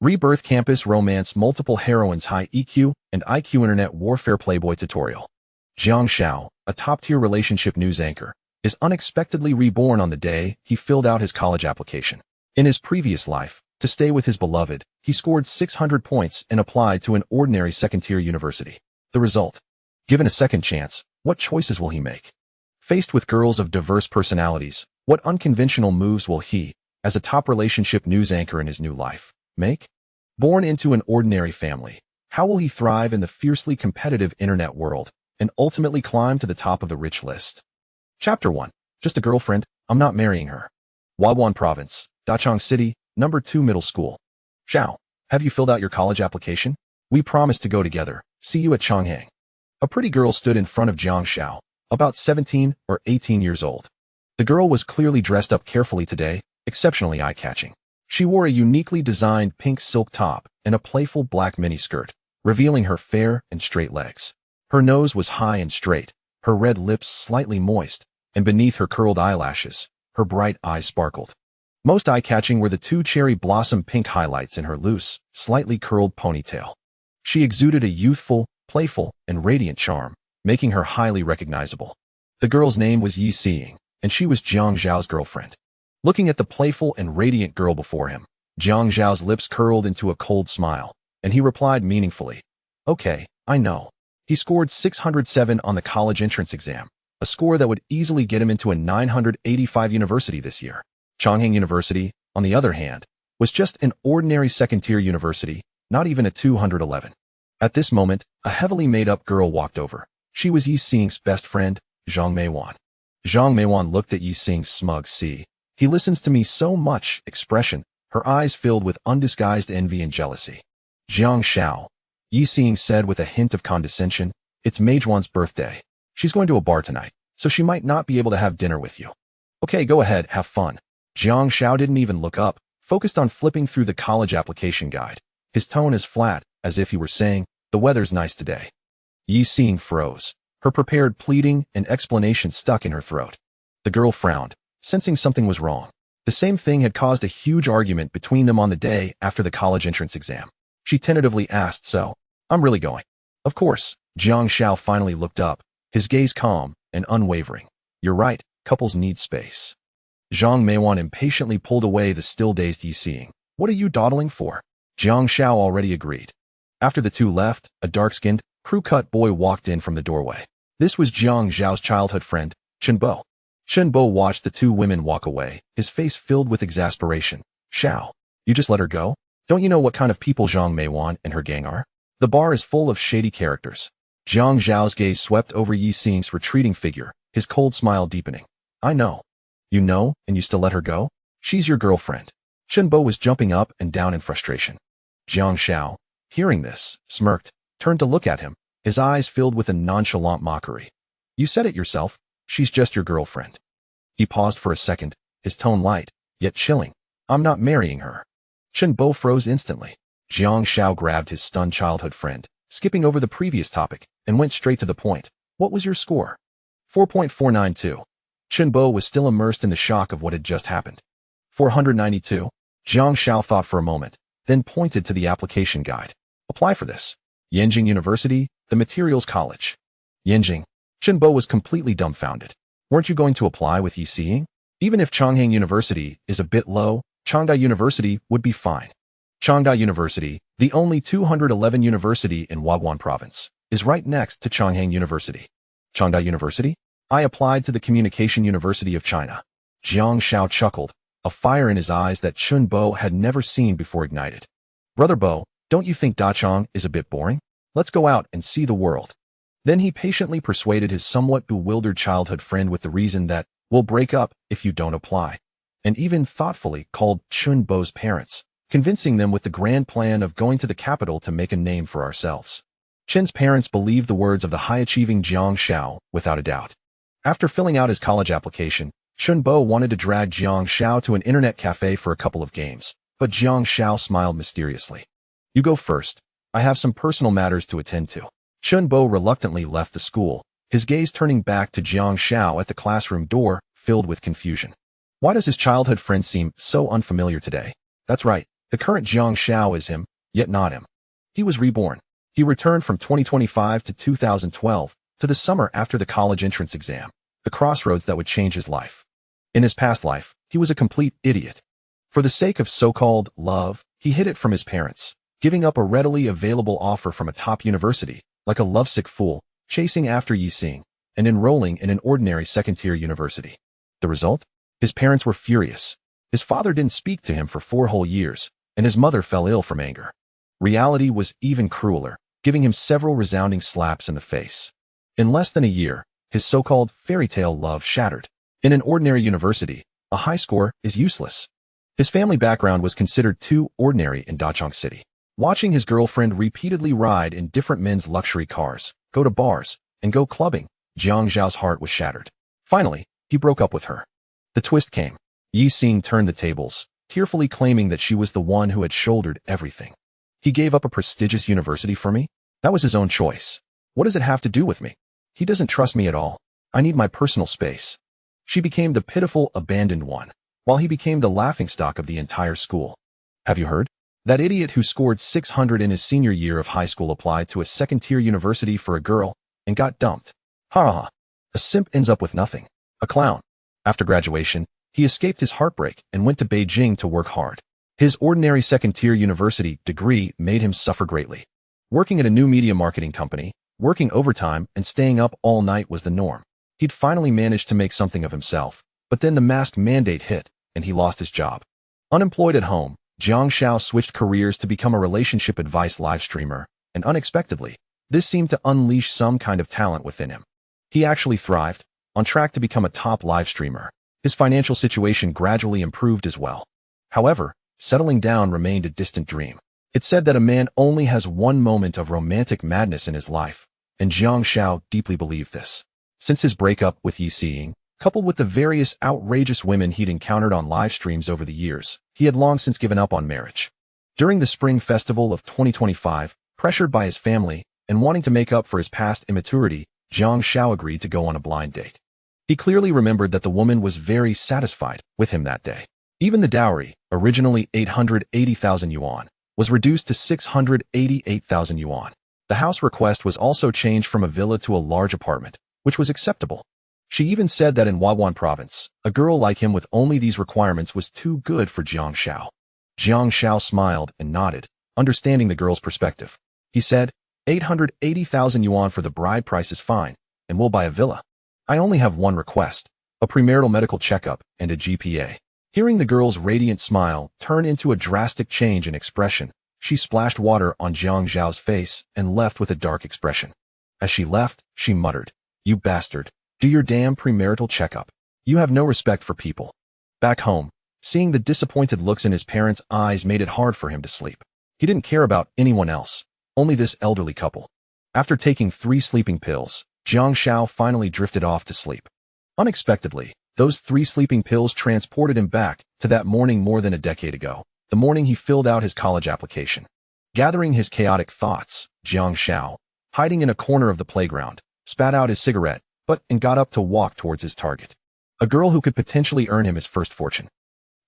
Rebirth Campus Romance Multiple Heroines High EQ and IQ Internet Warfare Playboy Tutorial. Jiang Xiao, a top-tier relationship news anchor, is unexpectedly reborn on the day he filled out his college application. In his previous life, to stay with his beloved, he scored 600 points and applied to an ordinary second-tier university. The result? Given a second chance, what choices will he make? Faced with girls of diverse personalities, what unconventional moves will he, as a top relationship news anchor in his new life, make? Born into an ordinary family, how will he thrive in the fiercely competitive internet world and ultimately climb to the top of the rich list? Chapter 1. Just a girlfriend, I'm not marrying her. Reborn Province, Dachang City, Number 2 Middle School. Xiao, have you filled out your college application? We promised to go together. See you at Chang'an. A pretty girl stood in front of Jiang Xiao, about 17 or 18 years old. The girl was clearly dressed up carefully today, exceptionally eye-catching. She wore a uniquely designed pink silk top and a playful black miniskirt, revealing her fair and straight legs. Her nose was high and straight, her red lips slightly moist, and beneath her curled eyelashes, her bright eyes sparkled. Most eye-catching were the two cherry blossom pink highlights in her loose, slightly curled ponytail. She exuded a youthful, playful, and radiant charm, making her highly recognizable. The girl's name was Yi Xing, and she was Jiang Xiao's girlfriend. Looking at the playful and radiant girl before him, Jiang Xiao's lips curled into a cold smile, and he replied meaningfully, "Okay, I know." He scored 607 on the college entrance exam, a score that would easily get him into a 985 university this year. Chang'an University, on the other hand, was just an ordinary second-tier university, not even a 211. At this moment, a heavily made-up girl walked over. She was Yi Xing's best friend, Zhang Meiwan. Zhang Meiwan looked at Yi Xing's smug "He listens to me so much" expression, her eyes filled with undisguised envy and jealousy. "Jiang Xiao," Yi Xing said with a hint of condescension, "it's Meijuan's birthday. She's going to a bar tonight, so she might not be able to have dinner with you. Okay, go ahead, have fun." Jiang Xiao didn't even look up, focused on flipping through the college application guide, his tone as flat as if he were saying, "The weather's nice today." Yi Xing froze, her prepared pleading and explanation stuck in her throat. The girl frowned, sensing something was wrong. The same thing had caused a huge argument between them on the day after the college entrance exam. She tentatively asked, "So, I'm really going?" "Of course." Jiang Xiao finally looked up, his gaze calm and unwavering. "You're right, couples need space." Zhang Meiwan impatiently pulled away the still-dazed Yi Xing. "What are you dawdling for?" Jiang Xiao already agreed. After the two left, a dark-skinned, crew-cut boy walked in from the doorway. This was Jiang Xiao's childhood friend, Chen Bo. Chen Bo watched the two women walk away, his face filled with exasperation. "Xiao, you just let her go? Don't you know what kind of people Zhang Meiwan and her gang are? The bar is full of shady characters." Jiang Xiao's gaze swept over Yi Xing's retreating figure, his cold smile deepening. "I know." "You know, and you still let her go? She's your girlfriend." Chen Bo was jumping up and down in frustration. Jiang Xiao, hearing this, smirked, turned to look at him, his eyes filled with a nonchalant mockery. "You said it yourself. She's just your girlfriend." He paused for a second, his tone light, yet chilling. "I'm not marrying her." Chen Bo froze instantly. Jiang Xiao grabbed his stunned childhood friend, skipping over the previous topic, and went straight to the point. "What was your score?" 4.492. Chen Bo was still immersed in the shock of what had just happened. 492. Jiang Xiao thought for a moment, then pointed to the application guide. "Apply for this. Yanjing University, the Materials College." Yanjing. Chen Bo was completely dumbfounded. "Weren't you going to apply with Yi Xing? Even if Chang'an University is a bit low, Changda University would be fine." Changda University, the only 211 university in Reborn Province, is right next to Chang'an University. Changda University? "I applied to the Communication University of China." Jiang Xiao chuckled, a fire in his eyes that Chen Bo had never seen before ignited. "Brother Bo, don't you think Dachang is a bit boring? Let's go out and see the world." Then he patiently persuaded his somewhat bewildered childhood friend with the reason that, "We'll break up if you don't apply," and even thoughtfully called Chen Bo's parents, convincing them with the grand plan of going to the capital to make a name for ourselves. Chen's parents believed the words of the high-achieving Jiang Xiao without a doubt. After filling out his college application, Chen Bo wanted to drag Jiang Xiao to an internet cafe for a couple of games, but Jiang Xiao smiled mysteriously. "You go first. I have some personal matters to attend to." Chen Bo reluctantly left the school, his gaze turning back to Jiang Xiao at the classroom door, filled with confusion. Why does his childhood friend seem so unfamiliar today? That's right, the The current Jiang Xiao is him, yet not him. He was reborn. He returned from 2025 to 2012, to the summer after the college entrance exam, the crossroads that would change his life. In his past life, he was a complete idiot. For the sake of so-called love, he hid it from his parents, giving up a readily available offer from a top university, like a lovesick fool, chasing after Yixing, and enrolling in an ordinary second-tier university. The result? His parents were furious. His father didn't speak to him for 4 whole years, and his mother fell ill from anger. Reality was even crueler, giving him several resounding slaps in the face. In less than a year, his so-called fairy tale love shattered. In an ordinary university, a high score is useless. His family background was considered too ordinary in Dachang City. Watching his girlfriend repeatedly ride in different men's luxury cars, go to bars, and go clubbing, Jiang Xiao's heart was shattered. Finally, he broke up with her. The twist came. Yixing turned the tables, tearfully claiming that she was the one who had shouldered everything. He gave up a prestigious university for me? That was his own choice. What does it have to do with me? He doesn't trust me at all. I need my personal space. She became the pitiful, abandoned one, while he became the laughingstock of the entire school. Have you heard? That idiot who scored 600 in his senior year of high school applied to a second-tier university for a girl and got dumped. Ha ha. A simp ends up with nothing. A clown. After graduation, he escaped his heartbreak and went to Beijing to work hard. His ordinary second-tier university degree made him suffer greatly. Working at a new media marketing company, working overtime and staying up all night was the norm. He'd finally managed to make something of himself, but then the mask mandate hit, and he lost his job. Unemployed at home, Jiang Xiao switched careers to become a relationship advice live streamer, and unexpectedly, this seemed to unleash some kind of talent within him. He actually thrived, on track to become a top live streamer. His financial situation gradually improved as well. However, settling down remained a distant dream. It's said that a man only has one moment of romantic madness in his life, and Jiang Xiao deeply believed this. Since his breakup with Yixing, coupled with the various outrageous women he'd encountered on live streams over the years, he had long since given up on marriage. During the Spring Festival of 2025, pressured by his family and wanting to make up for his past immaturity, Jiang Xiao agreed to go on a blind date. He clearly remembered that the woman was very satisfied with him that day. Even the dowry, originally 880,000 yuan, was reduced to 688,000 yuan. The house request was also changed from a villa to a large apartment, which was acceptable. She even said that in Wawan province, a girl like him with only these requirements was too good for Jiang Xiao. Jiang Xiao smiled and nodded, understanding the girl's perspective. He said, 880,000 yuan for the bride price is fine, and we'll buy a villa. I only have one request, a premarital medical checkup and a GPA. Hearing the girl's radiant smile turn into a drastic change in expression, she splashed water on Jiang Xiao's face and left with a dark expression. As she left, she muttered, "You bastard, do your damn premarital checkup. You have no respect for people." Back home, seeing the disappointed looks in his parents' eyes made it hard for him to sleep. He didn't care about anyone else, only this elderly couple. After taking 3 sleeping pills, Jiang Xiao finally drifted off to sleep. Unexpectedly, those 3 sleeping pills transported him back to that morning more than a decade ago, the morning he filled out his college application. Gathering his chaotic thoughts, Jiang Xiao, hiding in a corner of the playground, spat out his cigarette, and got up to walk towards his target. A girl who could potentially earn him his first fortune.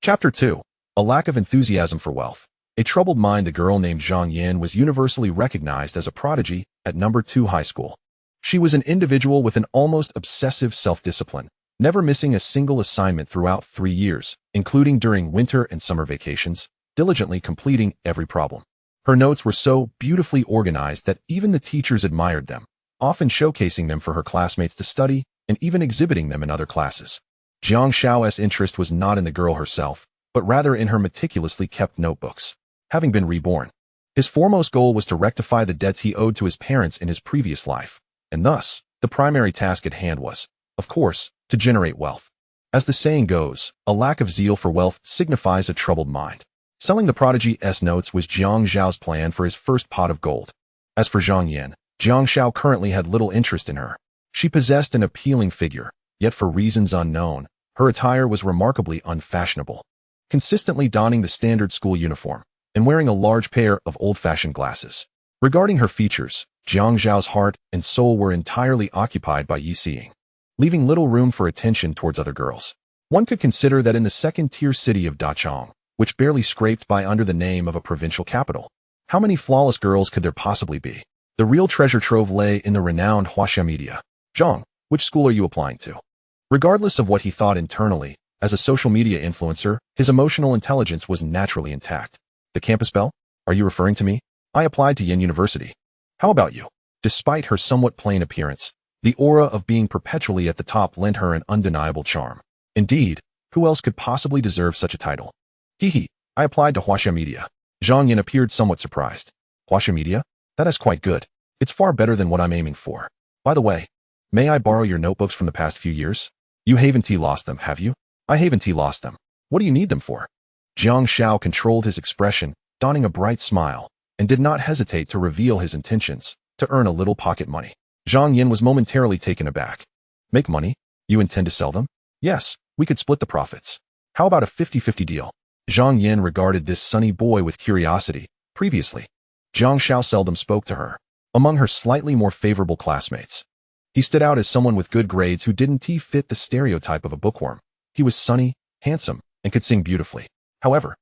Chapter 2. A lack of enthusiasm for wealth. A troubled mind. The girl named Zhang Yin was universally recognized as a prodigy at No. 2 high school. She was an individual with an almost obsessive self-discipline, never missing a single assignment throughout 3 years, including during winter and summer vacations, diligently completing every problem. Her notes were so beautifully organized that even the teachers admired them, often showcasing them for her classmates to study and even exhibiting them in other classes. Jiang Xiao's interest was not in the girl herself, but rather in her meticulously kept notebooks. Having been reborn, his foremost goal was to rectify the debts he owed to his parents in his previous life, and thus, the primary task at hand was, of course, to generate wealth. As the saying goes, a lack of zeal for wealth signifies a troubled mind. Selling the prodigy's notes was Jiang Xiao's plan for his first pot of gold. As for Zhang Yin, Jiang Xiao currently had little interest in her. She possessed an appealing figure, yet for reasons unknown, her attire was remarkably unfashionable. Consistently donning the standard school uniform, and wearing a large pair of old-fashioned glasses. Regarding her features, Jiang Xiao's heart and soul were entirely occupied by Yixing, leaving little room for attention towards other girls. One could consider that in the second-tier city of Dachang, which barely scraped by under the name of a provincial capital. How many flawless girls could there possibly be? The real treasure trove lay in the renowned Huaxia media. Jiang, which school are you applying to? Regardless of what he thought internally, as a social media influencer, his emotional intelligence was naturally intact. The campus belle? Are you referring to me? I applied to Yin University. How about you? Despite her somewhat plain appearance, the aura of being perpetually at the top lent her an undeniable charm. Indeed, who else could possibly deserve such a title? Hee, I applied to Huaxia Media. Zhang Yin appeared somewhat surprised. Huaxia Media? That is quite good. It's far better than what I'm aiming for. By the way, may I borrow your notebooks from the past few years? You haven't lost them, have you? I haven't lost them. What do you need them for? Jiang Xiao controlled his expression, donning a bright smile, and did not hesitate to reveal his intentions, to earn a little pocket money. Zhang Yin was momentarily taken aback. Make money? You intend to sell them? Yes, we could split the profits. How about a 50-50 deal? Zhang Yin regarded this sunny boy with curiosity. Previously, Jiang Xiao seldom spoke to her. Among her slightly more favorable classmates, he stood out as someone with good grades who didn't fit the stereotype of a bookworm. He was sunny, handsome, and could sing beautifully. However,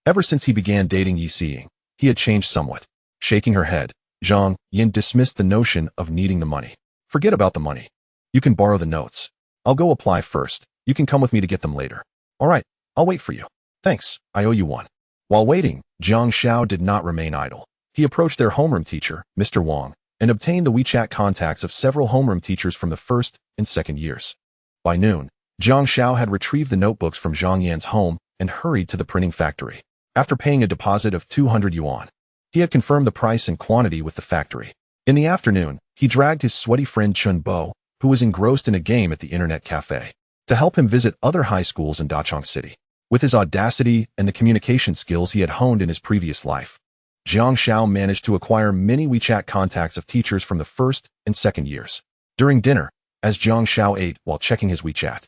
ever since he began dating Yi Xiying, he had changed somewhat. Shaking her head, Zhang Yin dismissed the notion of needing the money. Forget about the money. You can borrow the notes. I'll go apply first. You can come with me to get them later. All right, I'll wait for you. Thanks, I owe you one. While waiting, Jiang Xiao did not remain idle. He approached their homeroom teacher, Mr. Wang, and obtained the WeChat contacts of several homeroom teachers from the first and second years. By noon, Jiang Xiao had retrieved the notebooks from Zhang Yan's home and hurried to the printing factory. After paying a deposit of 200 yuan, he had confirmed the price and quantity with the factory. In the afternoon, he dragged his sweaty friend Chun Bo, who was engrossed in a game at the internet cafe, to help him visit other high schools in Dachang City. With his audacity and the communication skills he had honed in his previous life, Jiang Xiao managed to acquire many WeChat contacts of teachers from the first and second years. During dinner, as Jiang Xiao ate while checking his WeChat,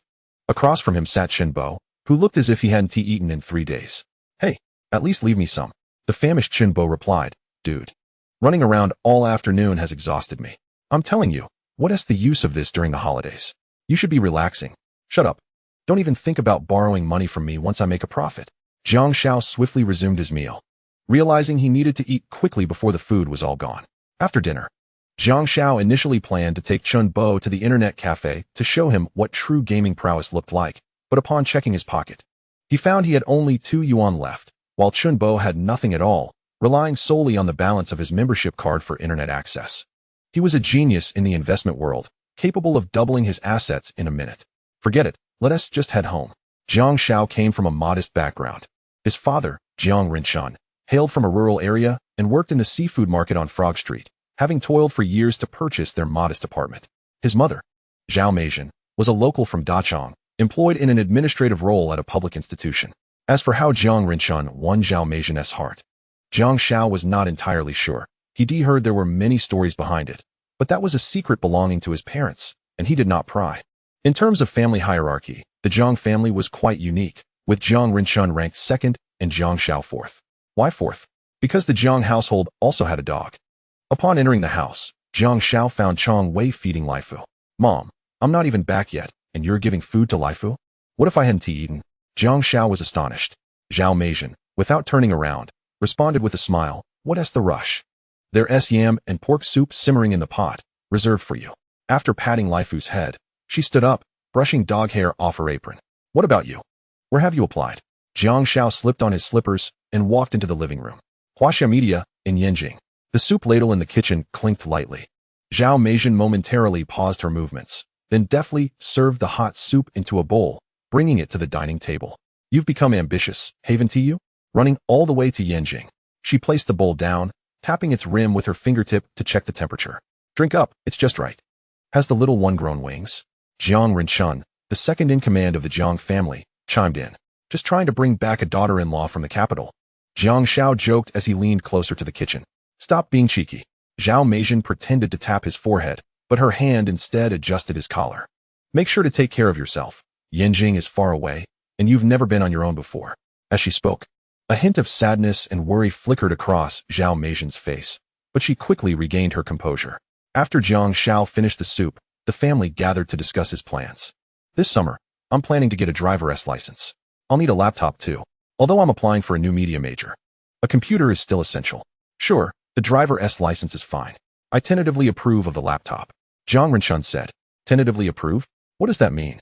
across from him sat Chen Bo, who looked as if he hadn't eaten in 3 days. Hey, at least leave me some. The famished Chen Bo replied, Dude, running around all afternoon has exhausted me. I'm telling you, what is the use of this during the holidays? You should be relaxing. Shut up. Don't even think about borrowing money from me once I make a profit. Jiang Xiao swiftly resumed his meal, realizing he needed to eat quickly before the food was all gone. After dinner, Jiang Xiao initially planned to take Chun Bo to the internet cafe to show him what true gaming prowess looked like, but upon checking his pocket, he found he had only 2 yuan left, while Chun Bo had nothing at all, relying solely on the balance of his membership card for internet access. He was a genius in the investment world, capable of doubling his assets in a minute. Forget it, let us just head home. Jiang Xiao came from a modest background. His father, Jiang Xiao, hailed from a rural area and worked in the seafood market on Frog Street, having toiled for years to purchase their modest apartment. His mother, Zhao Meijian, was a local from Dachang, employed in an administrative role at a public institution. As for how Jiang Xiao won Zhao Meijian's heart, Jiang Xiao was not entirely sure. He heard there were many stories behind it, but that was a secret belonging to his parents, and he did not pry. In terms of family hierarchy, the Jiang family was quite unique, with Jiang Xiao ranked second and Jiang Xiao fourth. Why fourth? Because the Jiang household also had a dog. Upon entering the house, Jiang Xiao found Chong Wei feeding Laifu. Mom, I'm not even back yet, and you're giving food to Laifu? What if I hadn't eaten? Jiang Xiao was astonished. Zhao Meijian, without turning around, responded with a smile, What's the rush? There's yam and pork soup simmering in the pot, reserved for you. After patting Laifu's head, she stood up, brushing dog hair off her apron. What about you? Where have you applied? Jiang Xiao slipped on his slippers and walked into the living room. Huaxia Media, in Yanjing. The soup ladle in the kitchen clinked lightly. Zhao Meijian momentarily paused her movements, then deftly served the hot soup into a bowl, bringing it to the dining table. You've become ambitious, haven't you? Running all the way to Yanjing. She placed the bowl down, tapping its rim with her fingertip to check the temperature. Drink up, it's just right. Has the little one grown wings? Jiang Xiao, the second in command of the Jiang family, chimed in. Just trying to bring back a daughter-in-law from the capital. Jiang Xiao joked as he leaned closer to the kitchen. Stop being cheeky. Zhao Meijian pretended to tap his forehead, but her hand instead adjusted his collar. Make sure to take care of yourself. Yanjing is far away, and you've never been on your own before. As she spoke, a hint of sadness and worry flickered across Zhao Meijian's face, but she quickly regained her composure. After Jiang Xiao finished the soup, the family gathered to discuss his plans. This summer, I'm planning to get a driver's license. I'll need a laptop too. Although I'm applying for a new media major, a computer is still essential. Sure, the driver's license is fine. I tentatively approve of the laptop. Jiang Xiao said. Tentatively approve? What does that mean?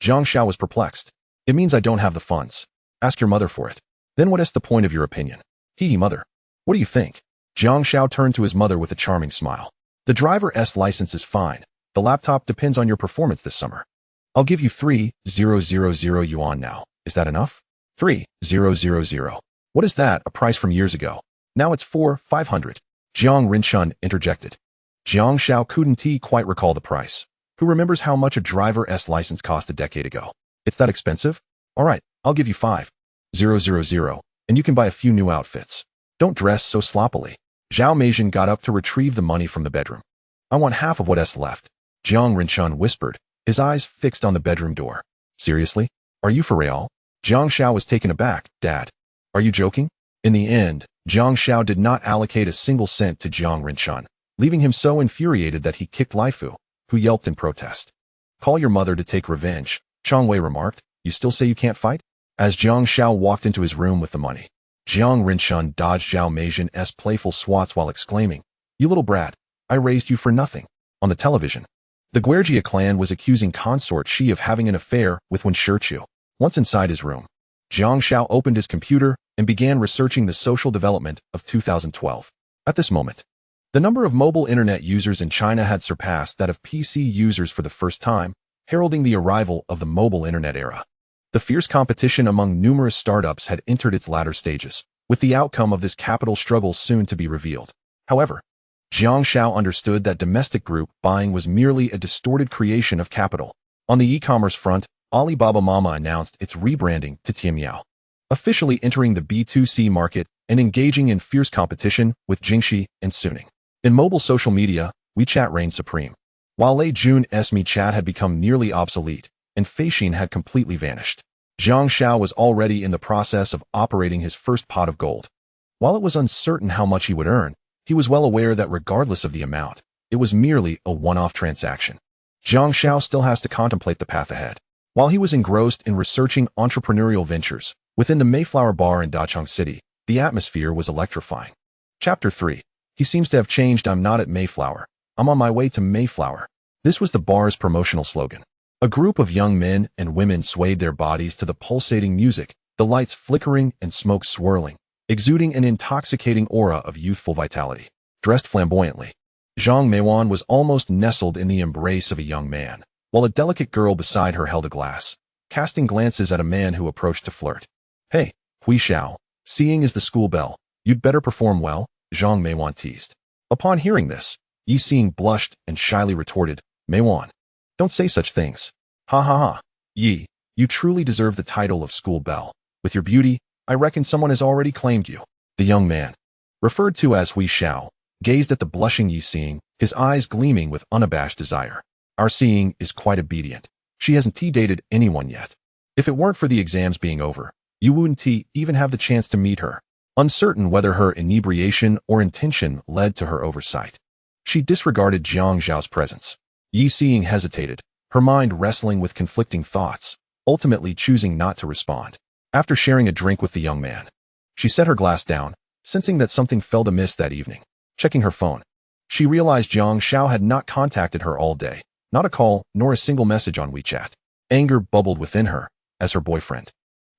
Jiang Xiao was perplexed. It means I don't have the funds. Ask your mother for it. Then what is the point of your opinion? Mother. What do you think? Jiang Xiao turned to his mother with a charming smile. The driver's license is fine. The laptop depends on your performance this summer. I'll give you 3,000 yuan now. Is that enough? 3,000. What is that, a price from years ago? Now it's 4,500. Jiang Xiao interjected. Jiang Xiao couldn't quite recall the price. Who remembers how much a driver's license cost a decade ago? It's that expensive? All right, I'll give you 5,000, and you can buy a few new outfits. Don't dress so sloppily. Zhao Meijin got up to retrieve the money from the bedroom. I want half of what's left. Jiang Xiao whispered, his eyes fixed on the bedroom door. Seriously? Are you for real? Jiang Xiao was taken aback. Dad, are you joking? In the end, Jiang Xiao did not allocate a single cent to Jiang Xiao, leaving him so infuriated that he kicked Lai Fu, who yelped in protest. Call your mother to take revenge, Chang Wei remarked. You still say you can't fight? As Jiang Xiao walked into his room with the money, Jiang Xiao dodged Zhao Meijin's playful swats while exclaiming, You little brat, I raised you for nothing. On the television, the Guerjia clan was accusing consort Shi of having an affair with Wen Shichu. Once inside his room, Jiang Xiao opened his computer and began researching the social development of 2012. At this moment, the number of mobile internet users in China had surpassed that of PC users for the first time, heralding the arrival of the mobile internet era. The fierce competition among numerous startups had entered its latter stages, with the outcome of this capital struggle soon to be revealed. However, Jiang Xiao understood that domestic group buying was merely a distorted creation of capital. On the e-commerce front, Alibaba Mama announced its rebranding to Tmall, officially entering the B2C market and engaging in fierce competition with Jingxi and Suning. In mobile social media, WeChat reigned supreme. While Lei Jun's MeChat had become nearly obsolete, and Feixin had completely vanished, Jiang Xiao was already in the process of operating his first pot of gold. While it was uncertain how much he would earn, he was well aware that regardless of the amount, it was merely a one-off transaction. Jiang Xiao still has to contemplate the path ahead. While he was engrossed in researching entrepreneurial ventures within the Mayflower Bar in Dachang City, the atmosphere was electrifying. Chapter 3. He seems to have changed. I'm not at Mayflower. I'm on my way to Mayflower. This was the bar's promotional slogan. A group of young men and women swayed their bodies to the pulsating music, the lights flickering and smoke swirling, exuding an intoxicating aura of youthful vitality. Dressed flamboyantly, Zhang Meiwan was almost nestled in the embrace of a young man, while a delicate girl beside her held a glass, casting glances at a man who approached to flirt. Hey, Hui Xiao, seeing is the school bell. You'd better perform well, Zhang Meiwan teased. Upon hearing this, Yi Xing blushed and shyly retorted, Meiwan, don't say such things. Ha ha ha. Yi, you truly deserve the title of school belle. With your beauty, I reckon someone has already claimed you. The young man, referred to as Hui Xiao, gazed at the blushing Yi Xing, his eyes gleaming with unabashed desire. Our Xing is quite obedient. She hasn't dated anyone yet. If it weren't for the exams being over, you wouldn't even have the chance to meet her. Uncertain whether her inebriation or intention led to her oversight, she disregarded Jiang Xiao's presence. Yi Xing hesitated, her mind wrestling with conflicting thoughts, ultimately choosing not to respond. After sharing a drink with the young man, she set her glass down, sensing that something felt amiss that evening. Checking her phone, she realized Jiang Xiao had not contacted her all day. Not a call, nor a single message on WeChat. Anger bubbled within her, as her boyfriend.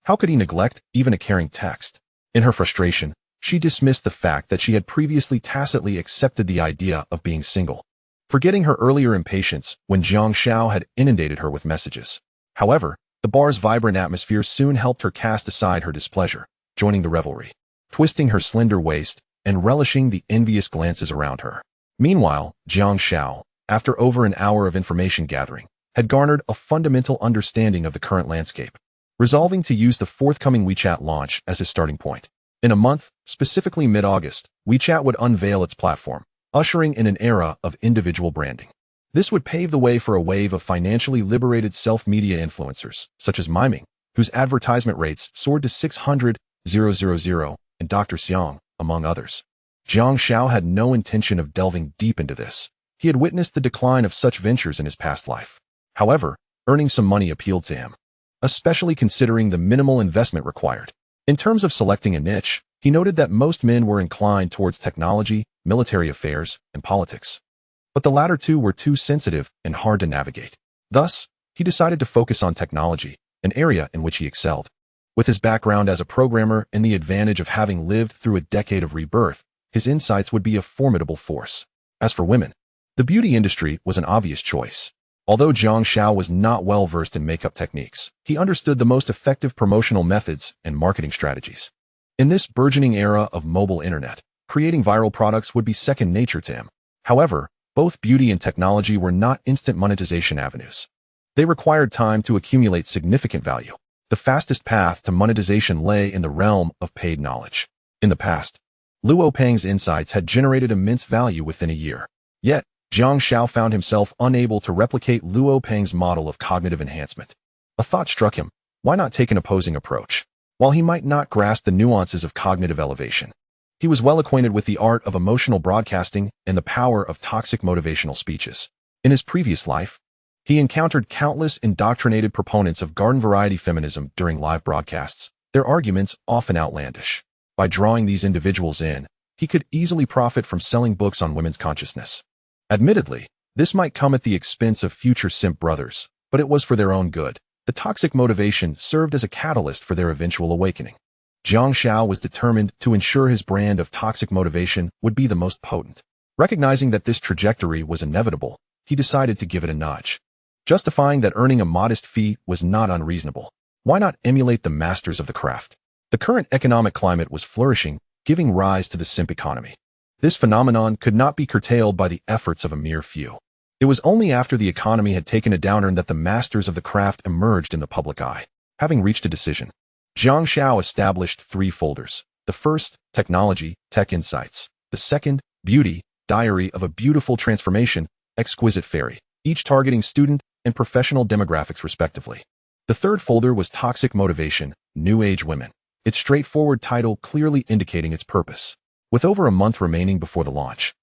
How could he neglect even a caring text? In her frustration, she dismissed the fact that she had previously tacitly accepted the idea of being single, forgetting her earlier impatience when Jiang Xiao had inundated her with messages. However, the bar's vibrant atmosphere soon helped her cast aside her displeasure, joining the revelry, twisting her slender waist and relishing the envious glances around her. Meanwhile, Jiang Xiao, after over an hour of information gathering, had garnered a fundamental understanding of the current landscape, resolving to use the forthcoming WeChat launch as his starting point. In a month, specifically mid-August, WeChat would unveil its platform, ushering in an era of individual branding. This would pave the way for a wave of financially liberated self-media influencers, such as Miming, whose advertisement rates soared to 600,000, and Dr. Xiang, among others. Jiang Xiao had no intention of delving deep into this. He had witnessed the decline of such ventures in his past life. However, earning some money appealed to him, especially considering the minimal investment required. In terms of selecting a niche, he noted that most men were inclined towards technology, military affairs, and politics. But the latter two were too sensitive and hard to navigate. Thus, he decided to focus on technology, an area in which he excelled. With his background as a programmer and the advantage of having lived through a decade of rebirth, his insights would be a formidable force. As for women, the beauty industry was an obvious choice. Although Jiang Xiao was not well versed in makeup techniques, he understood the most effective promotional methods and marketing strategies. In this burgeoning era of mobile internet, creating viral products would be second nature to him. However, both beauty and technology were not instant monetization avenues. They required time to accumulate significant value. The fastest path to monetization lay in the realm of paid knowledge. In the past, Luo Peng's insights had generated immense value within a year. Yet, Jiang Xiao found himself unable to replicate Luo Peng's model of cognitive enhancement. A thought struck him: why not take an opposing approach? While he might not grasp the nuances of cognitive elevation, he was well acquainted with the art of emotional broadcasting and the power of toxic motivational speeches. In his previous life, he encountered countless indoctrinated proponents of garden-variety feminism during live broadcasts, their arguments often outlandish. By drawing these individuals in, he could easily profit from selling books on women's consciousness. Admittedly, this might come at the expense of future simp brothers, but it was for their own good. The toxic motivation served as a catalyst for their eventual awakening. Jiang Xiao was determined to ensure his brand of toxic motivation would be the most potent. Recognizing that this trajectory was inevitable, he decided to give it a nudge, justifying that earning a modest fee was not unreasonable. Why not emulate the masters of the craft? The current economic climate was flourishing, giving rise to the simp economy. This phenomenon could not be curtailed by the efforts of a mere few. It was only after the economy had taken a downturn that the masters of the craft emerged in the public eye. Having reached a decision, Jiang Xiao established 3 folders. The first, Technology, Tech Insights. The second, Beauty, Diary of a Beautiful Transformation, Exquisite Fairy, each targeting student and professional demographics respectively. The third folder was Toxic Motivation, New Age Women, its straightforward title clearly indicating its purpose. With over a month remaining before the launch,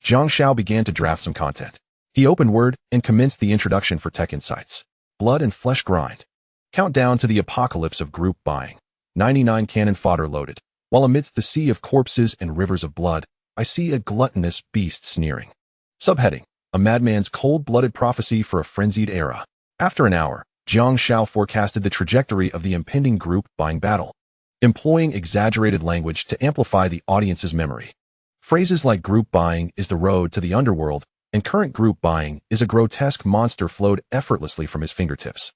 Jiang Xiao began to draft some content. He opened Word and commenced the introduction for Tech Insights. Blood and Flesh Grind. Countdown to the apocalypse of group buying. 99 cannon fodder loaded. While amidst the sea of corpses and rivers of blood, I see a gluttonous beast sneering. Subheading: A madman's cold-blooded prophecy for a frenzied era. After an hour, Jiang Xiao forecasted the trajectory of the impending group buying battle, employing exaggerated language to amplify the audience's memory. Phrases like group buying is the road to the underworld and current group buying is a grotesque monster flowed effortlessly from his fingertips.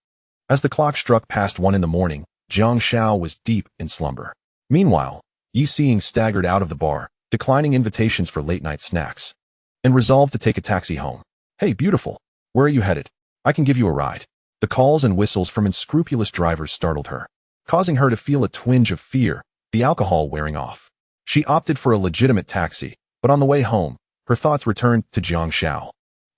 As the clock struck past 1 in the morning, Jiang Xiao was deep in slumber. Meanwhile, Yi Xing staggered out of the bar, declining invitations for late-night snacks, and resolved to take a taxi home. Hey, beautiful, where are you headed? I can give you a ride. The calls and whistles from unscrupulous drivers startled her, causing her to feel a twinge of fear, the alcohol wearing off. She opted for a legitimate taxi, but on the way home, her thoughts returned to Jiang Xiao,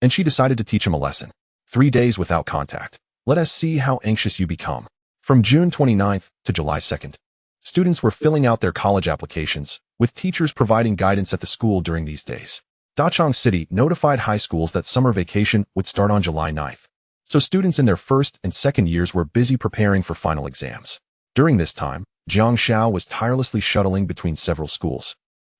and she decided to teach him a lesson. 3 days without contact. Let us see how anxious you become. From June 29th to July 2nd, students were filling out their college applications, with teachers providing guidance at the school during these days. Dachang City notified high schools that summer vacation would start on July 9th, so students in their first and second years were busy preparing for final exams. During this time, Jiang Xiao was tirelessly shuttling between several schools,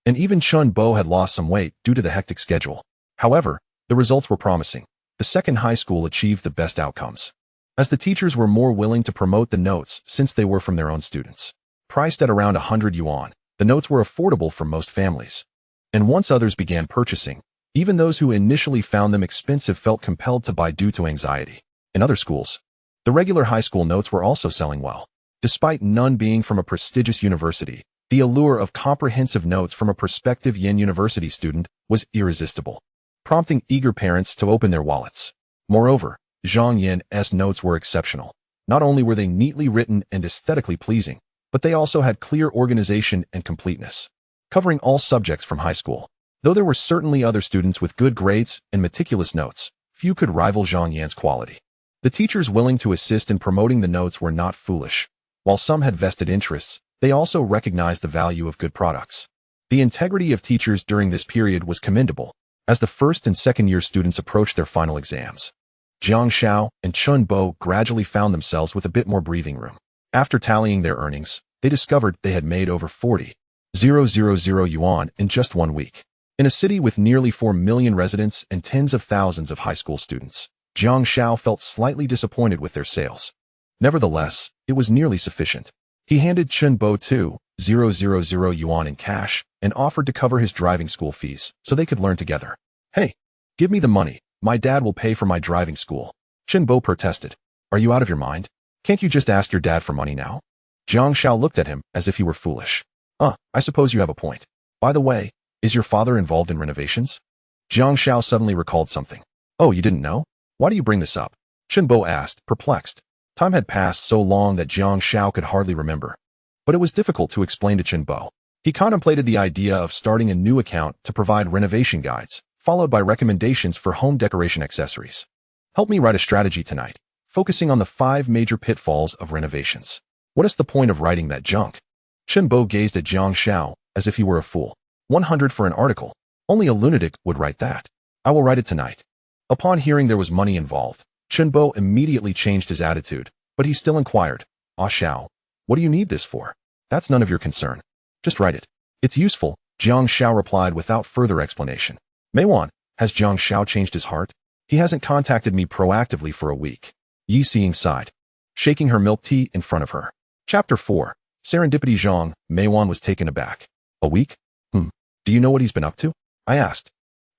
and even Chun Bo had lost some weight due to the hectic schedule. However, the results were promising. The second high school achieved the best outcomes, as the teachers were more willing to promote the notes since they were from their own students. Priced at around 100 yuan, the notes were affordable for most families. And once others began purchasing, even those who initially found them expensive felt compelled to buy due to anxiety. In other schools, the regular high school notes were also selling well. Despite none being from a prestigious university, the allure of comprehensive notes from a prospective Yen University student was irresistible, prompting eager parents to open their wallets. Moreover, Zhang Yan's notes were exceptional. Not only were they neatly written and aesthetically pleasing, but they also had clear organization and completeness, covering all subjects from high school. Though there were certainly other students with good grades and meticulous notes, few could rival Zhang Yan's quality. The teachers willing to assist in promoting the notes were not foolish. While some had vested interests, they also recognized the value of good products. The integrity of teachers during this period was commendable. As the first and second year students approached their final exams, Jiang Xiao and Chun Bo gradually found themselves with a bit more breathing room. After tallying their earnings, they discovered they had made over 40,000 yuan in just 1 week. In a city with nearly 4 million residents and tens of thousands of high school students, Jiang Xiao felt slightly disappointed with their sales. Nevertheless, it was nearly sufficient. He handed Chen Bo 2,000 yuan in cash and offered to cover his driving school fees so they could learn together. Hey, give me the money. My dad will pay for my driving school. Chen Bo protested. Are you out of your mind? Can't you just ask your dad for money now? Jiang Xiao looked at him as if he were foolish. I suppose you have a point. By the way, is your father involved in renovations? Jiang Xiao suddenly recalled something. Oh, you didn't know? Why do you bring this up? Chen Bo asked, perplexed. Time had passed so long that Jiang Xiao could hardly remember. But it was difficult to explain to Chen Bo. He contemplated the idea of starting a new account to provide renovation guides, followed by recommendations for home decoration accessories. Help me write a strategy tonight, focusing on the 5 major pitfalls of renovations. What is the point of writing that junk? Chen Bo gazed at Jiang Xiao as if he were a fool. 100 for an article. Only a lunatic would write that. I will write it tonight. Upon hearing there was money involved, Chen Bo immediately changed his attitude, but he still inquired, Xiao, what do you need this for? That's none of your concern. Just write it. It's useful, Jiang Xiao replied without further explanation. Meiwan, has Jiang Xiao changed his heart? He hasn't contacted me proactively for a week. Yi Xing sighed, shaking her milk tea in front of her. Chapter 4. Serendipity. Zhang Meiwan was taken aback. A week? Do you know what he's been up to? I asked.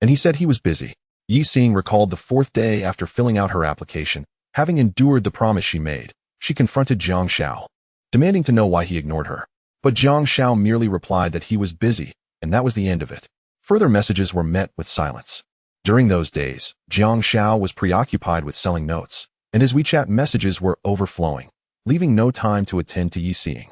And he said he was busy. Yi Xing recalled the 4th day after filling out her application. Having endured the promise she made, she confronted Jiang Xiao, demanding to know why he ignored her. But Jiang Xiao merely replied that he was busy, and that was the end of it. Further messages were met with silence. During those days, Jiang Xiao was preoccupied with selling notes, and his WeChat messages were overflowing, leaving no time to attend to Yi Xing.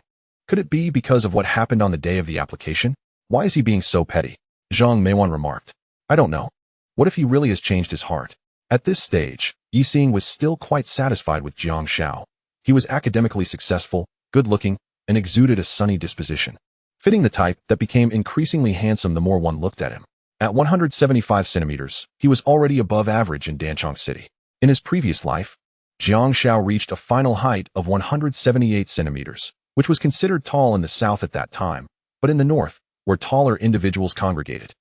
Could it be because of what happened on the day of the application? Why is he being so petty? Zhang Meiwan remarked. I don't know. What if he really has changed his heart? At this stage, Yi Xing was still quite satisfied with Jiang Xiao. He was academically successful, good-looking, and exuded a sunny disposition, fitting the type that became increasingly handsome the more one looked at him. At 175 centimeters, he was already above average in Danchong City. In his previous life, Jiang Xiao reached a final height of 178 centimeters, which was considered tall in the south at that time, but in the north, where taller individuals congregated,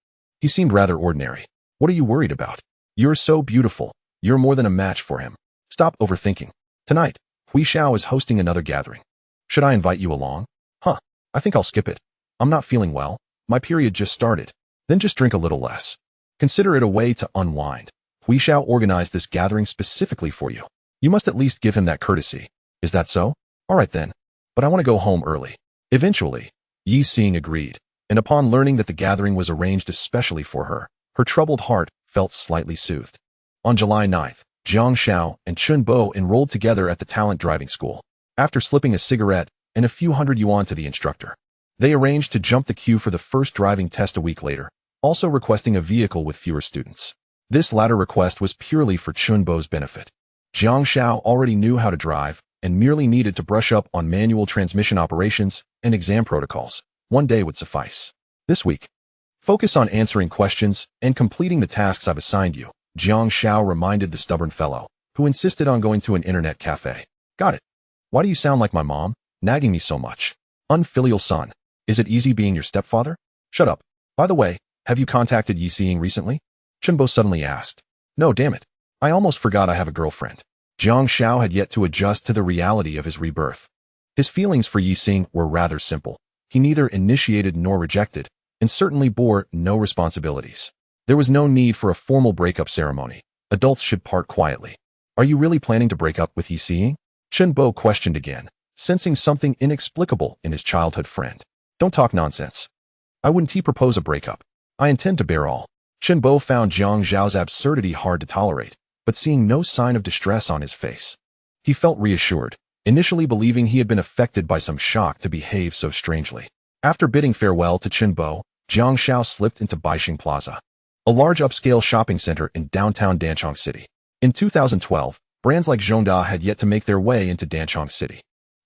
he seemed rather ordinary. What are you worried about? You're so beautiful. You're more than a match for him. Stop overthinking. Tonight, Hui Xiao is hosting another gathering. Should I invite you along? I think I'll skip it. I'm not feeling well. My period just started. Then just drink a little less. Consider it a way to unwind. Hui Xiao organized this gathering specifically for you. You must at least give him that courtesy. Is that so? All right then. But I want to go home early. Eventually, Yi Xing agreed, and upon learning that the gathering was arranged especially for her, her troubled heart felt slightly soothed. On July 9th, Jiang Xiao and Chen Bo enrolled together at the talent driving school. After slipping a cigarette and a few hundred yuan to the instructor, they arranged to jump the queue for the first driving test a week later, also requesting a vehicle with fewer students. This latter request was purely for Chen Bo's benefit. Jiang Xiao already knew how to drive and merely needed to brush up on manual transmission operations and exam protocols. 1 day would suffice. This week, focus on answering questions and completing the tasks I've assigned you, Jiang Xiao reminded the stubborn fellow, who insisted on going to an internet cafe. Got it. Why do you sound like my mom, nagging me so much? Unfilial son. Is it easy being your stepfather? Shut up. By the way, have you contacted Yi Xing recently? Chen Bo suddenly asked. No, damn it. I almost forgot I have a girlfriend. Jiang Xiao had yet to adjust to the reality of his rebirth. His feelings for Yi Xing were rather simple. He neither initiated nor rejected, and certainly bore no responsibilities. There was no need for a formal breakup ceremony. Adults should part quietly. Are you really planning to break up with Yi Xing? Chen Bo questioned again, sensing something inexplicable in his childhood friend. Don't talk nonsense. I wouldn't propose a breakup. I intend to bear all. Chen Bo found Jiang Xiao's absurdity hard to tolerate, but seeing no sign of distress on his face, he felt reassured, initially believing he had been affected by some shock to behave so strangely. After bidding farewell to Chen Bo, Jiang Xiao slipped into Baixing Plaza, a large upscale shopping center in downtown Danchong City. In 2012, brands like Zhongda had yet to make their way into Danchong City.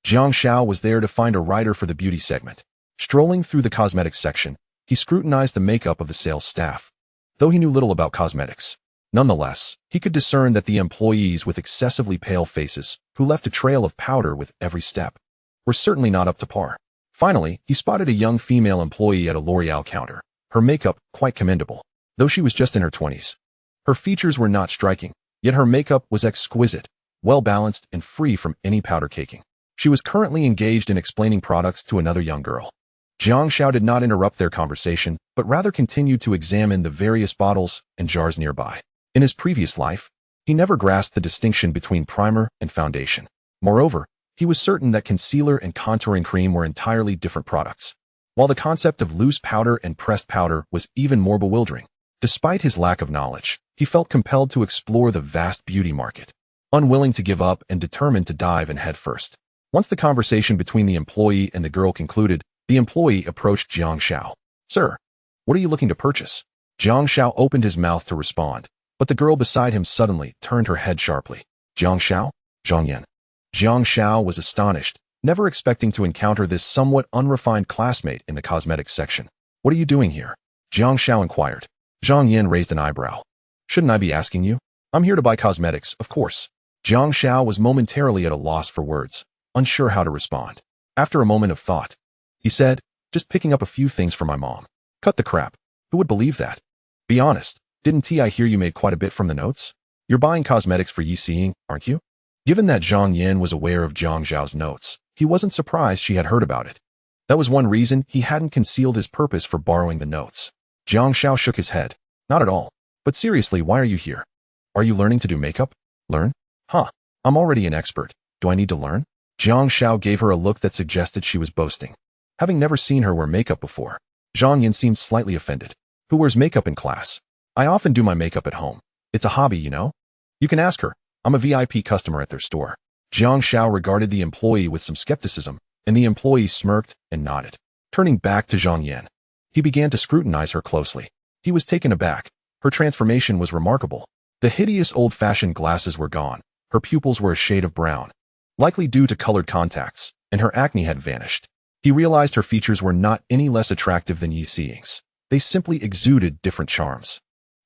Jiang Xiao was there to find a writer for the beauty segment. Strolling through the cosmetics section, he scrutinized the makeup of the sales staff. Though he knew little about cosmetics, nonetheless, he could discern that the employees with excessively pale faces, who left a trail of powder with every step, were certainly not up to par. Finally, he spotted a young female employee at a L'Oreal counter. Her makeup, quite commendable, though she was just in her 20s. Her features were not striking, yet her makeup was exquisite, well-balanced, and free from any powder caking. She was currently engaged in explaining products to another young girl. Jiang Xiao did not interrupt their conversation, but rather continued to examine the various bottles and jars nearby. In his previous life, he never grasped the distinction between primer and foundation. Moreover, he was certain that concealer and contouring cream were entirely different products, while the concept of loose powder and pressed powder was even more bewildering. Despite his lack of knowledge, he felt compelled to explore the vast beauty market, unwilling to give up and determined to dive in head first. Once the conversation between the employee and the girl concluded, the employee approached Jiang Xiao. "Sir, what are you looking to purchase?" Jiang Xiao opened his mouth to respond, but the girl beside him suddenly turned her head sharply. "Jiang Xiao? Zhang Yan." Jiang Xiao was astonished, never expecting to encounter this somewhat unrefined classmate in the cosmetics section. "What are you doing here?" Jiang Xiao inquired. Zhang Yan raised an eyebrow. "Shouldn't I be asking you? I'm here to buy cosmetics, of course." Jiang Xiao was momentarily at a loss for words, unsure how to respond. After a moment of thought, he said, "Just picking up a few things for my mom." "Cut the crap. Who would believe that? Be honest, didn't I hear you made quite a bit from the notes? You're buying cosmetics for Yi Xing, aren't you?" Given that Zhang Yan was aware of Jiang Xiao's notes, he wasn't surprised she had heard about it. That was one reason he hadn't concealed his purpose for borrowing the notes. Jiang Xiao shook his head. "Not at all. But seriously, why are you here? Are you learning to do makeup?" "Learn? Huh. I'm already an expert. Do I need to learn?" Jiang Xiao gave her a look that suggested she was boasting. Having never seen her wear makeup before, Zhang Yan seemed slightly offended. "Who wears makeup in class? I often do my makeup at home. It's a hobby, you know? You can ask her. I'm a VIP customer at their store." Jiang Xiao regarded the employee with some skepticism, and the employee smirked and nodded. Turning back to Zhang Yan, he began to scrutinize her closely. He was taken aback. Her transformation was remarkable. The hideous old-fashioned glasses were gone. Her pupils were a shade of brown, likely due to colored contacts, and her acne had vanished. He realized her features were not any less attractive than Yi Xing's. They simply exuded different charms.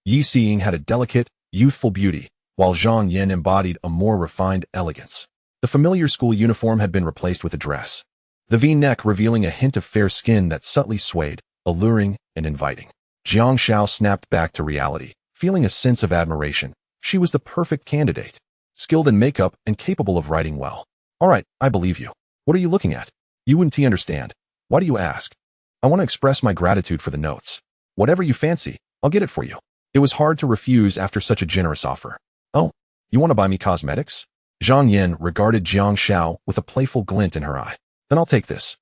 Yi Xing had a delicate, youthful beauty, while Zhang Yan embodied a more refined elegance. The familiar school uniform had been replaced with a dress, the V-neck revealing a hint of fair skin that subtly swayed, alluring and inviting. Jiang Xiao snapped back to reality, feeling a sense of admiration. She was the perfect candidate, skilled in makeup and capable of writing well. "All right, I believe you. What are you looking at? You wouldn't understand. Why do you ask?" "I want to express my gratitude for the notes. Whatever you fancy, I'll get it for you." It was hard to refuse after such a generous offer. "Oh, you want to buy me cosmetics?" Zhang Yan regarded Jiang Xiao with a playful glint in her eye. "Then I'll take this."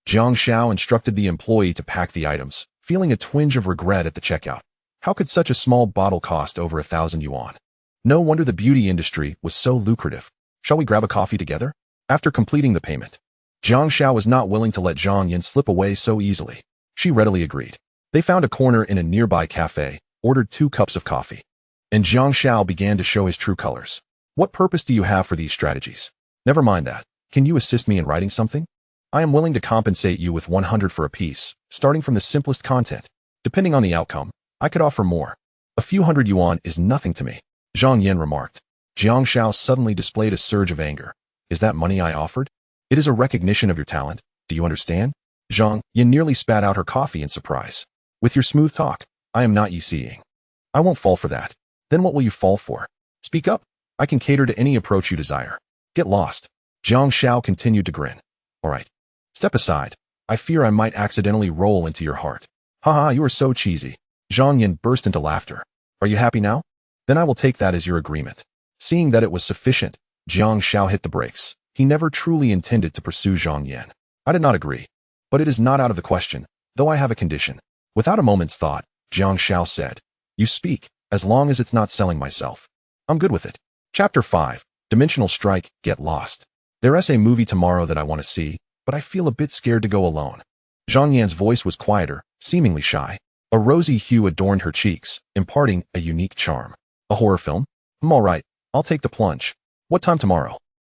Jiang Xiao instructed the employee to pack the items, feeling a twinge of regret at the checkout. How could such a small bottle cost over 1,000 yuan? No wonder the beauty industry was so lucrative. "Shall we grab a coffee together?" After completing the payment, Jiang Xiao was not willing to let Zhang Yan slip away so easily. She readily agreed. They found a corner in a nearby cafe, ordered 2 cups of coffee, and Jiang Xiao began to show his true colors. "What purpose do you have for these strategies?" "Never mind that. Can you assist me in writing something? I am willing to compensate you with 100 for a piece, starting from the simplest content. Depending on the outcome, I could offer more. A few hundred yuan is nothing to me," Zhang Yan remarked. Jiang Xiao suddenly displayed a surge of anger. "Is that money I offered? It is a recognition of your talent. Do you understand?" Zhang Yan nearly spat out her coffee in surprise. "With your smooth talk, I am not Yi Xing. I won't fall for that. Then what will you fall for? Speak up. I can cater to any approach you desire. Get lost." Jiang Xiao continued to grin. "All right. Step aside. I fear I might accidentally roll into your heart." "Haha, you are so cheesy." Zhang Yan burst into laughter. "Are you happy now? Then I will take that as your agreement." Seeing that it was sufficient, Jiang Xiao hit the brakes. He never truly intended to pursue Zhang Yan. "I did not agree. But it is not out of the question, though I have a condition." Without a moment's thought, Jiang Xiao said, "You speak, as long as it's not selling myself. I'm good with it." Chapter 5. Dimensional Strike, Get Lost. "There's a movie tomorrow that I want to see, but I feel a bit scared to go alone." Zhang Yan's voice was quieter, seemingly shy. A rosy hue adorned her cheeks, imparting a unique charm. "A horror film? All right, I'll take the plunge. What time tomorrow?"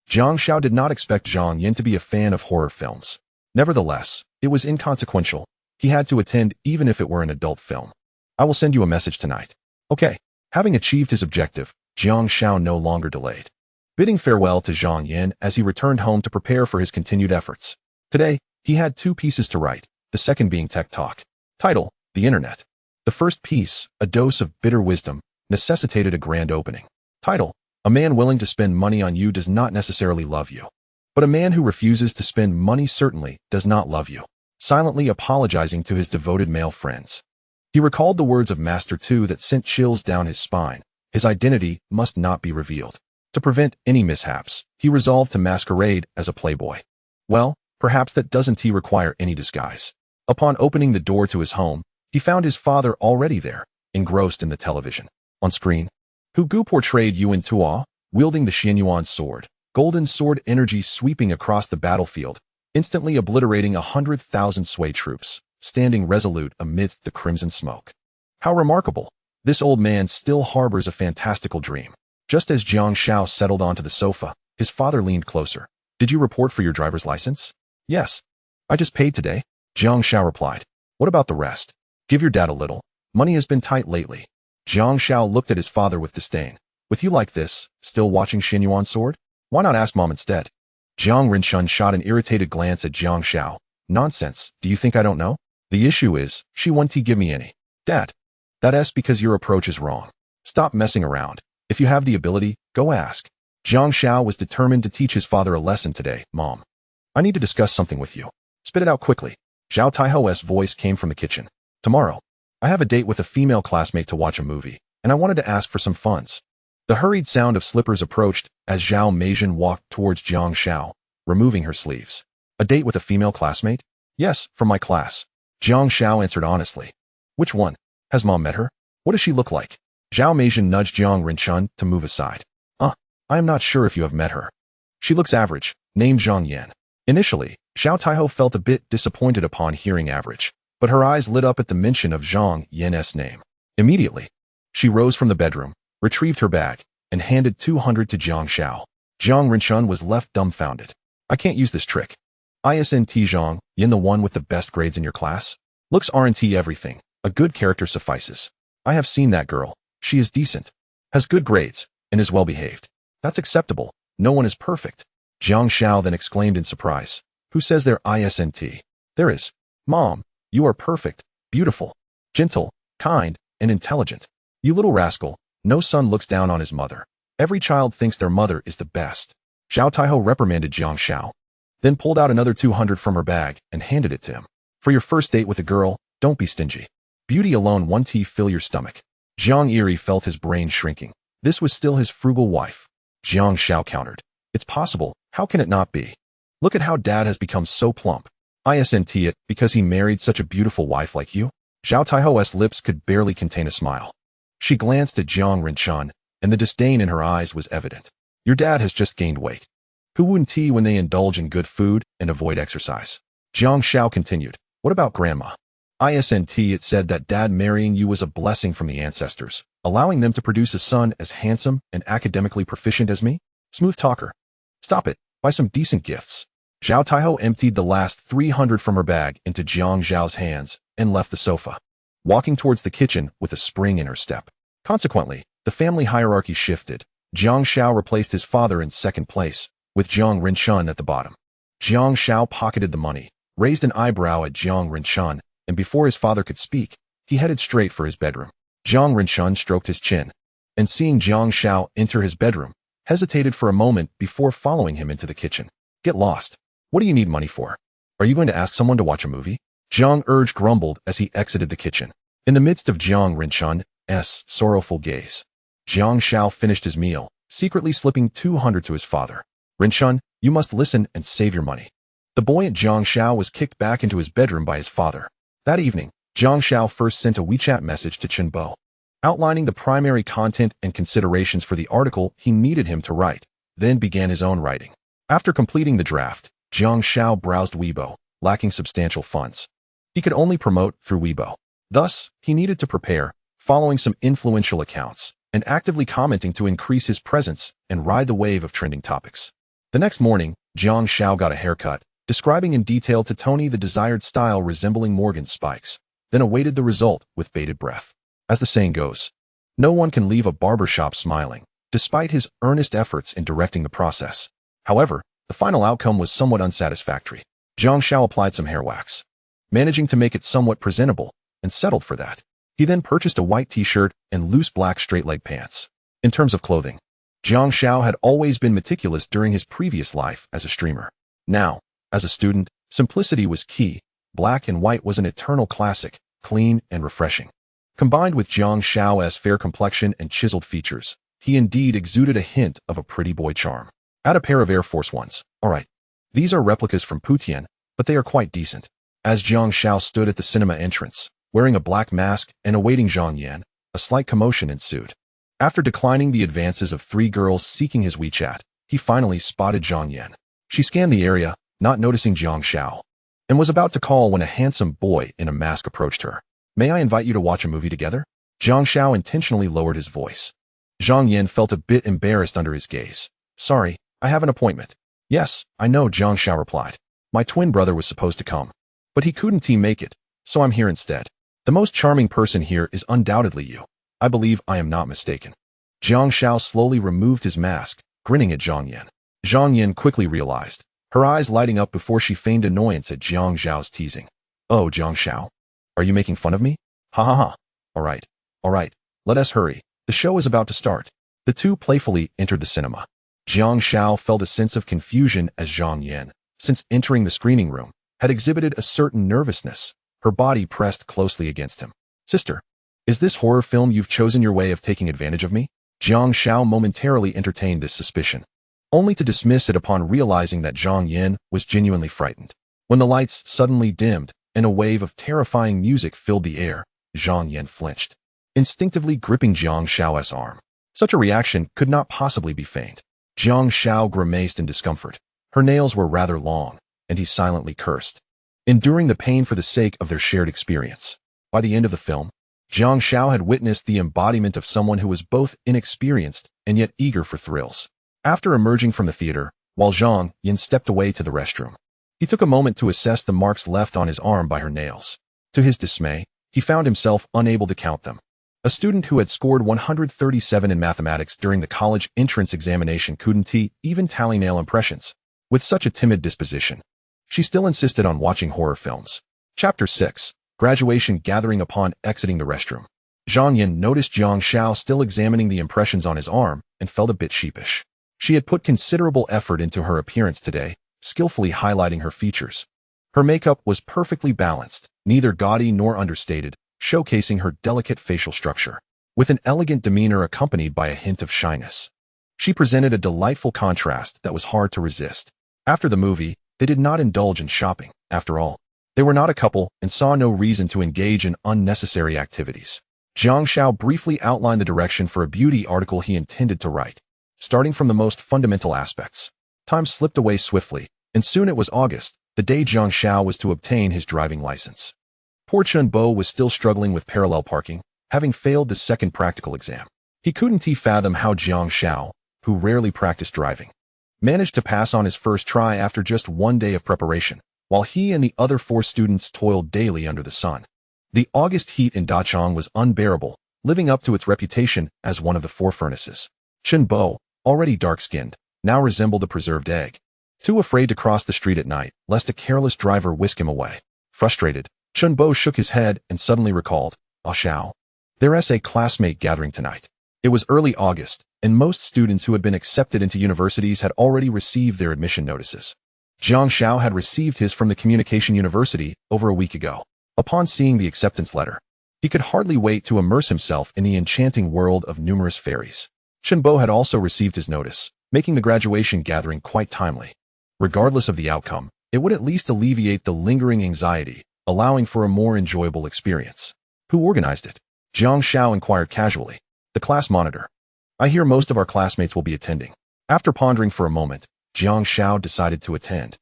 Jiang Xiao did not expect Zhang Yan to be a fan of horror films. Nevertheless, it was inconsequential. He had to attend even if it were an adult film. "I will send you a message tonight." "Okay." Having achieved his objective, Jiang Xiao no longer delayed, bidding farewell to Zhang Yan as he returned home to prepare for his continued efforts. Today, He had 2 pieces to write, the second being tech talk. Title: The Internet. The first piece, a dose of bitter wisdom, necessitated a grand opening. Title: A man willing to spend money on you does not necessarily love you. But a man who refuses to spend money certainly does not love you. Silently apologizing to his devoted male friends. He recalled the words of Master 2 that sent chills down his spine. His identity must not be revealed. To prevent any mishaps, he resolved to masquerade as a playboy. Well, perhaps that doesn't require any disguise. Upon opening the door to his home, he found his father already there, engrossed in the television. On screen, Hu Gu portrayed Yuan Tuo, wielding the Xianyuan sword, golden sword energy sweeping across the battlefield, instantly obliterating 100,000 Sui troops, standing resolute amidst the crimson smoke. How remarkable! This old man still harbors a fantastical dream. Just as Jiang Xiao settled onto the sofa, his father leaned closer. Did you report for your driver's license? Yes. I just paid today. Jiang Xiao replied. What about the rest? Give your dad a little. Money has been tight lately. Jiang Xiao looked at his father with disdain. With you like this, still watching Xianyuan sword? Why not ask mom instead? Jiang Rinchun shot an irritated glance at Jiang Xiao. Nonsense, do you think I don't know? The issue is, she won't give me any. Dad. That's because your approach is wrong. Stop messing around. If you have the ability, go ask. Jiang Xiao was determined to teach his father a lesson today. Mom. I need to discuss something with you. Spit it out quickly. Zhao Taiho's voice came from the kitchen. Tomorrow, I have a date with a female classmate to watch a movie, and I wanted to ask for some funds. The hurried sound of slippers approached as Zhao Meijin walked towards Jiang Xiao, removing her sleeves. A date with a female classmate? Yes, from my class. Jiang Xiao answered honestly. Which one? Has mom met her? What does she look like? Zhao Meijin nudged Jiang Rinchun to move aside. I am not sure if you have met her. She looks average, named Zhang Yan. Initially, Zhao Taiho felt a bit disappointed upon hearing average, but her eyes lit up at the mention of Zhang Yan's name. Immediately, she rose from the bedroom, retrieved her bag, and handed 200 to Jiang Xiao. Jiang Rinchun was left dumbfounded. I can't use this trick. Isn't Zhang Yan the one with the best grades in your class? Looks aren't everything. A good character suffices. I have seen that girl. She is decent, has good grades, and is well behaved. That's acceptable. No one is perfect. Jiang Xiao then exclaimed in surprise. Who says there isn't? There is. Mom, you are perfect, beautiful, gentle, kind, and intelligent. You little rascal. No son looks down on his mother. Every child thinks their mother is the best. Zhao Taiho reprimanded Jiang Xiao, then pulled out another 200 from her bag and handed it to him. For your first date with a girl, don't be stingy. Beauty alone won't fill your stomach. Jiang Eri felt his brain shrinking. This was still his frugal wife. Jiang Xiao countered. It's possible. How can it not be? Look at how dad has become so plump. Isn't it because he married such a beautiful wife like you? Zhao Taiho's lips could barely contain a smile. She glanced at Jiang Rinchun, and the disdain in her eyes was evident. Your dad has just gained weight. Who wouldn't when they indulge in good food and avoid exercise? Jiang Xiao continued. What about grandma? Isn't it said that dad marrying you was a blessing from the ancestors, allowing them to produce a son as handsome and academically proficient as me? Smooth talker. Stop it. Buy some decent gifts. Zhao Taiho emptied the last 300 from her bag into Jiang Zhao's hands and left the sofa, walking towards the kitchen with a spring in her step. Consequently, the family hierarchy shifted. Jiang Xiao replaced his father in second place, with Jiang Rinchun at the bottom. Jiang Xiao pocketed the money, raised an eyebrow at Jiang Rinchun, and before his father could speak, he headed straight for his bedroom. Jiang Rinchun stroked his chin, and seeing Jiang Xiao enter his bedroom, hesitated for a moment before following him into the kitchen. Get lost. What do you need money for? Are you going to ask someone to watch a movie? Jiang urged grumbled as he exited the kitchen. In the midst of Jiang Rinchun's sorrowful gaze, Jiang Xiao finished his meal, secretly slipping 200 to his father. Rinchun, you must listen and save your money. The buoyant Jiang Xiao was kicked back into his bedroom by his father. That evening, Jiang Xiao first sent a WeChat message to Chen Bo, outlining the primary content and considerations for the article he needed him to write, then began his own writing. After completing the draft, Jiang Xiao browsed Weibo, lacking substantial funds. He could only promote through Weibo. Thus, he needed to prepare, following some influential accounts, and actively commenting to increase his presence and ride the wave of trending topics. The next morning, Jiang Xiao got a haircut, describing in detail to Tony the desired style resembling Morgan's spikes, then awaited the result with bated breath. As the saying goes, no one can leave a barbershop smiling, despite his earnest efforts in directing the process. However, the final outcome was somewhat unsatisfactory. Jiang Xiao applied some hair wax, managing to make it somewhat presentable, and settled for that. He then purchased a white t-shirt and loose black straight-leg pants. In terms of clothing, Jiang Xiao had always been meticulous during his previous life as a streamer. Now, as a student, simplicity was key. Black and white was an eternal classic, clean and refreshing. Combined with Jiang Xiao's fair complexion and chiseled features, he indeed exuded a hint of a pretty boy charm. Add a pair of Air Force Ones. Alright. These are replicas from Putian, but they are quite decent. As Jiang Xiao stood at the cinema entrance, wearing a black mask and awaiting Zhang Yan, a slight commotion ensued. After declining the advances of 3 girls seeking his WeChat, he finally spotted Zhang Yan. She scanned the area, not noticing Jiang Xiao, and was about to call when a handsome boy in a mask approached her. May I invite you to watch a movie together? Jiang Xiao intentionally lowered his voice. Zhang Yan felt a bit embarrassed under his gaze. Sorry, I have an appointment. Yes, I know, Jiang Xiao replied. My twin brother was supposed to come, but he couldn't make it, so I'm here instead. The most charming person here is undoubtedly you. I believe I am not mistaken. Jiang Xiao slowly removed his mask, grinning at Zhang Yan. Zhang Yan quickly realized, her eyes lighting up before she feigned annoyance at Jiang Xiao's teasing. Oh, Jiang Xiao. Are you making fun of me? Ha ha ha. Alright, let us hurry. The show is about to start. The two playfully entered the cinema. Jiang Xiao felt a sense of confusion as Zhang Yan, since entering the screening room, had exhibited a certain nervousness, her body pressed closely against him. Sister, is this horror film you've chosen your way of taking advantage of me? Jiang Xiao momentarily entertained this suspicion, only to dismiss it upon realizing that Zhang Yan was genuinely frightened. When the lights suddenly dimmed and a wave of terrifying music filled the air, Zhang Yan flinched, instinctively gripping Jiang Xiao's arm. Such a reaction could not possibly be feigned. Jiang Xiao grimaced in discomfort. Her nails were rather long, and he silently cursed, enduring the pain for the sake of their shared experience. By the end of the film, Jiang Xiao had witnessed the embodiment of someone who was both inexperienced and yet eager for thrills. After emerging from the theater, while Zhang Yan stepped away to the restroom, he took a moment to assess the marks left on his arm by her nails. To his dismay, he found himself unable to count them. A student who had scored 137 in mathematics during the college entrance examination couldn't even tally nail impressions. With such a timid disposition, she still insisted on watching horror films. Chapter 6. Graduation Gathering. Upon exiting the restroom, Zhang Yan noticed Jiang Xiao still examining the impressions on his arm and felt a bit sheepish. She had put considerable effort into her appearance today, skillfully highlighting her features. Her makeup was perfectly balanced, neither gaudy nor understated, showcasing her delicate facial structure, with an elegant demeanor accompanied by a hint of shyness. She presented a delightful contrast that was hard to resist. After the movie, they did not indulge in shopping. After all, they were not a couple and saw no reason to engage in unnecessary activities. Jiang Xiao briefly outlined the direction for a beauty article he intended to write, starting from the most fundamental aspects. Time slipped away swiftly, and soon it was August, the day Jiang Xiao was to obtain his driving license. Poor Chun Bo was still struggling with parallel parking, having failed the second practical exam. He couldn't fathom how Jiang Xiao, who rarely practiced driving, managed to pass on his first try after just 1 day of preparation, while he and the other 4 students toiled daily under the sun. The August heat in Dachang was unbearable, living up to its reputation as one of the 4 furnaces. Chun Bo, already dark-skinned, now resembled a preserved egg, too afraid to cross the street at night, lest a careless driver whisk him away. Frustrated, Chun Bo shook his head and suddenly recalled, "Ah Xiao, there's a classmate gathering tonight." It was early August, and most students who had been accepted into universities had already received their admission notices. Jiang Xiao had received his from the Communication University over a week ago. Upon seeing the acceptance letter, he could hardly wait to immerse himself in the enchanting world of numerous fairies. Chun Bo had also received his notice, making the graduation gathering quite timely. Regardless of the outcome, it would at least alleviate the lingering anxiety, allowing for a more enjoyable experience. Who organized it? Jiang Xiao inquired casually. The class monitor. I hear most of our classmates will be attending. After pondering for a moment, Jiang Xiao decided to attend.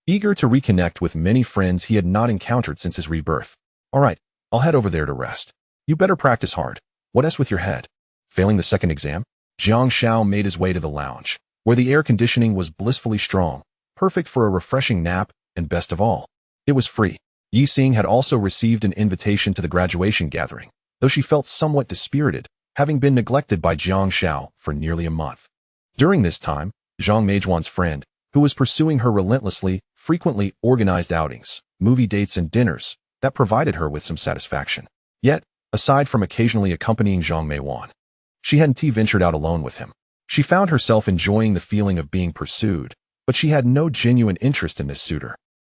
Eager to reconnect with many friends he had not encountered since his rebirth. Alright, I'll head over there to rest. You better practice hard. What else with your head? Failing the second exam? Jiang Xiao made his way to the lounge, where the air conditioning was blissfully strong, perfect for a refreshing nap, and best of all, it was free. Yi Xing had also received an invitation to the graduation gathering, though she felt somewhat dispirited, having been neglected by Jiang Xiao for nearly a month. During this time, Zhang Meijuan's friend, who was pursuing her relentlessly, frequently organized outings, movie dates and dinners that provided her with some satisfaction. Yet, aside from occasionally accompanying Jiang Xiao, she hadn't ventured out alone with him. She found herself enjoying the feeling of being pursued, but she had no genuine interest in this suitor,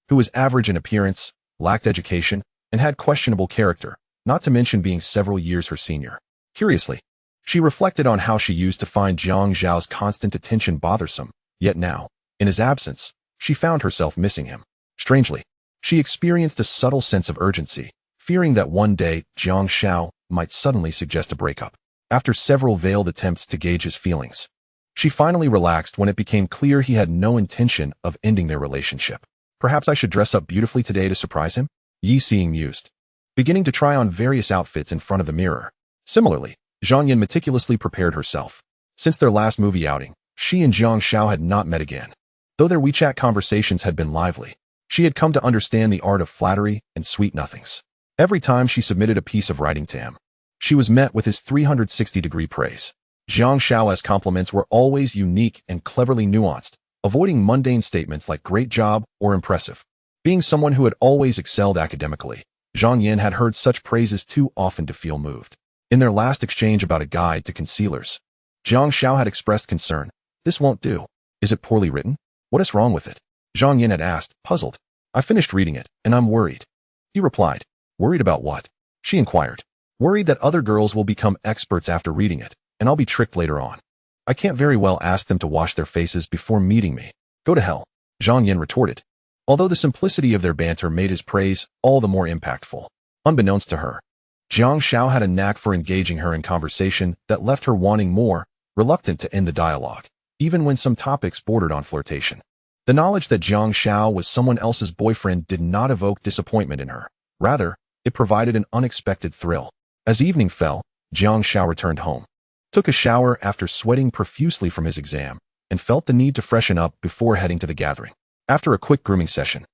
who was average in appearance, lacked education, and had questionable character, not to mention being several years her senior. Curiously, she reflected on how she used to find Jiang Xiao's constant attention bothersome, yet now, in his absence, she found herself missing him. Strangely, she experienced a subtle sense of urgency, fearing that one day Jiang Xiao might suddenly suggest a breakup. After several veiled attempts to gauge his feelings, she finally relaxed when it became clear he had no intention of ending their relationship. Perhaps I should dress up beautifully today to surprise him? Yi Xing mused, beginning to try on various outfits in front of the mirror. Similarly, Zhang Yan meticulously prepared herself. Since their last movie outing, she and Jiang Xiao had not met again. Though their WeChat conversations had been lively, she had come to understand the art of flattery and sweet nothings. Every time she submitted a piece of writing to him, she was met with his 360-degree praise. Jiang Xiao's compliments were always unique and cleverly nuanced, avoiding mundane statements like great job or impressive. Being someone who had always excelled academically, Zhang Yan had heard such praises too often to feel moved. In their last exchange about a guide to concealers, Jiang Xiao had expressed concern. This won't do. Is it poorly written? What is wrong with it? Zhang Yan had asked, puzzled. I finished reading it, and I'm worried. He replied. Worried about what? She inquired. Worried that other girls will become experts after reading it, and I'll be tricked later on. I can't very well ask them to wash their faces before meeting me. Go to hell, Zhang Yan retorted. Although the simplicity of their banter made his praise all the more impactful. Unbeknownst to her, Jiang Xiao had a knack for engaging her in conversation that left her wanting more, reluctant to end the dialogue, even when some topics bordered on flirtation. The knowledge that Jiang Xiao was someone else's boyfriend did not evoke disappointment in her. Rather, it provided an unexpected thrill. As evening fell, Jiang Xiao returned home, took a shower after sweating profusely from his exam, and felt the need to freshen up before heading to the gathering. After a quick grooming session,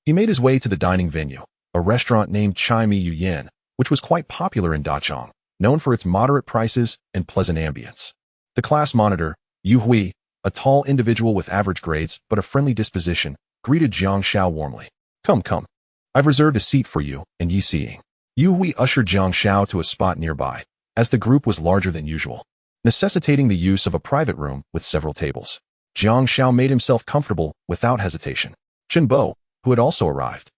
he made his way to the dining venue, a restaurant named Chai Mi Yu Yan, which was quite popular in Dachang, known for its moderate prices and pleasant ambience. The class monitor, Yu Hui, a tall individual with average grades but a friendly disposition, greeted Jiang Xiao warmly. Come, come. I've reserved a seat for you and Yi Xing. Yu Hui ushered Jiang Xiao to a spot nearby, as the group was larger than usual, necessitating the use of a private room with several tables. Jiang Xiao made himself comfortable without hesitation. Chen Bo, who had also arrived,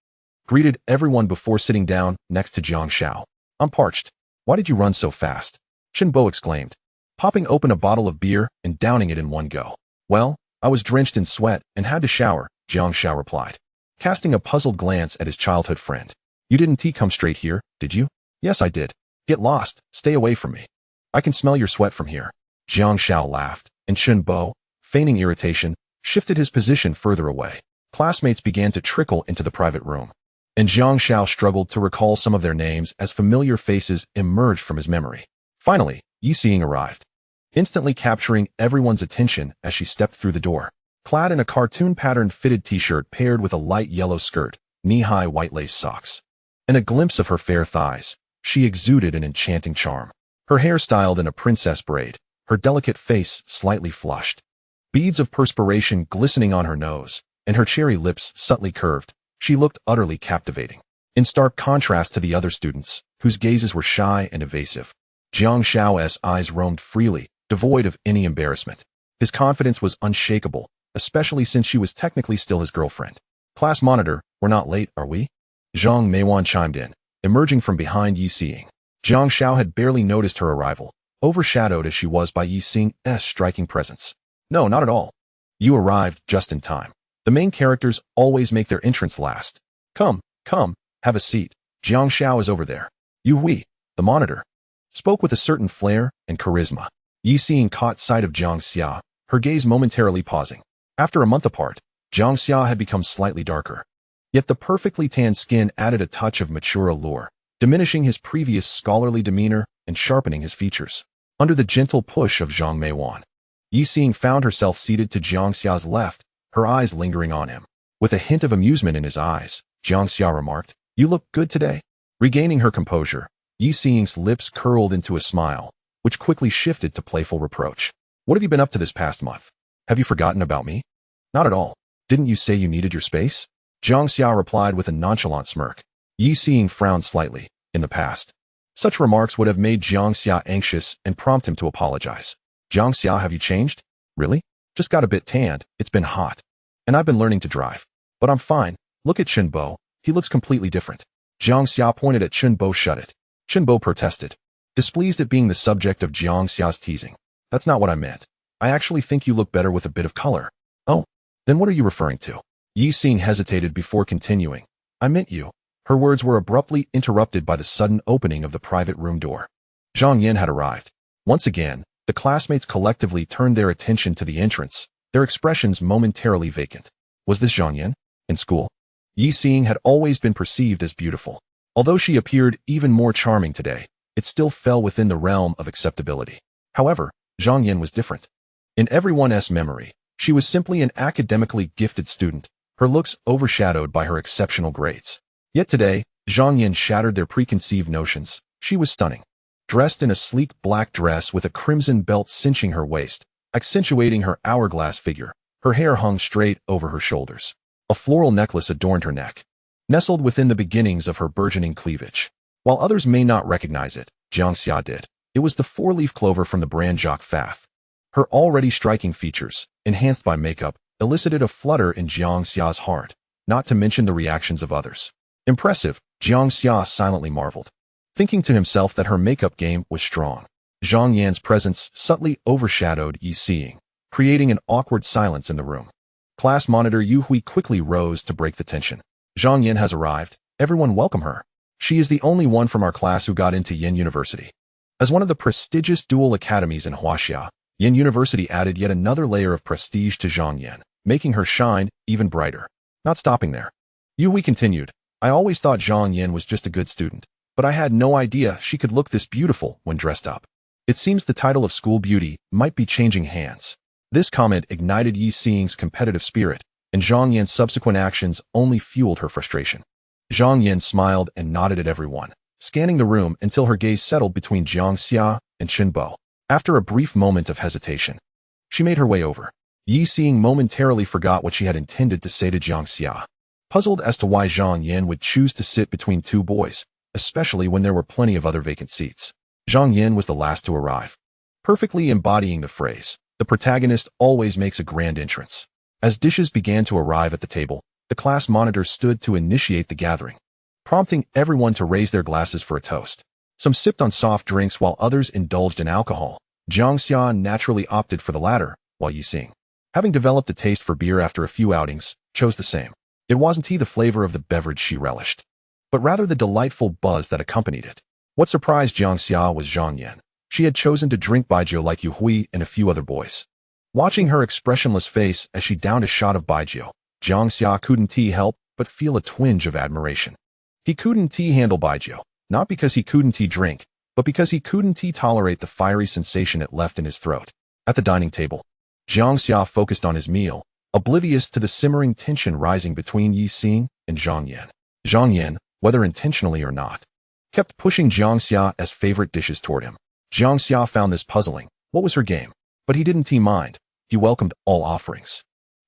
greeted everyone before sitting down next to Jiang Xiao. I'm parched. Why did you run so fast? Chen Bo exclaimed, popping open a bottle of beer and downing it in one go. Well, I was drenched in sweat and had to shower, Jiang Xiao replied, casting a puzzled glance at his childhood friend. You didn't come straight here, did you? Yes, I did. Get lost, stay away from me. I can smell your sweat from here. Jiang Xiao laughed, and Chen Bo, feigning irritation, shifted his position further away. Classmates began to trickle into the private room, and Jiang Xiao struggled to recall some of their names as familiar faces emerged from his memory. Finally, Yi Xing arrived, instantly capturing everyone's attention as she stepped through the door. Clad in a cartoon-patterned fitted t-shirt paired with a light yellow skirt, knee-high white lace socks, and a glimpse of her fair thighs, she exuded an enchanting charm. Her hair styled in a princess braid, her delicate face slightly flushed, beads of perspiration glistening on her nose, and her cherry lips subtly curved, she looked utterly captivating. In stark contrast to the other students, whose gazes were shy and evasive, Jiang Xiao's eyes roamed freely, devoid of any embarrassment. His confidence was unshakable, especially since she was technically still his girlfriend. Class monitor, we're not late, are we? Zhang Meiwan chimed in, emerging from behind Yi Xing. Jiang Xiao had barely noticed her arrival, overshadowed as she was by Yi Xing's striking presence. No, not at all. You arrived just in time. The main characters always make their entrance last. Come, come, have a seat. Jiang Xiao is over there. Yu Hui, the monitor, spoke with a certain flair and charisma. Yi Xing caught sight of Jiang Xiao, her gaze momentarily pausing. After a month apart, Jiang Xiao had become slightly darker. Yet the perfectly tanned skin added a touch of mature allure, diminishing his previous scholarly demeanor and sharpening his features. Under the gentle push of Zhang Meiwan, Yi Xing found herself seated to Jiang Xiao's left, her eyes lingering on him. With a hint of amusement in his eyes, Jiang Xiao remarked, You look good today. Regaining her composure, Yi Xing's lips curled into a smile, which quickly shifted to playful reproach. What have you been up to this past month? Have you forgotten about me? Not at all. Didn't you say you needed your space? Jiang Xiao replied with a nonchalant smirk. Yi Xing frowned slightly. In the past, such remarks would have made Jiang Xiao anxious and prompt him to apologize. Jiang Xiao, have you changed? Really? Just got a bit tanned. It's been hot. And I've been learning to drive. But I'm fine. Look at Chunbo. He looks completely different. Jiang Xiao pointed at Chunbo. Shut it. Chunbo protested, displeased at being the subject of Jiang Xiao's teasing. That's not what I meant. I actually think you look better with a bit of color. Oh, then what are you referring to? Yi Xing hesitated before continuing. I meant you. Her words were abruptly interrupted by the sudden opening of the private room door. Zhang Yan had arrived. Once again, the classmates collectively turned their attention to the entrance, their expressions momentarily vacant. Was this Zhang Yan? In school? Yi Xing had always been perceived as beautiful. Although she appeared even more charming today, it still fell within the realm of acceptability. However, Zhang Yan was different. In everyone's memory, she was simply an academically gifted student, her looks overshadowed by her exceptional grades. Yet today, Zhang Yan shattered their preconceived notions. She was stunning. Dressed in a sleek black dress with a crimson belt cinching her waist, accentuating her hourglass figure, her hair hung straight over her shoulders. A floral necklace adorned her neck, nestled within the beginnings of her burgeoning cleavage. While others may not recognize it, Jiang Xia did. It was the four-leaf clover from the brand Jacques Fath. Her already striking features, enhanced by makeup, elicited a flutter in Jiang Xia's heart, not to mention the reactions of others. Impressive, Jiang Xia silently marveled, thinking to himself that her makeup game was strong. Zhang Yan's presence subtly overshadowed Yi Xing, creating an awkward silence in the room. Class monitor Yu Hui quickly rose to break the tension. Zhang Yan has arrived. Everyone welcome her. She is the only one from our class who got into Yin University. As one of the prestigious dual academies in Huaxia, Yin University added yet another layer of prestige to Zhang Yan, making her shine even brighter. Not stopping there, Yu Hui continued, I always thought Zhang Yan was just a good student, but I had no idea she could look this beautiful when dressed up. It seems the title of school beauty might be changing hands. This comment ignited Yi Xing's competitive spirit, and Zhang Yan's subsequent actions only fueled her frustration. Zhang Yan smiled and nodded at everyone, scanning the room until her gaze settled between Jiang Xia and Chunbo. After a brief moment of hesitation, she made her way over. Yi Xing momentarily forgot what she had intended to say to Jiang Xia, puzzled as to why Zhang Yan would choose to sit between two boys, especially when there were plenty of other vacant seats. Zhang Yan was the last to arrive, perfectly embodying the phrase, the protagonist always makes a grand entrance. As dishes began to arrive at the table, the class monitor stood to initiate the gathering, prompting everyone to raise their glasses for a toast. Some sipped on soft drinks while others indulged in alcohol. Jiang Xia naturally opted for the latter, while Yi Xing, having developed a taste for beer after a few outings, chose the same. It wasn't the flavor of the beverage she relished, but rather the delightful buzz that accompanied it. What surprised Jiang Xia was Zhang Yan. She had chosen to drink baijiu like Yu Hui and a few other boys. Watching her expressionless face as she downed a shot of baijiu, Jiang Xia couldn't help but feel a twinge of admiration. He couldn't handle baijiu, not because he couldn't drink, but because he couldn't tolerate the fiery sensation it left in his throat. At the dining table, Jiang Xia focused on his meal, oblivious to the simmering tension rising between Yi Xing and Zhang Yan. Zhang Yan, whether intentionally or not, kept pushing Jiang Xia's favorite dishes toward him. Jiang Xia found this puzzling. What was her game? But he didn't mind. He welcomed all offerings.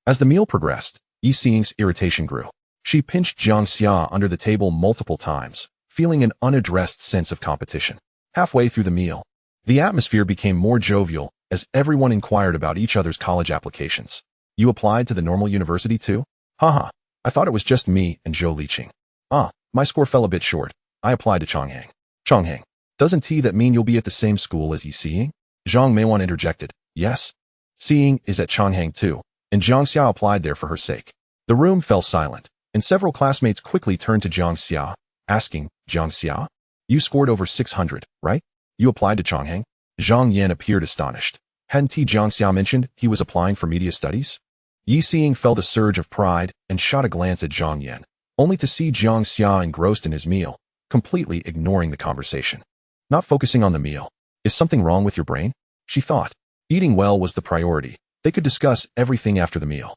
As the meal progressed, Yi Xing's irritation grew. She pinched Jiang Xia under the table multiple times, feeling an unaddressed sense of competition. Halfway through the meal, the atmosphere became more jovial as everyone inquired about each other's college applications. You applied to the normal university too? Haha, I thought it was just me and Zhou Liqing. Ah, my score fell a bit short. I applied to Chonghang. Chonghang. Doesn't that mean you'll be at the same school as Yi Xing? Zhang Meiwan interjected. Yes. Xing is at Chonghang too, and Jiang Xia applied there for her sake. The room fell silent, and several classmates quickly turned to Jiang Xia, asking, Jiang Xia? You scored over 600, right? You applied to Chonghang? Zhang Yan appeared astonished. Hadn't Jiang Xia mentioned he was applying for media studies? Yi Xing felt a surge of pride and shot a glance at Zhang Yan, only to see Jiang Xia engrossed in his meal, completely ignoring the conversation. Not focusing on the meal. Is something wrong with your brain? She thought. Eating well was the priority. They could discuss everything after the meal.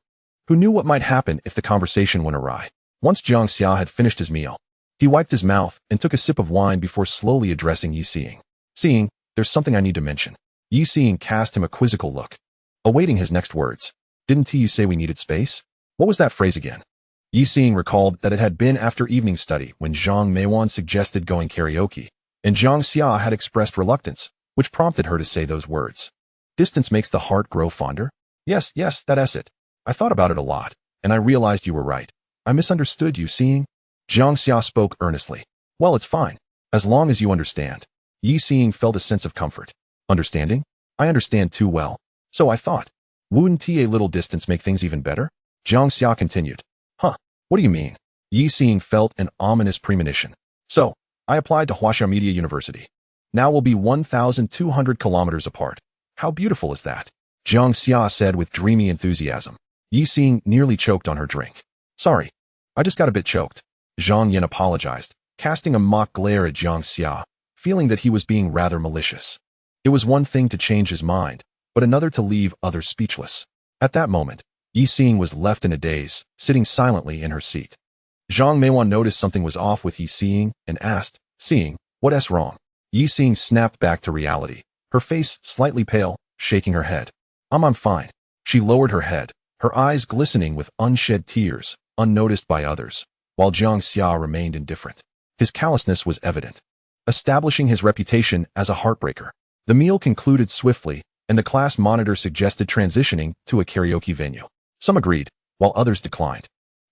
Who knew what might happen if the conversation went awry? Once Jiang Xia had finished his meal, he wiped his mouth and took a sip of wine before slowly addressing Yi Xing. Xing, there's something I need to mention. Yi Xing cast him a quizzical look, awaiting his next words. Didn't you say we needed space? What was that phrase again? Yi Xing recalled that it had been after evening study when Zhang Meiwan suggested going karaoke, and Jiang Xiao had expressed reluctance, which prompted her to say those words. Distance makes the heart grow fonder? Yes, that's it. I thought about it a lot, and I realized you were right. I misunderstood you, Xing. Jiang Xiao spoke earnestly. Well, it's fine, as long as you understand. Yi Xing felt a sense of comfort. Understanding? I understand too well. So I thought. Wouldn't a little distance make things even better? Jiang Xiao continued. Huh, what do you mean? Yi Xing felt an ominous premonition. So, I applied to Huaxia Media University. Now we'll be 1,200 kilometers apart. How beautiful is that? Jiang Xiao said with dreamy enthusiasm. Yi Xing nearly choked on her drink. Sorry, I just got a bit choked. Zhang Yan apologized, casting a mock glare at Jiang Xiao, feeling that he was being rather malicious. It was one thing to change his mind, but another to leave others speechless. At that moment, Yi Xing was left in a daze, sitting silently in her seat. Zhang Meiwan noticed something was off with Yi Xing and asked, Xing, what's wrong? Yi Xing snapped back to reality, her face slightly pale, shaking her head. I'm fine. She lowered her head, her eyes glistening with unshed tears, unnoticed by others, while Jiang Xiao remained indifferent. His callousness was evident, establishing his reputation as a heartbreaker. The meal concluded swiftly, and the class monitor suggested transitioning to a karaoke venue. Some agreed, while others declined.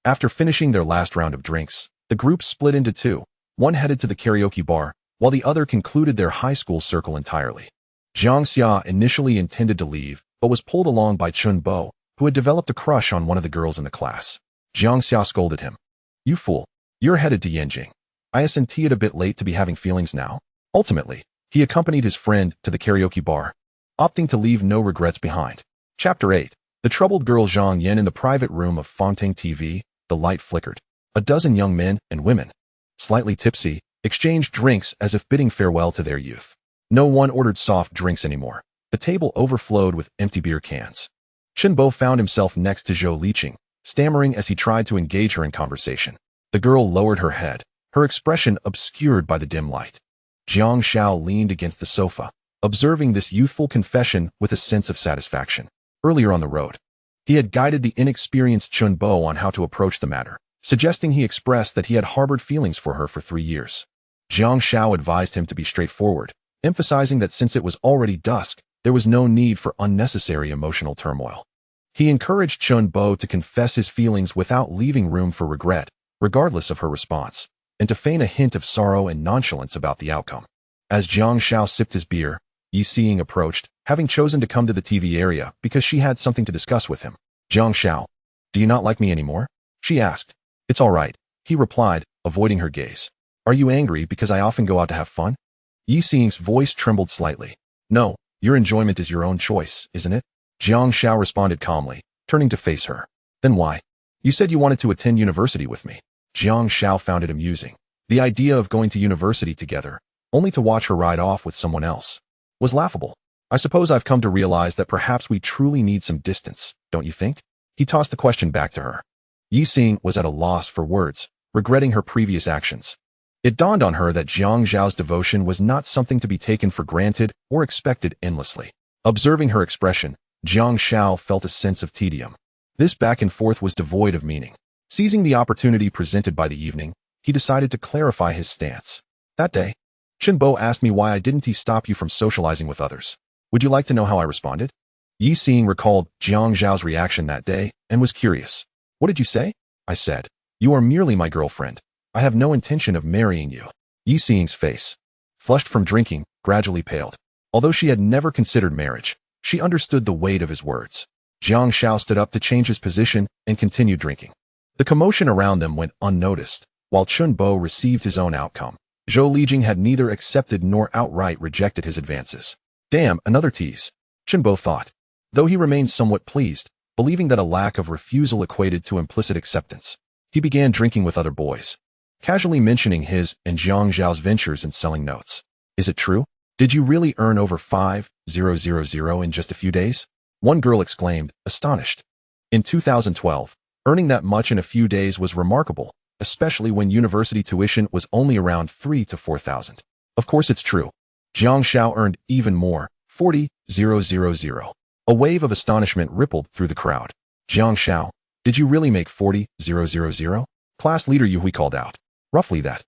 After finishing their last round of drinks, the group split into two. One headed to the karaoke bar, while the other concluded their high school circle entirely. Jiang Xiao initially intended to leave, but was pulled along by Chun Bo, who had developed a crush on one of the girls in the class. Jiang Xiao scolded him. You fool. You're headed to Yanjing. Isn't it a bit late to be having feelings now? Ultimately, he accompanied his friend to the karaoke bar, opting to leave no regrets behind. Chapter 8. The troubled girl Zhang Yan in the private room of Fangtang TV, the light flickered. A dozen young men and women, slightly tipsy, exchanged drinks as if bidding farewell to their youth. No one ordered soft drinks anymore. The table overflowed with empty beer cans. Chen Bo found himself next to Zhou Liqing, stammering as he tried to engage her in conversation. The girl lowered her head, her expression obscured by the dim light. Jiang Xiao leaned against the sofa, observing this youthful confession with a sense of satisfaction. Earlier on the road, he had guided the inexperienced Chun Bo on how to approach the matter, suggesting he expressed that he had harbored feelings for her for 3 years. Jiang Xiao advised him to be straightforward, emphasizing that since it was already dusk, there was no need for unnecessary emotional turmoil. He encouraged Chun Bo to confess his feelings without leaving room for regret, regardless of her response, and to feign a hint of sorrow and nonchalance about the outcome. As Jiang Xiao sipped his beer, Yi Xing approached, having chosen to come to the TV area because she had something to discuss with him. Jiang Xiao, do you not like me anymore? She asked. It's all right, he replied, avoiding her gaze. Are you angry because I often go out to have fun? Yi Xing's voice trembled slightly. No, your enjoyment is your own choice, isn't it? Jiang Xiao responded calmly, turning to face her. Then why? You said you wanted to attend university with me. Jiang Xiao found it amusing. The idea of going to university together, only to watch her ride off with someone else, was laughable. I suppose I've come to realize that perhaps we truly need some distance, don't you think? He tossed the question back to her. Yi Xing was at a loss for words, regretting her previous actions. It dawned on her that Jiang Xiao's devotion was not something to be taken for granted or expected endlessly. Observing her expression, Jiang Xiao felt a sense of tedium. This back and forth was devoid of meaning. Seizing the opportunity presented by the evening, he decided to clarify his stance. That day, Chen Bo asked me why I didn't stop you from socializing with others. Would you like to know how I responded? Yi Xing recalled Jiang Xiao's reaction that day and was curious. What did you say? I said, you are merely my girlfriend. I have no intention of marrying you. Yi Xing's face, flushed from drinking, gradually paled. Although she had never considered marriage, she understood the weight of his words. Jiang Xiao stood up to change his position and continued drinking. The commotion around them went unnoticed, while Chun Bo received his own outcome. Zhou Liqing had neither accepted nor outright rejected his advances. Damn, another tease, Chun Bo thought, though he remained somewhat pleased, believing that a lack of refusal equated to implicit acceptance. He began drinking with other boys, casually mentioning his and Jiang Xiao's ventures in selling notes. Is it true? Did you really earn over 5,000 in just a few days? One girl exclaimed, astonished. In 2012, earning that much in a few days was remarkable, especially when university tuition was only around 3,000 to 4,000. Of course it's true. Jiang Xiao earned even more, 40,000. A wave of astonishment rippled through the crowd. Jiang Xiao, Did you really make 40,000? Class leader Yu Hui called out. Roughly that.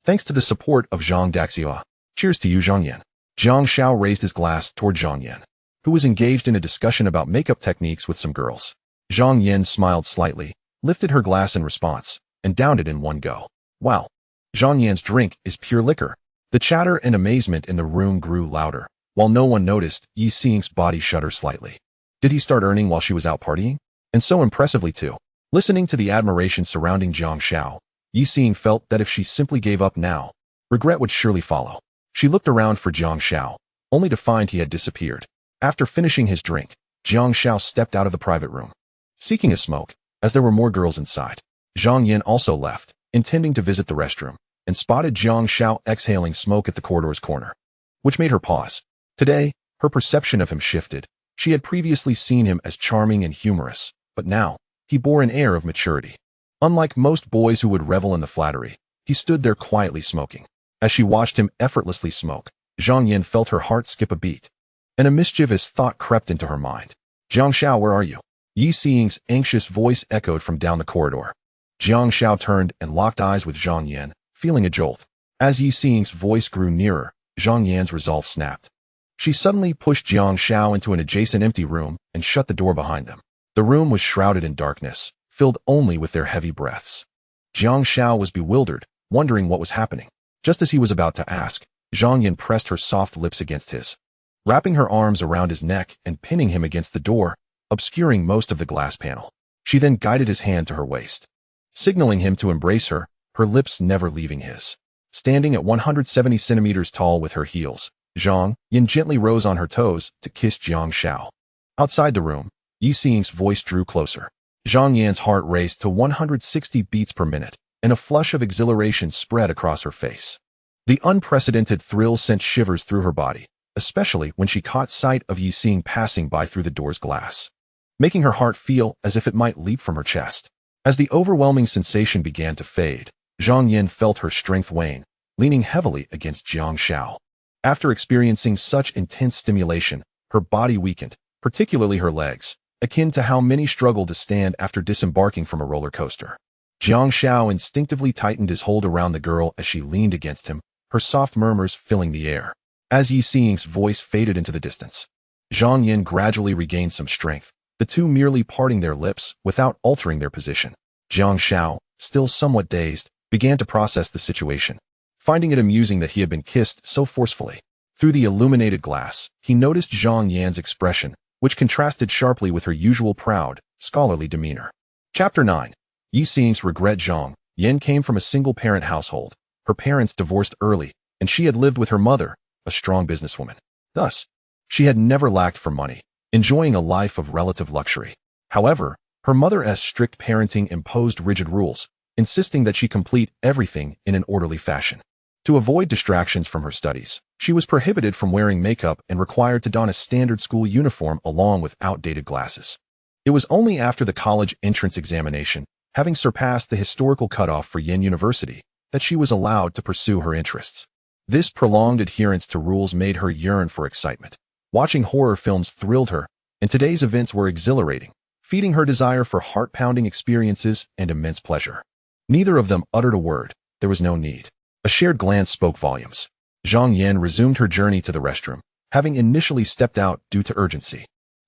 Thanks to the support of Jiang Xiao. Cheers to you, Jiang Yan. Jiang Xiao raised his glass toward Jiang Yan, who was engaged in a discussion about makeup techniques with some girls. Jiang Yan smiled slightly, lifted her glass in response, and downed it in one go. Wow. Jiang Yan's drink is pure liquor. The chatter and amazement in the room grew louder. While no one noticed, Yi Xing's body shuddered slightly. Did he start earning while she was out partying? And so impressively too. Listening to the admiration surrounding Jiang Xiao, Yi Xing felt that if she simply gave up now, regret would surely follow. She looked around for Jiang Xiao, only to find he had disappeared. After finishing his drink, Jiang Xiao stepped out of the private room, seeking a smoke, as there were more girls inside. Jiang Yan also left, intending to visit the restroom, and spotted Jiang Xiao exhaling smoke at the corridor's corner, which made her pause. Today, her perception of him shifted. She had previously seen him as charming and humorous, but now, he bore an air of maturity. Unlike most boys who would revel in the flattery, he stood there quietly smoking. As she watched him effortlessly smoke, Jiang Yan felt her heart skip a beat, and a mischievous thought crept into her mind. Jiang Xiao, where are you? Yi Xing's anxious voice echoed from down the corridor. Jiang Xiao turned and locked eyes with Jiang Yan, feeling a jolt. As Yi Xing's voice grew nearer, Jiang Yan's resolve snapped. She suddenly pushed Jiang Xiao into an adjacent empty room and shut the door behind them. The room was shrouded in darkness, filled only with their heavy breaths. Jiang Xiao was bewildered, wondering what was happening. Just as he was about to ask, Jiang Yan pressed her soft lips against his, wrapping her arms around his neck and pinning him against the door, obscuring most of the glass panel. She then guided his hand to her waist, signaling him to embrace her, her lips never leaving his. Standing at 170 centimeters tall with her heels, Jiang Yan gently rose on her toes to kiss Jiang Xiao. Outside the room, Yi Xing's voice drew closer. Jiang Yan's heart raced to 160 beats per minute, and a flush of exhilaration spread across her face. The unprecedented thrill sent shivers through her body, especially when she caught sight of Yi Xing passing by through the door's glass, making her heart feel as if it might leap from her chest. As the overwhelming sensation began to fade, Jiang Yan felt her strength wane, leaning heavily against Jiang Xiao. After experiencing such intense stimulation, her body weakened, particularly her legs, akin to how many struggle to stand after disembarking from a roller coaster. Jiang Xiao instinctively tightened his hold around the girl as she leaned against him, her soft murmurs filling the air. As Yi Xing's voice faded into the distance, Jiang Yan gradually regained some strength, the two merely parting their lips without altering their position. Jiang Xiao, still somewhat dazed, began to process the situation, finding it amusing that he had been kissed so forcefully. Through the illuminated glass, he noticed Jiang Yan's expression, which contrasted sharply with her usual proud, scholarly demeanor. Chapter 9. Yi Xing's regret. Jiang Yan came from a single-parent household. Her parents divorced early, and she had lived with her mother, a strong businesswoman. Thus, she had never lacked for money, enjoying a life of relative luxury. However, her mother's strict parenting imposed rigid rules, insisting that she complete everything in an orderly fashion. To avoid distractions from her studies, she was prohibited from wearing makeup and required to don a standard school uniform along with outdated glasses. It was only after the college entrance examination, having surpassed the historical cutoff for Yen University, that she was allowed to pursue her interests. This prolonged adherence to rules made her yearn for excitement. Watching horror films thrilled her, and today's events were exhilarating, feeding her desire for heart-pounding experiences and immense pleasure. Neither of them uttered a word. There was no need. A shared glance spoke volumes. Jiang Yan resumed her journey to the restroom, having initially stepped out due to urgency.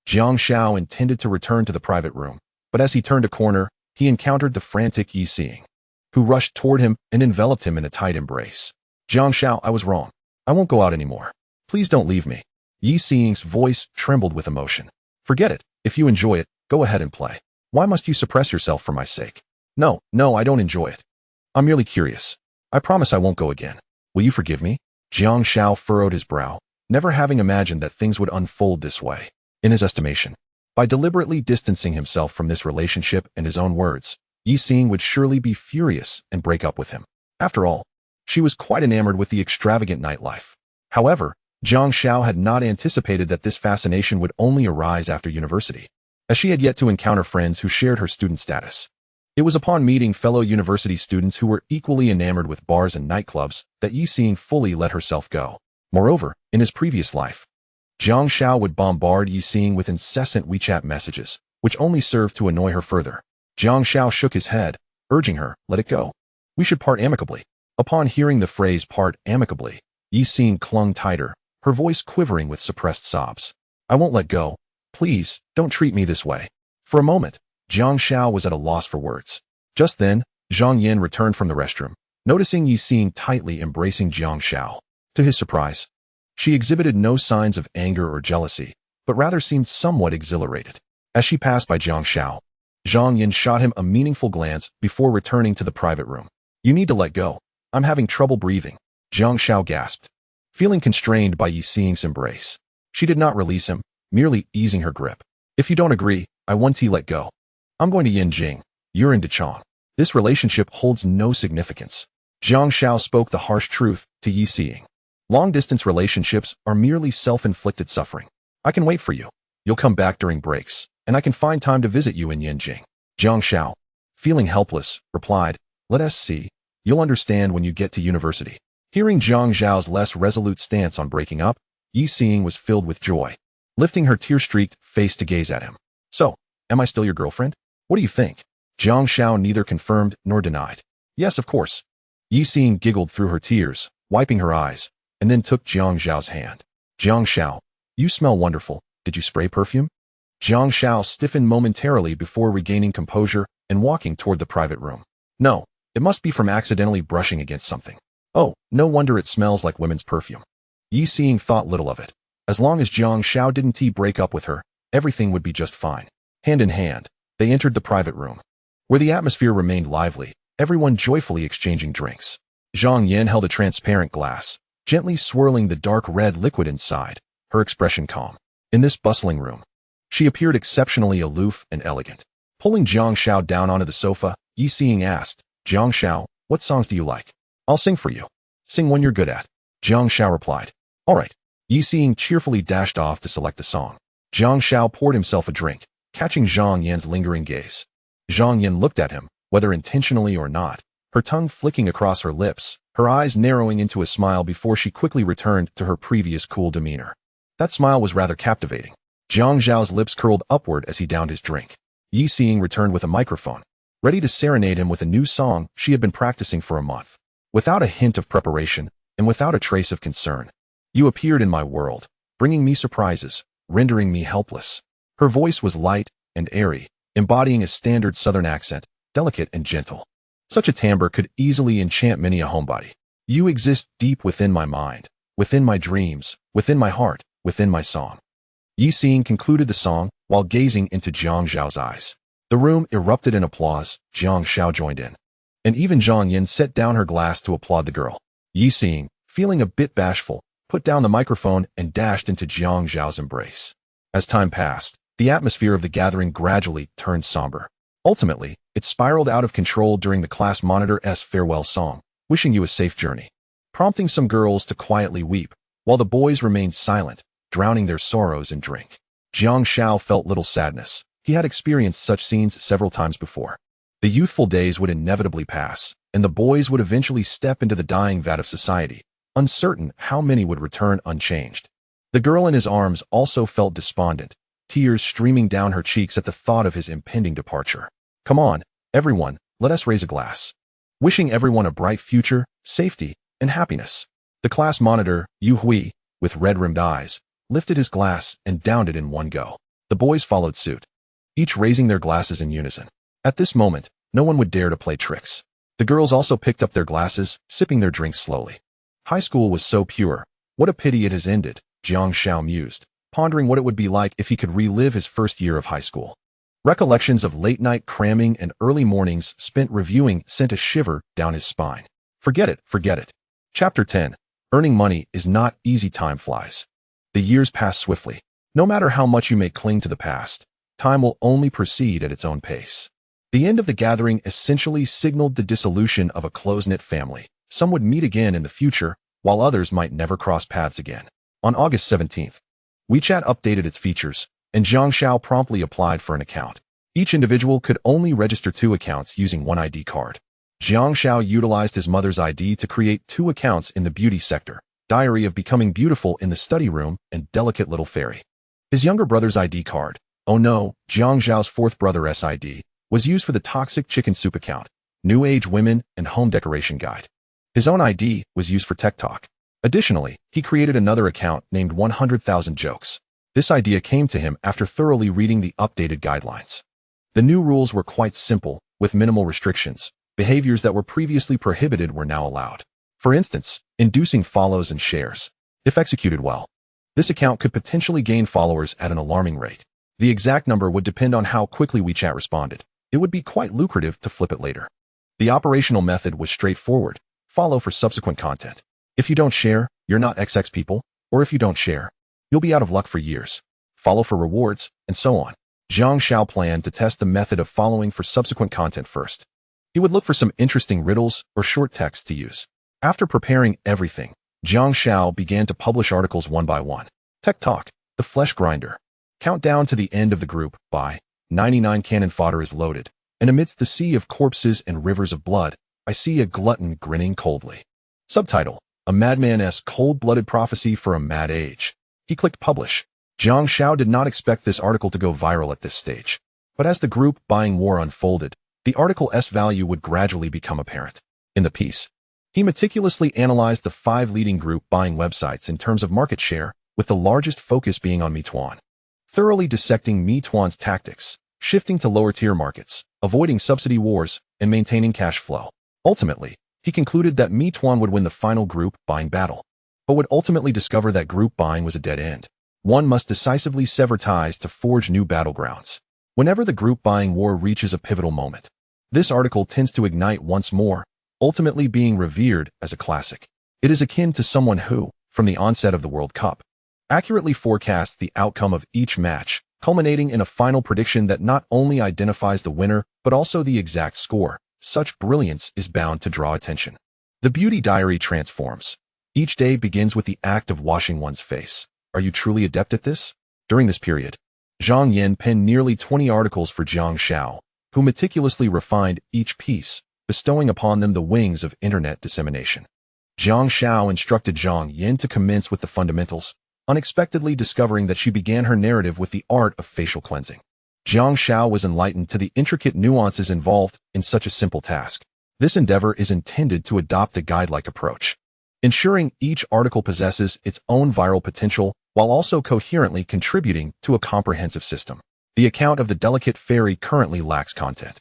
Jiang Xiao intended to return to the private room, but as he turned a corner, he encountered the frantic Yi Xing, who rushed toward him and enveloped him in a tight embrace. Jiang Xiao, I was wrong. I won't go out anymore. Please don't leave me. Yi Xing's voice trembled with emotion. Forget it. If you enjoy it, go ahead and play. Why must you suppress yourself for my sake? No, I don't enjoy it. I'm merely curious. I promise I won't go again. Will you forgive me? Jiang Xiao furrowed his brow, never having imagined that things would unfold this way. In his estimation, by deliberately distancing himself from this relationship and his own words, Yi Xing would surely be furious and break up with him. After all, she was quite enamored with the extravagant nightlife. However, Jiang Xiao had not anticipated that this fascination would only arise after university, as she had yet to encounter friends who shared her student status. It was upon meeting fellow university students who were equally enamored with bars and nightclubs that Yi Xing fully let herself go. Moreover, in his previous life, Jiang Xiao would bombard Yi Xing with incessant WeChat messages, which only served to annoy her further. Jiang Xiao shook his head, urging her, let it go. We should part amicably. Upon hearing the phrase part amicably, Yi Xing clung tighter, her voice quivering with suppressed sobs. I won't let go. Please, don't treat me this way. For a moment, Jiang Xiao was at a loss for words. Just then, Zhang Yin returned from the restroom, noticing Yi Xing tightly embracing Jiang Xiao. To his surprise, she exhibited no signs of anger or jealousy, but rather seemed somewhat exhilarated. As she passed by Jiang Xiao, Zhang Yin shot him a meaningful glance before returning to the private room. You need to let go. I'm having trouble breathing, Jiang Xiao gasped, feeling constrained by Yi Xing's embrace. She did not release him, merely easing her grip. If you don't agree, I want to let go. I'm going to Yinjing. You're in Dachang. This relationship holds no significance. Jiang Xiao spoke the harsh truth to Yi Xing. Long-distance relationships are merely self-inflicted suffering. I can wait for you. You'll come back during breaks, and I can find time to visit you in Yinjing. Jiang Xiao, feeling helpless, replied, let us see. You'll understand when you get to university. Hearing Jiang Xiao's less resolute stance on breaking up, Yi Xing was filled with joy, lifting her tear-streaked face to gaze at him. So, am I still your girlfriend? What do you think? Jiang Xiao neither confirmed nor denied. Yes, of course. Yi Xing giggled through her tears, wiping her eyes, and then took Jiang Xiao's hand. Jiang Xiao, you smell wonderful. Did you spray perfume? Jiang Xiao stiffened momentarily before regaining composure and walking toward the private room. No, it must be from accidentally brushing against something. Oh, no wonder it smells like women's perfume. Yi Xing thought little of it. As long as Jiang Xiao didn't break up with her, everything would be just fine. Hand in hand, they entered the private room, where the atmosphere remained lively, everyone joyfully exchanging drinks. Zhang Yin held a transparent glass, gently swirling the dark red liquid inside, her expression calm. In this bustling room, she appeared exceptionally aloof and elegant. Pulling Jiang Xiao down onto the sofa, Yi Xing asked, Jiang Xiao, what songs do you like? I'll sing for you. Sing one you're good at. Jiang Xiao replied. All right. Yi Xing cheerfully dashed off to select a song. Jiang Xiao poured himself a drink, catching Zhang Yin's lingering gaze. Zhang Yin looked at him, whether intentionally or not, her tongue flicking across her lips, her eyes narrowing into a smile before she quickly returned to her previous cool demeanor. That smile was rather captivating. Jiang Xiao's lips curled upward as he downed his drink. Yi Xing returned with a microphone, ready to serenade him with a new song she had been practicing for a month. Without a hint of preparation, and without a trace of concern, you appeared in my world, bringing me surprises, rendering me helpless. Her voice was light and airy, embodying a standard southern accent, delicate and gentle. Such a timbre could easily enchant many a homebody. You exist deep within my mind, within my dreams, within my heart, within my song. Yi Xing concluded the song while gazing into Jiang Xiao's eyes. The room erupted in applause. Jiang Xiao joined in, and even Zhang Yin set down her glass to applaud the girl. Yi Xing, feeling a bit bashful, put down the microphone and dashed into Jiang Xiao's embrace. As time passed, the atmosphere of the gathering gradually turned somber. Ultimately, it spiraled out of control during the class monitor's farewell song, wishing you a safe journey, prompting some girls to quietly weep, while the boys remained silent, drowning their sorrows in drink. Jiang Xiao felt little sadness. He had experienced such scenes several times before. The youthful days would inevitably pass, and the boys would eventually step into the dying vat of society, uncertain how many would return unchanged. The girl in his arms also felt despondent, tears streaming down her cheeks at the thought of his impending departure. Come on, everyone, let us raise a glass. Wishing everyone a bright future, safety, and happiness. The class monitor, Yu Hui, with red-rimmed eyes, lifted his glass and downed it in one go. The boys followed suit, each raising their glasses in unison. At this moment, no one would dare to play tricks. The girls also picked up their glasses, sipping their drinks slowly. High school was so pure. What a pity it has ended, Jiang Xiao mused, pondering what it would be like if he could relive his first year of high school. Recollections of late-night cramming and early mornings spent reviewing sent a shiver down his spine. Forget it, forget it. Chapter 10. Earning money is not easy. Time flies. The years pass swiftly. No matter how much you may cling to the past, time will only proceed at its own pace. The end of the gathering essentially signaled the dissolution of a close-knit family. Some would meet again in the future, while others might never cross paths again. On August 17th, WeChat updated its features, and Jiang Xiao promptly applied for an account. Each individual could only register 2 accounts using one ID card. Jiang Xiao utilized his mother's ID to create 2 accounts in the beauty sector, Diary of Becoming Beautiful in the Study Room, and Delicate Little Fairy. His younger brother's ID card, oh no, Jiang Xiao's 4th brother's ID, was used for the Toxic Chicken Soup account, New Age Women, and Home Decoration Guide. His own ID was used for Tech Talk. Additionally, he created another account named 100,000 Jokes. This idea came to him after thoroughly reading the updated guidelines. The new rules were quite simple, with minimal restrictions. Behaviors that were previously prohibited were now allowed. For instance, inducing follows and shares. If executed well, this account could potentially gain followers at an alarming rate. The exact number would depend on how quickly WeChat responded. It would be quite lucrative to flip it later. The operational method was straightforward. Follow for subsequent content. If you don't share, you're not XX people, or if you don't share, you'll be out of luck for years. Follow for rewards, and so on. Jiang Xiao planned to test the method of following for subsequent content first. He would look for some interesting riddles or short text to use. After preparing everything, Jiang Xiao began to publish articles one by one. Tech Talk, the flesh grinder. Countdown to the end of the group by 99 cannon fodder is loaded, and amidst the sea of corpses and rivers of blood, I see a glutton grinning coldly. Subtitle, a madman's cold-blooded prophecy for a mad age. He clicked publish. Jiang Xiao did not expect this article to go viral at this stage. But as the group buying war unfolded, the article's value would gradually become apparent. In the piece, he meticulously analyzed the 5 leading group buying websites in terms of market share, with the largest focus being on Meituan. Thoroughly dissecting Meituan's tactics, shifting to lower-tier markets, avoiding subsidy wars, and maintaining cash flow. Ultimately, he concluded that Meituan would win the final group buying battle, but would ultimately discover that group buying was a dead end. One must decisively sever ties to forge new battlegrounds. Whenever the group buying war reaches a pivotal moment, this article tends to ignite once more, ultimately being revered as a classic. It is akin to someone who, from the onset of the World Cup, accurately forecasts the outcome of each match, culminating in a final prediction that not only identifies the winner, but also the exact score. Such brilliance is bound to draw attention. The beauty diary transforms. Each day begins with the act of washing one's face. Are you truly adept at this? During this period, Zhang Yin penned nearly 20 articles for Jiang Xiao, who meticulously refined each piece, bestowing upon them the wings of internet dissemination. Jiang Xiao instructed Zhang Yin to commence with the fundamentals, unexpectedly discovering that she began her narrative with the art of facial cleansing. Jiang Xiao was enlightened to the intricate nuances involved in such a simple task. This endeavor is intended to adopt a guide-like approach, ensuring each article possesses its own viral potential while also coherently contributing to a comprehensive system. The account of the delicate fairy currently lacks content.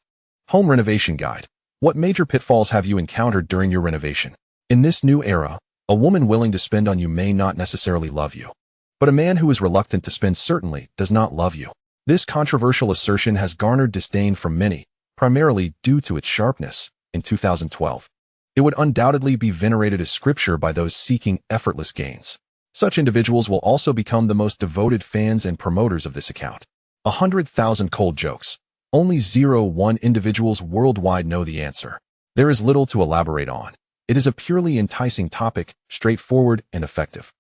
Home Renovation Guide. What major pitfalls have you encountered during your renovation? In this new era, a woman willing to spend on you may not necessarily love you, but a man who is reluctant to spend certainly does not love you. This controversial assertion has garnered disdain from many, primarily due to its sharpness. In 2012, it would undoubtedly be venerated as scripture by those seeking effortless gains. Such individuals will also become the most devoted fans and promoters of this account. 100,000 cold jokes. Only 0.1 individuals worldwide know the answer. There is little to elaborate on. It is a purely enticing topic, straightforward and effective.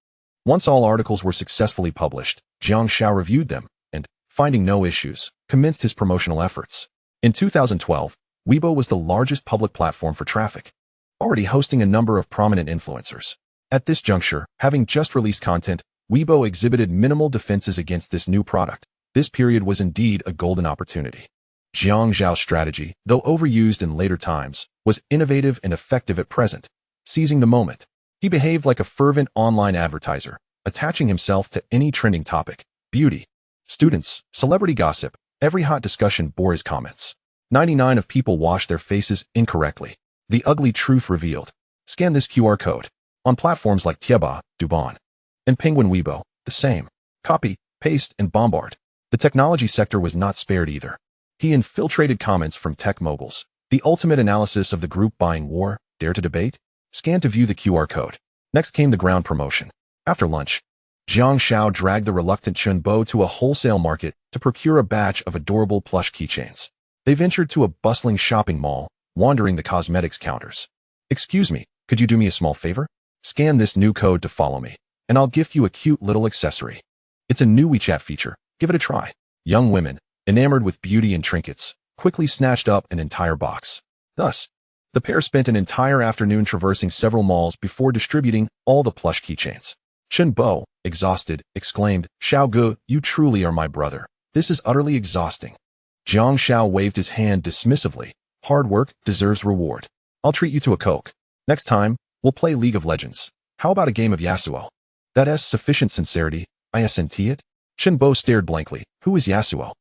Once all articles were successfully published, Jiang Xiao reviewed them and, finding no issues, commenced his promotional efforts. In 2012, Weibo was the largest public platform for traffic, already hosting a number of prominent influencers. At this juncture, having just released content, Weibo exhibited minimal defenses against this new product. This period was indeed a golden opportunity. Jiang Xiao's strategy, though overused in later times, was innovative and effective at present. Seizing the moment, he behaved like a fervent online advertiser, attaching himself to any trending topic. Beauty, students, celebrity gossip, every hot discussion bore his comments. 99 of people wash their faces incorrectly. The ugly truth revealed. Scan this QR code. On platforms like Tieba, Dubon, and Penguin Weibo, the same. Copy, paste, and bombard. The technology sector was not spared either. He infiltrated comments from tech moguls. The ultimate analysis of the group buying war. Dare to debate? Scan to view the QR code. Next came the ground promotion. After lunch, Jiang Xiao dragged the reluctant Chun Bo to a wholesale market to procure a batch of adorable plush keychains. They ventured to a bustling shopping mall, wandering the cosmetics counters. Excuse me, could you do me a small favor? Scan this new code to follow me, and I'll gift you a cute little accessory. It's a new WeChat feature. Give it a try. Young women, enamored with beauty and trinkets, quickly snatched up an entire box. Thus, the pair spent an entire afternoon traversing several malls before distributing all the plush keychains. Chun Bo, exhausted, exclaimed, "Xiao Gu, you truly are my brother. This is utterly exhausting." Jiang Xiao waved his hand dismissively. Hard work deserves reward. I'll treat you to a Coke. Next time, we'll play League of Legends. How about a game of Yasuo? That's sufficient sincerity. Isn't it? Shinbo stared blankly. Who is Yasuo?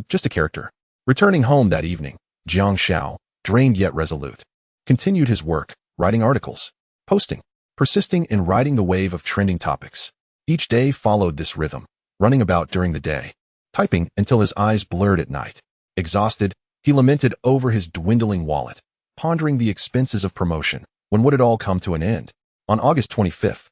Just a character. Returning home that evening, Jiang Xiao, drained yet resolute, continued his work, writing articles, posting, persisting in riding the wave of trending topics. Each day followed this rhythm, running about during the day, typing until his eyes blurred at night. Exhausted, he lamented over his dwindling wallet, pondering the expenses of promotion. When would it all come to an end? On August 25th,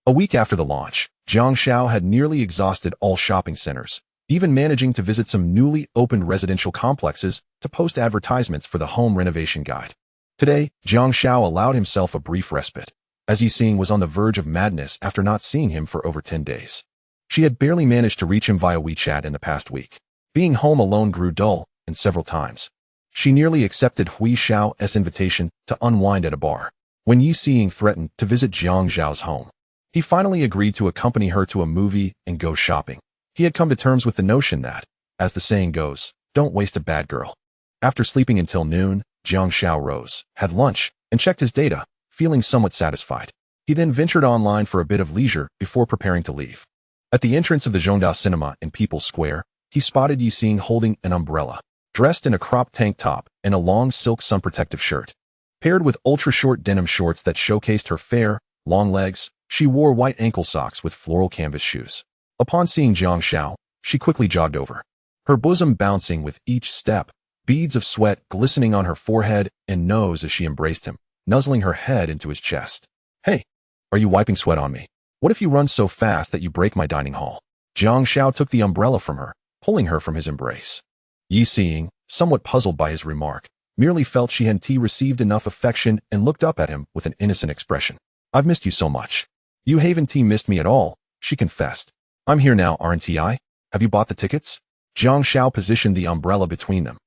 a week after the launch, Jiang Xiao had nearly exhausted all shopping centers, even managing to visit some newly opened residential complexes to post advertisements for the home renovation guide. Today, Jiang Xiao allowed himself a brief respite, as Yixing was on the verge of madness after not seeing him for over 10 days. She had barely managed to reach him via WeChat in the past week. Being home alone grew dull, and several times she nearly accepted Hui Xiao's invitation to unwind at a bar. When Yixing threatened to visit Jiang Xiao's home, he finally agreed to accompany her to a movie and go shopping. He had come to terms with the notion that, as the saying goes, don't waste a bad girl. After sleeping until noon, Jiang Xiao rose, had lunch, and checked his data, feeling somewhat satisfied. He then ventured online for a bit of leisure before preparing to leave. At the entrance of the Zhongda Cinema in People's Square, he spotted Yixing holding an umbrella, dressed in a cropped tank top and a long silk sun-protective shirt. Paired with ultra-short denim shorts that showcased her fair, long legs, she wore white ankle socks with floral canvas shoes. Upon seeing Jiang Xiao, she quickly jogged over, her bosom bouncing with each step, beads of sweat glistening on her forehead and nose as she embraced him, nuzzling her head into his chest. Hey, are you wiping sweat on me? What if you run so fast that you break my dining hall? Jiang Xiao took the umbrella from her, pulling her from his embrace. Yixing, somewhat puzzled by his remark, merely felt she hadn't received enough affection and looked up at him with an innocent expression. I've missed you so much. You haven't missed me at all, she confessed. I'm here now, aren't I? Have you bought the tickets? Jiang Xiao positioned the umbrella between them.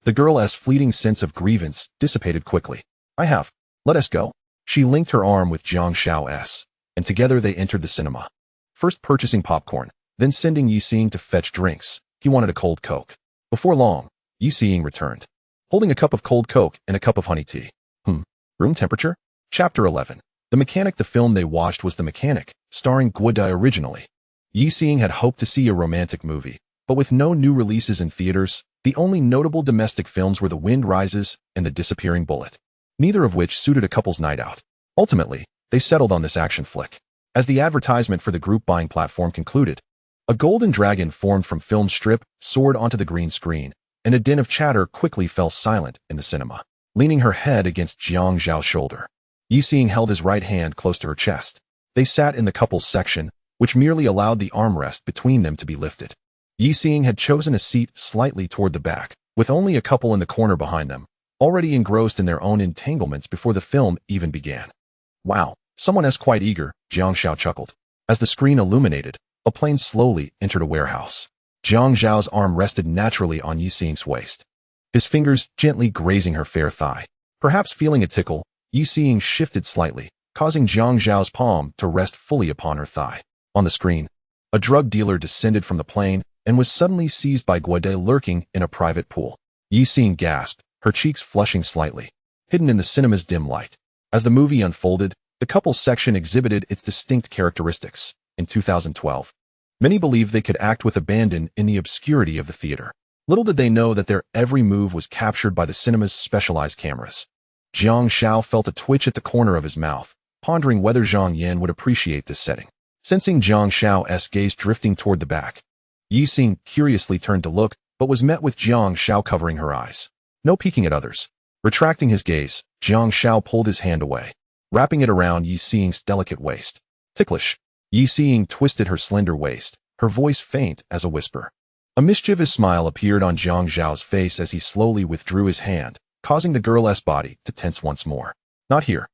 The girl's fleeting sense of grievance dissipated quickly. I have. Let us go. She linked her arm with Jiang Xiao's, and together they entered the cinema. First purchasing popcorn, then sending Yixing to fetch drinks. He wanted a cold Coke. Before long, Yixing returned, holding a cup of cold Coke and a cup of honey tea. Room temperature? Chapter 11. The Mechanic. The film they watched was The Mechanic, starring Guodai originally. Yixing had hoped to see a romantic movie, but with no new releases in theaters, the only notable domestic films were The Wind Rises and The Disappearing Bullet, neither of which suited a couple's night out. Ultimately, they settled on this action flick. As the advertisement for the group buying platform concluded, a golden dragon formed from film strip soared onto the green screen, and a din of chatter quickly fell silent in the cinema. Leaning her head against Jiang Xiao's shoulder, Yixing held his right hand close to her chest. They sat in the couples section, which merely allowed the armrest between them to be lifted. Yixing had chosen a seat slightly toward the back, with only a couple in the corner behind them, already engrossed in their own entanglements before the film even began. Wow, someone's quite eager, Jiang Xiao chuckled. As the screen illuminated, a plane slowly entered a warehouse. Jiang Xiao's arm rested naturally on Yixing's waist, his fingers gently grazing her fair thigh. Perhaps feeling a tickle, Yixing shifted slightly, causing Jiang Xiao's palm to rest fully upon her thigh. On the screen, a drug dealer descended from the plane and was suddenly seized by Guodai lurking in a private pool. Yixing gasped, her cheeks flushing slightly, hidden in the cinema's dim light. As the movie unfolded, the couples section exhibited its distinct characteristics. In 2012, many believed they could act with abandon in the obscurity of the theater. Little did they know that their every move was captured by the cinema's specialized cameras. Jiang Xiao felt a twitch at the corner of his mouth, pondering whether Zhang Yan would appreciate this setting. Sensing Jiang Xiao's gaze drifting toward the back, Yixing curiously turned to look, but was met with Jiang Xiao covering her eyes. No peeking at others. Retracting his gaze, Jiang Xiao pulled his hand away, wrapping it around Yixing's delicate waist. Ticklish. Yixing twisted her slender waist, her voice faint as a whisper. A mischievous smile appeared on Jiang Xiao's face as he slowly withdrew his hand, causing the girl's body to tense once more. Not here.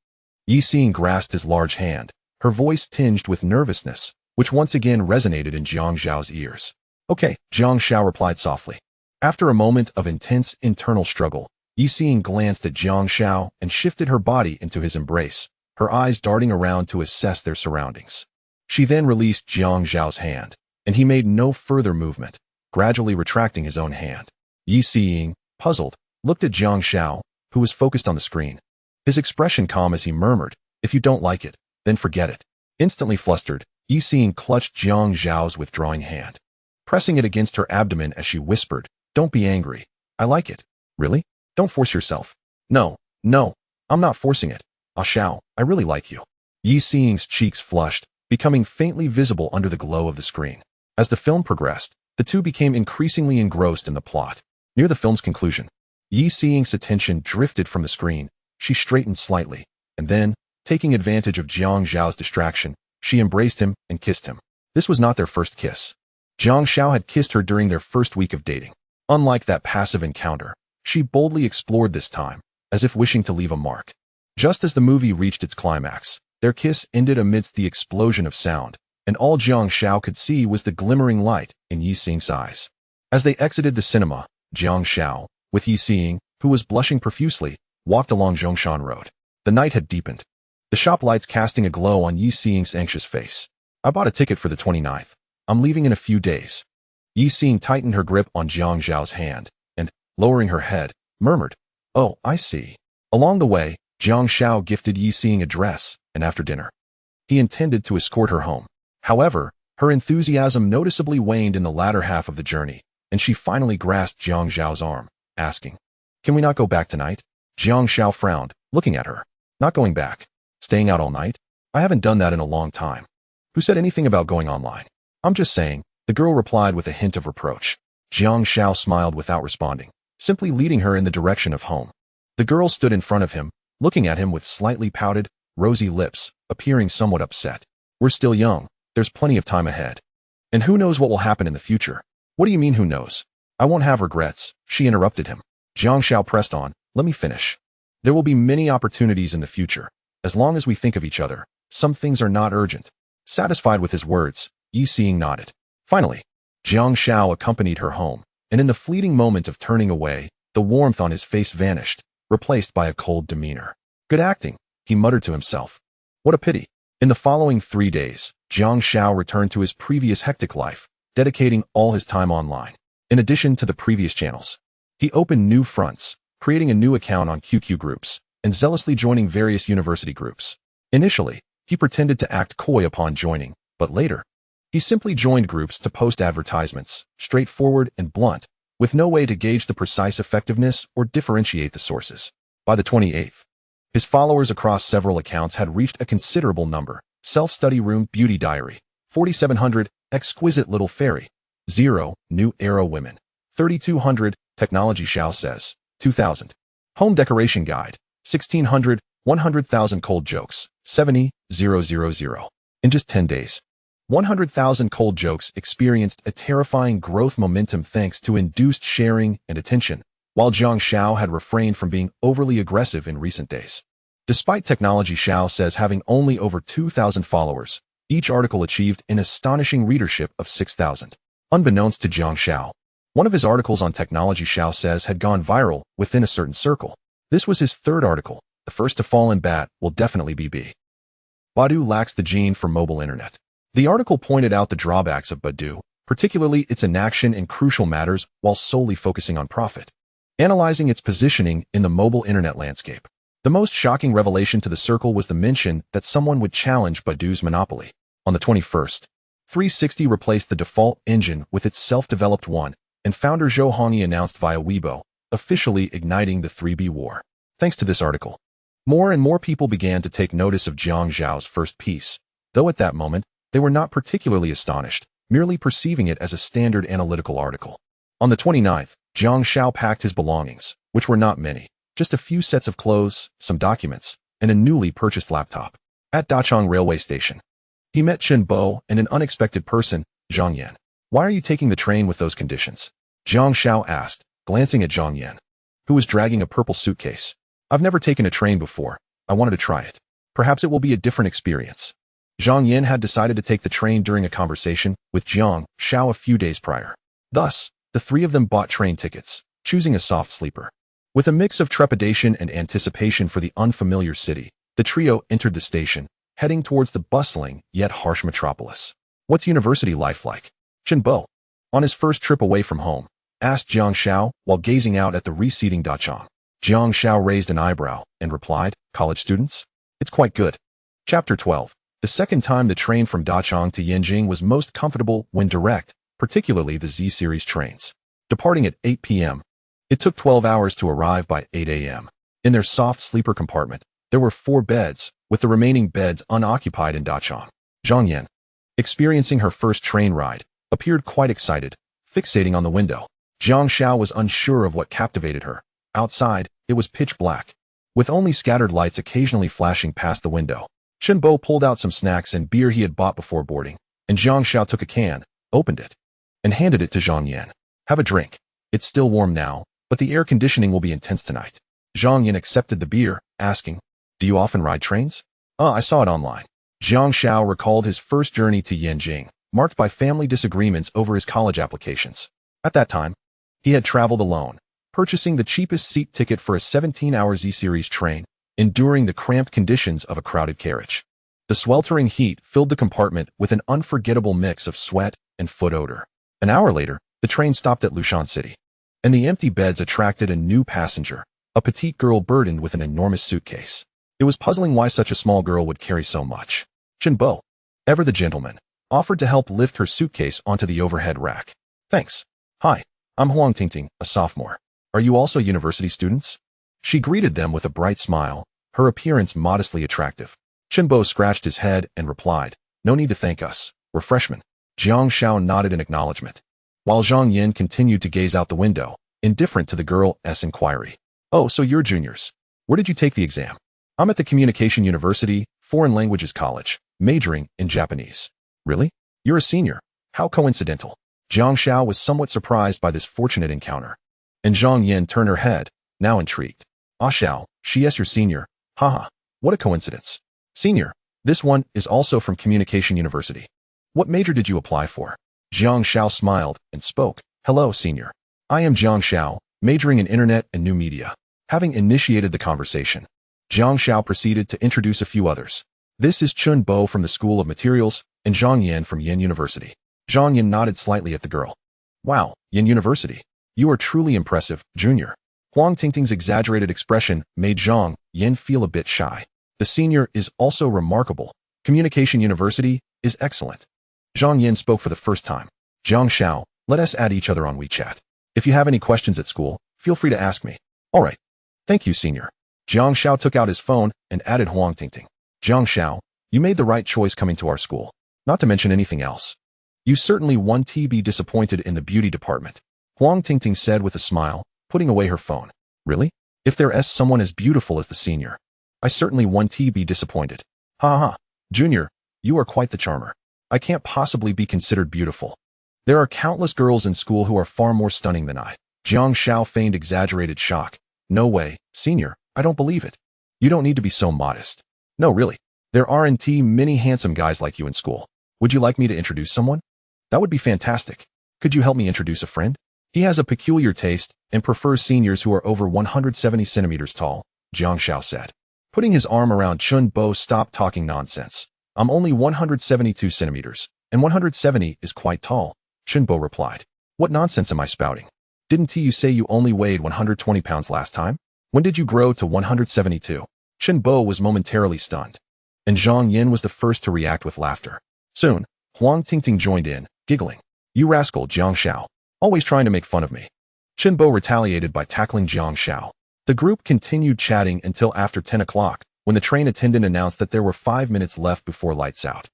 Yixing grasped his large hand, her voice tinged with nervousness, which once again resonated in Jiang Xiao's ears. Okay, Jiang Xiao replied softly. After a moment of intense internal struggle, Yixing glanced at Jiang Xiao and shifted her body into his embrace, her eyes darting around to assess their surroundings. She then released Jiang Xiao's hand, and he made no further movement, gradually retracting his own hand. Yi Xiying, puzzled, looked at Jiang Xiao, who was focused on the screen. His expression calm as he murmured, "If you don't like it, then forget it." Instantly flustered, Yi Xiying clutched Jiang Xiao's withdrawing hand, pressing it against her abdomen as she whispered, "Don't be angry. I like it." "Really? Don't force yourself." No, I'm not forcing it. Ah Xiao, I really like you." Yi Xiying's cheeks flushed, becoming faintly visible under the glow of the screen. As the film progressed, the two became increasingly engrossed in the plot. Near the film's conclusion, Yi Xiying's attention drifted from the screen. She straightened slightly, and then, taking advantage of Jiang Xiao's distraction, she embraced him and kissed him. This was not their first kiss. Jiang Xiao had kissed her during their first week of dating. Unlike that passive encounter, she boldly explored this time, as if wishing to leave a mark. Just as the movie reached its climax, their kiss ended amidst the explosion of sound, and all Jiang Xiao could see was the glimmering light in Yi Xiying's eyes. As they exited the cinema, Jiang Xiao, with Yi Xiying, who was blushing profusely, walked along Zhongshan Road. The night had deepened, the shop lights casting a glow on Yi Xiying's anxious face. "I bought a ticket for the 29th. I'm leaving in a few days." Yi Xiying tightened her grip on Jiang Xiao's hand, and, lowering her head, murmured, "Oh, I see." Along the way, Jiang Xiao gifted Yi Xiying a dress, and after dinner, he intended to escort her home. However, her enthusiasm noticeably waned in the latter half of the journey, and she finally grasped Jiang Xiao's arm, asking, "Can we not go back tonight?" Jiang Xiao frowned, looking at her. "Not going back? Staying out all night? I haven't done that in a long time." "Who said anything about going online?" "I'm just saying," the girl replied with a hint of reproach. Jiang Xiao smiled without responding, simply leading her in the direction of home. The girl stood in front of him, looking at him with slightly pouted, rosy lips, appearing somewhat upset. "We're still young. There's plenty of time ahead. And who knows what will happen in the future?" "What do you mean, who knows? I won't have regrets," she interrupted him. Jiang Xiao pressed on, "Let me finish. There will be many opportunities in the future. As long as we think of each other, some things are not urgent." Satisfied with his words, Yi Xiying nodded. Finally, Jiang Xiao accompanied her home, and in the fleeting moment of turning away, the warmth on his face vanished, replaced by a cold demeanor. "Good acting," he muttered to himself. "What a pity." In the following 3 days, Jiang Xiao returned to his previous hectic life, dedicating all his time online. In addition to the previous channels, he opened new fronts, creating a new account on QQ groups, and zealously joining various university groups. Initially, he pretended to act coy upon joining, but later, he simply joined groups to post advertisements, straightforward and blunt, with no way to gauge the precise effectiveness or differentiate the sources. By the 28th, his followers across several accounts had reached a considerable number: Self-Study Room Beauty Diary, 4,700, Exquisite Little Fairy, 0, New Era Women, 3,200, Technology Xiao Says, 2,000. Home Decoration Guide, 1,600, 100,000 Cold Jokes, 70,000. In just 10 days, 100,000 cold jokes experienced a terrifying growth momentum thanks to induced sharing and attention, while Jiang Xiao had refrained from being overly aggressive in recent days. Despite Technology Xiao Says having only over 2,000 followers, each article achieved an astonishing readership of 6,000. Unbeknownst to Jiang Xiao, one of his articles on Technology Xiao Says had gone viral within a certain circle. This was his third article. The first to fall in bat will definitely be B. Baidu lacks the gene for mobile internet. The article pointed out the drawbacks of Baidu, particularly its inaction in crucial matters while solely focusing on profit. Analyzing its positioning in the mobile internet landscape, the most shocking revelation to the circle was the mention that someone would challenge Baidu's monopoly. On the 21st, 360 replaced the default engine with its self-developed one, and founder Zhou Hongyi announced via Weibo, officially igniting the 3B war. Thanks to this article, more and more people began to take notice of Jiang Xiao's first piece, though at that moment, they were not particularly astonished, merely perceiving it as a standard analytical article. On the 29th, Jiang Xiao packed his belongings, which were not many, just a few sets of clothes, some documents, and a newly purchased laptop. At Dachang railway station, he met Chen Bo and an unexpected person, Zhang Yan. "Why are you taking the train with those conditions?" Jiang Xiao asked, glancing at Zhang Yan, who was dragging a purple suitcase. "I've never taken a train before. I wanted to try it. Perhaps it will be a different experience." Zhang Yan had decided to take the train during a conversation with Jiang Xiao a few days prior. Thus, the three of them bought train tickets, choosing a soft sleeper. With a mix of trepidation and anticipation for the unfamiliar city, the trio entered the station, heading towards the bustling yet harsh metropolis. "What's university life like?" Chen Bo, on his first trip away from home, asked Jiang Xiao while gazing out at the receding Dachang. Jiang Xiao raised an eyebrow and replied, college students? It's quite good. Chapter 12. The second time the train from Dachang to Yanjing was most comfortable when direct, particularly the Z-series trains. Departing at 8 p.m., it took 12 hours to arrive by 8 a.m. In their soft sleeper compartment, there were 4 beds, with the remaining beds unoccupied in Dachang. Zhang Yan, experiencing her first train ride, appeared quite excited, fixating on the window. Jiang Xiao was unsure of what captivated her. Outside, it was pitch black, with only scattered lights occasionally flashing past the window. Chen Bo pulled out some snacks and beer he had bought before boarding, and Jiang Xiao took a can, opened it, and handed it to Zhang Yan. Have a drink. It's still warm now, but the air conditioning will be intense tonight. Zhang Yan accepted the beer, asking, do you often ride trains? I saw it online. Jiang Xiao recalled his first journey to Yanjing, marked by family disagreements over his college applications. At that time, he had traveled alone, purchasing the cheapest seat ticket for a 17-hour Z-series train, enduring the cramped conditions of a crowded carriage. The sweltering heat filled the compartment with an unforgettable mix of sweat and foot odor. An hour later, the train stopped at Lushan City, and the empty beds attracted a new passenger, a petite girl burdened with an enormous suitcase. It was puzzling why such a small girl would carry so much. Chen Bo, ever the gentleman, offered to help lift her suitcase onto the overhead rack. Thanks. Hi, I'm Huang Tingting, a sophomore. Are you also university students? She greeted them with a bright smile, her appearance modestly attractive. Chen Bo scratched his head and replied, no need to thank us, we're freshmen. Jiang Xiao nodded in acknowledgement, while Zhang Yan continued to gaze out the window, indifferent to the girl's inquiry. Oh, so you're juniors. Where did you take the exam? I'm at the Communication University, Foreign Languages College, majoring in Japanese. Really? You're a senior. How coincidental. Jiang Xiao was somewhat surprised by this fortunate encounter. And Zhang Yan turned her head, now intrigued. Ah Xiao, she's your senior. Haha, what a coincidence. Senior, this one is also from Communication University. What major did you apply for? Jiang Xiao smiled and spoke. Hello, senior. I am Jiang Xiao, majoring in Internet and New Media. Having initiated the conversation, Jiang Xiao proceeded to introduce a few others. This is Chen Bo from the School of Materials, and Zhang Yan from Yen University. Zhang Yan nodded slightly at the girl. Wow, Yen University. You are truly impressive, junior. Huang Tingting's exaggerated expression made Zhang Yan feel a bit shy. The senior is also remarkable. Communication University is excellent. Zhang Yan spoke for the first time. Jiang Xiao, let us add each other on WeChat. If you have any questions at school, feel free to ask me. All right. Thank you, senior. Jiang Xiao took out his phone and added Huang Tingting. Jiang Xiao, you made the right choice coming to our school. Not to mention anything else. You certainly won't be disappointed in the beauty department. Huang Tingting said with a smile, putting away her phone. Really? If there's someone as beautiful as the senior, I certainly won't be disappointed. Ha ha. Junior, you are quite the charmer. I can't possibly be considered beautiful. There are countless girls in school who are far more stunning than I. Jiang Xiao feigned exaggerated shock. No way, senior, I don't believe it. You don't need to be so modest. No, really. There aren't many handsome guys like you in school. Would you like me to introduce someone? That would be fantastic. Could you help me introduce a friend? He has a peculiar taste and prefers seniors who are over 170 centimeters tall, Jiang Xiao said. Putting his arm around Chen Bo, stop talking nonsense. I'm only 172 centimeters, and 170 is quite tall, Chen Bo replied. What nonsense am I spouting? Didn't you say you only weighed 120 pounds last time? When did you grow to 172? Chen Bo was momentarily stunned, and Zhang Yan was the first to react with laughter. Soon, Huang Tingting joined in, giggling. You rascal, Jiang Xiao. Always trying to make fun of me. Chen Bo retaliated by tackling Jiang Xiao. The group continued chatting until after 10 o'clock, when the train attendant announced that there were 5 minutes left before lights out.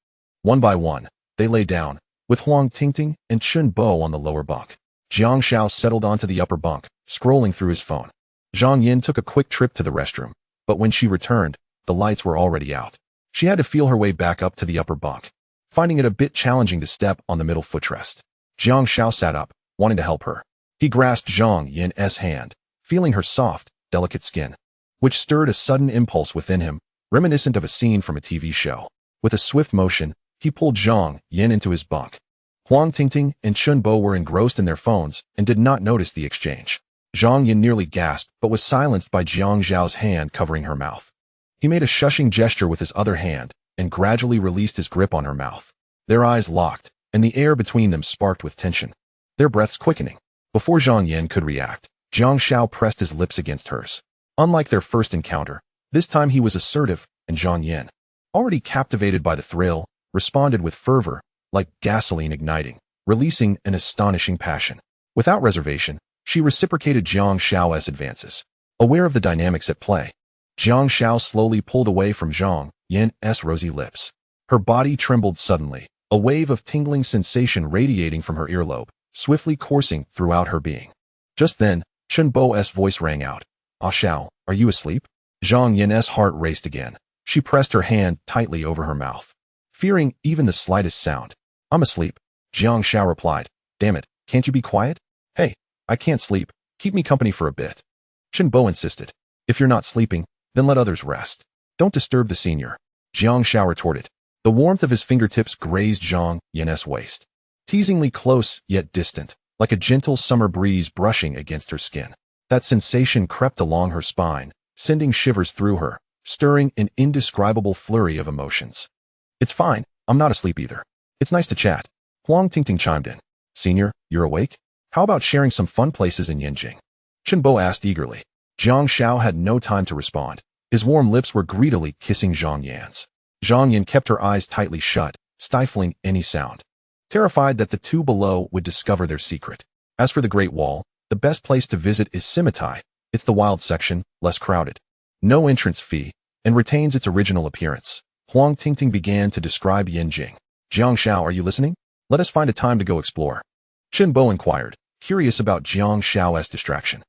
One by one, they lay down, with Huang Tingting and Chen Bo on the lower bunk. Jiang Xiao settled onto the upper bunk, scrolling through his phone. Zhang Yan took a quick trip to the restroom, but when she returned, the lights were already out. She had to feel her way back up to the upper bunk, finding it a bit challenging to step on the middle footrest. Jiang Xiao sat up, wanting to help her. He grasped Zhang Yan's hand, feeling her soft, delicate skin, which stirred a sudden impulse within him, reminiscent of a scene from a TV show. With a swift motion, he pulled Zhang Yan into his bunk. Huang Tingting and Chen Bo were engrossed in their phones and did not notice the exchange. Zhang Yan nearly gasped but was silenced by Jiang Xiao's hand covering her mouth. He made a shushing gesture with his other hand and gradually released his grip on her mouth. Their eyes locked, and the air between them sparked with tension, their breaths quickening. Before Zhang Yan could react, Jiang Xiao pressed his lips against hers. Unlike their first encounter, this time he was assertive, and Zhang Yan, already captivated by the thrill, responded with fervor, like gasoline igniting, releasing an astonishing passion. Without reservation, she reciprocated Jiang Xiao's advances. Aware of the dynamics at play, Jiang Xiao slowly pulled away from Zhang Yan's rosy lips. Her body trembled suddenly, a wave of tingling sensation radiating from her earlobe, swiftly coursing throughout her being. Just then, Chen Bo's voice rang out. "Ah Xiao, are you asleep?" Zhang Yan's heart raced again. She pressed her hand tightly over her mouth, fearing even the slightest sound. "I'm asleep," Jiang Xiao replied. "Damn it, can't you be quiet?" "Hey, I can't sleep. Keep me company for a bit." Chen Bo insisted. "If you're not sleeping, then let others rest. Don't disturb the senior," Jiang Xiao retorted. The warmth of his fingertips grazed Zhang Yan's waist, teasingly close yet distant, like a gentle summer breeze brushing against her skin. That sensation crept along her spine, sending shivers through her, stirring an indescribable flurry of emotions. "It's fine, I'm not asleep either. It's nice to chat," Huang Tingting chimed in. "Senior, you're awake? How about sharing some fun places in Yanjing?" Chen Bo asked eagerly. Jiang Xiao had no time to respond. His warm lips were greedily kissing Zhang Yan's. Zhang Yan kept her eyes tightly shut, stifling any sound, terrified that the two below would discover their secret. As for the Great Wall, the best place to visit is Simitai. It's the wild section, less crowded, no entrance fee, and retains its original appearance. Huang Tingting began to describe Yanjing. "Jiang Xiao, are you listening? Let us find a time to go explore." Chen Bo inquired, curious about Jiang Xiao's distraction.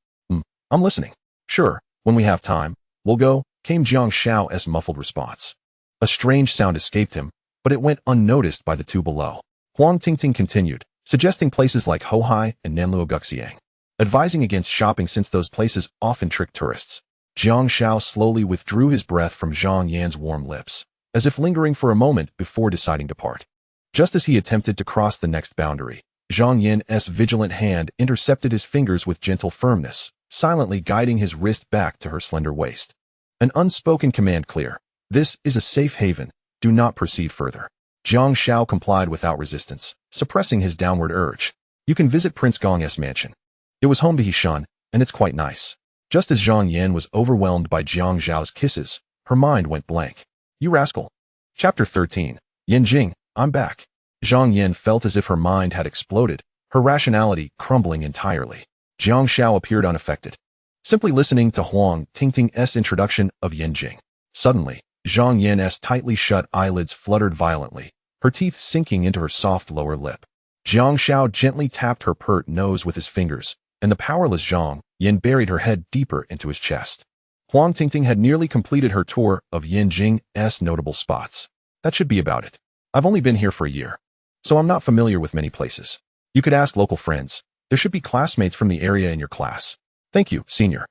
I'm listening." "Sure, when we have time, we'll go," came Jiang Xiao's muffled response. A strange sound escaped him, but it went unnoticed by the two below. Huang Tingting continued, suggesting places like Hohai and Nanluo Guxiang, advising against shopping since those places often trick tourists. Jiang Xiao slowly withdrew his breath from Zhang Yan's warm lips, as if lingering for a moment before deciding to part. Just as he attempted to cross the next boundary, Zhang Yan's vigilant hand intercepted his fingers with gentle firmness, silently guiding his wrist back to her slender waist. An unspoken command clear. "This is a safe haven. Do not proceed further." Jiang Xiao complied without resistance, suppressing his downward urge. "You can visit Prince Gong's mansion. It was home to Hishan, and it's quite nice." Just as Zhang Yan was overwhelmed by Jiang Xiao's kisses, her mind went blank. "You rascal." Chapter 13. Yanjing, I'm back. Zhang Yan felt as if her mind had exploded, her rationality crumbling entirely. Jiang Xiao appeared unaffected, simply listening to Huang Tingting's introduction of Yanjing. Suddenly, Zhang Yan's tightly shut eyelids fluttered violently, her teeth sinking into her soft lower lip. Jiang Xiao gently tapped her pert nose with his fingers, and the powerless Zhang Yan buried her head deeper into his chest. Huang Tingting had nearly completed her tour of Yanjing's notable spots. "That should be about it. I've only been here for a year, so I'm not familiar with many places. You could ask local friends. There should be classmates from the area in your class." "Thank you, senior.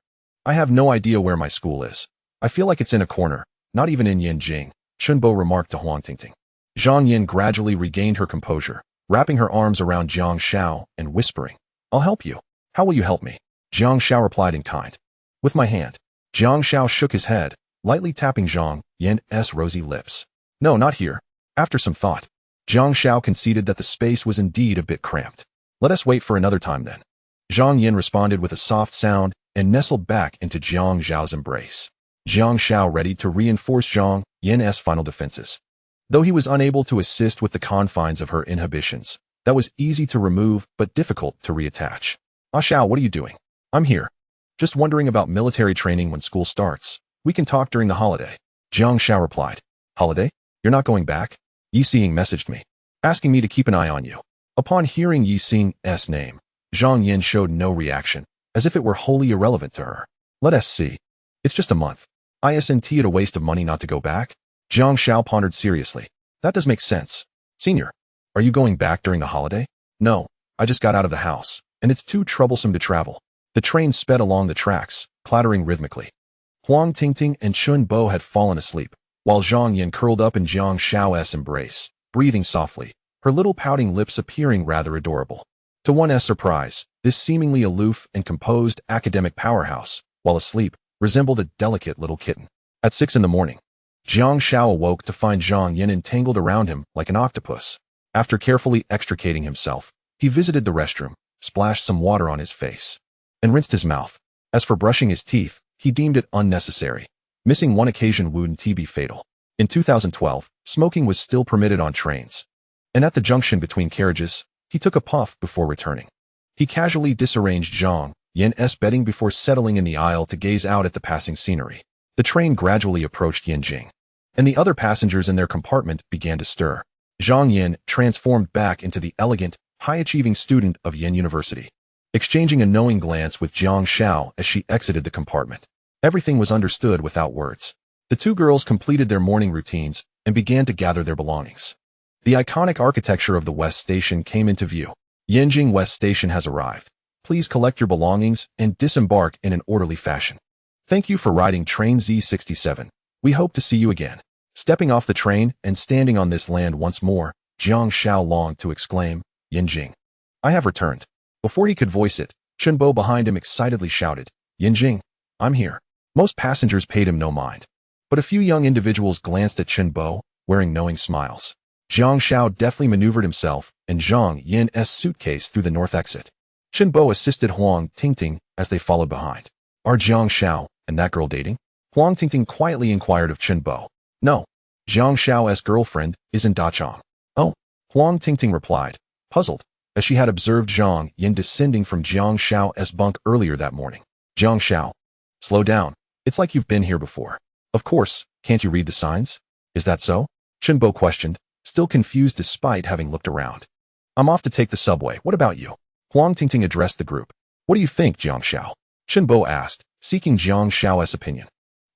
I have no idea where my school is. I feel like it's in a corner, not even in Yanjing," Chunbo remarked to Huang Tingting. Zhang Yan gradually regained her composure, wrapping her arms around Jiang Xiao and whispering, "I'll help you." "How will you help me?" Jiang Xiao replied in kind. "With my hand." Jiang Xiao shook his head, lightly tapping Zhang Yan's rosy lips. "No, not here." After some thought, Jiang Xiao conceded that the space was indeed a bit cramped. "Let us wait for another time then." Zhang Yan responded with a soft sound and nestled back into Jiang Xiao's embrace. Jiang Xiao ready to reinforce Zhang Yan's final defenses. Though he was unable to assist with the confines of her inhibitions, that was easy to remove but difficult to reattach. "Ah Xiao, what are you doing?" "I'm here. Just wondering about military training when school starts. We can talk during the holiday." Jiang Xiao replied. "Holiday? You're not going back?" Yi Xing messaged me, asking me to keep an eye on you. Upon hearing Yi Xing's name, Zhang Yan showed no reaction, as if it were wholly irrelevant to her. "Let us see. It's just a month. Isn't it a waste of money not to go back?" Jiang Xiao pondered seriously. "That does make sense. Senior, are you going back during the holiday?" "No, I just got out of the house, and it's too troublesome to travel." The train sped along the tracks, clattering rhythmically. Huang Tingting and Chun Bo had fallen asleep, while Zhang Yan curled up in Jiang Xiao's embrace, breathing softly, her little pouting lips appearing rather adorable. To one's surprise, this seemingly aloof and composed academic powerhouse, while asleep, resembled a delicate little kitten. At 6 a.m, Jiang Xiao awoke to find Zhang Yan entangled around him like an octopus. After carefully extricating himself, he visited the restroom, splashed some water on his face, and rinsed his mouth. As for brushing his teeth, he deemed it unnecessary. Missing one occasion wouldn't be fatal. In 2012, smoking was still permitted on trains. And at the junction between carriages, he took a puff before returning. He casually disarranged Jiang Xiao's bedding before settling in the aisle to gaze out at the passing scenery. The train gradually approached Yanjing, and the other passengers in their compartment began to stir. Jiang Xiao transformed back into the elegant, high-achieving student of Yen University, exchanging a knowing glance with Jiang Xiao as she exited the compartment. Everything was understood without words. The two girls completed their morning routines and began to gather their belongings. The iconic architecture of the West Station came into view. Yanjing West Station has arrived. Please collect your belongings and disembark in an orderly fashion. Thank you for riding train Z67. We hope to see you again. Stepping off the train and standing on this land once more, Jiang Xiao longed to exclaim, Yanjing, I have returned. Before he could voice it, Chunbo behind him excitedly shouted, Yanjing, I'm here. Most passengers paid him no mind, but a few young individuals glanced at Chunbo, wearing knowing smiles. Jiang Xiao deftly maneuvered himself and Jiang Yan's suitcase through the north exit. Chunbo assisted Huang Tingting as they followed behind. Are Jiang Xiao and that girl dating? Huang Tingting quietly inquired of Chunbo. No. Jiang Xiao's girlfriend is in Dachang. Oh. Huang Tingting replied, puzzled, as she had observed Jiang Yan descending from Jiang Xiao's bunk earlier that morning. Jiang Xiao. Slow down. It's like you've been here before. Of course, can't you read the signs? Is that so? Chunbo questioned, still confused despite having looked around. I'm off to take the subway. What about you? Huang Tingting addressed the group. What do you think, Jiang Xiao? Chunbo asked, seeking Jiang Xiao's opinion.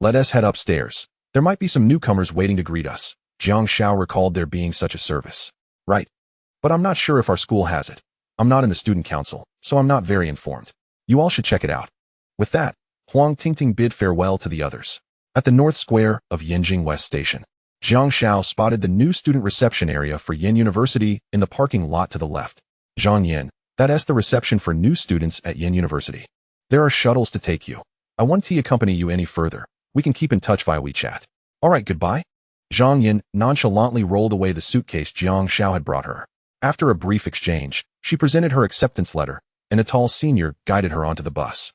Let us head upstairs. There might be some newcomers waiting to greet us. Jiang Xiao recalled there being such a service. Right. But I'm not sure if our school has it. I'm not in the student council, so I'm not very informed. You all should check it out. With that, Huang Tingting bid farewell to the others. At the north square of Yanjing West Station, Jiang Xiao spotted the new student reception area for Yen University in the parking lot to the left. Zhang Yan, that's the reception for new students at Yen University. There are shuttles to take you. I want to accompany you any further. We can keep in touch via WeChat. All right, goodbye. Zhang Yan nonchalantly rolled away the suitcase Jiang Xiao had brought her. After a brief exchange, she presented her acceptance letter, and a tall senior guided her onto the bus.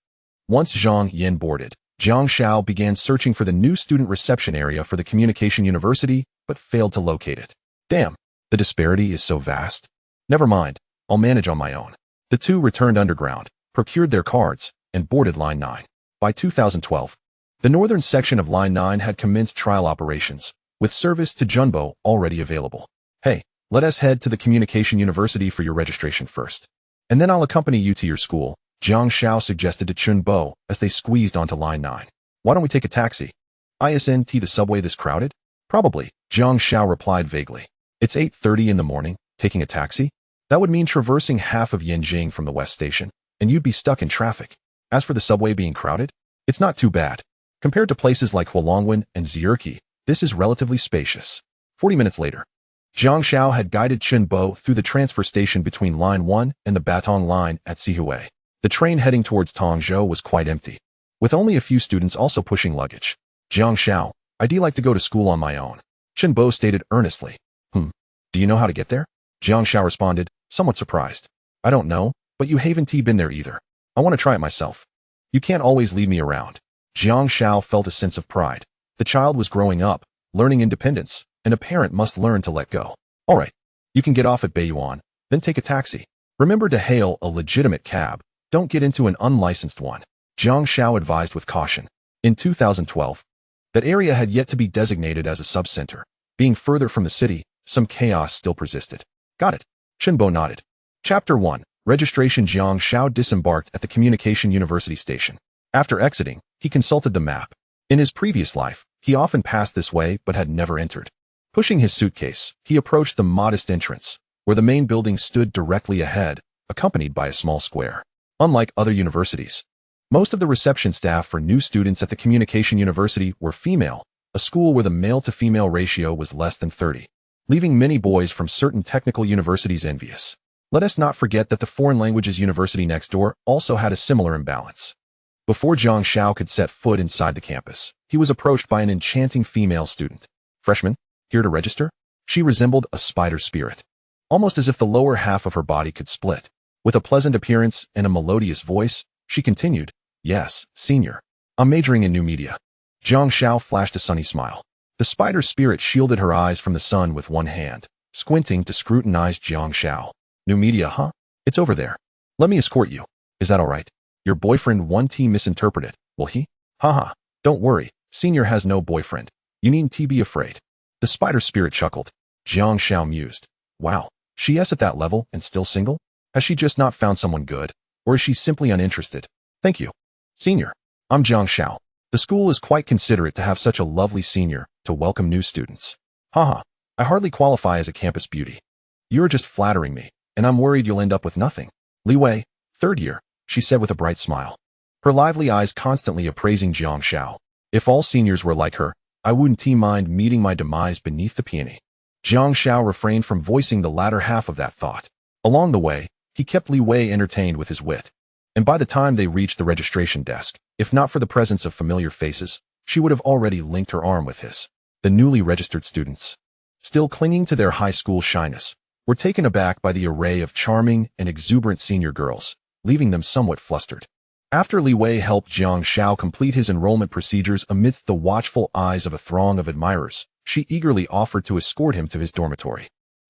Once Zhang Yan boarded, Jiang Xiao began searching for the new student reception area for the Communication University, but failed to locate it. Damn, the disparity is so vast. Never mind, I'll manage on my own. The two returned underground, procured their cards, and boarded Line 9. By 2012, the northern section of Line 9 had commenced trial operations, with service to Junbo already available. Hey, let us head to the Communication University for your registration first. And then I'll accompany you to your school, Jiang Xiao suggested to Chunbo as they squeezed onto Line 9. Why don't we take a taxi? Isn't the subway this crowded? Probably, Jiang Xiao replied vaguely. It's 8:30 in the morning, taking a taxi? That would mean traversing half of Yanjing from the West Station, and you'd be stuck in traffic. As for the subway being crowded, it's not too bad. Compared to places like Hualongwen and Zierke, this is relatively spacious. 40 minutes later, Jiang Xiao had guided Chunbo through the transfer station between Line 1 and the Batong Line at Sihui. The train heading towards Tongzhou was quite empty, with only a few students also pushing luggage. Jiang Xiao, I'd like to go to school on my own, Chunbo stated earnestly. Do you know how to get there? Jiang Xiao responded, somewhat surprised. I don't know, but you haven't been there either. I want to try it myself. You can't always leave me around. Jiang Xiao felt a sense of pride. The child was growing up, learning independence, and a parent must learn to let go. All right, you can get off at Beiyuan, then take a taxi. Remember to hail a legitimate cab. Don't get into an unlicensed one. Jiang Xiao advised with caution. In 2012, that area had yet to be designated as a subcenter. Being further from the city, some chaos still persisted. Got it. Chunbo nodded. Chapter 1. Registration. Jiang Xiao disembarked at the Communication University station. After exiting, he consulted the map. In his previous life, he often passed this way but had never entered. Pushing his suitcase, he approached the modest entrance, where the main building stood directly ahead, accompanied by a small square. Unlike other universities, most of the reception staff for new students at the Communication University were female, a school where the male-to-female ratio was less than 30, leaving many boys from certain technical universities envious. Let us not forget that the Foreign Languages University next door also had a similar imbalance. Before Jiang Xiao could set foot inside the campus, he was approached by an enchanting female student. Freshman, here to register? She resembled a spider spirit, almost as if the lower half of her body could split. With a pleasant appearance and a melodious voice, she continued, "Yes, senior. I'm majoring in new media." Jiang Xiao flashed a sunny smile. The spider spirit shielded her eyes from the sun with one hand, squinting to scrutinize Jiang Xiao. "New media, huh? It's over there. Let me escort you. Is that all right? Your boyfriend 1T misinterpreted, will he? Haha, don't worry, senior has no boyfriend. You needn't be afraid." The spider spirit chuckled. Jiang Xiao mused. Wow, she is at that level and still single? Has she just not found someone good? Or is she simply uninterested? "Thank you. Senior. I'm Jiang Xiao. The school is quite considerate to have such a lovely senior to welcome new students. Haha, I hardly qualify as a campus beauty. You're just flattering me, and I'm worried you'll end up with nothing." "Li Wei, third year," she said with a bright smile. Her lively eyes constantly appraising Jiang Xiao. "If all seniors were like her, I wouldn't mind meeting my demise beneath the peony." Jiang Xiao refrained from voicing the latter half of that thought. Along the way, he kept Li Wei entertained with his wit. And by the time they reached the registration desk, if not for the presence of familiar faces, she would have already linked her arm with his. The newly registered students, still clinging to their high school shyness, were taken aback by the array of charming and exuberant senior girls, leaving them somewhat flustered. After Li Wei helped Jiang Xiao complete his enrollment procedures amidst the watchful eyes of a throng of admirers, she eagerly offered to escort him to his dormitory,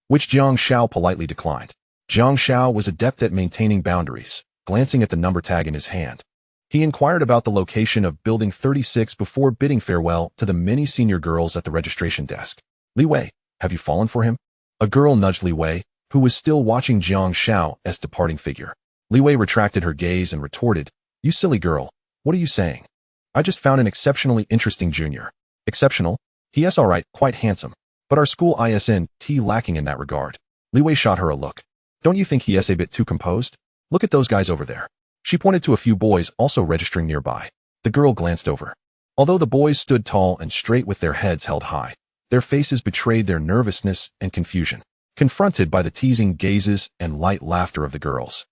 which Jiang Xiao politely declined. Jiang Xiao was adept at maintaining boundaries, glancing at the number tag in his hand. He inquired about the location of Building 36 before bidding farewell to the many senior girls at the registration desk. "Li Wei, have you fallen for him?" A girl nudged Li Wei, who was still watching Jiang Xiao's departing figure. Li Wei retracted her gaze and retorted, "You silly girl, what are you saying? I just found an exceptionally interesting junior." "Exceptional? He is alright, quite handsome. But our school isn't lacking in that regard." Li Wei shot her a look. "Don't you think he is a bit too composed? Look at those guys over there." She pointed to a few boys also registering nearby. The girl glanced over. Although the boys stood tall and straight with their heads held high, their faces betrayed their nervousness and confusion, confronted by the teasing gazes and light laughter of the girls.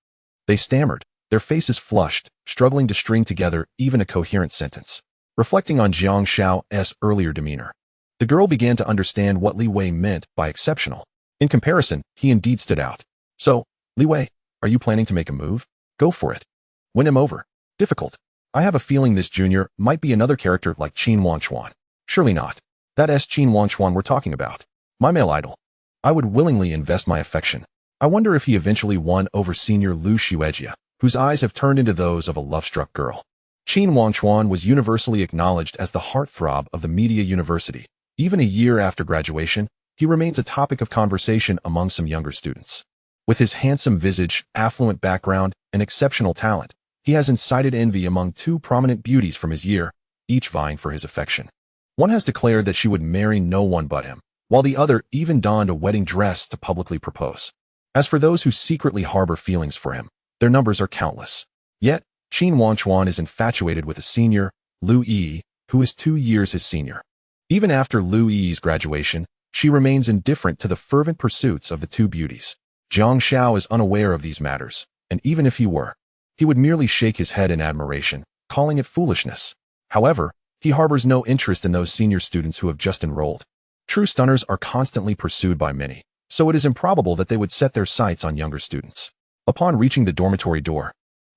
They stammered, their faces flushed, struggling to string together even a coherent sentence. Reflecting on Jiang Xiao's earlier demeanor, the girl began to understand what Li Wei meant by exceptional. In comparison, he indeed stood out. "So, Li Wei, are you planning to make a move? Go for it. Win him over." "Difficult. I have a feeling this junior might be another character like Qin Wanchuan." "Surely not. That is Qin Wanchuan we're talking about. My male idol. I would willingly invest my affection. I wonder if he eventually won over senior Lu Xuejia, whose eyes have turned into those of a love-struck girl." Qin Wanchuan was universally acknowledged as the heartthrob of the Media University. Even a year after graduation, he remains a topic of conversation among some younger students. With his handsome visage, affluent background, and exceptional talent, he has incited envy among two prominent beauties from his year, each vying for his affection. One has declared that she would marry no one but him, while the other even donned a wedding dress to publicly propose. As for those who secretly harbor feelings for him, their numbers are countless. Yet, Qin Wanchuan is infatuated with a senior, Lu Yi, who is 2 years his senior. Even after Lu Yi's graduation, she remains indifferent to the fervent pursuits of the two beauties. Jiang Xiao is unaware of these matters, and even if he were, he would merely shake his head in admiration, calling it foolishness. However, he harbors no interest in those senior students who have just enrolled. True stunners are constantly pursued by many, so it is improbable that they would set their sights on younger students. Upon reaching the dormitory door,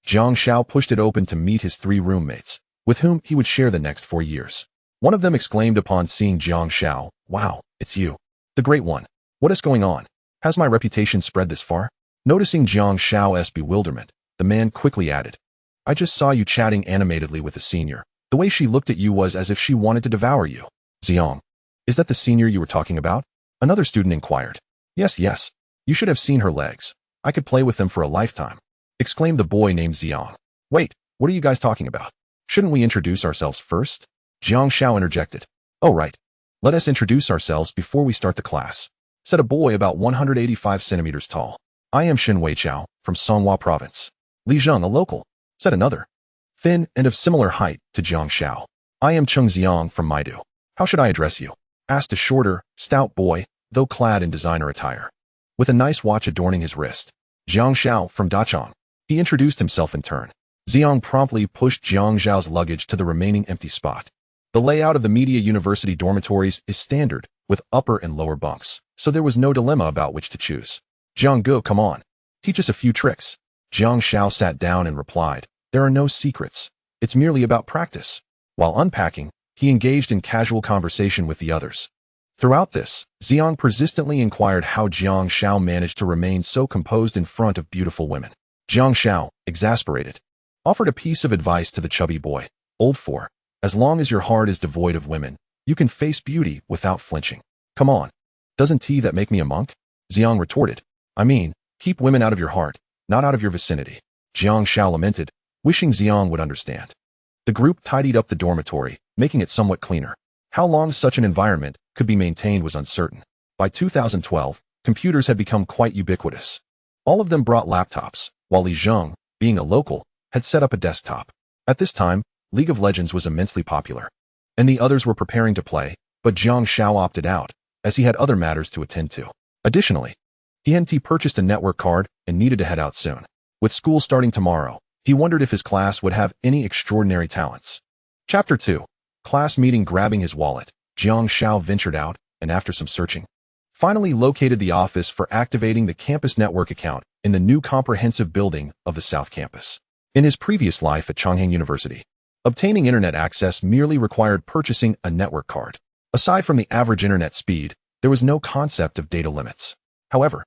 Jiang Xiao pushed it open to meet his 3 roommates, with whom he would share the next 4 years. One of them exclaimed upon seeing Jiang Xiao, "Wow, it's you. The Great One. What is going on? Has my reputation spread this far?" Noticing Jiang Xiao's bewilderment, the man quickly added, "I just saw you chatting animatedly with the senior. The way she looked at you was as if she wanted to devour you." "Xiang, is that the senior you were talking about?" Another student inquired. Yes. You should have seen her legs. I could play with them for a lifetime," exclaimed the boy named Xiang. "Wait, what are you guys talking about? Shouldn't we introduce ourselves first?" Jiang Xiao interjected. "Oh right. Let us introduce ourselves before we start the class," said a boy about 185 centimeters tall. "I am Xin Weiqiao, from Songhua Province." "Li Zheng, a local," said another, thin and of similar height to Jiang Xiao. "I am Cheng Xiang from Maidu. How should I address you?" asked a shorter, stout boy, though clad in designer attire, with a nice watch adorning his wrist. "Jiang Xiao from Dachang." He introduced himself in turn. Xiang promptly pushed Jiang Xiao's luggage to the remaining empty spot. The layout of the Media University dormitories is standard, with upper and lower bunks, so there was no dilemma about which to choose. "Jiang Gu, come on. Teach us a few tricks," Jiang Xiao sat down and replied, "There are no secrets. It's merely about practice." While unpacking, he engaged in casual conversation with the others. Throughout this, Xiang persistently inquired how Jiang Xiao managed to remain so composed in front of beautiful women. Jiang Xiao, exasperated, offered a piece of advice to the chubby boy. "Old 4, as long as your heart is devoid of women, you can face beauty without flinching. Come on. Doesn't tea that make me a monk?" Xiang retorted, "I mean, keep women out of your heart, not out of your vicinity." Jiang Xiao lamented, wishing Xiang would understand. The group tidied up the dormitory, making it somewhat cleaner. How long such an environment could be maintained was uncertain. By 2012, computers had become quite ubiquitous. All of them brought laptops, while Li Zheng, being a local, had set up a desktop. At this time, League of Legends was immensely popular, and the others were preparing to play, but Jiang Xiao opted out, as he had other matters to attend to. Additionally, he purchased a network card and needed to head out soon. With school starting tomorrow, he wondered if his class would have any extraordinary talents. Chapter 2. Class meeting. Grabbing his wallet, Jiang Xiao ventured out, and after some searching, finally located the office for activating the campus network account in the new comprehensive building of the South Campus. In his previous life at Chongqing University, obtaining internet access merely required purchasing a network card. Aside from the average internet speed, there was no concept of data limits. However,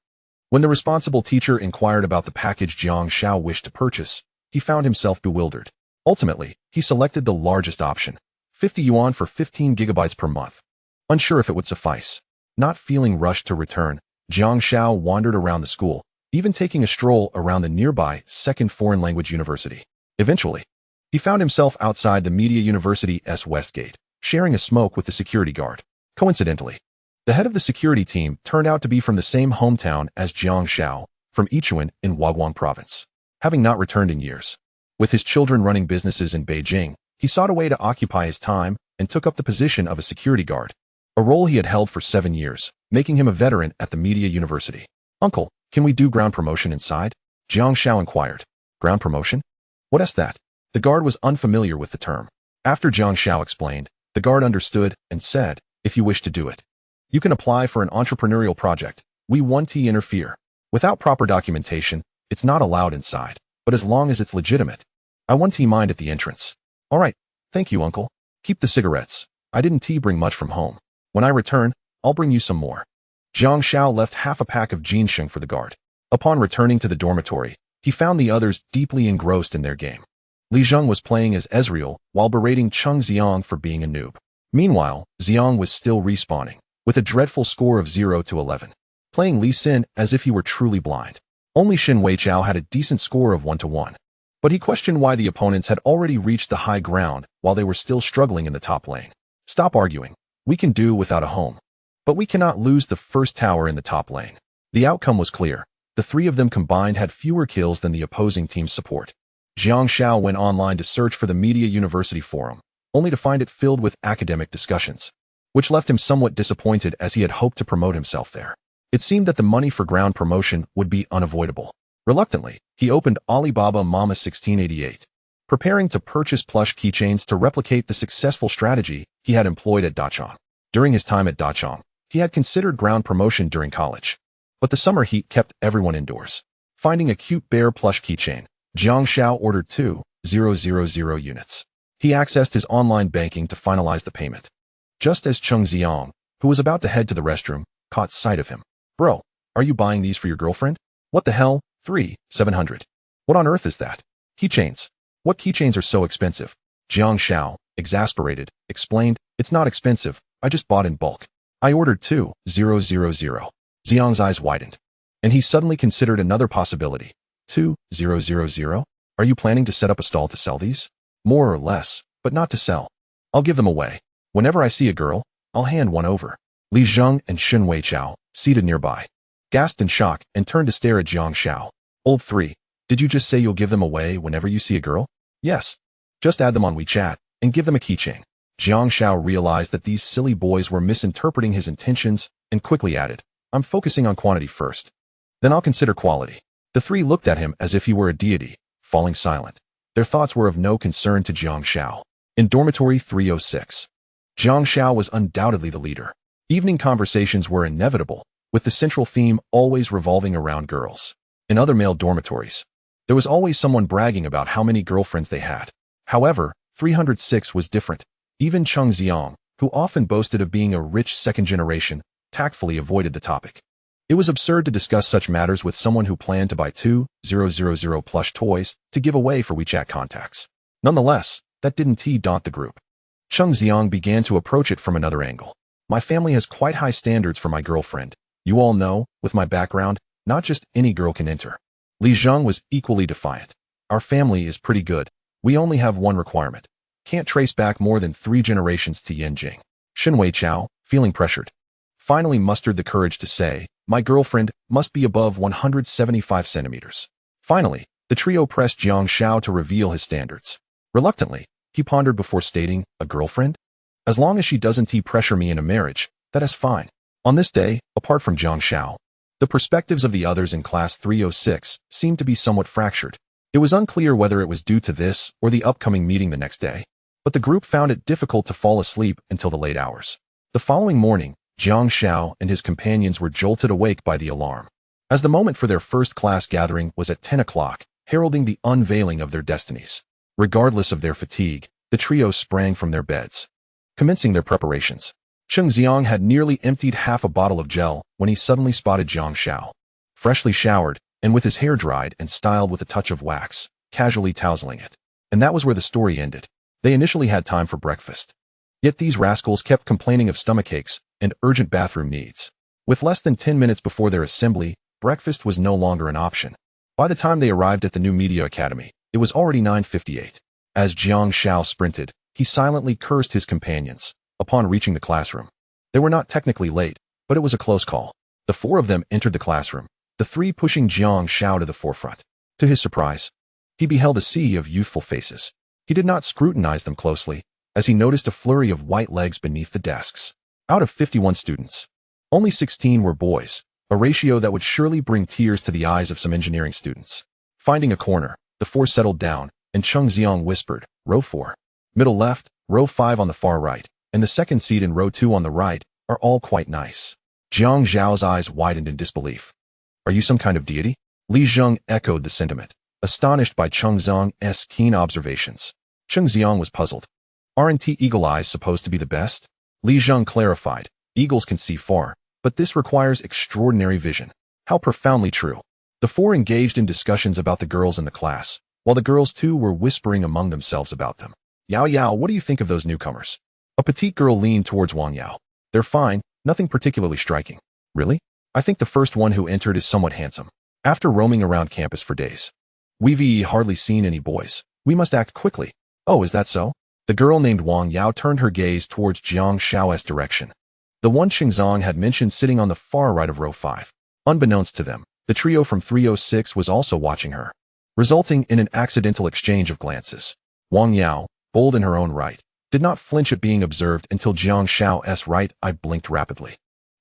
when the responsible teacher inquired about the package Jiang Xiao wished to purchase, he found himself bewildered. Ultimately, he selected the largest option, 50 yuan for 15 gigabytes per month. Unsure if it would suffice. Not feeling rushed to return, Jiang Xiao wandered around the school, even taking a stroll around the nearby second foreign language university. Eventually, he found himself outside the Media University's West Gate, sharing a smoke with the security guard. Coincidentally, the head of the security team turned out to be from the same hometown as Jiang Xiao, from Yichuan in Huaguang province. Having not returned in years, with his children running businesses in Beijing, he sought a way to occupy his time and took up the position of a security guard, a role he had held for 7 years, making him a veteran at the Media University. "Uncle, can we do ground promotion inside?" Jiang Xiao inquired. "Ground promotion? What is that?" The guard was unfamiliar with the term. After Jiang Xiao explained, the guard understood and said, "If you wish to do it, you can apply for an entrepreneurial project. We won't interfere. Without proper documentation, it's not allowed inside, but as long as it's legitimate, I won't mind at the entrance." "All right, thank you, uncle. Keep the cigarettes. I didn't bring much from home. When I return, I'll bring you some more." Jiang Xiao left half a pack of ginseng for the guard. Upon returning to the dormitory, he found the others deeply engrossed in their game. Li Zheng was playing as Ezreal while berating Cheng Xiang for being a noob. Meanwhile, Xiang was still respawning, with a dreadful score of 0-11, playing Lee Sin as if he were truly blind. Only Xin Weichao had a decent score of 1-1. But he questioned why the opponents had already reached the high ground while they were still struggling in the top lane. "Stop arguing. We can do without a home. But we cannot lose the first tower in the top lane." The outcome was clear. The three of them combined had fewer kills than the opposing team's support. Jiang Xiao went online to search for the Media University forum, only to find it filled with academic discussions, which left him somewhat disappointed as he had hoped to promote himself there. It seemed that the money for ground promotion would be unavoidable. Reluctantly, he opened Alibaba Mama 1688, preparing to purchase plush keychains to replicate the successful strategy he had employed at Dachang. During his time at Dachang, he had considered ground promotion during college, but the summer heat kept everyone indoors. Finding a cute bear plush keychain, Jiang Xiao ordered 2,000 units. He accessed his online banking to finalize the payment, just as Cheng Xiang, who was about to head to the restroom, caught sight of him. "Bro, are you buying these for your girlfriend?" "What the hell? 3,700. What on earth is that?" "Keychains. What keychains are so expensive?" Jiang Xiao, exasperated, explained, "It's not expensive. I just bought in bulk. I ordered 2,000. Xiang's eyes widened, and he suddenly considered another possibility. 2,000? Are you planning to set up a stall to sell these? More or less, but not to sell. I'll give them away. Whenever I see a girl, I'll hand one over." Li Zheng and Xin Weichao, seated nearby, gasped in shock and turned to stare at Jiang Xiao. "Old 3, did you just say you'll give them away whenever you see a girl?" "Yes. Just add them on WeChat and give them a keychain." Jiang Xiao realized that these silly boys were misinterpreting his intentions and quickly added, "I'm focusing on quantity first. Then I'll consider quality." The three looked at him as if he were a deity, falling silent. Their thoughts were of no concern to Jiang Xiao. In dormitory 306, Jiang Xiao was undoubtedly the leader. Evening conversations were inevitable, with the central theme always revolving around girls. In other male dormitories, There was always someone bragging about how many girlfriends they had. However, 306 was different. Even Jiang Xiao, who often boasted of being a rich second generation, tactfully avoided the topic. It was absurd to discuss such matters with someone who planned to buy 2,000 plush toys to give away for WeChat contacts. Nonetheless, that didn't daunt the group. Jiang Xiao began to approach it from another angle. My family has quite high standards for my girlfriend. You all know, with my background, not just any girl can enter. Li Zheng was equally defiant. Our family is pretty good. We only have one requirement. Can't trace back more than 3 generations to Yanjing. Shen Weichao, feeling pressured, finally mustered the courage to say, my girlfriend must be above 175 centimeters. Finally, the trio pressed Jiang Xiao to reveal his standards. Reluctantly, he pondered before stating, a girlfriend? As long as she doesn't pressure me in a marriage, that is fine. On this day, apart from Jiang Xiao, the perspectives of the others in class 306 seemed to be somewhat fractured. It was unclear whether it was due to this or the upcoming meeting the next day, but the group found it difficult to fall asleep until the late hours. The following morning, Jiang Xiao and his companions were jolted awake by the alarm, as the moment for their first class gathering was at 10 o'clock, heralding the unveiling of their destinies. Regardless of their fatigue, the trio sprang from their beds, commencing their preparations. Jiang Xiao had nearly emptied half a bottle of gel when he suddenly spotted Jiang Xiao, freshly showered and with his hair dried and styled with a touch of wax, casually tousling it. And that was where the story ended. They initially had time for breakfast. Yet these rascals kept complaining of stomachaches and urgent bathroom needs. With less than 10 minutes before their assembly, breakfast was no longer an option. By the time they arrived at the new Media Academy, it was already 9:58. As Jiang Xiao sprinted, he silently cursed his companions. Upon reaching the classroom, they were not technically late, but it was a close call. The 4 of them entered the classroom, the 3 pushing Jiang Xiao to the forefront. To his surprise, he beheld a sea of youthful faces. He did not scrutinize them closely, as he noticed a flurry of white legs beneath the desks. Out of 51 students, only 16 were boys, a ratio that would surely bring tears to the eyes of some engineering students. Finding a corner, the 4 settled down, and Jiang Xiao whispered, row 4, middle left, row 5 on the far right, and the second seat in row 2 on the right, are all quite nice. Jiang Xiao's eyes widened in disbelief. Are you some kind of deity? Li Zheng echoed the sentiment, astonished by Jiang Xiang's keen observations. Jiang Xiao was puzzled. Aren't eagle eyes supposed to be the best? Li Zheng clarified, eagles can see far, but this requires extraordinary vision. How profoundly true. The 4 engaged in discussions about the girls in the class, while the girls too were whispering among themselves about them. Yao Yao, what do you think of those newcomers? A petite girl leaned towards Wang Yao. They're fine, nothing particularly striking. Really? I think the first one who entered is somewhat handsome. After roaming around campus for days, we've hardly seen any boys. We must act quickly. Oh, is that so? The girl named Wang Yao turned her gaze towards Jiang Xiao's direction. The one Xingzong had mentioned sitting on the far right of row 5. Unbeknownst to them, the trio from 306 was also watching her, resulting in an accidental exchange of glances. Wang Yao, bold in her own right, did not flinch at being observed until Jiang Xiao's right eye blinked rapidly.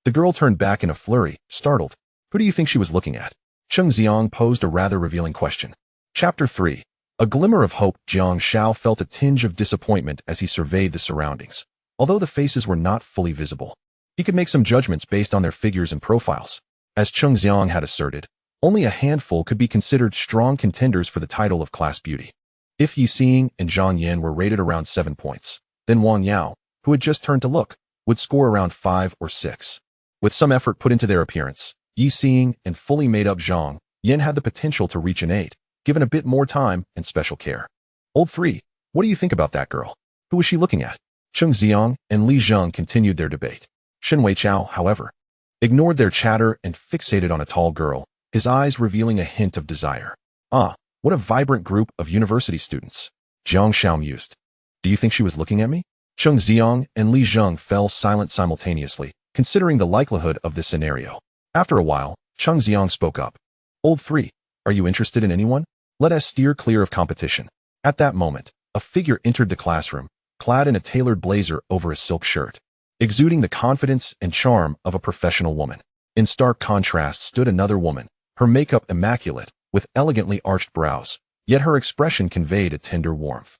The girl turned back in a flurry, startled. Who do you think she was looking at? Jiang Xiao posed a rather revealing question. Chapter 3. A glimmer of hope. Jiang Xiao felt a tinge of disappointment as he surveyed the surroundings. Although the faces were not fully visible, he could make some judgments based on their figures and profiles. As Jiang Xiao had asserted, only a handful could be considered strong contenders for the title of class beauty. If Yi Xing and Zhang Yan were rated around 7 points, then Wang Yao, who had just turned to look, would score around 5 or 6. With some effort put into their appearance, Yi Xing and fully made-up Zhang Yan had the potential to reach an 8, given a bit more time and special care. Old 3, what do you think about that girl? Who was she looking at? Jiang Xiao and Li Zheng continued their debate. Shen Weichao, however, ignored their chatter and fixated on a tall girl, his eyes revealing a hint of desire. Ah, what a vibrant group of university students. Jiang Xiao mused. Do you think she was looking at me? Jiang Xiao and Li Zheng fell silent simultaneously, considering the likelihood of this scenario. After a while, Jiang Xiao spoke up. Old 3, are you interested in anyone? Let us steer clear of competition. At that moment, a figure entered the classroom, clad in a tailored blazer over a silk shirt, exuding the confidence and charm of a professional woman. In stark contrast stood another woman, her makeup immaculate, with elegantly arched brows, yet her expression conveyed a tender warmth.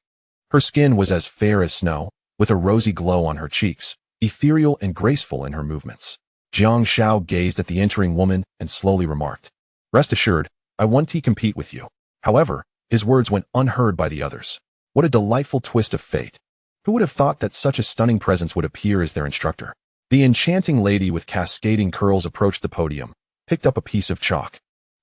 Her skin was as fair as snow, with a rosy glow on her cheeks, ethereal and graceful in her movements. Jiang Xiao gazed at the entering woman and slowly remarked, Rest assured, I want to compete with you. However, his words went unheard by the others. What a delightful twist of fate. Who would have thought that such a stunning presence would appear as their instructor? The enchanting lady with cascading curls approached the podium, picked up a piece of chalk,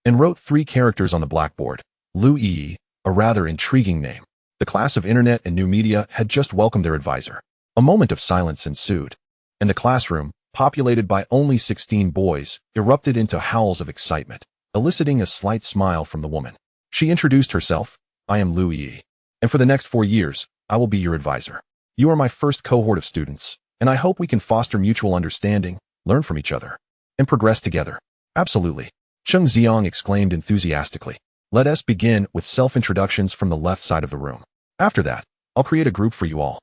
and wrote 3 characters on the blackboard. Lu Yi, a rather intriguing name. The class of Internet and New Media had just welcomed their advisor. A moment of silence ensued, and the classroom, populated by only 16 boys, erupted into howls of excitement, eliciting a slight smile from the woman. She introduced herself. I am Lu Yi, and for the next 4 years, I will be your advisor. You are my first cohort of students, and I hope we can foster mutual understanding, learn from each other, and progress together. Absolutely. Jiang Xiao exclaimed enthusiastically. Let us begin with self-introductions from the left side of the room. After that, I'll create a group for you all.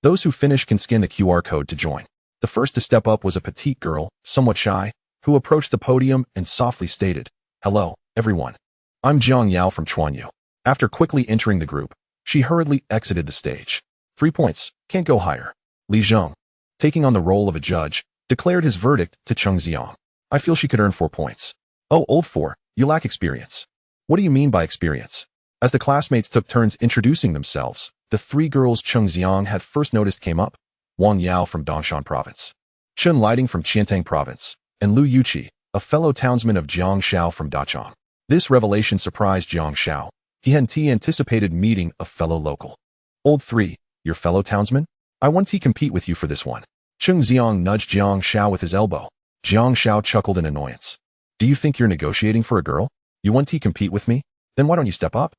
Those who finish can scan the QR code to join. The first to step up was a petite girl, somewhat shy, who approached the podium and softly stated, Hello, everyone. I'm Jiang Xiao from Chuanyu. After quickly entering the group, she hurriedly exited the stage. 3 points, can't go higher. Li Zheng, taking on the role of a judge, declared his verdict to Jiang Xiao. I feel she could earn 4 points. Oh, old 4, you lack experience. What do you mean by experience? As the classmates took turns introducing themselves, the 3 girls Jiang Xiao had first noticed came up. Wang Yao from Dongshan Province, Chen Lighting from Qiantang Province, and Lu Yuqi, a fellow townsman of Jiang Xiao from Dachang. This revelation surprised Jiang Xiao. He hadn't anticipated meeting a fellow local. Old 3, your fellow townsman? I want to compete with you for this one. Jiang Xiao nudged Jiang Xiao with his elbow. Jiang Xiao chuckled in annoyance. Do you think you're negotiating for a girl? You want to compete with me? Then why don't you step up?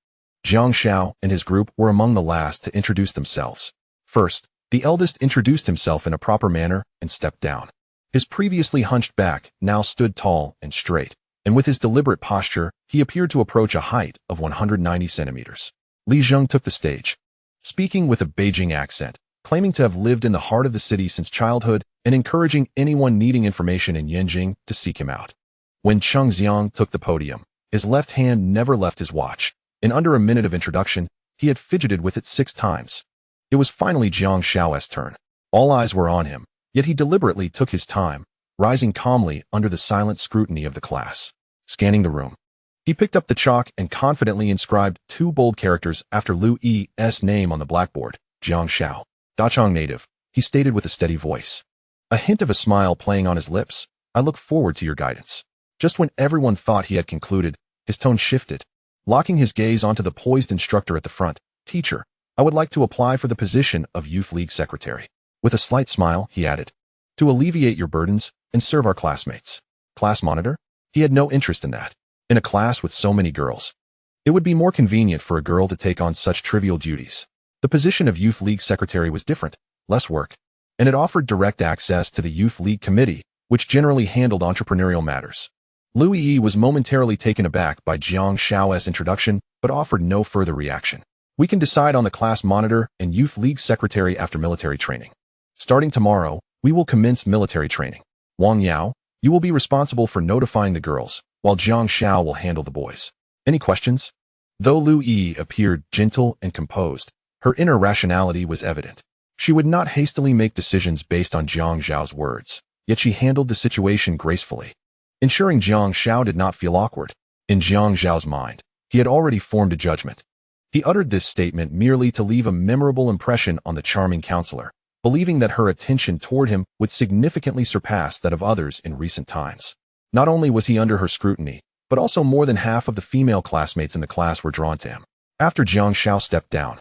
Jiang Xiao and his group were among the last to introduce themselves. First, the eldest introduced himself in a proper manner and stepped down. His previously hunched back now stood tall and straight, and with his deliberate posture, he appeared to approach a height of 190 centimeters. Li Zheng took the stage, speaking with a Beijing accent, claiming to have lived in the heart of the city since childhood and encouraging anyone needing information in Yanjing to seek him out. When Jiang Xiao took the podium, his left hand never left his watch. In under a minute of introduction, he had fidgeted with it 6 times. It was finally Jiang Xiao's turn. All eyes were on him, yet he deliberately took his time, rising calmly under the silent scrutiny of the class. Scanning the room, he picked up the chalk and confidently inscribed 2 bold characters after Lu Yi's name on the blackboard, Jiang Xiao. Dachang native, he stated with a steady voice. A hint of a smile playing on his lips. I look forward to your guidance. Just when everyone thought he had concluded, his tone shifted, locking his gaze onto the poised instructor at the front. Teacher, I would like to apply for the position of Youth League Secretary. With a slight smile, he added, to alleviate your burdens and serve our classmates. Class monitor? He had no interest in that. In a class with so many girls, it would be more convenient for a girl to take on such trivial duties. The position of Youth League Secretary was different, less work, and it offered direct access to the Youth League Committee, which generally handled entrepreneurial matters. Lu Yi was momentarily taken aback by Jiang Xiao's introduction, but offered no further reaction. We can decide on the class monitor and Youth League Secretary after military training. Starting tomorrow, we will commence military training. Wang Yao, you will be responsible for notifying the girls, while Jiang Xiao will handle the boys. Any questions? Though Lu Yi appeared gentle and composed, her inner rationality was evident. She would not hastily make decisions based on Jiang Xiao's words, yet she handled the situation gracefully, ensuring Jiang Xiao did not feel awkward. In Jiang Xiao's mind, he had already formed a judgment. He uttered this statement merely to leave a memorable impression on the charming counselor, believing that her attention toward him would significantly surpass that of others in recent times. Not only was he under her scrutiny, but also more than half of the female classmates in the class were drawn to him. After Jiang Xiao stepped down,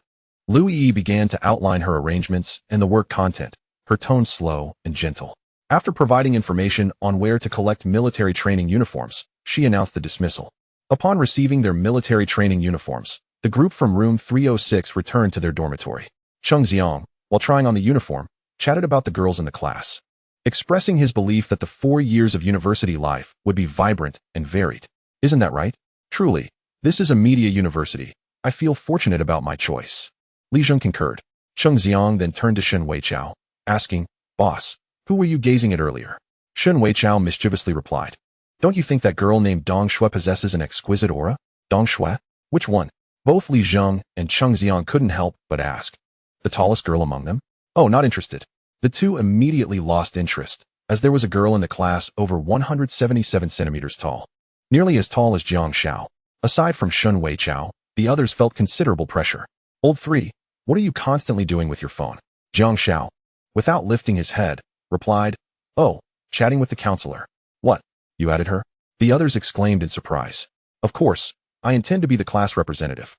Lu Yi began to outline her arrangements and the work content, her tone slow and gentle. After providing information on where to collect military training uniforms, she announced the dismissal. Upon receiving their military training uniforms, the group from room 306 returned to their dormitory. Jiang Xiao, while trying on the uniform, chatted about the girls in the class, expressing his belief that the 4 years of university life would be vibrant and varied. Isn't that right? Truly, this is a media university. I feel fortunate about my choice. Li Zheng concurred. Jiang Xiao then turned to Shen Weichao, asking, Boss, who were you gazing at earlier? Shen Weichao mischievously replied, Don't you think that girl named Dong Shui possesses an exquisite aura? Dong Shui? Which one? Both Li Zheng and Jiang Xiao couldn't help but ask. The tallest girl among them? Oh, not interested. The two immediately lost interest, as there was a girl in the class over 177 centimeters tall, nearly as tall as Jiang Xiao. Aside from Shen Weichao, The others felt considerable pressure. Old 3, what are you constantly doing with your phone? Jiang Xiao, without lifting his head, replied, oh, chatting with the counselor. What? You added her? The others exclaimed in surprise. Of course, I intend to be the class representative.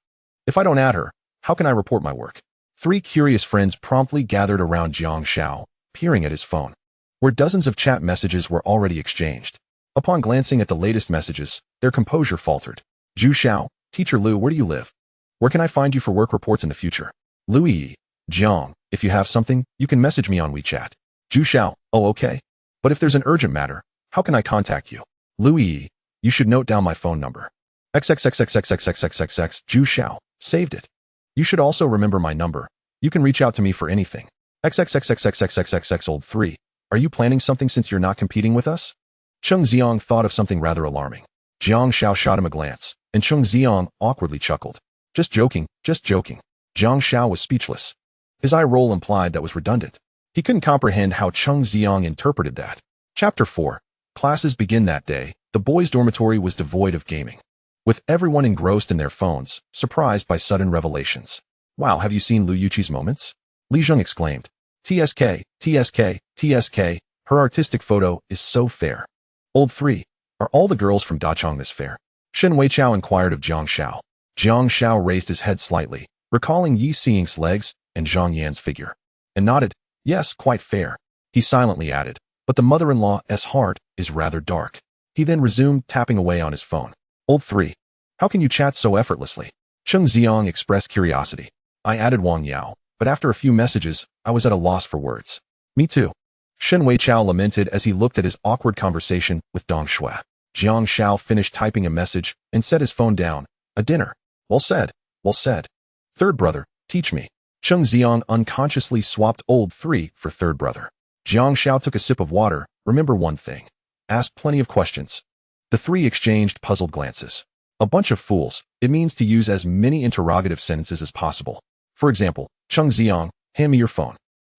If I don't add her, how can I report my work? 3 curious friends promptly gathered around Jiang Xiao, peering at his phone, where dozens of chat messages were already exchanged. Upon glancing at the latest messages, their composure faltered. Zhu Xiao, Teacher Lu, where do you live? Where can I find you for work reports in the future? Lu Yi, Jiang, if you have something, you can message me on WeChat. Zhu Xiao, oh okay. But if there's an urgent matter, how can I contact you? Lu Yi, you should note down my phone number. XXXXXXXXXX, Zhu Xiao, saved it. You should also remember my number. You can reach out to me for anything. XXXXXXXXX, old 3, are you planning something since you're not competing with us? Cheng Xiang thought of something rather alarming. Jiang Xiao shot him a glance, and Cheng Xiang awkwardly chuckled. Just joking, just joking. Jiang Xiao was speechless. His eye roll implied that was redundant. He couldn't comprehend how Cheng Xiang interpreted that. Chapter 4. Classes begin that day. The boys' dormitory was devoid of gaming, with everyone engrossed in their phones, surprised by sudden revelations. Wow, have you seen Lu Yuqi's moments? Li Zheng exclaimed. TSK, TSK, TSK, her artistic photo is so fair. Old 3, are all the girls from Dachang this fair? Shen Weichao inquired of Jiang Xiao. Jiang Xiao raised his head slightly, recalling Yi Xing's legs and Zhang Yan's figure, and nodded, yes, quite fair. He silently added, but the mother-in-law's heart is rather dark. He then resumed tapping away on his phone. Old 3, how can you chat so effortlessly? Cheng Xiang expressed curiosity. I added Wang Yao, but after a few messages, I was at a loss for words. Me too. Shen Weichao lamented as he looked at his awkward conversation with Dong Shui. Jiang Xiao finished typing a message and set his phone down. A dinner. Well said, well said. Third brother, teach me. Cheng Xiang unconsciously swapped old 3 for third brother. Jiang Xiao took a sip of water. Remember one thing. Ask plenty of questions. The 3 exchanged puzzled glances. A bunch of fools. It means to use as many interrogative sentences as possible. For example, Cheng Xiang, hand me your phone.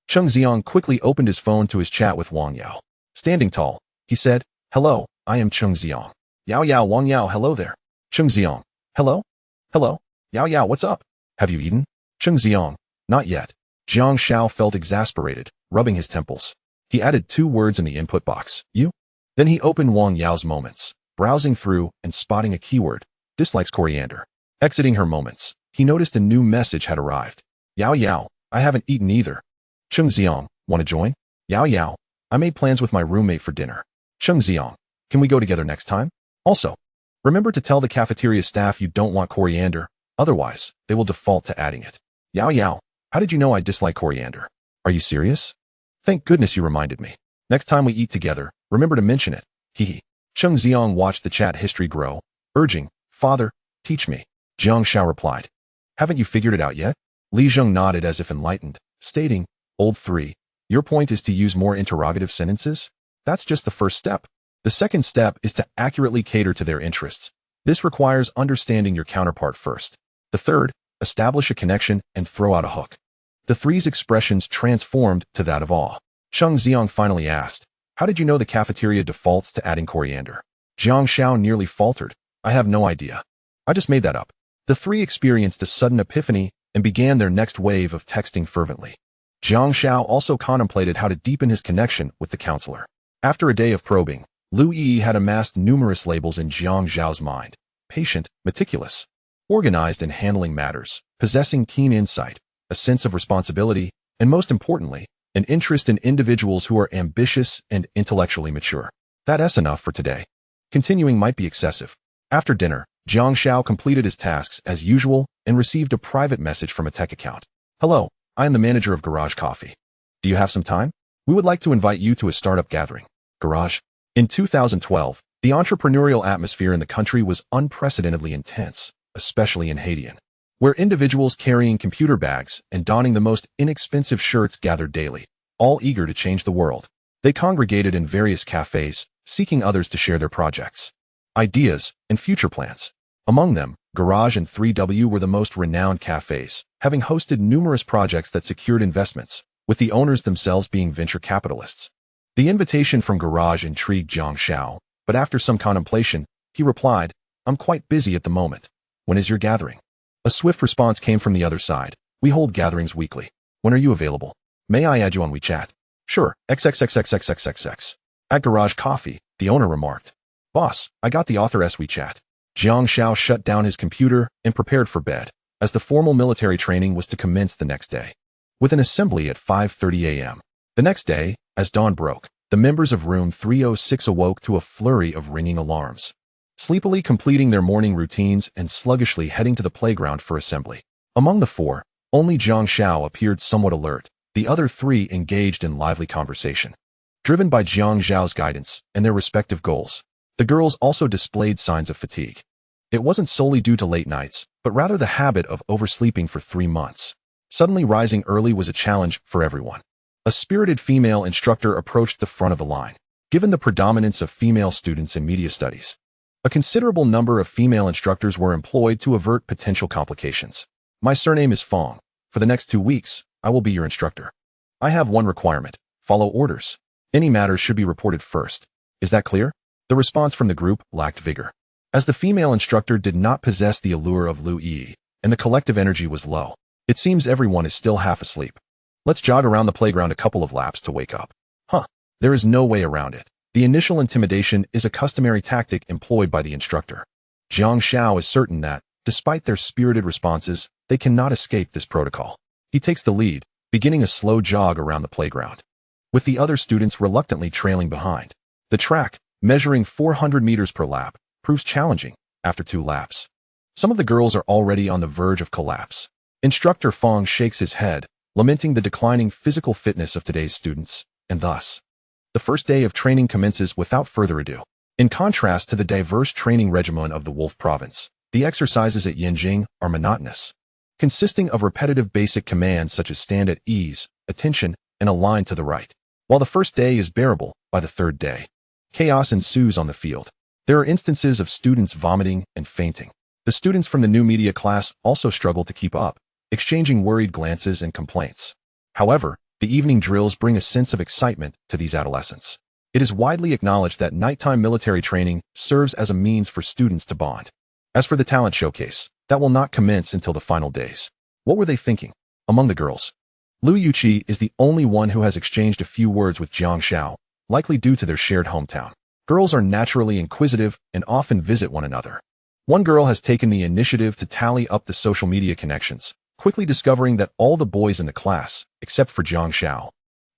Cheng Xiang quickly opened his phone to his chat with Wang Yao. Standing tall, he said, hello, I am Cheng Xiang. Yao Yao, Wang Yao, hello there. Cheng Xiang, hello? Hello? Yao Yao, what's up? Have you eaten? Cheng Xiang, not yet. Jiang Xiao felt exasperated, rubbing his temples. He added 2 words in the input box, you? Then he opened Wang Yao's moments, browsing through and spotting a keyword, dislikes coriander. Exiting her moments, he noticed a new message had arrived. Yao Yao, I haven't eaten either. Cheng Xiang, want to join? Yao Yao, I made plans with my roommate for dinner. Cheng Xiang, can we go together next time? Also, remember to tell the cafeteria staff you don't want coriander, otherwise, they will default to adding it. Yao Yao, how did you know I dislike coriander? Are you serious? Thank goodness you reminded me. Next time we eat together, remember to mention it. Hehe. Cheng Xiang watched the chat history grow, urging, Father, teach me. Jiang Xiao replied. Haven't you figured it out yet? Li Zheng nodded as if enlightened, stating, Old 3, your point is to use more interrogative sentences? That's just the first step. The second step is to accurately cater to their interests. This requires understanding your counterpart first. The third, establish a connection and throw out a hook. The 3's expressions transformed to that of awe. Cheng Xiang finally asked, how did you know the cafeteria defaults to adding coriander? Jiang Xiao nearly faltered. I have no idea. I just made that up. The 3 experienced a sudden epiphany and began their next wave of texting fervently. Jiang Xiao also contemplated how to deepen his connection with the counselor. After a day of probing, Lu Yi had amassed numerous labels in Jiang Xiao's mind. Patient, meticulous, organized in handling matters, possessing keen insight, a sense of responsibility, and most importantly, an interest in individuals who are ambitious and intellectually mature. That's enough for today. Continuing might be excessive. After dinner, Jiang Xiao completed his tasks as usual and received a private message from a tech account. Hello, I am the manager of Garage Coffee. Do you have some time? We would like to invite you to a startup gathering. Garage. In 2012, the entrepreneurial atmosphere in the country was unprecedentedly intense, especially in Haidian, where individuals carrying computer bags and donning the most inexpensive shirts gathered daily, all eager to change the world. They congregated in various cafes, seeking others to share their projects, ideas, and future plans. Among them, Garage and 3W were the most renowned cafes, having hosted numerous projects that secured investments, with the owners themselves being venture capitalists. The invitation from Garage intrigued Jiang Xiao, but after some contemplation, he replied, I'm quite busy at the moment. When is your gathering? A swift response came from the other side. We hold gatherings weekly. When are you available? May I add you on WeChat? Sure, XXXXXXXX. At Garage Coffee, the owner remarked. Boss, I got the author's WeChat. Jiang Xiao shut down his computer and prepared for bed, as the formal military training was to commence the next day. With an assembly at 5:30 a.m. The next day, as dawn broke, the members of room 306 awoke to a flurry of ringing alarms. Sleepily completing their morning routines and sluggishly heading to the playground for assembly. Among the four, only Jiang Xiao appeared somewhat alert, the other three engaged in lively conversation. Driven by Jiang Xiao's guidance and their respective goals, the girls also displayed signs of fatigue. It wasn't solely due to late nights, but rather the habit of oversleeping for 3 months. Suddenly rising early was a challenge for everyone. A spirited female instructor approached the front of the line. Given the predominance of female students in media studies, a considerable number of female instructors were employed to avert potential complications. My surname is Fong. For the next 2 weeks, I will be your instructor. I have one requirement: follow orders. Any matters should be reported first. Is that clear? The response from the group lacked vigor, as the female instructor did not possess the allure of Lu Yi, and the collective energy was low. It seems everyone is still half asleep. Let's jog around the playground a couple of laps to wake up. There is no way around it. The initial intimidation is a customary tactic employed by the instructor. Jiang Xiao is certain that, despite their spirited responses, they cannot escape this protocol. He takes the lead, beginning a slow jog around the playground, with the other students reluctantly trailing behind. The track, measuring 400 meters per lap, proves challenging after 2 laps. Some of the girls are already on the verge of collapse. Instructor Fong shakes his head, lamenting the declining physical fitness of today's students, and thus, the first day of training commences without further ado. In contrast to the diverse training regimen of the Wolf Province, the exercises at Yanjing are monotonous, consisting of repetitive basic commands such as stand at ease, attention, and align to the right. While the first day is bearable, by the third day, chaos ensues on the field. There are instances of students vomiting and fainting. The students from the new media class also struggle to keep up, exchanging worried glances and complaints. However, the evening drills bring a sense of excitement to these adolescents. It is widely acknowledged that nighttime military training serves as a means for students to bond. As for the talent showcase, that will not commence until the final days. What were they thinking? Among the girls, Lu Yuqi is the only one who has exchanged a few words with Jiang Xiao, likely due to their shared hometown. Girls are naturally inquisitive and often visit one another. One girl has taken the initiative to tally up the social media connections, quickly discovering that all the boys in the class, except for Jiang Xiao,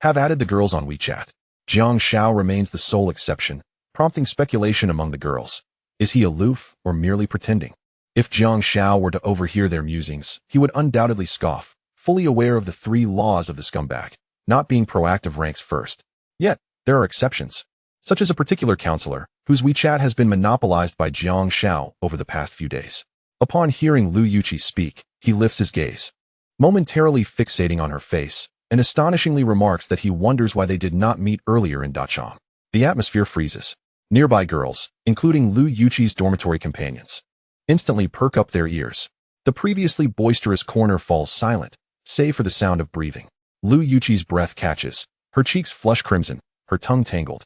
have added the girls on WeChat. Jiang Xiao remains the sole exception, prompting speculation among the girls. Is he aloof or merely pretending? If Jiang Xiao were to overhear their musings, he would undoubtedly scoff, fully aware of the 3 laws of the scumbag. Not being proactive ranks first. Yet, there are exceptions, such as a particular counselor, whose WeChat has been monopolized by Jiang Xiao over the past few days. Upon hearing Lu Yuqi speak, he lifts his gaze, momentarily fixating on her face, and astonishingly remarks that he wonders why they did not meet earlier in Dachang. The atmosphere freezes. Nearby girls, including Lu Yuqi's dormitory companions, instantly perk up their ears. The previously boisterous corner falls silent, save for the sound of breathing. Lu Yuqi's breath catches, her cheeks flush crimson, her tongue tangled.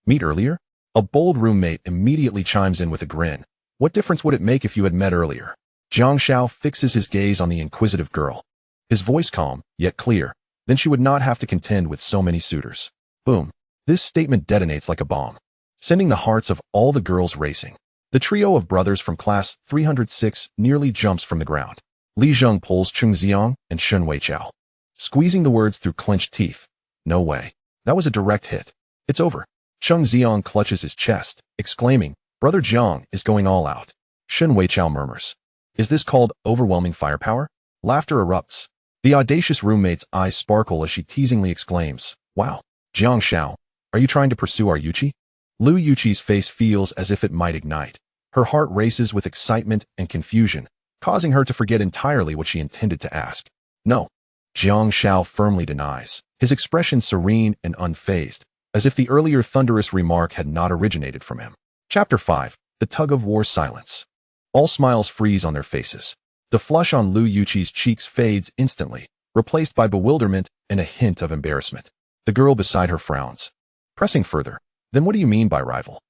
Meet earlier? A bold roommate immediately chimes in with a grin. What difference would it make if you had met earlier? Jiang Xiao fixes his gaze on the inquisitive girl, his voice calm, yet clear. Then she would not have to contend with so many suitors. Boom. This statement detonates like a bomb, sending the hearts of all the girls racing. The trio of brothers from class 306 nearly jumps from the ground. Li Zheng pulls Cheng Xiang and Shen Weichao, squeezing the words through clenched teeth. No way. That was a direct hit. It's over. Cheng Xiang clutches his chest, exclaiming, Brother Jiang is going all out. Shen Weichao murmurs. Is this called overwhelming firepower? Laughter erupts. The audacious roommate's eyes sparkle as she teasingly exclaims, Wow. Jiang Xiao, are you trying to pursue our Yuqi? Lu Yuqi's face feels as if it might ignite. Her heart races with excitement and confusion, causing her to forget entirely what she intended to ask. No. Jiang Xiao firmly denies, his expression serene and unfazed, as if the earlier thunderous remark had not originated from him. Chapter 5. The Tug-of-War Silence. All smiles freeze on their faces. The flush on Lu Yuqi's cheeks fades instantly, replaced by bewilderment and a hint of embarrassment. The girl beside her frowns. Pressing further, then what do you mean by rival?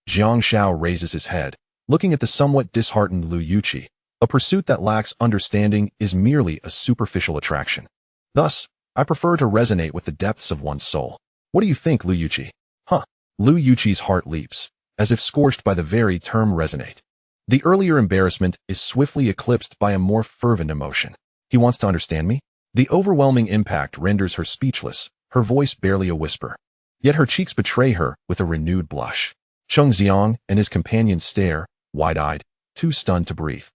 Jiang Xiao raises his head, looking at the somewhat disheartened Lu Yuqi, A pursuit that lacks understanding is merely a superficial attraction. Thus, I prefer to resonate with the depths of one's soul. What do you think, Liu Yuqi? Huh. Liu Yuqi's heart leaps, as if scorched by the very term resonate. The earlier embarrassment is swiftly eclipsed by a more fervent emotion. He wants to understand me? The overwhelming impact renders her speechless, her voice barely a whisper. Yet her cheeks betray her with a renewed blush. Cheng Xiang and his companions stare, wide-eyed, too stunned to breathe.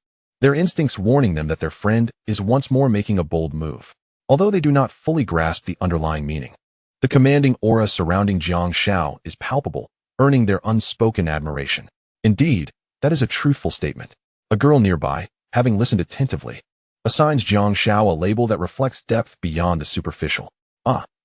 Their instincts warning them that their friend is once more making a bold move, although they do not fully grasp the underlying meaning. The commanding aura surrounding Jiang Xiao is palpable, earning their unspoken admiration. Indeed, that is a truthful statement. A girl nearby, having listened attentively, assigns Jiang Xiao a label that reflects depth beyond the superficial.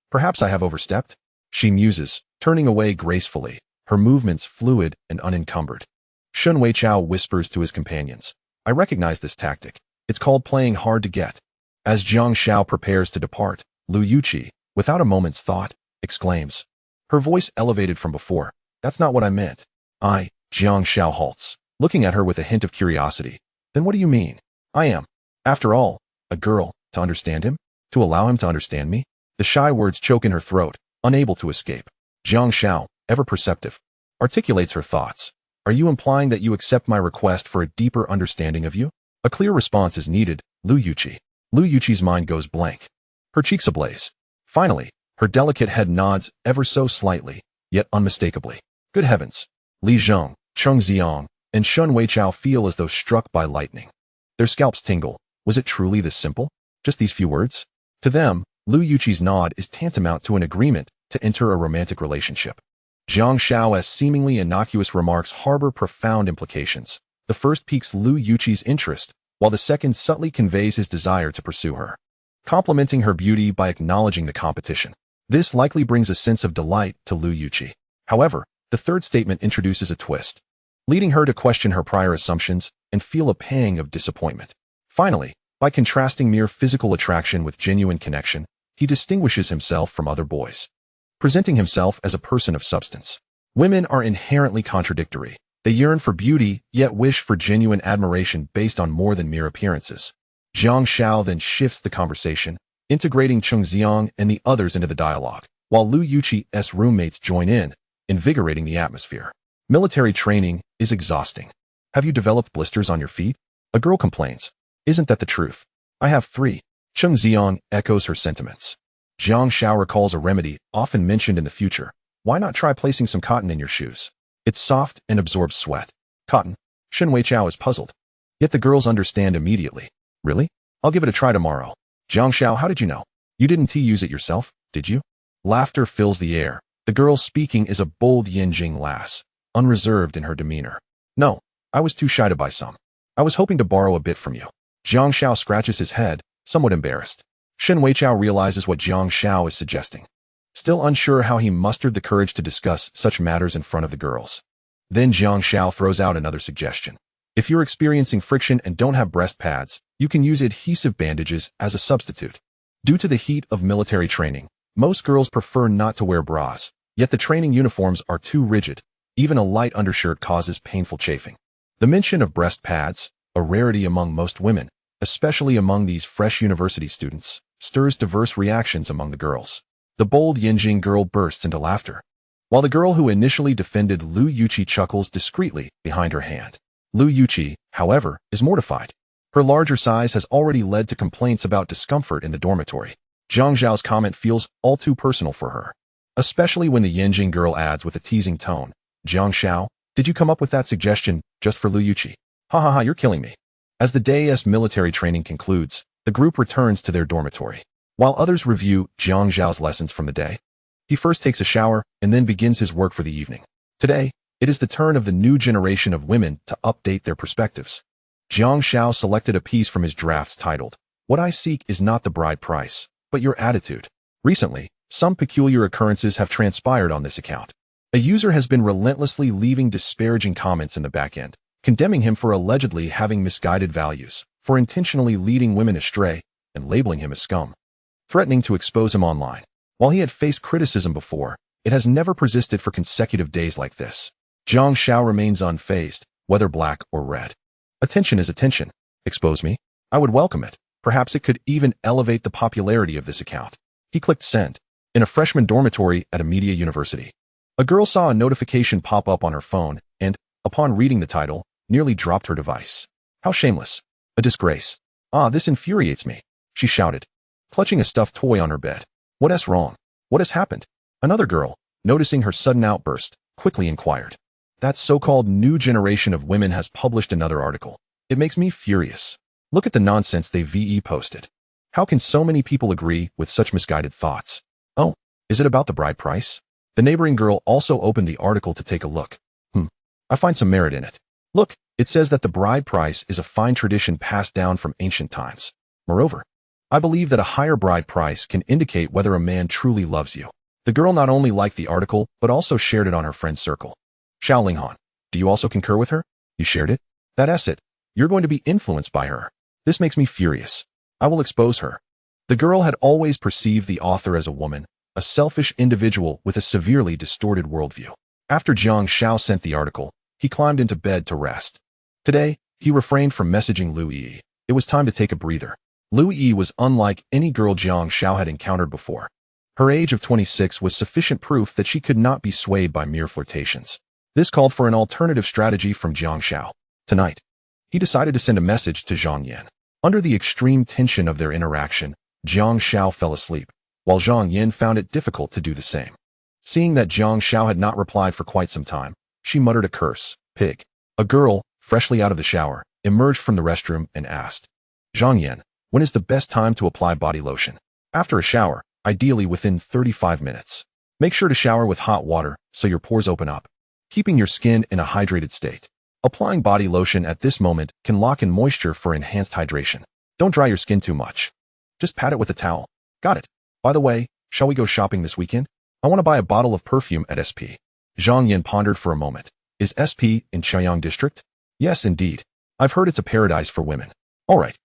Perhaps I have overstepped? She muses, turning away gracefully, her movements fluid and unencumbered. Shun Weichao whispers to his companions, I recognize this tactic. It's called playing hard to get. As Jiang Xiao prepares to depart, Liu Yuqi, without a moment's thought, exclaims. Her voice elevated from before, that's not what I meant. Jiang Xiao halts, looking at her with a hint of curiosity. Then what do you mean? I am, after all, a girl, to understand him? To allow him to understand me? The shy words choke in her throat, unable to escape. Jiang Xiao, ever perceptive, articulates her thoughts. Are you implying that you accept my request for a deeper understanding of you? A clear response is needed, Liu Yuqi. Liu Yuqi's mind goes blank. Her cheeks ablaze. Finally, her delicate head nods ever so slightly, yet unmistakably. Good heavens! Li Zheng, Cheng Xiang, and Shun Weichao feel as though struck by lightning. Their scalps tingle. Was it truly this simple? Just these few words? To them, Liu Yuqi's nod is tantamount to an agreement to enter a romantic relationship. Jiang Xiao's seemingly innocuous remarks harbor profound implications. The first piques Liu Yuqi's interest, while the second subtly conveys his desire to pursue her, complimenting her beauty by acknowledging the competition. This likely brings a sense of delight to Liu Yuqi. However, the third statement introduces a twist, leading her to question her prior assumptions and feel a pang of disappointment. Finally, by contrasting mere physical attraction with genuine connection, he distinguishes himself from other boys, presenting himself as a person of substance. Women are inherently contradictory. They yearn for beauty, yet wish for genuine admiration based on more than mere appearances. Jiang Xiao then shifts the conversation, integrating Cheng Xiang and the others into the dialogue, while Liu Yuqi's roommates join in, invigorating the atmosphere. Military training is exhausting. Have you developed blisters on your feet? A girl complains. Isn't that the truth? I have 3. Cheng Xiang echoes her sentiments. Jiang Xiao recalls a remedy often mentioned in the future. Why not try placing some cotton in your shoes? It's soft and absorbs sweat. Cotton? Shun Weichao is puzzled. Yet the girls understand immediately. Really? I'll give it a try tomorrow. Jiang Xiao, how did you know? You didn't use it yourself, did you? Laughter fills the air. The girl speaking is a bold Yanjing lass, unreserved in her demeanor. No, I was too shy to buy some. I was hoping to borrow a bit from you. Jiang Xiao scratches his head, somewhat embarrassed. Shun Weichao realizes what Jiang Xiao is suggesting, still unsure how he mustered the courage to discuss such matters in front of the girls. Then Jiang Xiao throws out another suggestion. If you're experiencing friction and don't have breast pads, you can use adhesive bandages as a substitute. Due to the heat of military training, most girls prefer not to wear bras, yet the training uniforms are too rigid. Even a light undershirt causes painful chafing. The mention of breast pads, a rarity among most women, especially among these fresh university students, stirs diverse reactions among the girls. The bold Yanjing girl bursts into laughter, while the girl who initially defended Liu Yuqi chuckles discreetly behind her hand. Liu Yuqi, however, is mortified. Her larger size has already led to complaints about discomfort in the dormitory. Jiang Zhao's comment feels all too personal for her, especially when the Yanjing girl adds with a teasing tone, Jiang Xiao, did you come up with that suggestion just for Liu Yuqi? Ha ha ha, you're killing me. As the day's military training concludes, the group returns to their dormitory, while others review Jiang Zhao's lessons from the day. He first takes a shower and then begins his work for the evening. Today, it is the turn of the new generation of women to update their perspectives. Jiang Xiao selected a piece from his drafts titled, What I Seek is Not the Bride Price, but Your Attitude. Recently, some peculiar occurrences have transpired on this account. A user has been relentlessly leaving disparaging comments in the backend, condemning him for allegedly having misguided values, for intentionally leading women astray, and labeling him as scum, threatening to expose him online. While he had faced criticism before, it has never persisted for consecutive days like this. Jiang Xiao remains unfazed, whether black or red. Attention is attention. Expose me? I would welcome it. Perhaps it could even elevate the popularity of this account. He clicked send. In a freshman dormitory at a media university, a girl saw a notification pop up on her phone and, upon reading the title, nearly dropped her device. How shameless. A disgrace. Ah, this infuriates me, she shouted, clutching a stuffed toy on her bed. What's wrong? What has happened? Another girl, noticing her sudden outburst, quickly inquired. That so-called new generation of women has published another article. It makes me furious. Look at the nonsense they VE posted. How can so many people agree with such misguided thoughts? Oh, is it about the bride price? The neighboring girl also opened the article to take a look. I find some merit in it. Look, it says that the bride price is a fine tradition passed down from ancient times. Moreover, I believe that a higher bride price can indicate whether a man truly loves you. The girl not only liked the article, but also shared it on her friend circle. Xiao Linghan, do you also concur with her? You shared it? That's it. You're going to be influenced by her. This makes me furious. I will expose her. The girl had always perceived the author as a woman, a selfish individual with a severely distorted worldview. After Jiang Xiao sent the article, he climbed into bed to rest. Today, he refrained from messaging Lu Yi. It was time to take a breather. Lu Yi was unlike any girl Jiang Xiao had encountered before. Her age of 26 was sufficient proof that she could not be swayed by mere flirtations. This called for an alternative strategy from Jiang Xiao. Tonight, he decided to send a message to Zhang Yan. Under the extreme tension of their interaction, Jiang Xiao fell asleep, while Zhang Yan found it difficult to do the same. Seeing that Jiang Xiao had not replied for quite some time, she muttered a curse. Pig. A girl, freshly out of the shower, emerged from the restroom and asked, Zhang Yan, when is the best time to apply body lotion? After a shower, ideally within 35 minutes. Make sure to shower with hot water so your pores open up, keeping your skin in a hydrated state. Applying body lotion at this moment can lock in moisture for enhanced hydration. Don't dry your skin too much. Just pat it with a towel. Got it. By the way, shall we go shopping this weekend? I want to buy a bottle of perfume at SP. Zhang Yan pondered for a moment. Is SP in Chaoyang District? Yes, indeed. I've heard it's a paradise for women. All right.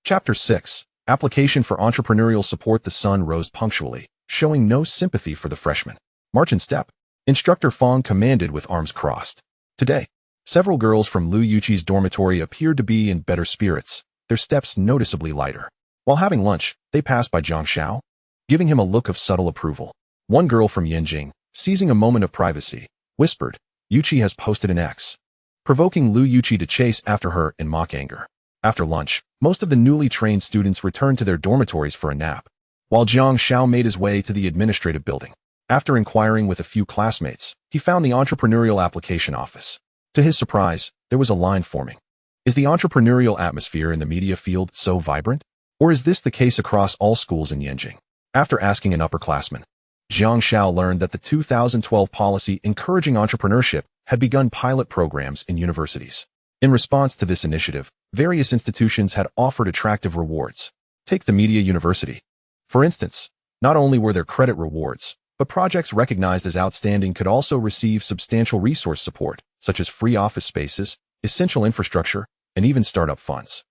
Chapter 6. Application for entrepreneurial support. The sun rose punctually, showing no sympathy for the freshman. March in step. Instructor Fong commanded with arms crossed. Today, several girls from Lu Yuqi's dormitory appeared to be in better spirits, their steps noticeably lighter. While having lunch, they passed by Jiang Xiao, giving him a look of subtle approval. One girl from Yanjing, seizing a moment of privacy, whispered, Yuqi has posted an X, provoking Lu Yuqi to chase after her in mock anger. After lunch, most of the newly trained students returned to their dormitories for a nap, while Jiang Xiao made his way to the administrative building. After inquiring with a few classmates, he found the entrepreneurial application office. To his surprise, there was a line forming. Is the entrepreneurial atmosphere in the media field so vibrant? Or is this the case across all schools in Yanjing? After asking an upperclassman, Jiang Xiao learned that the 2012 policy encouraging entrepreneurship had begun pilot programs in universities. In response to this initiative, various institutions had offered attractive rewards. Take the media university. For instance, not only were there credit rewards, but projects recognized as outstanding could also receive substantial resource support, such as free office spaces, essential infrastructure, and even startup funds.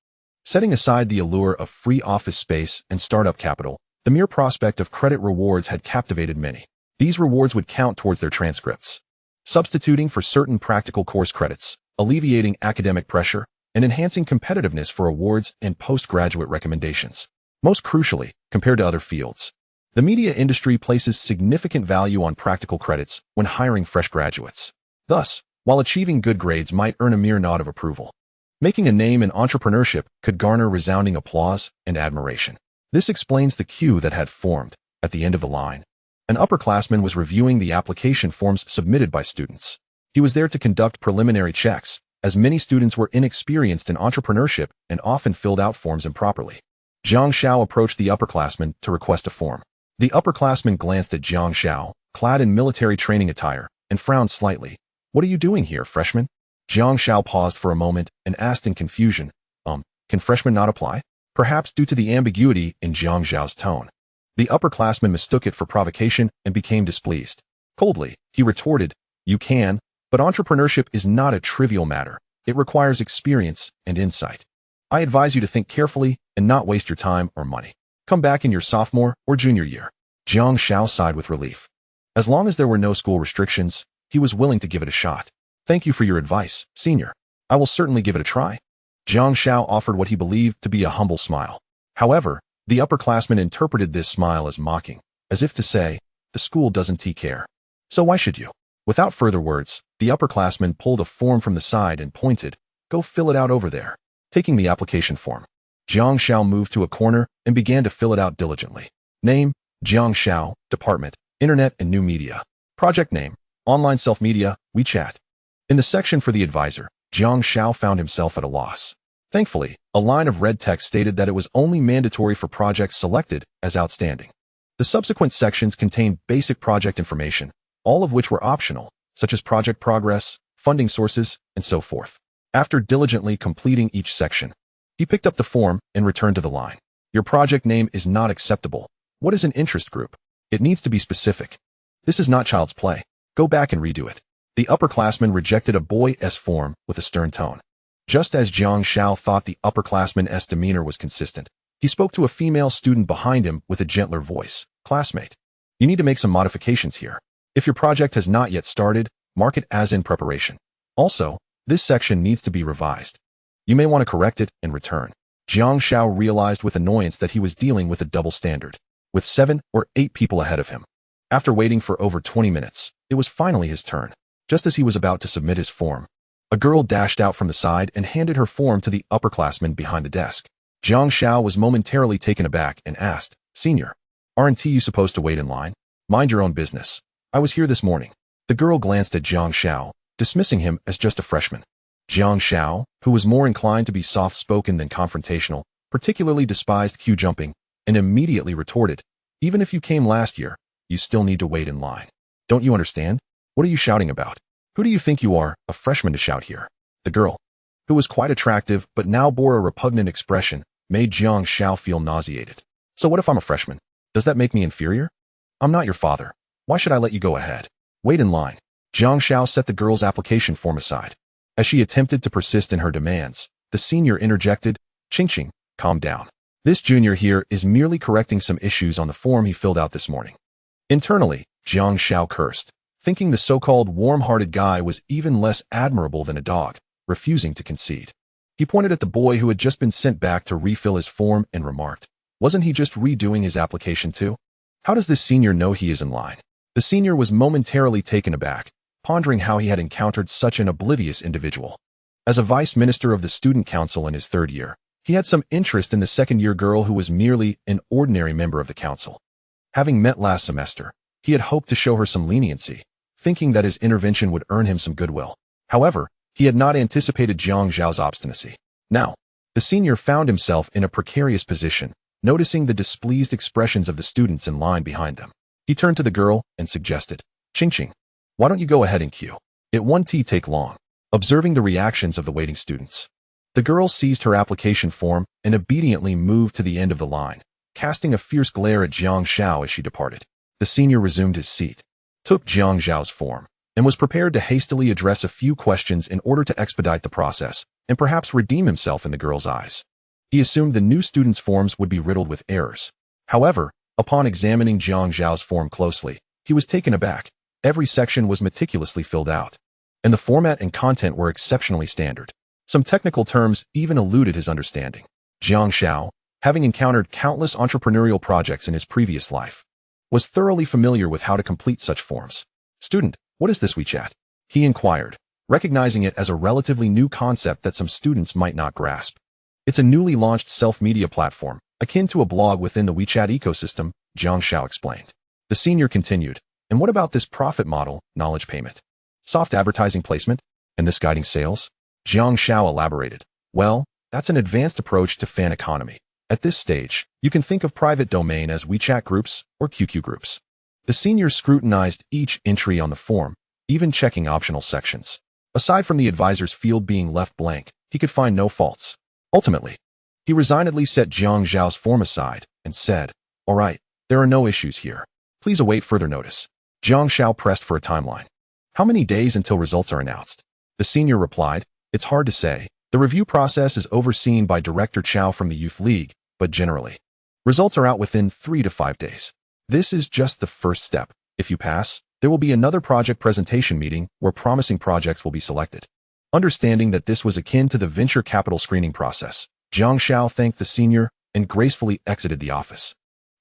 Setting aside the allure of free office space and startup capital, the mere prospect of credit rewards had captivated many. These rewards would count towards their transcripts, substituting for certain practical course credits, alleviating academic pressure, and enhancing competitiveness for awards and postgraduate recommendations. Most crucially, compared to other fields, the media industry places significant value on practical credits when hiring fresh graduates. Thus, while achieving good grades might earn a mere nod of approval, making a name in entrepreneurship could garner resounding applause and admiration. This explains the queue that had formed at the end of the line. An upperclassman was reviewing the application forms submitted by students. He was there to conduct preliminary checks, as many students were inexperienced in entrepreneurship and often filled out forms improperly. Jiang Xiao approached the upperclassman to request a form. The upperclassman glanced at Jiang Xiao, clad in military training attire, and frowned slightly. What are you doing here, freshman? Jiang Xiao paused for a moment and asked in confusion, can freshmen not apply? Perhaps due to the ambiguity in Jiang Xiao's tone. The upperclassman mistook it for provocation and became displeased. Coldly, he retorted, you can, but entrepreneurship is not a trivial matter. It requires experience and insight. I advise you to think carefully and not waste your time or money. Come back in your sophomore or junior year. Jiang Xiao sighed with relief. As long as there were no school restrictions, he was willing to give it a shot. Thank you for your advice, senior. I will certainly give it a try. Jiang Xiao offered what he believed to be a humble smile. However, the upperclassman interpreted this smile as mocking, as if to say, the school doesn't care. So why should you? Without further words, the upperclassman pulled a form from the side and pointed, go fill it out over there. Taking the application form, Jiang Xiao moved to a corner and began to fill it out diligently. Name, Jiang Xiao, Department, Internet and New Media. Project name, Online Self-Media, WeChat. In the section for the advisor, Jiang Xiao found himself at a loss. Thankfully, a line of red text stated that it was only mandatory for projects selected as outstanding. The subsequent sections contained basic project information, all of which were optional, such as project progress, funding sources, and so forth. After diligently completing each section, he picked up the form and returned to the line. Your project name is not acceptable. What is an interest group? It needs to be specific. This is not child's play. Go back and redo it. The upperclassman rejected a boy's form with a stern tone. Just as Jiang Xiao thought the upperclassman's demeanor was consistent, he spoke to a female student behind him with a gentler voice. Classmate, you need to make some modifications here. If your project has not yet started, mark it as in preparation. Also, this section needs to be revised. You may want to correct it and return. Jiang Xiao realized with annoyance that he was dealing with a double standard, with 7 or 8 people ahead of him. After waiting for over 20 minutes, it was finally his turn. Just as he was about to submit his form, a girl dashed out from the side and handed her form to the upperclassman behind the desk. Jiang Xiao was momentarily taken aback and asked, Senior, aren't you supposed to wait in line? Mind your own business. I was here this morning. The girl glanced at Jiang Xiao, dismissing him as just a freshman. Jiang Xiao, who was more inclined to be soft-spoken than confrontational, particularly despised queue jumping, and immediately retorted, even if you came last year, you still need to wait in line. Don't you understand? What are you shouting about? Who do you think you are, a freshman to shout here? The girl, who was quite attractive but now bore a repugnant expression, made Jiang Xiao feel nauseated. So what if I'm a freshman? Does that make me inferior? I'm not your father. Why should I let you go ahead? Wait in line. Jiang Xiao set the girl's application form aside. As she attempted to persist in her demands, the senior interjected, Ching, calm down. This junior here is merely correcting some issues on the form he filled out this morning. Internally, Jiang Xiao cursed, thinking the so-called warm-hearted guy was even less admirable than a dog, refusing to concede. He pointed at the boy who had just been sent back to refill his form and remarked, wasn't he just redoing his application too? How does this senior know he is in line? The senior was momentarily taken aback, pondering how he had encountered such an oblivious individual. As a vice minister of the student council in his 3rd year, he had some interest in the 2nd-year girl who was merely an ordinary member of the council. Having met last semester, he had hoped to show her some leniency, thinking that his intervention would earn him some goodwill. However, he had not anticipated Jiang Xiao's obstinacy. Now, the senior found himself in a precarious position, noticing the displeased expressions of the students in line behind them. He turned to the girl and suggested, Ching, why don't you go ahead and queue? It won't take long. Observing the reactions of the waiting students, the girl seized her application form and obediently moved to the end of the line, casting a fierce glare at Jiang Xiao as she departed. The senior resumed his seat, took Jiang Xiao's form, and was prepared to hastily address a few questions in order to expedite the process and perhaps redeem himself in the girl's eyes. He assumed the new students' forms would be riddled with errors. However, upon examining Jiang Xiao's form closely, he was taken aback. Every section was meticulously filled out, and the format and content were exceptionally standard. Some technical terms even eluded his understanding. Jiang Xiao, having encountered countless entrepreneurial projects in his previous life, was thoroughly familiar with how to complete such forms. Student, what is this WeChat? He inquired, recognizing it as a relatively new concept that some students might not grasp. It's a newly launched self-media platform, akin to a blog within the WeChat ecosystem, Jiang Xiao explained. The senior continued, and what about this profit model, knowledge payment? Soft advertising placement? And this guiding sales? Jiang Xiao elaborated. Well, that's an advanced approach to fan economy. At this stage, you can think of private domain as WeChat groups or QQ groups. The senior scrutinized each entry on the form, even checking optional sections. Aside from the advisor's field being left blank, he could find no faults. Ultimately, he resignedly set Jiang Xiao's form aside and said, all right, there are no issues here. Please await further notice. Jiang Xiao pressed for a timeline. How many days until results are announced? The senior replied, it's hard to say. The review process is overseen by Director Chow from the Youth League, but generally, results are out within 3 to 5 days. This is just the first step. If you pass, there will be another project presentation meeting where promising projects will be selected. Understanding that this was akin to the venture capital screening process, Jiang Xiao thanked the senior and gracefully exited the office.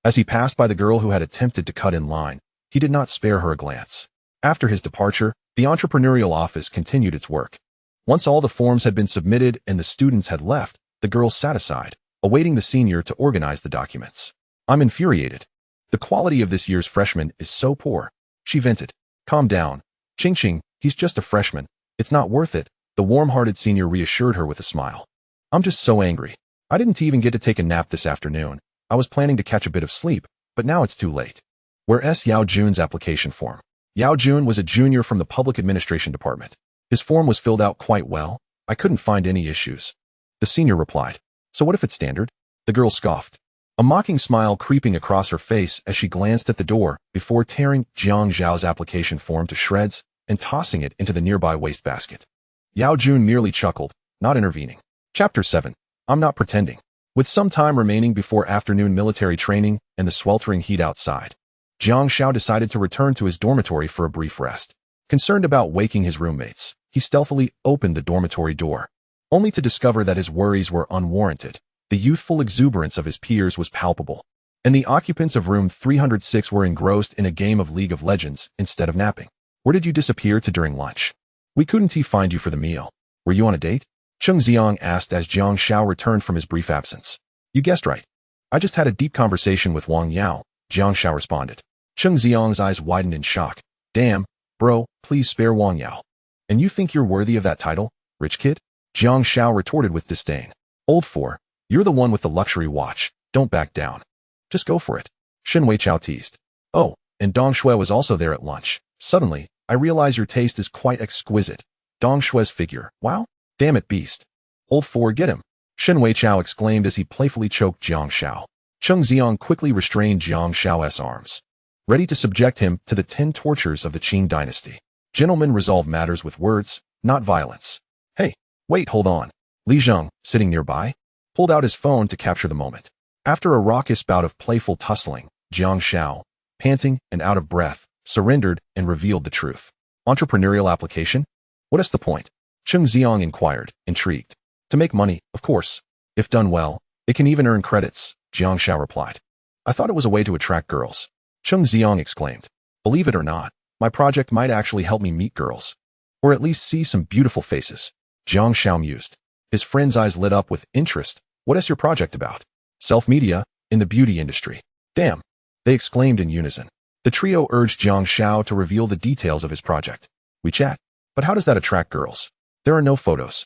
As he passed by the girl who had attempted to cut in line, he did not spare her a glance. After his departure, the entrepreneurial office continued its work. Once all the forms had been submitted and the students had left, the girl sat aside, awaiting the senior to organize the documents. I'm infuriated. The quality of this year's freshman is so poor, she vented. Calm down. Ching Ching, he's just a freshman. It's not worth it, the warm-hearted senior reassured her with a smile. I'm just so angry. I didn't even get to take a nap this afternoon. I was planning to catch a bit of sleep, but now it's too late. Where's Yao Jun's application form? Yao Jun was a junior from the public administration department. His form was filled out quite well. I couldn't find any issues. The senior replied. So what if it's standard? The girl scoffed, a mocking smile creeping across her face as she glanced at the door before tearing Jiang Xiao's application form to shreds and tossing it into the nearby wastebasket. Yao Jun merely chuckled, not intervening. Chapter 7. I'm not pretending. With some time remaining before afternoon military training and the sweltering heat outside, Jiang Xiao decided to return to his dormitory for a brief rest. Concerned about waking his roommates, he stealthily opened the dormitory door, only to discover that his worries were unwarranted. The youthful exuberance of his peers was palpable, and the occupants of room 306 were engrossed in a game of League of Legends instead of napping. Where did you disappear to during lunch? We couldn't find you for the meal. Were you on a date? Cheng Xiang asked as Jiang Xiao returned from his brief absence. You guessed right. I just had a deep conversation with Wang Yao, Jiang Xiao responded. Cheng Xiang's eyes widened in shock. Damn, bro, please spare Wang Yao. And you think you're worthy of that title, rich kid? Jiang Xiao retorted with disdain. Old four, you're the one with the luxury watch. Don't back down. Just go for it. Shen Weichao teased. Oh, and Dong Shui was also there at lunch. Suddenly, I realize your taste is quite exquisite. Dong Shui's figure. Wow. Damn it, beast. Old four, get him. Shen Weichao exclaimed as he playfully choked Jiang Xiao. Cheng Xiang quickly restrained Jiang Xiao's arms, ready to subject him to the 10 tortures of the Qing dynasty. Gentlemen resolve matters with words, not violence. Hey, wait, hold on. Li Zheng, sitting nearby, pulled out his phone to capture the moment. After a raucous bout of playful tussling, Jiang Xiao, panting and out of breath, surrendered and revealed the truth. Entrepreneurial application? What is the point? Cheng Xiang inquired, intrigued. To make money, of course. If done well, it can even earn credits, Jiang Xiao replied. I thought it was a way to attract girls. Cheng Xiang exclaimed. Believe it or not, my project might actually help me meet girls. Or at least see some beautiful faces. Jiang Xiao mused. His friend's eyes lit up with interest. What is your project about? Self-media, in the beauty industry. Damn, they exclaimed in unison. The trio urged Jiang Xiao to reveal the details of his project. We chat. But how does that attract girls? There are no photos.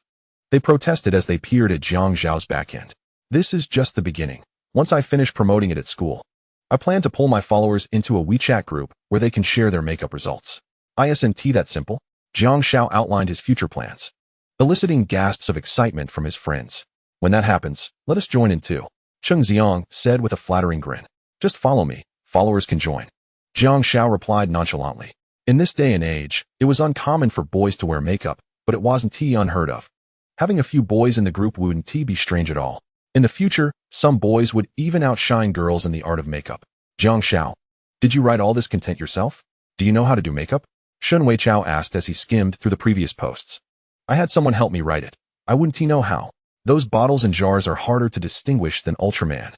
They protested as they peered at Jiang Xiao's backend. This is just the beginning. Once I finish promoting it at school, I plan to pull my followers into a WeChat group where they can share their makeup results. Isn't that simple? Jiang Xiao outlined his future plans, eliciting gasps of excitement from his friends. When that happens, let us join in too. Cheng Xiang said with a flattering grin. Just follow me, followers can join. Jiang Xiao replied nonchalantly. In this day and age, it was uncommon for boys to wear makeup, but it wasn't unheard of. Having a few boys in the group wouldn't be strange at all. In the future, some boys would even outshine girls in the art of makeup. Jiang Xiao, did you write all this content yourself? Do you know how to do makeup? Shen Weichao asked as he skimmed through the previous posts. I had someone help me write it. I wouldn't know how. Those bottles and jars are harder to distinguish than Ultraman.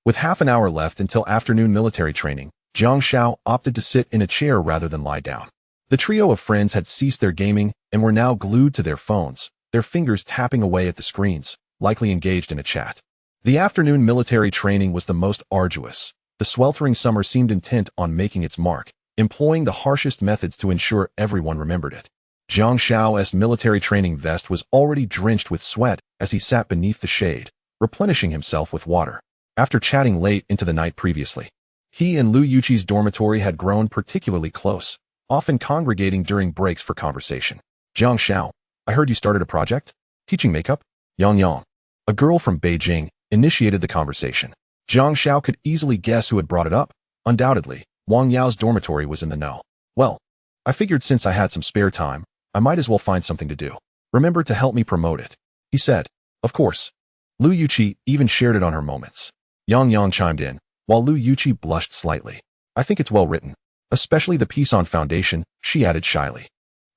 With half an hour left until afternoon military training, Jiang Xiao opted to sit in a chair rather than lie down. The trio of friends had ceased their gaming and were now glued to their phones, their fingers tapping away at the screens, likely engaged in a chat. The afternoon military training was the most arduous. The sweltering summer seemed intent on making its mark, employing the harshest methods to ensure everyone remembered it. Jiang Xiao's military training vest was already drenched with sweat as he sat beneath the shade, replenishing himself with water. After chatting late into the night previously, he and Lu Yuqi's dormitory had grown particularly close, often congregating during breaks for conversation. Jiang Xiao, I heard you started a project? Teaching makeup? Yang, a girl from Beijing, initiated the conversation. Jiang Xiao could easily guess who had brought it up. Undoubtedly, Wang Yao's dormitory was in the know. Well, I figured since I had some spare time, I might as well find something to do. Remember to help me promote it, he said. Of course. Lu Yuqi even shared it on her moments. Yang chimed in, while Lu Yuqi blushed slightly. I think it's well written. Especially the piece on foundation, she added shyly.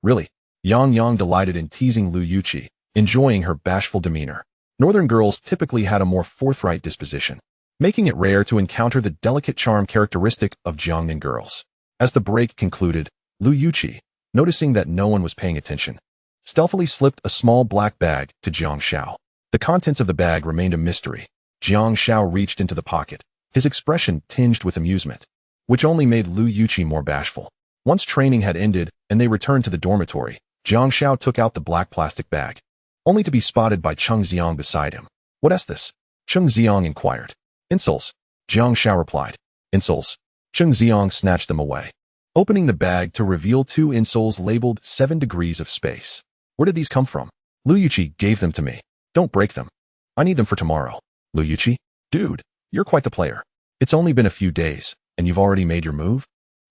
Really? Yang delighted in teasing Lu Yuqi, enjoying her bashful demeanor. Northern girls typically had a more forthright disposition, making it rare to encounter the delicate charm characteristic of Jiangnan girls. As the break concluded, Lu Yuqi, noticing that no one was paying attention, stealthily slipped a small black bag to Jiang Xiao. The contents of the bag remained a mystery. Jiang Xiao reached into the pocket, his expression tinged with amusement, which only made Lu Yuqi more bashful. Once training had ended and they returned to the dormitory, Jiang Xiao took out the black plastic bag, only to be spotted by Cheng Xiang beside him. "What's this?" Cheng Xiang inquired. "Insoles," Jiang Xiao replied. "Insoles." Cheng Xiang snatched them away, opening the bag to reveal 2 insoles labeled 7 degrees of space. "Where did these come from?" "Lu Yuqi gave them to me. Don't break them. I need them for tomorrow." "Lu Yuqi? Dude, you're quite the player. It's only been a few days, and you've already made your move?"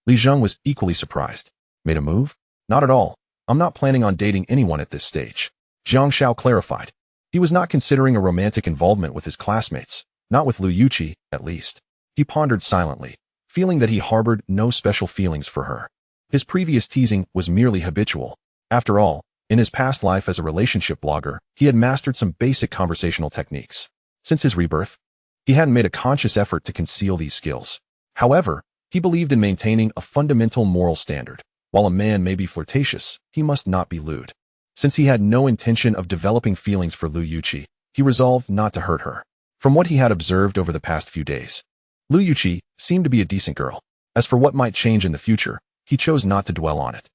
Li Zheng was equally surprised. "Made a move? Not at all. I'm not planning on dating anyone at this stage." Jiang Xiao clarified. He was not considering a romantic involvement with his classmates, not with Lu Yuqi, at least. He pondered silently, feeling that he harbored no special feelings for her. His previous teasing was merely habitual. After all, in his past life as a relationship blogger, he had mastered some basic conversational techniques. Since his rebirth, he hadn't made a conscious effort to conceal these skills. However, he believed in maintaining a fundamental moral standard. While a man may be flirtatious, he must not be lewd. Since he had no intention of developing feelings for Lu Yuqi, he resolved not to hurt her. From what he had observed over the past few days, Lu Yuqi seemed to be a decent girl. As for what might change in the future, he chose not to dwell on it.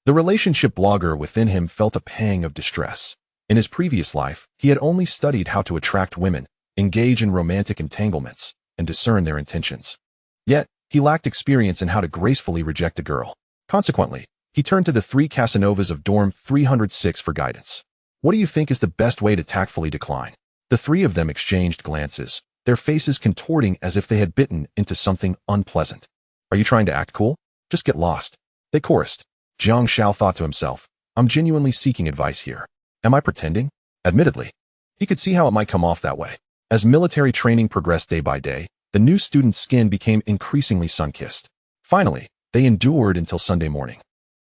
The relationship blogger within him felt a pang of distress. In his previous life, he had only studied how to attract women, engage in romantic entanglements, and discern their intentions. Yet, he lacked experience in how to gracefully reject a girl. Consequently, he turned to the 3 Casanovas of Dorm 306 for guidance. "What do you think is the best way to tactfully decline?" The 3 of them exchanged glances, their faces contorting as if they had bitten into something unpleasant. "Are you trying to act cool? Just get lost," they chorused. Jiang Xiao thought to himself, "I'm genuinely seeking advice here. Am I pretending?" Admittedly, he could see how it might come off that way. As military training progressed day by day, the new student's skin became increasingly sun-kissed. Finally, they endured until Sunday morning,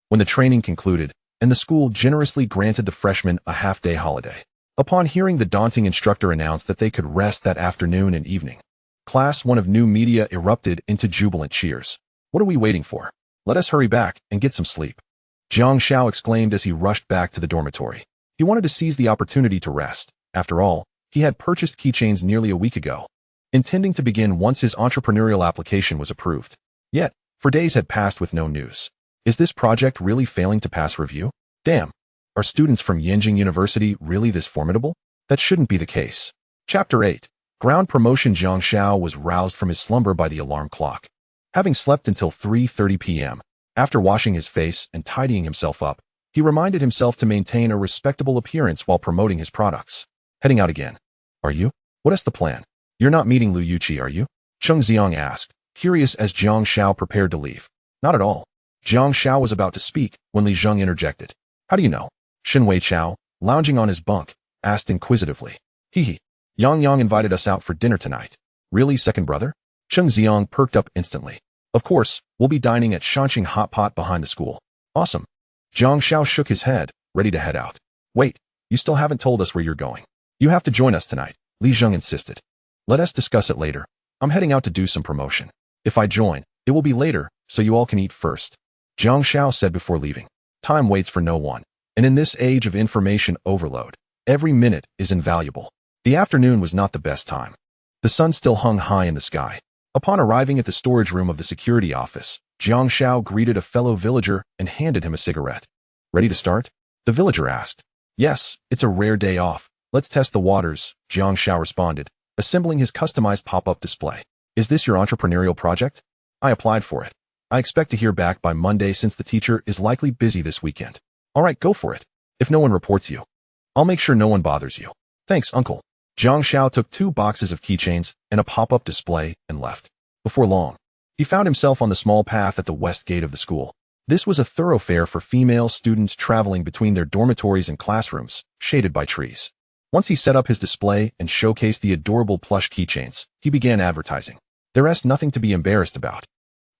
when the training concluded, and the school generously granted the freshmen a half-day holiday. Upon hearing the daunting instructor announce that they could rest that afternoon and evening, Class 1 of New Media erupted into jubilant cheers. "What are we waiting for? Let us hurry back and get some sleep," Jiang Xiao exclaimed as he rushed back to the dormitory. He wanted to seize the opportunity to rest. After all, he had purchased keychains nearly a week ago, intending to begin once his entrepreneurial application was approved. Yet, 4 days had passed with no news. Is this project really failing to pass review? Damn. Are students from Yenjing University really this formidable? That shouldn't be the case. Chapter 8. Ground Promotion. Jiang Xiao was roused from his slumber by the alarm clock. Having slept until 3:30 p.m., after washing his face and tidying himself up, he reminded himself to maintain a respectable appearance while promoting his products. Heading out again. "Are you? What is the plan? You're not meeting Lu Yuqi, are you?" Cheng Xiang asked, curious as Jiang Xiao prepared to leave. "Not at all." Jiang Xiao was about to speak when Li Zheng interjected. "How do you know?" Shen Wei Chao, lounging on his bunk, asked inquisitively. "Hee. Yang invited us out for dinner tonight." "Really, second brother?" Cheng Xiang perked up instantly. "Of course, we'll be dining at Shanqing Hot Pot behind the school." "Awesome." Jiang Xiao shook his head, ready to head out. "Wait, you still haven't told us where you're going." "You have to join us tonight," Li Zheng insisted. "Let us discuss it later. I'm heading out to do some promotion. If I join, it will be later, so you all can eat first," Jiang Xiao said before leaving. Time waits for no one, and in this age of information overload, every minute is invaluable. The afternoon was not the best time. The sun still hung high in the sky. Upon arriving at the storage room of the security office, Jiang Xiao greeted a fellow villager and handed him a cigarette. "Ready to start?" the villager asked. "Yes, it's a rare day off. Let's test the waters," Jiang Xiao responded, assembling his customized pop-up display. "Is this your entrepreneurial project?" "I applied for it. I expect to hear back by Monday since the teacher is likely busy this weekend." "All right, go for it. If no one reports you, I'll make sure no one bothers you." "Thanks, uncle." Jiang Xiao took 2 boxes of keychains and a pop-up display and left. Before long, he found himself on the small path at the west gate of the school. This was a thoroughfare for female students traveling between their dormitories and classrooms, shaded by trees. Once he set up his display and showcased the adorable plush keychains, he began advertising. "There's nothing to be embarrassed about.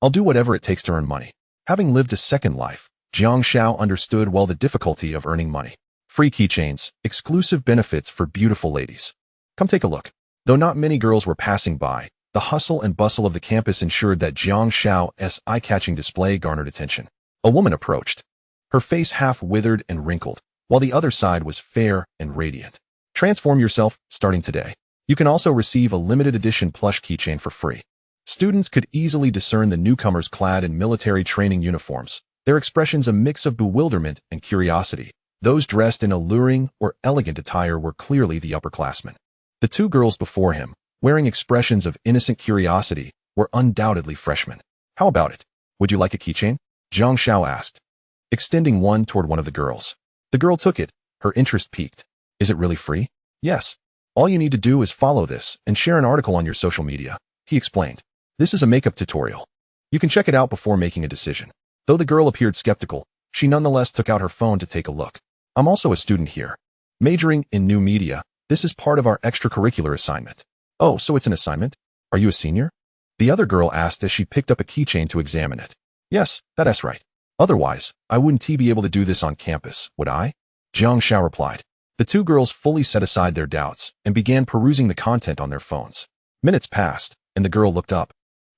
I'll do whatever it takes to earn money." Having lived a second life, Jiang Xiao understood well the difficulty of earning money. Free keychains, exclusive benefits for beautiful ladies. Come take a look. Though not many girls were passing by, the hustle and bustle of the campus ensured that Jiang Xiao's eye-catching display garnered attention. A woman approached, her face half withered and wrinkled, while the other side was fair and radiant. Transform yourself starting today. You can also receive a limited edition plush keychain for free. Students could easily discern the newcomers clad in military training uniforms, their expressions a mix of bewilderment and curiosity. Those dressed in alluring or elegant attire were clearly the upperclassmen. The two girls before him, wearing expressions of innocent curiosity, were undoubtedly freshmen. How about it? Would you like a keychain? Jiang Xiao asked, extending one toward one of the girls. The girl took it, her interest piqued. Is it really free? Yes. All you need to do is follow this and share an article on your social media, he explained. This is a makeup tutorial. You can check it out before making a decision. Though the girl appeared skeptical, she nonetheless took out her phone to take a look. I'm also a student here. Majoring in new media, this is part of our extracurricular assignment. Oh, so it's an assignment? Are you a senior? The other girl asked as she picked up a keychain to examine it. Yes, that's right. Otherwise, I wouldn't be able to do this on campus, would I? Jiang Xiao replied. The two girls fully set aside their doubts and began perusing the content on their phones. Minutes passed, and the girl looked up,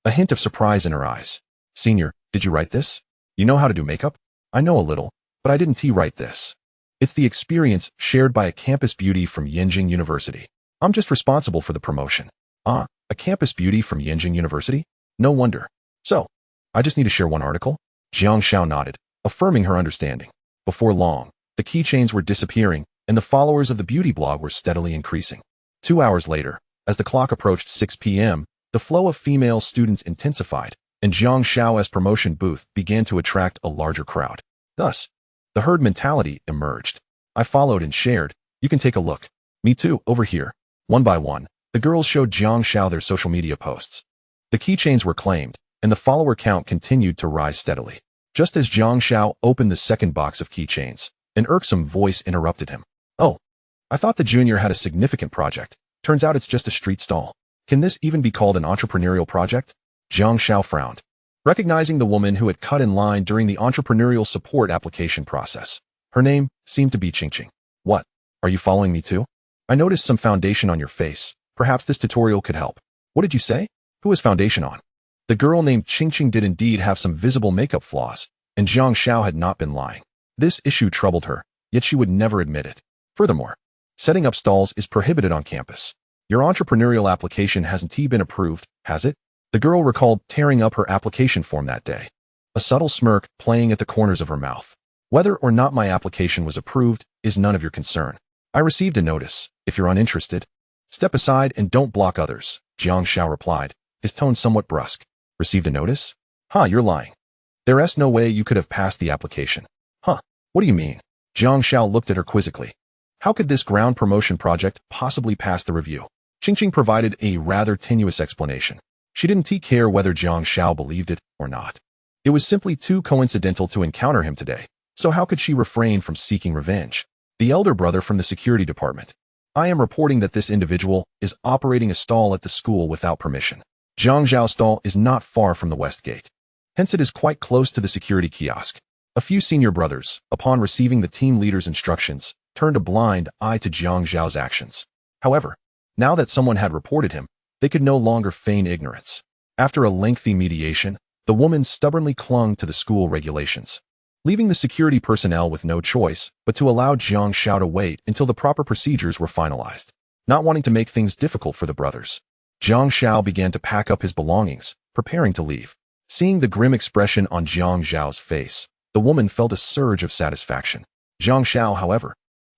a hint of surprise in her eyes. Senior, did you write this? You know how to do makeup? I know a little, but I didn't write this. It's the experience shared by a campus beauty from Yenjing University. I'm just responsible for the promotion. Ah, a campus beauty from Yenjing University? No wonder. So, I just need to share one article? Jiang Xiao nodded, affirming her understanding. Before long, the keychains were disappearing, and the followers of the beauty blog were steadily increasing. 2 hours later, as the clock approached 6 p.m., the flow of female students intensified, and Jiang Xiao's promotion booth began to attract a larger crowd. Thus, the herd mentality emerged. I followed and shared. You can take a look. Me too, over here. One by one, the girls showed Jiang Xiao their social media posts. The keychains were claimed, and the follower count continued to rise steadily. Just as Jiang Xiao opened the second box of keychains, an irksome voice interrupted him. Oh, I thought the junior had a significant project. Turns out it's just a street stall. Can this even be called an entrepreneurial project? Jiang Xiao frowned, recognizing the woman who had cut in line during the entrepreneurial support application process. Her name seemed to be Qingqing. What? Are you following me too? I noticed some foundation on your face. Perhaps this tutorial could help. What did you say? Who is foundation on? The girl named Qingqing did indeed have some visible makeup flaws, and Jiang Xiao had not been lying. This issue troubled her, yet she would never admit it. Furthermore, setting up stalls is prohibited on campus. Your entrepreneurial application hasn't been approved, has it? The girl recalled tearing up her application form that day, a subtle smirk playing at the corners of her mouth. Whether or not my application was approved is none of your concern. I received a notice. If you're uninterested, step aside and don't block others, Jiang Xiao replied, his tone somewhat brusque. Received a notice? Huh, you're lying. There's no way you could have passed the application. Huh, what do you mean? Jiang Xiao looked at her quizzically. How could this ground promotion project possibly pass the review? Qingqing provided a rather tenuous explanation. She didn't care whether Jiang Xiao believed it or not. It was simply too coincidental to encounter him today, so how could she refrain from seeking revenge? The elder brother from the security department. I am reporting that this individual is operating a stall at the school without permission. Jiang Xiao's stall is not far from the west gate. Hence it is quite close to the security kiosk. A few senior brothers, upon receiving the team leader's instructions, turned a blind eye to Jiang Xiao's actions. However, now that someone had reported him, they could no longer feign ignorance. After a lengthy mediation, the woman stubbornly clung to the school regulations, leaving the security personnel with no choice but to allow Jiang Xiao to wait until the proper procedures were finalized. Not wanting to make things difficult for the brothers, Jiang Xiao began to pack up his belongings, preparing to leave. Seeing the grim expression on Jiang Xiao's face, the woman felt a surge of satisfaction. Jiang Xiao, however,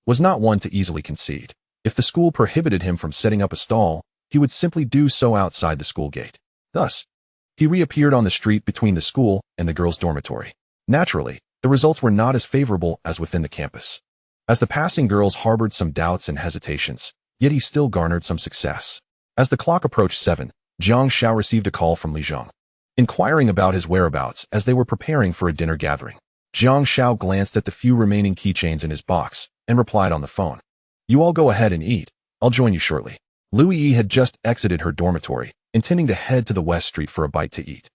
was not one to easily concede. If the school prohibited him from setting up a stall, he would simply do so outside the school gate. Thus, he reappeared on the street between the school and the girls' dormitory. Naturally, the results were not as favorable as within the campus. As the passing girls harbored some doubts and hesitations, yet he still garnered some success. As the clock approached 7, Jiang Xiao received a call from Li Zhang, inquiring about his whereabouts as they were preparing for a dinner gathering. Jiang Xiao glanced at the few remaining keychains in his box and replied on the phone. You all go ahead and eat. I'll join you shortly. Lu Yi had just exited her dormitory, intending to head to the West Street for a bite to eat.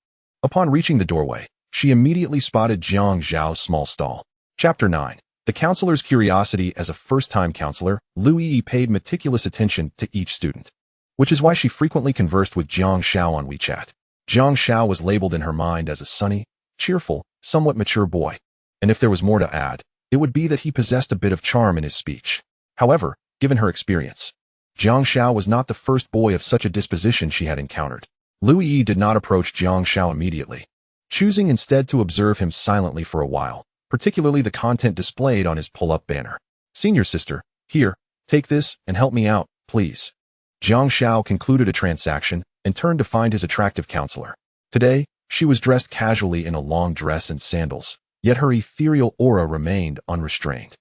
Upon reaching the doorway, she immediately spotted Jiang Xiao's small stall. Chapter 9. The counselor's curiosity. As a first-time counselor, Lu Yi paid meticulous attention to each student, which is why she frequently conversed with Jiang Xiao on WeChat. Jiang Xiao was labeled in her mind as a sunny, cheerful, somewhat mature boy, and if there was more to add, it would be that he possessed a bit of charm in his speech. However, given her experience, Jiang Xiao was not the first boy of such a disposition she had encountered. Lu Yi did not approach Jiang Xiao immediately, choosing instead to observe him silently for a while, particularly the content displayed on his pull-up banner. "Senior sister, here, take this and help me out, please." Jiang Xiao concluded a transaction and turned to find his attractive counselor. Today, she was dressed casually in a long dress and sandals, yet her ethereal aura remained unrestrained.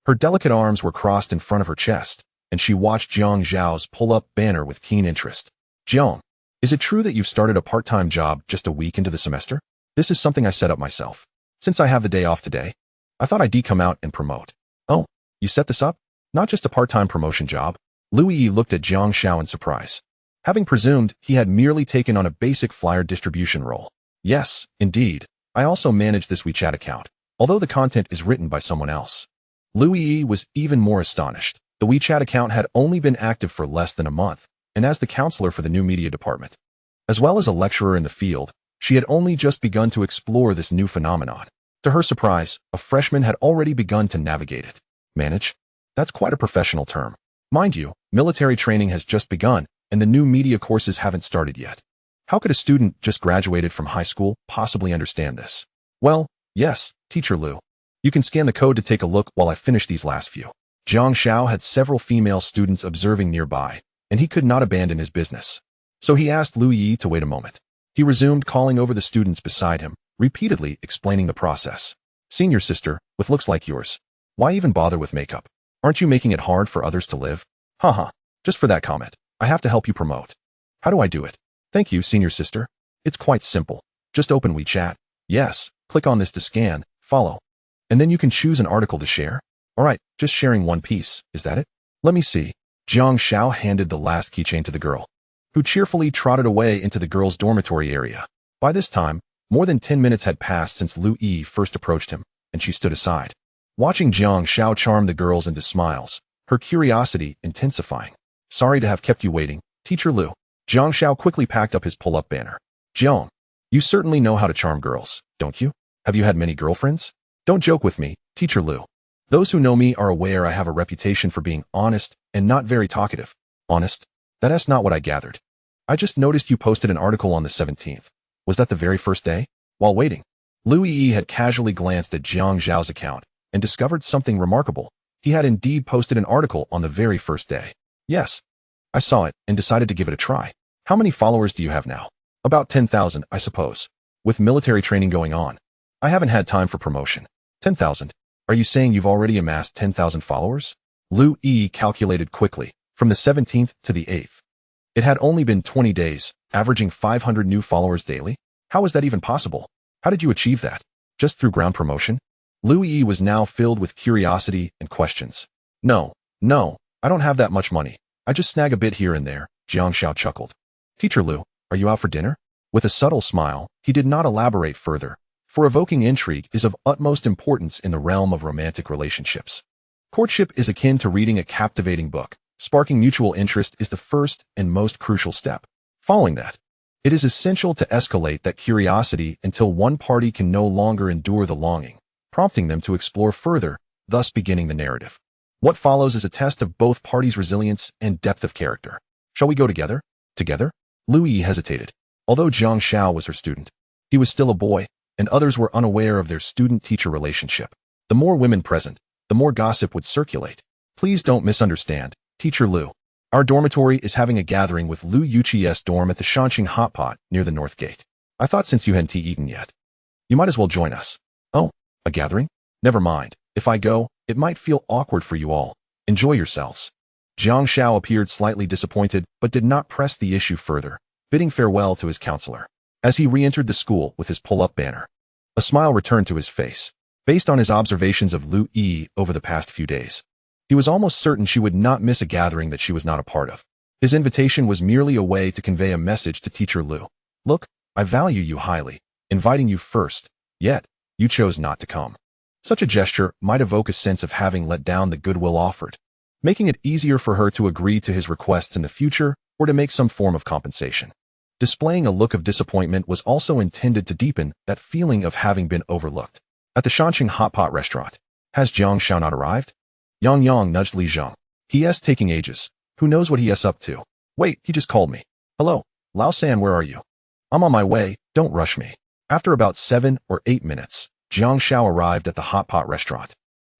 Her delicate arms were crossed in front of her chest, and she watched Jiang Xiao's pull-up banner with keen interest. "Jiang, is it true that you've started a part-time job just a week into the semester? This is something I set up myself. Since I have the day off today, I thought I'd come out and promote." "Oh, you set this up? Not just a part-time promotion job?" Lu Yi looked at Jiang Xiao in surprise, having presumed he had merely taken on a basic flyer distribution role. "Yes, indeed. I also manage this WeChat account, although the content is written by someone else." Lu Yi was even more astonished. The WeChat account had only been active for less than a month, and as the counselor for the new media department, as well as a lecturer in the field, she had only just begun to explore this new phenomenon. To her surprise, a freshman had already begun to navigate it. "Manage? That's quite a professional term. Mind you, military training has just begun, and the new media courses haven't started yet. How could a student just graduated from high school possibly understand this?" "Well, yes, Teacher Lu. You can scan the code to take a look while I finish these last few." Jiang Xiao had several female students observing nearby, and he could not abandon his business. So he asked Lu Yi to wait a moment. He resumed calling over the students beside him, repeatedly explaining the process. "Senior sister, with looks like yours, why even bother with makeup? Aren't you making it hard for others to live? Haha, just for that comment, I have to help you promote. How do I do it?" "Thank you, senior sister. It's quite simple. Just open WeChat. Yes, click on this to scan, follow, and then you can choose an article to share. Alright, just sharing one piece, is that it? Let me see." Jiang Xiao handed the last keychain to the girl, who cheerfully trotted away into the girls' dormitory area. By this time, more than 10 minutes had passed since Lu Yi first approached him, and she stood aside, watching Jiang Xiao charm the girls into smiles, her curiosity intensifying. "Sorry to have kept you waiting, Teacher Lu." Jiang Xiao quickly packed up his pull-up banner. "Jiang, you certainly know how to charm girls, don't you? Have you had many girlfriends?" "Don't joke with me, Teacher Lu. Those who know me are aware I have a reputation for being honest and not very talkative." "Honest? That's not what I gathered. I just noticed you posted an article on the 17th. Was that the very first day?" While waiting, Lu Yi had casually glanced at Jiang Xiao's account and discovered something remarkable. He had indeed posted an article on the very first day. "Yes, I saw it and decided to give it a try." "How many followers do you have now?" "About 10,000, I suppose. With military training going on, I haven't had time for promotion." 10,000? Are you saying you've already amassed 10,000 followers? Lu Yi calculated quickly, from the 17th to the 8th. It had only been 20 days, averaging 500 new followers daily? How is that even possible? How did you achieve that? Just through ground promotion? Lu Yi was now filled with curiosity and questions. No, I don't have that much money. I just snag a bit here and there," Jiang Xiao chuckled. "Teacher Lu, are you out for dinner?" With a subtle smile, he did not elaborate further, for evoking intrigue is of utmost importance in the realm of romantic relationships. Courtship is akin to reading a captivating book. Sparking mutual interest is the first and most crucial step. Following that, it is essential to escalate that curiosity until one party can no longer endure the longing, prompting them to explore further, thus beginning the narrative. What follows is a test of both parties' resilience and depth of character. "Shall we go together?" "Together?" Lu Yi hesitated. Although Jiang Xiao was her student, he was still a boy, and others were unaware of their student-teacher relationship. The more women present, the more gossip would circulate. "Please don't misunderstand, Teacher Lu. Our dormitory is having a gathering with Lu Yuqi's dorm at the Shanxing Hot Pot near the North Gate. I thought since you hadn't eaten yet, you might as well join us." "Oh, a gathering? Never mind. If I go, it might feel awkward for you all. Enjoy yourselves." Jiang Xiao appeared slightly disappointed, but did not press the issue further, bidding farewell to his counselor. As he re-entered the school with his pull-up banner, a smile returned to his face. Based on his observations of Lu Yi over the past few days, he was almost certain she would not miss a gathering that she was not a part of. His invitation was merely a way to convey a message to Teacher Lu. "Look, I value you highly. Inviting you first, Yet, you chose not to come. Such a gesture might evoke a sense of having let down the goodwill offered, making it easier for her to agree to his requests in the future or to make some form of compensation. Displaying a look of disappointment was also intended to deepen that feeling of having been overlooked. At the Shanqing hot pot restaurant, has Jiang Xiao not arrived? Yang Yang nudged Li Zheng. He*s taking ages. Who knows what he*s up to? Wait, he just called me. Hello, Lao San, where are you? I'm on my way, don't rush me. After about 7 or 8 minutes, Jiang Xiao arrived at the hot pot restaurant,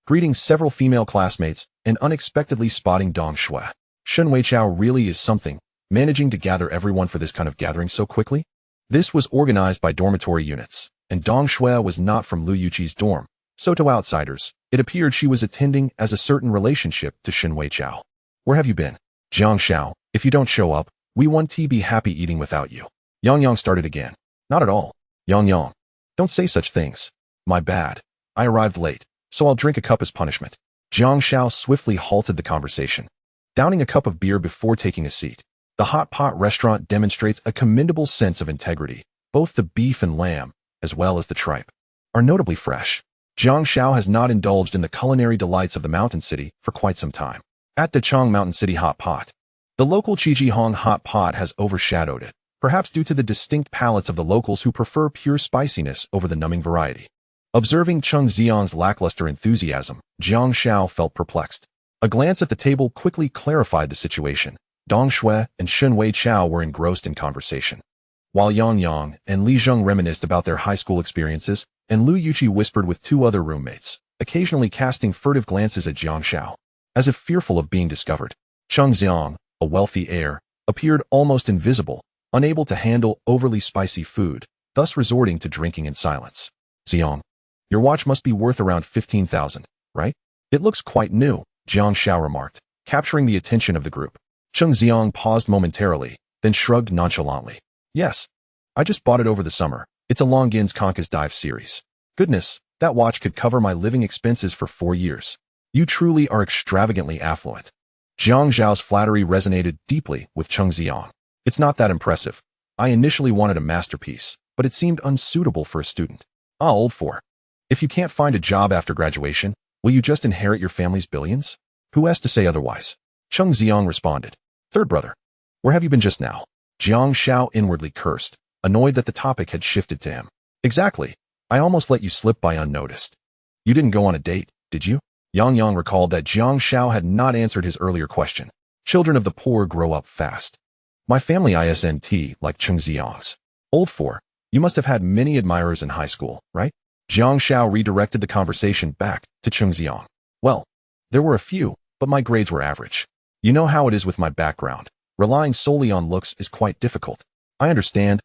greeting several female classmates and unexpectedly spotting Dong Shui. Shen Weichao really is something, managing to gather everyone for this kind of gathering so quickly. This was organized by dormitory units, and Dong Shui was not from Lu Yuqi's dorm, so to outsiders, it appeared she was attending as a certain relationship to Shen Weichao. Where have you been? Jiang Xiao, if you don't show up, we won't be happy eating without you. Yang Yang started again. Not at all. Yang Yang, don't say such things. My bad. I arrived late, so I'll drink a cup as punishment. Jiang Xiao swiftly halted the conversation, downing a cup of beer before taking a seat. The hot pot restaurant demonstrates a commendable sense of integrity. Both the beef and lamb, as well as the tripe, are notably fresh. Jiang Xiao has not indulged in the culinary delights of the mountain city for quite some time. At Dachang Mountain City Hot Pot, the local Qijihong hot pot has overshadowed it, perhaps due to the distinct palates of the locals who prefer pure spiciness over the numbing variety. Observing Cheng Xiang's lackluster enthusiasm, Jiang Xiao felt perplexed. A glance at the table quickly clarified the situation. Dong Shui and Shen Weichao were engrossed in conversation, while Yang Yang and Li Zheng reminisced about their high school experiences, and Lu Yuqi whispered with 2 other roommates, occasionally casting furtive glances at Jiang Xiao, as if fearful of being discovered. Cheng Xiang, a wealthy heir, appeared almost invisible, unable to handle overly spicy food, thus resorting to drinking in silence. Xiang, your watch must be worth around 15,000, right? It looks quite new, Jiang Xiao remarked, capturing the attention of the group. Cheng Xiang paused momentarily, then shrugged nonchalantly. Yes, I just bought it over the summer. It's a Longines Conquest Dive series. Goodness, that watch could cover my living expenses for 4 years. You truly are extravagantly affluent. Jiang Zhao's flattery resonated deeply with Cheng Xiang. It's not that impressive. I initially wanted a masterpiece, but it seemed unsuitable for a student. Old for. If you can't find a job after graduation, will you just inherit your family's billions? Who has to say otherwise? Cheng Xiang responded. Third brother, where have you been just now? Jiang Xiao inwardly cursed, annoyed that the topic had shifted to him. Exactly. I almost let you slip by unnoticed. You didn't go on a date, did you? Yang Yang recalled that Jiang Xiao had not answered his earlier question. Children of the poor grow up fast. My family isn't like Cheng Xiang's. Old for, you must have had many admirers in high school, right? Jiang Xiao redirected the conversation back to Cheng Xiang. Well, there were a few, but my grades were average. You know how it is with my background. Relying solely on looks is quite difficult. I understand.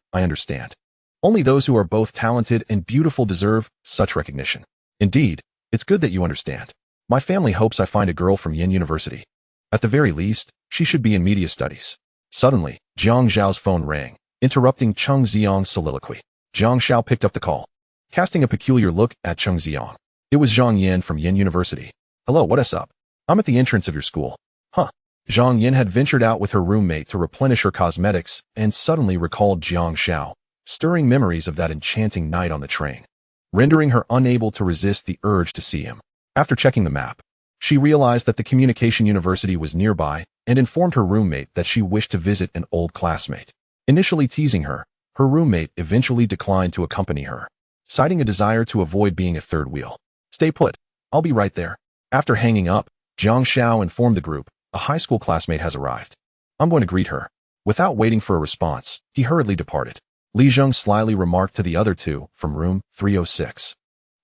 Only those who are both talented and beautiful deserve such recognition. Indeed, it's good that you understand. My family hopes I find a girl from Yin University. At the very least, she should be in media studies. Suddenly, Jiang Zhao's phone rang, interrupting Cheng Xiang's soliloquy. Jiang Xiao picked up the call, casting a peculiar look at Cheng Xiang. It was Zhang Yin from Yin University. Hello, what's up? I'm at the entrance of your school. Huh. Zhang Yin had ventured out with her roommate to replenish her cosmetics and suddenly recalled Jiang Xiao, stirring memories of that enchanting night on the train, rendering her unable to resist the urge to see him. After checking the map, she realized that the communication university was nearby and informed her roommate that she wished to visit an old classmate. Initially teasing her, her roommate eventually declined to accompany her, citing a desire to avoid being a third wheel. Stay put. I'll be right there. After hanging up, Jiang Xiao informed the group, a high school classmate has arrived. I'm going to greet her. Without waiting for a response, he hurriedly departed. Li Zheng slyly remarked to the other two from room 306.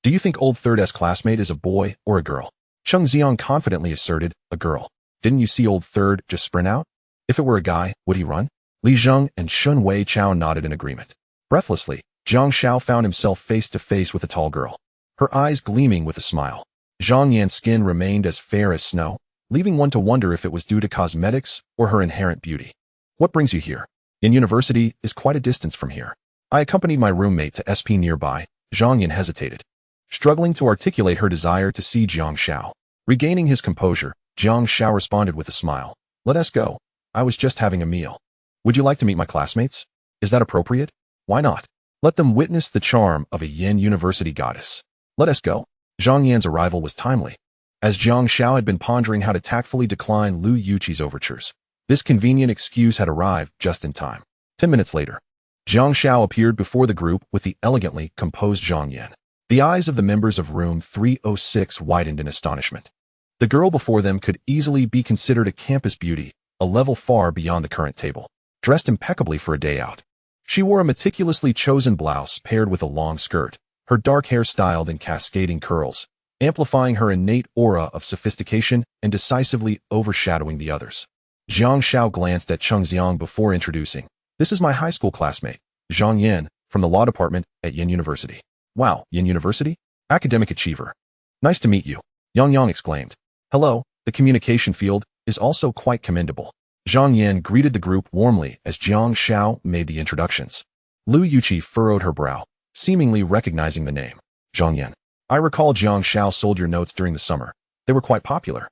Do you think old third-S classmate is a boy or a girl? Cheng Xiang confidently asserted, a girl. Didn't you see old third just sprint out? If it were a guy, would he run? Li Zheng and Shen Weichao nodded in agreement. Breathlessly, Jiang Xiao found himself face to face with a tall girl, her eyes gleaming with a smile. Zhang Yan's skin remained as fair as snow, leaving one to wonder if it was due to cosmetics or her inherent beauty. What brings you here? In university is quite a distance from here. I accompanied my roommate to SP nearby. Zhang Yan hesitated, struggling to articulate her desire to see Jiang Xiao. Regaining his composure, Jiang Xiao responded with a smile. Let us go. I was just having a meal. Would you like to meet my classmates? Is that appropriate? Why not? Let them witness the charm of a Yin University goddess. Let us go. Zhang Yan's arrival was timely, as Jiang Xiao had been pondering how to tactfully decline Lu Yuqi's overtures. This convenient excuse had arrived just in time. 10 minutes later, Jiang Xiao appeared before the group with the elegantly composed Zhang Yan. The eyes of the members of room 306 widened in astonishment. The girl before them could easily be considered a campus beauty, a level far beyond the current table. Dressed impeccably for a day out, she wore a meticulously chosen blouse paired with a long skirt, her dark hair styled in cascading curls, amplifying her innate aura of sophistication and decisively overshadowing the others. Jiang Xiao glanced at Cheng Xiang before introducing, "This is my high school classmate, Zhang Yan, from the law department at Yin University." "Wow, Yin University? Academic achiever. Nice to meet you," Yang exclaimed. "Hello, the communication field is also quite commendable." Zhang Yan greeted the group warmly as Jiang Xiao made the introductions. Lu Yuqi furrowed her brow, seemingly recognizing the name. "Zhang Yan. I recall Jiang Xiao sold your notes during the summer. They were quite popular.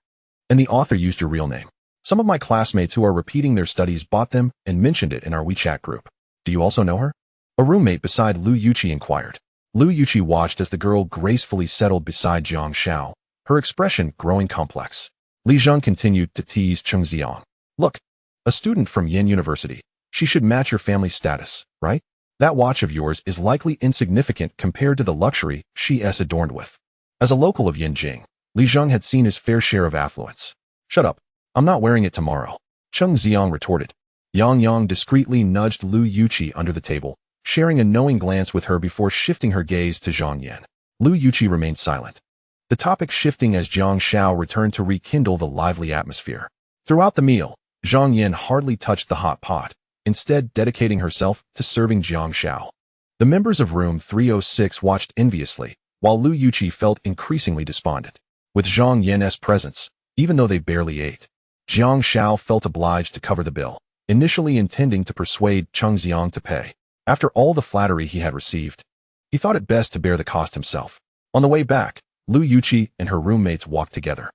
And the author used your real name. Some of my classmates who are repeating their studies bought them and mentioned it in our WeChat group. Do you also know her?" A roommate beside Lu Yuqi inquired. Lu Yuqi watched as the girl gracefully settled beside Jiang Xiao, her expression growing complex. Li Zheng continued to tease Cheng Xiang. "Look, a student from Yin University. She should match your family status, right? That watch of yours is likely insignificant compared to the luxury she is adorned with." As a local of Yinjing, Li Zheng had seen his fair share of affluence. "Shut up. I'm not wearing it tomorrow," Cheng Xiang retorted. Yang discreetly nudged Lu Yuqi under the table, sharing a knowing glance with her before shifting her gaze to Zhang Yan. Lu Yuqi remained silent, the topic shifting as Jiang Xiao returned to rekindle the lively atmosphere. Throughout the meal, Zhang Yan hardly touched the hot pot, instead dedicating herself to serving Jiang Xiao. The members of room 306 watched enviously, while Lu Yuqi felt increasingly despondent. With Zhang Yan's presence, even though they barely ate, Jiang Xiao felt obliged to cover the bill, initially intending to persuade Cheng Xiang to pay. After all the flattery he had received, he thought it best to bear the cost himself. On the way back, Lu Yuqi and her roommates walked together,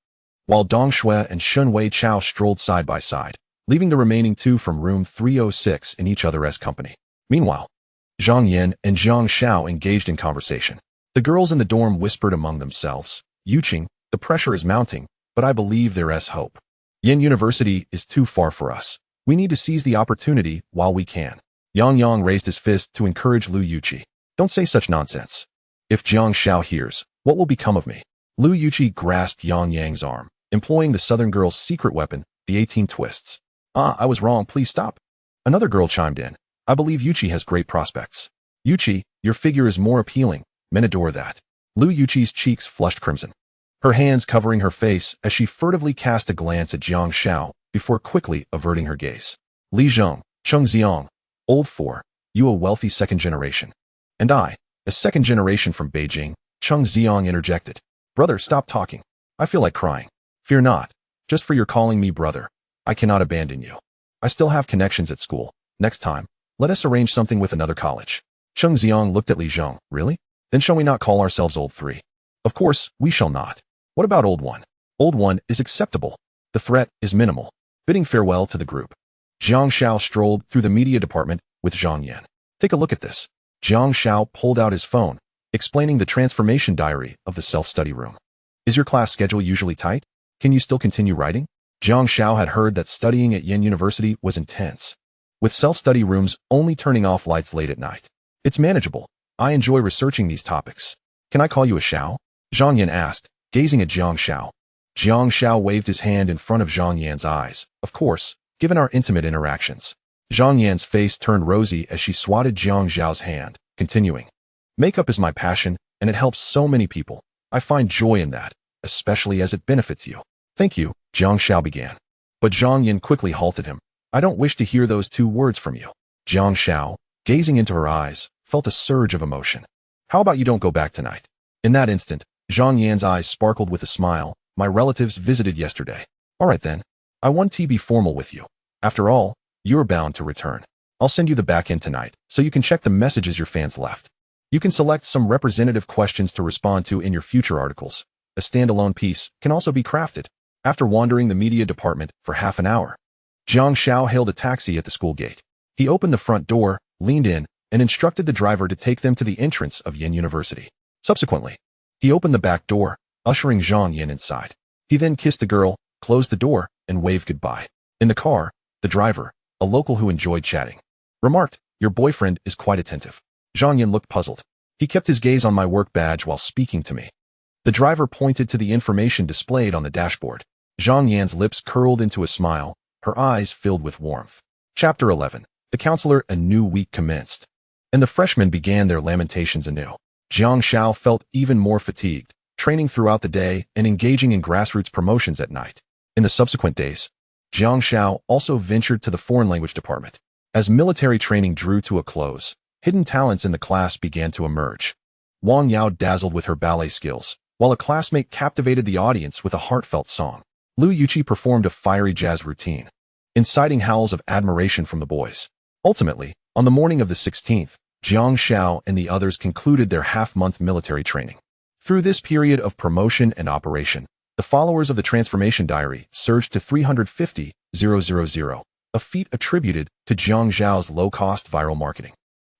while Dong Shui and Shun Wei Chao strolled side by side, leaving the remaining two from room 306 in each other's company. Meanwhile, Zhang Yan and Jiang Xiao engaged in conversation. The girls in the dorm whispered among themselves, "Yuqing, the pressure is mounting, but I believe there is hope. Yin University is too far for us. We need to seize the opportunity while we can." Yang raised his fist to encourage Lu Yuqi. "Don't say such nonsense. If Jiang Xiao hears, what will become of me?" Lu Yuqi grasped Yang's arm, employing the southern girl's secret weapon, the 18 twists. I was wrong, please stop." Another girl chimed in. "I believe Yuqi has great prospects. Yuqi, your figure is more appealing. Men adore that." Lu Yuqi's cheeks flushed crimson, her hands covering her face as she furtively cast a glance at Jiang Xiao before quickly averting her gaze. "Li Zheng, Cheng Xiang, old four, you a wealthy second generation. And I, a second generation from Beijing," Cheng Xiang interjected. "Brother, stop talking. I feel like crying." "Fear not. Just for your calling me brother, I cannot abandon you. I still have connections at school. Next time, let us arrange something with another college." Cheng Xiang looked at Li Zheng. "Really? Then shall we not call ourselves Old Three?" "Of course, we shall not. What about Old One?" "Old One is acceptable. The threat is minimal." Bidding farewell to the group, Jiang Xiao strolled through the media department with Zhang Yan. "Take a look at this." Jiang Xiao pulled out his phone, explaining the transformation diary of the self-study room. "Is your class schedule usually tight? Can you still continue writing?" Jiang Xiao had heard that studying at Yin University was intense, with self-study rooms only turning off lights late at night. "It's manageable. I enjoy researching these topics. Can I call you a Xiao?" Zhang Yan asked, gazing at Jiang Xiao. Jiang Xiao waved his hand in front of Zhang Yan's eyes. "Of course, given our intimate interactions." Zhang Yan's face turned rosy as she swatted Jiang Xiao's hand, continuing, "Makeup is my passion, and it helps so many people. I find joy in that, especially as it benefits you." "Thank you," Jiang Xiao began. But Zhang Yan quickly halted him. "I don't wish to hear those two words from you." Jiang Xiao, gazing into her eyes, felt a surge of emotion. "How about you don't go back tonight?" In that instant, Zhang Yan's eyes sparkled with a smile. "My relatives visited yesterday." "All right then. I want to be formal with you. After all, you're bound to return. I'll send you the back end tonight, so you can check the messages your fans left. You can select some representative questions to respond to in your future articles. A standalone piece can also be crafted." After wandering the media department for half an hour, Jiang Xiao hailed a taxi at the school gate. He opened the front door, leaned in, and instructed the driver to take them to the entrance of Yin University. Subsequently, he opened the back door, ushering Zhang Yin inside. He then kissed the girl, closed the door, and waved goodbye. In the car, the driver, a local who enjoyed chatting, remarked, "Your boyfriend is quite attentive." Zhang Yin looked puzzled. He kept his gaze on my work badge while speaking to me. The driver pointed to the information displayed on the dashboard. Zhang Yan's lips curled into a smile, her eyes filled with warmth. Chapter 11. The counselor. A new week commenced, and the freshmen began their lamentations anew. Jiang Xiao felt even more fatigued, training throughout the day and engaging in grassroots promotions at night. In the subsequent days, Jiang Xiao also ventured to the foreign language department. As military training drew to a close, hidden talents in the class began to emerge. Wang Yao dazzled with her ballet skills, while a classmate captivated the audience with a heartfelt song. Lu Yuqi performed a fiery jazz routine, inciting howls of admiration from the boys. Ultimately, on the morning of the 16th, Jiang Xiao and the others concluded their half-month military training. Through this period of promotion and operation, the followers of the Transformation Diary surged to 350,000, a feat attributed to Jiang Xiao's low-cost viral marketing.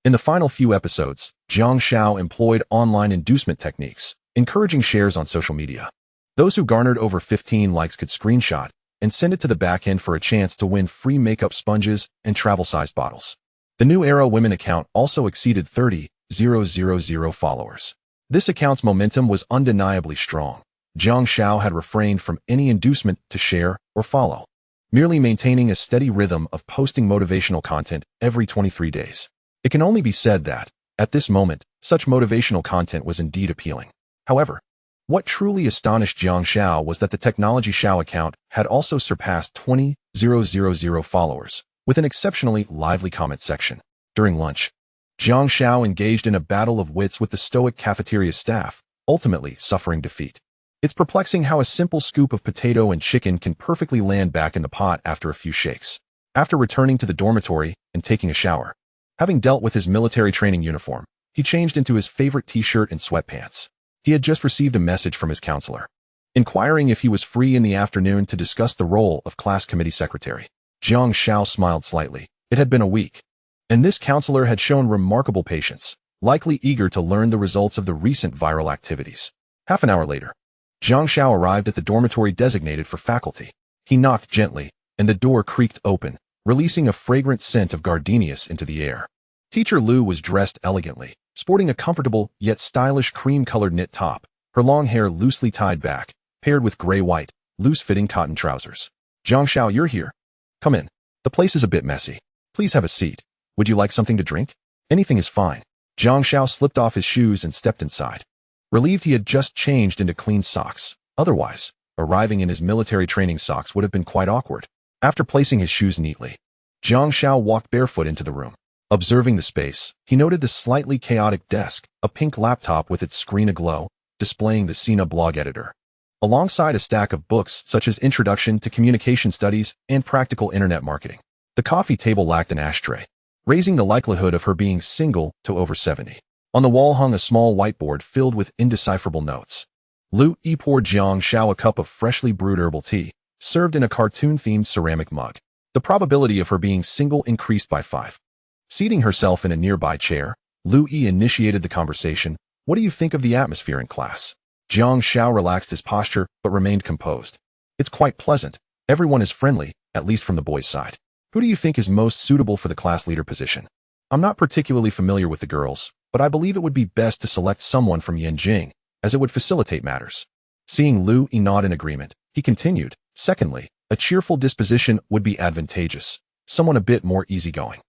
In the final few episodes, Jiang Xiao employed online inducement techniques, encouraging shares on social media. Those who garnered over 15 likes could screenshot and send it to the back end for a chance to win free makeup sponges and travel-sized bottles. The New Era Women account also exceeded 30,000 followers. This account's momentum was undeniably strong. Jiang Xiao had refrained from any inducement to share or follow, merely maintaining a steady rhythm of posting motivational content every 23 days. It can only be said that, at this moment, such motivational content was indeed appealing. However, what truly astonished Jiang Xiao was that the Technology Xiao account had also surpassed 20,000 followers, with an exceptionally lively comment section. During lunch, Jiang Xiao engaged in a battle of wits with the stoic cafeteria staff, ultimately suffering defeat. It's perplexing how a simple scoop of potato and chicken can perfectly land back in the pot after a few shakes. After returning to the dormitory and taking a shower, having dealt with his military training uniform, he changed into his favorite t-shirt and sweatpants. He had just received a message from his counselor, inquiring if he was free in the afternoon to discuss the role of class committee secretary. Jiang Xiao smiled slightly. It had been a week, and this counselor had shown remarkable patience, likely eager to learn the results of the recent viral activities. Half an hour later, Jiang Xiao arrived at the dormitory designated for faculty. He knocked gently, and the door creaked open, releasing a fragrant scent of gardenias into the air. Teacher Lu was dressed elegantly, sporting a comfortable yet stylish cream-colored knit top, her long hair loosely tied back, paired with gray-white, loose-fitting cotton trousers. "Jiang Xiao, you're here. Come in. The place is a bit messy. Please have a seat. Would you like something to drink?" "Anything is fine." Jiang Xiao slipped off his shoes and stepped inside, relieved he had just changed into clean socks. Otherwise, arriving in his military training socks would have been quite awkward. After placing his shoes neatly, Jiang Xiao walked barefoot into the room. Observing the space, he noted the slightly chaotic desk, a pink laptop with its screen aglow, displaying the Sina blog editor, alongside a stack of books such as Introduction to Communication Studies and Practical Internet Marketing. The coffee table lacked an ashtray, raising the likelihood of her being single to over 70. On the wall hung a small whiteboard filled with indecipherable notes. Lu Yi poured Jiang Xiao a cup of freshly brewed herbal tea, served in a cartoon-themed ceramic mug. The probability of her being single increased by 5. Seating herself in a nearby chair, Lu Yi initiated the conversation. "What do you think of the atmosphere in class?" Jiang Xiao relaxed his posture but remained composed. "It's quite pleasant. Everyone is friendly, at least from the boys' side." "Who do you think is most suitable for the class leader position?" "I'm not particularly familiar with the girls, but I believe it would be best to select someone from Yanjing, as it would facilitate matters." Seeing Lu Yi nod in agreement, he continued, "Secondly, a cheerful disposition would be advantageous, someone a bit more easygoing."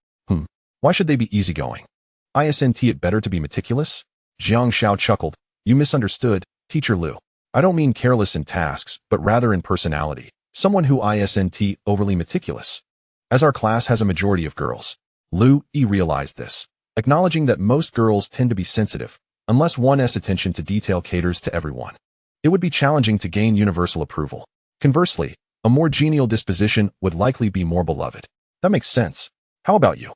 Why should they be easygoing? Isn't it better to be meticulous?" Jiang Xiao chuckled. "You misunderstood, Teacher Lu. I don't mean careless in tasks, but rather in personality. Someone who isn't overly meticulous. As our class has a majority of girls." Lu Yi realized this, acknowledging that most girls tend to be sensitive, unless one's attention to detail caters to everyone. It would be challenging to gain universal approval. Conversely, a more genial disposition would likely be more beloved. "That makes sense. How about you?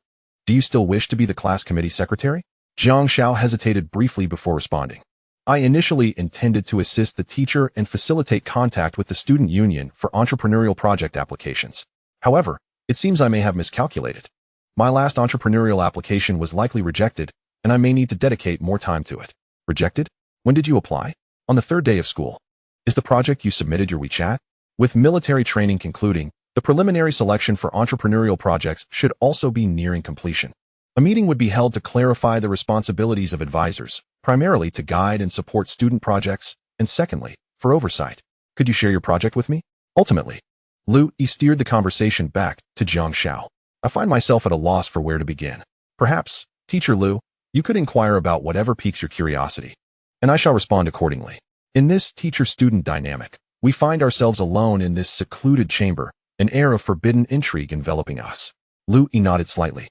Do you still wish to be the class committee secretary?" Jiang Xiao hesitated briefly before responding. "I initially intended to assist the teacher and facilitate contact with the student union for entrepreneurial project applications. However, it seems I may have miscalculated." My last entrepreneurial application was likely rejected, and I may need to dedicate more time to it. Rejected? When did you apply? On the third day of school. Is the project you submitted your WeChat? With military training concluding, the preliminary selection for entrepreneurial projects should also be nearing completion. A meeting would be held to clarify the responsibilities of advisors, primarily to guide and support student projects, and secondly, for oversight. Could you share your project with me? Ultimately, Lu Yi steered the conversation back to Jiang Xiao. I find myself at a loss for where to begin. Perhaps, Teacher Lu, you could inquire about whatever piques your curiosity, and I shall respond accordingly. In this teacher-student dynamic, we find ourselves alone in this secluded chamber, an air of forbidden intrigue enveloping us. Lu Yi nodded slightly,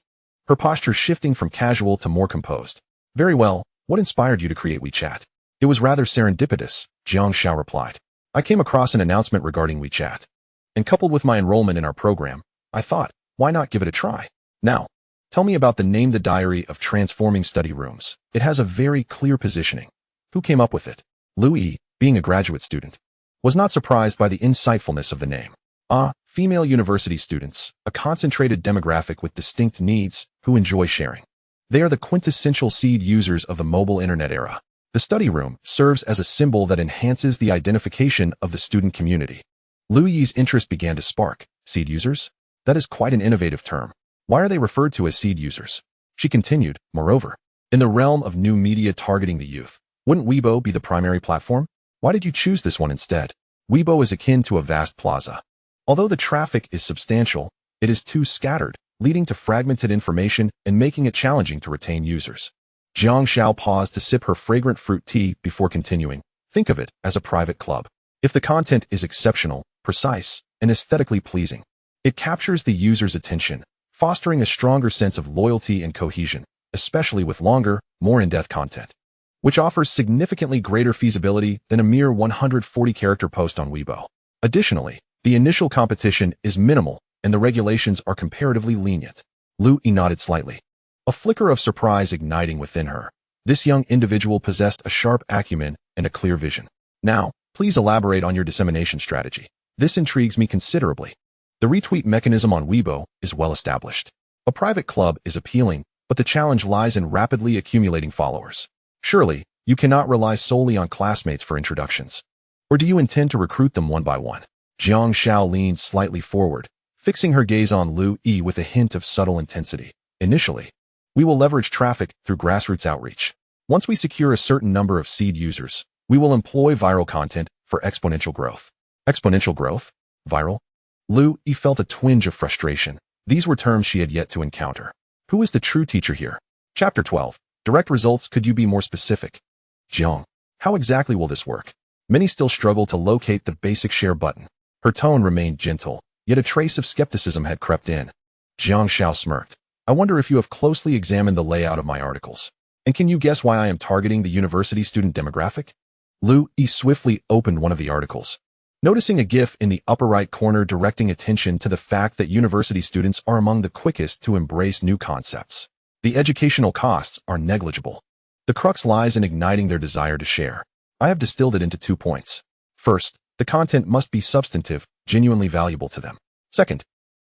her posture shifting from casual to more composed. Very well, what inspired you to create WeChat? It was rather serendipitous, Jiang Xiao replied. I came across an announcement regarding WeChat, and coupled with my enrollment in our program, I thought, why not give it a try? Now, tell me about the Name the Diary of Transforming Study Rooms. It has a very clear positioning. Who came up with it? Lu Yi, being a graduate student, was not surprised by the insightfulness of the name. Female university students, a concentrated demographic with distinct needs, who enjoy sharing. They are the quintessential seed users of the mobile internet era. The study room serves as a symbol that enhances the identification of the student community. Lu Yi's interest began to spark. Seed users? That is quite an innovative term. Why are they referred to as seed users? She continued, moreover, in the realm of new media targeting the youth, wouldn't Weibo be the primary platform? Why did you choose this one instead? Weibo is akin to a vast plaza. Although the traffic is substantial, it is too scattered, leading to fragmented information and making it challenging to retain users. Jiang Xiao paused to sip her fragrant fruit tea before continuing. Think of it as a private club. If the content is exceptional, precise, and aesthetically pleasing, it captures the user's attention, fostering a stronger sense of loyalty and cohesion, especially with longer, more in-depth content, which offers significantly greater feasibility than a mere 140-character post on Weibo. Additionally, the initial competition is minimal, and the regulations are comparatively lenient. Lu Yi nodded slightly, a flicker of surprise igniting within her. This young individual possessed a sharp acumen and a clear vision. Now, please elaborate on your dissemination strategy. This intrigues me considerably. The retweet mechanism on Weibo is well established. A private club is appealing, but the challenge lies in rapidly accumulating followers. Surely, you cannot rely solely on classmates for introductions. Or do you intend to recruit them one by one? Jiang Xiao leaned slightly forward, fixing her gaze on Lu Yi with a hint of subtle intensity. Initially, we will leverage traffic through grassroots outreach. Once we secure a certain number of seed users, we will employ viral content for exponential growth. Exponential growth? Viral? Lu Yi felt a twinge of frustration. These were terms she had yet to encounter. Who is the true teacher here? Chapter 12. Direct results. Could you be more specific? Jiang, how exactly will this work? Many still struggle to locate the basic share button. Her tone remained gentle, yet a trace of skepticism had crept in. Jiang Xiao smirked. I wonder if you have closely examined the layout of my articles. And can you guess why I am targeting the university student demographic? Lu Yi swiftly opened one of the articles, noticing a GIF in the upper right corner directing attention to the fact that university students are among the quickest to embrace new concepts. The educational costs are negligible. The crux lies in igniting their desire to share. I have distilled it into 2 points. First, the content must be substantive, genuinely valuable to them. Second,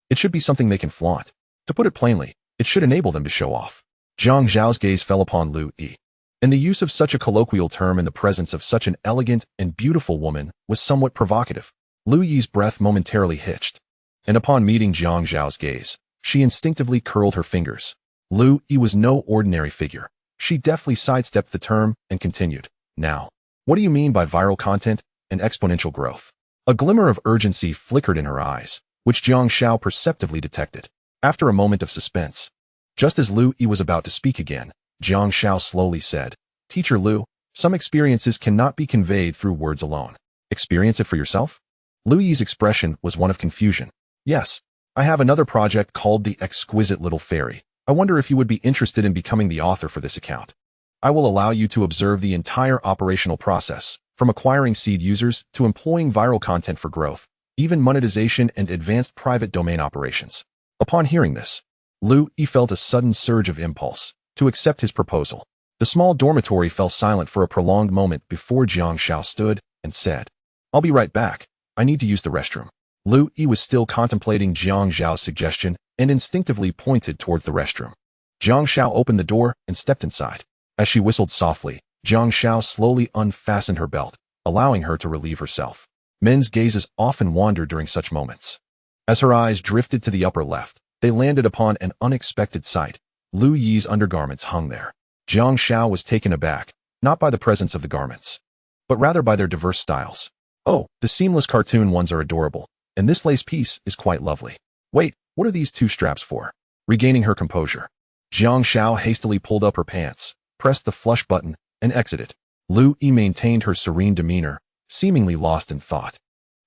it should be something they can flaunt. To put it plainly, it should enable them to show off. Jiang Xiao's gaze fell upon Lu Yi, and the use of such a colloquial term in the presence of such an elegant and beautiful woman was somewhat provocative. Lu Yi's breath momentarily hitched, and upon meeting Jiang Xiao's gaze, she instinctively curled her fingers. Lu Yi was no ordinary figure. She deftly sidestepped the term and continued. Now, what do you mean by viral content and exponential growth? A glimmer of urgency flickered in her eyes, which Jiang Xiao perceptively detected. After a moment of suspense, just as Lu Yi was about to speak again, Jiang Xiao slowly said, Teacher Lu, some experiences cannot be conveyed through words alone. Experience it for yourself? Lu Yi's expression was one of confusion. Yes, I have another project called The Exquisite Little Fairy. I wonder if you would be interested in becoming the author for this account. I will allow you to observe the entire operational process, from acquiring seed users to employing viral content for growth, even monetization and advanced private domain operations. Upon hearing this, Lu Yi felt a sudden surge of impulse to accept his proposal. The small dormitory fell silent for a prolonged moment before Jiang Xiao stood and said, I'll be right back. I need to use the restroom. Lu Yi was still contemplating Jiang Xiao's suggestion and instinctively pointed towards the restroom. Jiang Xiao opened the door and stepped inside. As she whistled softly, Jiang Xiao slowly unfastened her belt, allowing her to relieve herself. Men's gazes often wander during such moments. As her eyes drifted to the upper left, they landed upon an unexpected sight. Lu Yi's undergarments hung there. Jiang Xiao was taken aback, not by the presence of the garments, but rather by their diverse styles. Oh, the seamless cartoon ones are adorable, and this lace piece is quite lovely. Wait, what are these two straps for? Regaining her composure, Jiang Xiao hastily pulled up her pants, pressed the flush button, and exited. Lu Yi maintained her serene demeanor, seemingly lost in thought,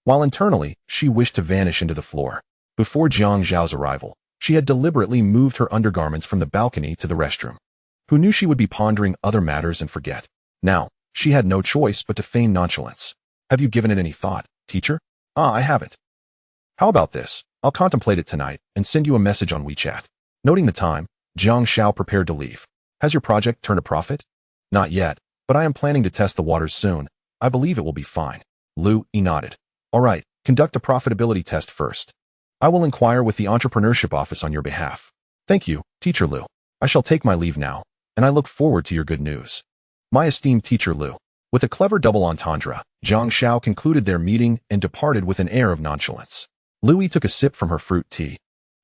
while internally she wished to vanish into the floor. Before Jiang Xiao's arrival, she had deliberately moved her undergarments from the balcony to the restroom. Who knew she would be pondering other matters and forget? Now, she had no choice but to feign nonchalance. Have you given it any thought, teacher? I haven't. How about this? I'll contemplate it tonight and send you a message on WeChat. Noting the time, Jiang Xiao prepared to leave. Has your project turned a profit? Not yet, but I am planning to test the waters soon. I believe it will be fine. Lu Yi nodded. All right, conduct a profitability test first. I will inquire with the entrepreneurship office on your behalf. Thank you, Teacher Lu. I shall take my leave now, and I look forward to your good news. My esteemed Teacher Lu. With a clever double entendre, Jiang Xiao concluded their meeting and departed with an air of nonchalance. Lu Yi took a sip from her fruit tea,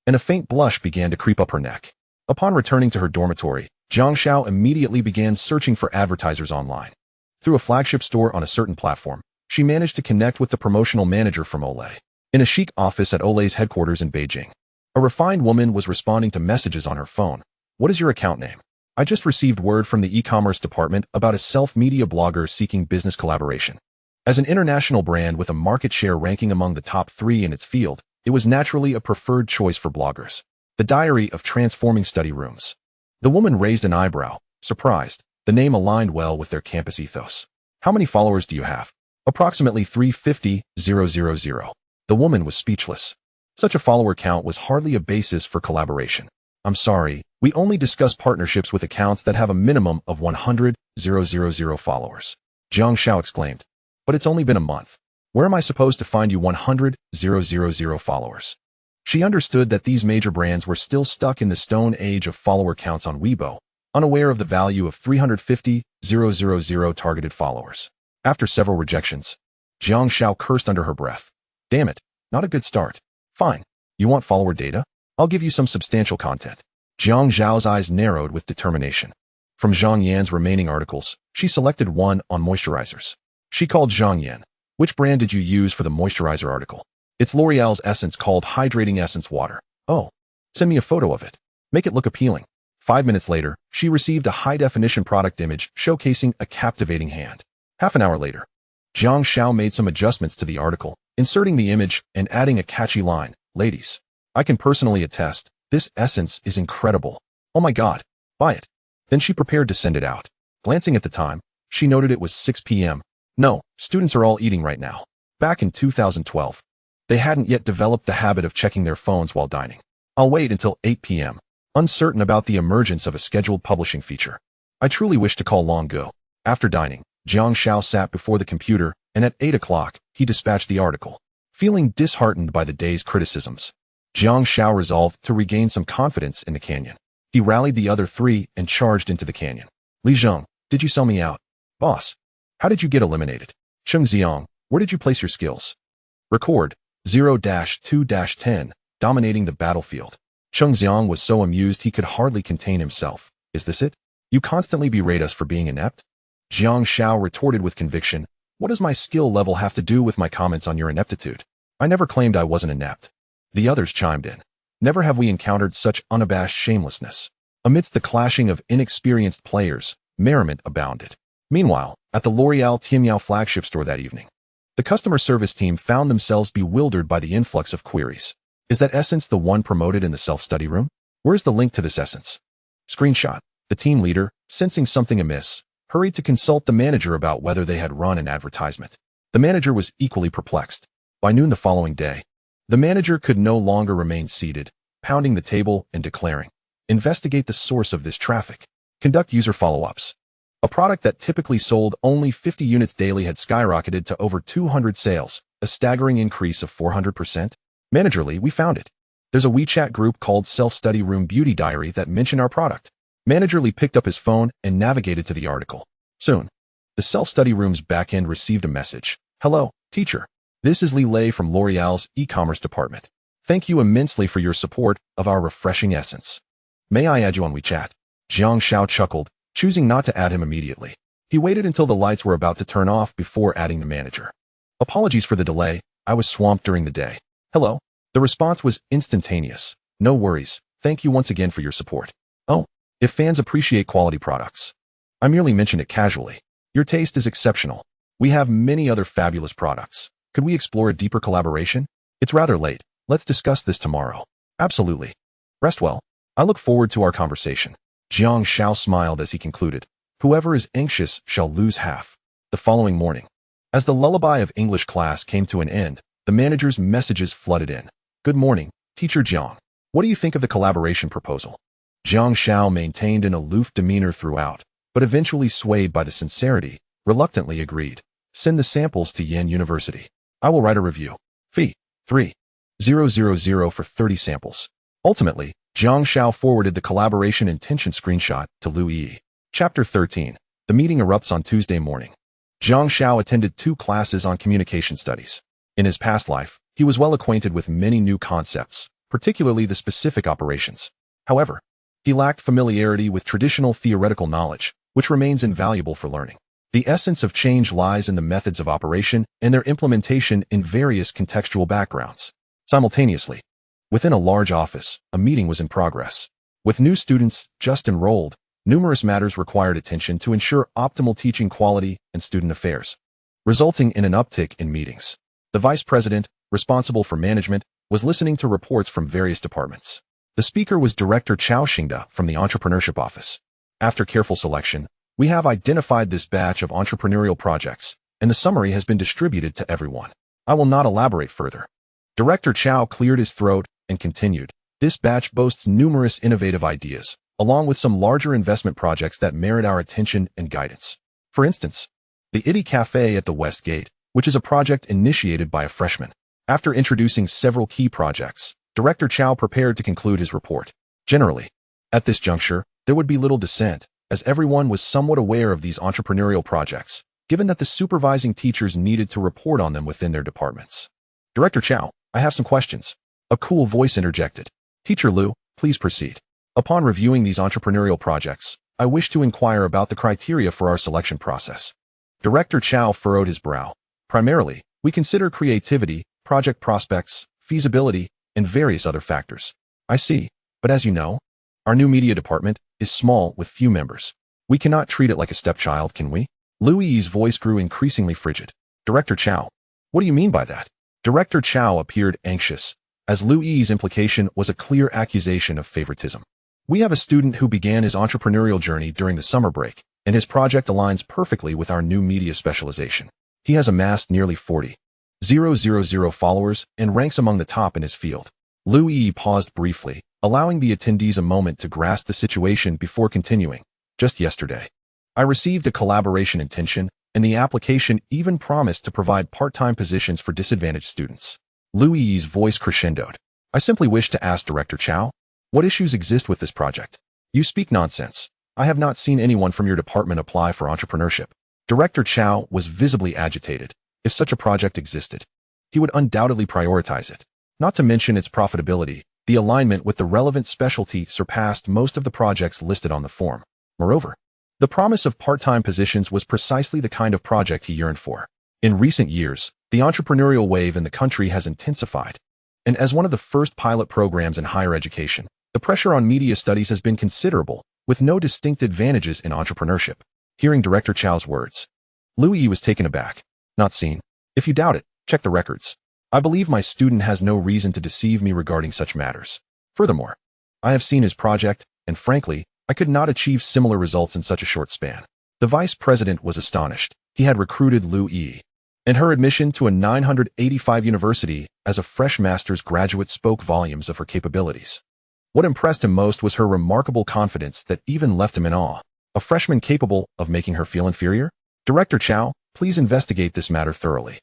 and a faint blush began to creep up her neck. Upon returning to her dormitory, Jiang Xiao immediately began searching for advertisers online. Through a flagship store on a certain platform, she managed to connect with the promotional manager from Olay. In a chic office at Olay's headquarters in Beijing, a refined woman was responding to messages on her phone. What is your account name? I just received word from the e-commerce department about a self-media blogger seeking business collaboration. As an international brand with a market share ranking among the top 3 in its field, it was naturally a preferred choice for bloggers. The Diary of Transforming Study Rooms. The woman raised an eyebrow, surprised. The name aligned well with their campus ethos. How many followers do you have? Approximately 350,000. The woman was speechless. Such a follower count was hardly a basis for collaboration. I'm sorry, we only discuss partnerships with accounts that have a minimum of 100,000 followers. Jiang Xiao exclaimed. But it's only been a month. Where am I supposed to find you 100,000 followers? She understood that these major brands were still stuck in the stone age of follower counts on Weibo, unaware of the value of 350,000 targeted followers. After several rejections, Jiang Xiao cursed under her breath. Damn it, not a good start. Fine. You want follower data? I'll give you some substantial content. Jiang Zhao's eyes narrowed with determination. From Zhang Yan's remaining articles, she selected one on moisturizers. She called Zhang Yan. Which brand did you use for the moisturizer article? It's L'Oreal's essence called Hydrating Essence Water. Oh, send me a photo of it. Make it look appealing. 5 minutes later, she received a high-definition product image showcasing a captivating hand. Half an hour later, Jiang Xiao made some adjustments to the article, inserting the image and adding a catchy line. Ladies, I can personally attest, this essence is incredible. Oh my god, buy it. Then she prepared to send it out. Glancing at the time, she noted it was 6 p.m. No, students are all eating right now. Back in 2012, they hadn't yet developed the habit of checking their phones while dining. I'll wait until 8 p.m., uncertain about the emergence of a scheduled publishing feature. I truly wish to call long ago. After dining, Jiang Xiao sat before the computer, and at 8 o'clock, he dispatched the article. Feeling disheartened by the day's criticisms, Jiang Xiao resolved to regain some confidence in the canyon. He rallied the other 3 and charged into the canyon. Li Zheng, did you sell me out? Boss, how did you get eliminated? Cheng Xiang, where did you place your skills? Record 0-2-10, dominating the battlefield. Cheng Xiang was so amused he could hardly contain himself. Is this it? You constantly berate us for being inept? Jiang Xiao retorted with conviction. What does my skill level have to do with my comments on your ineptitude? I never claimed I wasn't inept. The others chimed in. Never have we encountered such unabashed shamelessness. Amidst the clashing of inexperienced players, merriment abounded. Meanwhile, at the L'Oreal Tianyao flagship store that evening, the customer service team found themselves bewildered by the influx of queries. Is that essence the one promoted in the self-study room? Where's the link to this essence? Screenshot. The team leader, sensing something amiss, hurried to consult the manager about whether they had run an advertisement. The manager was equally perplexed. By noon the following day, the manager could no longer remain seated, pounding the table and declaring, investigate the source of this traffic. Conduct user follow-ups. A product that typically sold only 50 units daily had skyrocketed to over 200 sales, a staggering increase of 400%. Manager Lee, we found it. There's a WeChat group called Self-Study Room Beauty Diary that mentioned our product. Manager Lee picked up his phone and navigated to the article. Soon, the self-study room's backend received a message. Hello, teacher. This is Lee Lei from L'Oreal's e-commerce department. Thank you immensely for your support of our refreshing essence. May I add you on WeChat? Jiang Xiao chuckled, choosing not to add him immediately. He waited until the lights were about to turn off before adding the manager. Apologies for the delay. I was swamped during the day. Hello. The response was instantaneous. No worries. Thank you once again for your support. Oh, if fans appreciate quality products. I merely mentioned it casually. Your taste is exceptional. We have many other fabulous products. Could we explore a deeper collaboration? It's rather late. Let's discuss this tomorrow. Absolutely. Rest well. I look forward to our conversation. Jiang Xiao smiled as he concluded. Whoever is anxious shall lose half. The following morning, as the lullaby of English class came to an end, the manager's messages flooded in. Good morning, Teacher Jiang. What do you think of the collaboration proposal? Jiang Xiao maintained an aloof demeanor throughout, but eventually swayed by the sincerity, reluctantly agreed. Send the samples to Yen University. I will write a review. Fee, 3,000 for 30 samples. Ultimately, Jiang Xiao forwarded the collaboration intention screenshot to Lu Yi. Chapter 13. The meeting erupts on Tuesday morning. Jiang Xiao attended 2 classes on communication studies. In his past life, he was well acquainted with many new concepts, particularly the specific operations. However, he lacked familiarity with traditional theoretical knowledge, which remains invaluable for learning. The essence of change lies in the methods of operation and their implementation in various contextual backgrounds. Simultaneously, within a large office, a meeting was in progress. With new students just enrolled, numerous matters required attention to ensure optimal teaching quality and student affairs, resulting in an uptick in meetings. The vice president, responsible for management, was listening to reports from various departments. The speaker was Director Chao Xingda from the Entrepreneurship Office. After careful selection, we have identified this batch of entrepreneurial projects, and the summary has been distributed to everyone. I will not elaborate further. Director Chao cleared his throat and continued. This batch boasts numerous innovative ideas, along with some larger investment projects that merit our attention and guidance. For instance, the Itty Cafe at the West Gate, which is a project initiated by a freshman. After introducing several key projects, Director Chao prepared to conclude his report. Generally, at this juncture, there would be little dissent, as everyone was somewhat aware of these entrepreneurial projects, given that the supervising teachers needed to report on them within their departments. Director Chao, I have some questions. A cool voice interjected. Teacher Liu, please proceed. Upon reviewing these entrepreneurial projects, I wish to inquire about the criteria for our selection process. Director Chao furrowed his brow. Primarily, we consider creativity, project prospects, feasibility, and various other factors. I see, but as you know, our new media department is small with few members. We cannot treat it like a stepchild, can we? Lu Yi's voice grew increasingly frigid. Director Chao, what do you mean by that? Director Chao appeared anxious, as Lu Yi's implication was a clear accusation of favoritism. We have a student who began his entrepreneurial journey during the summer break, and his project aligns perfectly with our new media specialization. He has amassed nearly 40,000 followers and ranks among the top in his field. Lu Yi paused briefly, allowing the attendees a moment to grasp the situation before continuing. Just yesterday, I received a collaboration intention, and the application even promised to provide part-time positions for disadvantaged students. Lu Yi's voice crescendoed. I simply wish to ask Director Chao, what issues exist with this project? You speak nonsense. I have not seen anyone from your department apply for entrepreneurship. Director Chao was visibly agitated. If such a project existed, he would undoubtedly prioritize it. Not to mention its profitability, the alignment with the relevant specialty surpassed most of the projects listed on the form. Moreover, the promise of part-time positions was precisely the kind of project he yearned for. In recent years, the entrepreneurial wave in the country has intensified, and as one of the first pilot programs in higher education, the pressure on media studies has been considerable, with no distinct advantages in entrepreneurship. Hearing Director Chao's words, Lu Yi was taken aback. Not seen. If you doubt it, check the records. I believe my student has no reason to deceive me regarding such matters. Furthermore, I have seen his project, and frankly, I could not achieve similar results in such a short span. The vice president was astonished. He had recruited Lu Yi, and her admission to a 985 university as a fresh master's graduate spoke volumes of her capabilities. What impressed him most was her remarkable confidence that even left him in awe. A freshman capable of making her feel inferior? Director Chao, please investigate this matter thoroughly.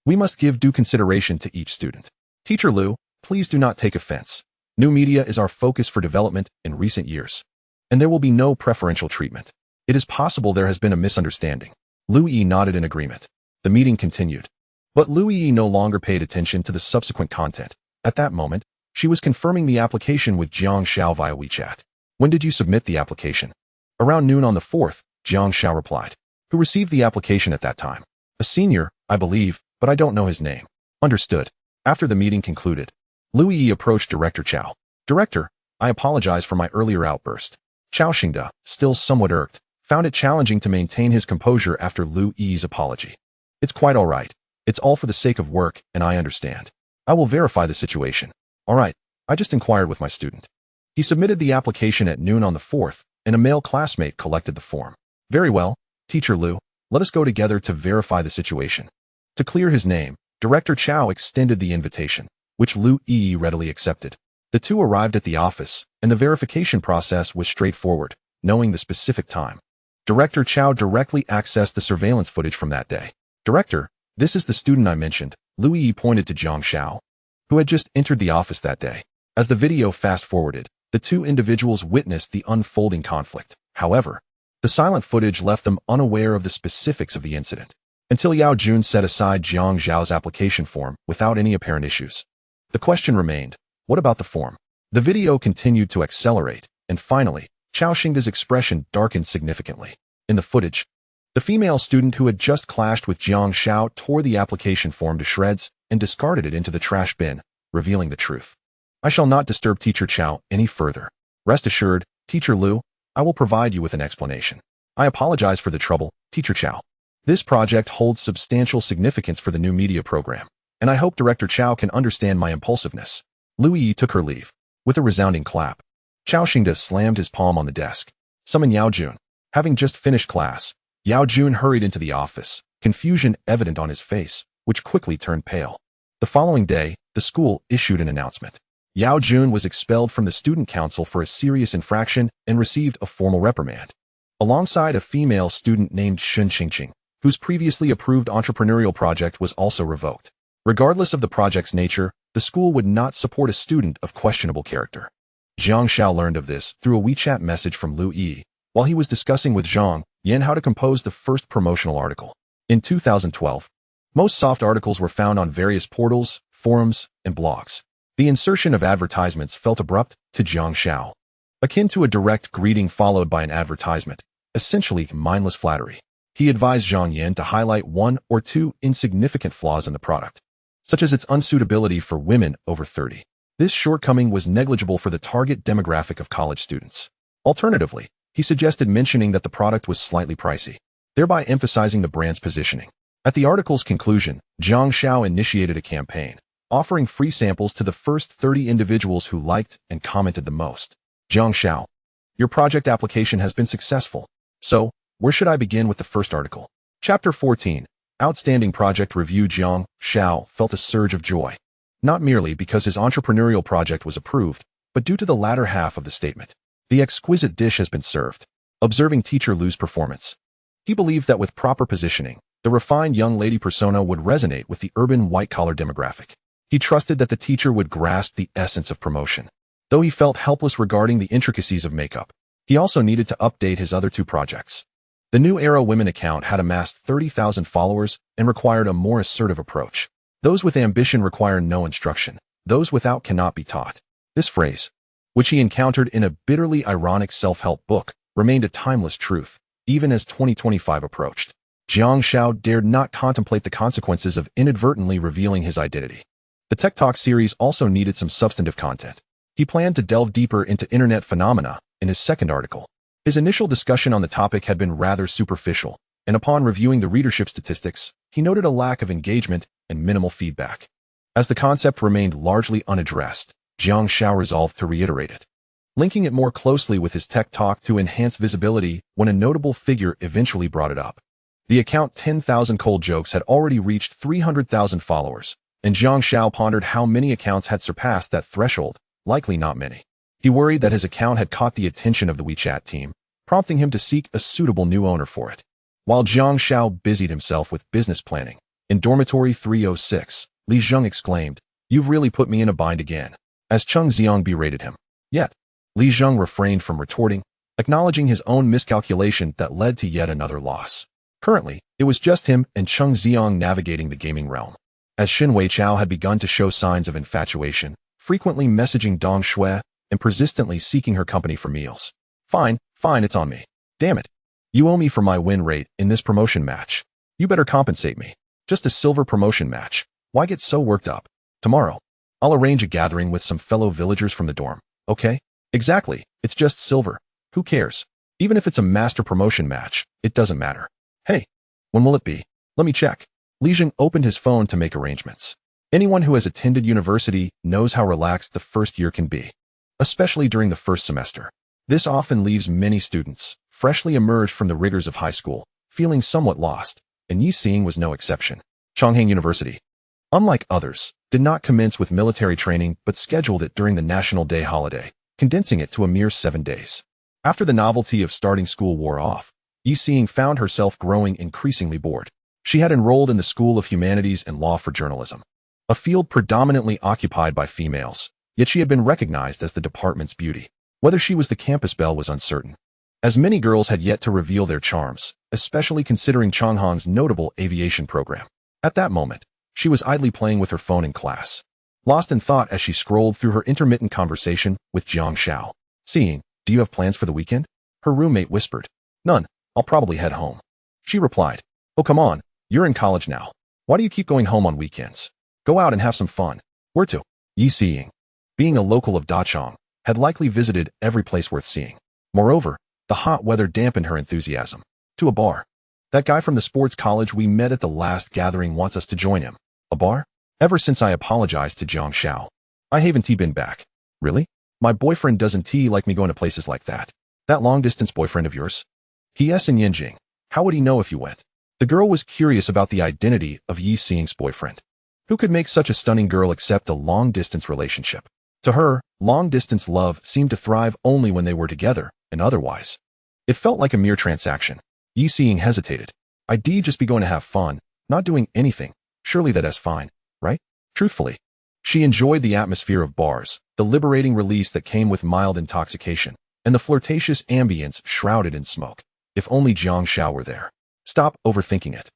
We must give due consideration to each student. Teacher Liu, please do not take offense. New media is our focus for development in recent years, and there will be no preferential treatment. It is possible there has been a misunderstanding. Liu Yi nodded in agreement. The meeting continued. But Liu Yi no longer paid attention to the subsequent content. At that moment, she was confirming the application with Jiang Xiao via WeChat. When did you submit the application? Around noon on the 4th, Jiang Xiao replied. Who received the application at that time? A senior, I believe, but I don't know his name. Understood. After the meeting concluded, Liu Yi approached Director Qiao. Director, I apologize for my earlier outburst. Qiao Xingde, still somewhat irked, found it challenging to maintain his composure after Liu Yi's apology. It's quite all right. It's all for the sake of work, and I understand. I will verify the situation. All right, I just inquired with my student. He submitted the application at noon on the 4th, and a male classmate collected the form. Very well, Teacher Liu, let us go together to verify the situation. To clear his name, Director Qiao extended the invitation, which Liu Yi readily accepted. The two arrived at the office, and the verification process was straightforward, knowing the specific time. Director Qiao directly accessed the surveillance footage from that day. Director, this is the student I mentioned. Liu Yi pointed to Jiang Xiao, who had just entered the office that day. As the video fast-forwarded, the two individuals witnessed the unfolding conflict. However, the silent footage left them unaware of the specifics of the incident, until Yao Jun set aside Jiang Xiao's application form without any apparent issues. The question remained, what about the form? The video continued to accelerate, and finally, Qiao Xingde's expression darkened significantly. In the footage, the female student who had just clashed with Jiang Xiao tore the application form to shreds and discarded it into the trash bin, revealing the truth. I shall not disturb Teacher Qiao any further. Rest assured, Teacher Liu, I will provide you with an explanation. I apologize for the trouble, Teacher Qiao. This project holds substantial significance for the new media program, and I hope Director Qiao can understand my impulsiveness. Liu Yi took her leave. With a resounding clap, Qiao Xingde slammed his palm on the desk. Summon Yao Jun. Having just finished class, Yao Jun hurried into the office, confusion evident on his face, which quickly turned pale. The following day, the school issued an announcement. Yao Jun was expelled from the student council for a serious infraction and received a formal reprimand, alongside a female student named Shun Qingqing, whose previously approved entrepreneurial project was also revoked. Regardless of the project's nature, the school would not support a student of questionable character. Jiang Xiao learned of this through a WeChat message from Liu Yi, while he was discussing with Zhang Yan how to compose the first promotional article. In 2012, most soft articles were found on various portals, forums, and blogs. The insertion of advertisements felt abrupt to Jiang Xiao, akin to a direct greeting followed by an advertisement, essentially mindless flattery. He advised Zhang Yan to highlight one or two insignificant flaws in the product, such as its unsuitability for women over 30. This shortcoming was negligible for the target demographic of college students. Alternatively, he suggested mentioning that the product was slightly pricey, thereby emphasizing the brand's positioning. At the article's conclusion, Jiang Xiao initiated a campaign, offering free samples to the first 30 individuals who liked and commented the most. Jiang Xiao, your project application has been successful. So, where should I begin with the first article? Chapter 14. Outstanding Project Review. Jiang Xiao felt a surge of joy, not merely because his entrepreneurial project was approved, but due to the latter half of the statement. The exquisite dish has been served. Observing Teacher Liu's performance, he believed that with proper positioning, the refined young lady persona would resonate with the urban white-collar demographic. He trusted that the teacher would grasp the essence of promotion. Though he felt helpless regarding the intricacies of makeup, he also needed to update his other two projects. The New Era Women account had amassed 30,000 followers and required a more assertive approach. Those with ambition require no instruction. Those without cannot be taught. This phrase, which he encountered in a bitterly ironic self-help book, remained a timeless truth, even as 2025 approached. Jiang Xiao dared not contemplate the consequences of inadvertently revealing his identity. The Tech Talk series also needed some substantive content. He planned to delve deeper into internet phenomena in his second article. His initial discussion on the topic had been rather superficial, and upon reviewing the readership statistics, he noted a lack of engagement and minimal feedback. As the concept remained largely unaddressed, Jiang Xiao resolved to reiterate it, linking it more closely with his Tech Talk to enhance visibility when a notable figure eventually brought it up. The account 10,000 Cold Jokes had already reached 300,000 followers, and Jiang Xiao pondered how many accounts had surpassed that threshold, likely not many. He worried that his account had caught the attention of the WeChat team, prompting him to seek a suitable new owner for it. While Jiang Xiao busied himself with business planning, in dormitory 306, Li Zheng exclaimed, "You've really put me in a bind again." as Cheng Xiang berated him. Yet, Li Zheng refrained from retorting, acknowledging his own miscalculation that led to yet another loss. Currently, it was just him and Cheng Xiang navigating the gaming realm. As Xin Weichao had begun to show signs of infatuation, frequently messaging Dong Shui and persistently seeking her company for meals. Fine, it's on me. Damn it. You owe me for my win rate in this promotion match. You better compensate me. Just a silver promotion match. Why get so worked up? Tomorrow, I'll arrange a gathering with some fellow villagers from the dorm, okay? Exactly, it's just silver. Who cares? Even if it's a master promotion match, it doesn't matter. Hey, when will it be? Let me check. Li Zheng opened his phone to make arrangements. Anyone who has attended university knows how relaxed the first year can be, especially during the first semester. This often leaves many students, freshly emerged from the rigors of high school, feeling somewhat lost, and Yi Xing was no exception. Chongqing University, unlike others, did not commence with military training but scheduled it during the National Day holiday, condensing it to a mere 7 days. After the novelty of starting school wore off, Yi Xing found herself growing increasingly bored. She had enrolled in the School of Humanities and Law for Journalism, a field predominantly occupied by females, yet she had been recognized as the department's beauty. Whether she was the campus belle was uncertain, as many girls had yet to reveal their charms, especially considering Changhong's notable aviation program. At that moment, she was idly playing with her phone in class, lost in thought as she scrolled through her intermittent conversation with Jiang Xiao. Seeing, "Do you have plans for the weekend?" her roommate whispered. "None, I'll probably head home." She replied, "Oh, come on, you're in college now. Why do you keep going home on weekends? Go out and have some fun." Where to? Yi Xing, being a local of Dachang, had likely visited every place worth seeing. Moreover, the hot weather dampened her enthusiasm. To a bar. That guy from the sports college we met at the last gathering wants us to join him. A bar? Ever since I apologized to Jiang Xiao, I haven't been back. Really? My boyfriend doesn't like me going to places like that. That long-distance boyfriend of yours? P.S. in Yanjing. How would he know if you went? The girl was curious about the identity of Yi Xing's boyfriend. Who could make such a stunning girl accept a long-distance relationship? To her, long-distance love seemed to thrive only when they were together, and otherwise. It felt like a mere transaction. Yi Xing hesitated. I'd just be going to have fun, not doing anything. Surely that's fine, right? Truthfully, she enjoyed the atmosphere of bars, the liberating release that came with mild intoxication, and the flirtatious ambience shrouded in smoke. If only Jiang Xiao were there. Stop overthinking it.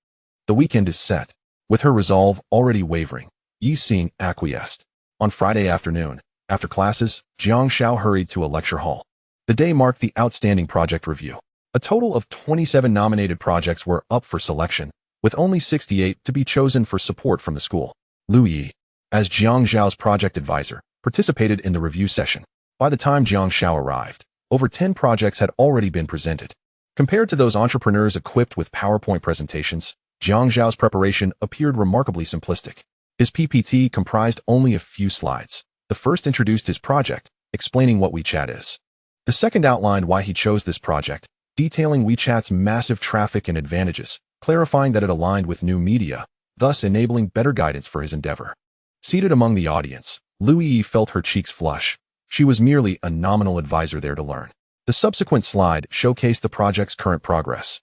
The weekend is set. With her resolve already wavering, Yi Xing acquiesced. On Friday afternoon, after classes, Jiang Xiao hurried to a lecture hall. The day marked the Outstanding Project Review. A total of 27 nominated projects were up for selection, with only 68 to be chosen for support from the school. Lu Yi, as Jiang Xiao's project advisor, participated in the review session. By the time Jiang Xiao arrived, over 10 projects had already been presented. Compared to those entrepreneurs equipped with PowerPoint presentations, Jiang Xiao's preparation appeared remarkably simplistic. His PPT comprised only a few slides. The first introduced his project, explaining what WeChat is. The second outlined why he chose this project, detailing WeChat's massive traffic and advantages, clarifying that it aligned with new media, thus enabling better guidance for his endeavor. Seated among the audience, Lu Yi felt her cheeks flush. She was merely a nominal advisor there to learn. The subsequent slide showcased the project's current progress,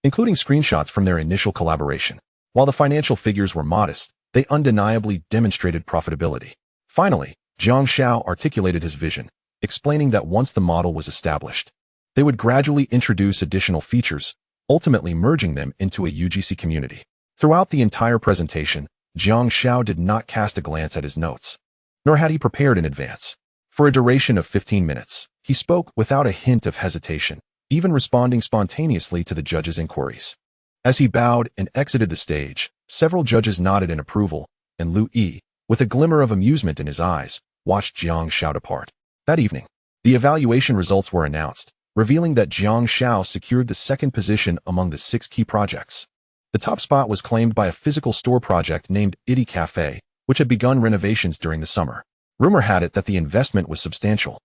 including screenshots from their initial collaboration. While the financial figures were modest, they undeniably demonstrated profitability. Finally, Jiang Xiao articulated his vision, explaining that once the model was established, they would gradually introduce additional features, ultimately merging them into a UGC community. Throughout the entire presentation, Jiang Xiao did not cast a glance at his notes, nor had he prepared in advance. For a duration of 15 minutes, he spoke without a hint of hesitation, even responding spontaneously to the judges' inquiries. As he bowed and exited the stage, several judges nodded in approval, and Lu Yi, with a glimmer of amusement in his eyes, watched Jiang Xiao depart. That evening, the evaluation results were announced, revealing that Jiang Xiao secured the second position among the 6 key projects. The top spot was claimed by a physical store project named Itty Cafe, which had begun renovations during the summer. Rumor had it that the investment was substantial,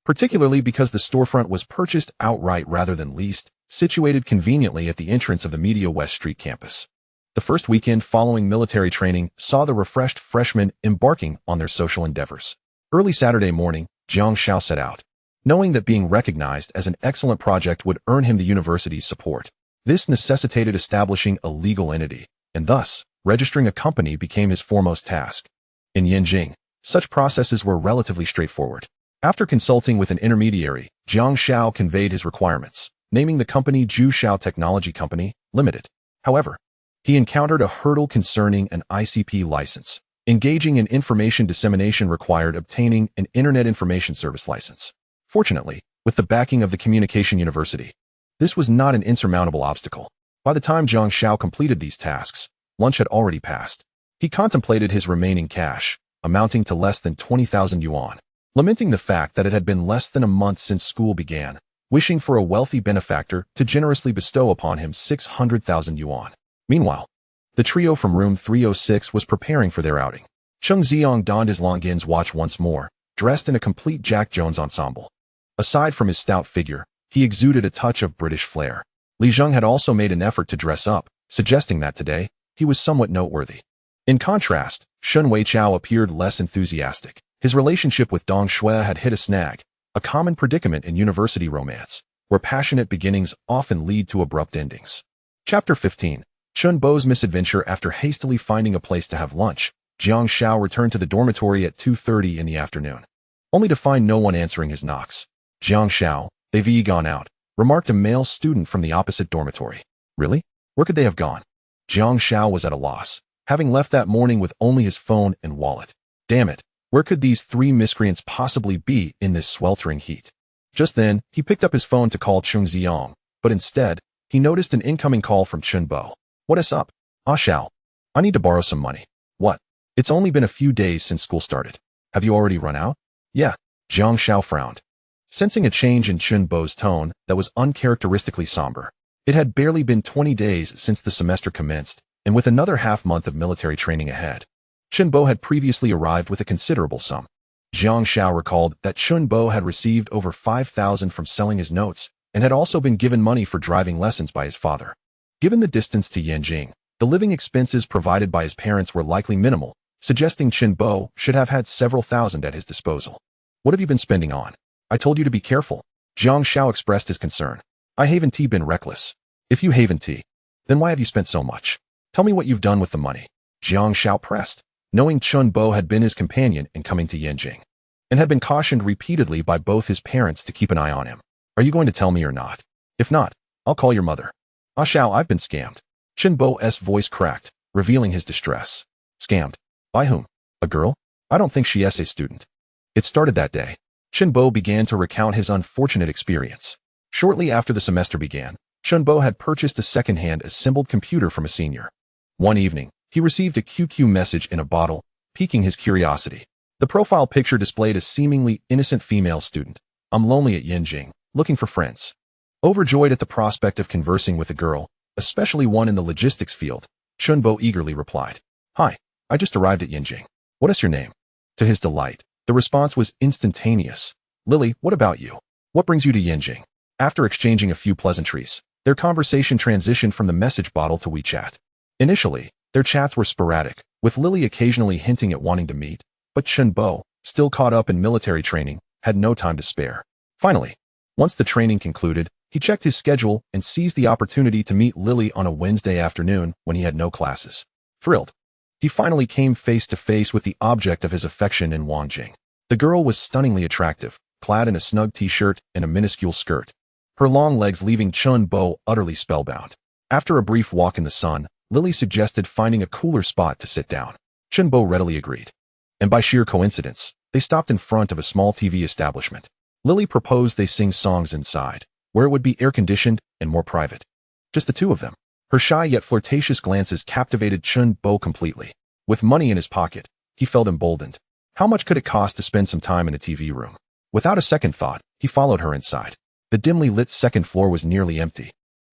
particularly because the storefront was purchased outright rather than leased, situated conveniently at the entrance of the Media West Street campus. The first weekend following military training saw the refreshed freshmen embarking on their social endeavors. Early Saturday morning, Jiang Xiao set out, knowing that being recognized as an excellent project would earn him the university's support. This necessitated establishing a legal entity, and thus, registering a company became his foremost task. In Yanjing, Such processes were relatively straightforward. After consulting with an intermediary, Jiang Xiao conveyed his requirements, naming the company Jiang Xiao Technology Company, Limited. However, he encountered a hurdle concerning an ICP license. Engaging in information dissemination required obtaining an Internet Information Service license. Fortunately, with the backing of the Communication University, this was not an insurmountable obstacle. By the time Jiang Xiao completed these tasks, lunch had already passed. He contemplated his remaining cash, amounting to less than 20,000 yuan. Lamenting the fact that it had been less than a month since school began, wishing for a wealthy benefactor to generously bestow upon him 600,000 yuan. Meanwhile, the trio from room 306 was preparing for their outing. Cheng Xiang donned his Longines watch once more, dressed in a complete Jack Jones ensemble. Aside from his stout figure, he exuded a touch of British flair. Li Zheng had also made an effort to dress up, suggesting that today, he was somewhat noteworthy. In contrast, Shun Weichao appeared less enthusiastic. His relationship with Dong Shui had hit a snag, a common predicament in university romance, where passionate beginnings often lead to abrupt endings. Chapter 15. Chun Bo's misadventure. After hastily finding a place to have lunch, Jiang Xiao returned to the dormitory at 2:30 in the afternoon, only to find no one answering his knocks. Jiang Xiao, they've gone out, remarked a male student from the opposite dormitory. Really? Where could they have gone? Jiang Xiao was at a loss, having left that morning with only his phone and wallet. Damn it. Where could these three miscreants possibly be in this sweltering heat? Just then, he picked up his phone to call Cheng Xiang, but instead, he noticed an incoming call from Chun Bo. What is up? Ah Xiao. I need to borrow some money. What? It's only been a few days since school started. Have you already run out? Yeah. Jiang Xiao frowned, sensing a change in Chun Bo's tone that was uncharacteristically somber. It had barely been 20 days since the semester commenced, and with another half-month of military training ahead, Chun Bo had previously arrived with a considerable sum. Jiang Xiao recalled that Chun Bo had received over 5,000 from selling his notes and had also been given money for driving lessons by his father. Given the distance to Yanjing, the living expenses provided by his parents were likely minimal, suggesting Chun Bo should have had several thousand at his disposal. What have you been spending on? I told you to be careful. Jiang Xiao expressed his concern. I haven't been reckless. If you haven't, then why have you spent so much? Tell me what you've done with the money. Jiang Xiao pressed, knowing Chun Bo had been his companion in coming to Yanjing, and had been cautioned repeatedly by both his parents to keep an eye on him. Are you going to tell me or not? If not, I'll call your mother. Ah Xiao, I've been scammed. Chun Bo's voice cracked, revealing his distress. Scammed? By whom? A girl? I don't think she is a student. It started that day. Chun Bo began to recount his unfortunate experience. Shortly after the semester began, Chun Bo had purchased a second-hand assembled computer from a senior. One evening, he received a QQ message in a bottle, piquing his curiosity. The profile picture displayed a seemingly innocent female student. I'm lonely at Yanjing, looking for friends. Overjoyed at the prospect of conversing with a girl, especially one in the logistics field, Chun Bo eagerly replied, Hi, I just arrived at Yanjing. What is your name? To his delight, the response was instantaneous. Lily, what about you? What brings you to Yanjing? After exchanging a few pleasantries, their conversation transitioned from the message bottle to WeChat. Initially, their chats were sporadic, with Lily occasionally hinting at wanting to meet, but Chun Bo, still caught up in military training, had no time to spare. Finally, once the training concluded, he checked his schedule and seized the opportunity to meet Lily on a Wednesday afternoon when he had no classes. Thrilled, he finally came face to face with the object of his affection in Wangjing. The girl was stunningly attractive, clad in a snug t-shirt and a minuscule skirt, her long legs leaving Chun Bo utterly spellbound. After a brief walk in the sun, Lily suggested finding a cooler spot to sit down. Chun Bo readily agreed. And by sheer coincidence, they stopped in front of a small TV establishment. Lily proposed they sing songs inside, where it would be air-conditioned and more private. Just the two of them. Her shy yet flirtatious glances captivated Chun Bo completely. With money in his pocket, he felt emboldened. How much could it cost to spend some time in a TV room? Without a second thought, he followed her inside. The dimly lit second floor was nearly empty.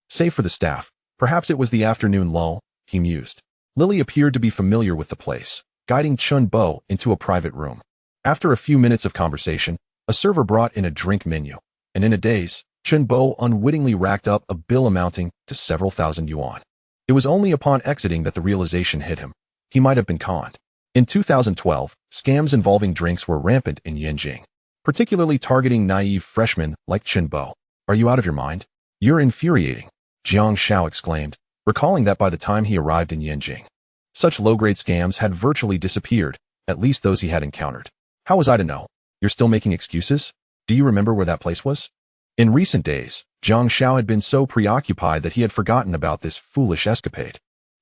Save for the staff, perhaps it was the afternoon lull, he mused. Lily appeared to be familiar with the place, guiding Chun Bo into a private room. After a few minutes of conversation, a server brought in a drink menu, and in a daze, Chun Bo unwittingly racked up a bill amounting to several thousand yuan. It was only upon exiting that the realization hit him. He might have been conned. In 2012, scams involving drinks were rampant in Yanjing, particularly targeting naive freshmen like Chun Bo. Are you out of your mind? You're infuriating, Jiang Xiao exclaimed, recalling that by the time he arrived in Yanjing, such low-grade scams had virtually disappeared, at least those he had encountered. How was I to know? You're still making excuses? Do you remember where that place was? In recent days, Jiang Xiao had been so preoccupied that he had forgotten about this foolish escapade.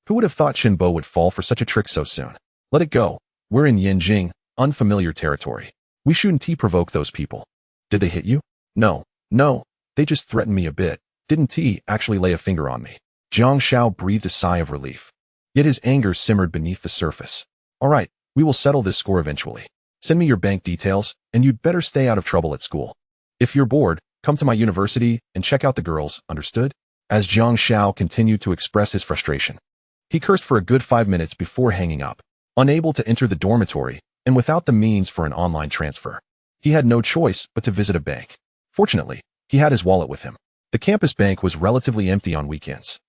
Who would have thought Shinbo would fall for such a trick so soon? Let it go. We're in Yanjing, unfamiliar territory. We shouldn't provoke those people. Did they hit you? No, they just threatened me a bit. Didn't he actually lay a finger on me? Jiang Xiao breathed a sigh of relief. Yet his anger simmered beneath the surface. All right, we will settle this score eventually. Send me your bank details, and you'd better stay out of trouble at school. If you're bored, come to my university and check out the girls, understood? As Jiang Xiao continued to express his frustration, he cursed for a good 5 minutes before hanging up. Unable to enter the dormitory, and without the means for an online transfer, he had no choice but to visit a bank. Fortunately, he had his wallet with him. The campus bank was relatively empty on weekends,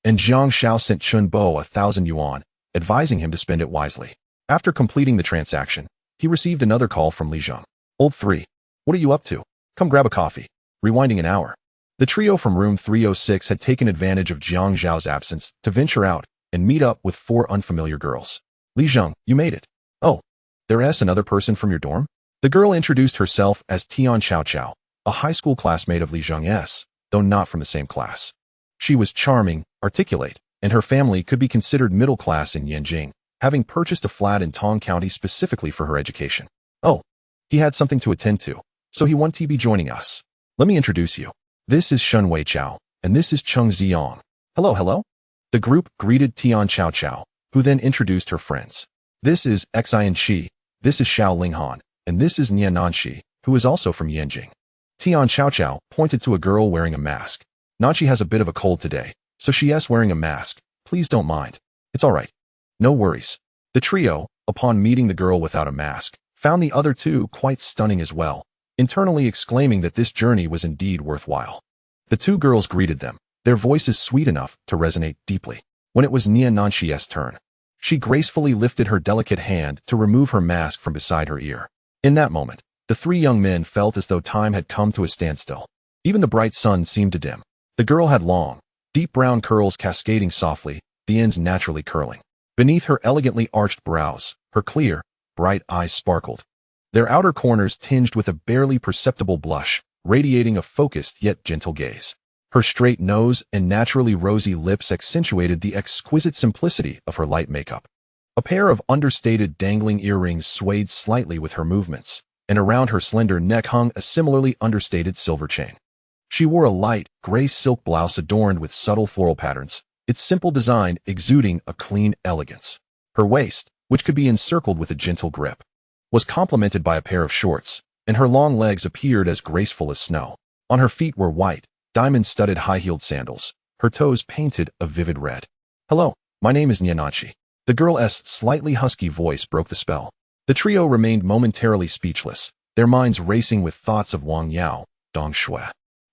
and Jiang Xiao sent Chunbo 1,000 yuan, advising him to spend it wisely. After completing the transaction, he received another call from Li Zheng. Old 3, what are you up to? Come grab a coffee. Rewinding an hour. The trio from room 306 had taken advantage of Jiang Xiao's absence to venture out and meet up with 4 unfamiliar girls. Li Zheng, you made it. Oh, there's another person from your dorm? The girl introduced herself as Tian Chao Chao, a high school classmate of Li Zheng's, though not from the same class. She was charming, articulate, and her family could be considered middle class in Yanjing, having purchased a flat in Tong County specifically for her education. Oh, he had something to attend to, so he won't be joining us. Let me introduce you. This is Shun Wei Chao, and this is Cheng Ziong. Hello. The group greeted Tian Chao Chao, who then introduced her friends. This is Xian Shi, this is Xiao Linghan, and this is Nian Nanshi, who is also from Yanjing. Tian Chao Chao pointed to a girl wearing a mask. Nanshi has a bit of a cold today, so she's wearing a mask. Please don't mind. It's all right. No worries. The trio, upon meeting the girl without a mask, found the other 2 quite stunning as well, internally exclaiming that this journey was indeed worthwhile. The 2 girls greeted them, their voices sweet enough to resonate deeply. When it was Nian Nanshi's turn, she gracefully lifted her delicate hand to remove her mask from beside her ear. In that moment, the 3 young men felt as though time had come to a standstill. Even the bright sun seemed to dim. The girl had long, deep brown curls cascading softly, the ends naturally curling. Beneath her elegantly arched brows, her clear, bright eyes sparkled, their outer corners tinged with a barely perceptible blush, radiating a focused yet gentle gaze. Her straight nose and naturally rosy lips accentuated the exquisite simplicity of her light makeup. A pair of understated dangling earrings swayed slightly with her movements, and around her slender neck hung a similarly understated silver chain. She wore a light, gray silk blouse adorned with subtle floral patterns, its simple design exuding a clean elegance. Her waist, which could be encircled with a gentle grip, was complemented by a pair of shorts, and her long legs appeared as graceful as snow. On her feet were white, diamond-studded high-heeled sandals, her toes painted a vivid red. Hello, my name is Niananchi. The girl's slightly husky voice broke the spell. The trio remained momentarily speechless, their minds racing with thoughts of Wang Yao, Dong Shui,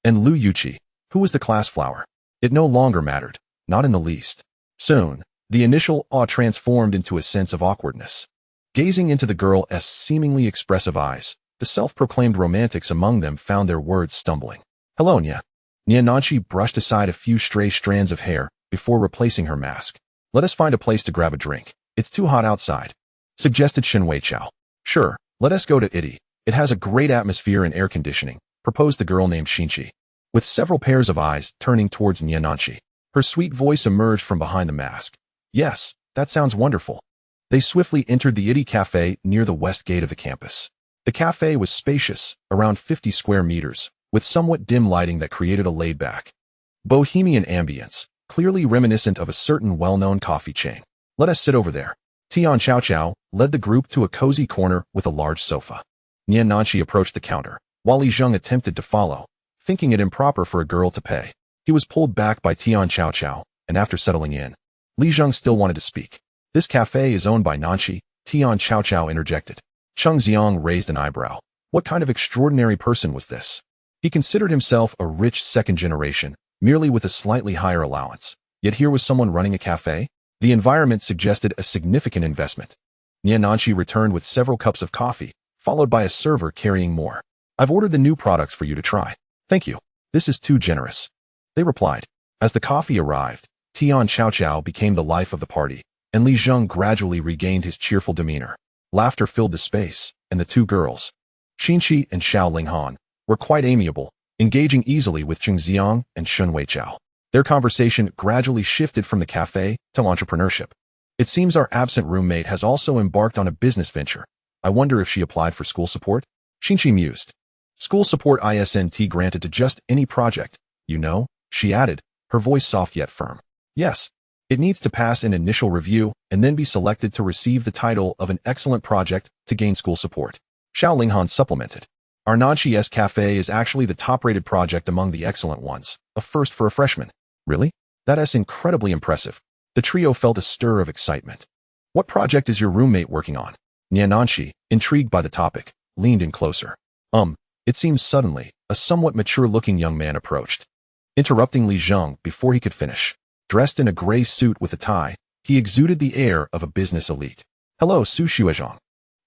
and Lu Yuqi, who was the class flower. It no longer mattered, not in the least. Soon, the initial awe transformed into a sense of awkwardness. Gazing into the girl's seemingly expressive eyes, the self-proclaimed romantics among them found their words stumbling. Hello, Nya. Niananchi brushed aside a few stray strands of hair before replacing her mask. Let us find a place to grab a drink. It's too hot outside, suggested Shen Wei Chao. Sure, let us go to Iti. It has a great atmosphere and air conditioning, proposed the girl named Xinqi, with several pairs of eyes turning towards Niananchi. Her sweet voice emerged from behind the mask. Yes, that sounds wonderful. They swiftly entered the Iti Cafe near the west gate of the campus. The cafe was spacious, around 50 square meters, with somewhat dim lighting that created a laid-back, bohemian ambience, clearly reminiscent of a certain well-known coffee chain. Let us sit over there. Tian Chao Chao led the group to a cozy corner with a large sofa. Nian Nanshi approached the counter, while Li Zheng attempted to follow, thinking it improper for a girl to pay. He was pulled back by Tian Chao Chao, and after settling in, Li Zheng still wanted to speak. This cafe is owned by Nanshi, Tian Chao Chao interjected. Cheng Ziong raised an eyebrow. What kind of extraordinary person was this? He considered himself a rich second generation, merely with a slightly higher allowance. Yet here was someone running a cafe? The environment suggested a significant investment. Nian Nanshi returned with several cups of coffee, followed by a server carrying more. I've ordered the new products for you to try. Thank you. This is too generous, they replied. As the coffee arrived, Tian Chao Chao became the life of the party, and Li Zheng gradually regained his cheerful demeanor. Laughter filled the space, and the two girls, Xinqi and Xiao Linghan, were quite amiable, engaging easily with Jiang Xiao and Shun Weiqiao. Their conversation gradually shifted from the cafe to entrepreneurship. It seems our absent roommate has also embarked on a business venture. I wonder if she applied for school support? Xinqi mused. School support isn't granted to just any project, you know, she added, her voice soft yet firm. Yes. It needs to pass an initial review and then be selected to receive the title of an excellent project to gain school support. Xiao Linghan supplemented. Our Nanxi's cafe is actually the top-rated project among the excellent ones, a first for a freshman. Really? That is incredibly impressive. The trio felt a stir of excitement. What project is your roommate working on? Nanxi, intrigued by the topic, leaned in closer. It seems suddenly, a somewhat mature-looking young man approached, interrupting Li Zheng before he could finish. Dressed in a gray suit with a tie, he exuded the air of a business elite. Hello, Su Xuezhang.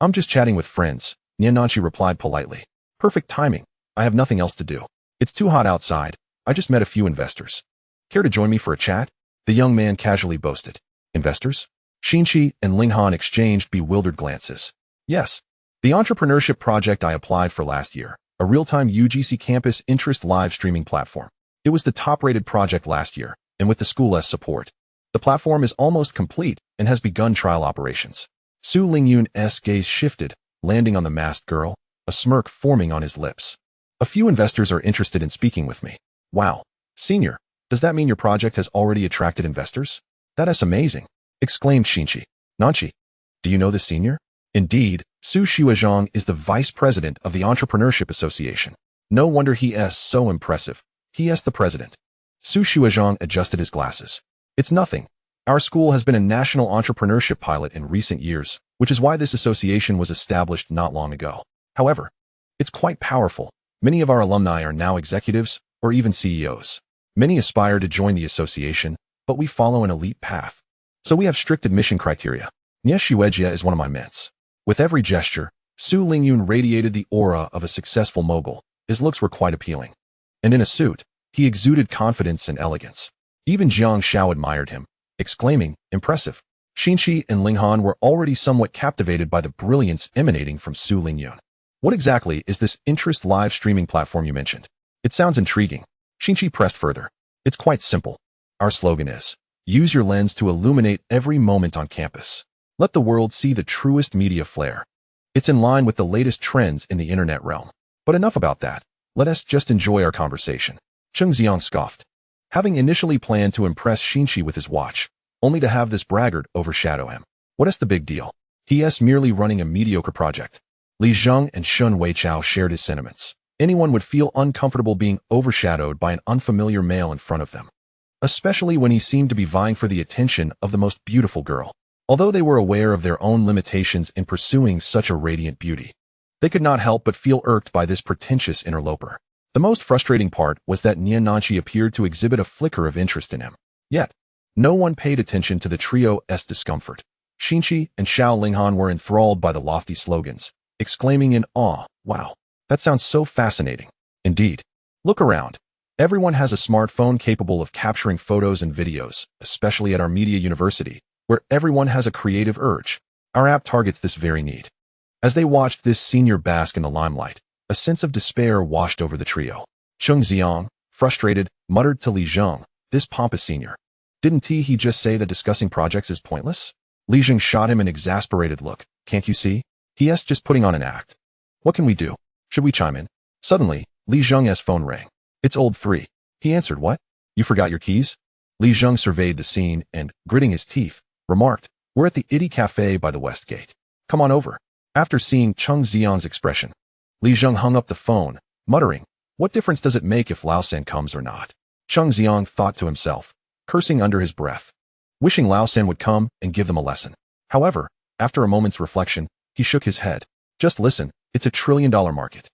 I'm just chatting with friends, Nanxi replied politely. Perfect timing. I have nothing else to do. It's too hot outside. I just met a few investors. Care to join me for a chat? The young man casually boasted. Investors? Xinqi and Linghan exchanged bewildered glances. Yes. The entrepreneurship project I applied for last year, a real-time UGC campus interest live streaming platform. It was the top-rated project last year, and with the school's support, the platform is almost complete and has begun trial operations. Su Lingyun's gaze shifted, landing on the masked girl, a smirk forming on his lips. A few investors are interested in speaking with me. Wow. Senior, does that mean your project has already attracted investors? That is amazing, exclaimed Xinqi. Nanxi, do you know the senior? Indeed, Su Xuezhang is the vice president of the Entrepreneurship Association. No wonder he is so impressive. He is the president. Su Xuezhang adjusted his glasses. It's nothing. Our school has been a national entrepreneurship pilot in recent years, which is why this association was established not long ago. However, it's quite powerful. Many of our alumni are now executives or even CEOs. Many aspire to join the association, but we follow an elite path. So we have strict admission criteria. Nie Xuejia is one of my mates. With every gesture, Su Lingyun radiated the aura of a successful mogul. His looks were quite appealing. And in a suit, he exuded confidence and elegance. Even Jiang Xiao admired him, exclaiming, impressive. Xinqi and Linghan were already somewhat captivated by the brilliance emanating from Su Lingyun. What exactly is this interest live streaming platform you mentioned? It sounds intriguing. Xinqi pressed further. It's quite simple. Our slogan is, use your lens to illuminate every moment on campus. Let the world see the truest media flair. It's in line with the latest trends in the internet realm. But enough about that. Let us just enjoy our conversation. Jiang Xiao scoffed. Having initially planned to impress Xinqi with his watch, only to have this braggart overshadow him. What is the big deal? He is merely running a mediocre project. Li Zheng and Shun Weiqiao shared his sentiments. Anyone would feel uncomfortable being overshadowed by an unfamiliar male in front of them, especially when he seemed to be vying for the attention of the most beautiful girl. Although they were aware of their own limitations in pursuing such a radiant beauty, they could not help but feel irked by this pretentious interloper. The most frustrating part was that Nanxi appeared to exhibit a flicker of interest in him. Yet, no one paid attention to the trio's discomfort. Xinqi and Xiao Linghan were enthralled by the lofty slogans, exclaiming in awe, wow, that sounds so fascinating. Indeed. Look around. Everyone has a smartphone capable of capturing photos and videos, especially at our media university, where everyone has a creative urge. Our app targets this very need. As they watched this senior bask in the limelight, a sense of despair washed over the trio. Jiang Xiao, frustrated, muttered to Li Zheng, this pompous senior. Didn't he just say that discussing projects is pointless? Li Zheng shot him an exasperated look. Can't you see? He is just putting on an act. What can we do? Should we chime in? Suddenly, Li Zheng's phone rang. It's old 3. He answered, what? You forgot your keys? Li Zheng surveyed the scene and, gritting his teeth, remarked, we're at the Itty Cafe by the West Gate. Come on over. After seeing Jiang Xiao's expression, Li Zheng hung up the phone, muttering, what difference does it make if Lao San comes or not? Jiang Xiao thought to himself, cursing under his breath, wishing Lao San would come and give them a lesson. However, after a moment's reflection, he shook his head. Just listen, it's a $1 trillion market.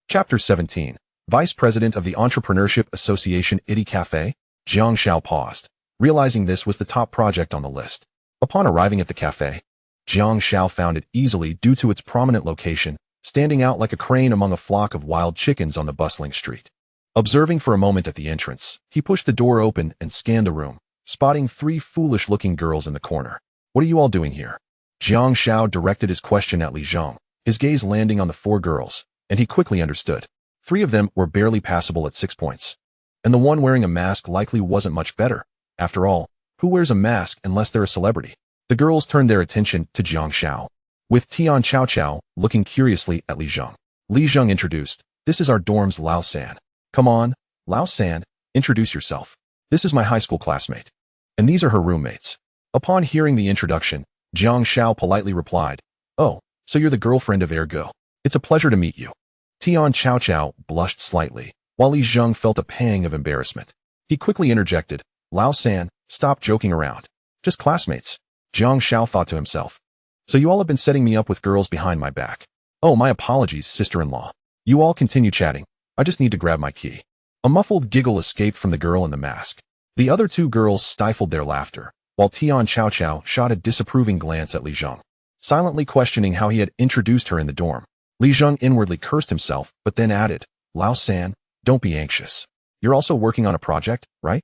Chapter 17. Vice President of the Entrepreneurship Association Itty Cafe, Jiang Xiao paused, realizing this was the top project on the list. Upon arriving at the cafe, Jiang Xiao found it easily due to its prominent location, standing out like a crane among a flock of wild chickens on the bustling street. Observing for a moment at the entrance, he pushed the door open and scanned the room, spotting 3 foolish-looking girls in the corner. What are you all doing here? Jiang Xiao directed his question at Li Zhang, his gaze landing on the 4 girls, and he quickly understood. 3 of them were barely passable at 6 points. And the one wearing a mask likely wasn't much better. After all, who wears a mask unless they're a celebrity? The girls turned their attention to Jiang Xiao, with Tian Chao Chao looking curiously at Li Zhang. Li Zhang introduced, "This is our dorm's Lao San. Come on, Lao San, introduce yourself. This is my high school classmate. And these are her roommates." Upon hearing the introduction, Jiang Xiao politely replied, "Oh, so you're the girlfriend of Ergo. It's a pleasure to meet you." Tian Chao Chao blushed slightly, while Li Zhang felt a pang of embarrassment. He quickly interjected, "Lao San, stop joking around. Just classmates." Jiang Xiao thought to himself, "So you all have been setting me up with girls behind my back. Oh, my apologies, sister-in-law. You all continue chatting. I just need to grab my key." A muffled giggle escaped from the girl in the mask. The other 2 girls stifled their laughter, while Tian Chao Chao shot a disapproving glance at Li Zhang, silently questioning how he had introduced her in the dorm. Li Zhang inwardly cursed himself, but then added, "Lao San, don't be anxious. You're also working on a project, right?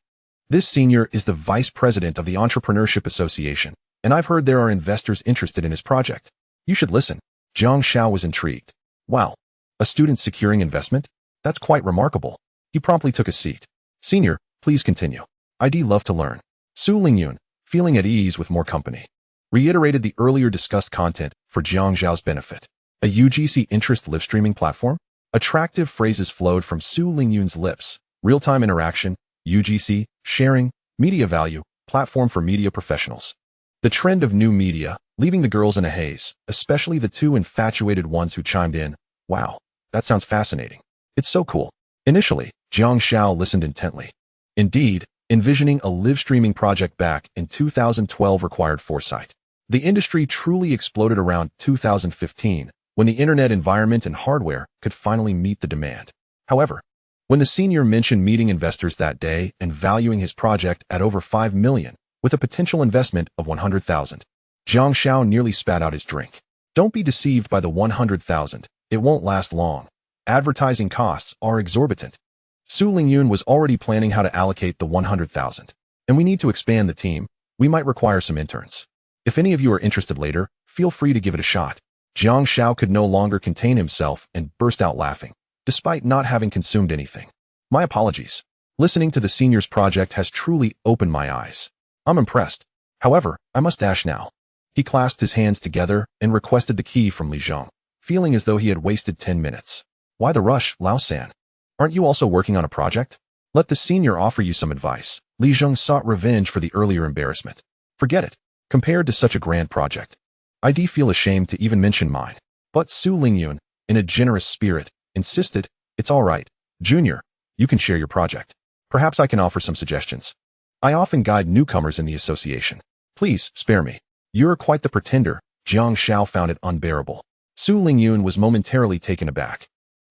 This senior is the vice president of the Entrepreneurship Association, and I've heard there are investors interested in his project. You should listen." Jiang Xiao was intrigued. Wow, a student securing investment? That's quite remarkable. He promptly took a seat. "Senior, please continue. I'd love to learn." Su Lingyun, feeling at ease with more company, reiterated the earlier discussed content for Jiang Xiao's benefit. A UGC interest live streaming platform? Attractive phrases flowed from Su Lingyun's lips. Real-time interaction, UGC, sharing, media value, platform for media professionals. The trend of new media, leaving the girls in a haze, especially the 2 infatuated ones who chimed in. Wow, that sounds fascinating. It's so cool. Initially, Jiang Xiao listened intently. Indeed, envisioning a live streaming project back in 2012 required foresight. The industry truly exploded around 2015, when the internet environment and hardware could finally meet the demand. However, when the senior mentioned meeting investors that day and valuing his project at over 5 million, with a potential investment of 100,000, Jiang Xiao nearly spat out his drink. Don't be deceived by the 100,000. It won't last long. Advertising costs are exorbitant. Su Lingyun was already planning how to allocate the 100,000. And we need to expand the team. We might require some interns. If any of you are interested later, feel free to give it a shot. Jiang Xiao could no longer contain himself and burst out laughing, despite not having consumed anything. My apologies. Listening to the senior's project has truly opened my eyes. I'm impressed. However, I must dash now. He clasped his hands together and requested the key from Li Zhang, feeling as though he had wasted 10 minutes. Why the rush, Lao San? Aren't you also working on a project? Let the senior offer you some advice. Li Zhang sought revenge for the earlier embarrassment. Forget it. Compared to such a grand project, I feel ashamed to even mention mine. But Su Lingyun, in a generous spirit, insisted, "It's all right, Junior. You can share your project. Perhaps I can offer some suggestions. I often guide newcomers in the association. Please, spare me." "You're quite the pretender." Jiang Xiao found it unbearable. Su Lingyun was momentarily taken aback,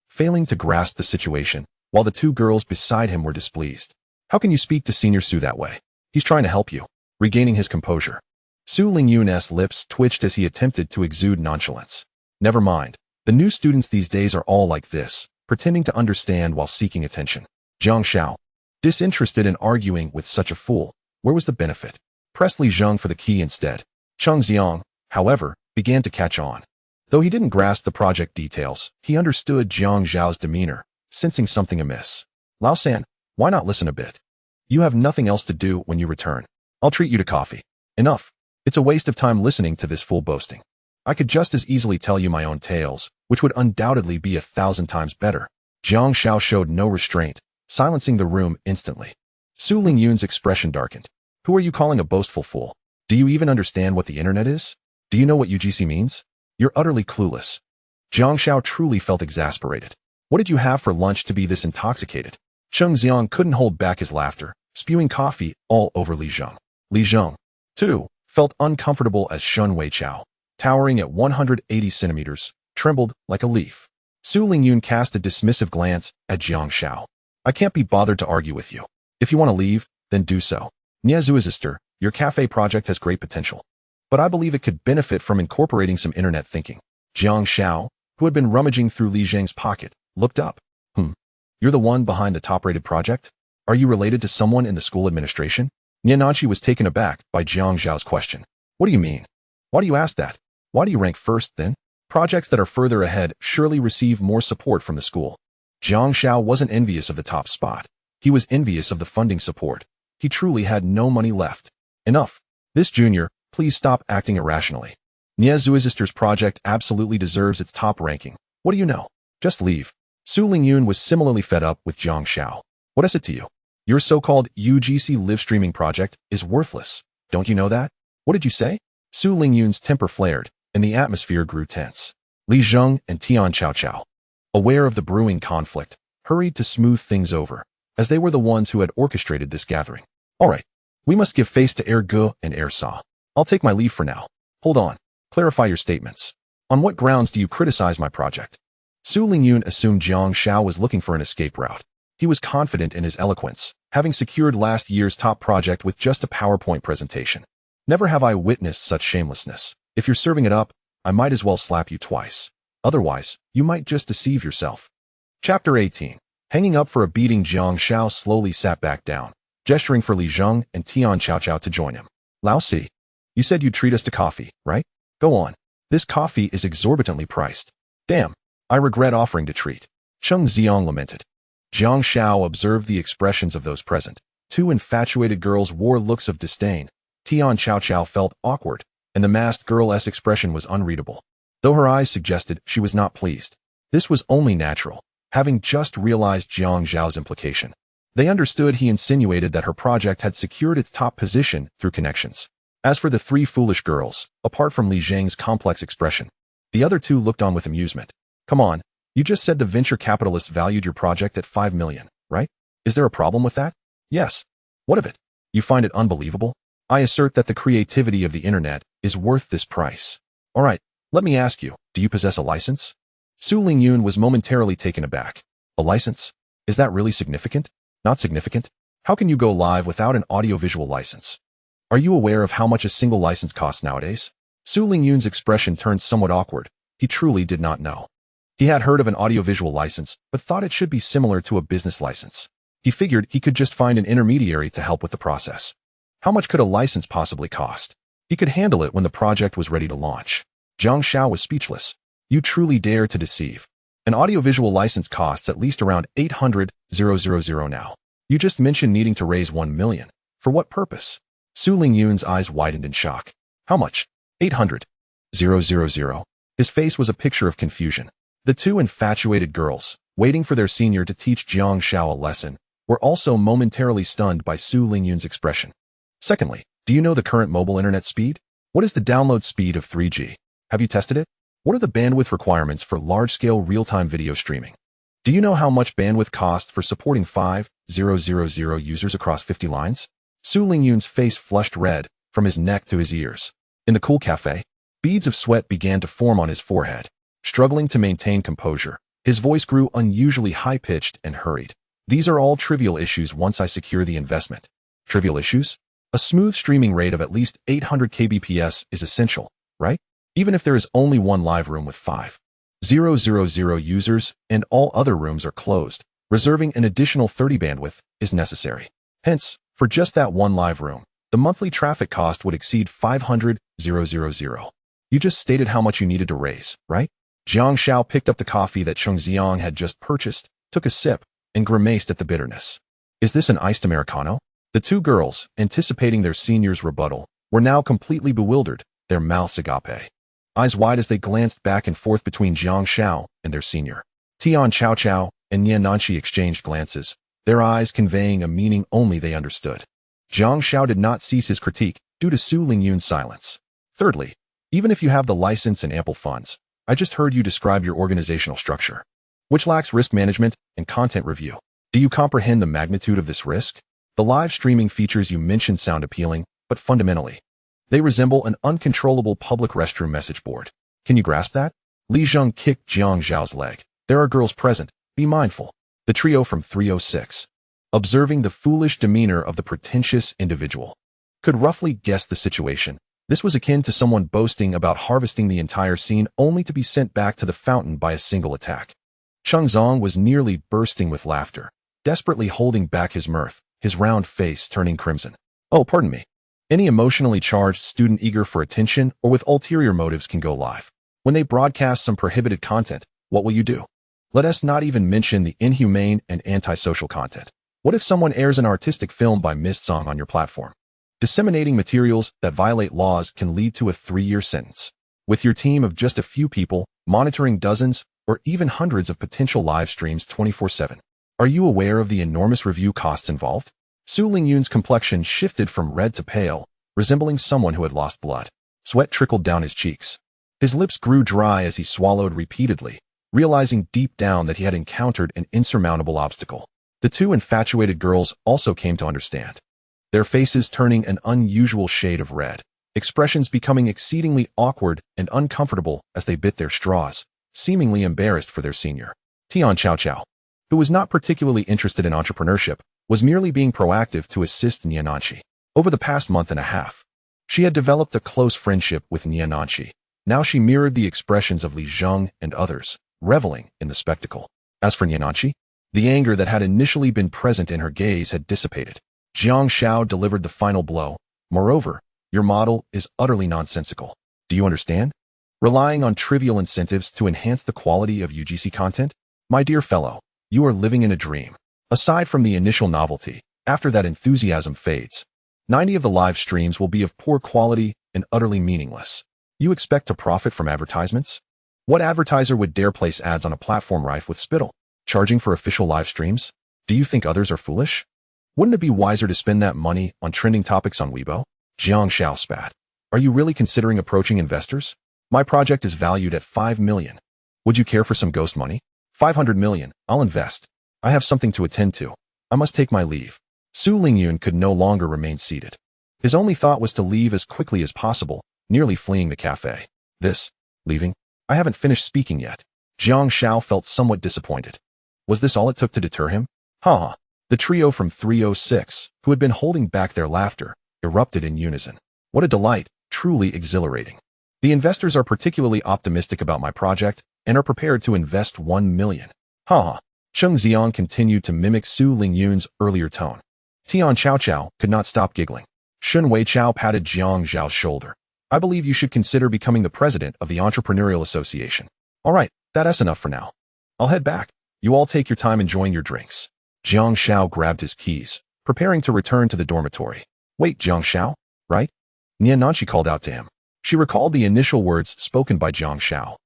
failing to grasp the situation, while the 2 girls beside him were displeased. "How can you speak to Senior Su that way? He's trying to help you." Regaining his composure, Su Lingyun's lips twitched as he attempted to exude nonchalance. "Never mind. The new students these days are all like this, pretending to understand while seeking attention." Jiang Xiao, disinterested in arguing with such a fool, where was the benefit? Pressed Li Zhang for the key instead. Cheng Xiang, however, began to catch on. Though he didn't grasp the project details, he understood Jiang Xiao's demeanor, sensing something amiss. "Lao San, why not listen a bit? You have nothing else to do when you return. I'll treat you to coffee." "Enough. It's a waste of time listening to this fool boasting. I could just as easily tell you my own tales, which would undoubtedly be 1,000 times better." Jiang Xiao showed no restraint, silencing the room instantly. Su Lingyun's expression darkened. "Who are you calling a boastful fool? Do you even understand what the internet is? Do you know what UGC means? You're utterly clueless." Jiang Xiao truly felt exasperated. What did you have for lunch to be this intoxicated? Cheng Xiang couldn't hold back his laughter, spewing coffee all over Li Zhang. Li Zhang, too, felt uncomfortable as Shun Wei Chao, towering at 180 centimeters, trembled like a leaf. Su Lingyun cast a dismissive glance at Jiang Xiao. "I can't be bothered to argue with you. If you want to leave, then do so. Niazuizister, your cafe project has great potential, but I believe it could benefit from incorporating some internet thinking." Jiang Xiao, who had been rummaging through Li Zhang's pocket, looked up. You're the one behind the top-rated project? Are you related to someone in the school administration?" Niananchi was taken aback by Jiang Xiao's question. "What do you mean?" Why do you ask that? Why do you rank first, then? Projects that are further ahead surely receive more support from the school. Jiang Xiao wasn't envious of the top spot. He was envious of the funding support. He truly had no money left. Enough. This junior, please stop acting irrationally. Nie Zuizister's project absolutely deserves its top ranking. What do you know? Just leave. Su Lingyun was similarly fed up with Jiang Xiao. What is it to you? Your so-called UGC live streaming project is worthless. Don't you know that? What did you say? Su Lingyun's temper flared, and the atmosphere grew tense. Li Zheng and Tian Xiao, aware of the brewing conflict, hurried to smooth things over, as they were the ones who had orchestrated this gathering. All right, we must give face to Er Ge and Er Sa. I'll take my leave for now. Hold on. Clarify your statements. On what grounds do you criticize my project? Su Lingyun assumed Jiang Xiao was looking for an escape route. He was confident in his eloquence, having secured last year's top project with just a PowerPoint presentation. Never have I witnessed such shamelessness. If you're serving it up, I might as well slap you twice. Otherwise, you might just deceive yourself. Chapter 18. Hanging up for a beating, Jiang Xiao slowly sat back down, gesturing for Li Zheng and Tian Xiao to join him. Lao Si, you said you'd treat us to coffee, right? Go on. This coffee is exorbitantly priced. Damn, I regret offering to treat. Cheng Xiang lamented. Jiang Xiao observed the expressions of those present. Two infatuated girls wore looks of disdain. Tian Xiao felt awkward, and the masked girl's expression was unreadable, though her eyes suggested she was not pleased. This was only natural, having just realized Jiang Xiao's implication. They understood he insinuated that her project had secured its top position through connections. As for the three foolish girls, apart from Li Zheng's complex expression, the other two looked on with amusement. Come on, you just said the venture capitalists valued your project at 5 million, right? Is there a problem with that? Yes. What of it? You find it unbelievable? I assert that the creativity of the internet is worth this price. All right, let me ask you, do you possess a license? Su Lingyun was momentarily taken aback. A license? Is that really significant? Not significant? How can you go live without an audiovisual license? Are you aware of how much a single license costs nowadays? Su Lingyun's expression turned somewhat awkward. He truly did not know. He had heard of an audiovisual license, but thought it should be similar to a business license. He figured he could just find an intermediary to help with the process. How much could a license possibly cost? He could handle it when the project was ready to launch. Jiang Xiao was speechless. You truly dare to deceive. An audiovisual license costs at least around 800,000 now. You just mentioned needing to raise 1 million. For what purpose? Su Lingyun's eyes widened in shock. How much? 800,000. His face was a picture of confusion. The two infatuated girls, waiting for their senior to teach Jiang Xiao a lesson, were also momentarily stunned by Su Lingyun's expression. Secondly, do you know the current mobile internet speed? What is the download speed of 3G? Have you tested it? What are the bandwidth requirements for large-scale real-time video streaming? Do you know how much bandwidth costs for supporting 5,000 users across 50 lines? Su Lingyun's face flushed red, from his neck to his ears. In the cool cafe, beads of sweat began to form on his forehead. Struggling to maintain composure, his voice grew unusually high-pitched and hurried. These are all trivial issues once I secure the investment. Trivial issues? A smooth streaming rate of at least 800 kbps is essential, right? Even if there is only one live room with 5,000 users and all other rooms are closed, reserving an additional 30 bandwidth is necessary. Hence, for just that one live room, the monthly traffic cost would exceed 500,000. You just stated how much you needed to raise, right? Jiang Xiao picked up the coffee that Cheng Xiang had just purchased, took a sip, and grimaced at the bitterness. Is this an iced Americano? The two girls, anticipating their senior's rebuttal, were now completely bewildered, their mouths agape. Eyes wide as they glanced back and forth between Jiang Xiao and their senior. Tian Xiao and Yan Nanshi exchanged glances, their eyes conveying a meaning only they understood. Jiang Xiao did not cease his critique due to Su Lingyun's silence. Thirdly, even if you have the license and ample funds, I just heard you describe your organizational structure, which lacks risk management and content review. Do you comprehend the magnitude of this risk? The live streaming features you mentioned sound appealing, but fundamentally, they resemble an uncontrollable public restroom message board. Can you grasp that? Li Zheng kicked Jiang Xiao's leg. There are girls present. Be mindful. The trio from 306, observing the foolish demeanor of the pretentious individual, could roughly guess the situation. This was akin to someone boasting about harvesting the entire scene only to be sent back to the fountain by a single attack. Cheng Zong was nearly bursting with laughter, desperately holding back his mirth, his round face turning crimson. Oh, pardon me. Any emotionally charged student eager for attention or with ulterior motives can go live. When they broadcast some prohibited content, what will you do? Let us not even mention the inhumane and antisocial content. What if someone airs an artistic film by Mist Song on your platform? Disseminating materials that violate laws can lead to a 3-year sentence. With your team of just a few people, monitoring dozens or even hundreds of potential live streams 24/7. Are you aware of the enormous review costs involved? Su Lingyun's complexion shifted from red to pale, resembling someone who had lost blood. Sweat trickled down his cheeks. His lips grew dry as he swallowed repeatedly, realizing deep down that he had encountered an insurmountable obstacle. The two infatuated girls also came to understand, their faces turning an unusual shade of red, expressions becoming exceedingly awkward and uncomfortable as they bit their straws, seemingly embarrassed for their senior. Jiang Xiao, who was not particularly interested in entrepreneurship, was merely being proactive to assist Niananqi. Over the past month and a half, she had developed a close friendship with Niananqi. Now she mirrored the expressions of Li Zheng and others, reveling in the spectacle. As for Niananqi, the anger that had initially been present in her gaze had dissipated. Jiang Xiao delivered the final blow. Moreover, your model is utterly nonsensical. Do you understand? Relying on trivial incentives to enhance the quality of UGC content? My dear fellow, you are living in a dream. Aside from the initial novelty, after that enthusiasm fades, 90 of the live streams will be of poor quality and utterly meaningless. You expect to profit from advertisements? What advertiser would dare place ads on a platform rife with spittle, charging for official live streams? Do you think others are foolish? Wouldn't it be wiser to spend that money on trending topics on Weibo? Jiang Xiao spat. Are you really considering approaching investors? My project is valued at 5 million. Would you care for some ghost money? 500 million, I'll invest. I have something to attend to. I must take my leave. Su Lingyun could no longer remain seated. His only thought was to leave as quickly as possible, nearly fleeing the cafe. Leaving? I haven't finished speaking yet. Jiang Xiao felt somewhat disappointed. Was this all it took to deter him? Ha! The trio from 306, who had been holding back their laughter, erupted in unison. What a delight, truly exhilarating. The investors are particularly optimistic about my project and are prepared to invest 1 million. Ha! Cheng Xiang continued to mimic Su Lingyun's earlier tone. Tian Chao could not stop giggling. Shun Weichao patted Jiang Xiao's shoulder. I believe you should consider becoming the president of the Entrepreneurial Association. All right, that's enough for now. I'll head back. You all take your time enjoying your drinks. Jiang Xiao grabbed his keys, preparing to return to the dormitory. Wait, Jiang Xiao, right? Niananqi called out to him. She recalled the initial words spoken by Jiang Xiao.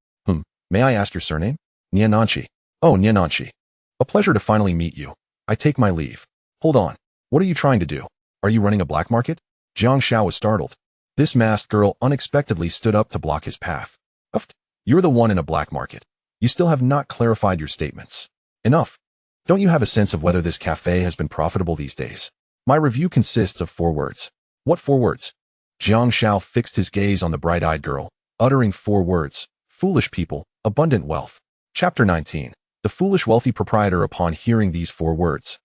May I ask your surname? Niananqi. Oh, Niananqi. A pleasure to finally meet you. I take my leave. Hold on. What are you trying to do? Are you running a black market? Jiang Xiao was startled. This masked girl unexpectedly stood up to block his path. Uffed. You're the one in a black market. You still have not clarified your statements. Enough. Don't you have a sense of whether this cafe has been profitable these days? My review consists of 4 words. What 4 words? Jiang Xiao fixed his gaze on the bright-eyed girl, uttering 4 words. Foolish people, abundant wealth. Chapter 19. The foolish wealthy proprietor. Upon hearing these 4 words,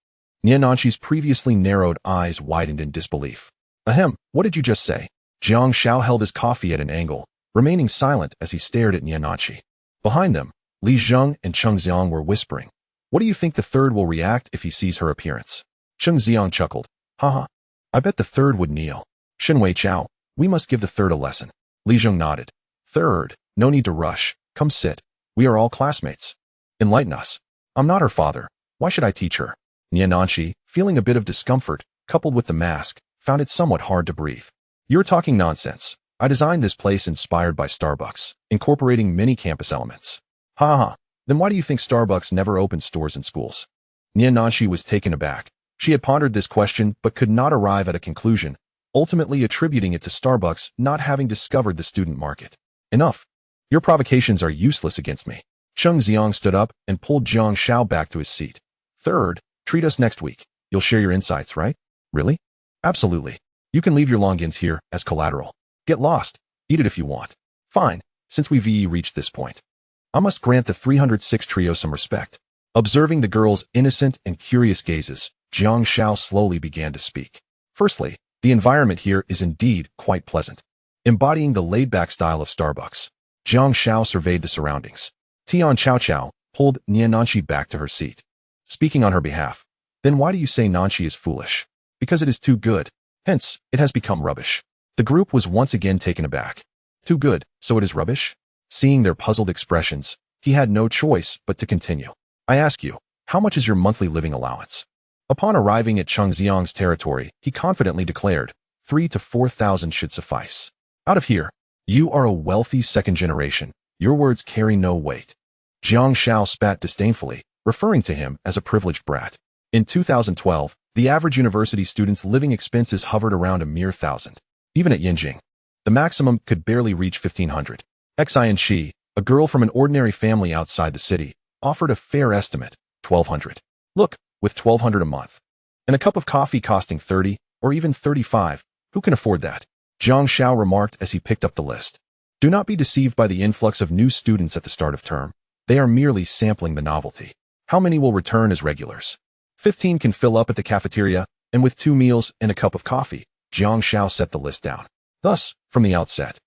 Niananqi's previously narrowed eyes widened in disbelief. Ahem, what did you just say? Jiang Xiao held his coffee at an angle, remaining silent as he stared at Niananqi. Behind them, Li Zheng and Cheng Xiang were whispering. What do you think the third will react if he sees her appearance? Cheng Xiang chuckled. Haha. I bet the third would kneel. Shen Weichao, we must give the third a lesson. Li Zheng nodded. Third, no need to rush. Come sit. We are all classmates. Enlighten us. I'm not her father. Why should I teach her? Niananqi, feeling a bit of discomfort, coupled with the mask, found it somewhat hard to breathe. You're talking nonsense. I designed this place inspired by Starbucks, incorporating many campus elements. Ha. Then why do you think Starbucks never opened stores in schools? Niananqi was taken aback. She had pondered this question but could not arrive at a conclusion, ultimately attributing it to Starbucks not having discovered the student market. Enough. Your provocations are useless against me. Cheng Xiang stood up and pulled Jiang Xiao back to his seat. Third, treat us next week. You'll share your insights, right? Really? Absolutely. You can leave your longins here as collateral. Get lost. Eat it if you want. Fine, since we've reached this point. I must grant the 306 trio some respect. Observing the girl's innocent and curious gazes, Jiang Xiao slowly began to speak. Firstly, the environment here is indeed quite pleasant, embodying the laid-back style of Starbucks. Jiang Xiao surveyed the surroundings. Tian Chao pulled Niananqi back to her seat. Speaking on her behalf, then why do you say Nanqi is foolish? Because it is too good. Hence, it has become rubbish. The group was once again taken aback. Too good, so it is rubbish? Seeing their puzzled expressions, he had no choice but to continue. I ask you, how much is your monthly living allowance? Upon arriving at Jiang Xiao's territory, he confidently declared, 3,000 to 4,000 should suffice. Out of here. You are a wealthy second generation. Your words carry no weight. Jiang Xiao spat disdainfully, referring to him as a privileged brat. In 2012, the average university student's living expenses hovered around a mere 1,000. Even at Yinjing, the maximum could barely reach 1,500. Xian, a girl from an ordinary family outside the city, offered a fair estimate, 1,200. Look, with 1,200 a month. And a cup of coffee costing 30, or even 35, who can afford that? Jiang Xiao remarked as he picked up the list. Do not be deceived by the influx of new students at the start of term. They are merely sampling the novelty. How many will return as regulars? 15 can fill up at the cafeteria, and with 2 meals and a cup of coffee, Jiang Xiao set the list down. Thus, from the outset,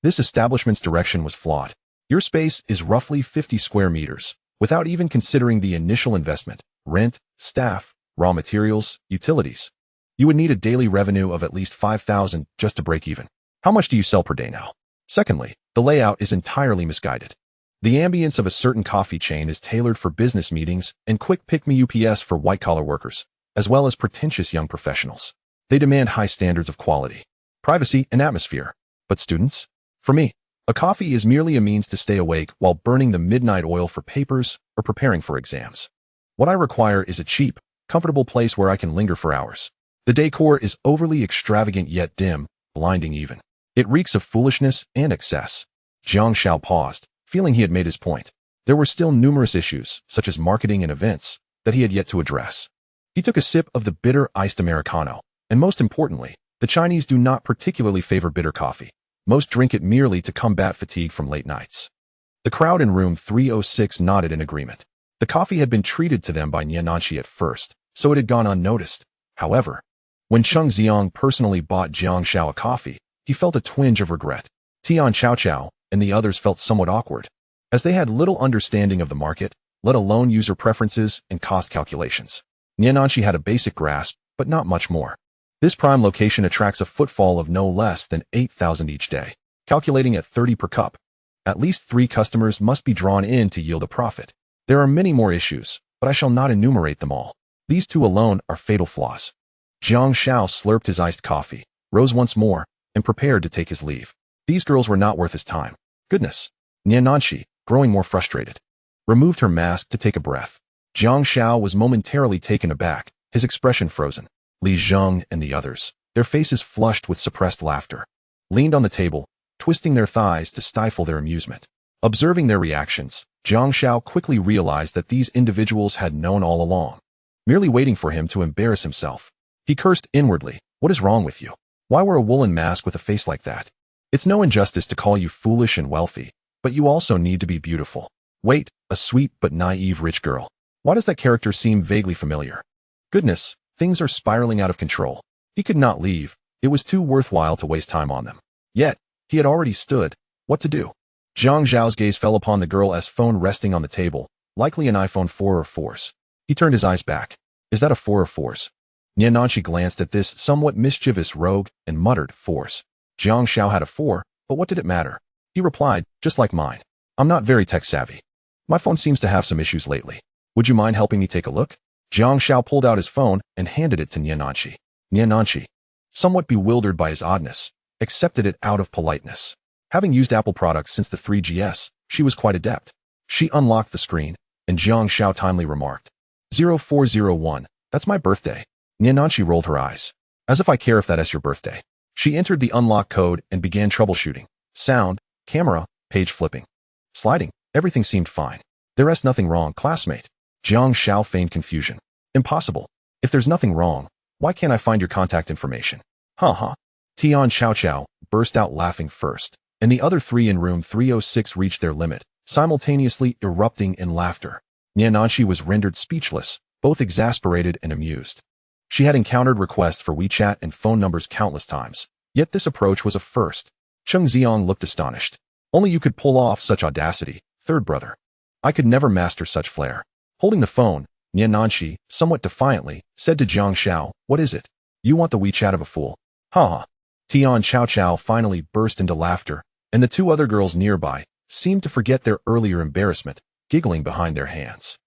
this establishment's direction was flawed. Your space is roughly 50 square meters, without even considering the initial investment, rent, staff, raw materials, utilities. You would need a daily revenue of at least 5,000 just to break even. How much do you sell per day now? Secondly, the layout is entirely misguided. The ambience of a certain coffee chain is tailored for business meetings and quick pick-me UPS for white-collar workers, as well as pretentious young professionals. They demand high standards of quality, privacy, and atmosphere. But students? For me, a coffee is merely a means to stay awake while burning the midnight oil for papers or preparing for exams. What I require is a cheap, comfortable place where I can linger for hours. The decor is overly extravagant yet dim, blinding even. It reeks of foolishness and excess. Jiang Xiao paused, feeling he had made his point. There were still numerous issues, such as marketing and events, that he had yet to address. He took a sip of the bitter iced Americano, and most importantly, the Chinese do not particularly favor bitter coffee. Most drink it merely to combat fatigue from late nights. The crowd in room 306 nodded in agreement. The coffee had been treated to them by Niananqi at first, so it had gone unnoticed. However, when Jiang Xiao personally bought Jiang Xiao a coffee, he felt a twinge of regret. Tian Chao and the others felt somewhat awkward, as they had little understanding of the market, let alone user preferences and cost calculations. Niananqi had a basic grasp, but not much more. This prime location attracts a footfall of no less than 8,000 each day, calculating at 30 per cup. At least 3 customers must be drawn in to yield a profit. There are many more issues, but I shall not enumerate them all. These 2 alone are fatal flaws. Jiang Xiao slurped his iced coffee, rose once more, and prepared to take his leave. These girls were not worth his time. Goodness. Niananqi, growing more frustrated, removed her mask to take a breath. Jiang Xiao was momentarily taken aback, his expression frozen. Li Zheng and the others, their faces flushed with suppressed laughter, leaned on the table, twisting their thighs to stifle their amusement. Observing their reactions, Jiang Xiao quickly realized that these individuals had known all along, merely waiting for him to embarrass himself. He cursed inwardly. What is wrong with you? Why wear a woolen mask with a face like that? It's no injustice to call you foolish and wealthy, but you also need to be beautiful. Wait, a sweet but naive rich girl. Why does that character seem vaguely familiar? Goodness, things are spiraling out of control. He could not leave. It was too worthwhile to waste time on them. Yet, he had already stood. What to do? Jiang Zhao's gaze fell upon the girl's phone resting on the table, likely an iPhone 4 or 4s. He turned his eyes back. Is that a 4 or 4s? Niananqi glanced at this somewhat mischievous rogue and muttered, 4s. Jiang Xiao had a 4, but what did it matter? He replied, just like mine. I'm not very tech-savvy. My phone seems to have some issues lately. Would you mind helping me take a look? Jiang Xiao pulled out his phone and handed it to Niananqi. Niananqi, somewhat bewildered by his oddness, accepted it out of politeness. Having used Apple products since the 3GS, she was quite adept. She unlocked the screen, and Jiang Xiao timely remarked, 0401, that's my birthday. Niananqi rolled her eyes. As if I care if that is your birthday. She entered the unlock code and began troubleshooting. Sound, camera, page flipping, sliding, everything seemed fine. There's nothing wrong, classmate. Jiang Xiao feigned confusion. Impossible. If there's nothing wrong, why can't I find your contact information? Ha. Tian Chao burst out laughing first, and the other 3 in room 306 reached their limit, simultaneously erupting in laughter. Niananqi was rendered speechless, both exasperated and amused. She had encountered requests for WeChat and phone numbers countless times, yet this approach was a first. Cheng Xiang looked astonished. Only you could pull off such audacity, third brother. I could never master such flair. Holding the phone, Niananqi, somewhat defiantly, said to Jiang Xiao, what is it? You want the WeChat of a fool? Ha ha. Jiang Xiao finally burst into laughter, and the two other girls nearby seemed to forget their earlier embarrassment, giggling behind their hands.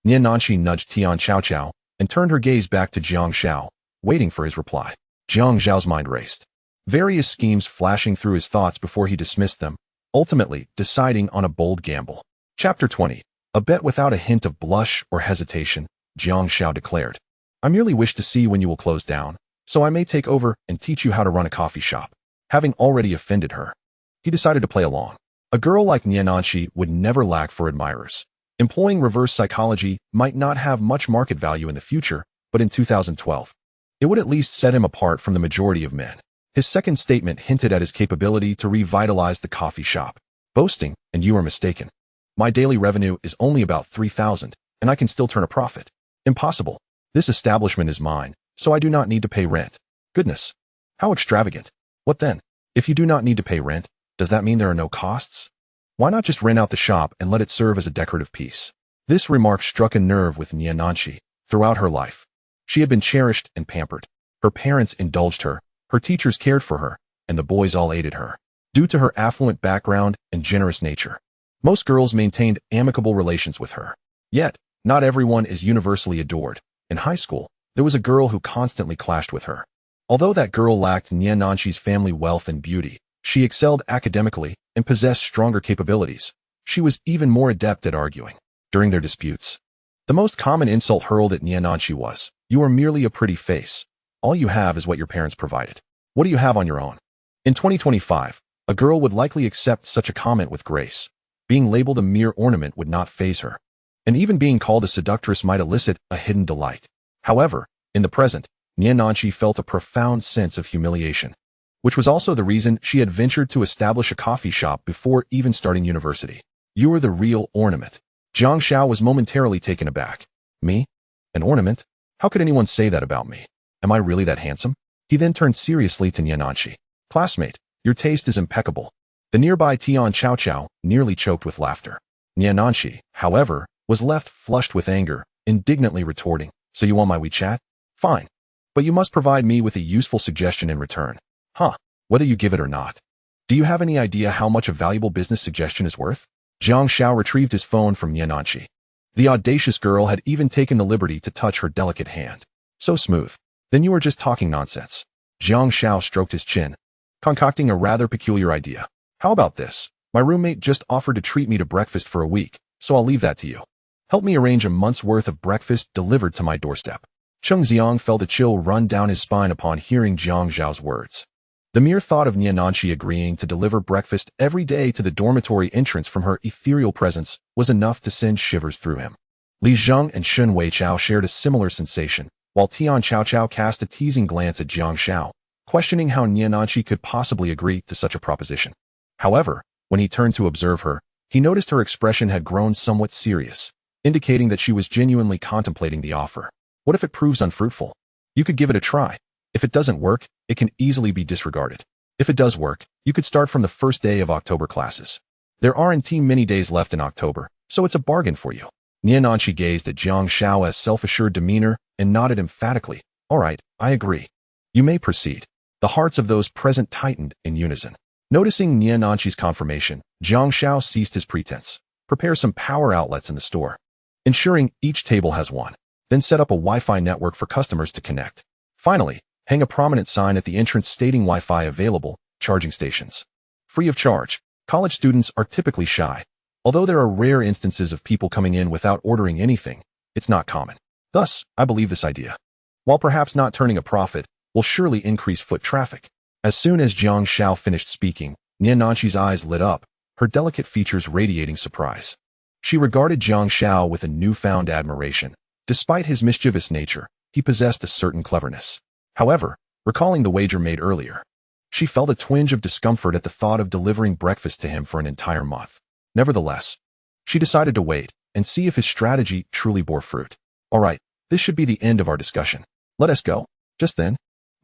Niananqi nudged Jiang Xiao and turned her gaze back to Jiang Xiao, waiting for his reply. Jiang Xiao's mind raced, various schemes flashing through his thoughts before he dismissed them, ultimately deciding on a bold gamble. Chapter 20. A bet without a hint of blush or hesitation, Jiang Xiao declared. I merely wish to see when you will close down, so I may take over and teach you how to run a coffee shop. Having already offended her, he decided to play along. A girl like Niananqi would never lack for admirers. Employing reverse psychology might not have much market value in the future, but in 2012, it would at least set him apart from the majority of men. His second statement hinted at his capability to revitalize the coffee shop, boasting, and you are mistaken. My daily revenue is only about 3,000, and I can still turn a profit. Impossible. This establishment is mine, so I do not need to pay rent. Goodness. How extravagant. What then? If you do not need to pay rent, does that mean there are no costs? Why not just rent out the shop and let it serve as a decorative piece? This remark struck a nerve with Niananqi. Throughout her life, she had been cherished and pampered. Her parents indulged her, her teachers cared for her, and the boys all aided her. Due to her affluent background and generous nature, most girls maintained amicable relations with her. Yet, not everyone is universally adored. In high school, there was a girl who constantly clashed with her. Although that girl lacked Niananqi's family wealth and beauty, she excelled academically and possessed stronger capabilities. She was even more adept at arguing. During their disputes, the most common insult hurled at Niananqi was, "You are merely a pretty face. All you have is what your parents provided. What do you have on your own?" In 2025, a girl would likely accept such a comment with grace. Being labeled a mere ornament would not faze her, and even being called a seductress might elicit a hidden delight. However, in the present, Niananqi felt a profound sense of humiliation, which was also the reason she had ventured to establish a coffee shop before even starting university. You are the real ornament. Jiang Xiao was momentarily taken aback. Me? An ornament? How could anyone say that about me? Am I really that handsome? He then turned seriously to Niananqi. Classmate, your taste is impeccable. The nearby Jiang Xiao nearly choked with laughter. Niananqi, however, was left flushed with anger, indignantly retorting, so you want my WeChat? Fine. But you must provide me with a useful suggestion in return. Huh, whether you give it or not. Do you have any idea how much a valuable business suggestion is worth? Jiang Xiao retrieved his phone from Niananqi. The audacious girl had even taken the liberty to touch her delicate hand. So smooth. Then you are just talking nonsense. Jiang Xiao stroked his chin, concocting a rather peculiar idea. How about this? My roommate just offered to treat me to breakfast for a week, so I'll leave that to you. Help me arrange a month's worth of breakfast delivered to my doorstep. Cheng Xiang felt a chill run down his spine upon hearing Jiang Xiao's words. The mere thought of Niananqi agreeing to deliver breakfast every day to the dormitory entrance from her ethereal presence was enough to send shivers through him. Li Zheng and Shen Weichao shared a similar sensation, while Tian Qiao cast a teasing glance at Jiang Xiao, questioning how Niananqi could possibly agree to such a proposition. However, when he turned to observe her, he noticed her expression had grown somewhat serious, indicating that she was genuinely contemplating the offer. What if it proves unfruitful? You could give it a try. If it doesn't work, it can easily be disregarded. If it does work, you could start from the first day of October classes. There aren't many days left in October, so it's a bargain for you. Niananqi gazed at Jiang Xiao's self-assured demeanor and nodded emphatically. All right, I agree. You may proceed. The hearts of those present tightened in unison. Noticing Niananqi's confirmation, Jiang Xiao ceased his pretense. Prepare some power outlets in the store, ensuring each table has one. Then set up a Wi-Fi network for customers to connect. Finally, hang a prominent sign at the entrance stating Wi-Fi available, charging stations. Free of charge. College students are typically shy. Although there are rare instances of people coming in without ordering anything, it's not common. Thus, I believe this idea, while perhaps not turning a profit, will surely increase foot traffic. As soon as Jiang Xiao finished speaking, Niananqi's eyes lit up, her delicate features radiating surprise. She regarded Jiang Xiao with a newfound admiration. Despite his mischievous nature, he possessed a certain cleverness. However, recalling the wager made earlier, she felt a twinge of discomfort at the thought of delivering breakfast to him for an entire month. Nevertheless, she decided to wait and see if his strategy truly bore fruit. All right, this should be the end of our discussion. Let us go. Just then,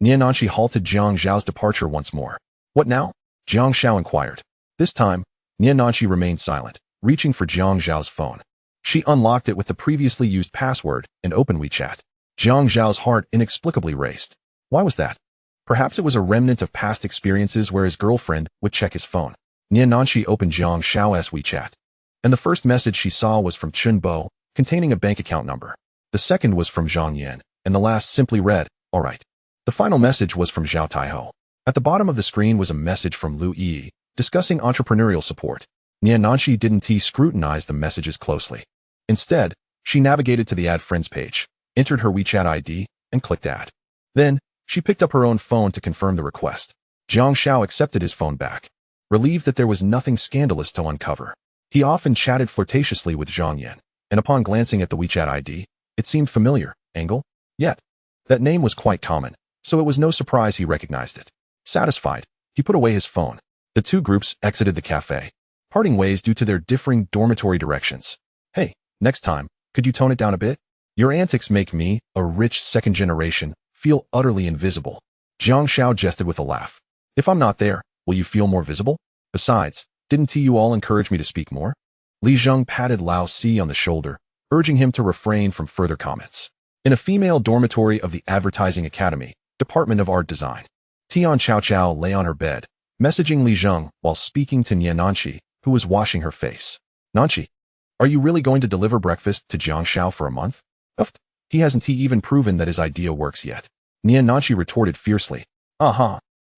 Niananqi halted Jiang Xiao's departure once more. What now? Jiang Xiao inquired. This time, Niananqi remained silent, reaching for Jiang Xiao's phone. She unlocked it with the previously used password and opened WeChat. Jiang Xiao's heart inexplicably raced. Why was that? Perhaps it was a remnant of past experiences where his girlfriend would check his phone. Nian Nanshi opened Jiang Xiao's WeChat, and the first message she saw was from Chun Bo, containing a bank account number. The second was from Zhang Yan, and the last simply read, "All right." The final message was from Zhao Taiho. At the bottom of the screen was a message from Lu Yi, discussing entrepreneurial support. Nian Nanshi didn't scrutinize the messages closely. Instead, she navigated to the Add Friends page, entered her WeChat ID, and clicked Add. Then, she picked up her own phone to confirm the request. Jiang Xiao accepted his phone back, relieved that there was nothing scandalous to uncover. He often chatted flirtatiously with Zhang Yan, and upon glancing at the WeChat ID, it seemed familiar. Angle? Yet, that name was quite common, so it was no surprise he recognized it. Satisfied, he put away his phone. The two groups exited the cafe, parting ways due to their differing dormitory directions. Hey, next time, could you tone it down a bit? Your antics make me, a rich second generation, feel utterly invisible. Jiang Xiao jested with a laugh. If I'm not there, will you feel more visible? Besides, didn't you all encourage me to speak more? Li Zheng patted Lao Si on the shoulder, urging him to refrain from further comments. In a female dormitory of the Advertising Academy, Department of Art Design, Tian Chao lay on her bed, messaging Li Zheng while speaking to Nian Nanshi, who was washing her face. Nanshi, are you really going to deliver breakfast to Jiang Xiao for a month? He hasn't even proven that his idea works yet. Nian Nanshi retorted fiercely.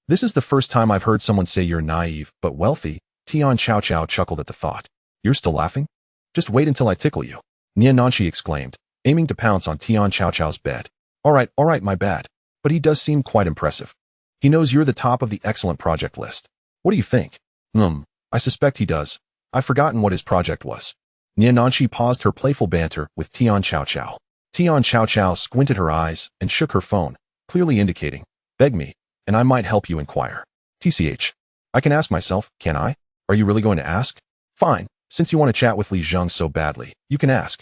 This is the first time I've heard someone say you're naive but wealthy. Tian Chao chuckled at the thought. You're still laughing? Just wait until I tickle you. Nian Nanshi exclaimed, aiming to pounce on Tian Chao's bed. All right, my bad. But he does seem quite impressive. He knows you're the top of the excellent project list. What do you think? I suspect he does. I've forgotten what his project was. Nian Nanshi paused her playful banter with Tian Chao. Tian Chao squinted her eyes and shook her phone, clearly indicating, beg me, and I might help you inquire. TCH. I can ask myself, can I? Are you really going to ask? Fine, since you want to chat with Li Zheng so badly, you can ask.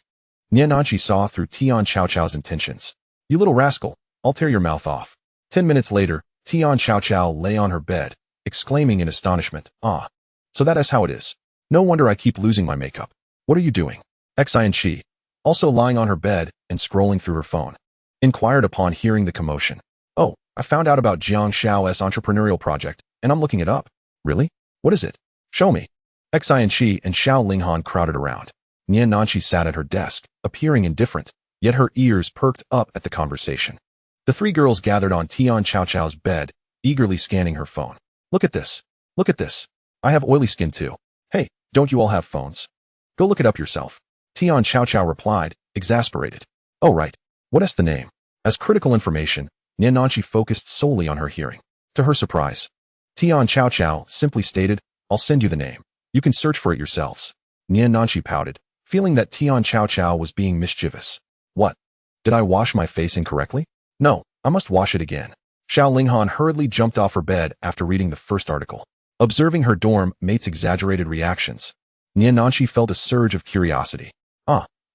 Nian Nanshi saw through Tian Chao's intentions. You little rascal, I'll tear your mouth off. 10 minutes later, Tian Chao lay on her bed, exclaiming in astonishment, so that is how it is. No wonder I keep losing my makeup. What are you doing? Xian, also lying on her bed and scrolling through her phone, inquired upon hearing the commotion. Oh, I found out about Jiang Xiao's entrepreneurial project, and I'm looking it up. Really? What is it? Show me. Xian and Xiao Linghan crowded around. Nian Nanshi sat at her desk, appearing indifferent, yet her ears perked up at the conversation. The three girls gathered on Tian Chao's bed, eagerly scanning her phone. Look at this. Look at this. I have oily skin too. Hey, don't you all have phones? Go look it up yourself. Tian Chao replied, exasperated. Oh right. What is the name? As critical information, Nian Nanshi focused solely on her hearing. To her surprise, Tian Chao simply stated, I'll send you the name. You can search for it yourselves. Nian Nanshi pouted, feeling that Tian Chao was being mischievous. What? Did I wash my face incorrectly? No, I must wash it again. Xiao Linghan hurriedly jumped off her bed after reading the first article. Observing her dorm mate's exaggerated reactions, Nian Nanshi felt a surge of curiosity.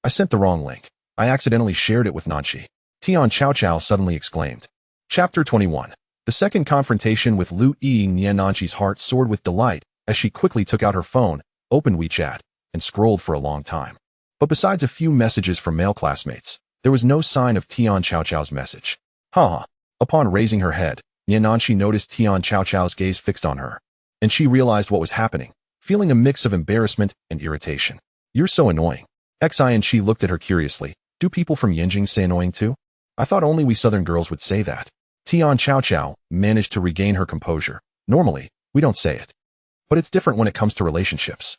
I sent the wrong link. I accidentally shared it with Nanshi. Tian Chao suddenly exclaimed. Chapter 21. The second confrontation with Lu Yi. Nian Nanshi's heart soared with delight as she quickly took out her phone, opened WeChat, and scrolled for a long time. But besides a few messages from male classmates, there was no sign of Tian Chao's message. Upon raising her head, Nian Nanshi noticed Tian Chao's gaze fixed on her, and she realized what was happening, feeling a mix of embarrassment and irritation. You're so annoying. Xian looked at her curiously. Do people from Yanjing say annoying too? I thought only we southern girls would say that. Tian Chao managed to regain her composure. Normally, we don't say it. But it's different when it comes to relationships.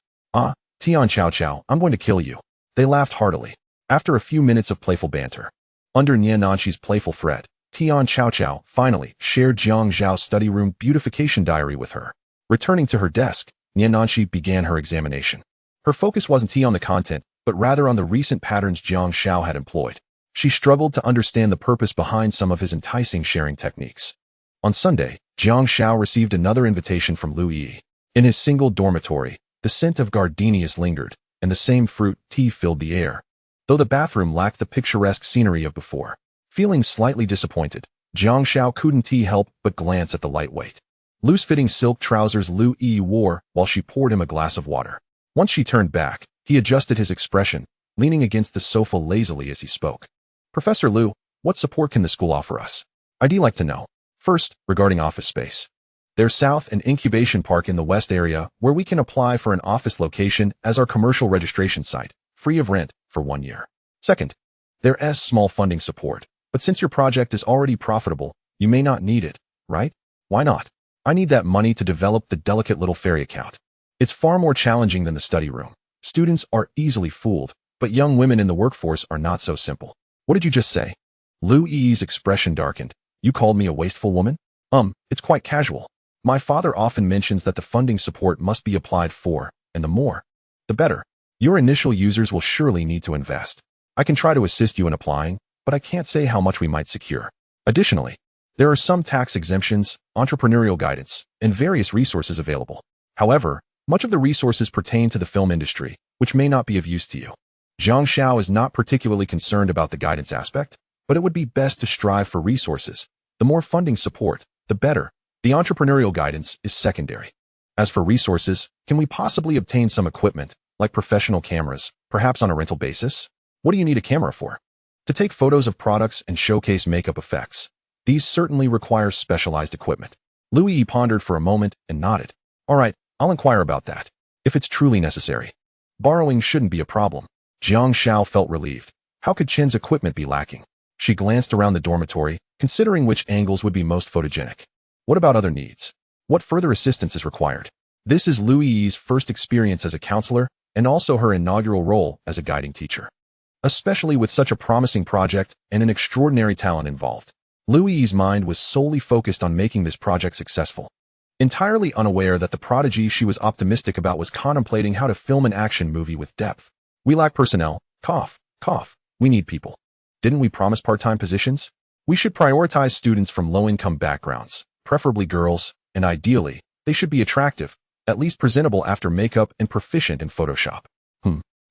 Tian Chao, I'm going to kill you. They laughed heartily. After a few minutes of playful banter, under Nian Nanshi's playful threat, Tian Chao finally shared Jiang Xiao's study room beautification diary with her. Returning to her desk, Nian Nanshi began her examination. Her focus wasn't on the content, but rather on the recent patterns Jiang Xiao had employed. She struggled to understand the purpose behind some of his enticing sharing techniques. On Sunday, Jiang Xiao received another invitation from Lu Yi. In his single dormitory, the scent of gardenias lingered, and the same fruit tea filled the air, though the bathroom lacked the picturesque scenery of before. Feeling slightly disappointed, Jiang Xiao couldn't help but glance at the lightweight, loose-fitting silk trousers Lu Yi wore while she poured him a glass of water. Once she turned back, he adjusted his expression, leaning against the sofa lazily as he spoke. Professor Lu, what support can the school offer us? I'd like to know. First, regarding office space. There's South and Incubation Park in the West area where we can apply for an office location as our commercial registration site, free of rent, for 1 year. Second, there's small funding support, but since your project is already profitable, you may not need it, right? Why not? I need that money to develop the delicate little fairy account. It's far more challenging than the study room. Students are easily fooled, but young women in the workforce are not so simple. What did you just say? Lu Yi's expression darkened. You called me a wasteful woman? It's quite casual. My father often mentions that the funding support must be applied for, and the more, the better. Your initial users will surely need to invest. I can try to assist you in applying, but I can't say how much we might secure. Additionally, there are some tax exemptions, entrepreneurial guidance, and various resources available. However, much of the resources pertain to the film industry, which may not be of use to you. Jiang Xiao is not particularly concerned about the guidance aspect, but it would be best to strive for resources. The more funding support, the better. The entrepreneurial guidance is secondary. As for resources, can we possibly obtain some equipment, like professional cameras, perhaps on a rental basis? What do you need a camera for? To take photos of products and showcase makeup effects. These certainly require specialized equipment. Lu Yi pondered for a moment and nodded. All right, I'll inquire about that, if it's truly necessary. Borrowing shouldn't be a problem. Jiang Xiao felt relieved. How could Chen's equipment be lacking? She glanced around the dormitory, considering which angles would be most photogenic. What about other needs? What further assistance is required? This is Lu Yi's first experience as a counselor, and also her inaugural role as a guiding teacher. Especially with such a promising project and an extraordinary talent involved. Lu Yi's mind was solely focused on making this project successful. Entirely unaware that the prodigy she was optimistic about was contemplating how to film an action movie with depth. We lack personnel. Cough, cough. We need people. Didn't we promise part-time positions? We should prioritize students from low-income backgrounds, preferably girls, and ideally, they should be attractive, at least presentable after makeup and proficient in Photoshop.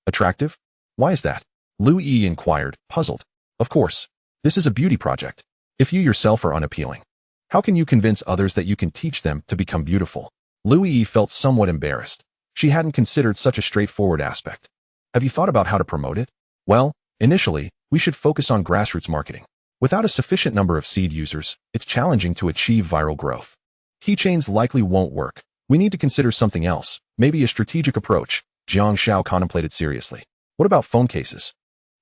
Attractive? Why is that? Lu Yi inquired, puzzled. Of course, this is a beauty project. If you yourself are unappealing, how can you convince others that you can teach them to become beautiful? Lu Yi felt somewhat embarrassed. She hadn't considered such a straightforward aspect. Have you thought about how to promote it? Well, initially, we should focus on grassroots marketing. Without a sufficient number of seed users, it's challenging to achieve viral growth. Keychains likely won't work. We need to consider something else, maybe a strategic approach. Jiang Xiao contemplated seriously. What about phone cases?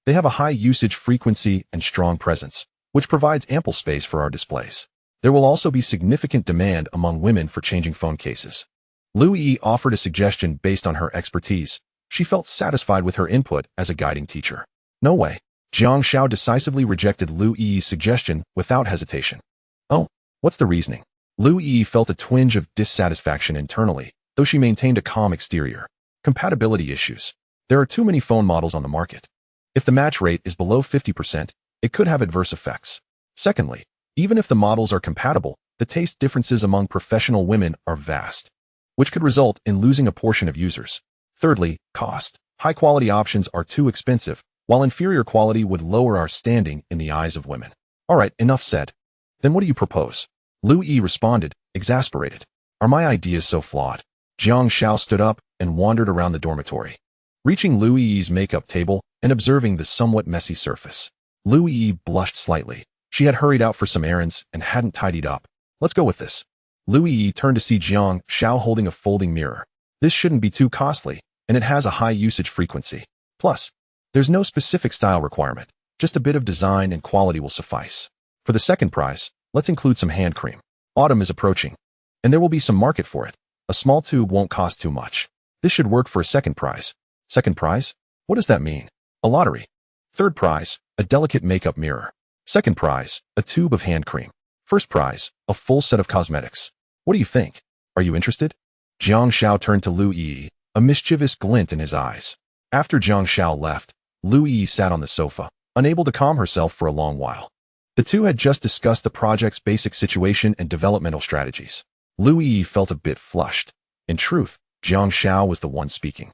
They have a high usage frequency and strong presence, which provides ample space for our displays. There will also be significant demand among women for changing phone cases. Lu Yi offered a suggestion based on her expertise. She felt satisfied with her input as a guiding teacher. No way. Jiang Xiao decisively rejected Lu Yi's suggestion without hesitation. Oh, what's the reasoning? Lu Yi felt a twinge of dissatisfaction internally, though she maintained a calm exterior. Compatibility issues. There are too many phone models on the market. If the match rate is below 50%, it could have adverse effects. Secondly, even if the models are compatible, the taste differences among professional women are vast, which could result in losing a portion of users. Thirdly, cost. High-quality options are too expensive, while inferior quality would lower our standing in the eyes of women. All right, enough said. Then what do you propose? Lu Yi responded, exasperated. Are my ideas so flawed? Jiang Xiao stood up and wandered around the dormitory, reaching Lu Yi's makeup table and observing the somewhat messy surface. Lu Yi blushed slightly. She had hurried out for some errands and hadn't tidied up. Let's go with this. Lu Yi turned to see Jiang Xiao holding a folding mirror. This shouldn't be too costly, and it has a high usage frequency. Plus, there's no specific style requirement. Just a bit of design and quality will suffice. For the second prize, let's include some hand cream. Autumn is approaching, and there will be some market for it. A small tube won't cost too much. This should work for a second prize. Second prize? What does that mean? A lottery. Third prize, a delicate makeup mirror. Second prize, a tube of hand cream. First prize, a full set of cosmetics. What do you think? Are you interested? Jiang Xiao turned to Lu Yi, a mischievous glint in his eyes. After Jiang Xiao left, Lu Yi sat on the sofa, unable to calm herself for a long while. The two had just discussed the project's basic situation and developmental strategies. Lu Yi felt a bit flushed. In truth, Jiang Xiao was the one speaking.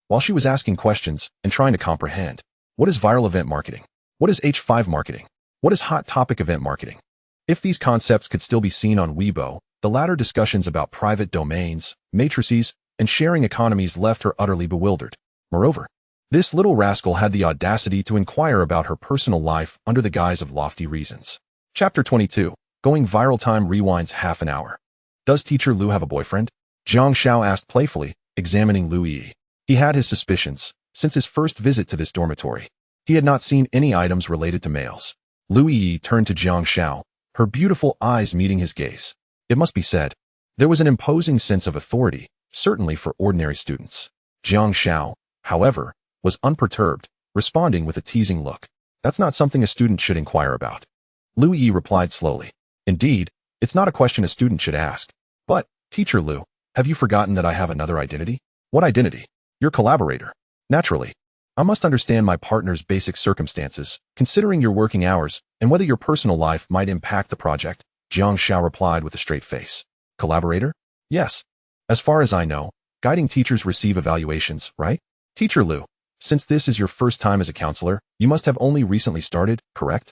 While she was asking questions and trying to comprehend, what is viral event marketing? What is H5 marketing? What is hot topic event marketing? If these concepts could still be seen on Weibo, the latter discussions about private domains, matrices, and sharing economies left her utterly bewildered. Moreover, this little rascal had the audacity to inquire about her personal life under the guise of lofty reasons. Chapter 22. Going viral time rewinds half an hour. Does teacher Lu have a boyfriend? Jiang Xiao asked playfully, examining Lu Yi. He had his suspicions. Since his first visit to this dormitory, he had not seen any items related to males. Lu Yi turned to Jiang Xiao, her beautiful eyes meeting his gaze. It must be said, there was an imposing sense of authority, certainly for ordinary students. Jiang Xiao, however, was unperturbed, responding with a teasing look. That's not something a student should inquire about. Lu Yi replied slowly. Indeed, it's not a question a student should ask. But, teacher Lu, have you forgotten that I have another identity? What identity? Your collaborator. Naturally. I must understand my partner's basic circumstances, considering your working hours, and whether your personal life might impact the project, Jiang Xiao replied with a straight face. Collaborator? Yes. As far as I know, guiding teachers receive evaluations, right? Teacher Lu, since this is your first time as a counselor, you must have only recently started, correct?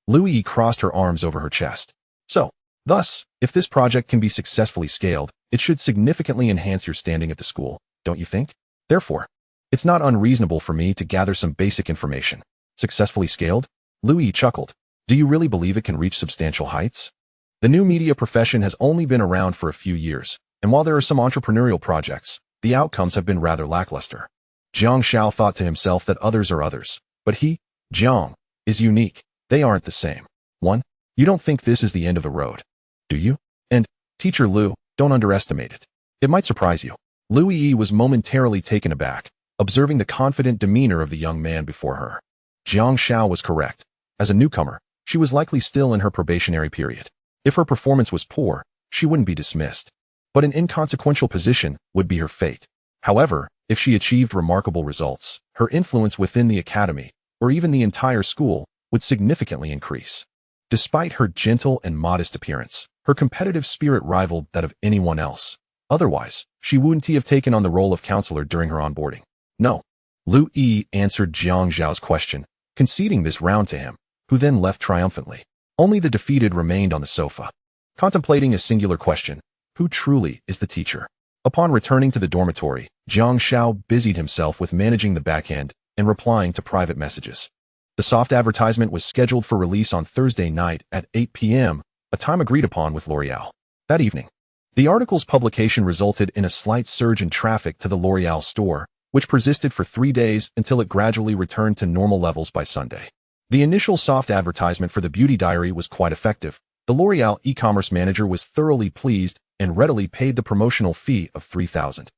Lu Yi crossed her arms over her chest. So, thus, if this project can be successfully scaled, it should significantly enhance your standing at the school, don't you think? Therefore, it's not unreasonable for me to gather some basic information. Successfully scaled? Lu Yi chuckled. Do you really believe it can reach substantial heights? The new media profession has only been around for a few years, and while there are some entrepreneurial projects, the outcomes have been rather lackluster. Jiang Xiao thought to himself that others are others, but he, Jiang, is unique. They aren't the same. 1. You don't think this is the end of the road, do you? And, teacher Lu, don't underestimate it. It might surprise you. Lu Yi was momentarily taken aback, observing the confident demeanor of the young man before her. Jiang Xiao was correct. As a newcomer, she was likely still in her probationary period. If her performance was poor, she wouldn't be dismissed. But an inconsequential position would be her fate. However, if she achieved remarkable results, her influence within the academy, or even the entire school, would significantly increase. Despite her gentle and modest appearance, her competitive spirit rivaled that of anyone else. Otherwise, she wouldn't have taken on the role of counselor during her onboarding. No. Lu Yi answered Jiang Xiao's question, conceding this round to him, who then left triumphantly. Only the defeated remained on the sofa, contemplating a singular question: who truly is the teacher? Upon returning to the dormitory, Jiang Xiao busied himself with managing the back end and replying to private messages. The soft advertisement was scheduled for release on Thursday night at 8 p.m., a time agreed upon with L'Oreal. That evening, the article's publication resulted in a slight surge in traffic to the L'Oreal store, which persisted for 3 days until it gradually returned to normal levels by Sunday. The initial soft advertisement for the beauty diary was quite effective. The L'Oreal e-commerce manager was thoroughly pleased and readily paid the promotional fee of $3,000.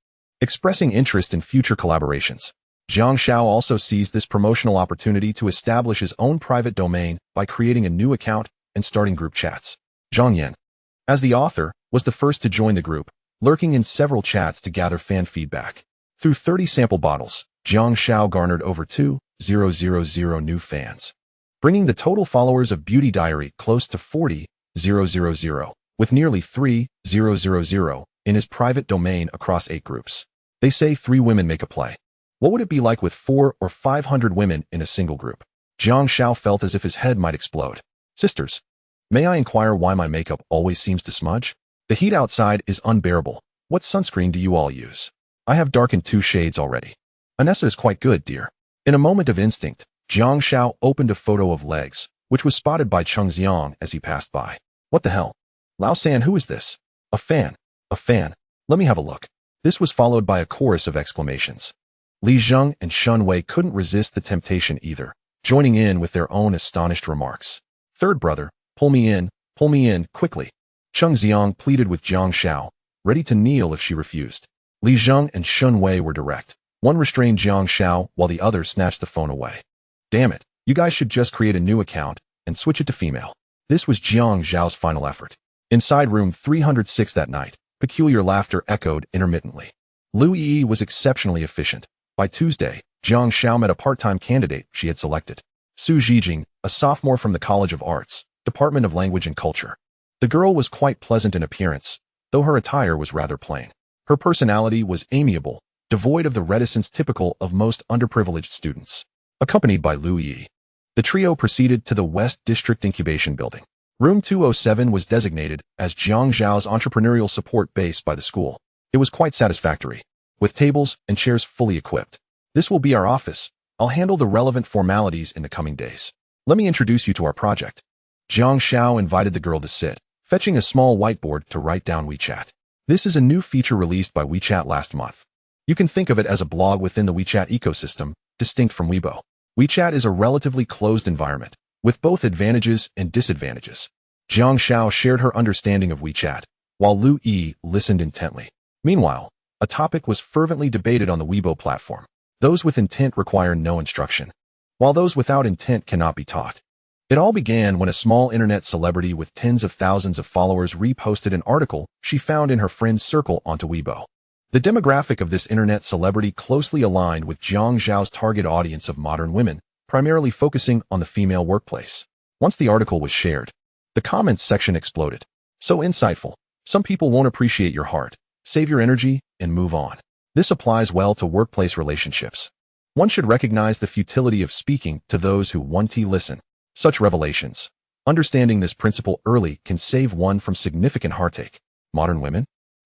Expressing interest in future collaborations, Jiang Xiao also seized this promotional opportunity to establish his own private domain by creating a new account and starting group chats. Zhang Yan, as the author, was the first to join the group, lurking in several chats to gather fan feedback. Through 30 sample bottles, Jiang Xiao garnered over 2,000 new fans, bringing the total followers of Beauty Diary close to 40,000, with nearly 3,000 in his private domain across 8 groups. They say 3 women make a play. What would it be like with 400 or 500 women in a single group? Jiang Xiao felt as if his head might explode. Sisters, may I inquire why my makeup always seems to smudge? The heat outside is unbearable. What sunscreen do you all use? I have darkened 2 shades already. Anessa is quite good, dear. In a moment of instinct, Jiang Xiao opened a photo of legs, which was spotted by Cheng Xiang as he passed by. What the hell? Lao San, who is this? A fan. A fan. Let me have a look. This was followed by a chorus of exclamations. Li Zheng and Shun Wei couldn't resist the temptation either, joining in with their own astonished remarks. Third brother, pull me in, quickly. Cheng Xiang pleaded with Jiang Xiao, ready to kneel if she refused. Li Zheng and Shun Wei were direct. One restrained Jiang Xiao while the other snatched the phone away. Damn it, you guys should just create a new account and switch it to female. This was Jiang Xiao's final effort. Inside room 306 that night, peculiar laughter echoed intermittently. Lu Yi was exceptionally efficient. By Tuesday, Jiang Xiao met a part-time candidate she had selected. Su Zhijing, a sophomore from the College of Arts, Department of Language and Culture. The girl was quite pleasant in appearance, though her attire was rather plain. Her personality was amiable, devoid of the reticence typical of most underprivileged students. Accompanied by Lu Yi, the trio proceeded to the West District Incubation Building. Room 207 was designated as Jiang Xiao's entrepreneurial support base by the school. It was quite satisfactory, with tables and chairs fully equipped. This will be our office. I'll handle the relevant formalities in the coming days. Let me introduce you to our project. Jiang Xiao invited the girl to sit, fetching a small whiteboard to write down WeChat. This is a new feature released by WeChat last month. You can think of it as a blog within the WeChat ecosystem, distinct from Weibo. WeChat is a relatively closed environment, with both advantages and disadvantages. Jiang Xiao shared her understanding of WeChat, while Lu Yi listened intently. Meanwhile, a topic was fervently debated on the Weibo platform. Those with intent require no instruction, while those without intent cannot be taught. It all began when a small internet celebrity with tens of thousands of followers reposted an article she found in her friend's circle onto Weibo. The demographic of this internet celebrity closely aligned with Jiang Xiao's target audience of modern women, primarily focusing on the female workplace. Once the article was shared, the comments section exploded. So insightful. Some people won't appreciate your heart. Save your energy and move on. This applies well to workplace relationships. One should recognize the futility of speaking to those who won't listen. Such revelations. Understanding this principle early can save one from significant heartache. Modern women?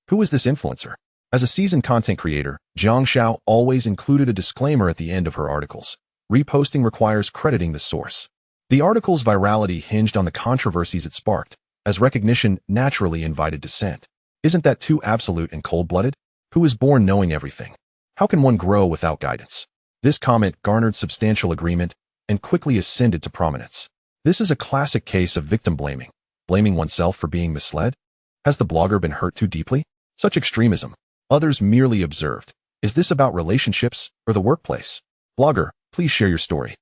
Who is this influencer? As a seasoned content creator, Jiang Xiao always included a disclaimer at the end of her articles. Reposting requires crediting the source. The article's virality hinged on the controversies it sparked, as recognition naturally invited dissent. Isn't that too absolute and cold-blooded? Who is born knowing everything? How can one grow without guidance? This comment garnered substantial agreement and quickly ascended to prominence. This is a classic case of victim blaming. Blaming oneself for being misled? Has the blogger been hurt too deeply? Such extremism. Others merely observed. Is this about relationships or the workplace? Blogger, please share your story.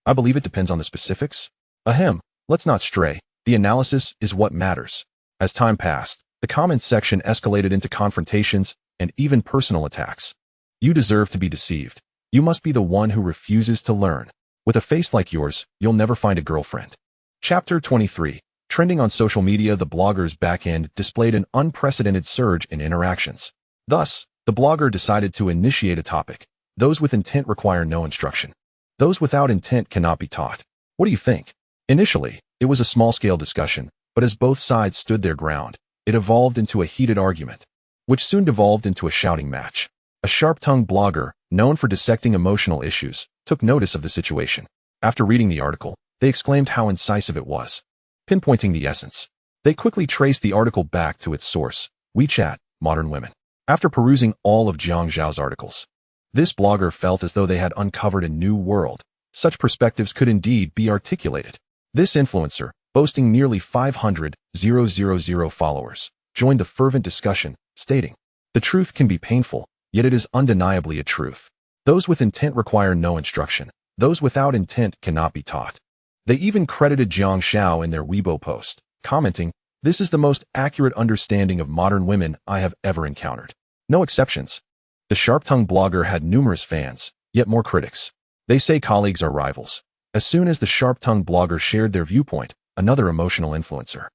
I believe it depends on the specifics. Ahem, let's not stray. The analysis is what matters. As time passed, the comments section escalated into confrontations and even personal attacks. You deserve to be deceived. You must be the one who refuses to learn. With a face like yours, you'll never find a girlfriend. Chapter 23. Trending on social media, the blogger's backend displayed an unprecedented surge in interactions. Thus, the blogger decided to initiate a topic. Those with intent require no instruction. Those without intent cannot be taught. What do you think? Initially, it was a small-scale discussion, but as both sides stood their ground, it evolved into a heated argument, which soon devolved into a shouting match. A sharp-tongued blogger, known for dissecting emotional issues, took notice of the situation. After reading the article, they exclaimed how incisive it was, pinpointing the essence. They quickly traced the article back to its source, WeChat, Modern Women. After perusing all of Jiang Xiao's articles, this blogger felt as though they had uncovered a new world. Such perspectives could indeed be articulated. This influencer, boasting nearly 500,000 followers, joined the fervent discussion, stating, "The truth can be painful, yet it is undeniably a truth. Those with intent require no instruction. Those without intent cannot be taught." They even credited Jiang Xiao in their Weibo post, commenting, "This is the most accurate understanding of modern women I have ever encountered." No exceptions. The sharp-tongued blogger had numerous fans, yet more critics. They say colleagues are rivals. As soon as the sharp-tongued blogger shared their viewpoint, another emotional influencer,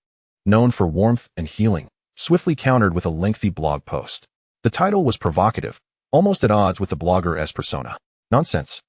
known for warmth and healing, swiftly countered with a lengthy blog post. The title was provocative, almost at odds with the blogger's persona. Nonsense.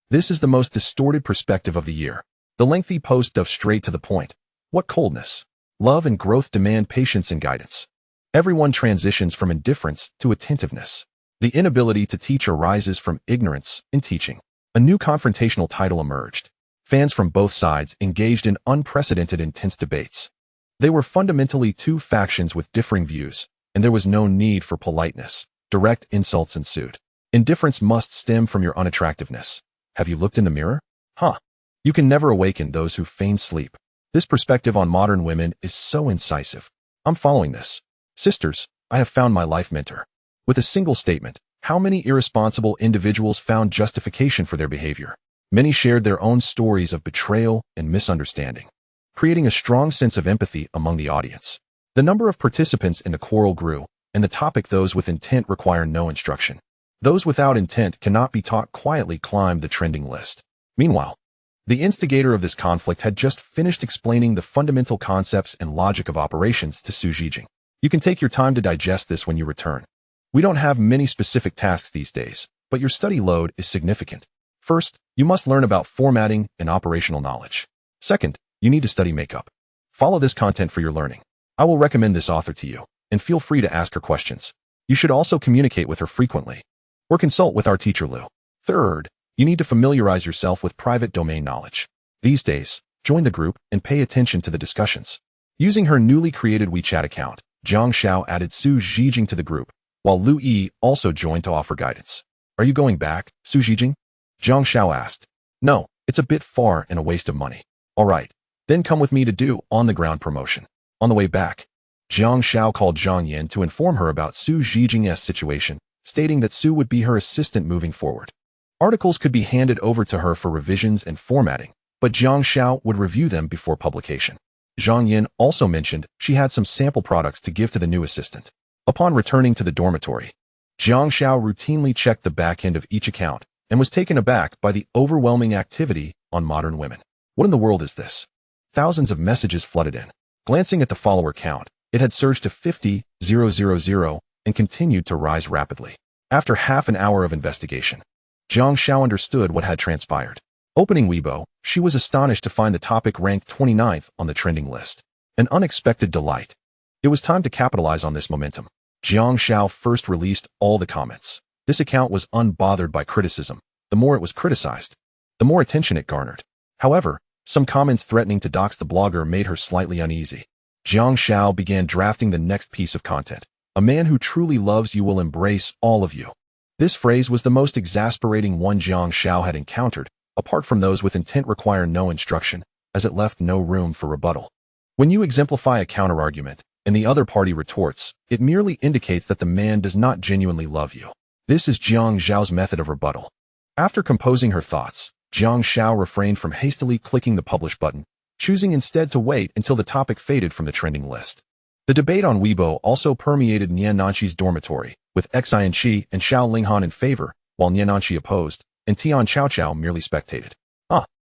This is the most distorted perspective of the year. The lengthy post dove straight to the point. What coldness. Love and growth demand patience and guidance. Everyone transitions from indifference to attentiveness. The inability to teach arises from ignorance in teaching. A new confrontational title emerged. Fans from both sides engaged in unprecedented intense debates. They were fundamentally two factions with differing views, and there was no need for politeness. Direct insults ensued. Indifference must stem from your unattractiveness. Have you looked in the mirror? Huh. You can never awaken those who feign sleep. This perspective on modern women is so incisive. I'm following this. Sisters, I have found my life mentor. With a single statement, how many irresponsible individuals found justification for their behavior? Many shared their own stories of betrayal and misunderstanding, creating a strong sense of empathy among the audience. The number of participants in the quarrel grew, and the topic "Those with intent require no instruction. Those without intent cannot be taught" quietly climbed the trending list. Meanwhile, the instigator of this conflict had just finished explaining the fundamental concepts and logic of operations to Su Zhijing. You can take your time to digest this when you return. We don't have many specific tasks these days, but your study load is significant. First, you must learn about formatting and operational knowledge. Second, you need to study makeup. Follow this content for your learning. I will recommend this author to you, and feel free to ask her questions. You should also communicate with her frequently, or consult with our teacher Lu. Third, you need to familiarize yourself with private domain knowledge. These days, join the group, and pay attention to the discussions. Using her newly created WeChat account, Jiang Xiao added Su Zhijing to the group, while Lu Yi also joined to offer guidance. Are you going back, Su Zhijing? Jiang Xiao asked. No, it's a bit far and a waste of money. All right, then come with me to do on-the-ground promotion. On the way back, Jiang Xiao called Zhang Yin to inform her about Su Zhijing's situation, stating that Su would be her assistant moving forward. Articles could be handed over to her for revisions and formatting, but Jiang Xiao would review them before publication. Zhang Yin also mentioned she had some sample products to give to the new assistant. Upon returning to the dormitory, Jiang Xiao routinely checked the back end of each account and was taken aback by the overwhelming activity on Modern Women. What in the world is this? Thousands of messages flooded in. Glancing at the follower count, it had surged to 50,000 and continued to rise rapidly. After half an hour of investigation, Jiang Xiao understood what had transpired. Opening Weibo, she was astonished to find the topic ranked 29th on the trending list. An unexpected delight. It was time to capitalize on this momentum. Jiang Xiao first released all the comments. This account was unbothered by criticism. The more it was criticized, the more attention it garnered. However, some comments threatening to dox the blogger made her slightly uneasy. Jiang Xiao began drafting the next piece of content. A man who truly loves you will embrace all of you. This phrase was the most exasperating one Jiang Xiao had encountered, apart from those with intent require no instruction, as it left no room for rebuttal. When you exemplify a counterargument, and the other party retorts, it merely indicates that the man does not genuinely love you. This is Jiang Xiao's method of rebuttal. After composing her thoughts, Jiang Xiao refrained from hastily clicking the publish button, choosing instead to wait until the topic faded from the trending list. The debate on Weibo also permeated Nian Nanqi's dormitory, with Xin and Xiao Linghan in favor, while Nian Nanqi opposed, and Tian Chaochao merely spectated.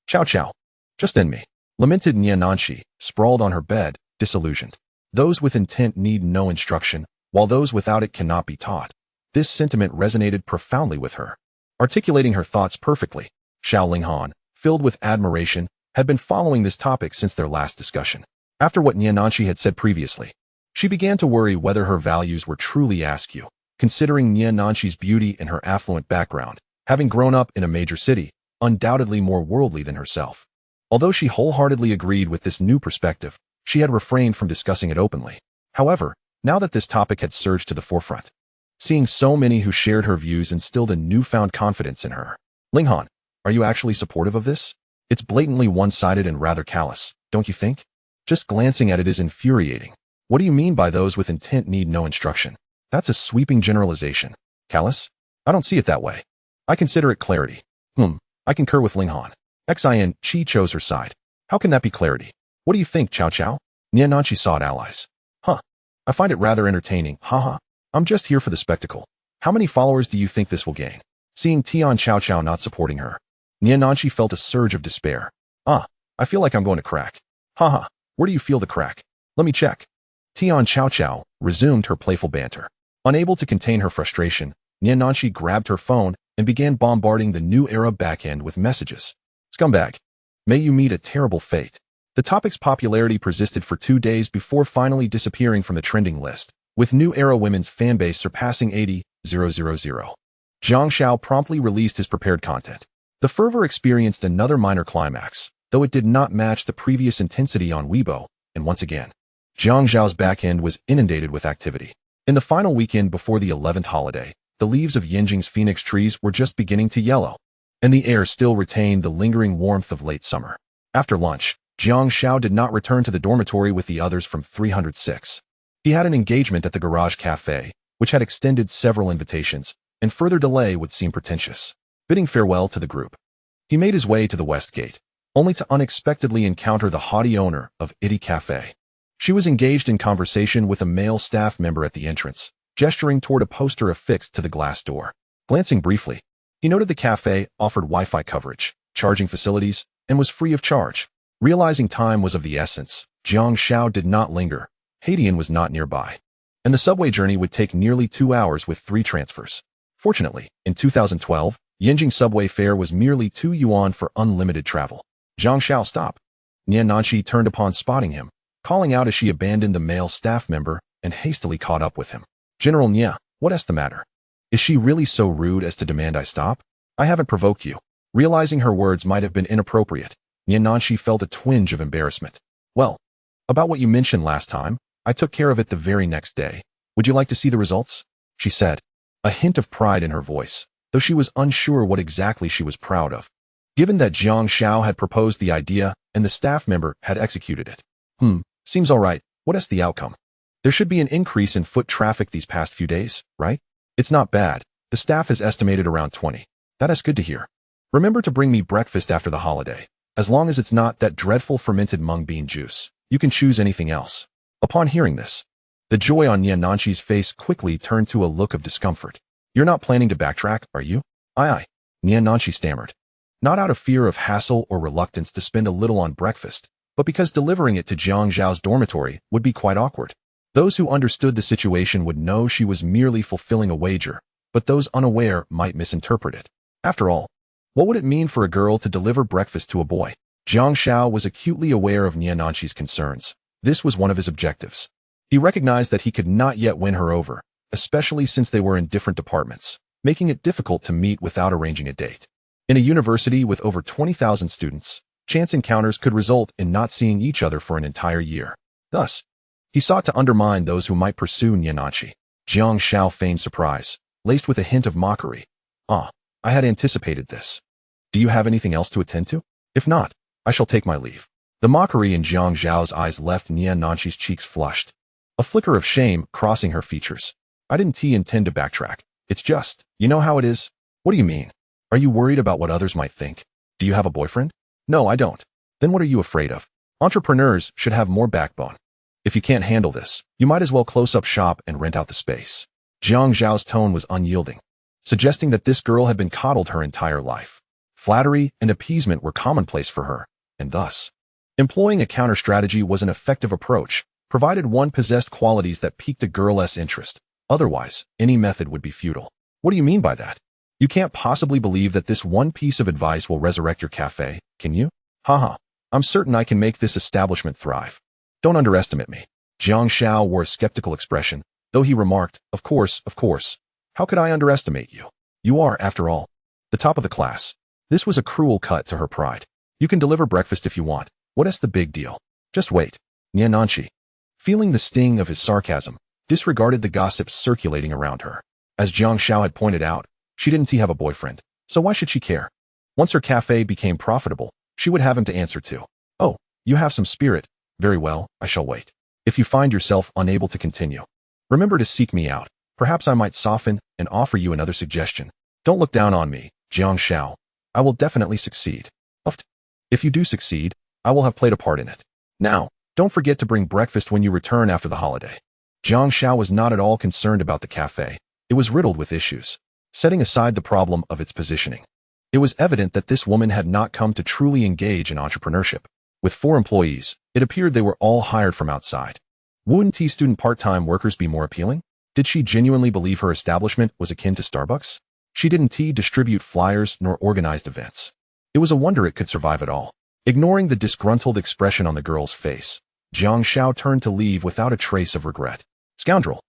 Chaochao. Just end me. Lamented Nian Nanqi, sprawled on her bed, disillusioned. Those with intent need no instruction, while those without it cannot be taught. This sentiment resonated profoundly with her. Articulating her thoughts perfectly, Xiao Linghan, filled with admiration, had been following this topic since their last discussion. After what Nian Nanqi had said previously, she began to worry whether her values were truly askew, considering Nian Nanqi's beauty and her affluent background, having grown up in a major city, undoubtedly more worldly than herself. Although she wholeheartedly agreed with this new perspective, she had refrained from discussing it openly. However, now that this topic had surged to the forefront, seeing so many who shared her views instilled a newfound confidence in her. Linghan, are you actually supportive of this? It's blatantly one-sided and rather callous, don't you think? Just glancing at it is infuriating. What do you mean by those with intent need no instruction? That's a sweeping generalization. Callous? I don't see it that way. I consider it clarity. I concur with Linghan. Xin chose her side. How can that be clarity? What do you think, Cao Cao? Nian Nanqi sought allies. I find it rather entertaining, haha. I'm just here for the spectacle. How many followers do you think this will gain? Seeing Tian Chaochao not supporting her, Nian Nanqi felt a surge of despair. I feel like I'm going to crack. Where do you feel the crack? Let me check. Tian Chaochao resumed her playful banter. Unable to contain her frustration, Nian Nanqi grabbed her phone and began bombarding the New Era backend with messages. Scumbag. May you meet a terrible fate. The topic's popularity persisted for 2 days before finally disappearing from the trending list, with New Era Women's fanbase surpassing 80,000. Jiang Xiao promptly released his prepared content. The fervor experienced another minor climax, though it did not match the previous intensity on Weibo, and once again, Jiang Xiao's backend was inundated with activity. In the final weekend before the 11th holiday, the leaves of Yanjing's phoenix trees were just beginning to yellow, and the air still retained the lingering warmth of late summer. After lunch, Jiang Xiao did not return to the dormitory with the others from 306. He had an engagement at the Garage Café, which had extended several invitations, and further delay would seem pretentious. Bidding farewell to the group, he made his way to the West Gate, only to unexpectedly encounter the haughty owner of Itty Café. She was engaged in conversation with a male staff member at the entrance, gesturing toward a poster affixed to the glass door. Glancing briefly, he noted the cafe offered Wi-Fi coverage, charging facilities, and was free of charge. Realizing time was of the essence, Jiang Xiao did not linger. Hadian was not nearby, and the subway journey would take nearly 2 hours with 3 transfers. Fortunately, in 2012, Yanjing subway fare was merely 2 yuan for unlimited travel. Jiang Xiao, stop. Nian Nanqi turned upon spotting him, calling out as she abandoned the male staff member and hastily caught up with him. General Nia, what's the matter? Is she really so rude as to demand I stop? I haven't provoked you. Realizing her words might have been inappropriate, Nanshi felt a twinge of embarrassment. Well, about what you mentioned last time, I took care of it the very next day. Would you like to see the results? She said, a hint of pride in her voice, though she was unsure what exactly she was proud of. Given that Jiang Xiao had proposed the idea and the staff member had executed it. Seems all right. What is the outcome? There should be an increase in foot traffic these past few days, right? It's not bad. The staff has estimated around 20. That is good to hear. Remember to bring me breakfast after the holiday. As long as it's not that dreadful fermented mung bean juice, you can choose anything else. Upon hearing this, the joy on Nanshi's face quickly turned to a look of discomfort. You're not planning to backtrack, are you? Aye. Nanshi stammered. Not out of fear of hassle or reluctance to spend a little on breakfast, but because delivering it to Jiang Xiao's dormitory would be quite awkward. Those who understood the situation would know she was merely fulfilling a wager, but those unaware might misinterpret it. After all, what would it mean for a girl to deliver breakfast to a boy? Jiang Xiao was acutely aware of Nanshi's concerns. This was one of his objectives. He recognized that he could not yet win her over, especially since they were in different departments, making it difficult to meet without arranging a date. In a university with over 20,000 students, chance encounters could result in not seeing each other for an entire year. Thus, he sought to undermine those who might pursue Nanshi. Jiang Xiao feigned surprise, laced with a hint of mockery. I had anticipated this. Do you have anything else to attend to? If not, I shall take my leave. The mockery in Jiang Xiao's eyes left Nanshi's cheeks flushed, a flicker of shame crossing her features. I didn't intend to backtrack. It's just, you know how it is. What do you mean? Are you worried about what others might think? Do you have a boyfriend? No, I don't. Then what are you afraid of? Entrepreneurs should have more backbone. If you can't handle this, you might as well close up shop and rent out the space. Jiang Xiao's tone was unyielding, suggesting that this girl had been coddled her entire life. Flattery and appeasement were commonplace for her, and thus, employing a counter-strategy was an effective approach, provided one possessed qualities that piqued a girl's interest. Otherwise, any method would be futile. What do you mean by that? You can't possibly believe that this one piece of advice will resurrect your cafe, can you? Haha, I'm certain I can make this establishment thrive. Don't underestimate me. Jiang Xiao wore a skeptical expression, though he remarked, Of course. How could I underestimate you? You are, after all, the top of the class. This was a cruel cut to her pride. You can deliver breakfast if you want. What is the big deal? Just wait. Nanshi, feeling the sting of his sarcasm, disregarded the gossips circulating around her. As Jiang Xiao had pointed out, she didn't have a boyfriend, so why should she care? Once her cafe became profitable, she would have him to answer to. Oh, you have some spirit. Very well, I shall wait. If you find yourself unable to continue, remember to seek me out. Perhaps I might soften and offer you another suggestion. Don't look down on me, Jiang Xiao. I will definitely succeed. If you do succeed, I will have played a part in it. Now, don't forget to bring breakfast when you return after the holiday. Jiang Xiao was not at all concerned about the cafe. It was riddled with issues. Setting aside the problem of its positioning, it was evident that this woman had not come to truly engage in entrepreneurship. With 4 employees, it appeared they were all hired from outside. Wouldn't student part-time workers be more appealing? Did she genuinely believe her establishment was akin to Starbucks? She didn't distribute flyers nor organized events. It was a wonder it could survive at all. Ignoring the disgruntled expression on the girl's face, Jiang Xiao turned to leave without a trace of regret. Scoundrel!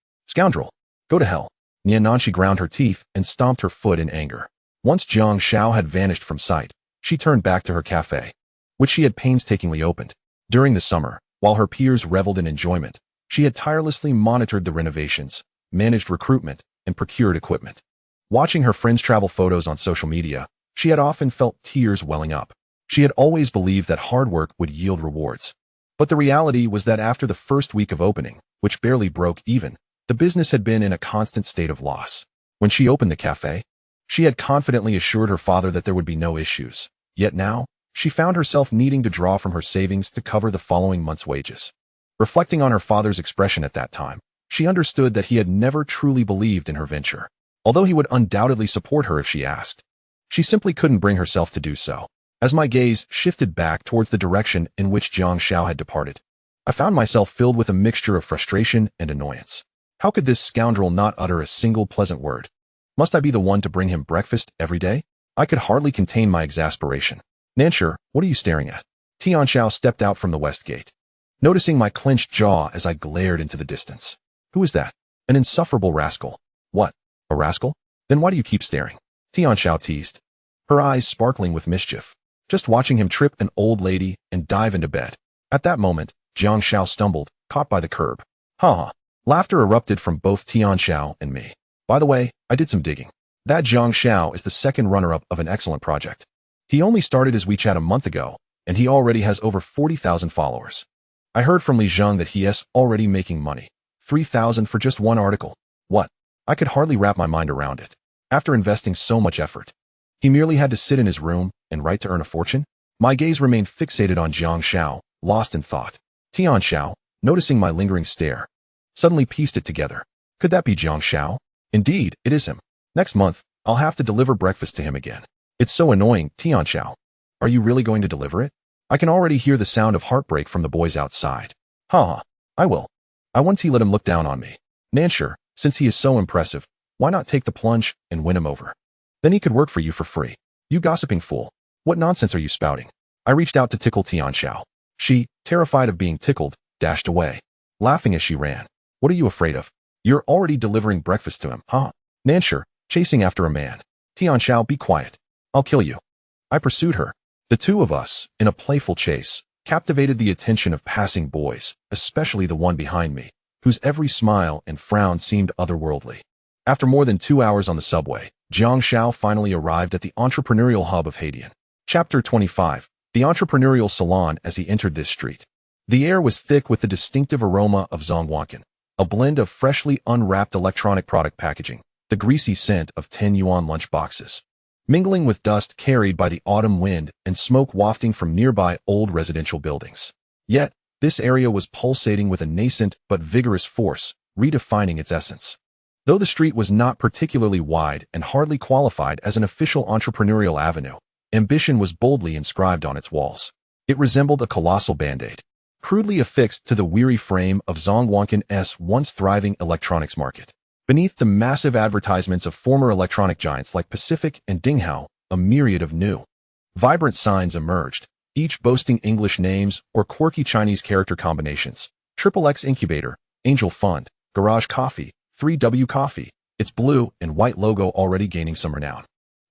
Go to hell! Nanshi ground her teeth and stomped her foot in anger. Once Jiang Xiao had vanished from sight, she turned back to her cafe, which she had painstakingly opened. During the summer, while her peers reveled in enjoyment, she had tirelessly monitored the renovations, managed recruitment, and procured equipment. Watching her friends' travel photos on social media, she had often felt tears welling up. She had always believed that hard work would yield rewards. But the reality was that after the first week of opening, which barely broke even, the business had been in a constant state of loss. When she opened the cafe, she had confidently assured her father that there would be no issues. Yet now, she found herself needing to draw from her savings to cover the following month's wages. Reflecting on her father's expression at that time, she understood that he had never truly believed in her venture. Although he would undoubtedly support her if she asked, she simply couldn't bring herself to do so. As my gaze shifted back towards the direction in which Jiang Xiao had departed, I found myself filled with a mixture of frustration and annoyance. How could this scoundrel not utter a single pleasant word? Must I be the one to bring him breakfast every day? I could hardly contain my exasperation. Nanshi, what are you staring at? Tian Xiao stepped out from the west gate, noticing my clenched jaw as I glared into the distance. Who is that? An insufferable rascal. What? A rascal? Then why do you keep staring? Tian Xiao teased, her eyes sparkling with mischief. just watching him trip an old lady and dive into bed. At that moment, Jiang Xiao stumbled, caught by the curb. Ha! Laughter erupted from both Jiang Xiao and me. By the way, I did some digging. That Jiang Xiao is the second runner-up of an excellent project. He only started his WeChat a month ago, and he already has over 40,000 followers. I heard from Li Zheng that he is already making money. 3,000 for just one article. What? I could hardly wrap my mind around it. After investing so much effort, he merely had to sit in his room and write to earn a fortune? My gaze remained fixated on Jiang Xiao, lost in thought. Jiang Xiao, noticing my lingering stare, suddenly pieced it together. Could that be Jiang Xiao? Indeed, it is him. Next month, I'll have to deliver breakfast to him again. It's so annoying, Jiang Xiao. Are you really going to deliver it? I can already hear the sound of heartbreak from the boys outside. Ha! I will. I once he let him look down on me. Nansher, since he is so impressive, why not take the plunge and win him over? Then he could work for you for free. You gossiping fool. What nonsense are you spouting? I reached out to tickle Jiang Xiao. She, terrified of being tickled, dashed away, laughing as she ran. What are you afraid of? You're already delivering breakfast to him, huh? Nansher, chasing after a man. Jiang Xiao, be quiet. I'll kill you. I pursued her. The two of us, in a playful chase, captivated the attention of passing boys, especially the one behind me, whose every smile and frown seemed otherworldly. After more than 2 hours on the subway, Jiang Xiao finally arrived at the entrepreneurial hub of Hadian. Chapter 25. The entrepreneurial salon. As he entered this street, the air was thick with the distinctive aroma of zongwankan, a blend of freshly unwrapped electronic product packaging, the greasy scent of 10-yuan lunch boxes, mingling with dust carried by the autumn wind and smoke wafting from nearby old residential buildings. Yet, this area was pulsating with a nascent but vigorous force, redefining its essence. Though the street was not particularly wide and hardly qualified as an official entrepreneurial avenue, ambition was boldly inscribed on its walls. It resembled a colossal band-aid, crudely affixed to the weary frame of Zongwankan's once thriving electronics market. Beneath the massive advertisements of former electronic giants like Pacific and Dinghao, a myriad of new, vibrant signs emerged, each boasting English names or quirky Chinese character combinations. XXX Incubator, Angel Fund, Garage Coffee, 3W Coffee, its blue and white logo already gaining some renown.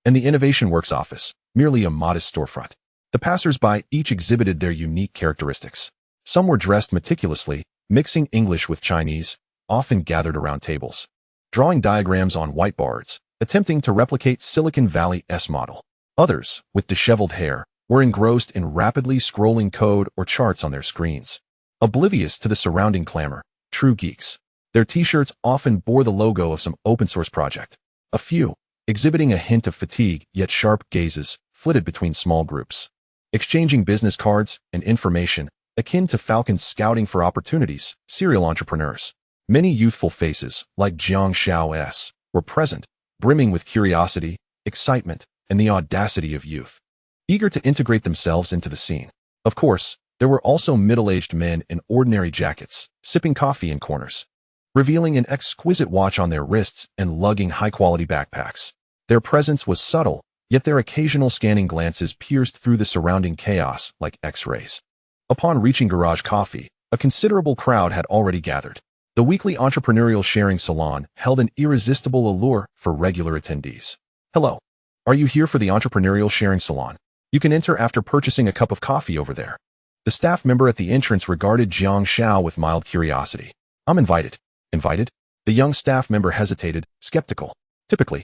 And the Innovation Works office, merely a modest storefront. The passers-by each exhibited their unique characteristics. Some were dressed meticulously, mixing English with Chinese, often gathered around tables, drawing diagrams on whiteboards, attempting to replicate Silicon Valley's model. Others, with disheveled hair, were engrossed in rapidly scrolling code or charts on their screens. Oblivious to the surrounding clamor, true geeks. Their t-shirts often bore the logo of some open-source project. A few, exhibiting a hint of fatigue yet sharp gazes, flitted between small groups, exchanging business cards and information akin to falcons scouting for opportunities, serial entrepreneurs. Many youthful faces, like Jiang Xiao's, were present, brimming with curiosity, excitement, and the audacity of youth, eager to integrate themselves into the scene. Of course, there were also middle-aged men in ordinary jackets, sipping coffee in corners, revealing an exquisite watch on their wrists and lugging high-quality backpacks. Their presence was subtle, yet their occasional scanning glances pierced through the surrounding chaos like X-rays. Upon reaching Garage Coffee, a considerable crowd had already gathered. The weekly entrepreneurial sharing salon held an irresistible allure for regular attendees. Hello. Are you here for the entrepreneurial sharing salon? You can enter after purchasing a cup of coffee over there. The staff member at the entrance regarded Jiang Xiao with mild curiosity. I'm invited. Invited? The young staff member hesitated, skeptical. Typically,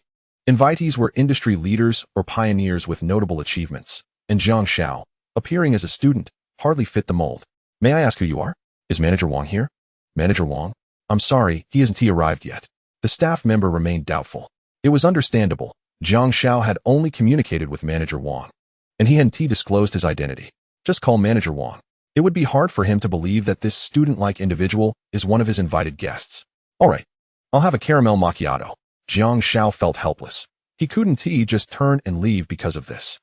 invitees were industry leaders or pioneers with notable achievements, and Jiang Xiao, appearing as a student, hardly fit the mold. May I ask who you are? Is Manager Wang here? Manager Wang? I'm sorry, he hasn't arrived yet. The staff member remained doubtful. It was understandable. Jiang Xiao had only communicated with Manager Wang, and he hadn't disclosed his identity. Just call Manager Wang. It would be hard for him to believe that this student-like individual is one of his invited guests. All right, I'll have a caramel macchiato. Jiang Xiao felt helpless. He couldn't just turn and leave because of this.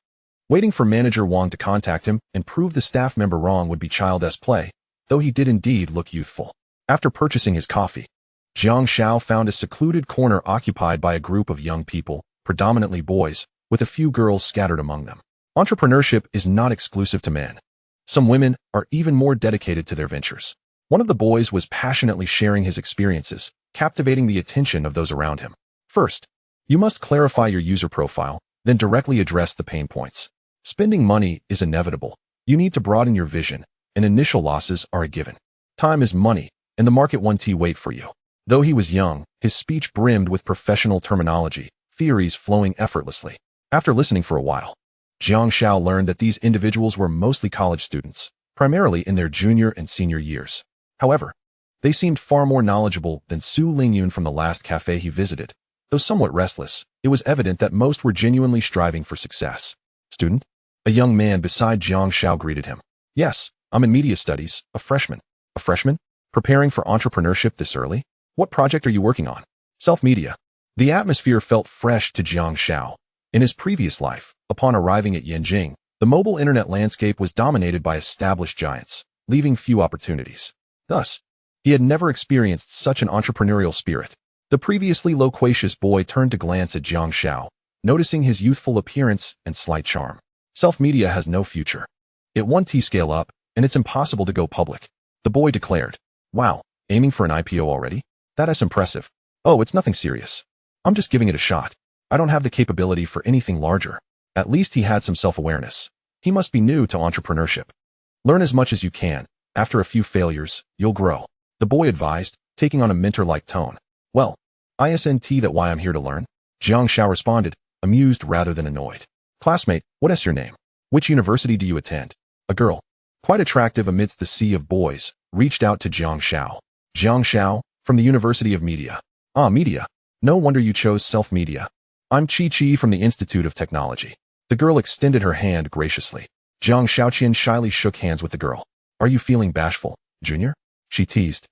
Waiting for Manager Wang to contact him and prove the staff member wrong would be child's play, though he did indeed look youthful. After purchasing his coffee, Jiang Xiao found a secluded corner occupied by a group of young people, predominantly boys, with a few girls scattered among them. Entrepreneurship is not exclusive to men. Some women are even more dedicated to their ventures. One of the boys was passionately sharing his experiences, captivating the attention of those around him. First, you must clarify your user profile, then directly address the pain points. Spending money is inevitable. You need to broaden your vision, and initial losses are a given. Time is money, and the market won't wait for you. Though he was young, his speech brimmed with professional terminology, theories flowing effortlessly. After listening for a while, Jiang Xiao learned that these individuals were mostly college students, primarily in their junior and senior years. However, they seemed far more knowledgeable than Su Lingyun from the last cafe he visited. Though somewhat restless, it was evident that most were genuinely striving for success. Student? A young man beside Jiang Xiao greeted him. Yes, I'm in media studies, a freshman. A freshman? Preparing for entrepreneurship this early? What project are you working on? Self-media. The atmosphere felt fresh to Jiang Xiao. In his previous life, upon arriving at Yanjing, the mobile internet landscape was dominated by established giants, leaving few opportunities. Thus, he had never experienced such an entrepreneurial spirit. The previously loquacious boy turned to glance at Jiang Xiao, noticing his youthful appearance and slight charm. Self-media has no future. It won't scale up, and it's impossible to go public. The boy declared. Wow, aiming for an IPO already? That's impressive. Oh, it's nothing serious. I'm just giving it a shot. I don't have the capability for anything larger. At least he had some self-awareness. He must be new to entrepreneurship. Learn as much as you can. After a few failures, you'll grow. The boy advised, taking on a mentor-like tone. Well, isn't that why I'm here to learn? Jiang Xiao responded, amused rather than annoyed. Classmate, what is your name? Which university do you attend? A girl, quite attractive amidst the sea of boys, reached out to Jiang Xiao. Jiang Xiao, from the University of Media. Ah, media. No wonder you chose self-media. I'm Chi from the Institute of Technology. The girl extended her hand graciously. Jiang Xiaoqian shyly shook hands with the girl. Are you feeling bashful, junior? She teased,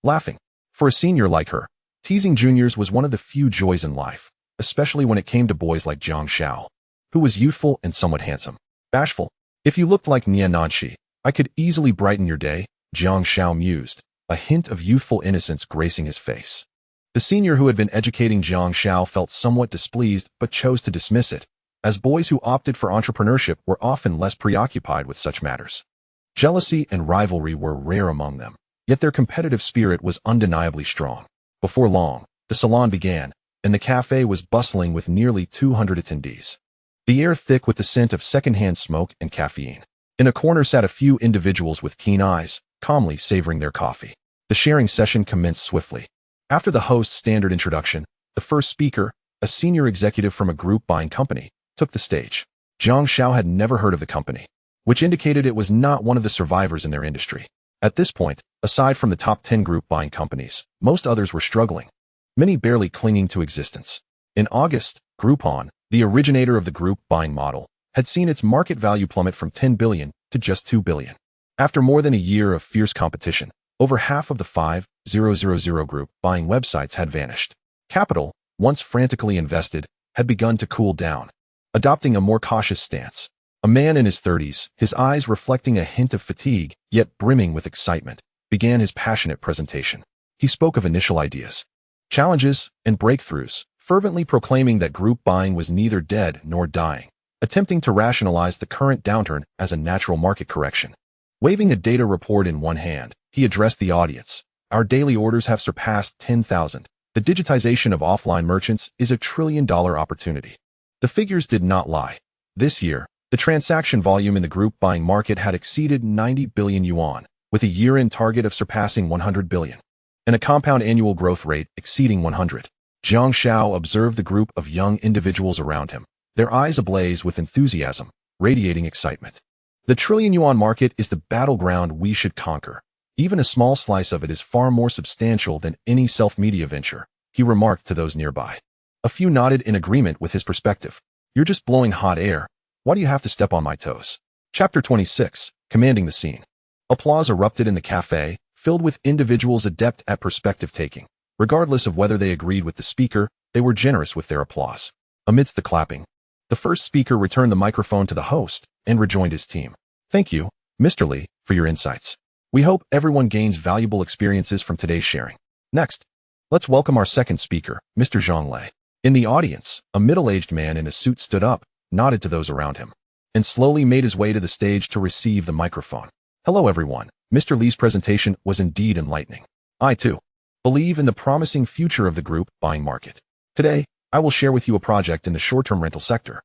laughing. For a senior like her, teasing juniors was one of the few joys in life, especially when it came to boys like Jiang Xiao, who was youthful and somewhat handsome. Bashful? If you looked like Nia Nanshi, I could easily brighten your day, Jiang Xiao mused, a hint of youthful innocence gracing his face. The senior who had been educating Jiang Xiao felt somewhat displeased but chose to dismiss it, as boys who opted for entrepreneurship were often less preoccupied with such matters. Jealousy and rivalry were rare among them, yet their competitive spirit was undeniably strong. Before long, the salon began, and the cafe was bustling with nearly 200 attendees. The air thick with the scent of secondhand smoke and caffeine. In a corner sat a few individuals with keen eyes, calmly savoring their coffee. The sharing session commenced swiftly. After the host's standard introduction, the first speaker, a senior executive from a group buying company, took the stage. Jiang Xiao had never heard of the company, which indicated it was not one of the survivors in their industry. At this point, aside from the top 10 group buying companies, most others were struggling, many barely clinging to existence. In August, Groupon, the originator of the group buying model, had seen its market value plummet from 10 billion to just 2 billion. After more than a year of fierce competition, over half of the 5,000 group buying websites had vanished. Capital, once frantically invested, had begun to cool down, adopting a more cautious stance. A man in his 30s, his eyes reflecting a hint of fatigue, yet brimming with excitement, began his passionate presentation. He spoke of initial ideas, challenges, and breakthroughs, fervently proclaiming that group buying was neither dead nor dying, attempting to rationalize the current downturn as a natural market correction. Waving a data report in one hand, he addressed the audience. Our daily orders have surpassed 10,000. The digitization of offline merchants is a $1 trillion opportunity. The figures did not lie. This year, the transaction volume in the group buying market had exceeded 90 billion yuan, with a year-end target of surpassing 100 billion, and a compound annual growth rate exceeding 100. Jiang Xiao observed the group of young individuals around him, their eyes ablaze with enthusiasm, radiating excitement. The trillion yuan market is the battleground we should conquer. Even a small slice of it is far more substantial than any self-media venture, he remarked to those nearby. A few nodded in agreement with his perspective. You're just blowing hot air. Why do you have to step on my toes? Chapter 26, Commanding the Scene. Applause erupted in the cafe, filled with individuals adept at perspective taking. Regardless of whether they agreed with the speaker, they were generous with their applause. Amidst the clapping, the first speaker returned the microphone to the host and rejoined his team. Thank you, Mr. Li, for your insights. We hope everyone gains valuable experiences from today's sharing. Next, let's welcome our second speaker, Mr. Zhang Lei. In the audience, a middle-aged man in a suit stood up, nodded to those around him, and slowly made his way to the stage to receive the microphone. Hello everyone. Mr. Li's presentation was indeed enlightening. I, too, believe in the promising future of the group buying market. Today, I will share with you a project in the short-term rental sector.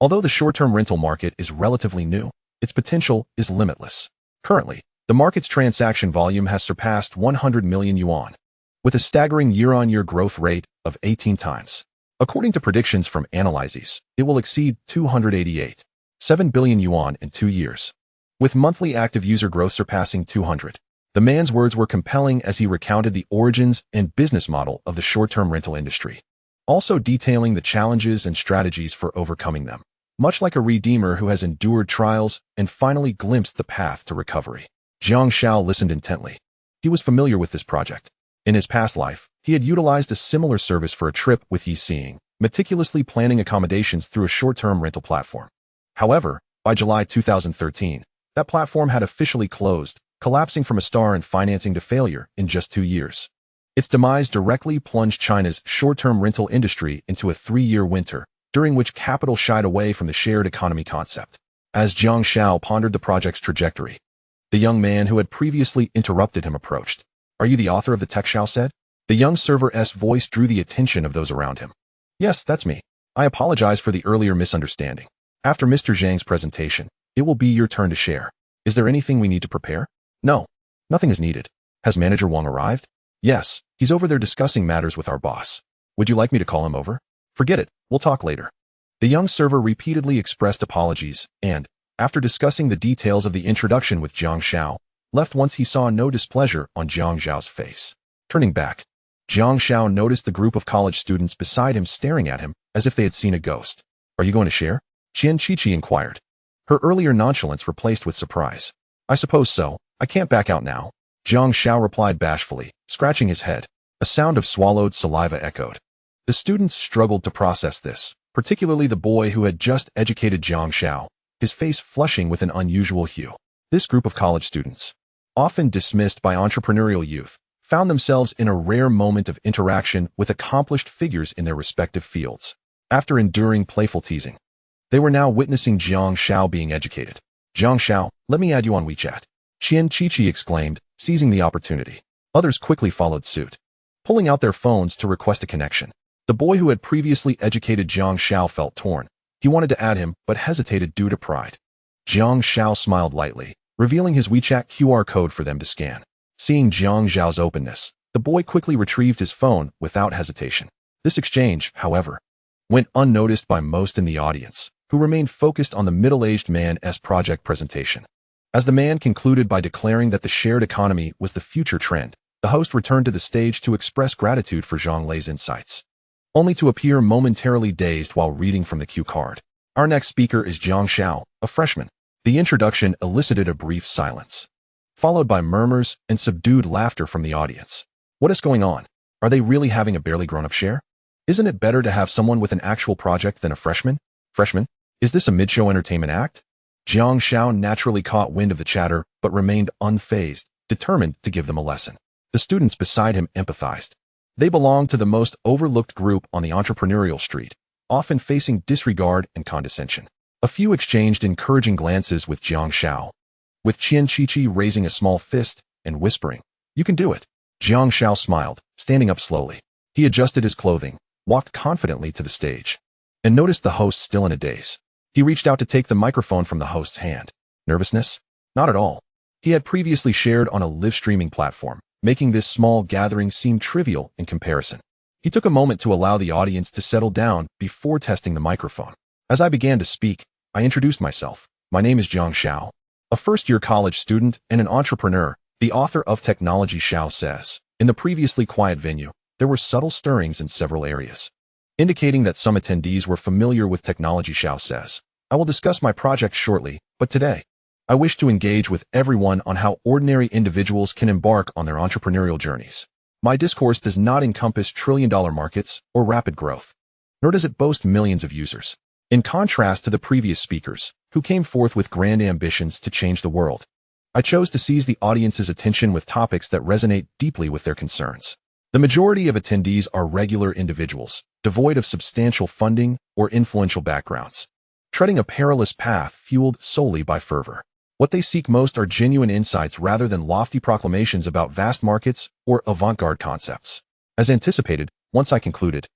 Although the short-term rental market is relatively new, its potential is limitless. Currently, the market's transaction volume has surpassed 100 million yuan, with a staggering year-on-year growth rate of 18 times. According to predictions from analyses, it will exceed 288.7 billion yuan in 2 years, with monthly active user growth surpassing 200. The man's words were compelling as he recounted the origins and business model of the short-term rental industry, also detailing the challenges and strategies for overcoming them. Much like a redeemer who has endured trials and finally glimpsed the path to recovery. Jiang Xiao listened intently. He was familiar with this project. In his past life, he had utilized a similar service for a trip with Yi Xing, meticulously planning accommodations through a short-term rental platform. However, by July 2013, that platform had officially closed, collapsing from a star and financing to failure in just 2 years. Its demise directly plunged China's short-term rental industry into a 3-year winter, during which capital shied away from the shared economy concept. As Jiang Xiao pondered the project's trajectory, the young man who had previously interrupted him approached. "Are you the author of the text?" Xiao said. The young server's voice drew the attention of those around him. "Yes, that's me. I apologize for the earlier misunderstanding. After Mr. Zhang's presentation, it will be your turn to share. Is there anything we need to prepare?" "No, nothing is needed. Has Manager Wang arrived?" "Yes, he's over there discussing matters with our boss. Would you like me to call him over?" "Forget it, we'll talk later." The young server repeatedly expressed apologies and, after discussing the details of the introduction with Jiang Xiao, left once he saw no displeasure on Jiang Xiao's face. Turning back, Jiang Xiao noticed the group of college students beside him staring at him as if they had seen a ghost. "Are you going to share?" Qian Qiqi inquired. Her earlier nonchalance replaced with surprise. "I suppose so. I can't back out now," Jiang Xiao replied bashfully, scratching his head. A sound of swallowed saliva echoed. The students struggled to process this, particularly the boy who had just educated Jiang Xiao, his face flushing with an unusual hue. This group of college students, often dismissed by entrepreneurial youth, found themselves in a rare moment of interaction with accomplished figures in their respective fields. After enduring playful teasing, they were now witnessing Jiang Xiao being educated. "Jiang Xiao, let me add you on WeChat," Qian Qiqi exclaimed, seizing the opportunity. Others quickly followed suit, pulling out their phones to request a connection. The boy who had previously educated Jiang Xiao felt torn. He wanted to add him, but hesitated due to pride. Jiang Xiao smiled lightly, revealing his WeChat QR code for them to scan. Seeing Jiang Xiao's openness, the boy quickly retrieved his phone without hesitation. This exchange, however, went unnoticed by most in the audience, who remained focused on the middle-aged man's project presentation. As the man concluded by declaring that the shared economy was the future trend, the host returned to the stage to express gratitude for Zhang Lei's insights, only to appear momentarily dazed while reading from the cue card. Our next speaker is Jiang Xiao, a freshman. The introduction elicited a brief silence, followed by murmurs and subdued laughter from the audience. What is going on? Are they really having a barely grown-up share? Isn't it better to have someone with an actual project than a freshman? Freshman? Is this a mid-show entertainment act? Jiang Xiao naturally caught wind of the chatter, but remained unfazed, determined to give them a lesson. The students beside him empathized. They belonged to the most overlooked group on the entrepreneurial street, often facing disregard and condescension. A few exchanged encouraging glances with Jiang Xiao, with Qian Qiqi raising a small fist and whispering, "You can do it." Jiang Xiao smiled, standing up slowly. He adjusted his clothing, walked confidently to the stage, and noticed the host still in a daze. He reached out to take the microphone from the host's hand. Nervousness? Not at all. He had previously shared on a live streaming platform, making this small gathering seem trivial in comparison. He took a moment to allow the audience to settle down before testing the microphone. As I began to speak, I introduced myself. "My name is Jiang Xiao, a first-year college student and an entrepreneur," the author of Technology Xiao says. In the previously quiet venue, there were subtle stirrings in several areas, indicating that some attendees were familiar with Technology Xiao says. "I will discuss my project shortly, but today, I wish to engage with everyone on how ordinary individuals can embark on their entrepreneurial journeys. My discourse does not encompass trillion-dollar markets or rapid growth, nor does it boast millions of users. In contrast to the previous speakers, who came forth with grand ambitions to change the world, I chose to seize the audience's attention with topics that resonate deeply with their concerns. The majority of attendees are regular individuals, devoid of substantial funding or influential backgrounds, treading a perilous path fueled solely by fervor. What they seek most are genuine insights rather than lofty proclamations about vast markets or avant-garde concepts. As anticipated, once I concluded,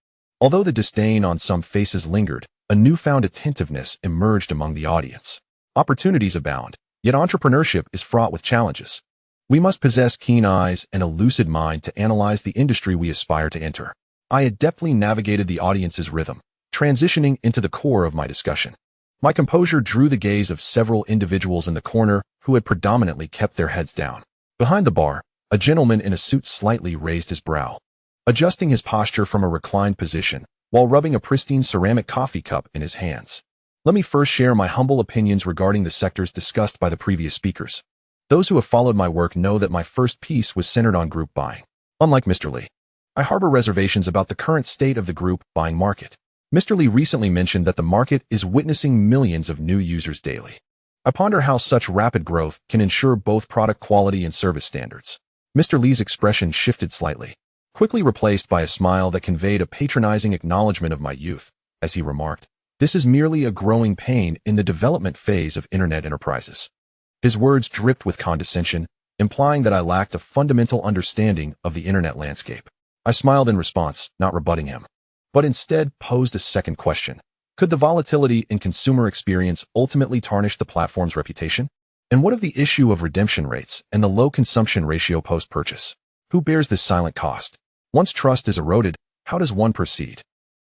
although the disdain on some faces lingered, A newfound attentiveness emerged among the audience. Opportunities abound, yet entrepreneurship is fraught with challenges. We must possess keen eyes and a lucid mind to analyze the industry we aspire to enter. I adeptly navigated the audience's rhythm, transitioning into the core of my discussion. My composure drew the gaze of several individuals in the corner who had predominantly kept their heads down. Behind the bar, a gentleman in a suit slightly raised his brow, adjusting his posture from a reclined position while rubbing a pristine ceramic coffee cup in his hands. Let me first share my humble opinions regarding the sectors discussed by the previous speakers. Those who have followed my work know that my first piece was centered on group buying. Unlike Mr. Lee, I harbor reservations about the current state of the group buying market. Mr. Lee recently mentioned that the market is witnessing millions of new users daily. I ponder how such rapid growth can ensure both product quality and service standards. Mr. Lee's expression shifted slightly, quickly replaced by a smile that conveyed a patronizing acknowledgement of my youth, as he remarked, "This is merely a growing pain in the development phase of internet enterprises." His words dripped with condescension, implying that I lacked a fundamental understanding of the internet landscape. I smiled in response, not rebutting him, but instead posed a second question. Could the volatility in consumer experience ultimately tarnish the platform's reputation? And what of the issue of redemption rates and the low consumption ratio post-purchase? Who bears this silent cost? Once trust is eroded, how does one proceed?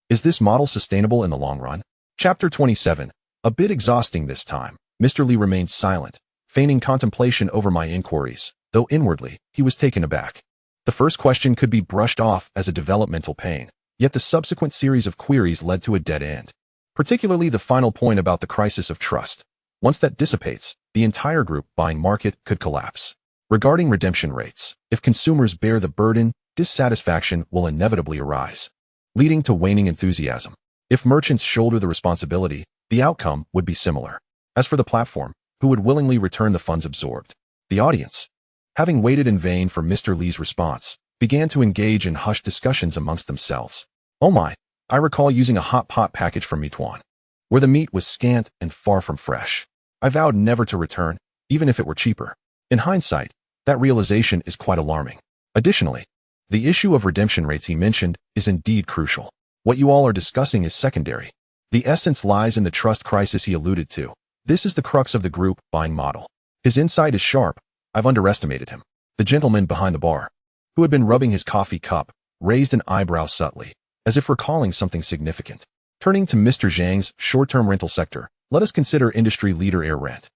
Is this model sustainable in the long run? Chapter 27. A bit exhausting this time, Mr. Lee remained silent, feigning contemplation over my inquiries, though inwardly, he was taken aback. The first question could be brushed off as a developmental pain, yet the subsequent series of queries led to a dead end. Particularly the final point about the crisis of trust. Once that dissipates, the entire group buying market could collapse. Regarding redemption rates, if consumers bear the burden, dissatisfaction will inevitably arise, leading to waning enthusiasm. If merchants shoulder the responsibility, the outcome would be similar. As for the platform, who would willingly return the funds absorbed? The audience, having waited in vain for Mr. Lee's response, began to engage in hushed discussions amongst themselves. Oh my, I recall using a hot pot package from Meituan, where the meat was scant and far from fresh. I vowed never to return, even if it were cheaper. In hindsight, that realization is quite alarming. Additionally, the issue of redemption rates he mentioned is indeed crucial. What you all are discussing is secondary. The essence lies in the trust crisis he alluded to. This is the crux of the group buying model. His insight is sharp. I've underestimated him. The gentleman behind the bar, who had been rubbing his coffee cup, raised an eyebrow subtly, as if recalling something significant. Turning to Mr. Zhang's short-term rental sector, let us consider industry leader AirRent,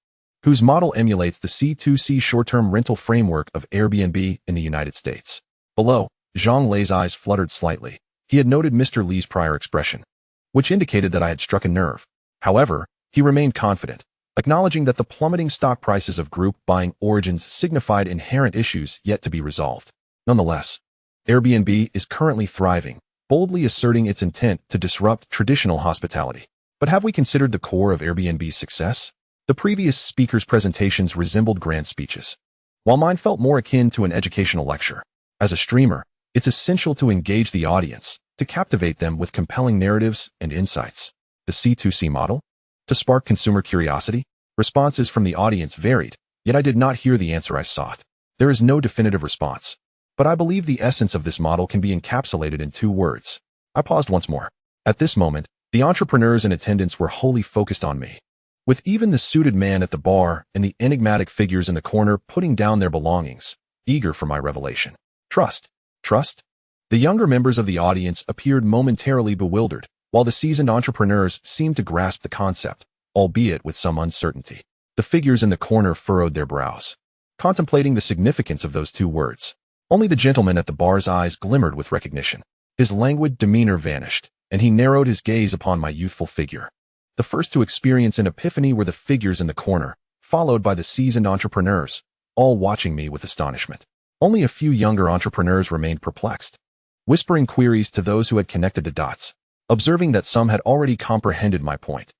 whose model emulates the C2C short-term rental framework of Airbnb in the United States. Below, Zhang Lei's eyes fluttered slightly. He had noted Mr. Lee's prior expression, which indicated that I had struck a nerve. However, he remained confident, acknowledging that the plummeting stock prices of group buying origins signified inherent issues yet to be resolved. Nonetheless, Airbnb is currently thriving, boldly asserting its intent to disrupt traditional hospitality. But have we considered the core of Airbnb's success? The previous speakers' presentations resembled grand speeches, while mine felt more akin to an educational lecture. As a streamer, it's essential to engage the audience, to captivate them with compelling narratives and insights. The C2C model? To spark consumer curiosity? Responses from the audience varied, yet I did not hear the answer I sought. There is no definitive response, but I believe the essence of this model can be encapsulated in 2 words. I paused once more. At this moment, the entrepreneurs in attendance were wholly focused on me, with even the suited man at the bar and the enigmatic figures in the corner putting down their belongings, eager for my revelation. Trust. Trust? The younger members of the audience appeared momentarily bewildered, while the seasoned entrepreneurs seemed to grasp the concept, albeit with some uncertainty. The figures in the corner furrowed their brows, contemplating the significance of those 2 words. Only the gentleman at the bar's eyes glimmered with recognition. His languid demeanor vanished, and he narrowed his gaze upon my youthful figure. The first to experience an epiphany were the figures in the corner, followed by the seasoned entrepreneurs, all watching me with astonishment. Only a few younger entrepreneurs remained perplexed, whispering queries to those who had connected the dots. Observing that some had already comprehended my point,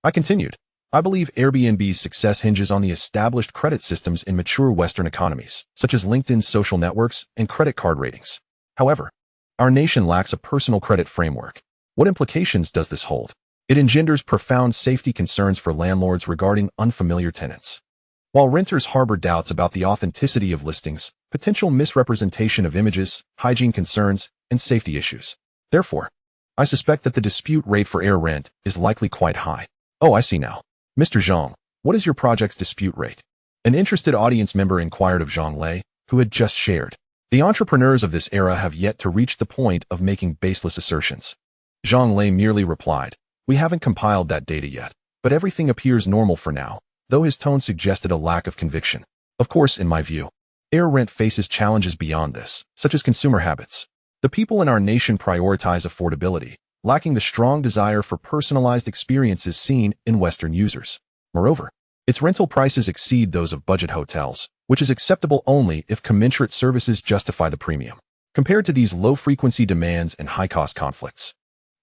I continued. I believe Airbnb's success hinges on the established credit systems in mature Western economies, such as LinkedIn's social networks and credit card ratings. However, our nation lacks a personal credit framework. What implications does this hold? It engenders profound safety concerns for landlords regarding unfamiliar tenants, while renters harbor doubts about the authenticity of listings, potential misrepresentation of images, hygiene concerns, and safety issues. Therefore, I suspect that the dispute rate for air rent is likely quite high. Oh, I see now. Mr. Zhang, what is your project's dispute rate? An interested audience member inquired of Zhang Lei, who had just shared. The entrepreneurs of this era have yet to reach the point of making baseless assertions. Zhang Lei merely replied, "We haven't compiled that data yet, but everything appears normal for now," though his tone suggested a lack of conviction. Of course, in my view, air rent faces challenges beyond this, such as consumer habits. The people in our nation prioritize affordability, lacking the strong desire for personalized experiences seen in Western users. Moreover, its rental prices exceed those of budget hotels, which is acceptable only if commensurate services justify the premium. Compared to these low-frequency demands and high-cost conflicts,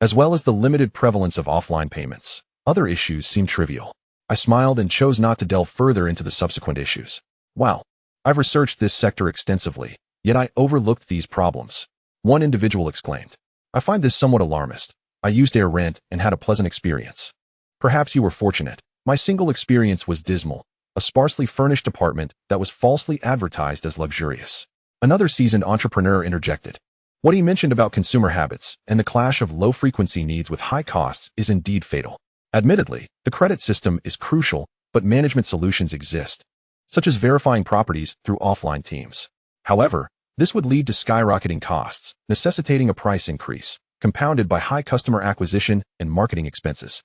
as well as the limited prevalence of offline payments, other issues seem trivial. I smiled and chose not to delve further into the subsequent issues. Wow, I've researched this sector extensively, yet I overlooked these problems. One individual exclaimed. I find this somewhat alarmist. I used air rent and had a pleasant experience. Perhaps you were fortunate. My single experience was dismal, a sparsely furnished apartment that was falsely advertised as luxurious. Another seasoned entrepreneur interjected. What he mentioned about consumer habits and the clash of low-frequency needs with high costs is indeed fatal. Admittedly, the credit system is crucial, but management solutions exist, such as verifying properties through offline teams. However, this would lead to skyrocketing costs, necessitating a price increase, compounded by high customer acquisition and marketing expenses.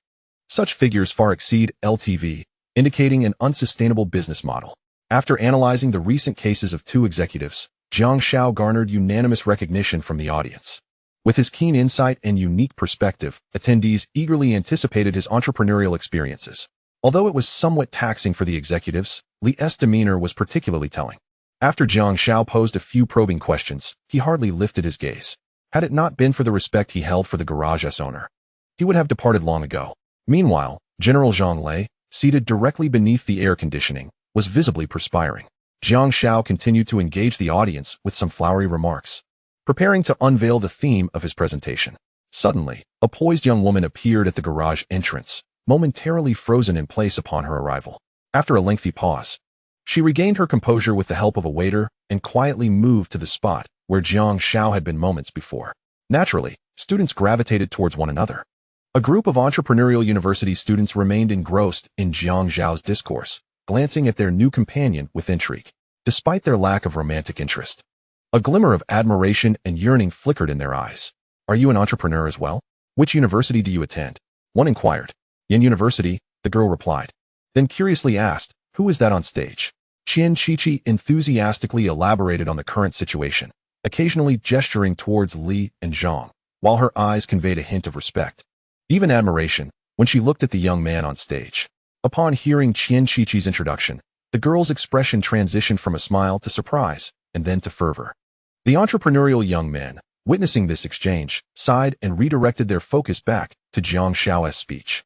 Such figures far exceed LTV, indicating an unsustainable business model. After analyzing the recent cases of two executives, Jiang Xiao garnered unanimous recognition from the audience. With his keen insight and unique perspective, attendees eagerly anticipated his entrepreneurial experiences. Although it was somewhat taxing for the executives, Li's demeanor was particularly telling. After Jiang Xiao posed a few probing questions, he hardly lifted his gaze. Had it not been for the respect he held for the garage's owner, he would have departed long ago. Meanwhile, General Zhang Lei, seated directly beneath the air conditioning, was visibly perspiring. Jiang Xiao continued to engage the audience with some flowery remarks, preparing to unveil the theme of his presentation. Suddenly, a poised young woman appeared at the garage entrance, momentarily frozen in place upon her arrival. After a lengthy pause, she regained her composure with the help of a waiter and quietly moved to the spot where Jiang Xiao had been moments before. Naturally, students gravitated towards one another. A group of entrepreneurial university students remained engrossed in Jiang Xiao's discourse, glancing at their new companion with intrigue. Despite their lack of romantic interest, a glimmer of admiration and yearning flickered in their eyes. Are you an entrepreneur as well? Which university do you attend? One inquired. Yin University, the girl replied. Then curiously asked, who is that on stage? Qian Chichi enthusiastically elaborated on the current situation, occasionally gesturing towards Li and Zhang, while her eyes conveyed a hint of respect, even admiration, when she looked at the young man on stage. Upon hearing Qian Chichi's introduction, the girl's expression transitioned from a smile to surprise, and then to fervor. The entrepreneurial young man, witnessing this exchange, sighed and redirected their focus back to Jiang Xiao's speech.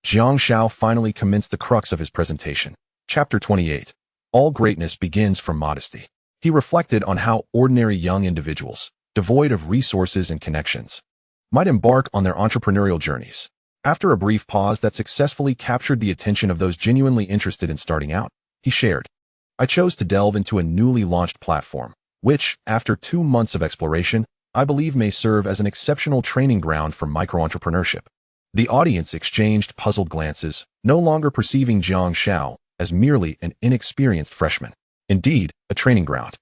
Jiang Xiao finally commenced the crux of his presentation. Chapter 28. All greatness begins from modesty. He reflected on how ordinary young individuals, devoid of resources and connections, might embark on their entrepreneurial journeys. After a brief pause that successfully captured the attention of those genuinely interested in starting out, he shared, I chose to delve into a newly launched platform, which, after 2 months of exploration, I believe may serve as an exceptional training ground for micro-entrepreneurship. The audience exchanged puzzled glances, no longer perceiving Jiang Xiao as merely an inexperienced freshman. Indeed, a training ground.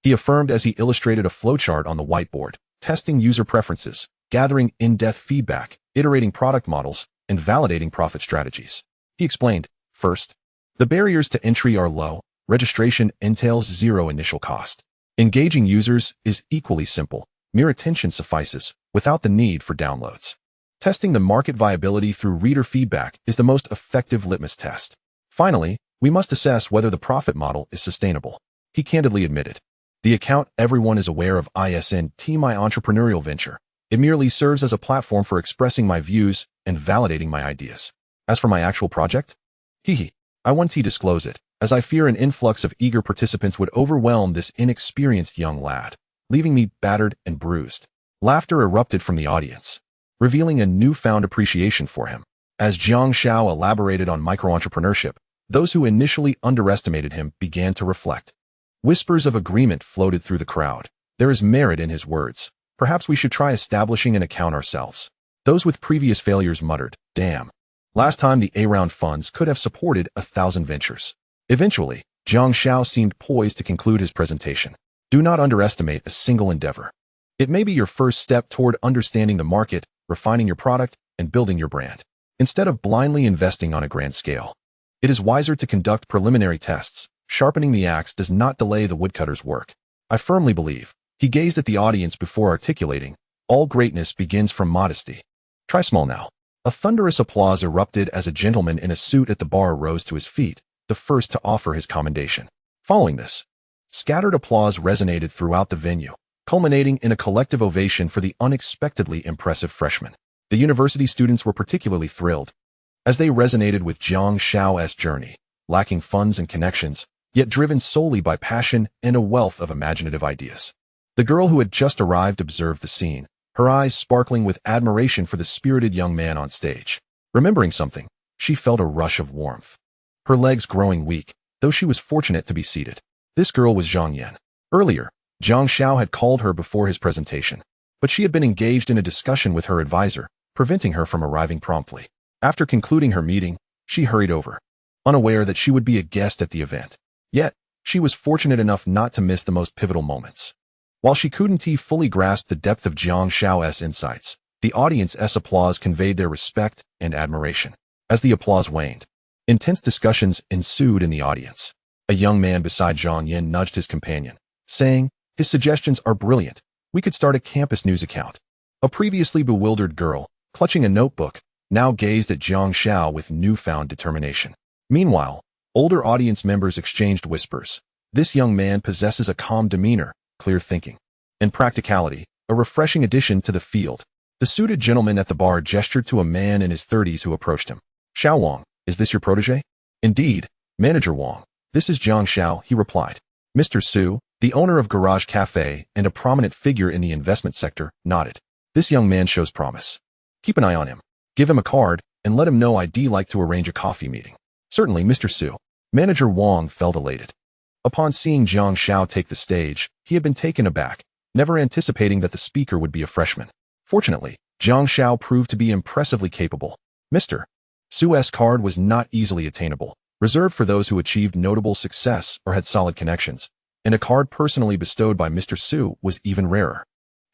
He affirmed as he illustrated a flowchart on the whiteboard, testing user preferences, gathering in-depth feedback, iterating product models, and validating profit strategies. He explained, first, the barriers to entry are low. Registration entails zero initial cost. Engaging users is equally simple. Mere attention suffices, without the need for downloads. Testing the market viability through reader feedback is the most effective litmus test. Finally, we must assess whether the profit model is sustainable. He candidly admitted, the account everyone is aware of isn't my entrepreneurial venture. It merely serves as a platform for expressing my views and validating my ideas. As for my actual project? I won't disclose it, as I fear an influx of eager participants would overwhelm this inexperienced young lad, leaving me battered and bruised. Laughter erupted from the audience, revealing a newfound appreciation for him. As Jiang Xiao elaborated on micro-entrepreneurship, those who initially underestimated him began to reflect. Whispers of agreement floated through the crowd. There is merit in his words. Perhaps we should try establishing an account ourselves. Those with previous failures muttered, "Damn. Last time the A-round funds could have supported 1,000 ventures." Eventually, Jiang Xiao seemed poised to conclude his presentation. Do not underestimate a single endeavor. It may be your first step toward understanding the market, refining your product, and building your brand. Instead of blindly investing on a grand scale, it is wiser to conduct preliminary tests. Sharpening the axe does not delay the woodcutter's work. I firmly believe, he gazed at the audience before articulating, all greatness begins from modesty. Try small now. A thunderous applause erupted as a gentleman in a suit at the bar rose to his feet, the first to offer his commendation. Following this, scattered applause resonated throughout the venue, culminating in a collective ovation for the unexpectedly impressive freshman. The university students were particularly thrilled, as they resonated with Jiang Xiao's journey, lacking funds and connections, yet driven solely by passion and a wealth of imaginative ideas. The girl who had just arrived observed the scene, her eyes sparkling with admiration for the spirited young man on stage. Remembering something, she felt a rush of warmth, her legs growing weak, though she was fortunate to be seated. This girl was Zhang Yan. Earlier, Jiang Xiao had called her before his presentation, but she had been engaged in a discussion with her advisor, preventing her from arriving promptly. After concluding her meeting, she hurried over, unaware that she would be a guest at the event. Yet, she was fortunate enough not to miss the most pivotal moments. While she couldn't fully grasp the depth of Jiang Xiao's insights, the audience's applause conveyed their respect and admiration. As the applause waned, intense discussions ensued in the audience. A young man beside Zhang Yan nudged his companion, saying, "His suggestions are brilliant. We could start a campus news account." A previously bewildered girl, clutching a notebook, now gazed at Jiang Xiao with newfound determination. Meanwhile, older audience members exchanged whispers. This young man possesses a calm demeanor, clear thinking, and practicality, a refreshing addition to the field. The suited gentleman at the bar gestured to a man in his 30s who approached him. "Xiao Wang, is this your protege?" "Indeed, Manager Wang. This is Jiang Xiao," he replied. Mr. Su, the owner of Garage Cafe and a prominent figure in the investment sector, nodded. "This young man shows promise. Keep an eye on him. Give him a card, and let him know I'd like to arrange a coffee meeting." "Certainly, Mr. Su." Manager Wang felt elated. Upon seeing Jiang Xiao take the stage, he had been taken aback, never anticipating that the speaker would be a freshman. Fortunately, Jiang Xiao proved to be impressively capable. Mr. Su's card was not easily attainable, reserved for those who achieved notable success or had solid connections, and a card personally bestowed by Mr. Su was even rarer.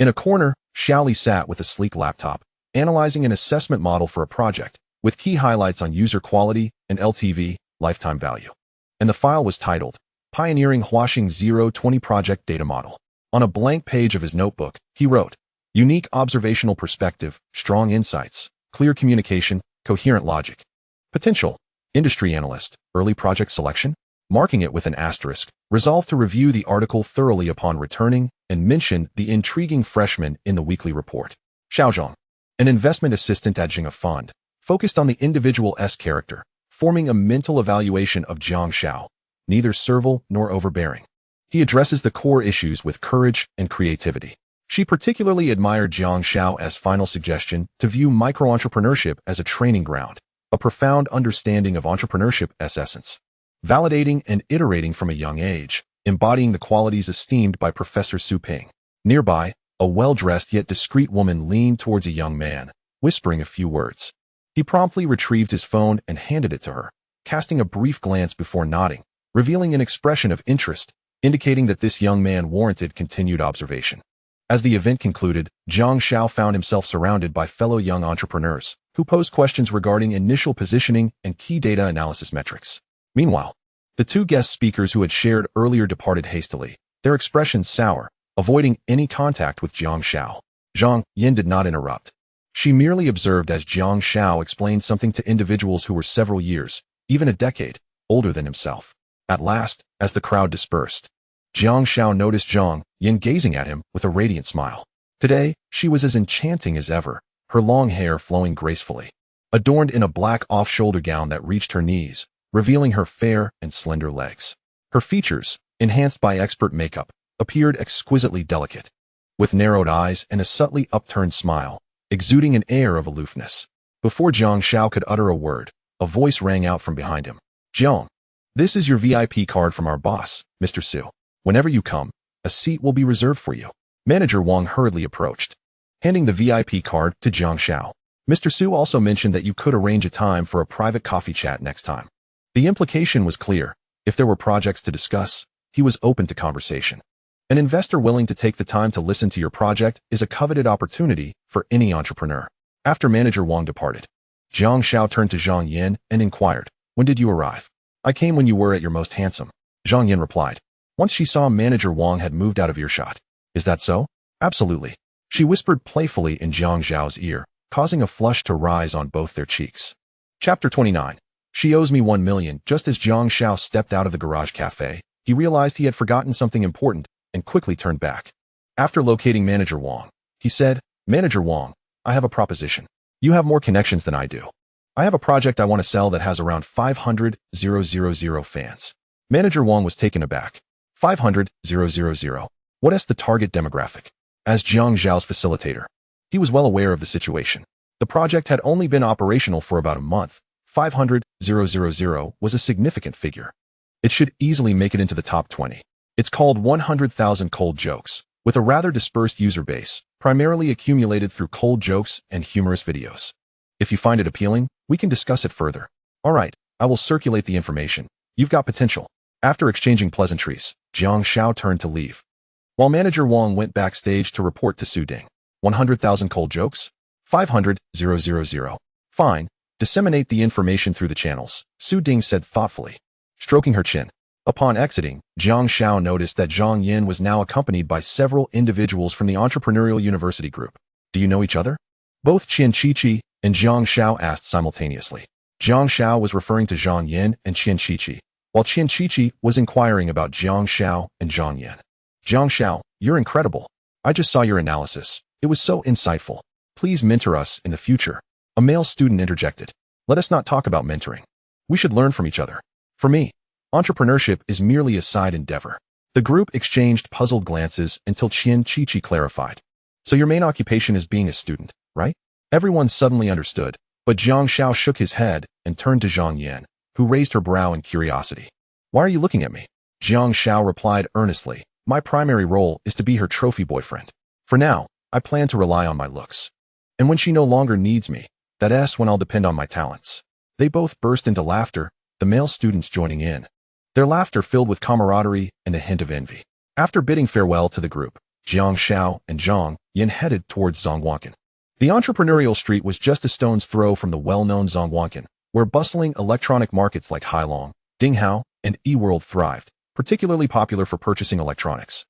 In a corner, Xiaoli sat with a sleek laptop, analyzing an assessment model for a project, with key highlights on user quality and LTV, lifetime value. And the file was titled, Pioneering Huaxing 020 Project Data Model. On a blank page of his notebook, he wrote, "Unique observational perspective, strong insights, clear communication, coherent logic. Potential, industry analyst, early project selection." Marking it with an asterisk, resolved to review the article thoroughly upon returning and mentioned the intriguing freshman in the weekly report. Xiaozhong, an investment assistant at Jing Fund, focused on the individual's character, forming a mental evaluation of Jiang Xiao, neither servile nor overbearing. He addresses the core issues with courage and creativity. She particularly admired Jiang Xiao's final suggestion to view micro-entrepreneurship as a training ground, a profound understanding of entrepreneurship's essence. Validating and iterating from a young age, embodying the qualities esteemed by Professor Su Ping. Nearby, a well-dressed yet discreet woman leaned towards a young man, whispering a few words. He promptly retrieved his phone and handed it to her, casting a brief glance before nodding, revealing an expression of interest, indicating that this young man warranted continued observation. As the event concluded, Jiang Xiao found himself surrounded by fellow young entrepreneurs, who posed questions regarding initial positioning and key data analysis metrics. Meanwhile, the two guest speakers who had shared earlier departed hastily, their expressions sour, avoiding any contact with Jiang Xiao. Zhang Yan did not interrupt. She merely observed as Jiang Xiao explained something to individuals who were several years, even a decade, older than himself. At last, as the crowd dispersed, Jiang Xiao noticed Zhang Yan gazing at him with a radiant smile. Today, she was as enchanting as ever, her long hair flowing gracefully, adorned in a black off-shoulder gown that reached her knees, revealing her fair and slender legs. Her features, enhanced by expert makeup, appeared exquisitely delicate, with narrowed eyes and a subtly upturned smile, exuding an air of aloofness. Before Jiang Xiao could utter a word, a voice rang out from behind him. "Jiang, this is your VIP card from our boss, Mr. Su. Whenever you come, a seat will be reserved for you." Manager Wang hurriedly approached, handing the VIP card to Jiang Xiao. Mr. Su also mentioned that you could arrange a time for a private coffee chat next time. The implication was clear. If there were projects to discuss, he was open to conversation. An investor willing to take the time to listen to your project is a coveted opportunity for any entrepreneur. After Manager Wang departed, Jiang Xiao turned to Zhang Yin and inquired, "When did you arrive?" "I came when you were at your most handsome," Zhang Yin replied. Once she saw Manager Wang had moved out of earshot. "Is that so?" "Absolutely," she whispered playfully in Jiang Xiao's ear, causing a flush to rise on both their cheeks. Chapter 29. She owes me 1 million. Just as Jiang Xiao stepped out of the garage cafe, he realized he had forgotten something important and quickly turned back. After locating Manager Wang, he said, "Manager Wang, I have a proposition. You have more connections than I do. I have a project I want to sell that has around 500,000 fans." Manager Wang was taken aback. 500,000. What is the target demographic? As Jiang Xiao's facilitator, he was well aware of the situation. The project had only been operational for about a month. 500,000 was a significant figure. It should easily make it into the top 20. It's called 100,000 Cold Jokes, with a rather dispersed user base, primarily accumulated through cold jokes and humorous videos. If you find it appealing, we can discuss it further. All right, I will circulate the information. You've got potential. After exchanging pleasantries, Jiang Xiao turned to leave, while Manager Wang went backstage to report to Su Ding. 100,000 cold jokes? 500,000. Fine, disseminate the information through the channels, Su Ding said thoughtfully, stroking her chin. Upon exiting, Jiang Xiao noticed that Zhang Yin was now accompanied by several individuals from the entrepreneurial university group. "Do you know each other?" Both Qian Qiqi and Jiang Xiao asked simultaneously. Jiang Xiao was referring to Zhang Yin and Qian Qiqi, while Qian Qiqi was inquiring about Jiang Xiao and Zhang Yin. "Jiang Xiao, you're incredible. I just saw your analysis. It was so insightful. Please mentor us in the future." A male student interjected. "Let us not talk about mentoring. We should learn from each other. For me, entrepreneurship is merely a side endeavor." The group exchanged puzzled glances until Qian Qiqi clarified. "So your main occupation is being a student, right?" Everyone suddenly understood, but Jiang Xiao shook his head and turned to Zhang Yin, who raised her brow in curiosity. "Why are you looking at me?" Jiang Xiao replied earnestly, "My primary role is to be her trophy boyfriend. For now, I plan to rely on my looks. And when she no longer needs me, that's when I'll depend on my talents." They both burst into laughter, the male students joining in. Their laughter filled with camaraderie and a hint of envy. After bidding farewell to the group, Jiang Xiao and Zhang Yin headed towards Zhongguancun. The entrepreneurial street was just a stone's throw from the well-known Zhongguancun, where bustling electronic markets like Hailong, Dinghao, and eWorld thrived, particularly popular for purchasing electronics,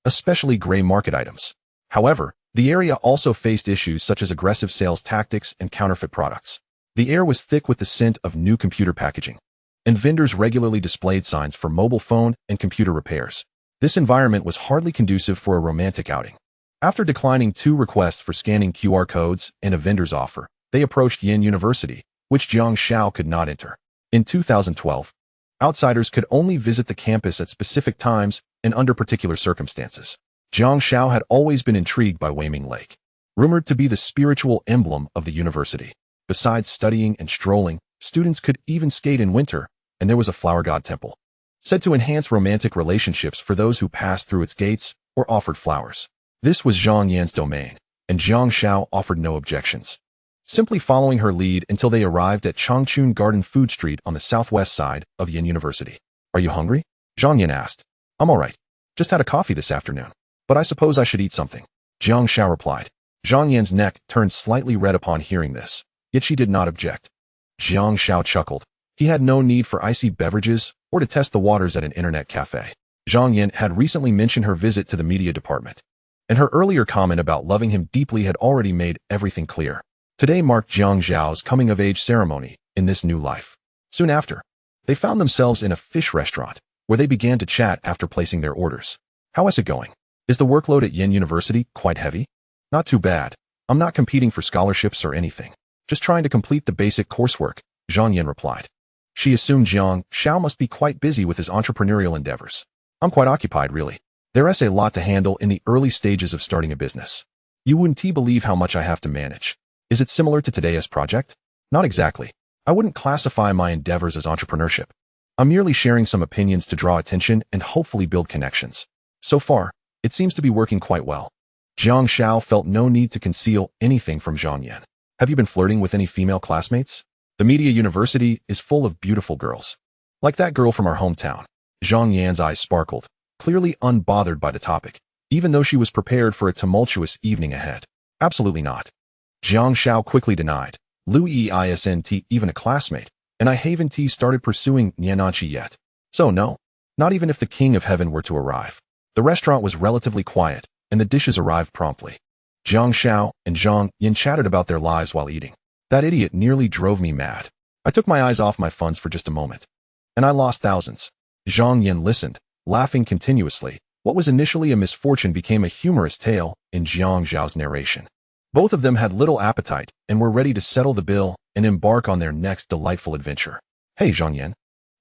especially gray market items. However, the area also faced issues such as aggressive sales tactics and counterfeit products. The air was thick with the scent of new computer packaging, and vendors regularly displayed signs for mobile phone and computer repairs. This environment was hardly conducive for a romantic outing. After declining 2 requests for scanning QR codes and a vendor's offer, they approached Yin University, which Jiang Xiao could not enter. In 2012, outsiders could only visit the campus at specific times and under particular circumstances. Jiang Xiao had always been intrigued by Weiming Lake, rumored to be the spiritual emblem of the university. Besides studying and strolling, students could even skate in winter, and there was a flower god temple, said to enhance romantic relationships for those who passed through its gates or offered flowers. This was Zhang Yan's domain, and Jiang Xiao offered no objections, simply following her lead until they arrived at Changchun Garden Food Street on the southwest side of Yin University. "Are you hungry?" Zhang Yin asked. "I'm all right. Just had a coffee this afternoon, but I suppose I should eat something," Jiang Xiao replied. Zhang Yan's neck turned slightly red upon hearing this, yet she did not object. Jiang Xiao chuckled. He had no need for icy beverages or to test the waters at an internet cafe. Zhang Yin had recently mentioned her visit to the media department, and her earlier comment about loving him deeply had already made everything clear. Today marked Jiang Xiao's coming-of-age ceremony in this new life. Soon after, they found themselves in a fish restaurant, where they began to chat after placing their orders. "How is it going? Is the workload at Yin University quite heavy?" "Not too bad. I'm not competing for scholarships or anything. Just trying to complete the basic coursework," Zhang Yin replied. She assumed Jiang Xiao must be quite busy with his entrepreneurial endeavors. "I'm quite occupied, really. There's a lot to handle in the early stages of starting a business. You wouldn't believe how much I have to manage." "Is it similar to today's project?" "Not exactly. I wouldn't classify my endeavors as entrepreneurship. I'm merely sharing some opinions to draw attention and hopefully build connections. So far, it seems to be working quite well." Jiang Xiao felt no need to conceal anything from Zhang Yin. Have you been flirting with any female classmates? The media university is full of beautiful girls. Like that girl from our hometown. Zhang Yan's eyes sparkled, clearly unbothered by the topic, even though she was prepared for a tumultuous evening ahead. Absolutely not. Jiang Xiao quickly denied. Lui isn't even a classmate, and I haven't started pursuing Niananchi yet. So no, not even if the king of heaven were to arrive. The restaurant was relatively quiet, and the dishes arrived promptly. Jiang Xiao and Zhang Yan chatted about their lives while eating. That idiot nearly drove me mad. I took my eyes off my funds for just a moment, and I lost thousands. Zhang Yan listened, laughing continuously. What was initially a misfortune became a humorous tale in Jiang Xiao's narration. Both of them had little appetite and were ready to settle the bill and embark on their next delightful adventure. Hey, Zhang Yan.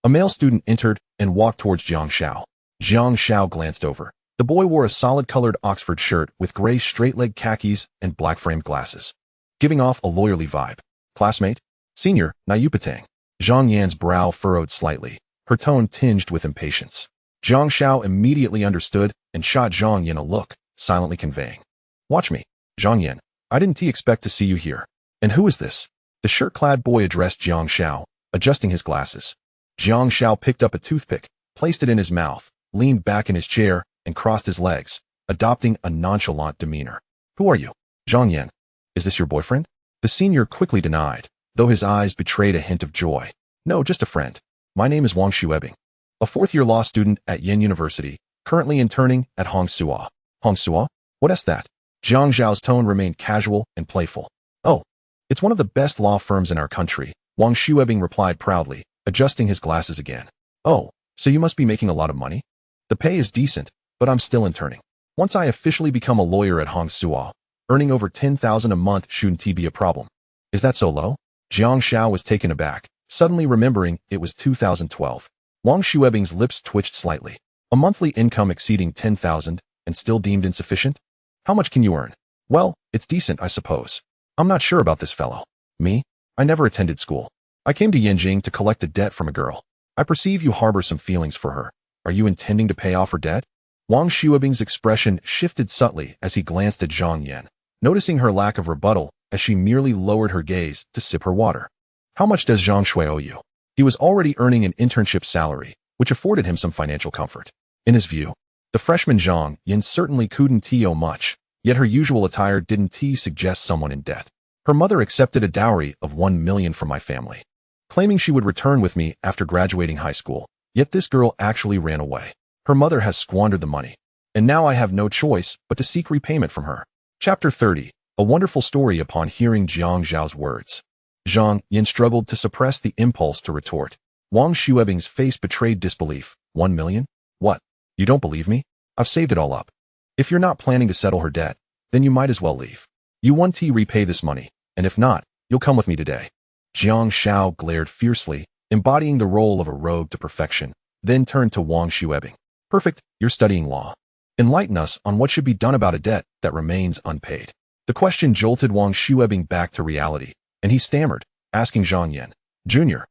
A male student entered and walked towards Jiang Xiao. Jiang Xiao glanced over. The boy wore a solid-colored Oxford shirt with gray straight-leg khakis and black-framed glasses, giving off a lawyerly vibe. Classmate? Senior, Nayupatang. Zhang Yan's brow furrowed slightly, her tone tinged with impatience. Jiang Xiao immediately understood and shot Zhang Yan a look, silently conveying. Watch me, Zhang Yan. I didn't expect to see you here. And who is this? The shirt-clad boy addressed Jiang Xiao, adjusting his glasses. Jiang Xiao picked up a toothpick, placed it in his mouth, leaned back in his chair, and crossed his legs, adopting a nonchalant demeanor. Who are you? Zhang Yan. Is this your boyfriend? The senior quickly denied, though his eyes betrayed a hint of joy. No, just a friend. My name is Wang Xuebing, a fourth-year law student at Yen University, currently interning at Hongsua. Hongsua? What is that? Jiang Xiao's tone remained casual and playful. Oh, it's one of the best law firms in our country, Wang Xuebing replied proudly, adjusting his glasses again. Oh, so you must be making a lot of money? The pay is decent, but I'm still interning. Once I officially become a lawyer at Hongsua, earning over 10,000 a month shouldn't be a problem. Is that so low? Jiang Xiao was taken aback, suddenly remembering it was 2012. Wang Xuebing's lips twitched slightly. A monthly income exceeding 10,000 and still deemed insufficient? How much can you earn? Well, it's decent, I suppose. I'm not sure about this fellow. Me? I never attended school. I came to Yanjing to collect a debt from a girl. I perceive you harbor some feelings for her. Are you intending to pay off her debt? Wang Xuebing's expression shifted subtly as he glanced at Zhang Yan, noticing her lack of rebuttal as she merely lowered her gaze to sip her water. How much does Zhang Shui owe you? He was already earning an internship salary, which afforded him some financial comfort. In his view, the freshman Zhang Yan certainly couldn't owe much, yet her usual attire didn't suggest someone in debt. Her mother accepted a dowry of 1 million from my family, claiming she would return with me after graduating high school, yet this girl actually ran away. Her mother has squandered the money, and now I have no choice but to seek repayment from her. Chapter 30. A wonderful story. Upon hearing Jiang Xiao's words, Zhang Yan struggled to suppress the impulse to retort. Wang Xuebing's face betrayed disbelief. 1 million? What? You don't believe me? I've saved it all up. If you're not planning to settle her debt, then you might as well leave. You want to repay this money, and if not, you'll come with me today. Jiang Xiao glared fiercely, embodying the role of a rogue to perfection, then turned to Wang Xuebing. Perfect, you're studying law. Enlighten us on what should be done about a debt that remains unpaid. The question jolted Wang Xuebing back to reality, and he stammered, asking Zhang Yan, Junior,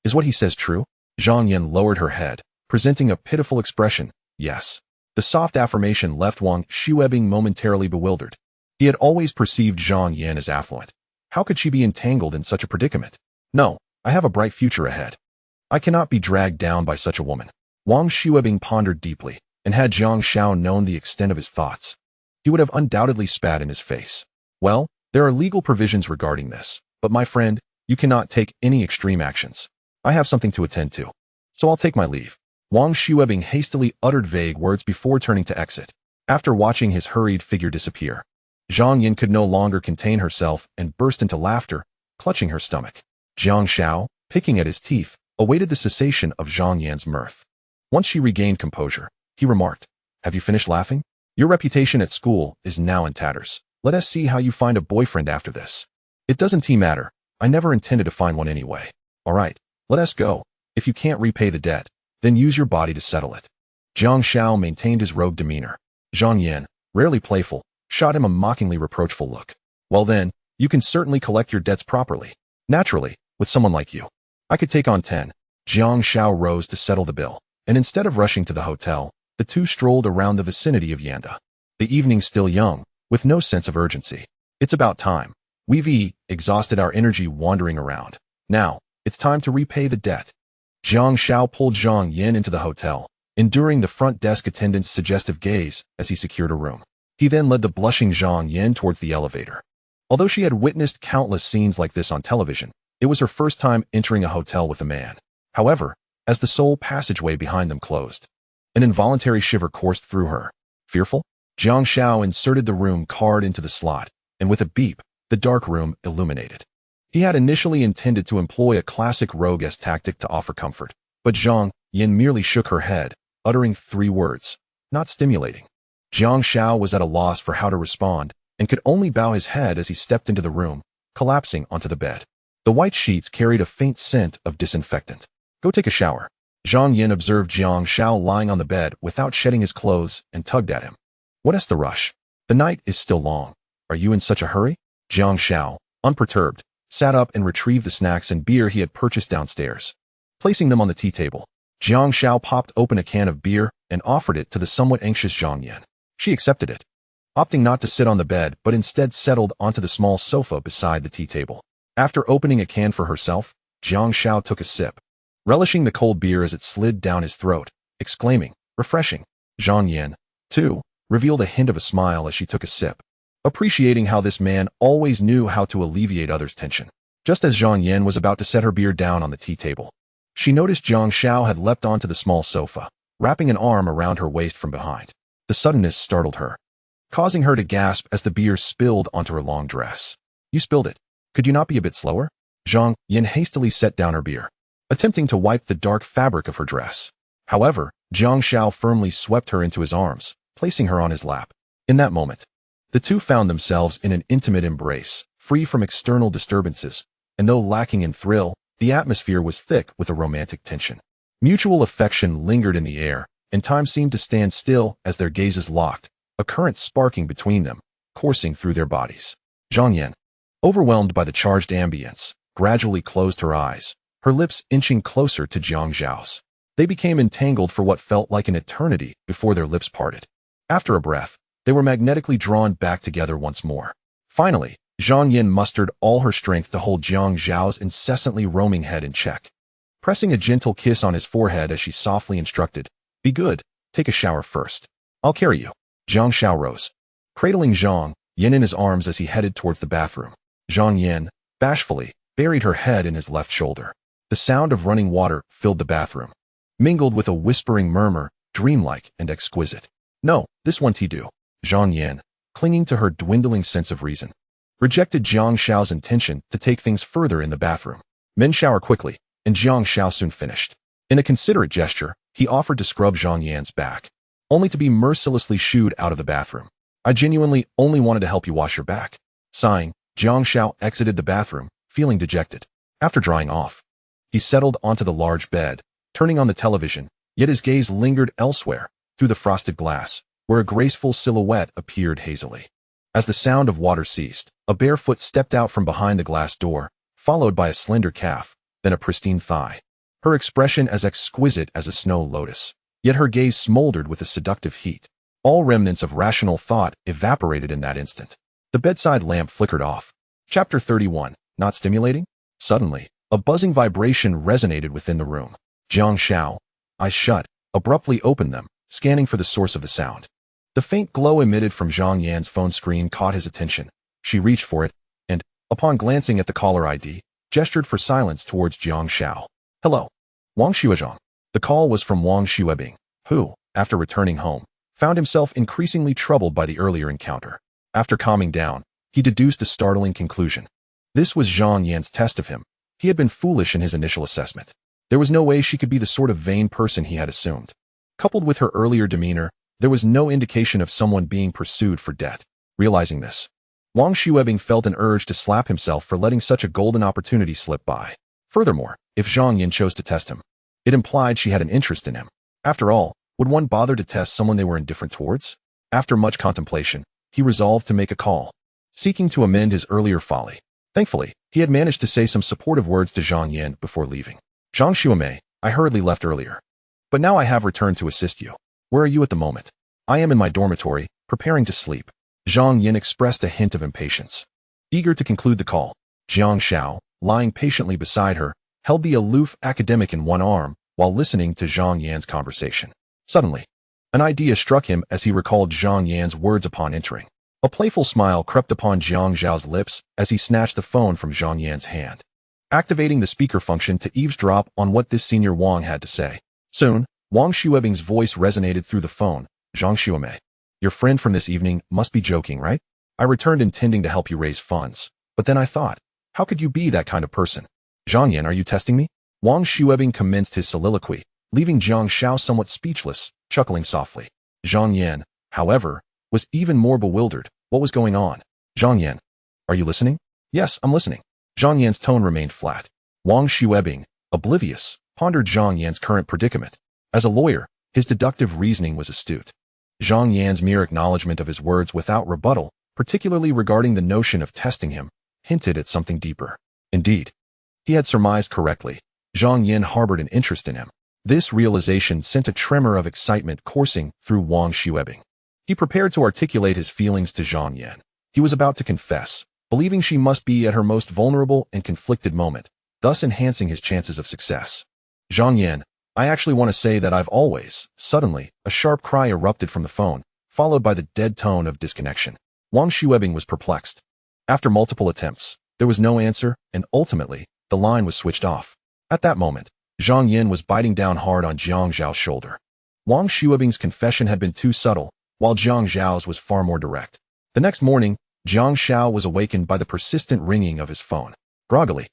is what he says true? Zhang Yan lowered her head, presenting a pitiful expression. Yes. The soft affirmation left Wang Xuebing momentarily bewildered. He had always perceived Zhang Yan as affluent. How could she be entangled in such a predicament? No, I have a bright future ahead. I cannot be dragged down by such a woman. Wang Xuebing pondered deeply, and had Jiang Xiao known the extent of his thoughts, he would have undoubtedly spat in his face. Well, there are legal provisions regarding this, but my friend, you cannot take any extreme actions. I have something to attend to, so I'll take my leave. Wang Xuebing hastily uttered vague words before turning to exit. After watching his hurried figure disappear, Zhang Yan could no longer contain herself and burst into laughter, clutching her stomach. Jiang Xiao, picking at his teeth, awaited the cessation of Zhang Yan's mirth. Once she regained composure, he remarked, Have you finished laughing? Your reputation at school is now in tatters. Let us see how you find a boyfriend after this. It doesn't matter. I never intended to find one anyway. All right, let us go. If you can't repay the debt, then use your body to settle it. Jiang Xiao maintained his rogue demeanor. Zhang Yan, rarely playful, shot him a mockingly reproachful look. Well then, you can certainly collect your debts properly. Naturally, with someone like you. I could take on 10. Jiang Xiao rose to settle the bill, and instead of rushing to the hotel, the two strolled around the vicinity of Yanda. The evening's still young, with no sense of urgency. It's about time. We've exhausted our energy wandering around. Now, it's time to repay the debt. Jiang Xiao pulled Zhang Yin into the hotel, enduring the front desk attendant's suggestive gaze as he secured a room. He then led the blushing Zhang Yin towards the elevator. Although she had witnessed countless scenes like this on television, it was her first time entering a hotel with a man. However, as the sole passageway behind them closed, an involuntary shiver coursed through her. Fearful? Jiang Xiao inserted the room card into the slot, and with a beep, the dark room illuminated. He had initially intended to employ a classic rogue-esque tactic to offer comfort, but Zhang Yin merely shook her head, uttering 3 words, "Not stimulating." Jiang Xiao was at a loss for how to respond, and could only bow his head as he stepped into the room, collapsing onto the bed. The white sheets carried a faint scent of disinfectant. "Go take a shower." Zhang Yin observed Jiang Xiao lying on the bed without shedding his clothes and tugged at him. "What's the rush? The night is still long. Are you in such a hurry?" Jiang Xiao, unperturbed, sat up and retrieved the snacks and beer he had purchased downstairs. Placing them on the tea table, Jiang Xiao popped open a can of beer and offered it to the somewhat anxious Zhang Yin. She accepted it, opting not to sit on the bed but instead settled onto the small sofa beside the tea table. After opening a can for herself, Jiang Xiao took a sip, relishing the cold beer as it slid down his throat, exclaiming, "Refreshing." Zhang Yin, too, revealed a hint of a smile as she took a sip, appreciating how this man always knew how to alleviate others' tension. Just as Zhang Yin was about to set her beer down on the tea table, she noticed Jiang Xiao had leapt onto the small sofa, wrapping an arm around her waist from behind. The suddenness startled her, causing her to gasp as the beer spilled onto her long dress. "You spilled it. Could you not be a bit slower?" Zhang Yin hastily set down her beer, attempting to wipe the dark fabric of her dress. However, Jiang Xiao firmly swept her into his arms, placing her on his lap. In that moment, the two found themselves in an intimate embrace, free from external disturbances, and though lacking in thrill, the atmosphere was thick with a romantic tension. Mutual affection lingered in the air, and time seemed to stand still as their gazes locked, a current sparking between them, coursing through their bodies. Zhang Yin, overwhelmed by the charged ambience, gradually closed her eyes, her lips inching closer to Jiang Xiao's. They became entangled for what felt like an eternity before their lips parted. After a breath, they were magnetically drawn back together once more. Finally, Zhang Yin mustered all her strength to hold Jiang Xiao's incessantly roaming head in check. Pressing a gentle kiss on his forehead as she softly instructed, "Be good, take a shower first. I'll carry you." Jiang Xiao rose, cradling Zhang Yin in his arms as he headed towards the bathroom. Zhang Yin, bashfully, buried her head in his left shoulder. The sound of running water filled the bathroom, mingled with a whispering murmur, dreamlike and exquisite. "No, this won't he do." Zhang Yin, clinging to her dwindling sense of reason, rejected Jiang Xiao's intention to take things further in the bathroom. Men shower quickly, and Jiang Xiao soon finished. In a considerate gesture, he offered to scrub Zhang Yin's back, only to be mercilessly shooed out of the bathroom. "I genuinely only wanted to help you wash your back." Sighing, Jiang Xiao exited the bathroom, feeling dejected. After drying off, he settled onto the large bed, turning on the television, yet his gaze lingered elsewhere, through the frosted glass, where a graceful silhouette appeared hazily. As the sound of water ceased, a bare foot stepped out from behind the glass door, followed by a slender calf, then a pristine thigh. Her expression as exquisite as a snow lotus, yet her gaze smoldered with a seductive heat. All remnants of rational thought evaporated in that instant. The bedside lamp flickered off. Chapter 31. Not stimulating? Suddenly, a buzzing vibration resonated within the room. Jiang Xiao, eyes shut, abruptly opened them, scanning for the source of the sound. The faint glow emitted from Zhang Yan's phone screen caught his attention. She reached for it, and, upon glancing at the caller ID, gestured for silence towards Jiang Xiao. "Hello. Wang Xuezhang." The call was from Wang Xuebing, who, after returning home, found himself increasingly troubled by the earlier encounter. After calming down, he deduced a startling conclusion. This was Zhang Yan's test of him. He had been foolish in his initial assessment. There was no way she could be the sort of vain person he had assumed. Coupled with her earlier demeanor, there was no indication of someone being pursued for debt. Realizing this, Wang Xuebing felt an urge to slap himself for letting such a golden opportunity slip by. Furthermore, if Zhang Yin chose to test him, it implied she had an interest in him. After all, would one bother to test someone they were indifferent towards? After much contemplation, he resolved to make a call, seeking to amend his earlier folly. Thankfully, he had managed to say some supportive words to Zhang Yin before leaving. "Zhang Xuemei, I hurriedly left earlier, but now I have returned to assist you. Where are you at the moment?" "I am in my dormitory, preparing to sleep." Zhang Yin expressed a hint of impatience. Eager to conclude the call, Jiang Xiao, lying patiently beside her, held the aloof academic in one arm while listening to Zhang Yan's conversation. Suddenly, an idea struck him as he recalled Zhang Yan's words upon entering. A playful smile crept upon Jiang Xiao's lips as he snatched the phone from Zhang Yan's hand, activating the speaker function to eavesdrop on what this senior Wang had to say. Soon, Wang Xuebing's voice resonated through the phone. Jiang Xiao, your friend from this evening must be joking, right? I returned intending to help you raise funds, but then I thought, how could you be that kind of person? Zhang Yan, are you testing me? Wang Xuebing commenced his soliloquy, leaving Jiang Xiao somewhat speechless, chuckling softly. Zhang Yan, however, was even more bewildered. What was going on? Zhang Yan, are you listening? Yes, I'm listening. Zhang Yan's tone remained flat. Wang Xuebing, oblivious, pondered Zhang Yan's current predicament. As a lawyer, his deductive reasoning was astute. Zhang Yan's mere acknowledgement of his words without rebuttal, particularly regarding the notion of testing him, hinted at something deeper. Indeed, he had surmised correctly. Zhang Yan harbored an interest in him. This realization sent a tremor of excitement coursing through Wang Xuebing. He prepared to articulate his feelings to Zhang Yan. He was about to confess, believing she must be at her most vulnerable and conflicted moment, thus enhancing his chances of success. Zhang Yan, I actually want to say that I've always, suddenly, a sharp cry erupted from the phone, followed by the dead tone of disconnection. Wang Xuebing was perplexed. After multiple attempts, there was no answer, and ultimately, the line was switched off. At that moment, Zhang Yan was biting down hard on Jiang Xiao's shoulder. Wang Xuebing's confession had been too subtle, while Jiang Xiao's was far more direct. The next morning, Jiang Xiao was awakened by the persistent ringing of his phone. Groggily,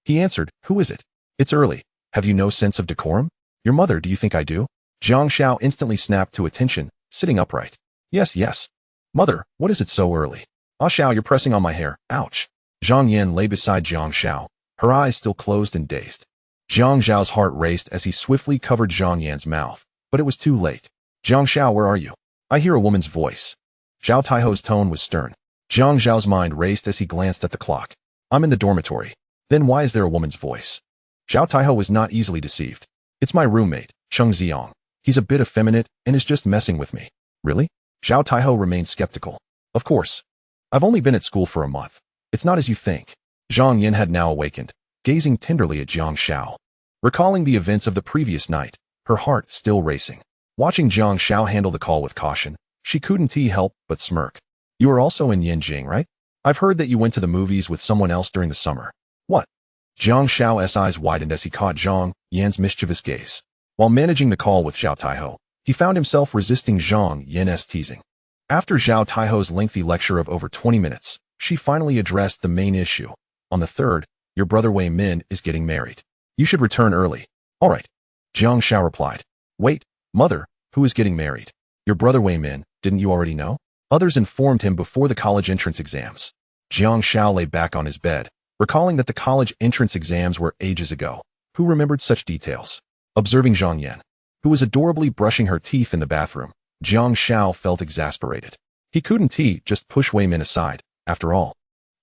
he answered, "Who is it? It's early. Have you no sense of decorum? Your mother, do you think I do?" Jiang Xiao instantly snapped to attention, sitting upright. Yes. Mother, what is it so early? Ah Xiao, you're pressing on my hair. Ouch. Zhang Yan lay beside Jiang Xiao, her eyes still closed and dazed. Jiang Xiao's heart raced as he swiftly covered Zhang Yan's mouth, but it was too late. Jiang Xiao, where are you? I hear a woman's voice. Zhao Taiho's tone was stern. Jiang Xiao's mind raced as he glanced at the clock. I'm in the dormitory. Then why is there a woman's voice? Zhao Taiho was not easily deceived. It's my roommate, Cheng Xiang. He's a bit effeminate and is just messing with me. Really? Zhao Taiho remained skeptical. Of course. I've only been at school for a month. It's not as you think. Zhang Yan had now awakened, gazing tenderly at Jiang Xiao. Recalling the events of the previous night, her heart still racing. Watching Jiang Xiao handle the call with caution, she couldn't help but smirk. You are also in Yanjing, right? I've heard that you went to the movies with someone else during the summer. What? Jiang Xiao's eyes widened as he caught Zhang Yan's mischievous gaze. While managing the call with Zhao Taiho, he found himself resisting Zhang Yan's teasing. After Zhao Taiho's lengthy lecture of over 20 minutes, she finally addressed the main issue. On the 3rd, your brother Wei Min is getting married. You should return early. All right. Jiang Xiao replied. Wait, mother, who is getting married? Your brother Wei Min, didn't you already know? Others informed him before the college entrance exams. Jiang Xiao lay back on his bed, recalling that the college entrance exams were ages ago. Who remembered such details? Observing Zhang Yan, who was adorably brushing her teeth in the bathroom, Jiang Xiao felt exasperated. He couldn't just push Wei Min aside. After all,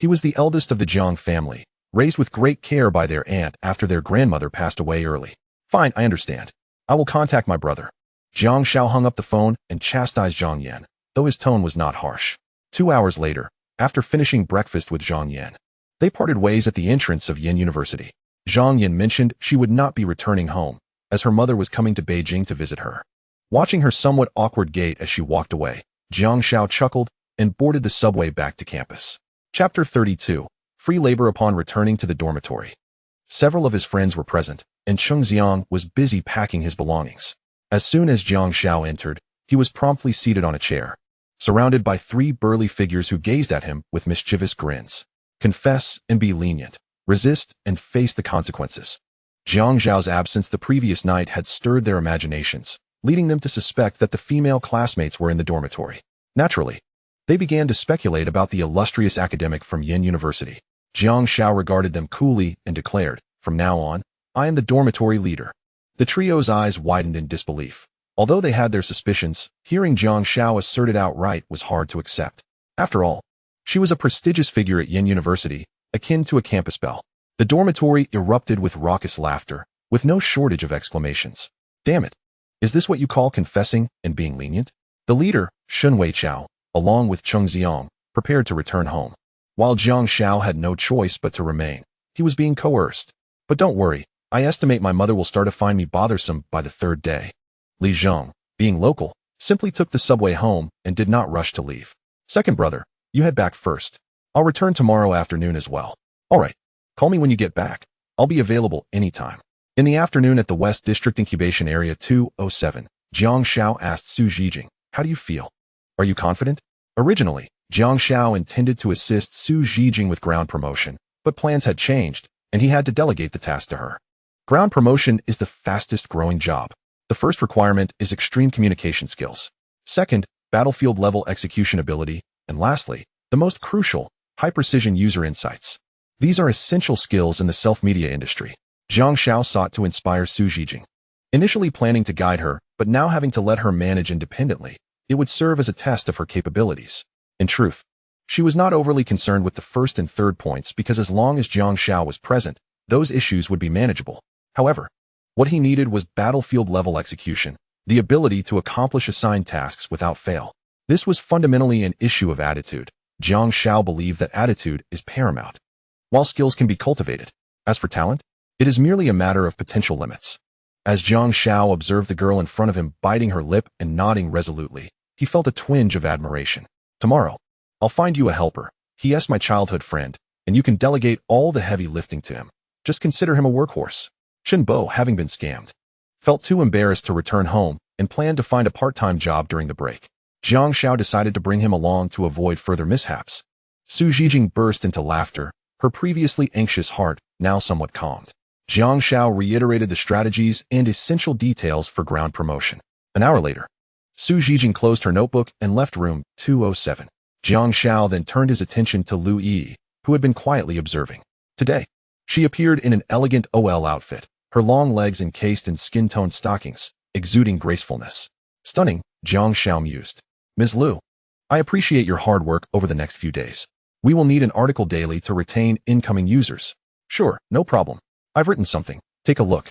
he was the eldest of the Jiang family, raised with great care by their aunt after their grandmother passed away early. Fine, I understand. I will contact my brother. Jiang Xiao hung up the phone and chastised Zhang Yan, though his tone was not harsh. 2 hours later, after finishing breakfast with Zhang Yan, they parted ways at the entrance of Yin University. Zhang Yan mentioned she would not be returning home, as her mother was coming to Beijing to visit her. Watching her somewhat awkward gait as she walked away, Jiang Xiao chuckled and boarded the subway back to campus. Chapter 32. Free labor upon returning to the dormitory. Several of his friends were present, and Cheng Xiang was busy packing his belongings. As soon as Jiang Xiao entered, he was promptly seated on a chair, surrounded by 3 burly figures who gazed at him with mischievous grins. Confess and be lenient. Resist and face the consequences. Jiang Xiao's absence the previous night had stirred their imaginations, leading them to suspect that the female classmates were in the dormitory. Naturally, they began to speculate about the illustrious academic from Yin University. Jiang Xiao regarded them coolly and declared, "From now on, I am the dormitory leader." The trio's eyes widened in disbelief. Although they had their suspicions, hearing Jiang Xiao assert it outright was hard to accept. After all, she was a prestigious figure at Yin University, akin to a campus belle. The dormitory erupted with raucous laughter, with no shortage of exclamations. Damn it! Is this what you call confessing and being lenient? The leader, Shun Weichao, along with Cheng Xiang, prepared to return home. while Jiang Xiao had no choice but to remain. He was being coerced. But don't worry, I estimate my mother will start to find me bothersome by the third day. Li Zhong, being local, simply took the subway home and did not rush to leave. Second brother, you head back first. I'll return tomorrow afternoon as well. All right, call me when you get back. I'll be available anytime. In the afternoon at the West District Incubation Area 207, Jiang Xiao asked Su Zhijing, how do you feel? Are you confident? Originally, Jiang Xiao intended to assist Su Zhijing with ground promotion, but plans had changed, and he had to delegate the task to her. Ground promotion is the fastest growing job. The first requirement is extreme communication skills. Second, battlefield-level execution ability. And lastly, the most crucial, high-precision user insights. These are essential skills in the self-media industry. Jiang Xiao sought to inspire Su Zhijing. Initially planning to guide her, but now having to let her manage independently, it would serve as a test of her capabilities. In truth, she was not overly concerned with the first and third points because as long as Jiang Xiao was present, those issues would be manageable. However, what he needed was battlefield-level execution, the ability to accomplish assigned tasks without fail. This was fundamentally an issue of attitude. Jiang Xiao believed that attitude is paramount, while skills can be cultivated. As for talent, it is merely a matter of potential limits. As Jiang Xiao observed the girl in front of him biting her lip and nodding resolutely, he felt a twinge of admiration. Tomorrow, I'll find you a helper. He is my childhood friend, and you can delegate all the heavy lifting to him. Just consider him a workhorse. Chen Bo, having been scammed, felt too embarrassed to return home and planned to find a part-time job during the break. Jiang Xiao decided to bring him along to avoid further mishaps. Su Zhijing burst into laughter, her previously anxious heart now somewhat calmed. Jiang Xiao reiterated the strategies and essential details for ground promotion. An hour later, Su Zhijing closed her notebook and left room 207. Jiang Xiao then turned his attention to Lu Yi, who had been quietly observing. Today, she appeared in an elegant OL outfit, her long legs encased in skin-toned stockings, exuding gracefulness. Stunning, Jiang Xiao mused. Ms. Lu, I appreciate your hard work over the next few days. We will need an article daily to retain incoming users. Sure, no problem. I've written something. Take a look.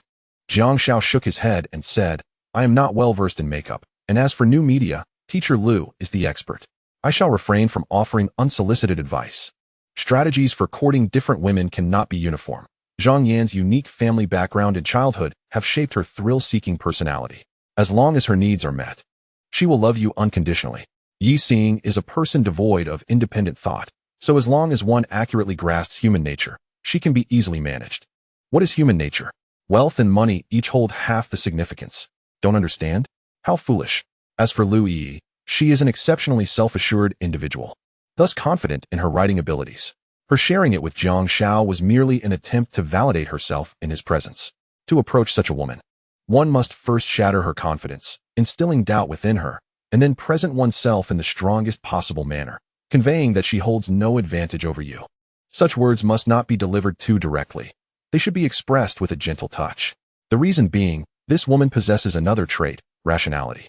Jiang Xiao shook his head and said, I am not well versed in makeup, and as for new media, Teacher Lu is the expert. I shall refrain from offering unsolicited advice. Strategies for courting different women cannot be uniform. Zhang Yan's unique family background and childhood have shaped her thrill-seeking personality. As long as her needs are met, she will love you unconditionally. Yi Xing is a person devoid of independent thought, so as long as one accurately grasps human nature, she can be easily managed. What is human nature? Wealth and money each hold half the significance. Don't understand? How foolish. As for Lu Yi, she is an exceptionally self-assured individual, thus confident in her writing abilities. Her sharing it with Jiang Xiao was merely an attempt to validate herself in his presence. To approach such a woman, one must first shatter her confidence, instilling doubt within her, and then present oneself in the strongest possible manner, conveying that she holds no advantage over you. Such words must not be delivered too directly. They should be expressed with a gentle touch. The reason being, this woman possesses another trait, rationality.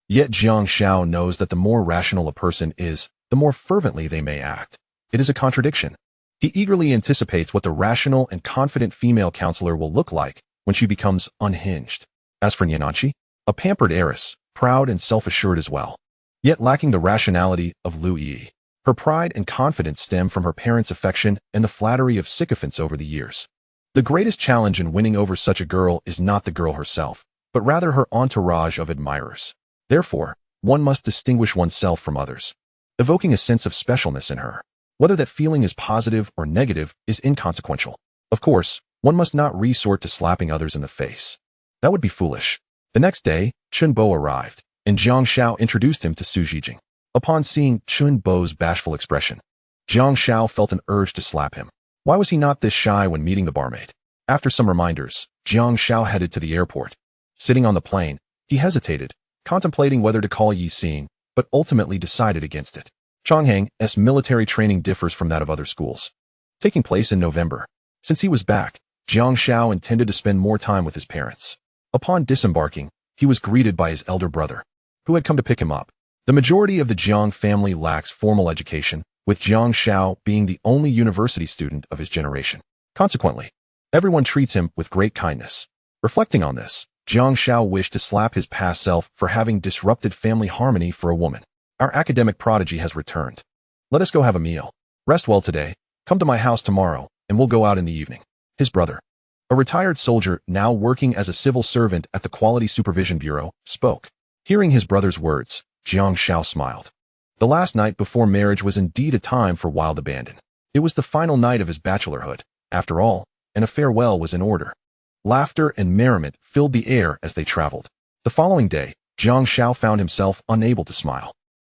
Yet Jiang Xiao knows that the more rational a person is, the more fervently they may act. It is a contradiction. He eagerly anticipates what the rational and confident female counselor will look like when she becomes unhinged. As for Niananqi, a pampered heiress, proud and self-assured as well, yet lacking the rationality of Lu Yi. Her pride and confidence stem from her parents' affection and the flattery of sycophants over the years. The greatest challenge in winning over such a girl is not the girl herself, but rather her entourage of admirers. Therefore, one must distinguish oneself from others, evoking a sense of specialness in her. Whether that feeling is positive or negative is inconsequential. Of course, one must not resort to slapping others in the face. That would be foolish. The next day, Chen Bo arrived, and Jiang Xiao introduced him to Su Zhijing. Upon seeing Chen Bo's bashful expression, Jiang Xiao felt an urge to slap him. Why was he not this shy when meeting the barmaid? After some reminders, Jiang Xiao headed to the airport. Sitting on the plane, he hesitated, contemplating whether to call Yi Xing, but ultimately decided against it. Changhang's military training differs from that of other schools. Taking place in November. Since he was back, Jiang Xiao intended to spend more time with his parents. Upon disembarking, he was greeted by his elder brother, who had come to pick him up. The majority of the Jiang family lacks formal education, with Jiang Xiao being the only university student of his generation. Consequently, everyone treats him with great kindness. Reflecting on this, Jiang Xiao wished to slap his past self for having disrupted family harmony for a woman. Our academic prodigy has returned. Let us go have a meal. Rest well today. Come to my house tomorrow, and we'll go out in the evening. His brother, a retired soldier now working as a civil servant at the Quality Supervision Bureau, spoke. Hearing his brother's words, Jiang Xiao smiled. The last night before marriage was indeed a time for wild abandon. It was the final night of his bachelorhood, after all, and a farewell was in order. Laughter and merriment filled the air as they traveled. The following day, Jiang Xiao found himself unable to smile.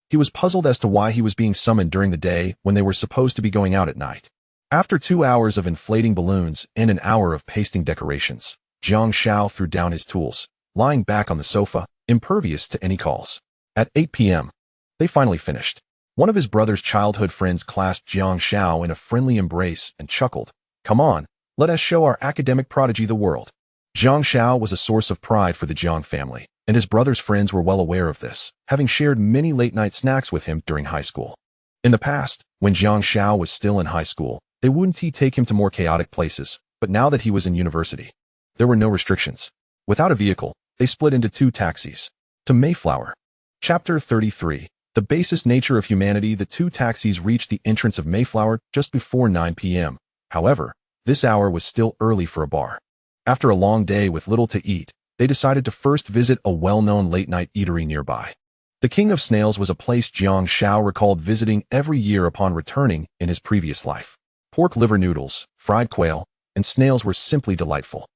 He was puzzled as to why he was being summoned during the day when they were supposed to be going out at night. After 2 hours of inflating balloons and an hour of pasting decorations, Jiang Xiao threw down his tools, lying back on the sofa, impervious to any calls. At 8 p.m., they finally finished. One of his brother's childhood friends clasped Jiang Xiao in a friendly embrace and chuckled. Come on, let us show our academic prodigy the world. Jiang Xiao was a source of pride for the Jiang family, and his brother's friends were well aware of this, having shared many late-night snacks with him during high school. In the past, when Jiang Xiao was still in high school, they wouldn't take him to more chaotic places, but now that he was in university, there were no restrictions. Without a vehicle, they split into 2 taxis. To Mayflower. Chapter 33. The basest nature of humanity. The 2 taxis reached the entrance of Mayflower just before 9 p.m. However, this hour was still early for a bar. After a long day with little to eat, they decided to first visit a well-known late-night eatery nearby. The King of Snails was a place Jiang Xiao recalled visiting every year upon returning in his previous life. Pork liver noodles, fried quail, and snails were simply delightful.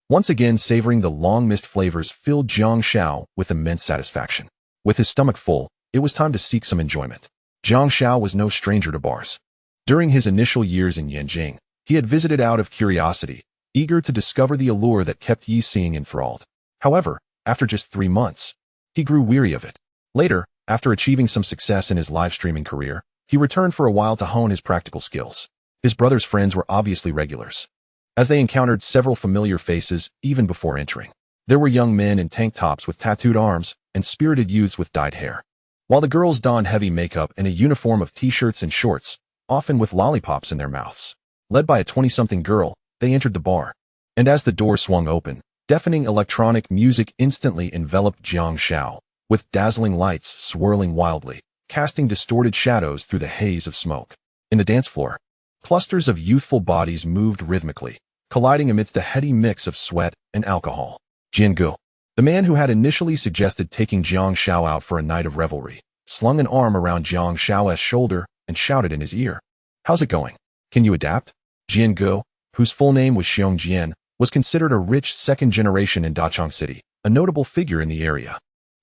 Once again savoring the long-missed flavors filled Jiang Xiao with immense satisfaction. With his stomach full, it was time to seek some enjoyment. Jiang Xiao was no stranger to bars. During his initial years in Yanjing, he had visited out of curiosity, eager to discover the allure that kept Yi Xing enthralled. However, after just 3 months, he grew weary of it. Later, after achieving some success in his live streaming career, he returned for a while to hone his practical skills. His brother's friends were obviously regulars, as they encountered several familiar faces even before entering. There were young men in tank tops with tattooed arms and spirited youths with dyed hair, while the girls donned heavy makeup and a uniform of t-shirts and shorts, often with lollipops in their mouths. Led by a 20-something girl, they entered the bar. And as the door swung open, deafening electronic music instantly enveloped Jiang Xiao, with dazzling lights swirling wildly, casting distorted shadows through the haze of smoke. In the dance floor, clusters of youthful bodies moved rhythmically, colliding amidst a heady mix of sweat and alcohol. Jian Gu, the man who had initially suggested taking Jiang Xiao out for a night of revelry, slung an arm around Jiang Xiao's shoulder and shouted in his ear. How's it going? Can you adapt? Jian Gu, whose full name was Xiong Jian, was considered a rich second generation in Dachang City, a notable figure in the area.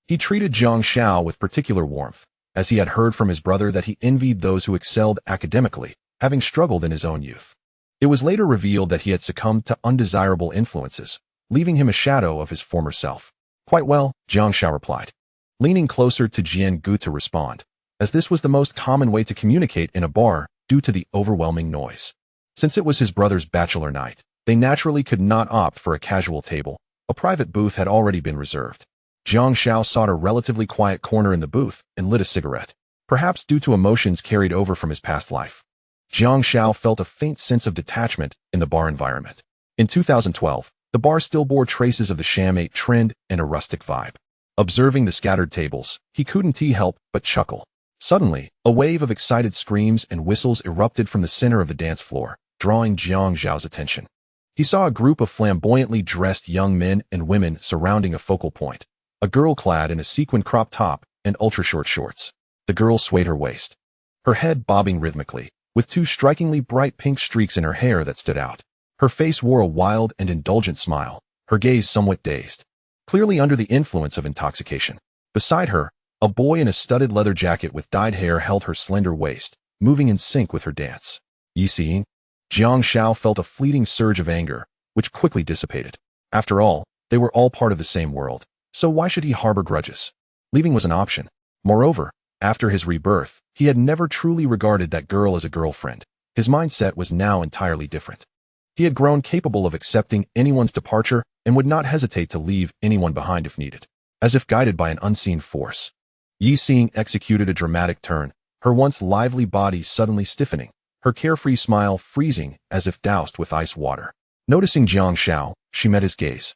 He treated Jiang Xiao with particular warmth, as he had heard from his brother that he envied those who excelled academically, having struggled in his own youth. It was later revealed that he had succumbed to undesirable influences, leaving him a shadow of his former self. Quite well, Jiang Xiao replied, leaning closer to Jian Gu to respond, as this was the most common way to communicate in a bar due to the overwhelming noise. Since it was his brother's bachelor night, they naturally could not opt for a casual table. A private booth had already been reserved. Jiang Xiao sought a relatively quiet corner in the booth and lit a cigarette, perhaps due to emotions carried over from his past life. Jiang Xiao felt a faint sense of detachment in the bar environment. In 2012, the bar still bore traces of the Sham-8 trend and a rustic vibe. Observing the scattered tables, he couldn't help but chuckle. Suddenly, a wave of excited screams and whistles erupted from the center of the dance floor, drawing Jiang Xiao's attention. He saw a group of flamboyantly dressed young men and women surrounding a focal point, a girl clad in a sequin crop top and ultra-short shorts. The girl swayed her waist, her head bobbing rhythmically, with 2 strikingly bright pink streaks in her hair that stood out. Her face wore a wild and indulgent smile, her gaze somewhat dazed, clearly under the influence of intoxication. Beside her, a boy in a studded leather jacket with dyed hair held her slender waist, moving in sync with her dance. Yi Xing? Jiang Xiao felt a fleeting surge of anger, which quickly dissipated. After all, they were all part of the same world, so why should he harbor grudges? Leaving was an option. Moreover, after his rebirth, he had never truly regarded that girl as a girlfriend. His mindset was now entirely different. He had grown capable of accepting anyone's departure and would not hesitate to leave anyone behind if needed. As if guided by an unseen force, Yi Xing executed a dramatic turn, her once lively body suddenly stiffening, her carefree smile freezing as if doused with ice water. Noticing Jiang Xiao, she met his gaze,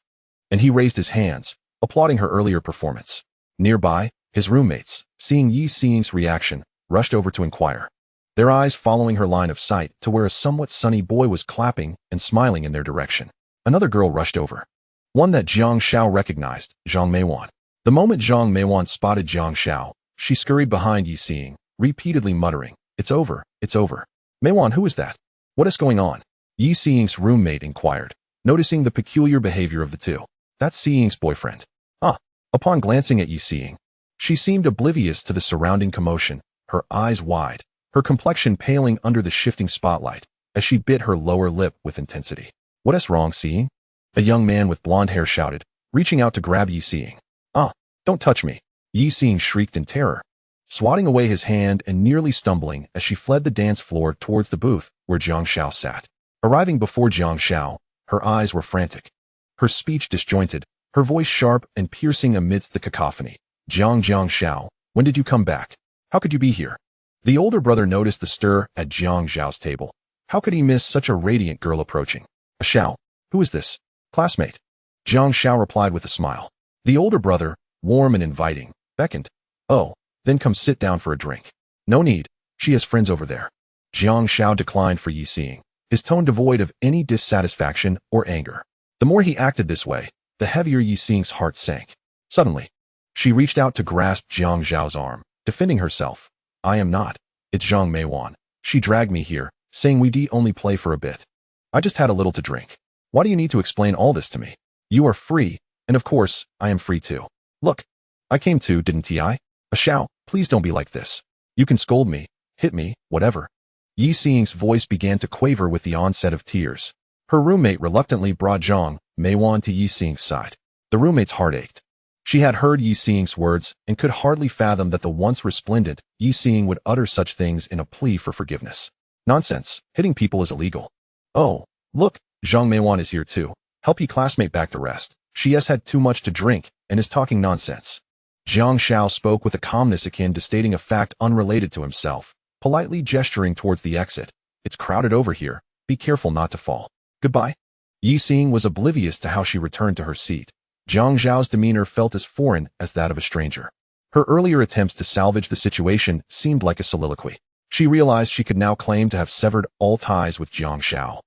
and he raised his hands, applauding her earlier performance. Nearby, his roommates, seeing Yi Xing's reaction, rushed over to inquire. their eyes following her line of sight to where a somewhat sunny boy was clapping and smiling in their direction. Another girl rushed over. One that Jiang Xiao recognized, Zhang Meiwan. The moment Zhang Meiwan spotted Jiang Xiao, she scurried behind Yi Xing, repeatedly muttering, "It's over, it's over." "Meiwan, who is that? What is going on?" Yi Xing's roommate inquired, noticing the peculiar behavior of the two. "That's Xing's boyfriend." "Ah." Upon glancing at Yi Xing, she seemed oblivious to the surrounding commotion, her eyes wide, her complexion paling under the shifting spotlight, as she bit her lower lip with intensity. "What is wrong, Xing?" A young man with blonde hair shouted, reaching out to grab Yi Xing. "Ah, don't touch me." Yi Xing shrieked in terror, swatting away his hand and nearly stumbling as she fled the dance floor towards the booth where Jiang Xiao sat. Arriving before Jiang Xiao, her eyes were frantic, her speech disjointed, her voice sharp and piercing amidst the cacophony. Jiang Xiao, when did you come back? How could you be here?" The older brother noticed the stir at Jiang Xiao's table. How could he miss such a radiant girl approaching? "A Xiao, who is this?" "Classmate." Jiang Xiao replied with a smile. The older brother, warm and inviting, beckoned. "Oh, then come sit down for a drink." "No need, she has friends over there." Jiang Xiao declined for Yi Xing, his tone devoid of any dissatisfaction or anger. The more he acted this way, the heavier Yi Xing's heart sank. Suddenly, she reached out to grasp Jiang Xiao's arm, defending herself. "I am not. It's Zhang Meiwan. She dragged me here, saying we'd only play for a bit. I just had a little to drink. Why do you need to explain all this to me? You are free, and of course, I am free too. Look, I came too, didn't I? A Xiao, please don't be like this. You can scold me, hit me, whatever." Yi Xing's voice began to quaver with the onset of tears. Her roommate reluctantly brought Zhang Meiwan to Yi Xing's side. The roommate's heart ached. She had heard Yi Xing's words and could hardly fathom that the once resplendent Yi Xing would utter such things in a plea for forgiveness. Nonsense, hitting people is illegal. "Oh, look, Zhang Meiwan is here too. Help your classmate back to rest. She has had too much to drink and is talking nonsense." Jiang Xiao spoke with a calmness akin to stating a fact unrelated to himself, politely gesturing towards the exit. "It's crowded over here. Be careful not to fall. Goodbye." Yi Xing was oblivious to how she returned to her seat. Jiang Xiao's demeanor felt as foreign as that of a stranger. Her earlier attempts to salvage the situation seemed like a soliloquy. She realized she could now claim to have severed all ties with Jiang Xiao.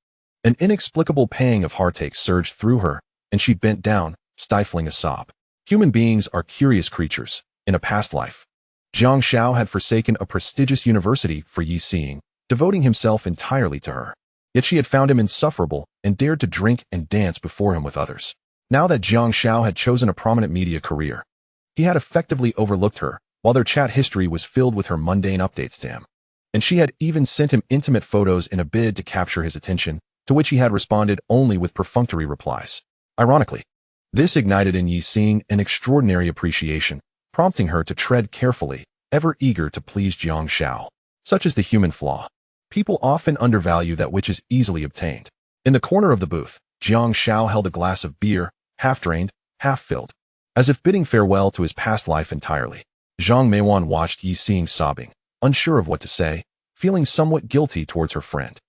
An inexplicable pang of heartache surged through her, and she bent down, stifling a sob. Human beings are curious creatures. In a past life, Jiang Xiao had forsaken a prestigious university for Yi Xing, devoting himself entirely to her. Yet she had found him insufferable and dared to drink and dance before him with others. Now that Jiang Xiao had chosen a prominent media career, he had effectively overlooked her, while their chat history was filled with her mundane updates to him. And she had even sent him intimate photos in a bid to capture his attention, to which he had responded only with perfunctory replies. Ironically, this ignited in Yi Xing an extraordinary appreciation, prompting her to tread carefully, ever eager to please Jiang Xiao. Such is the human flaw. People often undervalue that which is easily obtained. In the corner of the booth, Jiang Xiao held a glass of beer, half-drained, half-filled, as if bidding farewell to his past life entirely. Zhang Meiwan watched Yi Xing sobbing, unsure of what to say, feeling somewhat guilty towards her friend.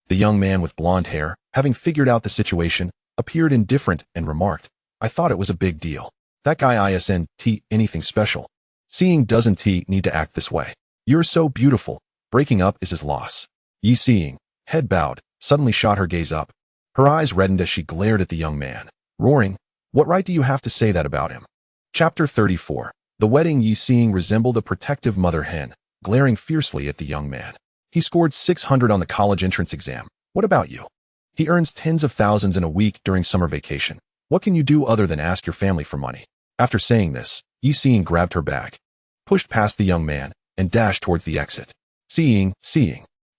The young man with blonde hair, having figured out the situation, appeared indifferent and remarked, "I thought it was a big deal. That guy isn't anything special. Seeing doesn't need to act this way. You're so beautiful. Breaking up is his loss." Yi Xing, head bowed, suddenly shot her gaze up. Her eyes reddened as she glared at the young man, roaring, "What right do you have to say that about him?" Chapter 34. The wedding. Yi Xing resembled a protective mother hen, glaring fiercely at the young man. "He scored 600 on the college entrance exam. What about you? He earns tens of thousands in a week during summer vacation. What can you do other than ask your family for money?" After saying this, Yi Xing grabbed her bag, pushed past the young man, and dashed towards the exit. Seeing,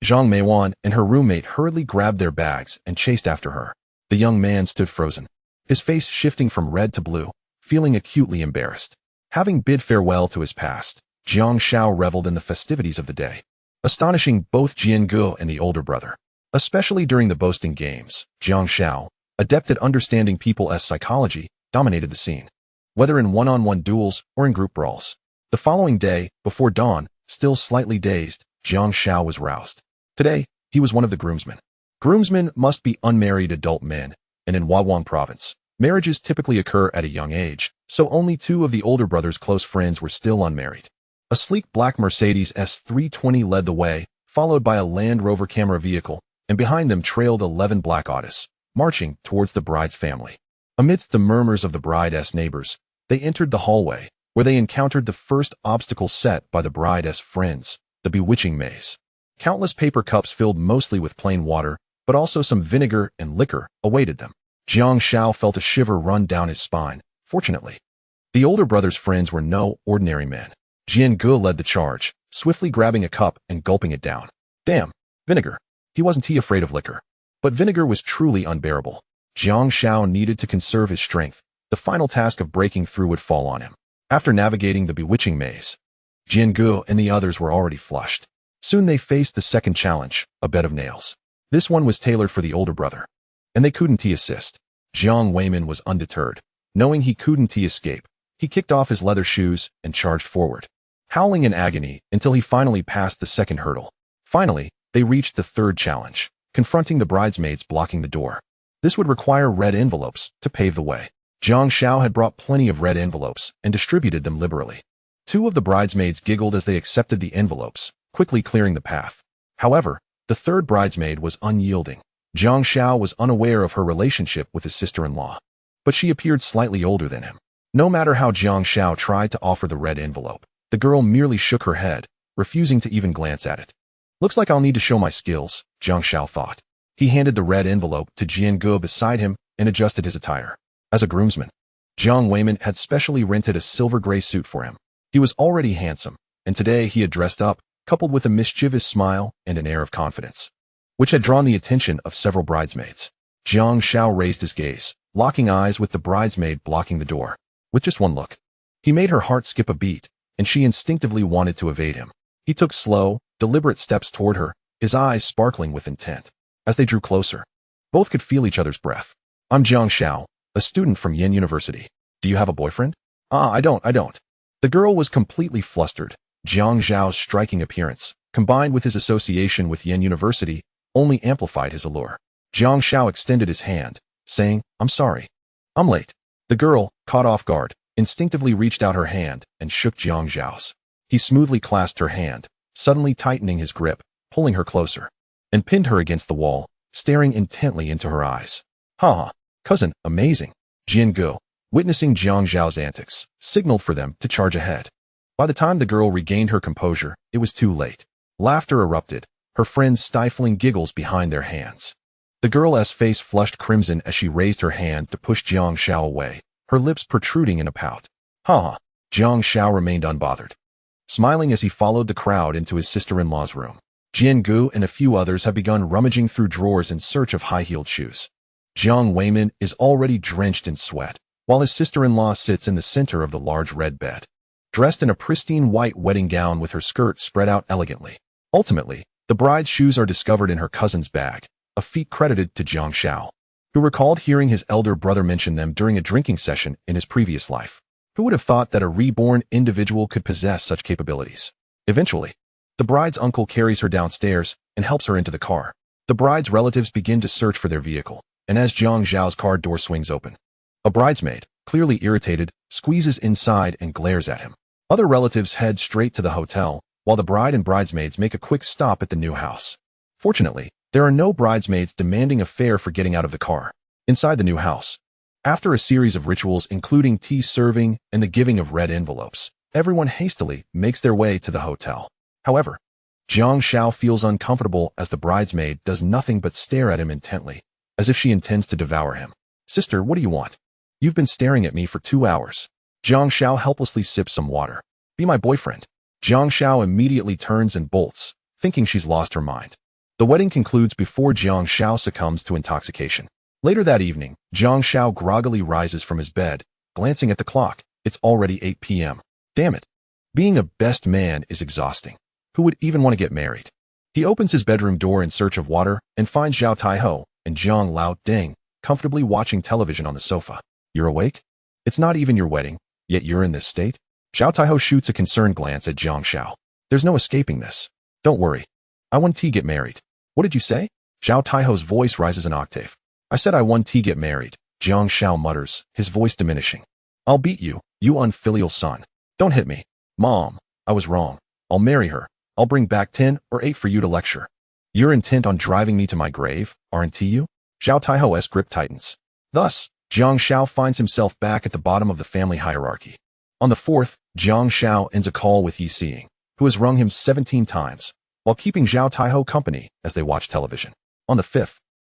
Zhang Meiwan and her roommate hurriedly grabbed their bags and chased after her. The young man stood frozen, his face shifting from red to blue, feeling acutely embarrassed. Having bid farewell to his past, Jiang Xiao reveled in the festivities of the day, astonishing both Jian Gu and the older brother. Especially during the boasting games, Jiang Xiao, adept at understanding people's psychology, dominated the scene, whether in one-on-one duels or in group brawls. The following day, before dawn, still slightly dazed, Jiang Xiao was roused. Today, he was one of the groomsmen. Groomsmen must be unmarried adult men, and in Huawang province, marriages typically occur at a young age, so only two of the older brother's close friends were still unmarried. A sleek black Mercedes S320 led the way, followed by a Land Rover camera vehicle, and behind them trailed 11 black Autos, marching towards the bride's family. Amidst the murmurs of the bride's neighbors, they entered the hallway, where they encountered the first obstacle set by the bride's friends, the bewitching maze. Countless paper cups filled mostly with plain water, but also some vinegar and liquor, awaited them. Jiang Xiao felt a shiver run down his spine. Fortunately, the older brother's friends were no ordinary men. Jian Ge led the charge, swiftly grabbing a cup and gulping it down. Damn, vinegar. He wasn't afraid of liquor. But vinegar was truly unbearable. Jiang Xiao needed to conserve his strength. The final task of breaking through would fall on him. After navigating the bewitching maze, Jian Ge and the others were already flushed. Soon they faced the second challenge, a bed of nails. This one was tailored for the older brother, and they couldn't assist. Jiang Weimin was undeterred. Knowing he couldn't escape, he kicked off his leather shoes and charged forward, howling in agony until he finally passed the second hurdle. Finally, they reached the third challenge, confronting the bridesmaids blocking the door. This would require red envelopes to pave the way. Jiang Xiao had brought plenty of red envelopes and distributed them liberally. Two of the bridesmaids giggled as they accepted the envelopes, quickly clearing the path. However, the third bridesmaid was unyielding. Jiang Xiao was unaware of her relationship with his sister-in-law, but she appeared slightly older than him. No matter how Jiang Xiao tried to offer the red envelope, the girl merely shook her head, refusing to even glance at it. Looks like I'll need to show my skills, Jiang Xiao thought. He handed the red envelope to Jian Ge beside him and adjusted his attire. As a groomsman, Jiang Weimin had specially rented a silver gray suit for him. He was already handsome, and today he had dressed up, coupled with a mischievous smile and an air of confidence, which had drawn the attention of several bridesmaids. Jiang Xiao raised his gaze, locking eyes with the bridesmaid blocking the door. With just one look, he made her heart skip a beat, and she instinctively wanted to evade him. He took slow, deliberate steps toward her, his eyes sparkling with intent. As they drew closer, both could feel each other's breath. I'm Jiang Xiao, a student from Yen University. Do you have a boyfriend? I don't. The girl was completely flustered. Jiang Xiao's striking appearance, combined with his association with Yen University, only amplified his allure. Jiang Xiao extended his hand, saying, I'm sorry. I'm late. The girl, caught off guard, instinctively reached out her hand and shook Jiang Xiao's. He smoothly clasped her hand, suddenly tightening his grip, pulling her closer, and pinned her against the wall, staring intently into her eyes. Ha! Cousin, amazing. Jian Ge, witnessing Jiang Xiao's antics, signaled for them to charge ahead. By the time the girl regained her composure, it was too late. Laughter erupted, her friends stifling giggles behind their hands. The girl's face flushed crimson as she raised her hand to push Jiang Xiao away, her lips protruding in a pout. Ha! Jiang Xiao remained unbothered, smiling as he followed the crowd into his sister-in-law's room. Jian Ge and a few others have begun rummaging through drawers in search of high-heeled shoes. Jiang Weimin is already drenched in sweat, while his sister-in-law sits in the center of the large red bed, dressed in a pristine white wedding gown with her skirt spread out elegantly. Ultimately, the bride's shoes are discovered in her cousin's bag, a feat credited to Jiang Xiao, who recalled hearing his elder brother mention them during a drinking session in his previous life. Who would have thought that a reborn individual could possess such capabilities? Eventually, the bride's uncle carries her downstairs and helps her into the car. The bride's relatives begin to search for their vehicle, and as Jiang Xiao's car door swings open, a bridesmaid, clearly irritated, squeezes inside and glares at him. Other relatives head straight to the hotel, while the bride and bridesmaids make a quick stop at the new house. Fortunately, there are no bridesmaids demanding a fare for getting out of the car. Inside the new house, after a series of rituals including tea serving and the giving of red envelopes, everyone hastily makes their way to the hotel. However, Jiang Xiao feels uncomfortable as the bridesmaid does nothing but stare at him intently, as if she intends to devour him. Sister, what do you want? You've been staring at me for 2 hours. Jiang Xiao helplessly sips some water. Be my boyfriend. Jiang Xiao immediately turns and bolts, thinking she's lost her mind. The wedding concludes before Jiang Xiao succumbs to intoxication. Later that evening, Jiang Xiao groggily rises from his bed, glancing at the clock. It's already 8 p.m. Damn it. Being a best man is exhausting. Who would even want to get married? He opens his bedroom door in search of water and finds Zhao Taiho and Jiang Lao Deng comfortably watching television on the sofa. You're awake? It's not even your wedding, yet you're in this state? Zhao Taiho shoots a concerned glance at Jiang Xiao. There's no escaping this. Don't worry. I want to get married. What did you say? Zhao Taiho's voice rises an octave. I said I want to get married, Jiang Xiao mutters, his voice diminishing. I'll beat you, you unfilial son. Don't hit me. Mom, I was wrong. I'll marry her. I'll bring back 10 or 8 for you to lecture. You're intent on driving me to my grave, aren't you? Zhao Taiho's grip tightens. Thus, Jiang Xiao finds himself back at the bottom of the family hierarchy. On the 4th, Jiang Xiao ends a call with Yi Xing, who has rung him 17 times, while keeping Zhao Taiho company as they watch television. On the 5th,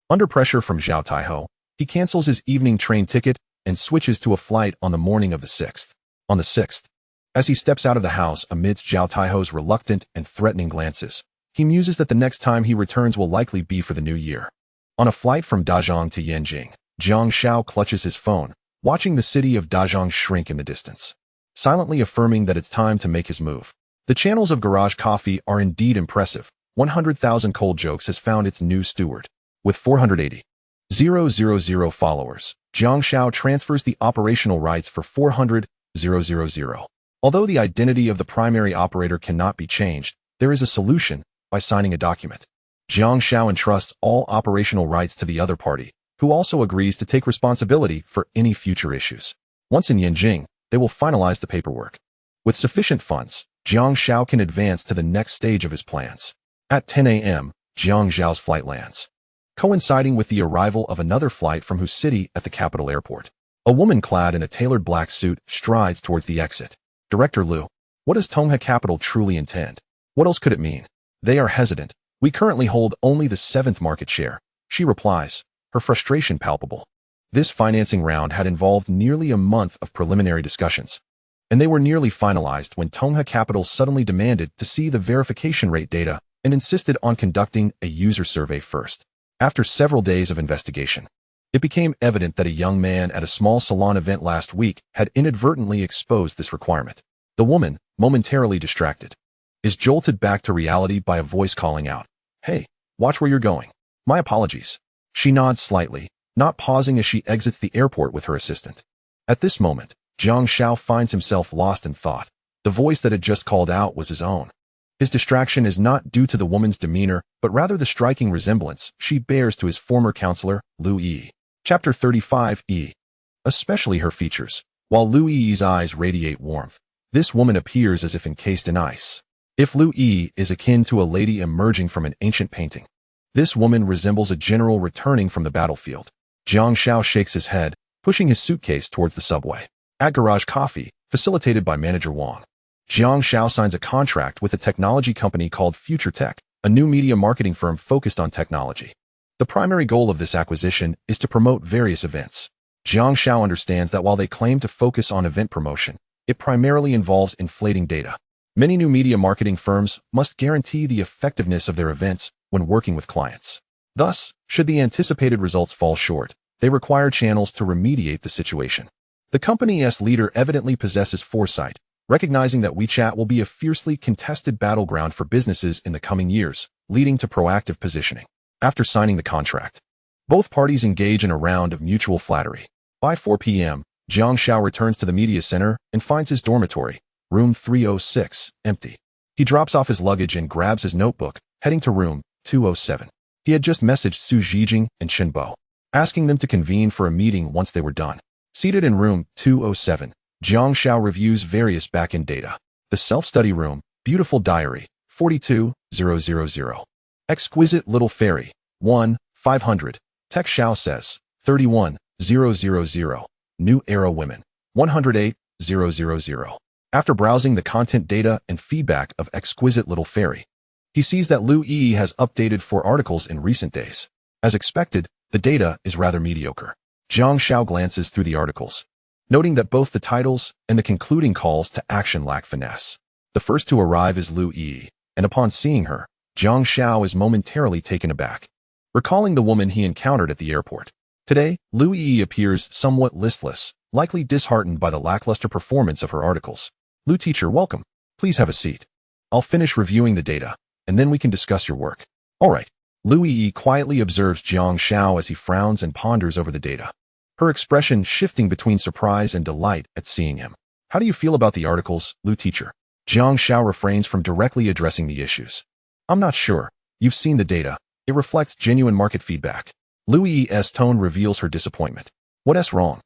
under pressure from Zhao Taiho, he cancels his evening train ticket and switches to a flight on the morning of the 6th. On the 6th, as he steps out of the house amidst Zhao Taiho's reluctant and threatening glances, he muses that the next time he returns will likely be for the new year. On a flight from Dazhong to Yanjing, Jiang Xiao clutches his phone, watching the city of Dazhong shrink in the distance, silently affirming that it's time to make his move. The channels of Garage Coffee are indeed impressive. 100,000 Cold Jokes has found its new steward. With 480,000 followers, Jiang Xiao transfers the operational rights for 400,000. Although the identity of the primary operator cannot be changed, there is a solution by signing a document. Jiang Xiao entrusts all operational rights to the other party, who also agrees to take responsibility for any future issues. Once in Yanjing, they will finalize the paperwork. With sufficient funds, Jiang Xiao can advance to the next stage of his plans. At 10 a.m., Jiang Xiao's flight lands, coinciding with the arrival of another flight from whose city at the capital airport. A woman clad in a tailored black suit strides towards the exit. Director Liu, what does Tongha Capital truly intend? What else could it mean? They are hesitant. We currently hold only the 7th market share, she replies, her frustration palpable. This financing round had involved nearly a month of preliminary discussions, and they were nearly finalized when Tongha Capital suddenly demanded to see the verification rate data and insisted on conducting a user survey first. After several days of investigation, it became evident that a young man at a small salon event last week had inadvertently exposed this requirement. The woman, momentarily distracted, is jolted back to reality by a voice calling out, "Hey, watch where you're going." "My apologies." She nods slightly, not pausing as she exits the airport with her assistant. At this moment, Jiang Xiao finds himself lost in thought. The voice that had just called out was his own. His distraction is not due to the woman's demeanor, but rather the striking resemblance she bears to his former counselor, Lu Yi. Chapter 35E. Especially her features. While Lu Yi's eyes radiate warmth, this woman appears as if encased in ice. If Lu Yi is akin to a lady emerging from an ancient painting, this woman resembles a general returning from the battlefield. Jiang Xiao shakes his head, pushing his suitcase towards the subway. At Garage Coffee, facilitated by manager Wang, Jiang Xiao signs a contract with a technology company called Future Tech, a new media marketing firm focused on technology. The primary goal of this acquisition is to promote various events. Jiang Xiao understands that while they claim to focus on event promotion, it primarily involves inflating data. Many new media marketing firms must guarantee the effectiveness of their events when working with clients. Thus, should the anticipated results fall short, they require channels to remediate the situation. The company's leader evidently possesses foresight, recognizing that WeChat will be a fiercely contested battleground for businesses in the coming years, leading to proactive positioning. After signing the contract, both parties engage in a round of mutual flattery. By 4 p.m., Jiang Xiao returns to the media center and finds his dormitory, room 306, empty. He drops off his luggage and grabs his notebook, heading to room 207. He had just messaged Su Zhijing and Chen Bo, asking them to convene for a meeting once they were done. Seated in room 207, Jiang Xiao reviews various back-end data. The self-study room, beautiful diary, 42,000. Exquisite little fairy, 1,500. Tech Xiao says, 31,000. New era women, 108,000. After browsing the content data and feedback of Exquisite Little Fairy, he sees that Lu Yi has updated 4 articles in recent days. As expected, the data is rather mediocre. Jiang Xiao glances through the articles, noting that both the titles and the concluding calls to action lack finesse. The first to arrive is Lu Yi, and upon seeing her, Jiang Xiao is momentarily taken aback, recalling the woman he encountered at the airport. Today, Lu Yi appears somewhat listless, likely disheartened by the lackluster performance of her articles. "Lu teacher, welcome. Please have a seat. I'll finish reviewing the data, and then we can discuss your work." "All right." Lu Yi quietly observes Jiang Xiao as he frowns and ponders over the data, her expression shifting between surprise and delight at seeing him. "How do you feel about the articles, Lu teacher?" Jiang Xiao refrains from directly addressing the issues. "I'm not sure. You've seen the data. It reflects genuine market feedback." Lu Yi's tone reveals her disappointment. "What's wrong?"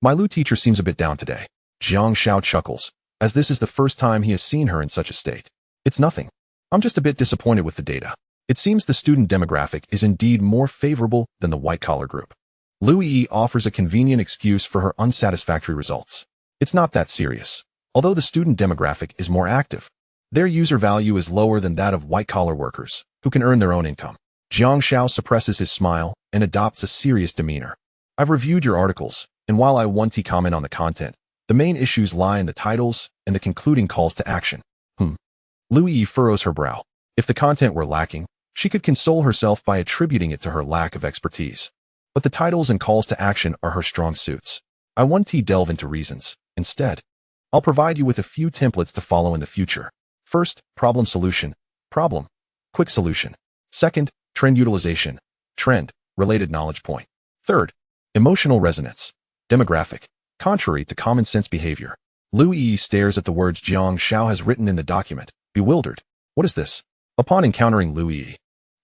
"My Lu teacher seems a bit down today." Jiang Xiao chuckles, as this is the first time he has seen her in such a state. "It's nothing. I'm just a bit disappointed with the data. It seems the student demographic is indeed more favorable than the white-collar group. Liu Yi offers a convenient excuse for her unsatisfactory results. It's not that serious. Although the student demographic is more active, their user value is lower than that of white-collar workers, who can earn their own income. Jiang Xiao suppresses his smile and adopts a serious demeanor. I've reviewed your articles, and while I want to comment on the content, the main issues lie in the titles and the concluding calls to action. Liu Yi furrows her brow. If the content were lacking, she could console herself by attributing it to her lack of expertise. But the titles and calls to action are her strong suits. I want to delve into reasons. Instead, I'll provide you with a few templates to follow in the future. First, problem solution. Problem. Quick solution. Second, trend utilization. Trend. Related knowledge point. Third, emotional resonance. Demographic. Contrary to common sense behavior. Liu Yi stares at the words Jiang Xiao has written in the document, bewildered. What is this? Upon encountering Liu Yi,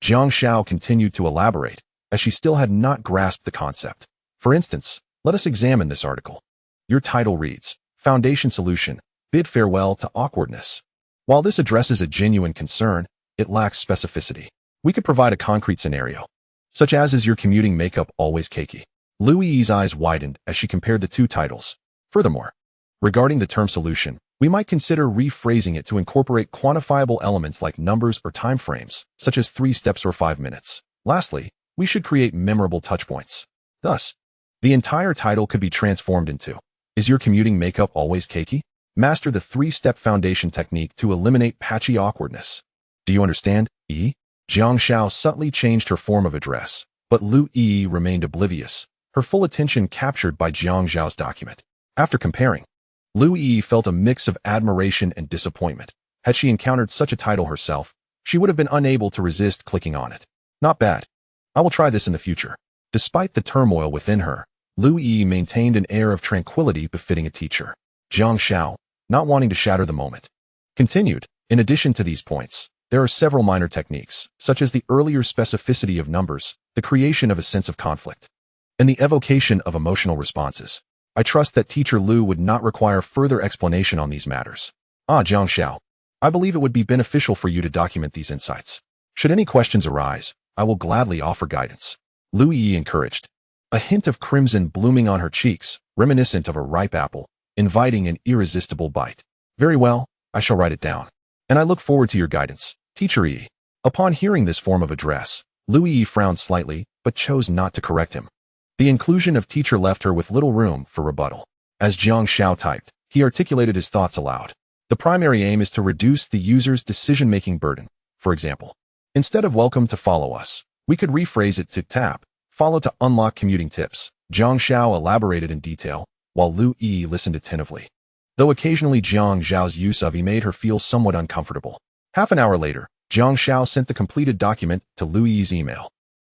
Jiang Xiao continued to elaborate, as she still had not grasped the concept. For instance, let us examine this article. Your title reads, Foundation Solution, Bid Farewell to Awkwardness. While this addresses a genuine concern, it lacks specificity. We could provide a concrete scenario, such as is your commuting makeup always cakey? Liu Yi's eyes widened as she compared the two titles. Furthermore, regarding the term solution, we might consider rephrasing it to incorporate quantifiable elements like numbers or time frames, such as 3 steps or 5 minutes. Lastly, we should create memorable touchpoints. Thus, the entire title could be transformed into, Is your commuting makeup always cakey? Master the 3-step foundation technique to eliminate patchy awkwardness. Do you understand, Yi? Jiang Xiao subtly changed her form of address, but Liu Yi remained oblivious, her full attention captured by Jiang Xiao's document. After comparing, Liu Yi felt a mix of admiration and disappointment. Had she encountered such a title herself, she would have been unable to resist clicking on it. Not bad. I will try this in the future. Despite the turmoil within her, Liu Yi maintained an air of tranquility befitting a teacher. Jiang Xiao, not wanting to shatter the moment, continued, in addition to these points, there are several minor techniques, such as the earlier specificity of numbers, the creation of a sense of conflict, and the evocation of emotional responses. I trust that Teacher Liu would not require further explanation on these matters. Jiang Xiao, I believe it would be beneficial for you to document these insights. Should any questions arise, I will gladly offer guidance. Liu Yi encouraged, a hint of crimson blooming on her cheeks, reminiscent of a ripe apple, inviting an irresistible bite. Very well, I shall write it down. And I look forward to your guidance, Teacher Yi. Upon hearing this form of address, Liu Yi frowned slightly, but chose not to correct him. The inclusion of teacher left her with little room for rebuttal. As Jiang Xiao typed, he articulated his thoughts aloud. The primary aim is to reduce the user's decision-making burden. For example, instead of welcome to follow us, we could rephrase it to tap, follow to unlock commuting tips. Jiang Xiao elaborated in detail, while Liu Yi listened attentively. Though occasionally Jiang Xiao's use of he made her feel somewhat uncomfortable. Half an hour later, Jiang Xiao sent the completed document to Liu Yi's email.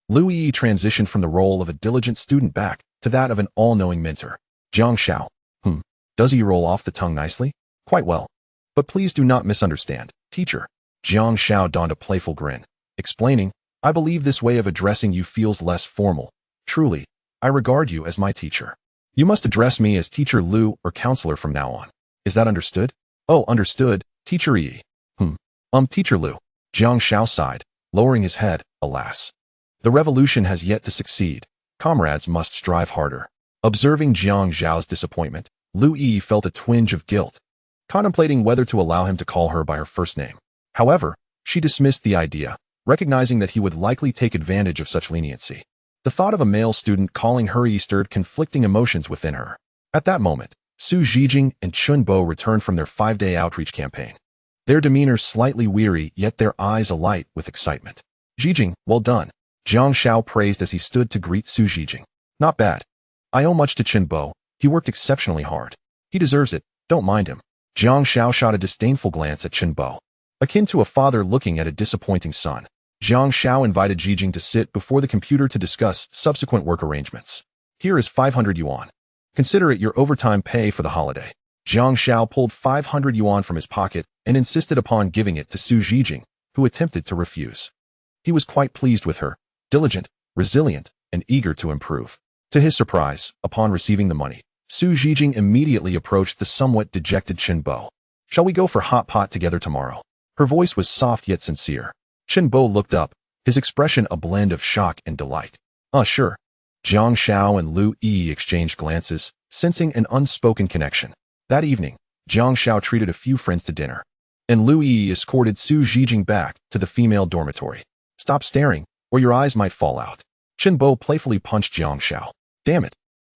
Liu Yi transitioned from the role of a diligent student back to that of an all-knowing mentor. Jiang Xiao. Does he roll off the tongue nicely? Quite well. But please do not misunderstand, teacher. Jiang Xiao donned a playful grin, explaining, I believe this way of addressing you feels less formal. Truly, I regard you as my teacher. You must address me as Teacher Liu or counselor from now on. Is that understood? Oh, understood, Teacher Yi. Teacher Liu. Jiang Xiao sighed, lowering his head, alas. The revolution has yet to succeed. Comrades must strive harder. Observing Jiang Xiao's disappointment, Liu Yi felt a twinge of guilt, contemplating whether to allow him to call her by her first name. However, she dismissed the idea, recognizing that he would likely take advantage of such leniency. The thought of a male student calling her Yi stirred conflicting emotions within her. At that moment, Su Zhijing and Chun Bo returned from their 5-day outreach campaign. Their demeanor slightly weary, yet their eyes alight with excitement. Zhijing, well done. Jiang Xiao praised as he stood to greet Su Zhijing. Not bad. I owe much to Chun Bo. He worked exceptionally hard. He deserves it. Don't mind him. Jiang Xiao shot a disdainful glance at Chun Bo, akin to a father looking at a disappointing son. Jiang Xiao invited Zhijing to sit before the computer to discuss subsequent work arrangements. Here is 500 yuan. Consider it your overtime pay for the holiday. Jiang Xiao pulled 500 yuan from his pocket and insisted upon giving it to Su Zhijing, who attempted to refuse. He was quite pleased with her, diligent, resilient, and eager to improve. To his surprise, upon receiving the money, Su Zhijing immediately approached the somewhat dejected Chun Bo. Shall we go for hot pot together tomorrow? Her voice was soft yet sincere. Bo looked up, his expression a blend of shock and delight. Sure. Jiang Xiao and Lu Yi exchanged glances, sensing an unspoken connection. That evening, Jiang Xiao treated a few friends to dinner, and Lu Yi escorted Su Zhijing back to the female dormitory. Stop staring, or your eyes might fall out. Bo playfully punched Jiang Xiao. Damn it.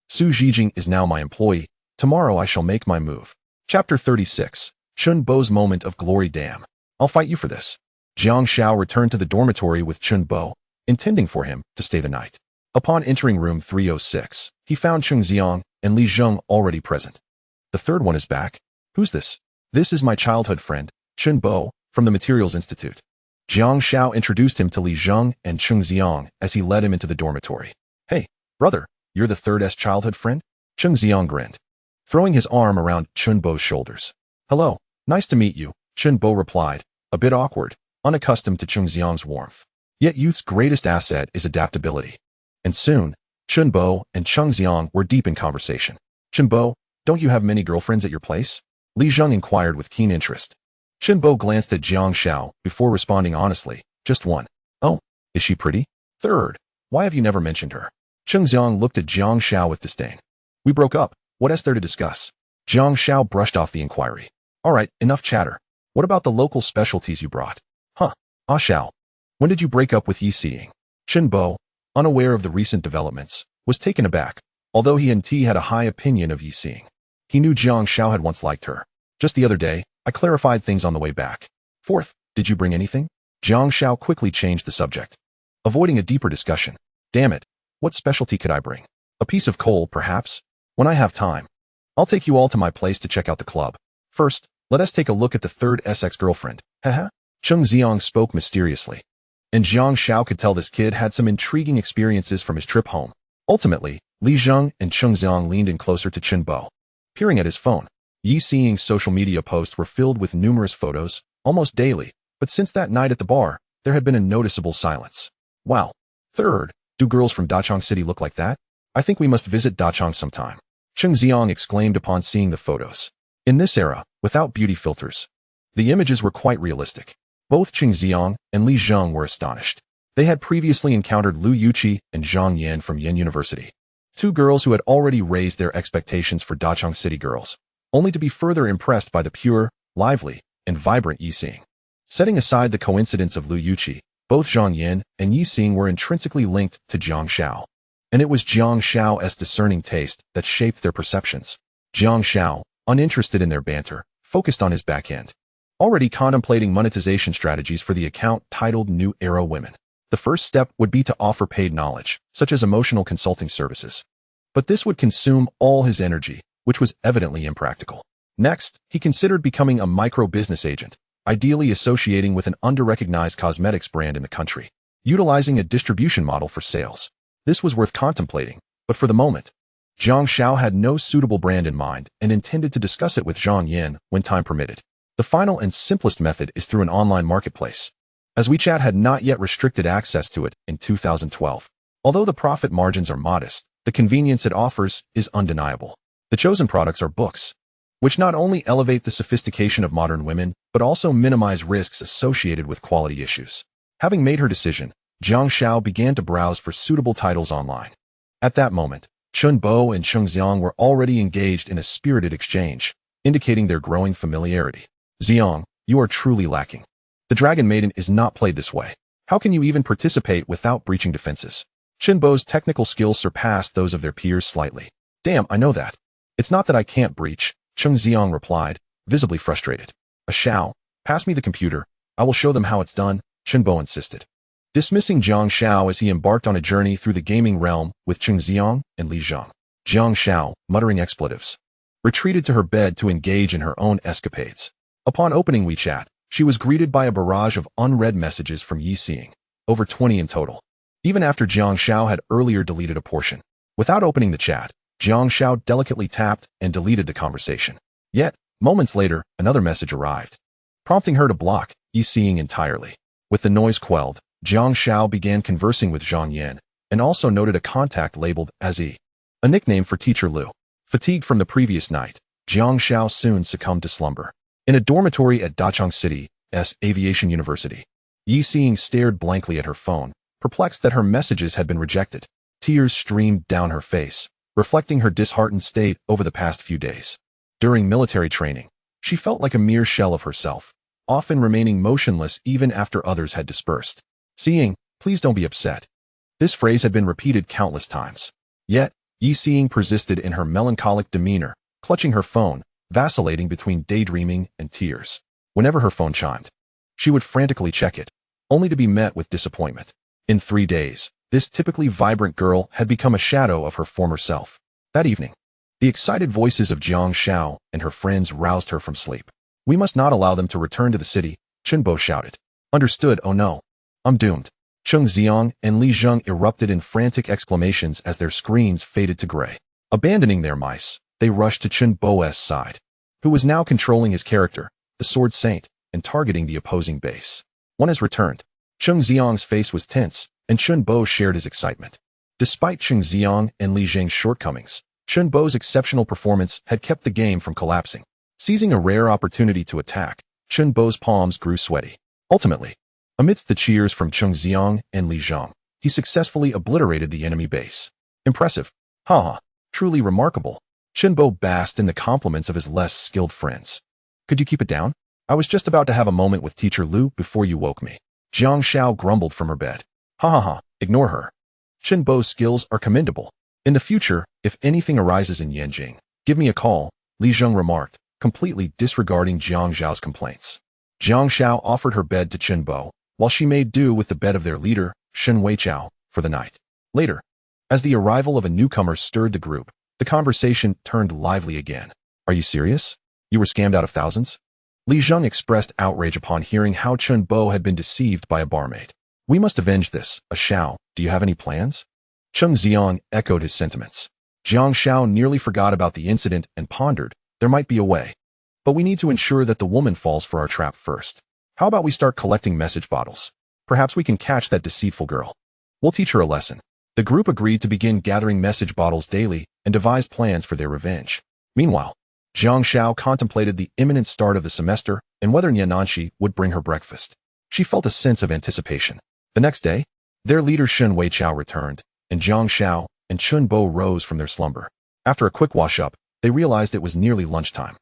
Su Zhijing is now my employee. Tomorrow I shall make my move. Chapter 36. Bo's moment of glory. Damn. I'll fight you for this. Jiang Xiao returned to the dormitory with Bo, intending for him to stay the night. Upon entering room 306, he found Xiang and Li Zheng already present. The third one is back. Who's this? This is my childhood friend, Bo, from the Materials Institute. Jiang Xiao introduced him to Li Zheng and Xiang as he led him into the dormitory. Hey, brother, you're the third childhood friend? Xiang grinned, throwing his arm around Bo's shoulders. Hello, nice to meet you, Bo replied, a bit awkward, unaccustomed to Xiang's warmth. Yet youth's greatest asset is adaptability. And soon, Bo and Xiang were deep in conversation. Bo, don't you have many girlfriends at your place? Li Zheng inquired with keen interest. Bo glanced at Jiang Xiao before responding honestly, just one. Oh, is she pretty? Third, why have you never mentioned her? Xiang looked at Jiang Xiao with disdain. We broke up, what is there to discuss? Jiang Xiao brushed off the inquiry. All right, enough chatter. What about the local specialties you brought? Xiao. When did you break up with Yi Xiying? Bo, unaware of the recent developments, was taken aback, although he and T had a high opinion of Yi Xiying. He knew Jiang Xiao had once liked her. Just the other day, I clarified things on the way back. Fourth, did you bring anything? Jiang Xiao quickly changed the subject, avoiding a deeper discussion. Damn it, what specialty could I bring? A piece of coal, perhaps? When I have time. I'll take you all to my place to check out the club. First, let us take a look at the third ex-girlfriend. Haha. Xiang spoke mysteriously. And Jiang Xiao could tell this kid had some intriguing experiences from his trip home. Ultimately, Li Zheng and Xiang leaned in closer to Bo. Peering at his phone, Yi Xiying's social media posts were filled with numerous photos, almost daily, but since that night at the bar, there had been a noticeable silence. Wow. Third, do girls from Dachang City look like that? I think we must visit Dachang sometime. Xiang exclaimed upon seeing the photos. In this era, without beauty filters, the images were quite realistic. Both Xiang and Li Zheng were astonished. They had previously encountered Lu Yuqi and Zhang Yan from Yen University, two girls who had already raised their expectations for Dachang City girls, only to be further impressed by the pure, lively, and vibrant Yi Xiying. Setting aside the coincidence of Lu Yuqi, both Zhang Yan and Yi Xiying were intrinsically linked to Jiang Xiao. And it was Jiang Xiao's discerning taste that shaped their perceptions. Jiang Xiao, uninterested in their banter, focused on his back end, already contemplating monetization strategies for the account titled New Era Women. The first step would be to offer paid knowledge, such as emotional consulting services. But this would consume all his energy, which was evidently impractical. Next, he considered becoming a micro-business agent, ideally associating with an under-recognized cosmetics brand in the country, utilizing a distribution model for sales. This was worth contemplating, but for the moment, Jiang Xiao had no suitable brand in mind and intended to discuss it with Zhang Yan when time permitted. The final and simplest method is through an online marketplace, as WeChat had not yet restricted access to it in 2012. Although the profit margins are modest, the convenience it offers is undeniable. The chosen products are books, which not only elevate the sophistication of modern women, but also minimize risks associated with quality issues. Having made her decision, Jiang Xiao began to browse for suitable titles online. At that moment, Bo and Xiang were already engaged in a spirited exchange, indicating their growing familiarity. Xiang, you are truly lacking. The Dragon Maiden is not played this way. How can you even participate without breaching defenses? Bo's technical skills surpassed those of their peers slightly. Damn, I know that. It's not that I can't breach, Xiang replied, visibly frustrated. Xiao, pass me the computer. I will show them how it's done, Bo insisted. Dismissing Jiang Xiao as he embarked on a journey through the gaming realm with Xiang and Li Zheng. Jiang Xiao, muttering expletives, retreated to her bed to engage in her own escapades. Upon opening WeChat, she was greeted by a barrage of unread messages from Yi Xiying, over 20 in total. Even after Jiang Xiao had earlier deleted a portion. Without opening the chat, Jiang Xiao delicately tapped and deleted the conversation. Yet, moments later, another message arrived, prompting her to block Yi Xiying entirely. With the noise quelled, Jiang Xiao began conversing with Zhang Yan, and also noted a contact labeled as E, a nickname for Teacher Lu. Fatigued from the previous night, Jiang Xiao soon succumbed to slumber. In a dormitory at Dachang City, Aviation University. Yi Xing stared blankly at her phone, perplexed that her messages had been rejected. Tears streamed down her face, reflecting her disheartened state over the past few days. During military training, she felt like a mere shell of herself, often remaining motionless even after others had dispersed. Seeing, please don't be upset. This phrase had been repeated countless times. Yet, Yi Xing persisted in her melancholic demeanor, clutching her phone, vacillating between daydreaming and tears. Whenever her phone chimed, she would frantically check it, only to be met with disappointment. In 3 days, this typically vibrant girl had become a shadow of her former self. That evening, the excited voices of Jiang Xiao and her friends roused her from sleep. We must not allow them to return to the city, Chenbo shouted. Understood, oh no. I'm doomed. Cheng Xiang and Li Zheng erupted in frantic exclamations as their screens faded to gray. Abandoning their mice, they rushed to Chen Bo's side, who was now controlling his character, the Sword Saint, and targeting the opposing base. One has returned. Cheng Xiang's face was tense, and Chen Bo shared his excitement. Despite Cheng Xiang and Li Zheng's shortcomings, Chen Bo's exceptional performance had kept the game from collapsing. Seizing a rare opportunity to attack, Chen Bo's palms grew sweaty. Ultimately, amidst the cheers from Cheng Xiang and Li Zheng, he successfully obliterated the enemy base. Impressive. Haha. Truly remarkable. Chen Bo basked in the compliments of his less skilled friends. Could you keep it down? I was just about to have a moment with Teacher Lu before you woke me. Jiang Xiao grumbled from her bed. Ha ha ha, ignore her. Chen Bo's skills are commendable. In the future, if anything arises in Yanjing, give me a call, Li Zheng remarked, completely disregarding Jiang Xiao's complaints. Jiang Xiao offered her bed to Chen Bo, while she made do with the bed of their leader, Shen Weiqiao, for the night. Later, as the arrival of a newcomer stirred the group, the conversation turned lively again. Are you serious? You were scammed out of thousands? Li Zheng expressed outrage upon hearing how Chen Bo had been deceived by a barmaid. We must avenge this, Xiao. Do you have any plans? Cheng Xiang echoed his sentiments. Jiang Xiao nearly forgot about the incident and pondered, there might be a way. But we need to ensure that the woman falls for our trap first. How about we start collecting message bottles? Perhaps we can catch that deceitful girl. We'll teach her a lesson. The group agreed to begin gathering message bottles daily and devised plans for their revenge. Meanwhile, Jiang Xiao contemplated the imminent start of the semester and whether Nananshi would bring her breakfast. She felt a sense of anticipation. The next day, their leader Shen Weiqiao returned, and Jiang Xiao and Chen Bo rose from their slumber. After a quick wash-up, they realized it was nearly lunchtime.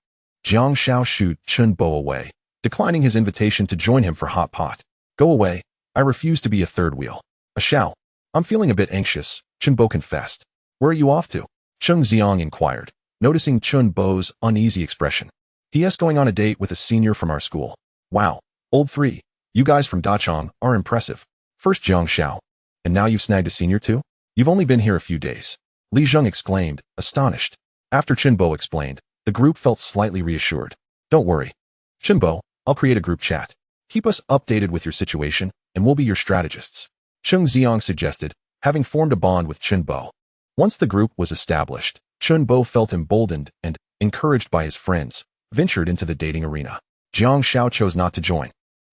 Jiang Xiao shooed Chen Bo away, declining his invitation to join him for hot pot. Go away, I refuse to be a third wheel. Xiao, I'm feeling a bit anxious, Chen Bo confessed. Where are you off to? Cheng Xiang inquired, noticing Chen Bo's uneasy expression. He.S. going on a date with a senior from our school. Wow, old 3, you guys from Dachang are impressive. First Jiang Xiao, and now you've snagged a senior too? You've only been here a few days. Li Zheng exclaimed, astonished. After Chen Bo explained, the group felt slightly reassured. Don't worry. Chen Bo, I'll create a group chat. Keep us updated with your situation, and we'll be your strategists. Cheng Xiang suggested, having formed a bond with Chen Bo. Once the group was established, Chen Bo felt emboldened and, encouraged by his friends, ventured into the dating arena. Jiang Xiao chose not to join,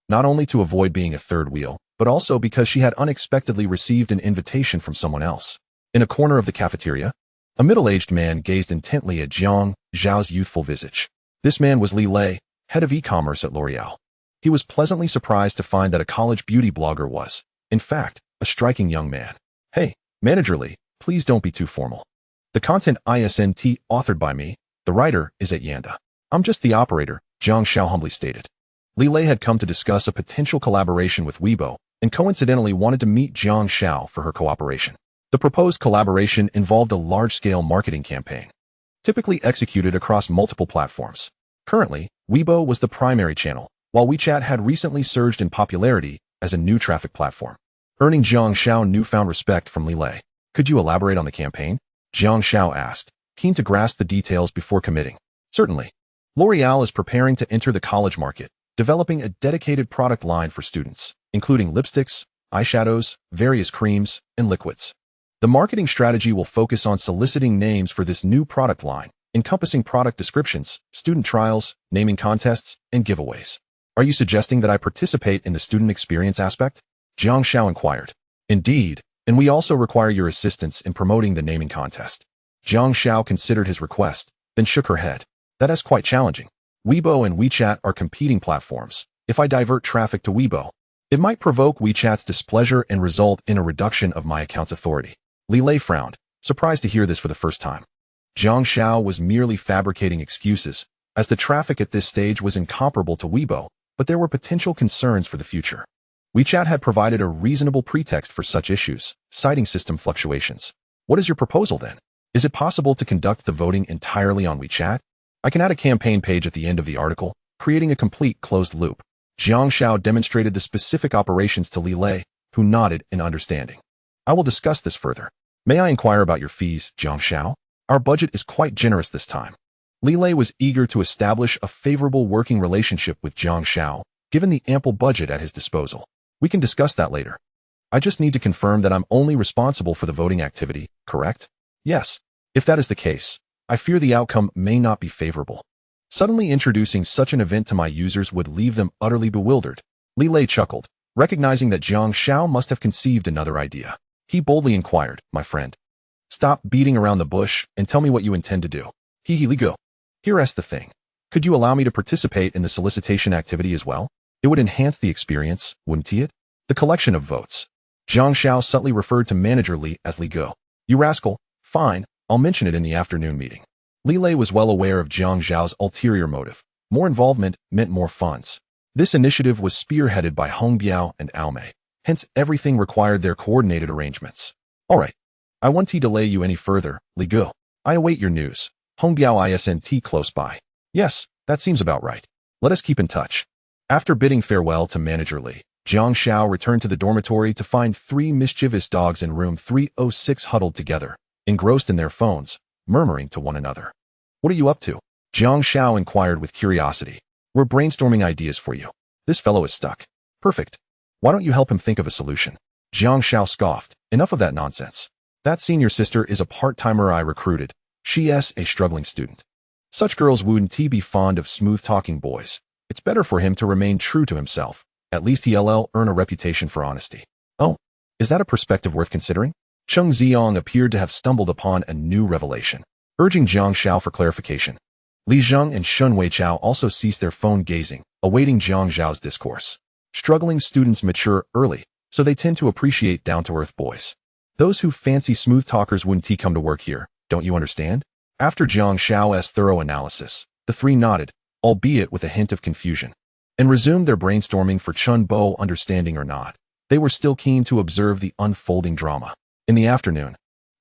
not only to avoid being a third wheel, but also because she had unexpectedly received an invitation from someone else. In a corner of the cafeteria, a middle-aged man gazed intently at Jiang Xiao's youthful visage. This man was Li Lei, head of e-commerce at L'Oreal. He was pleasantly surprised to find that a college beauty blogger was, in fact, a striking young man. Hey, Manager Li, please don't be too formal. The content isn't authored by me, the writer is at Yanda. I'm just the operator, Jiang Xiao humbly stated. Li Lei had come to discuss a potential collaboration with Weibo, and coincidentally wanted to meet Jiang Xiao for her cooperation. The proposed collaboration involved a large-scale marketing campaign, typically executed across multiple platforms. Currently, Weibo was the primary channel, while WeChat had recently surged in popularity as a new traffic platform, earning Jiang Xiao newfound respect from Li Lei. Could you elaborate on the campaign? Jiang Xiao asked, keen to grasp the details before committing. Certainly. L'Oreal is preparing to enter the college market, developing a dedicated product line for students, including lipsticks, eyeshadows, various creams, and liquids. The marketing strategy will focus on soliciting names for this new product line, encompassing product descriptions, student trials, naming contests, and giveaways. Are you suggesting that I participate in the student experience aspect? Jiang Xiao inquired. Indeed, and we also require your assistance in promoting the naming contest. Jiang Xiao considered his request, then shook her head. That is quite challenging. Weibo and WeChat are competing platforms. if I divert traffic to Weibo? It might provoke WeChat's displeasure and result in a reduction of my account's authority. Li Lei frowned, surprised to hear this for the first time. Jiang Xiao was merely fabricating excuses, as the traffic at this stage was incomparable to Weibo, but there were potential concerns for the future. WeChat had provided a reasonable pretext for such issues, citing system fluctuations. What is your proposal then? Is it possible to conduct the voting entirely on WeChat? I can add a campaign page at the end of the article, creating a complete closed loop. Jiang Xiao demonstrated the specific operations to Li Lei, who nodded in understanding. I will discuss this further. May I inquire about your fees, Jiang Xiao? Our budget is quite generous this time. Li Lei was eager to establish a favorable working relationship with Jiang Xiao, given the ample budget at his disposal. We can discuss that later. I just need to confirm that I'm only responsible for the voting activity, correct? Yes. If that is the case, I fear the outcome may not be favorable. Suddenly introducing such an event to my users would leave them utterly bewildered. Li Lei chuckled, recognizing that Jiang Xiao must have conceived another idea. He boldly inquired, my friend, stop beating around the bush and tell me what you intend to do. Li Go. Here's the thing. Could you allow me to participate in the solicitation activity as well? It would enhance the experience, wouldn't it? The collection of votes. Jiang Xiao subtly referred to Manager Li as Li Go. You rascal. Fine, I'll mention it in the afternoon meeting. Li Lei was well aware of Jiang Xiao's ulterior motive. More involvement meant more funds. This initiative was spearheaded by Hong Biao and Ao Mei. Hence, everything required their coordinated arrangements. All right. I won't delay you any further, Li Go. I await your news. Hong Biao isn't close by. Yes, that seems about right. Let us keep in touch. After bidding farewell to Manager Li, Jiang Xiao returned to the dormitory to find 3 mischievous dogs in room 306 huddled together, engrossed in their phones, murmuring to one another. What are you up to? Jiang Xiao inquired with curiosity. We're brainstorming ideas for you. This fellow is stuck. Perfect. Why don't you help him think of a solution? Jiang Xiao scoffed. Enough of that nonsense. That senior sister is a part-timer I recruited. She is a struggling student. Such girls wouldn't be fond of smooth-talking boys. It's better for him to remain true to himself. At least he'll earn a reputation for honesty. Oh, is that a perspective worth considering? Cheng Ziyong appeared to have stumbled upon a new revelation, urging Jiang Xiao for clarification. Li Zheng and Shun Weichao also ceased their phone gazing, awaiting Jiang Xiao's discourse. Struggling students mature early, so they tend to appreciate down-to-earth boys. Those who fancy smooth talkers wouldn't come to work here, don't you understand? After Jiang Xiao's thorough analysis, the 3 nodded, albeit with a hint of confusion, and resumed their brainstorming for Chun Bo. Understanding or not, they were still keen to observe the unfolding drama. In the afternoon,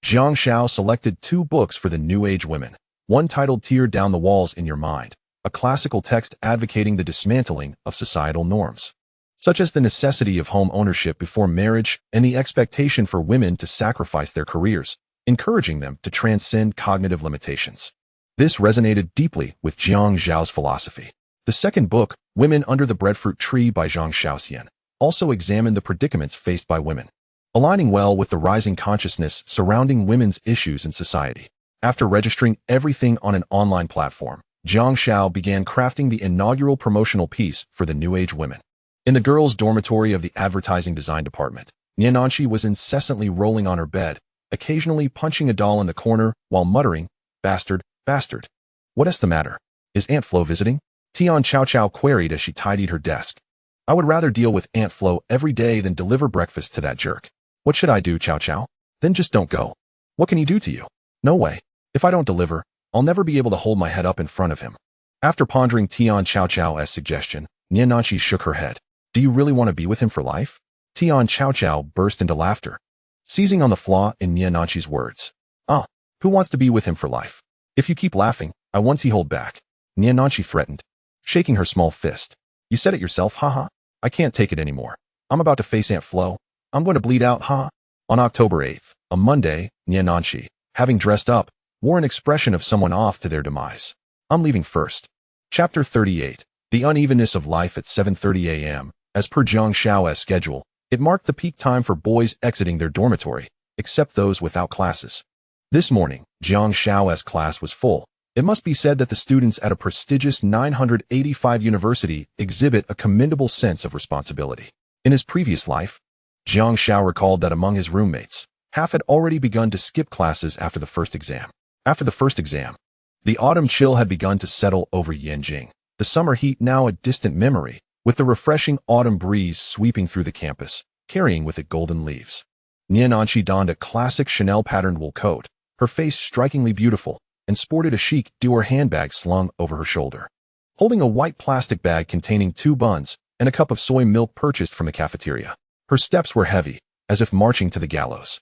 Jiang Xiao selected 2 books for the New Age women, one titled Tear Down the Walls in Your Mind, a classical text advocating the dismantling of societal norms, such as the necessity of home ownership before marriage and the expectation for women to sacrifice their careers, encouraging them to transcend cognitive limitations. This resonated deeply with Jiang Xiao's philosophy. The second book, Women Under the Breadfruit Tree by Zhang Xiaoxian, also examined the predicaments faced by women, aligning well with the rising consciousness surrounding women's issues in society. After registering everything on an online platform, Jiang Xiao began crafting the inaugural promotional piece for the New Age women. In the girls' dormitory of the advertising design department, Niananchi was incessantly rolling on her bed, occasionally punching a doll in the corner while muttering, "Bastard, bastard. What is the matter? Is Aunt Flo visiting?" Tian Chao Chao queried as she tidied her desk. I would rather deal with Aunt Flo every day than deliver breakfast to that jerk. What should I do, Chao Chao? Then just don't go. What can he do to you? No way. If I don't deliver, I'll never be able to hold my head up in front of him. After pondering Tian Chao Chao's suggestion, Niananchi shook her head. Do you really want to be with him for life? Tian Chao Chao burst into laughter, seizing on the flaw in Niananchi's words. Who wants to be with him for life? If you keep laughing, I won't hold back. Niananchi threatened, shaking her small fist. You said it yourself, haha. I can't take it anymore. I'm about to face Aunt Flo. I'm going to bleed out, haha. On October 8th, a Monday, Niananchi, having dressed up, wore an expression of someone off to their demise. I'm leaving first. Chapter 38. The unevenness of life at 7:30 a.m. As per Jiang Xiao's schedule, it marked the peak time for boys exiting their dormitory, except those without classes. This morning, Jiang Xiao's class was full. It must be said that the students at a prestigious 985 university exhibit a commendable sense of responsibility. In his previous life, Jiang Xiao recalled that among his roommates, half had already begun to skip classes after the first exam. The autumn chill had begun to settle over Yanjing, the summer heat now a distant memory, with the refreshing autumn breeze sweeping through the campus, carrying with it golden leaves. Niananqi donned a classic Chanel-patterned wool coat, her face strikingly beautiful, and sported a chic Dior handbag slung over her shoulder. Holding a white plastic bag containing 2 buns and a cup of soy milk purchased from the cafeteria, her steps were heavy, as if marching to the gallows.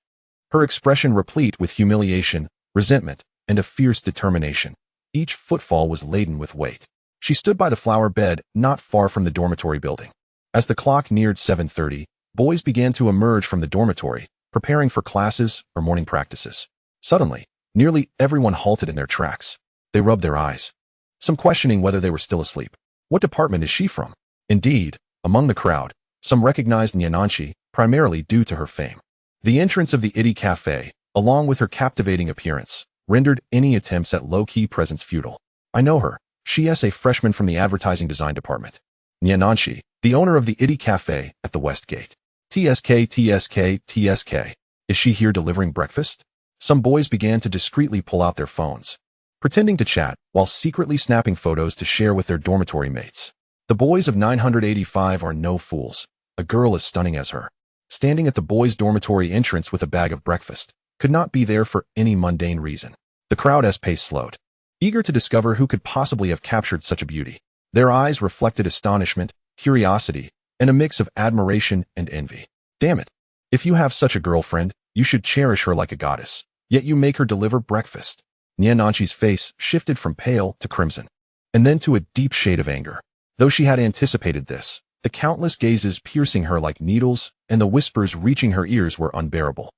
Her expression replete with humiliation, resentment, and a fierce determination. Each footfall was laden with weight. She stood by the flower bed not far from the dormitory building. As the clock neared 7:30, boys began to emerge from the dormitory, preparing for classes or morning practices. Suddenly, nearly everyone halted in their tracks. They rubbed their eyes, some questioning whether they were still asleep. What department is she from? Indeed, among the crowd, some recognized Niananqi, primarily due to her fame. The entrance of the Itty Cafe, along with her captivating appearance, rendered any attempts at low-key presence futile. I know her. She is a freshman from the advertising design department. Niananqi, the owner of the Itty Cafe at the West Gate. TSK. Is she here delivering breakfast? Some boys began to discreetly pull out their phones, pretending to chat while secretly snapping photos to share with their dormitory mates. The boys of 985 are no fools. A girl as stunning as her, standing at the boys' dormitory entrance with a bag of breakfast, could not be there for any mundane reason. The crowd's pace slowed, eager to discover who could possibly have captured such a beauty. Their eyes reflected astonishment, curiosity, and a mix of admiration and envy. Damn it. If you have such a girlfriend, you should cherish her like a goddess, yet you make her deliver breakfast. Niananqi's face shifted from pale to crimson, and then to a deep shade of anger. Though she had anticipated this, the countless gazes piercing her like needles and the whispers reaching her ears were unbearable.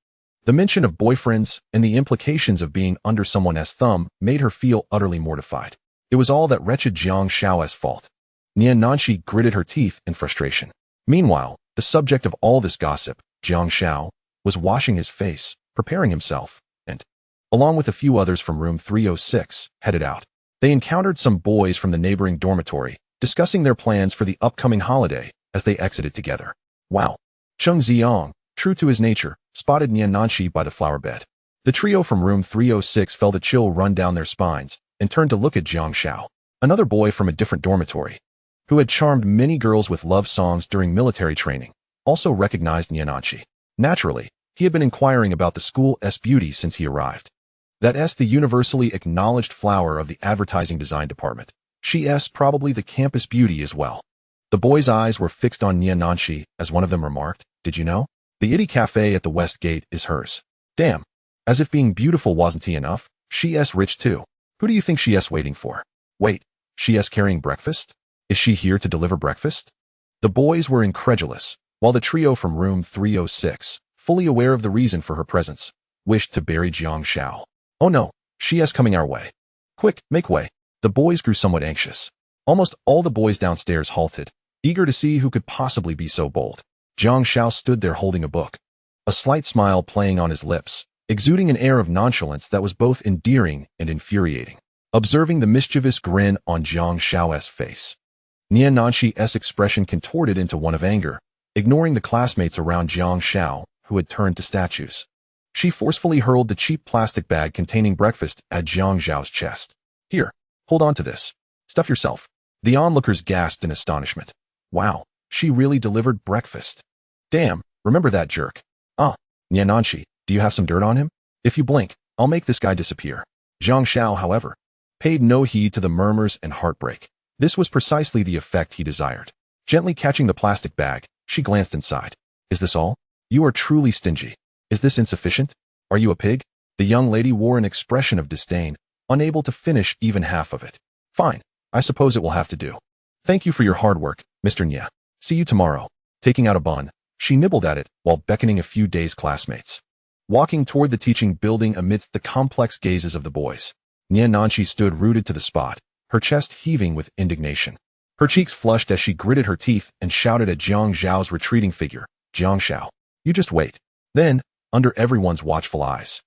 The mention of boyfriends and the implications of being under someone's thumb made her feel utterly mortified. It was all that wretched Jiang Xiao's fault. Niananqi gritted her teeth in frustration. Meanwhile, the subject of all this gossip, Jiang Xiao, was washing his face, preparing himself, and, along with a few others from room 306, headed out. They encountered some boys from the neighboring dormitory, discussing their plans for the upcoming holiday as they exited together. Wow. Jiang Xiao, true to his nature, spotted Niananqi by the flower bed. The trio from room 306 felt a chill run down their spines and turned to look at Jiang Xiao, another boy from a different dormitory, who had charmed many girls with love songs during military training, also recognized Niananqi. Naturally, he had been inquiring about the school's beauty since he arrived. That's the universally acknowledged flower of the advertising design department. She is probably the campus beauty as well. The boys' eyes were fixed on Niananqi as one of them remarked, "Did you know? The Itty Cafe at the West Gate is hers." Damn. As if being beautiful wasn't enough, she is rich too. Who do you think she is waiting for? Wait, she is carrying breakfast? Is she here to deliver breakfast? The boys were incredulous, while the trio from room 306, fully aware of the reason for her presence, wished to bury Jiang Xiao. Oh no, she is coming our way. Quick, make way. The boys grew somewhat anxious. Almost all the boys downstairs halted, eager to see who could possibly be so bold. Jiang Xiao stood there holding a book, a slight smile playing on his lips, exuding an air of nonchalance that was both endearing and infuriating. Observing the mischievous grin on Jiang Xiao's face, Niananqi's expression contorted into one of anger, ignoring the classmates around Jiang Xiao, who had turned to statues. She forcefully hurled the cheap plastic bag containing breakfast at Jiang Xiao's chest. Here, hold on to this. Stuff yourself. The onlookers gasped in astonishment. Wow, she really delivered breakfast. Damn, remember that jerk. Niananqi, do you have some dirt on him? If you blink, I'll make this guy disappear. Jiang Xiao, however, paid no heed to the murmurs and heartbreak. This was precisely the effect he desired. Gently catching the plastic bag, she glanced inside. Is this all? You are truly stingy. Is this insufficient? Are you a pig? The young lady wore an expression of disdain, unable to finish even half of it. Fine, I suppose it will have to do. Thank you for your hard work, Mr. Nya. See you tomorrow. Taking out a bun, she nibbled at it while beckoning a few dazed classmates. Walking toward the teaching building amidst the complex gazes of the boys, Niananqi stood rooted to the spot, her chest heaving with indignation. Her cheeks flushed as she gritted her teeth and shouted at Jiang Xiao's retreating figure, "Jiang Xiao, you just wait." Then, under everyone's watchful eyes,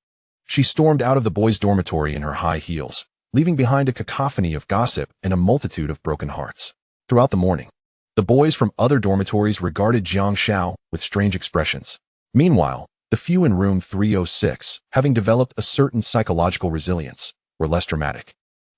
she stormed out of the boys' dormitory in her high heels, leaving behind a cacophony of gossip and a multitude of broken hearts. Throughout the morning, the boys from other dormitories regarded Jiang Xiao with strange expressions. Meanwhile, the few in room 306, having developed a certain psychological resilience, were less dramatic.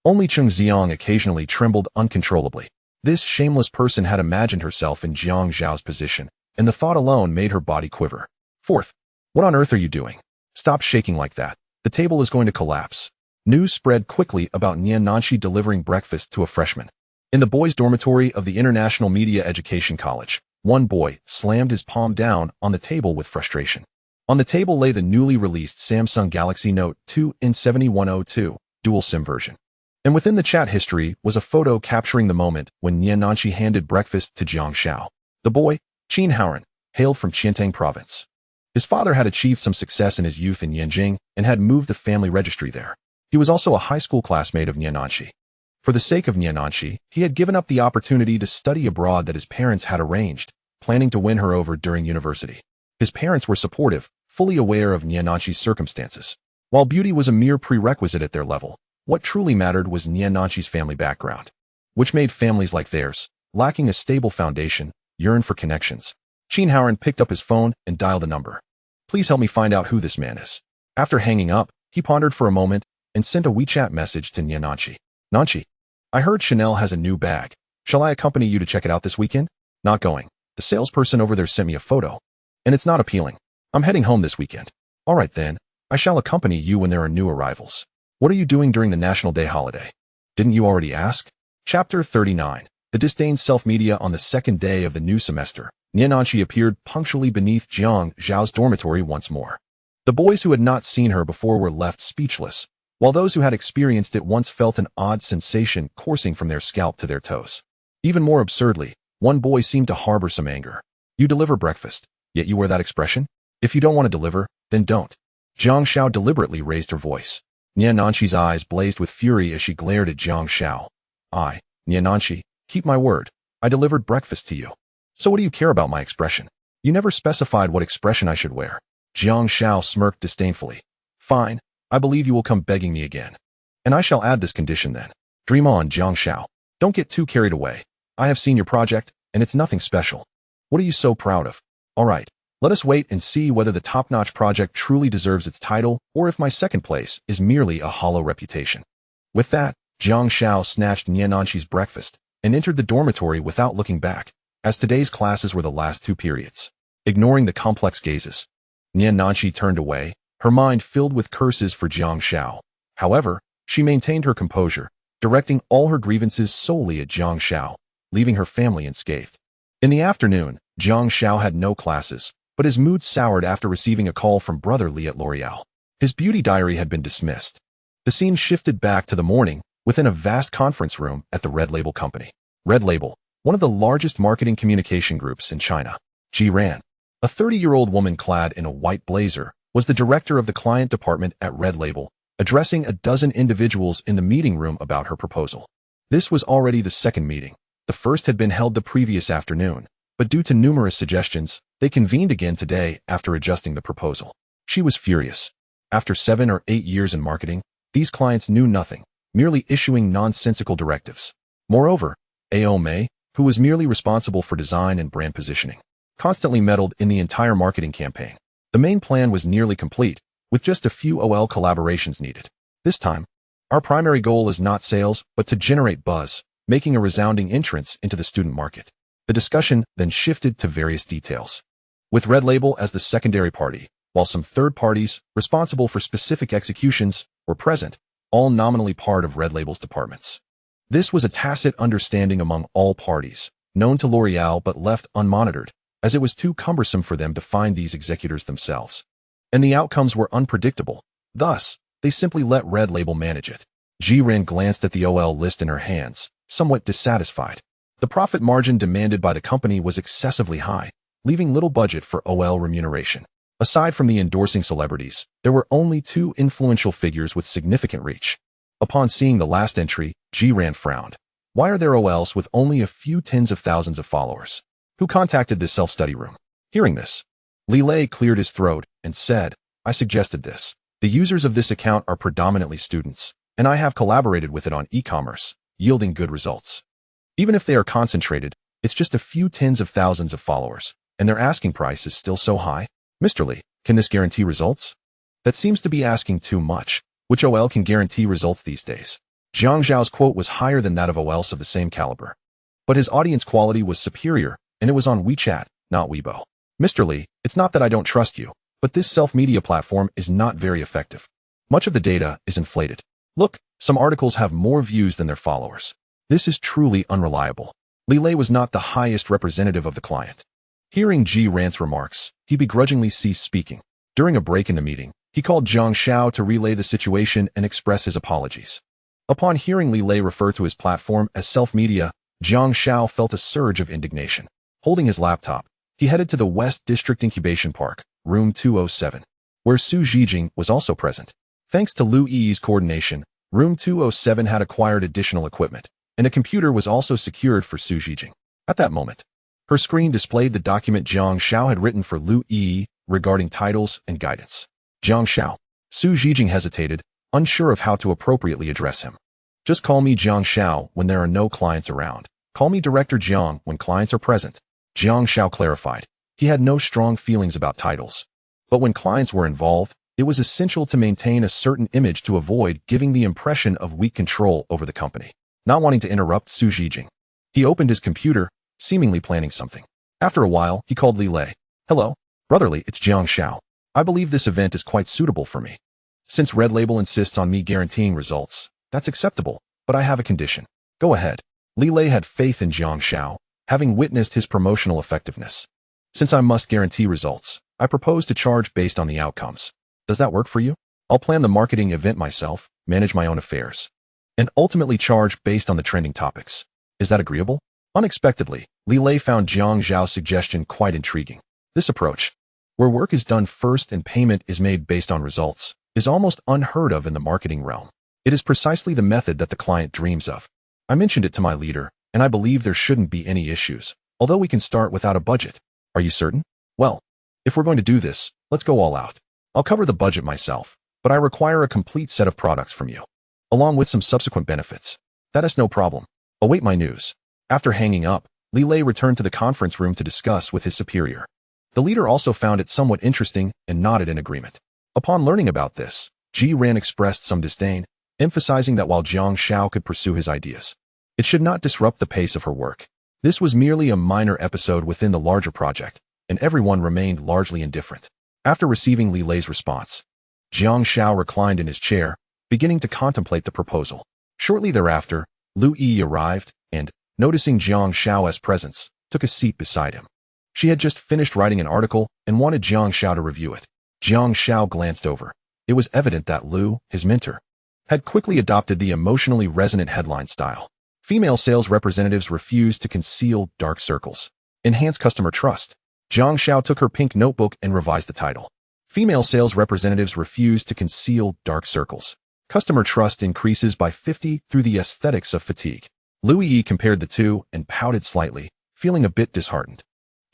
Only Jiang Xiao occasionally trembled uncontrollably, This shameless person had imagined herself in Jiang Xiao's position, and the thought alone made her body quiver. Fourth, what on earth are you doing? Stop shaking like that. The table is going to collapse. News spread quickly about Nian Nanshi delivering breakfast to a freshman. In the boys' dormitory of the International Media Education College, one boy slammed his palm down on the table with frustration. On the table lay the newly released Samsung Galaxy Note 2 in 7102 dual SIM version. And within the chat history was a photo capturing the moment when Nian Nanshi handed breakfast to Jiang Xiao. The boy, Qin Haoran, hailed from Qiantang province. His father had achieved some success in his youth in Yanjing and had moved the family registry there. He was also a high school classmate of Nian Nanshi. For the sake of Nian Nanshi, he had given up the opportunity to study abroad that his parents had arranged, planning to win her over during university. His parents were supportive, fully aware of Nian Nanshi's circumstances. While beauty was a mere prerequisite at their level, what truly mattered was Nian Nanshi's family background, which made families like theirs, lacking a stable foundation, yearn for connections. Qin Haoran picked up his phone and dialed a number. Please help me find out who this man is. After hanging up, he pondered for a moment and sent a WeChat message to Nian Nanshi. Nanshi, I heard Chanel has a new bag. Shall I accompany you to check it out this weekend? Not going. The salesperson over there sent me a photo, and it's not appealing. I'm heading home this weekend. All right then, I shall accompany you when there are new arrivals. What are you doing during the National Day holiday? Didn't you already ask? Chapter 39. The disdained self-media. On the second day of the new semester, Nian Nanshi appeared punctually beneath Jiang Xiao's dormitory once more. The boys who had not seen her before were left speechless, while those who had experienced it once felt an odd sensation coursing from their scalp to their toes. Even more absurdly, one boy seemed to harbor some anger. You deliver breakfast, yet you wear that expression? If you don't want to deliver, then don't. Jiang Xiao deliberately raised her voice. Nian Nanshi's eyes blazed with fury as she glared at Jiang Xiao. Nian Nanshi, keep my word. I delivered breakfast to you. So what do you care about my expression? You never specified what expression I should wear. Jiang Xiao smirked disdainfully. Fine, I believe you will come begging me again. And I shall add this condition then. Dream on, Jiang Xiao. Don't get too carried away. I have seen your project, and it's nothing special. What are you so proud of? All right, let us wait and see whether the top-notch project truly deserves its title or if my second place is merely a hollow reputation. With that, Jiang Xiao snatched Nian Nanshi's breakfast and entered the dormitory without looking back, as today's classes were the last two periods. Ignoring the complex gazes, Nian Nanshi turned away, her mind filled with curses for Jiang Xiao. However, she maintained her composure, directing all her grievances solely at Jiang Xiao, leaving her family unscathed. In the afternoon, Jiang Xiao had no classes, but his mood soured after receiving a call from Brother Li at L'Oreal. His beauty diary had been dismissed. The scene shifted back to the morning within a vast conference room at the Red Label company. Red Label, one of the largest marketing communication groups in China. Jiran, a 30-year-old woman clad in a white blazer, was the director of the client department at Red Label, addressing a dozen individuals in the meeting room about her proposal. This was already the second meeting. The first had been held the previous afternoon, but due to numerous suggestions, they convened again today after adjusting the proposal. She was furious. After 7 or 8 years in marketing, these clients knew nothing, merely issuing nonsensical directives. Moreover, A.O. Mei, who was merely responsible for design and brand positioning, constantly meddled in the entire marketing campaign. The main plan was nearly complete, with just a few OL collaborations needed. This time, our primary goal is not sales, but to generate buzz, making a resounding entrance into the student market. The discussion then shifted to various details, with Red Label as the secondary party, while some third parties, responsible for specific executions, were present, all nominally part of Red Label's departments. This was a tacit understanding among all parties, known to L'Oreal but left unmonitored, as it was too cumbersome for them to find these executors themselves. And the outcomes were unpredictable. Thus, they simply let Red Label manage it. Jiren glanced at the OL list in her hands, somewhat dissatisfied. The profit margin demanded by the company was excessively high, leaving little budget for OL remuneration. Aside from the endorsing celebrities, there were only 2 influential figures with significant reach. Upon seeing the last entry, Jiran frowned. Why are there OLs with only a few tens of thousands of followers? Who contacted this self-study room? Hearing this, Li Lei cleared his throat and said, I suggested this. The users of this account are predominantly students, and I have collaborated with it on e-commerce, yielding good results. Even if they are concentrated, it's just a few tens of thousands of followers, and their asking price is still so high. Mr. Li, can this guarantee results? That seems to be asking too much. Which OL can guarantee results these days? Jiang Xiao's quote was higher than that of OLs of the same caliber. But his audience quality was superior, and it was on WeChat, not Weibo. Mr. Li, it's not that I don't trust you, but this self-media platform is not very effective. Much of the data is inflated. Look, some articles have more views than their followers. This is truly unreliable. Li Lei was not the highest representative of the client. Hearing Ji Ran's remarks, he begrudgingly ceased speaking. During a break in the meeting, he called Jiang Xiao to relay the situation and express his apologies. Upon hearing Li Lei refer to his platform as self-media, Jiang Xiao felt a surge of indignation. Holding his laptop, he headed to the West District Incubation Park, room 207, where Su Zhijing was also present. Thanks to Lu Yi's coordination, room 207 had acquired additional equipment, and a computer was also secured for Su Zhijing. At that moment, her screen displayed the document Jiang Xiao had written for Lu Yi regarding titles and guidance. Jiang Xiao. Su Zhijing hesitated, unsure of how to appropriately address him. Just call me Jiang Xiao when there are no clients around. Call me Director Jiang when clients are present. Jiang Xiao clarified. He had no strong feelings about titles. But when clients were involved, it was essential to maintain a certain image to avoid giving the impression of weak control over the company. Not wanting to interrupt Su Zhijing, he opened his computer, seemingly planning something. After a while, he called Li Lei. Hello, brotherly, it's Jiang Xiao. I believe this event is quite suitable for me. Since Red Label insists on me guaranteeing results, that's acceptable, but I have a condition. Go ahead. Li Lei had faith in Jiang Xiao, having witnessed his promotional effectiveness. Since I must guarantee results, I propose to charge based on the outcomes. Does that work for you? I'll plan the marketing event myself, manage my own affairs, and ultimately charge based on the trending topics. Is that agreeable? Unexpectedly, Li Lei found Jiang Xiao's suggestion quite intriguing. This approach, where work is done first and payment is made based on results, is almost unheard of in the marketing realm. It is precisely the method that the client dreams of. I mentioned it to my leader, and I believe there shouldn't be any issues, although we can start without a budget. Are you certain? Well, if we're going to do this, let's go all out. I'll cover the budget myself, but I require a complete set of products from you, along with some subsequent benefits. That is no problem. Await my news. After hanging up, Li Lei returned to the conference room to discuss with his superior. The leader also found it somewhat interesting and nodded in agreement. Upon learning about this, Ji Ran expressed some disdain, emphasizing that while Jiang Xiao could pursue his ideas, it should not disrupt the pace of her work. This was merely a minor episode within the larger project, and everyone remained largely indifferent. After receiving Li Lei's response, Jiang Xiao reclined in his chair, beginning to contemplate the proposal. Shortly thereafter, Lu Yi arrived, and, noticing Jiang Xiao's presence, took a seat beside him. She had just finished writing an article and wanted Jiang Xiao to review it. Jiang Xiao glanced over. It was evident that Lu, his mentor, had quickly adopted the emotionally resonant headline style. Female sales representatives refused to conceal dark circles. Enhance customer trust. Jiang Xiao took her pink notebook and revised the title. Female sales representatives refuse to conceal dark circles. Customer trust increases by 50 through the aesthetics of fatigue. Lu Yi compared the two and pouted slightly, feeling a bit disheartened.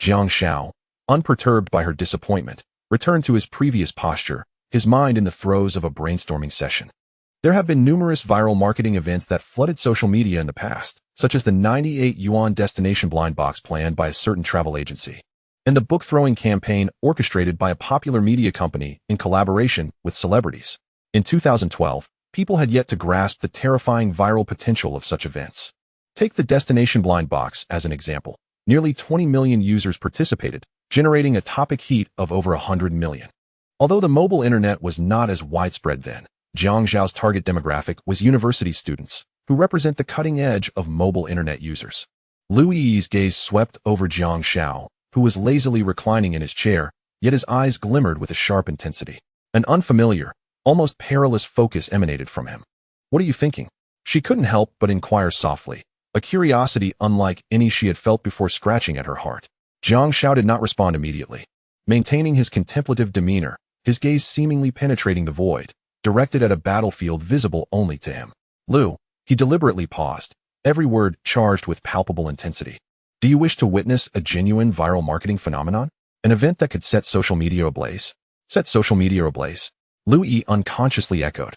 Jiang Xiao, unperturbed by her disappointment, returned to his previous posture, his mind in the throes of a brainstorming session. There have been numerous viral marketing events that flooded social media in the past, such as the 98 yuan destination blind box planned by a certain travel agency, and the book-throwing campaign orchestrated by a popular media company in collaboration with celebrities. In 2012, people had yet to grasp the terrifying viral potential of such events. Take the destination blind box as an example. Nearly 20 million users participated, generating a topic heat of over 100 million. Although the mobile internet was not as widespread then, Jiang Xiao's target demographic was university students, who represent the cutting edge of mobile internet users. Lu Yi's gaze swept over Jiang Xiao, who was lazily reclining in his chair, yet his eyes glimmered with a sharp intensity. An unfamiliar, almost perilous focus emanated from him. What are you thinking? She couldn't help but inquire softly, a curiosity unlike any she had felt before scratching at her heart. Jiang Xiao did not respond immediately. Maintaining his contemplative demeanor, his gaze seemingly penetrating the void, directed at a battlefield visible only to him. Lu, he deliberately paused, every word charged with palpable intensity. Do you wish to witness a genuine viral marketing phenomenon? An event that could set social media ablaze? Set social media ablaze? Lu Yi unconsciously echoed,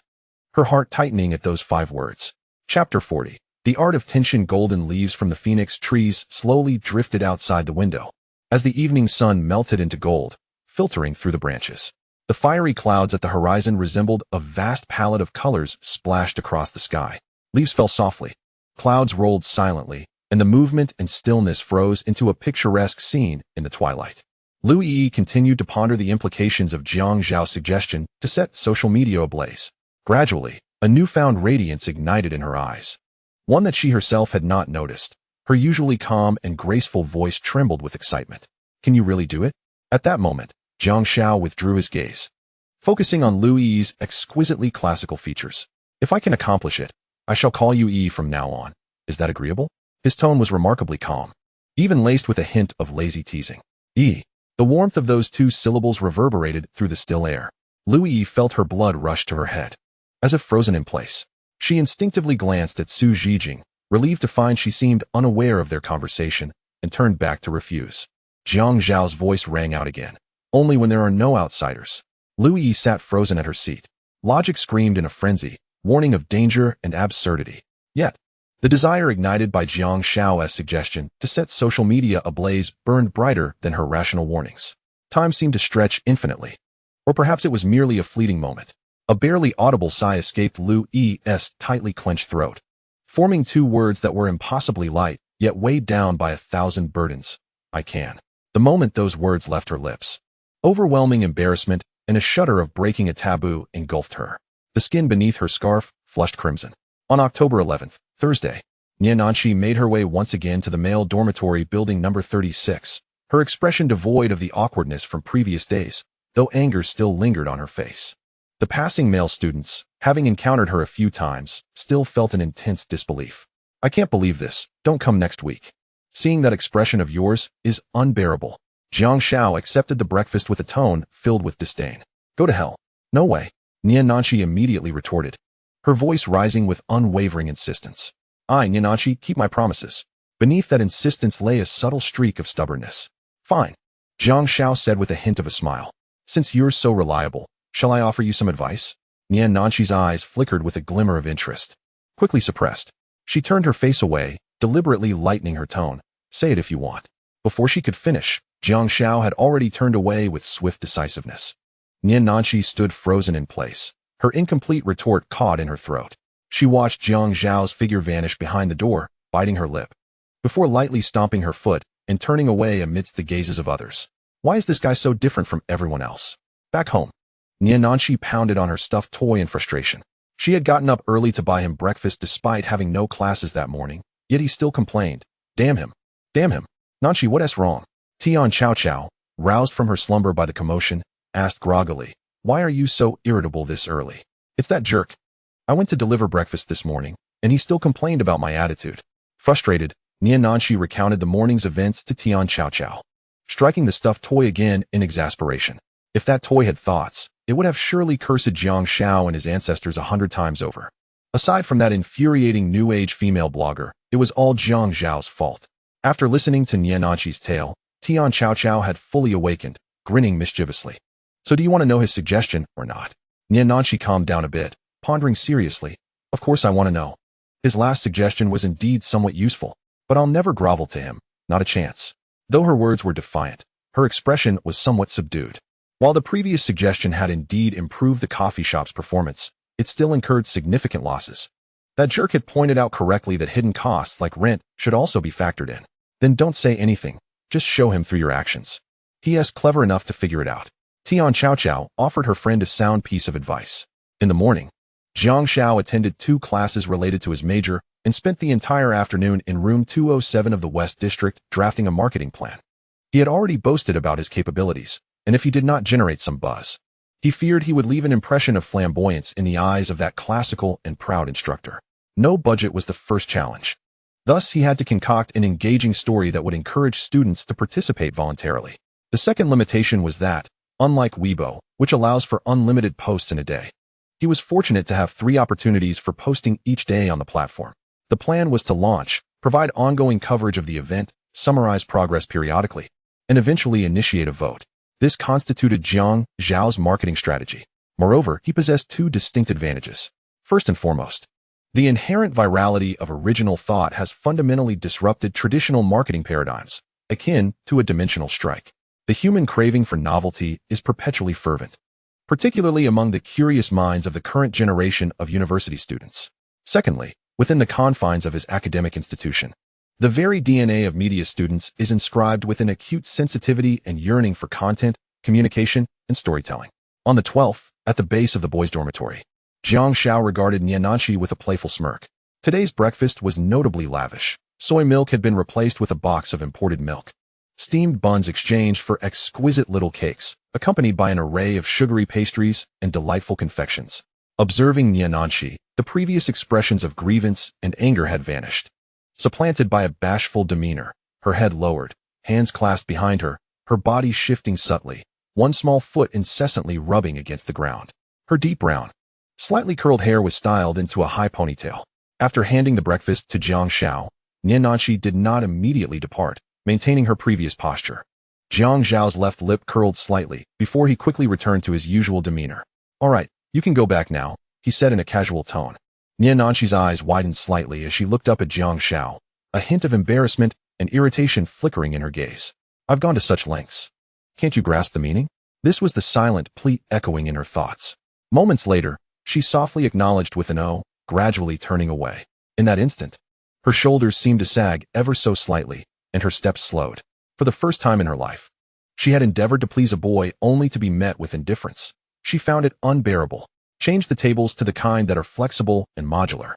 her heart tightening at those 5 words. Chapter 40. The art of tension. Golden leaves from the phoenix trees slowly drifted outside the window, as the evening sun melted into gold, filtering through the branches. The fiery clouds at the horizon resembled a vast palette of colors splashed across the sky. Leaves fell softly. Clouds rolled silently, and the movement and stillness froze into a picturesque scene in the twilight. Lu Yi continued to ponder the implications of Jiang Xiao's suggestion to set social media ablaze. Gradually, a newfound radiance ignited in her eyes, one that she herself had not noticed. Her usually calm and graceful voice trembled with excitement. Can you really do it? At that moment, Jiang Xiao withdrew his gaze, focusing on Lu Yi's exquisitely classical features. If I can accomplish it, I shall call you Yi from now on. Is that agreeable? His tone was remarkably calm, even laced with a hint of lazy teasing. Yi. The warmth of those two syllables reverberated through the still air. Lu Yi felt her blood rush to her head. As if frozen in place, she instinctively glanced at Su Zhijing, relieved to find she seemed unaware of their conversation, and turned back to refuse. Jiang Xiao's voice rang out again. Only when there are no outsiders. Lu Yi sat frozen at her seat. Logic screamed in a frenzy, warning of danger and absurdity. Yet, the desire ignited by Jiang Xiao's suggestion to set social media ablaze burned brighter than her rational warnings. Time seemed to stretch infinitely. Or perhaps it was merely a fleeting moment. A barely audible sigh escaped Lu Yi's tightly clenched throat, forming two words that were impossibly light, yet weighed down by 1,000 burdens. I can. The moment those words left her lips, overwhelming embarrassment and a shudder of breaking a taboo engulfed her. The skin beneath her scarf flushed crimson. On October 11th, Thursday, Niananqi made her way once again to the male dormitory building number 36, her expression devoid of the awkwardness from previous days, though anger still lingered on her face. The passing male students, having encountered her a few times, still felt an intense disbelief. I can't believe this. Don't come next week. Seeing that expression of yours is unbearable. Jiang Xiao accepted the breakfast with a tone filled with disdain. Go to hell. No way. Niananqi immediately retorted, her voice rising with unwavering insistence. I, Niananqi, keep my promises. Beneath that insistence lay a subtle streak of stubbornness. Fine. Jiang Xiao said with a hint of a smile. Since you're so reliable, shall I offer you some advice? Niananqi's eyes flickered with a glimmer of interest. Quickly suppressed, she turned her face away, deliberately lightening her tone. Say it if you want. Before she could finish, Jiang Xiao had already turned away with swift decisiveness. Niananqi stood frozen in place, her incomplete retort caught in her throat. She watched Jiang Xiao's figure vanish behind the door, biting her lip, before lightly stomping her foot and turning away amidst the gazes of others. Why is this guy so different from everyone else? Back home, Niananqi pounded on her stuffed toy in frustration. She had gotten up early to buy him breakfast despite having no classes that morning, yet he still complained. Damn him. Damn him. Nanqi, what's wrong? Tian Chao, roused from her slumber by the commotion, asked groggily, why are you so irritable this early? It's that jerk. I went to deliver breakfast this morning, and he still complained about my attitude. Frustrated, Niananqi recounted the morning's events to Tian Chao, striking the stuffed toy again in exasperation. If that toy had thoughts, it would have surely cursed Jiang Xiao and his ancestors 100 times over. Aside from that infuriating New Age female blogger, it was all Jiang Xiao's fault. After listening to Niananqi's tale, Tian Chao had fully awakened, grinning mischievously. So do you want to know his suggestion or not? Niananqi calmed down a bit, pondering seriously. Of course I want to know. His last suggestion was indeed somewhat useful, but I'll never grovel to him, not a chance. Though her words were defiant, her expression was somewhat subdued. While the previous suggestion had indeed improved the coffee shop's performance, it still incurred significant losses. That jerk had pointed out correctly that hidden costs like rent should also be factored in. Then don't say anything, just show him through your actions. He is clever enough to figure it out. Tian Chao offered her friend a sound piece of advice. In the morning, Jiang Xiao attended 2 classes related to his major and spent the entire afternoon in room 207 of the West District drafting a marketing plan. He had already boasted about his capabilities, and if he did not generate some buzz, he feared he would leave an impression of flamboyance in the eyes of that classical and proud instructor. No budget was the first challenge. Thus, he had to concoct an engaging story that would encourage students to participate voluntarily. The second limitation was that, unlike Weibo, which allows for unlimited posts in a day, he was fortunate to have 3 opportunities for posting each day on the platform. The plan was to launch, provide ongoing coverage of the event, summarize progress periodically, and eventually initiate a vote. This constituted Jiang Xiao's marketing strategy. Moreover, he possessed 2 distinct advantages. First and foremost, the inherent virality of original thought has fundamentally disrupted traditional marketing paradigms, akin to a dimensional strike. The human craving for novelty is perpetually fervent, particularly among the curious minds of the current generation of university students. Secondly, within the confines of his academic institution, The very DNA of media students is inscribed with an acute sensitivity and yearning for content, communication, and storytelling. On the 12th, at the base of the boys' dormitory, Jiang Xiao regarded Niananqi with a playful smirk. Today's breakfast was notably lavish. Soy milk had been replaced with a box of imported milk. Steamed buns exchanged for exquisite little cakes, accompanied by an array of sugary pastries and delightful confections. Observing Niananqi, the previous expressions of grievance and anger had vanished. Supplanted by a bashful demeanor, her head lowered, hands clasped behind her, her body shifting subtly, one small foot incessantly rubbing against the ground. Her deep brown, slightly curled hair was styled into a high ponytail. After handing the breakfast to Jiang Xiao, Niananqi did not immediately depart, maintaining her previous posture. Jiang Xiao's left lip curled slightly before he quickly returned to his usual demeanor. "All right, you can go back now," he said in a casual tone. Niananqi's eyes widened slightly as she looked up at Jiang Xiao, a hint of embarrassment and irritation flickering in her gaze. "I've gone to such lengths. Can't you grasp the meaning?" This was the silent plea echoing in her thoughts. Moments later, she softly acknowledged with an "oh," gradually turning away. In that instant, her shoulders seemed to sag ever so slightly, and her steps slowed. For the first time in her life, she had endeavored to please a boy only to be met with indifference. She found it unbearable. "Change the tables to the kind that are flexible and modular."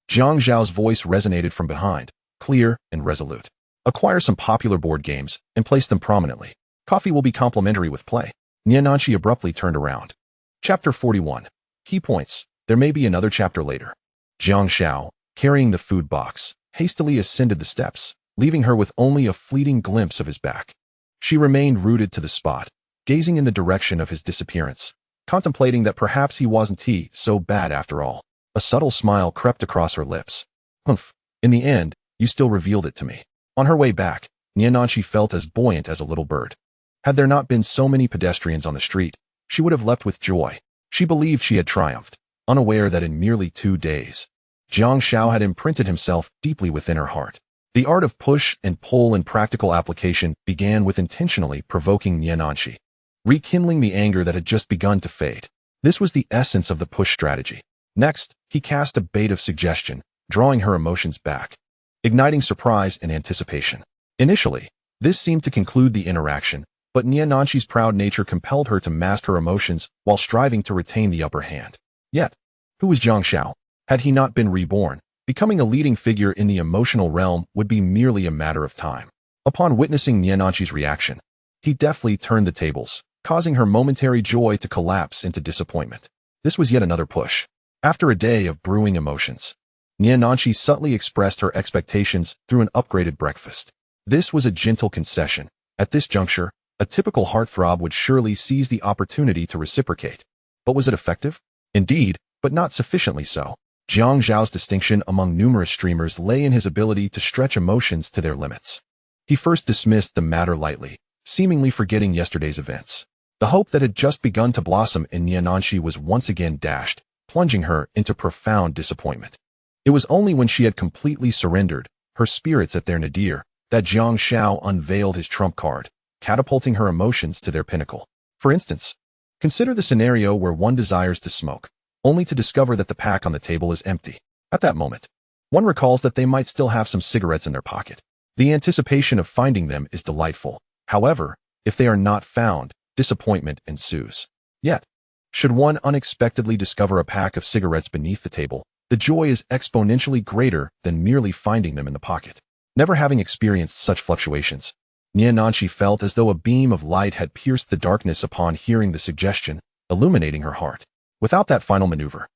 Jiang Xiao's voice resonated from behind, clear and resolute. "Acquire some popular board games and place them prominently. Coffee will be complimentary with play." Niananqi abruptly turned around. Chapter 41. Key points. There may be another chapter later. Jiang Xiao, carrying the food box, hastily ascended the steps, leaving her with only a fleeting glimpse of his back. She remained rooted to the spot, gazing in the direction of his disappearance, contemplating that perhaps he wasn't so bad after all. A subtle smile crept across her lips. "Humph, in the end, you still revealed it to me." On her way back, Niananqi felt as buoyant as a little bird. Had there not been so many pedestrians on the street, she would have leapt with joy. She believed she had triumphed, unaware that in merely 2 days, Jiang Xiao had imprinted himself deeply within her heart. The art of push and pull in practical application began with intentionally provoking Niananqi, rekindling the anger that had just begun to fade. This was the essence of the push strategy. Next, he cast a bait of suggestion, drawing her emotions back, igniting surprise and anticipation. Initially, this seemed to conclude the interaction, but Niananqi's proud nature compelled her to mask her emotions while striving to retain the upper hand. Yet, who was Jiang Xiao? Had he not been reborn, becoming a leading figure in the emotional realm would be merely a matter of time. Upon witnessing Niananqi's reaction, he deftly turned the tables, causing her momentary joy to collapse into disappointment. This was yet another push. After a day of brewing emotions, Niananqi subtly expressed her expectations through an upgraded breakfast. This was a gentle concession. At this juncture, a typical heartthrob would surely seize the opportunity to reciprocate. But was it effective? Indeed, but not sufficiently so. Jiang Xiao's distinction among numerous streamers lay in his ability to stretch emotions to their limits. He first dismissed the matter lightly, seemingly forgetting yesterday's events. The hope that had just begun to blossom in Niananqi was once again dashed, plunging her into profound disappointment. It was only when she had completely surrendered, her spirits at their nadir, that Jiang Xiao unveiled his trump card, catapulting her emotions to their pinnacle. For instance, consider the scenario where one desires to smoke, only to discover that the pack on the table is empty. At that moment, one recalls that they might still have some cigarettes in their pocket. The anticipation of finding them is delightful. However, if they are not found, disappointment ensues. Yet, should one unexpectedly discover a pack of cigarettes beneath the table, the joy is exponentially greater than merely finding them in the pocket. Never having experienced such fluctuations, Niananqi felt as though a beam of light had pierced the darkness upon hearing the suggestion, illuminating her heart. Without that final maneuver,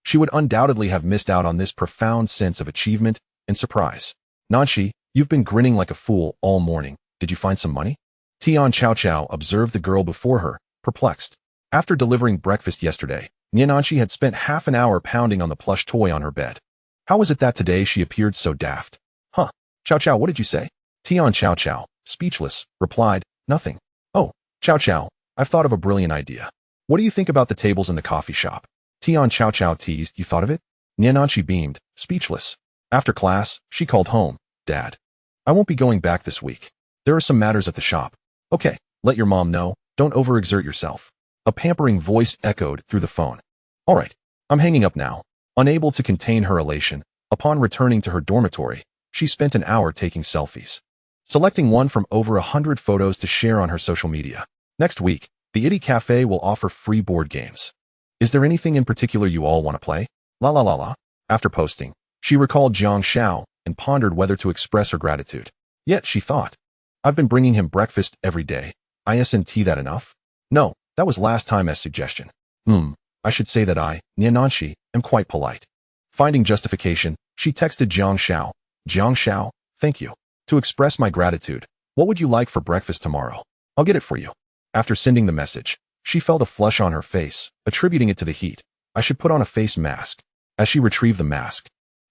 she would undoubtedly have missed out on this profound sense of achievement and surprise. "Nanqi, you've been grinning like a fool all morning. Did you find some money?" Tian Chao observed the girl before her, perplexed. After delivering breakfast yesterday, Niananqi had spent half an hour pounding on the plush toy on her bed. How was it that today she appeared so daft? "Huh, Chao, what did you say?" Tian Chao, speechless, replied, "Nothing." "Oh, Chao, I've thought of a brilliant idea. What do you think about the tables in the coffee shop?" Tian Chao teased, "You thought of it?" Niananqi beamed, speechless. After class, she called home. "Dad, I won't be going back this week. There are some matters at the shop." "Okay, let your mom know. Don't overexert yourself." A pampering voice echoed through the phone. "All right, I'm hanging up now." Unable to contain her elation, upon returning to her dormitory, She spent an hour taking selfies, selecting one from over 100 photos to share on her social media. Next week, the Itty Cafe will offer free board games. Is there anything in particular you all want to play? La la la la. After posting, she recalled Jiang Xiao and pondered whether to express her gratitude. Yet, she thought, I've been bringing him breakfast every day. Isn't that enough? No, that was last time's suggestion. I should say that I, Niananshi, am quite polite. Finding justification, she texted Jiang Xiao. Jiang Xiao, thank you. To express my gratitude, what would you like for breakfast tomorrow? I'll get it for you. After sending the message, she felt a flush on her face, attributing it to the heat. I should put on a face mask. As she retrieved the mask,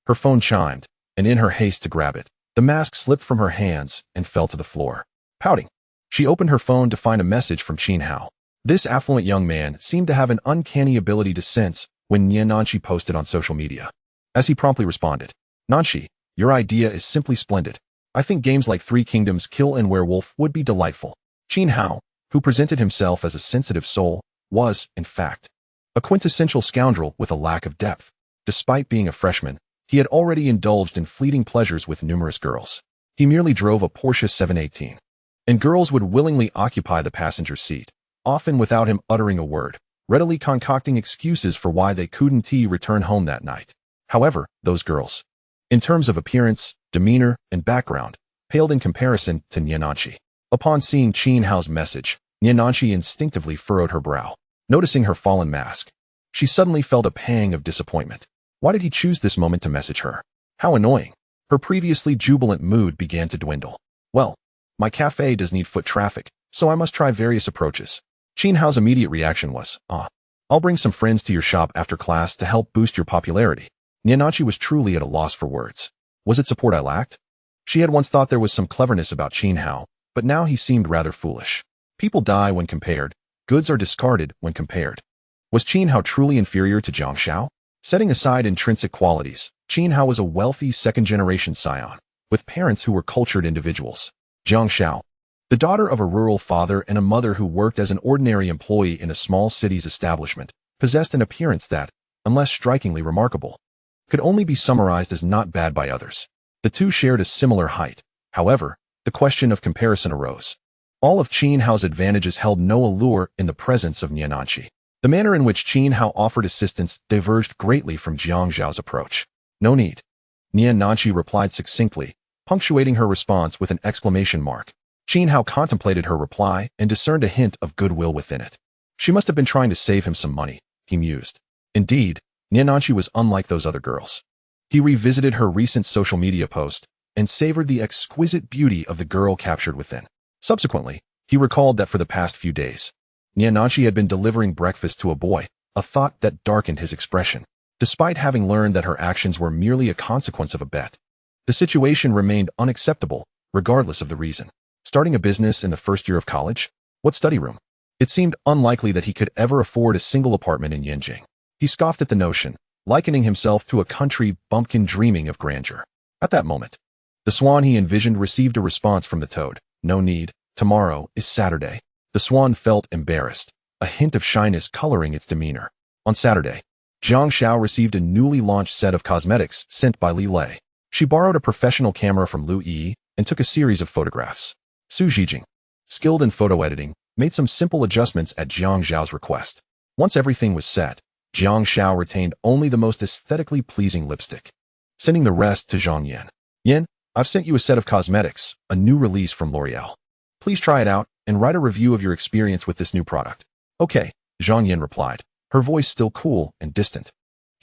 her phone chimed, and in her haste to grab it, the mask slipped from her hands and fell to the floor. Pouting, she opened her phone to find a message from Jiang Xiao. This affluent young man seemed to have an uncanny ability to sense when Niananshi posted on social media. As he promptly responded, Nanshi, your idea is simply splendid. I think games like Three Kingdoms Kill and Werewolf would be delightful. Jiang Xiao, who presented himself as a sensitive soul, was, in fact, a quintessential scoundrel with a lack of depth. Despite being a freshman, he had already indulged in fleeting pleasures with numerous girls. He merely drove a Porsche 718, and girls would willingly occupy the passenger seat, often without him uttering a word, readily concocting excuses for why they couldn't return home that night. However, those girls, in terms of appearance, demeanor, and background, paled in comparison to Niananshi. Upon seeing Jiang Xiao's message, Niananshi instinctively furrowed her brow. Noticing her fallen mask, she suddenly felt a pang of disappointment. Why did he choose this moment to message her? How annoying. Her previously jubilant mood began to dwindle. Well, my cafe does need foot traffic, so I must try various approaches. Jiang Xiao's immediate reaction was, I'll bring some friends to your shop after class to help boost your popularity. Niananshi was truly at a loss for words. Was it support I lacked? She had once thought there was some cleverness about Jiang Xiao, but now he seemed rather foolish. People die when compared. Goods are discarded when compared. Was Jiang Xiao truly inferior to Jiang Xiao? Setting aside intrinsic qualities, Jiang Xiao was a wealthy second-generation scion, with parents who were cultured individuals. Jiang Xiao, the daughter of a rural father and a mother who worked as an ordinary employee in a small city's establishment, possessed an appearance that, unless strikingly remarkable, could only be summarized as not bad by others. The two shared a similar height. However, the question of comparison arose. All of Jiang Xiao's advantages held no allure in the presence of Niananshi. The manner in which Jiang Xiao offered assistance diverged greatly from Jiang Xiao's approach. No need. Niananshi replied succinctly, punctuating her response with an exclamation mark. Jiang Xiao contemplated her reply and discerned a hint of goodwill within it. She must have been trying to save him some money, he mused. Indeed, Niananshi was unlike those other girls. He revisited her recent social media post and savored the exquisite beauty of the girl captured within. Subsequently, he recalled that for the past few days, Niananshi had been delivering breakfast to a boy, a thought that darkened his expression. Despite having learned that her actions were merely a consequence of a bet, the situation remained unacceptable, regardless of the reason. Starting a business in the first year of college? What study room? It seemed unlikely that he could ever afford a single apartment in Yanjing. He scoffed at the notion, likening himself to a country bumpkin dreaming of grandeur. At that moment, the swan he envisioned received a response from the toad. No need, tomorrow is Saturday. The swan felt embarrassed, a hint of shyness coloring its demeanor. On Saturday, Jiang Xiao received a newly launched set of cosmetics sent by Li Lei. She borrowed a professional camera from Lu Yi and took a series of photographs. Su Zhijing, skilled in photo editing, made some simple adjustments at Jiang Xiao's request. Once everything was set, Jiang Xiao retained only the most aesthetically pleasing lipstick, sending the rest to Zhang Yan. Yan, I've sent you a set of cosmetics, a new release from L'Oreal. Please try it out and write a review of your experience with this new product. Okay, Zhang Yan replied, her voice still cool and distant.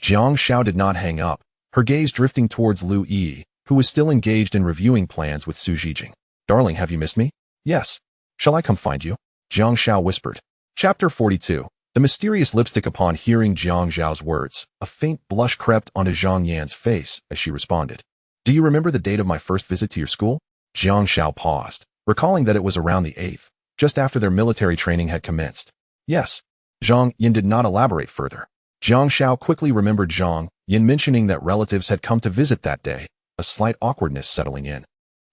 Jiang Xiao did not hang up, her gaze drifting towards Lu Yi, who was still engaged in reviewing plans with Su Zhijing. Darling, have you missed me? Yes. Shall I come find you? Jiang Xiao whispered. Chapter 42. The mysterious lipstick. Upon hearing Jiang Xiao's words, a faint blush crept onto Zhang Yan's face as she responded. Do you remember the date of my first visit to your school? Jiang Xiao paused, recalling that it was around the 8th, just after their military training had commenced. Yes. Zhang Yan did not elaborate further. Jiang Xiao quickly remembered Zhang Yan mentioning that relatives had come to visit that day, a slight awkwardness settling in,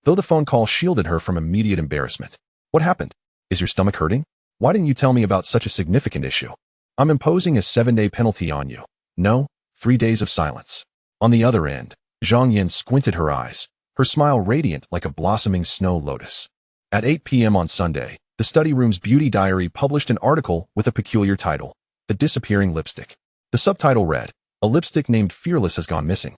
though the phone call shielded her from immediate embarrassment. What happened? Is your stomach hurting? Why didn't you tell me about such a significant issue? I'm imposing a 7-day penalty on you. No, 3 days of silence. On the other end, Zhang Yan squinted her eyes, her smile radiant like a blossoming snow lotus. At 8 p.m. on Sunday, the study room's beauty diary published an article with a peculiar title, The Disappearing Lipstick. The subtitle read, "A lipstick named Fearless has gone missing,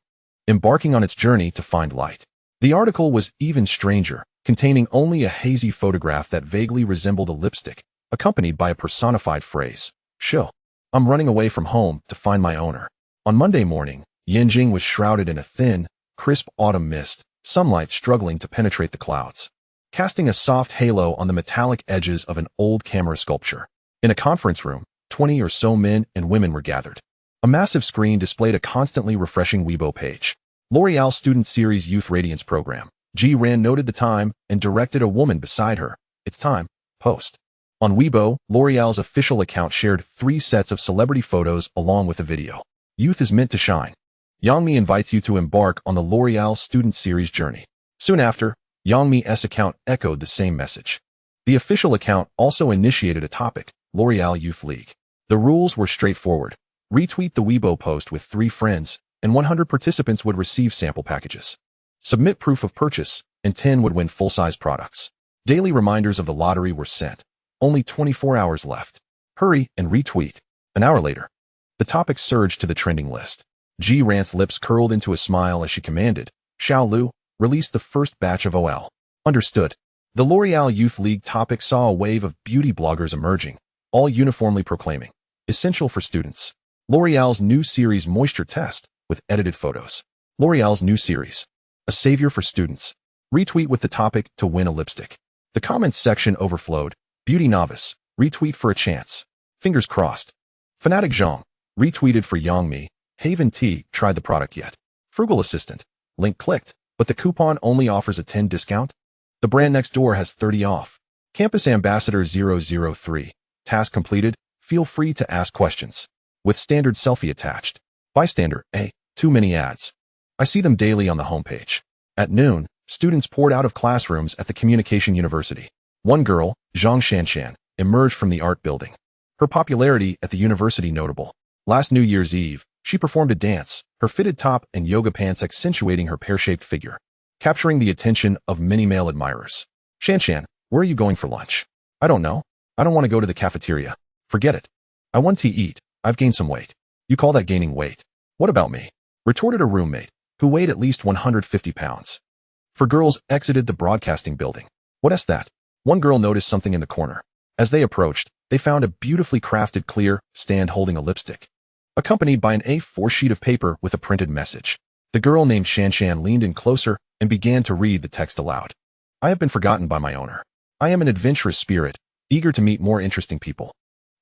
embarking on its journey to find light." The article was even stranger, containing only a hazy photograph that vaguely resembled a lipstick, accompanied by a personified phrase, "Shill. I'm running away from home to find my owner." On Monday morning, Yanjing was shrouded in a thin, crisp autumn mist, sunlight struggling to penetrate the clouds, casting a soft halo on the metallic edges of an old camera sculpture. In a conference room, 20 or so men and women were gathered. A massive screen displayed a constantly refreshing Weibo page. L'Oreal Student Series Youth Radiance Program. Ji Ran noted the time and directed a woman beside her. "It's time. Post." On Weibo, L'Oreal's official account shared 3 sets of celebrity photos along with a video. Youth is meant to shine. Yangmi invites you to embark on the L'Oreal Student Series journey. Soon after, Yangmi's account echoed the same message. The official account also initiated a topic, L'Oreal Youth League. The rules were straightforward. Retweet the Weibo post with 3 friends, and 100 participants would receive sample packages. Submit proof of purchase, and 10 would win full-size products. Daily reminders of the lottery were sent. Only 24 hours left. Hurry and retweet. An hour later, the topic surged to the trending list. Ji Ran's lips curled into a smile as she commanded, "Xiao Lu, release the first batch of OL." Understood. The L'Oreal Youth League topic saw a wave of beauty bloggers emerging, all uniformly proclaiming, "Essential for students." L'Oreal's new series Moisture Test, with edited photos. L'Oreal's new series, a savior for students. Retweet with the topic to win a lipstick. The comments section overflowed. Beauty novice, retweet for a chance. Fingers crossed. Fanatic Zhang, retweeted for Yangmi. Haven Tea, tried the product yet. Frugal assistant, link clicked, but the coupon only offers a 10 discount. The brand next door has 30 off. Campus Ambassador 003, task completed, feel free to ask questions. With standard selfie attached. Bystander, too many ads. I see them daily on the homepage. At noon, students poured out of classrooms at the Communication University. One girl, Jiang Xiao, emerged from the art building. Her popularity at the university notable. Last New Year's Eve, she performed a dance, her fitted top and yoga pants accentuating her pear-shaped figure, capturing the attention of many male admirers. "Xian, where are you going for lunch?" "I don't know. I don't want to go to the cafeteria." "Forget it. I want to eat. I've gained some weight." "You call that gaining weight?" "What about me?" retorted a roommate, who weighed at least 150 pounds. 4 girls exited the broadcasting building. "What's that?" One girl noticed something in the corner. As they approached, they found a beautifully crafted clear stand holding a lipstick, accompanied by an A4 sheet of paper with a printed message. The girl named Xian leaned in closer and began to read the text aloud. "I have been forgotten by my owner. I am an adventurous spirit, eager to meet more interesting people.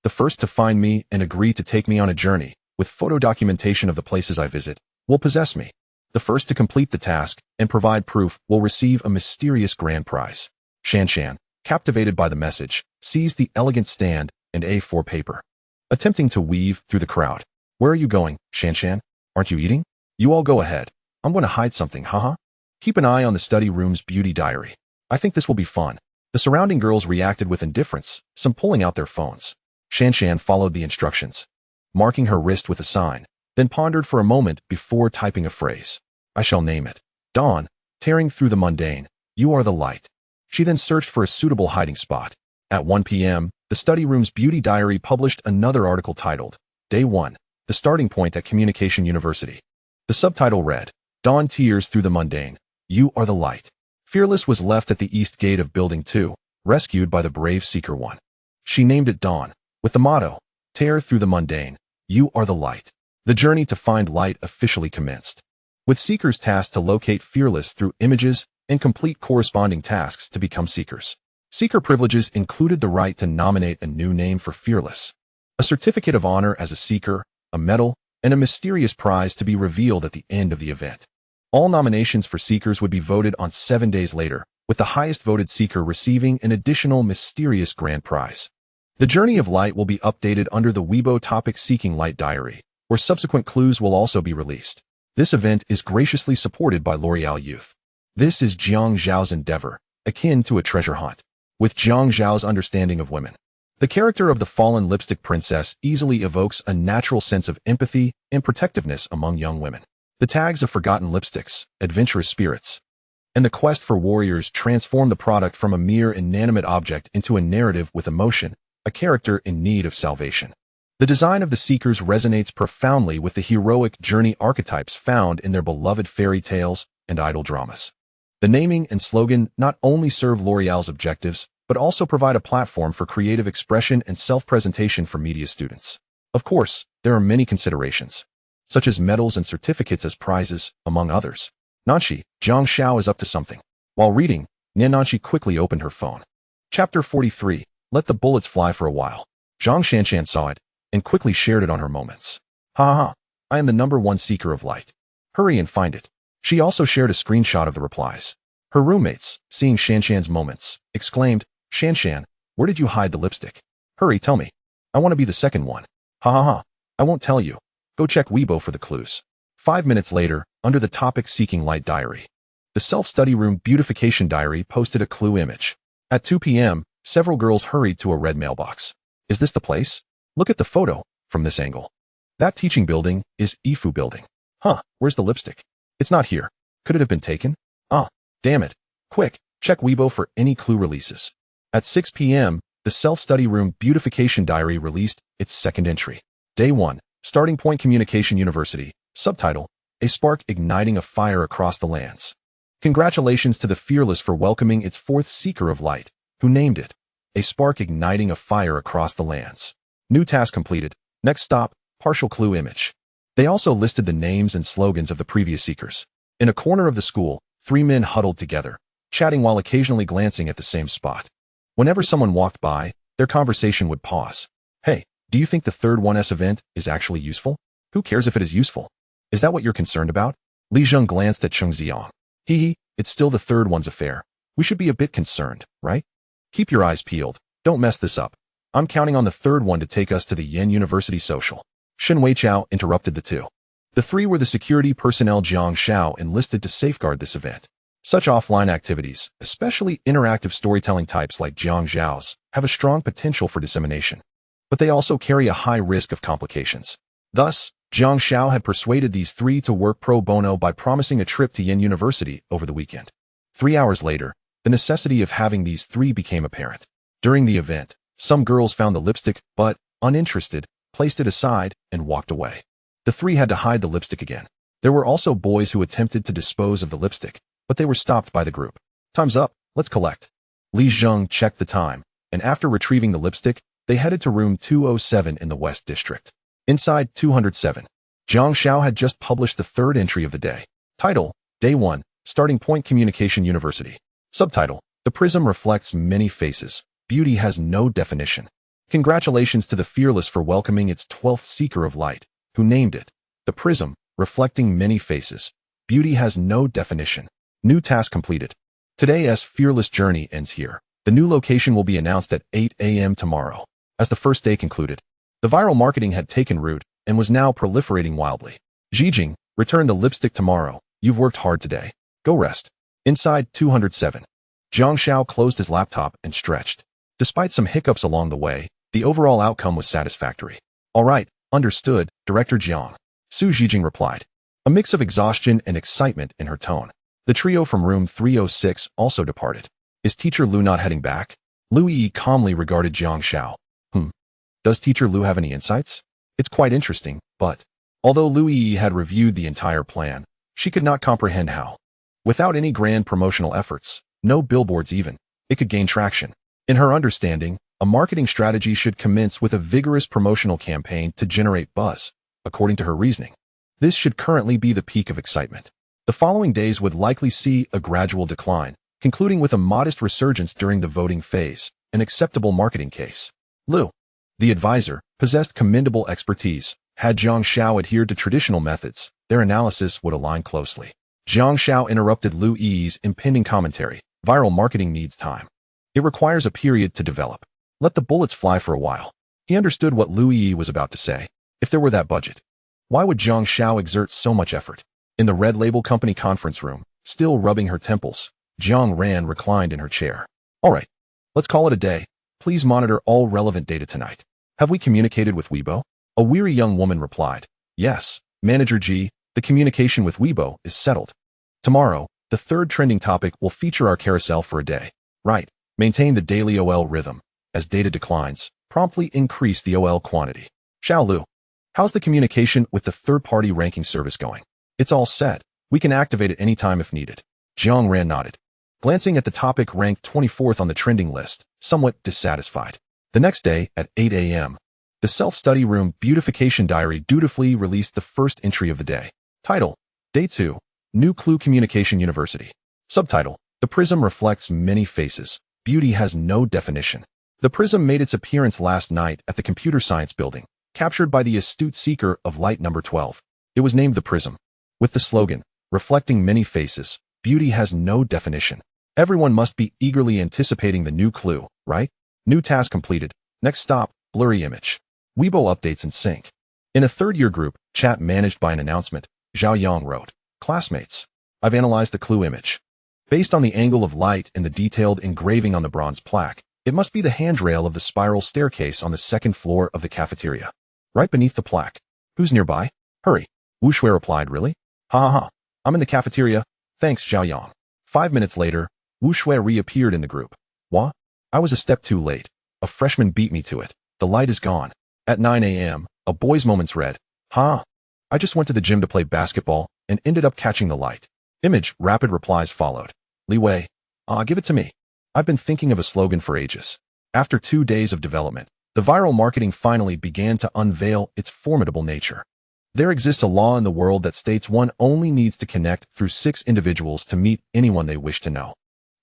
The first to find me and agree to take me on a journey, with photo documentation of the places I visit, will possess me. The first to complete the task and provide proof will receive a mysterious grand prize." Xian, captivated by the message, seized the elegant stand and A4 paper, attempting to weave through the crowd. "Where are you going, Xian? Aren't you eating? You all go ahead. I'm going to hide something, haha." Keep an eye on the study room's beauty diary. I think this will be fun. The surrounding girls reacted with indifference, some pulling out their phones. Xian followed the instructions, marking her wrist with a sign, then pondered for a moment before typing a phrase. "I shall name it. Dawn, tearing through the mundane. You are the light." She then searched for a suitable hiding spot. At 1 p.m., the study room's beauty diary published another article titled, Day 1, The Starting Point at Communication University. The subtitle read, "Dawn tears through the mundane. You are the light." Fearless was left at the east gate of Building 2, rescued by the brave Seeker 1. She named it Dawn, with the motto, "Tear through the mundane. You are the light." The journey to find light officially commenced, with Seekers tasked to locate Fearless through images and complete corresponding tasks to become Seekers. Seeker privileges included the right to nominate a new name for Fearless, a certificate of honor as a Seeker, a medal, and a mysterious prize to be revealed at the end of the event. All nominations for Seekers would be voted on 7 days later, with the highest voted Seeker receiving an additional mysterious grand prize. The Journey of Light will be updated under the Weibo topic Seeking Light Diary, where subsequent clues will also be released. This event is graciously supported by L'Oreal Youth. This is Jiang Xiao's endeavor, akin to a treasure hunt. With Jiang Xiao's understanding of women, the character of the fallen lipstick princess easily evokes a natural sense of empathy and protectiveness among young women. The tags of forgotten lipsticks, adventurous spirits, and the quest for warriors transformed the product from a mere inanimate object into a narrative with emotion, a character in need of salvation. The design of the Seekers resonates profoundly with the heroic journey archetypes found in their beloved fairy tales and idol dramas. The naming and slogan not only serve L'Oréal's objectives, but also provide a platform for creative expression and self-presentation for media students. Of course, there are many considerations, such as medals and certificates as prizes, among others. Nanshi, Jiang Xiao is up to something. While reading, Nanshi quickly opened her phone. Chapter 43, Let the Bullets Fly for a While. Jiang Shanshan saw it, and quickly shared it on her moments. Ha ha ha, I am the #1 seeker of light. Hurry and find it. She also shared a screenshot of the replies. Her roommates, seeing Shanshan's moments, exclaimed, Shanshan, where did you hide the lipstick? Hurry, tell me. I want to be the second one. Ha ha ha, I won't tell you. Go check Weibo for the clues. 5 minutes later, under the topic Seeking Light Diary, the self-study room beautification diary posted a clue image. At 2 p.m., several girls hurried to a red mailbox. Is this the place? Look at the photo from this angle. That teaching building is Ifu building. Huh, where's the lipstick? It's not here. Could it have been taken? Ah, damn it. Quick, check Weibo for any clue releases. At 6 p.m., the self-study room beautification diary released its second entry. Day 1, Starting Point Communication University. Subtitle, A Spark Igniting a Fire Across the Lands. Congratulations to the Fearless for welcoming its 4th Seeker of Light, who named it, A Spark Igniting a Fire Across the Lands. New task completed. Next stop, partial clue image. They also listed the names and slogans of the previous seekers. In a corner of the school, 3 men huddled together, chatting while occasionally glancing at the same spot. Whenever someone walked by, their conversation would pause. Hey, do you think the third 1S event is actually useful? Who cares if it is useful? Is that what you're concerned about? Li Zheng glanced at Cheng Xiang. Hee, it's still the third one's affair. We should be a bit concerned, right? Keep your eyes peeled. Don't mess this up. I'm counting on the third one to take us to the Yen University social. Shen Weichao interrupted the two. The 3 were the security personnel Jiang Xiao enlisted to safeguard this event. Such offline activities, especially interactive storytelling types like Jiang Xiao's, have a strong potential for dissemination. But they also carry a high risk of complications. Thus, Jiang Xiao had persuaded these 3 to work pro bono by promising a trip to Yen University over the weekend. 3 hours later, the necessity of having these 3 became apparent. During the event, some girls found the lipstick, but, uninterested, placed it aside and walked away. The 3 had to hide the lipstick again. There were also boys who attempted to dispose of the lipstick, but they were stopped by the group. Time's up, let's collect. Li Zheng checked the time, and after retrieving the lipstick, they headed to room 207 in the West District. Inside 207, Jiang Xiao had just published the 3rd entry of the day. Title, Day 1, Starting Point Communication University. Subtitle, The Prism Reflects Many Faces. Beauty has no definition. Congratulations to the Fearless for welcoming its 12th Seeker of Light, who named it, The Prism, Reflecting Many Faces. Beauty has no definition. New task completed. Today's Fearless journey ends here. The new location will be announced at 8 a.m. tomorrow. As the first day concluded, the viral marketing had taken root and was now proliferating wildly. Zijing, return the lipstick tomorrow. You've worked hard today. Go rest. Inside 207. Jiang Xiao closed his laptop and stretched. Despite some hiccups along the way, the overall outcome was satisfactory. All right, understood, Director Jiang. Su Zijing replied, a mix of exhaustion and excitement in her tone. The trio from room 306 also departed. Is Teacher Lu not heading back? Lu Yi calmly regarded Jiang Xiao. Does Teacher Lu have any insights? It's quite interesting, but although Lu Yi had reviewed the entire plan, she could not comprehend how. Without any grand promotional efforts, no billboards even, it could gain traction. In her understanding, a marketing strategy should commence with a vigorous promotional campaign to generate buzz, according to her reasoning. This should currently be the peak of excitement. The following days would likely see a gradual decline, concluding with a modest resurgence during the voting phase, an acceptable marketing case. Lu, the advisor, possessed commendable expertise. Had Jiang Xiao adhered to traditional methods, their analysis would align closely. Jiang Xiao interrupted Lu Yi's impending commentary. Viral marketing needs time. It requires a period to develop. Let the bullets fly for a while. He understood what Lu Yi was about to say. If there were that budget, why would Jiang Xiao exert so much effort? In the Red Label Company conference room, still rubbing her temples, Jiang Ran reclined in her chair. All right, let's call it a day. Please monitor all relevant data tonight. Have we communicated with Weibo? A weary young woman replied. Yes, Manager Ji, the communication with Weibo is settled. Tomorrow, The third trending topic will feature our carousel for a day. Right. Maintain the daily OL rhythm. As data declines, promptly increase the OL quantity. Xiao Lu, how's the communication with the third-party ranking service going? It's all set. We can activate it anytime if needed. Jiang Ran nodded, glancing at the topic ranked 24th on the trending list, somewhat dissatisfied. The next day, at 8 a.m., the self-study room beautification diary dutifully released the first entry of the day. Title: Day 2, New Clue Communication University. Subtitle: The prism reflects many faces. Beauty has no definition. The prism made its appearance last night at the computer science building, captured by the astute seeker of light number 12. It was named the prism, with the slogan, reflecting many faces, beauty has no definition. Everyone must be eagerly anticipating the new clue, right? New task completed. Next stop, blurry image. Weibo updates in sync. In a third-year group chat managed by an announcement, Zhao Yang wrote, Classmates, I've analyzed the clue image. Based on the angle of light and the detailed engraving on the bronze plaque, it must be the handrail of the spiral staircase on the second floor of the cafeteria. Right beneath the plaque. Who's nearby? Hurry. Wu Shui replied, Really? Ha ha ha. I'm in the cafeteria. Thanks, Zhao Yang. 5 minutes later, Wu Shui reappeared in the group. What? I was a step too late. A freshman beat me to it. The light is gone. At 9 a.m., a boy's moments read, I just went to the gym to play basketball and ended up catching the light. Image, rapid replies followed. Li Wei, give it to me. I've been thinking of a slogan for ages. After 2 days of development, the viral marketing finally began to unveil its formidable nature. There exists a law in the world that states one only needs to connect through 6 individuals to meet anyone they wish to know.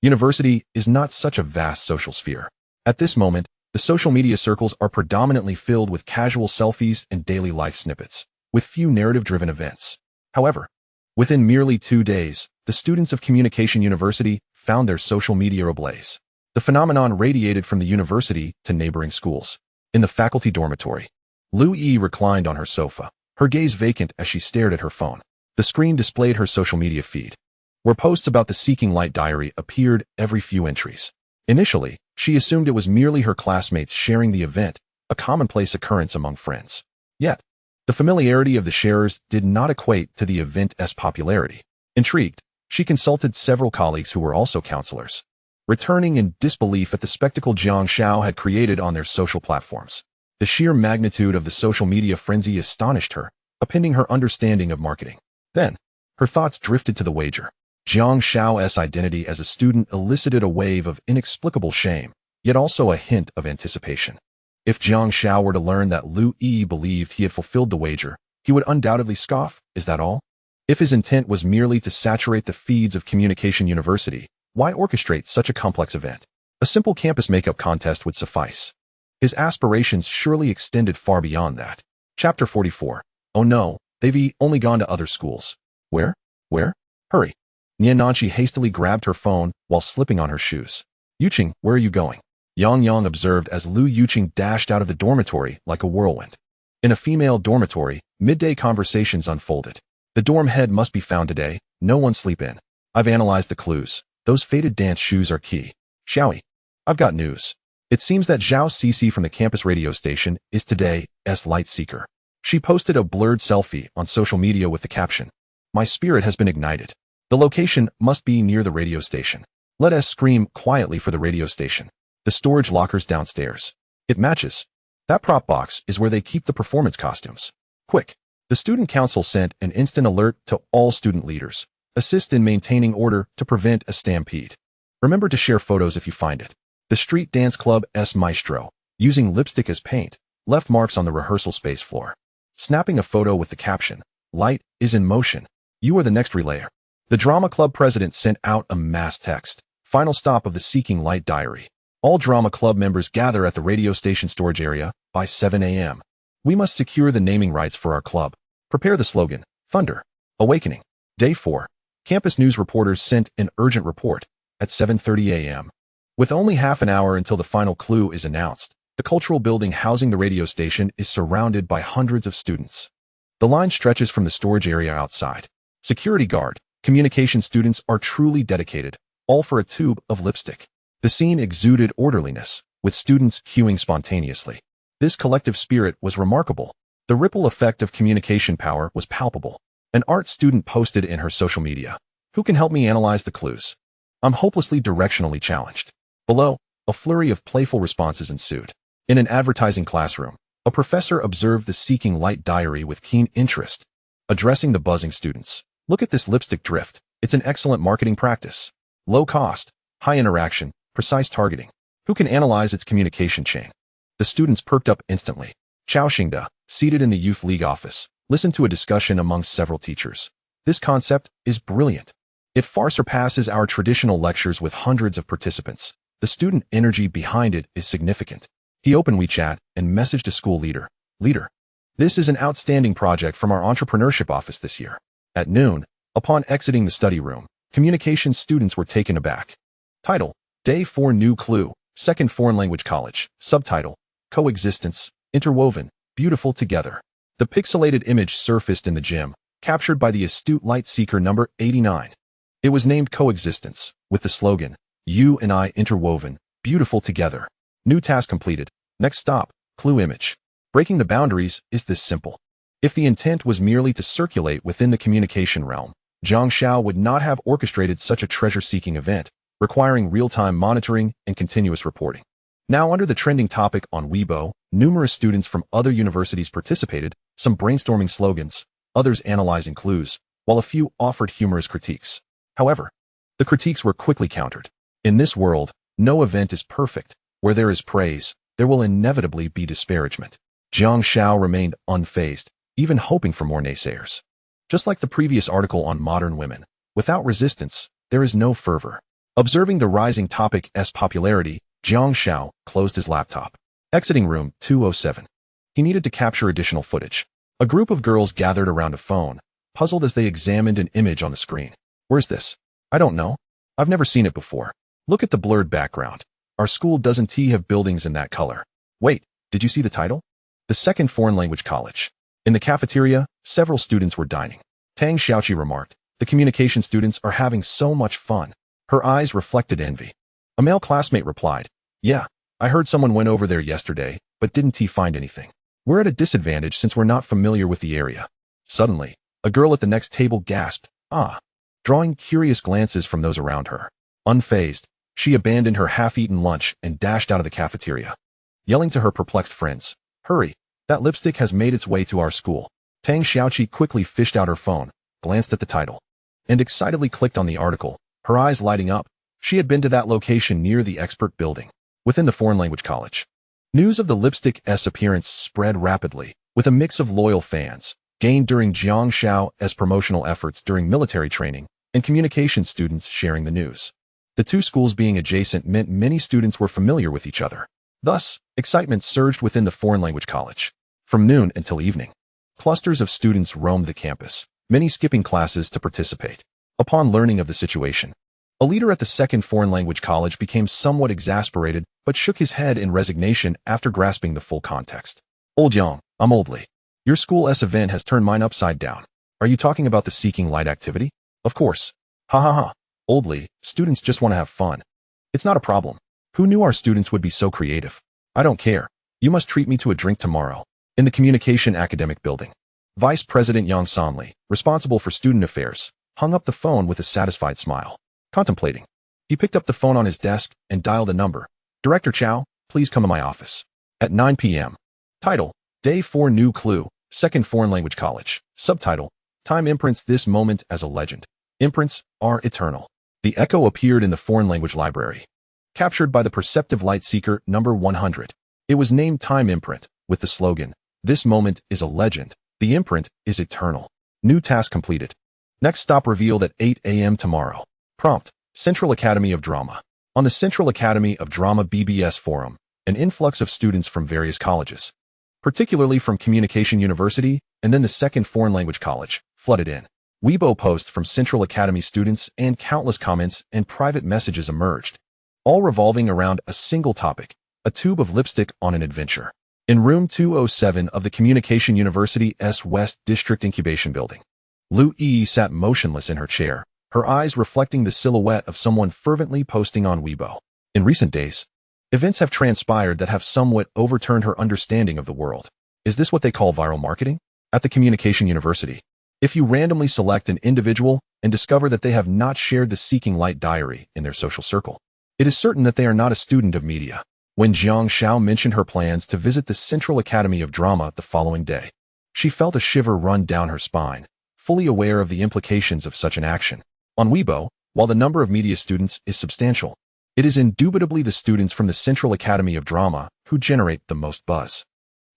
University is not such a vast social sphere. At this moment, the social media circles are predominantly filled with casual selfies and daily life snippets, with few narrative-driven events. However, within merely 2 days, the students of Communication University found their social media ablaze. The phenomenon radiated from the university to neighboring schools. In the faculty dormitory, Lu Yi reclined on her sofa, her gaze vacant as she stared at her phone. The screen displayed her social media feed, where posts about the Seeking Light diary appeared every few entries. Initially, she assumed it was merely her classmates sharing the event, a commonplace occurrence among friends. Yet, the familiarity of the sharers did not equate to the event's popularity. Intrigued, she consulted several colleagues who were also counselors, returning in disbelief at the spectacle Jiang Xiao had created on their social platforms. The sheer magnitude of the social media frenzy astonished her, upending her understanding of marketing. Then, her thoughts drifted to the wager. Jiang Xiao's identity as a student elicited a wave of inexplicable shame, yet also a hint of anticipation. If Jiang Xiao were to learn that Lu Yi believed he had fulfilled the wager, he would undoubtedly scoff. Is that all? If his intent was merely to saturate the feeds of Communication University, why orchestrate such a complex event? A simple campus makeup contest would suffice. His aspirations surely extended far beyond that. Chapter 44. Oh no, they've only gone to other schools. Where? Hurry. Nian Nanqi hastily grabbed her phone while slipping on her shoes. Yuqing, where are you going? Yang observed as Lu Yuqing dashed out of the dormitory like a whirlwind. In a female dormitory, midday conversations unfolded. The dorm head must be found today. No one sleep in. I've analyzed the clues. Those faded dance shoes are key. Xiaoyi, I've got news. It seems that Zhao Cici from the campus radio station is today's light seeker. She posted a blurred selfie on social media with the caption, My spirit has been ignited. The location must be near the radio station. Let us scream quietly for the radio station. The storage lockers downstairs. It matches. That prop box is where they keep the performance costumes. Quick. The student council sent an instant alert to all student leaders. Assist in maintaining order to prevent a stampede. Remember to share photos if you find it. The street dance club's maestro, using lipstick as paint, left marks on the rehearsal space floor. Snapping a photo with the caption, Light is in motion. You are the next relayer. The drama club president sent out a mass text. Final stop of the Seeking Light diary. All drama club members gather at the radio station storage area by 7 a.m. We must secure the naming rights for our club. Prepare the slogan, Thunder, Awakening. Day 4. Campus news reporters sent an urgent report at 7:30 a.m. With only half an hour until the final clue is announced, the cultural building housing the radio station is surrounded by hundreds of students. The line stretches from the storage area outside. Security guard, communication students are truly dedicated, all for a tube of lipstick. The scene exuded orderliness, with students queuing spontaneously. This collective spirit was remarkable. The ripple effect of communication power was palpable. An art student posted in her social media, Who can help me analyze the clues? I'm hopelessly directionally challenged. Below, a flurry of playful responses ensued. In an advertising classroom, a professor observed the Seeking Light diary with keen interest. Addressing the buzzing students, look at this lipstick drift. It's an excellent marketing practice. Low cost, high interaction, precise targeting. Who can analyze its communication chain? The students perked up instantly. Chao Xingda, seated in the youth league office, listened to a discussion amongst several teachers. This concept is brilliant. It far surpasses our traditional lectures with hundreds of participants. The student energy behind it is significant. He opened WeChat and messaged a school leader. Leader, this is an outstanding project from our entrepreneurship office this year. At noon, upon exiting the study room, communications students were taken aback. Title, Day 4 New Clue, Second Foreign Language College. Subtitle, Coexistence, Interwoven, Beautiful Together. The pixelated image surfaced in the gym, captured by the astute light seeker number 89. It was named Coexistence, with the slogan, You and I interwoven, beautiful together. New task completed. Next stop, clue image. Breaking the boundaries is this simple. If the intent was merely to circulate within the communication realm, Jiang Xiao would not have orchestrated such a treasure-seeking event, requiring real-time monitoring and continuous reporting. Now, under the trending topic on Weibo, numerous students from other universities participated, some brainstorming slogans, others analyzing clues, while a few offered humorous critiques. However, the critiques were quickly countered. In this world, no event is perfect. Where there is praise, there will inevitably be disparagement. Jiang Xiao remained unfazed, even hoping for more naysayers. Just like the previous article on modern women, without resistance, there is no fervor. Observing the rising topic's popularity, Jiang Xiao closed his laptop. Exiting room 207. He needed to capture additional footage. A group of girls gathered around a phone, puzzled as they examined an image on the screen. Where's this? I don't know. I've never seen it before. Look at the blurred background. Our school doesn't have buildings in that color. Wait, did you see the title? The Second Foreign Language College. In the cafeteria, several students were dining. Tang Xiaoqi remarked, the communication students are having so much fun. Her eyes reflected envy. A male classmate replied, yeah, I heard someone went over there yesterday, but didn't find anything. We're at a disadvantage since we're not familiar with the area. Suddenly, a girl at the next table gasped, ah, drawing curious glances from those around her. Unfazed, she abandoned her half-eaten lunch and dashed out of the cafeteria. Yelling to her perplexed friends, hurry, that lipstick has made its way to our school. Tang Xiaoqi quickly fished out her phone, glanced at the title, and excitedly clicked on the article, her eyes lighting up. She had been to that location near the expert building, within the foreign language college. News of the lipstick's appearance spread rapidly, with a mix of loyal fans, gained during Jiang Xiao's promotional efforts during military training, and communication students sharing the news. The two schools being adjacent meant many students were familiar with each other. Thus, excitement surged within the foreign language college. From noon until evening, clusters of students roamed the campus, many skipping classes to participate. Upon learning of the situation, a leader at the Second Foreign Language College became somewhat exasperated, but shook his head in resignation after grasping the full context. Old Yang, I'm Oldly. Your school's event has turned mine upside down. Are you talking about the Seeking Light activity? Of course. Ha ha ha. Oldly, students just want to have fun. It's not a problem. Who knew our students would be so creative? I don't care. You must treat me to a drink tomorrow. In the Communication Academic Building, Vice President Yang Sanli, responsible for student affairs, hung up the phone with a satisfied smile. Contemplating, he picked up the phone on his desk and dialed a number. Director Chao, please come to my office. At 9 p.m. Title, Day 4 New Clue, Second Foreign Language College. Subtitle, Time imprints this moment as a legend. Imprints are eternal. The echo appeared in the foreign language library. Captured by the perceptive light seeker number 100. It was named Time Imprint, with the slogan, This moment is a legend. The imprint is eternal. New task completed. Next stop revealed at 8 a.m. tomorrow. Prompt, Central Academy of Drama. On the Central Academy of Drama BBS forum, an influx of students from various colleges, particularly from Communication University and then the Second Foreign Language College, flooded in. Weibo posts from Central Academy students and countless comments and private messages emerged, all revolving around a single topic, a tube of lipstick on an adventure. In room 207 of the Communication University's West District Incubation Building, Lu Yi sat motionless in her chair, her eyes reflecting the silhouette of someone fervently posting on Weibo. In recent days, events have transpired that have somewhat overturned her understanding of the world. Is this what they call viral marketing? At the Communication University, If you randomly select an individual and discover that they have not shared the Seeking Light diary in their social circle, it is certain that they are not a student of media. When Jiang Xiao mentioned her plans to visit the Central Academy of Drama the following day, she felt a shiver run down her spine, fully aware of the implications of such an action. On Weibo, while the number of media students is substantial, it is indubitably the students from the Central Academy of Drama who generate the most buzz.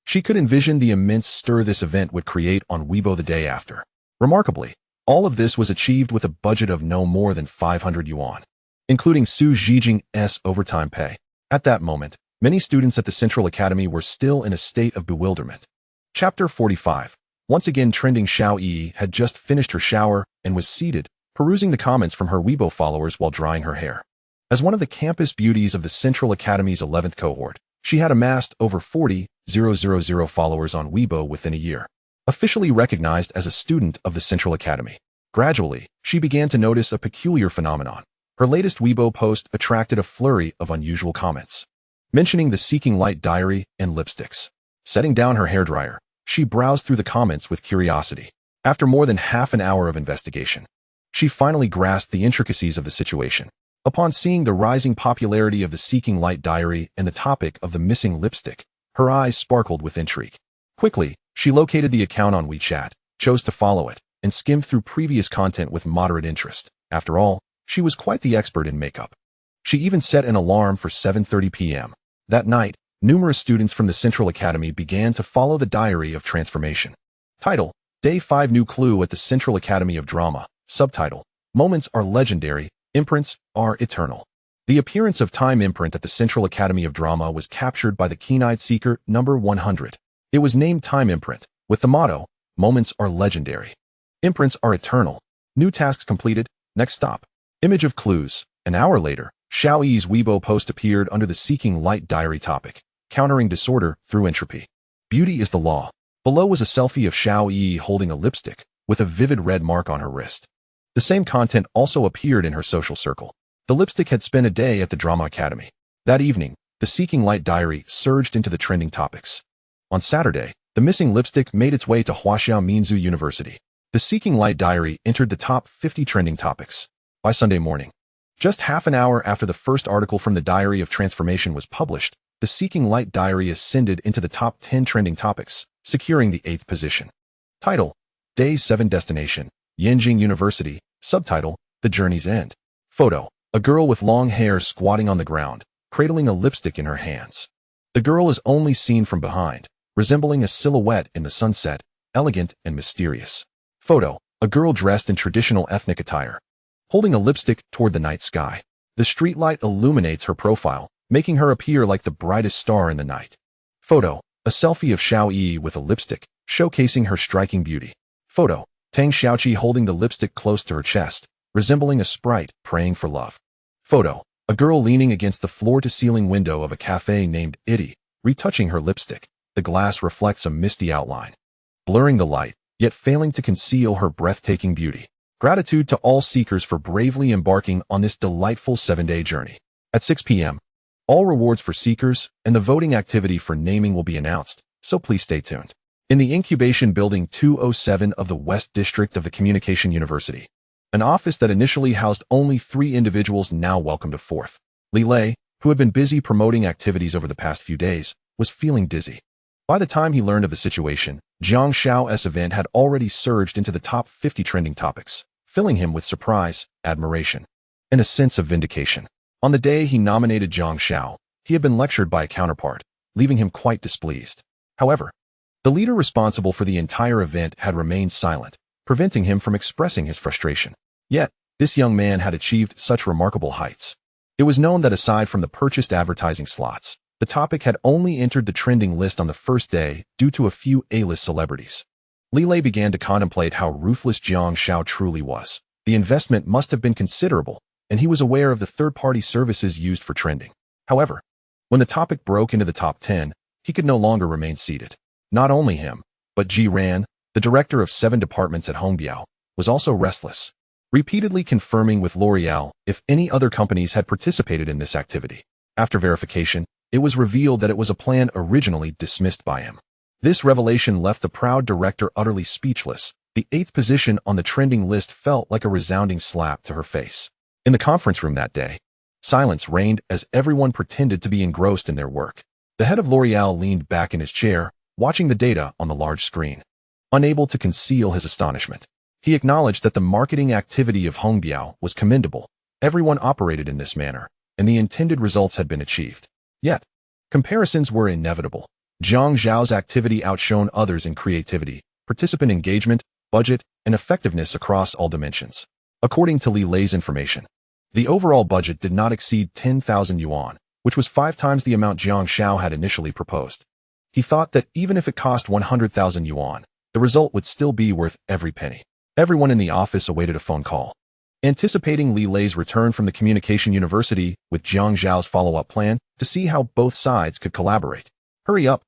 She could envision the immense stir this event would create on Weibo the day after. Remarkably, all of this was achieved with a budget of no more than 500 yuan, including Su Zhijing's overtime pay. At that moment, many students at the Central Academy were still in a state of bewilderment. Chapter 45. Once again, trending Xiao Yi had just finished her shower and was seated, perusing the comments from her Weibo followers while drying her hair. As one of the campus beauties of the Central Academy's 11th cohort, she had amassed over 40,000 followers on Weibo within a year, officially recognized as a student of the Central Academy. Gradually, she began to notice a peculiar phenomenon. Her latest Weibo post attracted a flurry of unusual comments, mentioning the Seeking Light diary and lipsticks. Setting down her hairdryer, she browsed through the comments with curiosity. After more than half an hour of investigation, she finally grasped the intricacies of the situation. Upon seeing the rising popularity of the Seeking Light diary and the topic of the missing lipstick, her eyes sparkled with intrigue. Quickly, she located the account on WeChat, chose to follow it, and skimmed through previous content with moderate interest. After all, she was quite the expert in makeup. She even set an alarm for 7:30 p.m. That night, numerous students from the Central Academy began to follow the diary of transformation. Title: Day 5 New Clue at the Central Academy of Drama. Subtitle: Moments are legendary, imprints are eternal. The appearance of Time imprint at the Central Academy of Drama was captured by the keen-eyed seeker number 100. It was named Time imprint, with the motto, Moments are legendary, imprints are eternal. New tasks completed, next stop. Image of clues. An hour later, Xiao Yi's Weibo post appeared under the Seeking Light diary topic, countering disorder through entropy. Beauty is the law. Below was a selfie of Xiao Yi holding a lipstick, with a vivid red mark on her wrist. The same content also appeared in her social circle. The lipstick had spent a day at the Drama Academy. That evening, the Seeking Light diary surged into the trending topics. On Saturday, the missing lipstick made its way to Huaxiao Minzu University. The Seeking Light diary entered the top 50 trending topics. By Sunday morning, just half an hour after the first article from the Diary of Transformation was published, the Seeking Light diary ascended into the top 10 trending topics, securing the 8th position. Title: Day 7 Destination, Yanjing University. Subtitle: The Journey's End. Photo: a girl with long hair squatting on the ground, cradling a lipstick in her hands. The girl is only seen from behind, resembling a silhouette in the sunset, elegant and mysterious. Photo: a girl dressed in traditional ethnic attire, holding a lipstick toward the night sky. The streetlight illuminates her profile, making her appear like the brightest star in the night. Photo: a selfie of Xiao Yi with a lipstick, showcasing her striking beauty. Photo: Tang Xiaoqi holding the lipstick close to her chest, resembling a sprite praying for love. Photo: a girl leaning against the floor-to-ceiling window of a cafe named Itty, retouching her lipstick. The glass reflects a misty outline, blurring the light, yet failing to conceal her breathtaking beauty. Gratitude to all seekers for bravely embarking on this delightful 7-day journey. At 6 p.m., all rewards for seekers and the voting activity for naming will be announced, so please stay tuned. In the Incubation Building 207 of the West District of the Communication University, an office that initially housed only 3 individuals now welcomed a 4th. Li Lei, who had been busy promoting activities over the past few days, was feeling dizzy. By the time he learned of the situation, Jiang Xiao's event had already surged into the top 50 trending topics, filling him with surprise, admiration, and a sense of vindication. On the day he nominated Jiang Xiao, he had been lectured by a counterpart, leaving him quite displeased. However, the leader responsible for the entire event had remained silent, preventing him from expressing his frustration. Yet, this young man had achieved such remarkable heights. It was known that aside from the purchased advertising slots, the topic had only entered the trending list on the first day due to a few A-list celebrities. Li Lei began to contemplate how ruthless Jiang Xiao truly was. The investment must have been considerable, and he was aware of the third-party services used for trending. However, when the topic broke into the top 10, he could no longer remain seated. Not only him, but Ji Ran, the director of 7 departments at Hongbiao, was also restless, repeatedly confirming with L'Oreal if any other companies had participated in this activity. After verification, it was revealed that it was a plan originally dismissed by him. This revelation left the proud director utterly speechless. The 8th position on the trending list felt like a resounding slap to her face. In the conference room that day, silence reigned as everyone pretended to be engrossed in their work. The head of L'Oréal leaned back in his chair, watching the data on the large screen. Unable to conceal his astonishment, he acknowledged that the marketing activity of Hongbiao was commendable. Everyone operated in this manner, and the intended results had been achieved. Yet, comparisons were inevitable. Jiang Xiao's activity outshone others in creativity, participant engagement, budget, and effectiveness across all dimensions. According to Li Lei's information, the overall budget did not exceed 10,000 yuan, which was 5 times the amount Jiang Xiao had initially proposed. He thought that even if it cost 100,000 yuan, the result would still be worth every penny. Everyone in the office awaited a phone call. Anticipating Li Lei's return from the communication university with Jiang Xiao's follow-up plan to see how both sides could collaborate. Hurry up,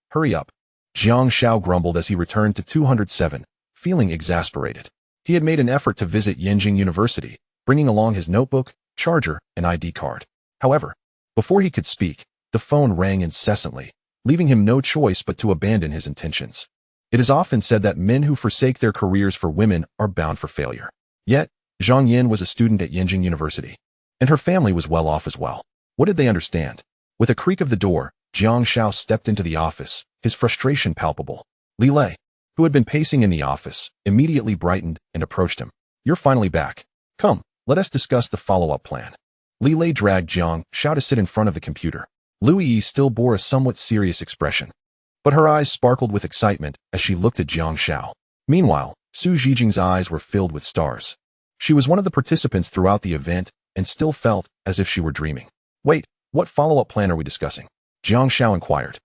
Jiang Xiao grumbled as he returned to 207, feeling exasperated. He had made an effort to visit Yenjing University, bringing along his notebook, charger, and ID card. However, before he could speak, the phone rang incessantly, leaving him no choice but to abandon his intentions. It is often said that men who forsake their careers for women are bound for failure. Yet, Zhang Yin was a student at Yenjing University, and her family was well off as well. What did they understand? With a creak of the door, Jiang Xiao stepped into the office, his frustration palpable. Li Lei, who had been pacing in the office, immediately brightened and approached him. You're finally back. Come, let us discuss the follow-up plan. Li Lei dragged Jiang Xiao to sit in front of the computer. Lu Yi still bore a somewhat serious expression, but her eyes sparkled with excitement as she looked at Jiang Xiao. Meanwhile, Su Zhijing's eyes were filled with stars. She was one of the participants throughout the event and still felt as if she were dreaming. Wait, what follow-up plan are we discussing? Jiang Xiao inquired.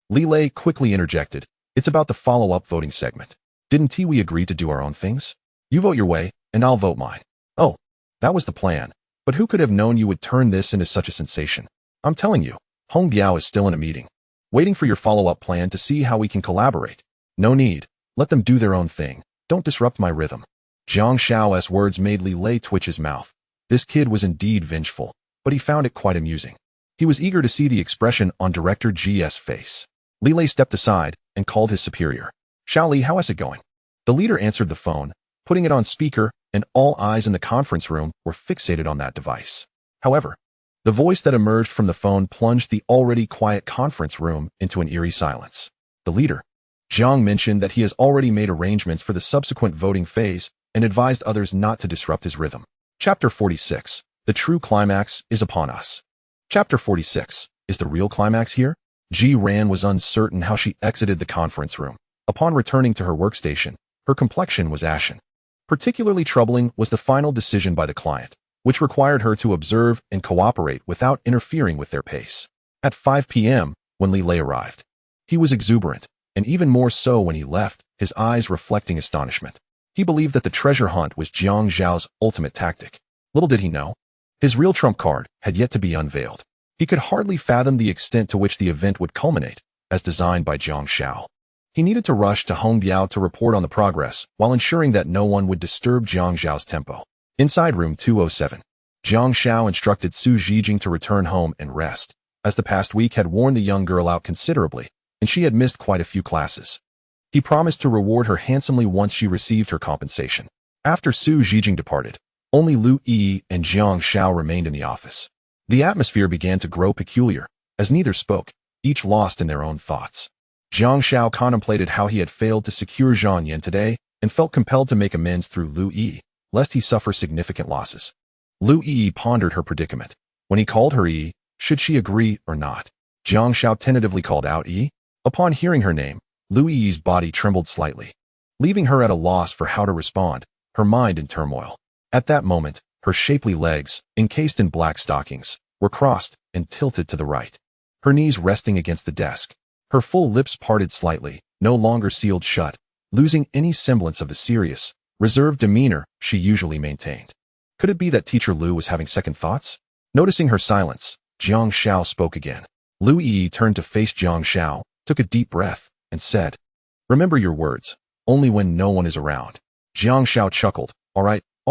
Li Lei quickly interjected. It's about the follow-up voting segment. Didn't we agree to do our own things? You vote your way, and I'll vote mine. Oh, that was the plan. But who could have known you would turn this into such a sensation? I'm telling you, Hong Biao is still in a meeting, waiting for your follow-up plan to see how we can collaborate. No need. Let them do their own thing. Don't disrupt my rhythm. Jiang Xiao's words made Li Lei twitch his mouth. This kid was indeed vengeful, but he found it quite amusing. He was eager to see the expression on Director G's face. Li Lei stepped aside and called his superior. Xiao Li, how is it going? The leader answered the phone, putting it on speaker, and all eyes in the conference room were fixated on that device. However, the voice that emerged from the phone plunged the already quiet conference room into an eerie silence. The leader, Jiang, mentioned that he has already made arrangements for the subsequent voting phase and advised others not to disrupt his rhythm. Chapter 46. The true climax is upon us. Chapter 46. Is the real climax here? Ji Ran was uncertain how she exited the conference room. Upon returning to her workstation, her complexion was ashen. Particularly troubling was the final decision by the client, which required her to observe and cooperate without interfering with their pace. At 5 p.m., when Li Lei arrived, he was exuberant, and even more so when he left, his eyes reflecting astonishment. He believed that the treasure hunt was Jiang Xiao's ultimate tactic. Little did he know, his real trump card had yet to be unveiled. He could hardly fathom the extent to which the event would culminate, as designed by Jiang Xiao. He needed to rush to Hongbiao to report on the progress, while ensuring that no one would disturb Jiang Xiao's tempo. Inside room 207, Jiang Xiao instructed Su Zhijing to return home and rest, as the past week had worn the young girl out considerably, and she had missed quite a few classes. He promised to reward her handsomely once she received her compensation. After Su Zhijing departed, only Lu Yi and Jiang Xiao remained in the office. The atmosphere began to grow peculiar, as neither spoke, each lost in their own thoughts. Jiang Xiao contemplated how he had failed to secure Zhang Yin today, and felt compelled to make amends through Lu Yi, lest he suffer significant losses. Lu Yi pondered her predicament. When he called her Yi, should she agree or not? Jiang Xiao tentatively called out Yi. Upon hearing her name, Lu Yi's body trembled slightly, leaving her at a loss for how to respond, her mind in turmoil. At that moment, her shapely legs, encased in black stockings, were crossed and tilted to the right, her knees resting against the desk. Her full lips parted slightly, no longer sealed shut, losing any semblance of the serious, reserved demeanor she usually maintained. Could it be that Teacher Lu was having second thoughts? Noticing her silence, Jiang Xiao spoke again. Lu Yi turned to face Jiang Xiao, took a deep breath, and said, "Remember your words, only when no one is around." Jiang Xiao chuckled. All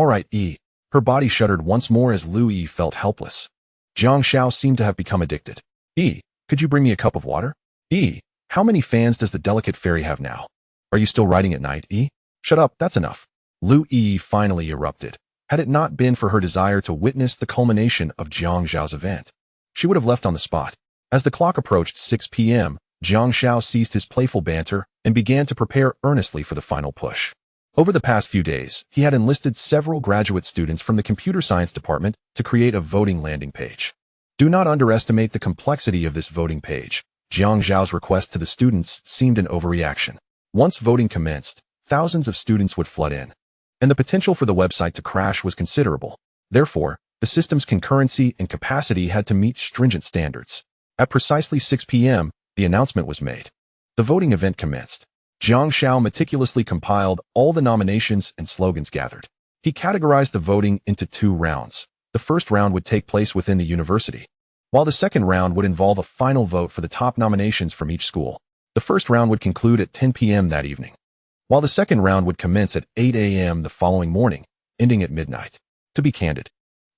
right, Yi. Her body shuddered once more as Lu Yi felt helpless. Jiang Xiao seemed to have become addicted. Yi, could you bring me a cup of water? Yi, how many fans does the delicate fairy have now? Are you still writing at night, Yi? Shut up, that's enough. Lu Yi finally erupted. Had it not been for her desire to witness the culmination of Jiang Xiao's event, she would have left on the spot. As the clock approached 6 p.m., Jiang Xiao ceased his playful banter and began to prepare earnestly for the final push. Over the past few days, he had enlisted several graduate students from the computer science department to create a voting landing page. Do not underestimate the complexity of this voting page. Jiang Xiao's request to the students seemed an overreaction. Once voting commenced, thousands of students would flood in, and the potential for the website to crash was considerable. Therefore, the system's concurrency and capacity had to meet stringent standards. At precisely 6 p.m., the announcement was made. The voting event commenced. Jiang Xiao meticulously compiled all the nominations and slogans gathered. He categorized the voting into 2 rounds. The first round would take place within the university, while the second round would involve a final vote for the top nominations from each school. The first round would conclude at 10 p.m. that evening, while the second round would commence at 8 a.m. the following morning, ending at midnight. To be candid,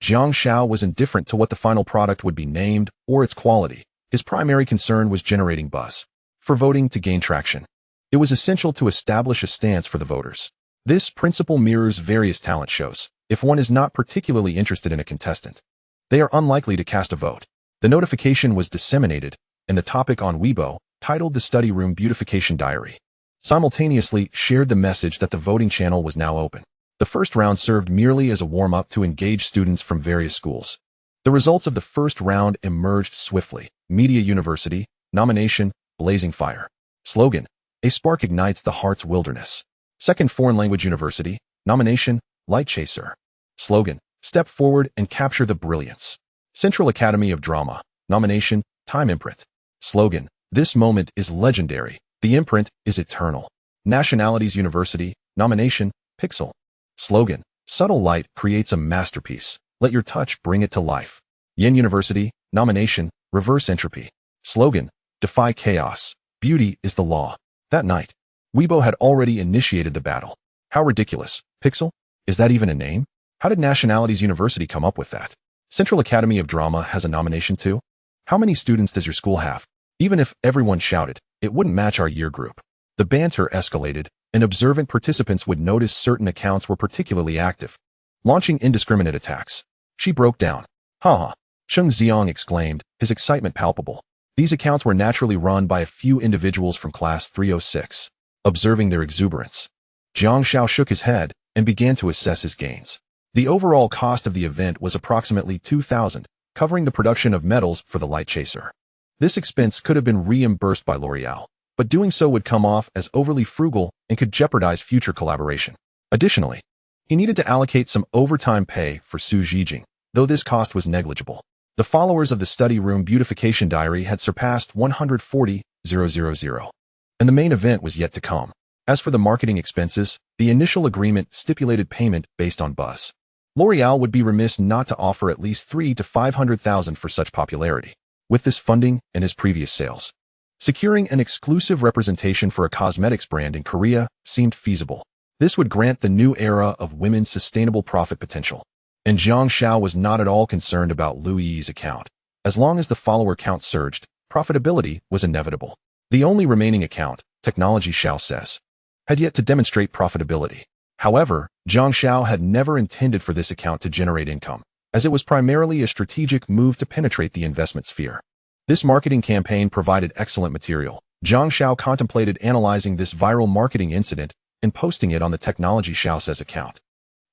Jiang Xiao was indifferent to what the final product would be named or its quality. His primary concern was generating buzz. For voting to gain traction, it was essential to establish a stance for the voters. This principle mirrors various talent shows. If one is not particularly interested in a contestant, they are unlikely to cast a vote. The notification was disseminated, and the topic on Weibo, titled The Study Room Beautification Diary, simultaneously shared the message that the voting channel was now open. The first round served merely as a warm-up to engage students from various schools. The results of the first round emerged swiftly. Media University, nomination, Blazing Fire. Slogan, A Spark Ignites the Heart's Wilderness. Second Foreign Language University, nomination, Light Chaser. Slogan, Step Forward and Capture the Brilliance. Central Academy of Drama, nomination, Time Imprint. Slogan, This moment is legendary. The imprint is eternal. Nationalities University, nomination, Pixel. Slogan, Subtle light creates a masterpiece. Let your touch bring it to life. Yen University, nomination, Reverse Entropy. Slogan, Defy chaos. Beauty is the law. That night, Weibo had already initiated the battle. How ridiculous. Pixel? Is that even a name? How did Nationalities University come up with that? Central Academy of Drama has a nomination too? How many students does your school have? Even if everyone shouted, it wouldn't match our year group. The banter escalated, and observant participants would notice certain accounts were particularly active, launching indiscriminate attacks. She broke down. Ha! Sheng Xiang exclaimed, his excitement palpable. These accounts were naturally run by a few individuals from class 306. Observing their exuberance, Jiang Xiao shook his head and began to assess his gains. The overall cost of the event was approximately 2,000, covering the production of medals for the Light Chaser. This expense could have been reimbursed by L'Oreal, but doing so would come off as overly frugal and could jeopardize future collaboration. Additionally, he needed to allocate some overtime pay for Su Zhijing, though this cost was negligible. The followers of the Study Room Beautification Diary had surpassed 140,000, and the main event was yet to come. As for the marketing expenses, the initial agreement stipulated payment based on buzz. L'Oreal would be remiss not to offer at least 300,000 to 500,000 for such popularity. With this funding and his previous sales, securing an exclusive representation for a cosmetics brand in Korea seemed feasible. This would grant the new era of women's sustainable profit potential. And Jiang Xiao was not at all concerned about Lu Yi's account. As long as the follower count surged, profitability was inevitable. The only remaining account, Technology Xiao says, had yet to demonstrate profitability. However, Jiang Xiao had never intended for this account to generate income, as it was primarily a strategic move to penetrate the investment sphere. This marketing campaign provided excellent material. Jiang Xiao contemplated analyzing this viral marketing incident and posting it on the Technology Xiao says account.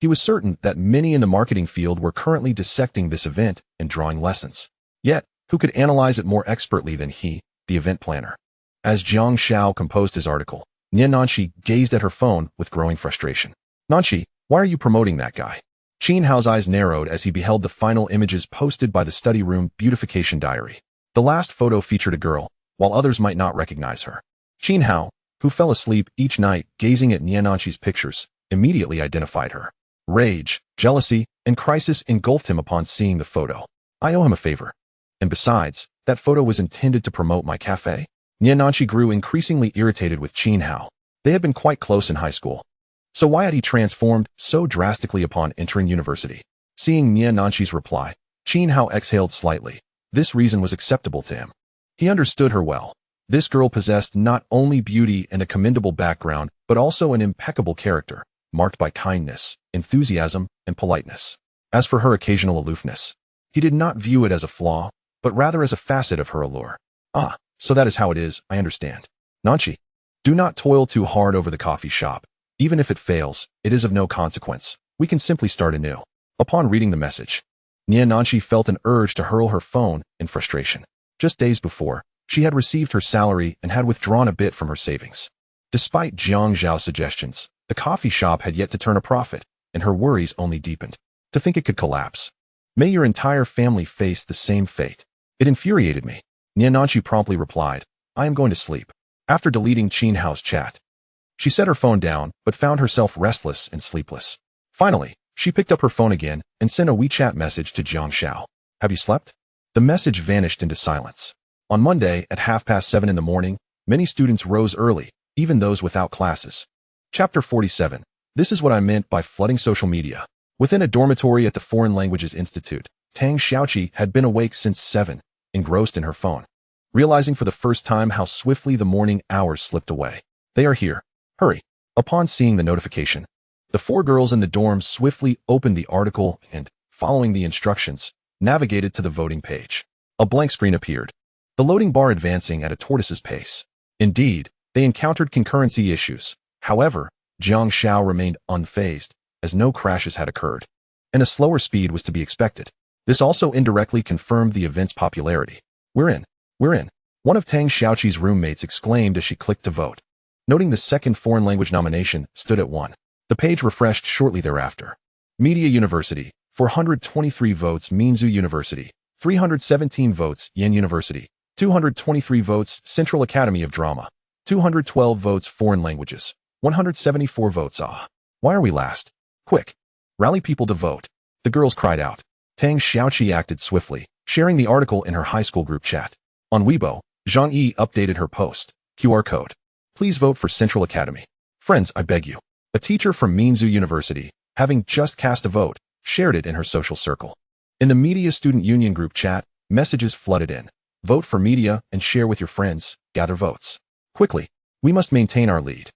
He was certain that many in the marketing field were currently dissecting this event and drawing lessons. Yet, who could analyze it more expertly than he, the event planner? As Jiang Xiao composed his article, Nian Nanshi gazed at her phone with growing frustration. Nanshi, why are you promoting that guy? Qin Hao's eyes narrowed as he beheld the final images posted by the Study Room Beautification Diary. The last photo featured a girl, while others might not recognize her. Qin Hao, who fell asleep each night gazing at Nian Nanshi's pictures, immediately identified her. Rage, jealousy, and crisis engulfed him upon seeing the photo. I owe him a favor. And besides, that photo was intended to promote my cafe. Nian Nanshi grew increasingly irritated with Qin Hao. They had been quite close in high school. So why had he transformed so drastically upon entering university? Seeing Nian Nanshi's reply, Qin Hao exhaled slightly. This reason was acceptable to him. He understood her well. This girl possessed not only beauty and a commendable background, but also an impeccable character, marked by kindness, enthusiasm, and politeness. As for her occasional aloofness, he did not view it as a flaw, but rather as a facet of her allure. Ah, so that is how it is, I understand. Nanchi, do not toil too hard over the coffee shop. Even if it fails, it is of no consequence. We can simply start anew. Upon reading the message, Nanchi felt an urge to hurl her phone in frustration. Just days before, she had received her salary and had withdrawn a bit from her savings. Despite Jiang Xiao's suggestions, the coffee shop had yet to turn a profit, and her worries only deepened. To think it could collapse. May your entire family face the same fate. It infuriated me. Nanchi promptly replied, I am going to sleep. After deleting Qin Hao's chat, she set her phone down, but found herself restless and sleepless. Finally, she picked up her phone again and sent a WeChat message to Jiang Xiao. Have you slept? The message vanished into silence. On Monday at 7:30 in the morning, many students rose early, even those without classes. Chapter 47. This is what I meant by flooding social media. Within a dormitory at the Foreign Languages Institute, Tang Xiaoqi had been awake since 7, engrossed in her phone, realizing for the first time how swiftly the morning hours slipped away. They are here. Hurry. Upon seeing the notification, the 4 girls in the dorm swiftly opened the article and, following the instructions, navigated to the voting page. A blank screen appeared, the loading bar advancing at a tortoise's pace. Indeed, they encountered concurrency issues. However, Jiang Xiao remained unfazed, as no crashes had occurred, and a slower speed was to be expected. This also indirectly confirmed the event's popularity. We're in. One of Tang Xiaoqi's roommates exclaimed as she clicked to vote. Noting the second foreign language nomination stood at 1. The page refreshed shortly thereafter. Media University, 423 votes Minzu University, 317 votes Yen University, 223 votes Central Academy of Drama, 212 votes Foreign Languages, 174 votes Why are we last? Quick! Rally people to vote. The girls cried out. Tang Xiaoqi acted swiftly, sharing the article in her high school group chat. On Weibo, Zhang Yi updated her post. QR code. Please vote for Central Academy. Friends, I beg you. A teacher from Minzu University, having just cast a vote, shared it in her social circle. In the Media Student Union group chat, messages flooded in. Vote for media and share with your friends. Gather votes. Quickly. We must maintain our lead.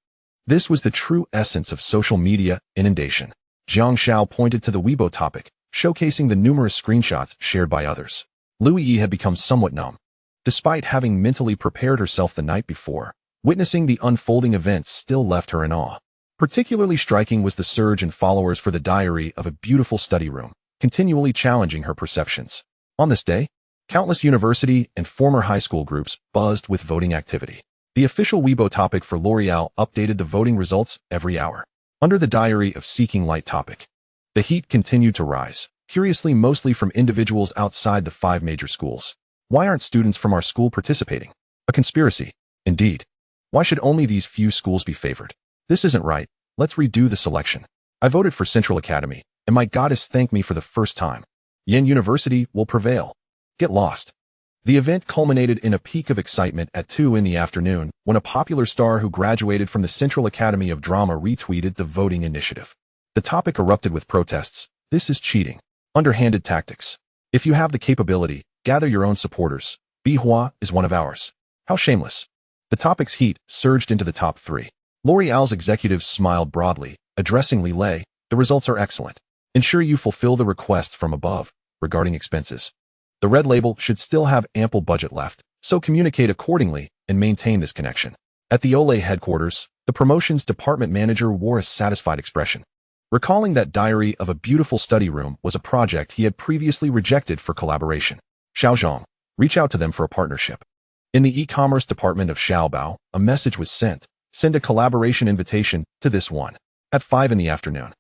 This was the true essence of social media inundation. Jiang Xiao pointed to the Weibo topic, showcasing the numerous screenshots shared by others. Liu Yi had become somewhat numb. Despite having mentally prepared herself the night before, witnessing the unfolding events still left her in awe. Particularly striking was the surge in followers for the Diary of a Beautiful Study Room, continually challenging her perceptions. On this day, countless university and former high school groups buzzed with voting activity. The official Weibo topic for L'Oreal updated the voting results every hour. Under the Diary of Seeking Light topic, the heat continued to rise, curiously mostly from individuals outside the 5 major schools. Why aren't students from our school participating? A conspiracy. Indeed. Why should only these few schools be favored? This isn't right. Let's redo the selection. I voted for Central Academy, and my goddess thanked me for the first time. Yen University will prevail. Get lost. The event culminated in a peak of excitement at 2 in the afternoon when a popular star who graduated from the Central Academy of Drama retweeted the voting initiative. The topic erupted with protests. This is cheating. Underhanded tactics. If you have the capability, gather your own supporters. Bihua is one of ours. How shameless. The topic's heat surged into the top 3. L'Oreal's executives smiled broadly, addressing Li Lei. The results are excellent. Ensure you fulfill the requests from above regarding expenses. The red label should still have ample budget left, so communicate accordingly and maintain this connection. At the Olay headquarters, the promotions department manager wore a satisfied expression. Recalling that Diary of a Beautiful Study Room was a project he had previously rejected for collaboration. Xiaozhong, reach out to them for a partnership. In the e-commerce department of Xiaobao, a message was sent. Send a collaboration invitation to this one. At 5 in the afternoon.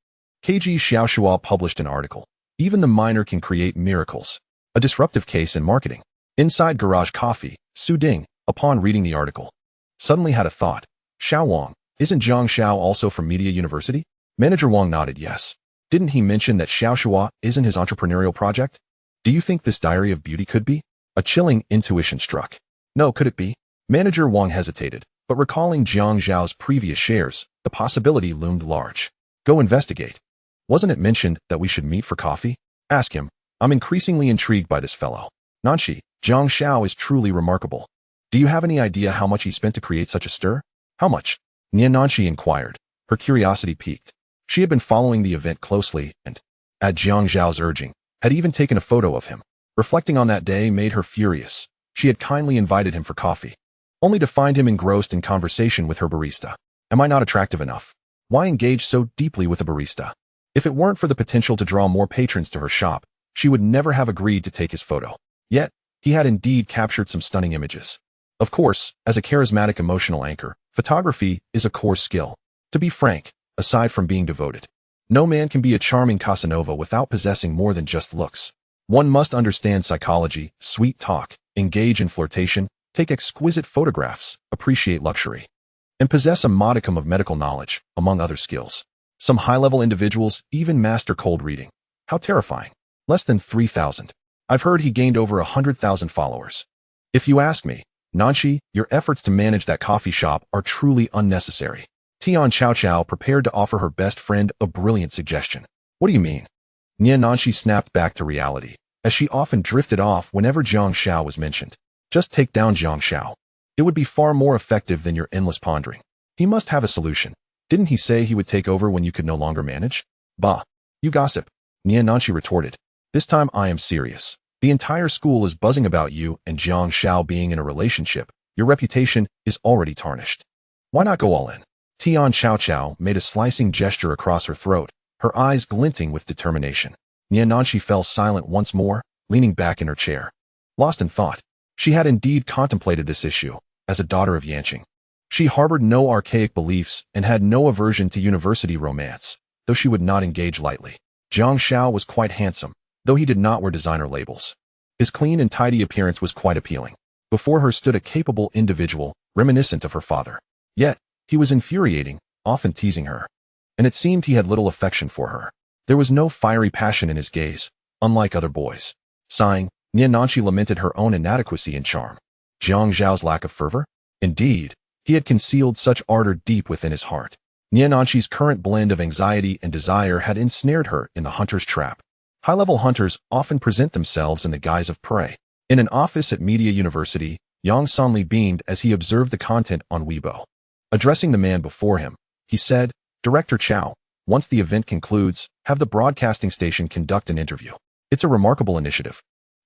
KG Xiaoshua published an article. Even the minor can create miracles. A disruptive case in marketing. Inside Garage Coffee, Su Ding, upon reading the article, suddenly had a thought. Xiao Wang, isn't Jiang Xiao also from Media University? Manager Wang nodded yes. Didn't he mention that Xiaoshua isn't his entrepreneurial project? Do you think this Diary of Beauty could be? A chilling intuition struck. No, could it be? Manager Wang hesitated, but recalling Jiang Xiao's previous shares, the possibility loomed large. Go investigate. Wasn't it mentioned that we should meet for coffee? Ask him. I'm increasingly intrigued by this fellow. Nanchi, Jiang Xiao is truly remarkable. Do you have any idea how much he spent to create such a stir? How much? Niananqi inquired. Her curiosity piqued. She had been following the event closely and, at Jiang Xiao's urging, had even taken a photo of him. Reflecting on that day made her furious. She had kindly invited him for coffee, only to find him engrossed in conversation with her barista. Am I not attractive enough? Why engage so deeply with a barista? If it weren't for the potential to draw more patrons to her shop, she would never have agreed to take his photo. Yet, he had indeed captured some stunning images. Of course, as a charismatic emotional anchor, photography is a core skill. To be frank, aside from being devoted, no man can be a charming Casanova without possessing more than just looks. One must understand psychology, sweet talk, engage in flirtation, take exquisite photographs, appreciate luxury, and possess a modicum of medical knowledge, among other skills. Some high-level individuals even master cold reading. How terrifying. Less than 3,000. I've heard he gained over 100,000 followers. If you ask me, Nanshi, your efforts to manage that coffee shop are truly unnecessary. Tian Xiao prepared to offer her best friend a brilliant suggestion. What do you mean? Nanshi snapped back to reality, as she often drifted off whenever Jiang Xiao was mentioned. Just take down Jiang Xiao. It would be far more effective than your endless pondering. He must have a solution. Didn't he say he would take over when you could no longer manage? Bah, you gossip. Nanshi retorted. This time I am serious. The entire school is buzzing about you and Jiang Xiao being in a relationship. Your reputation is already tarnished. Why not go all in? Tian Xiao made a slicing gesture across her throat, her eyes glinting with determination. Nanshi fell silent once more, leaning back in her chair. Lost in thought. She had indeed contemplated this issue, as a daughter of Yanqing. She harbored no archaic beliefs and had no aversion to university romance, though she would not engage lightly. Jiang Xiao was quite handsome, though he did not wear designer labels. His clean and tidy appearance was quite appealing. Before her stood a capable individual, reminiscent of her father. Yet, he was infuriating, often teasing her. And it seemed he had little affection for her. There was no fiery passion in his gaze, unlike other boys. Sighing, Nanshi lamented her own inadequacy and charm. Jiang Xiao's lack of fervor? Indeed, he had concealed such ardor deep within his heart. Nanxi's current blend of anxiety and desire had ensnared her in the hunter's trap. High-level hunters often present themselves in the guise of prey. In an office at Media University, Yang Sanli beamed as he observed the content on Weibo. Addressing the man before him, he said, Director Chao, once the event concludes, have the broadcasting station conduct an interview. It's a remarkable initiative,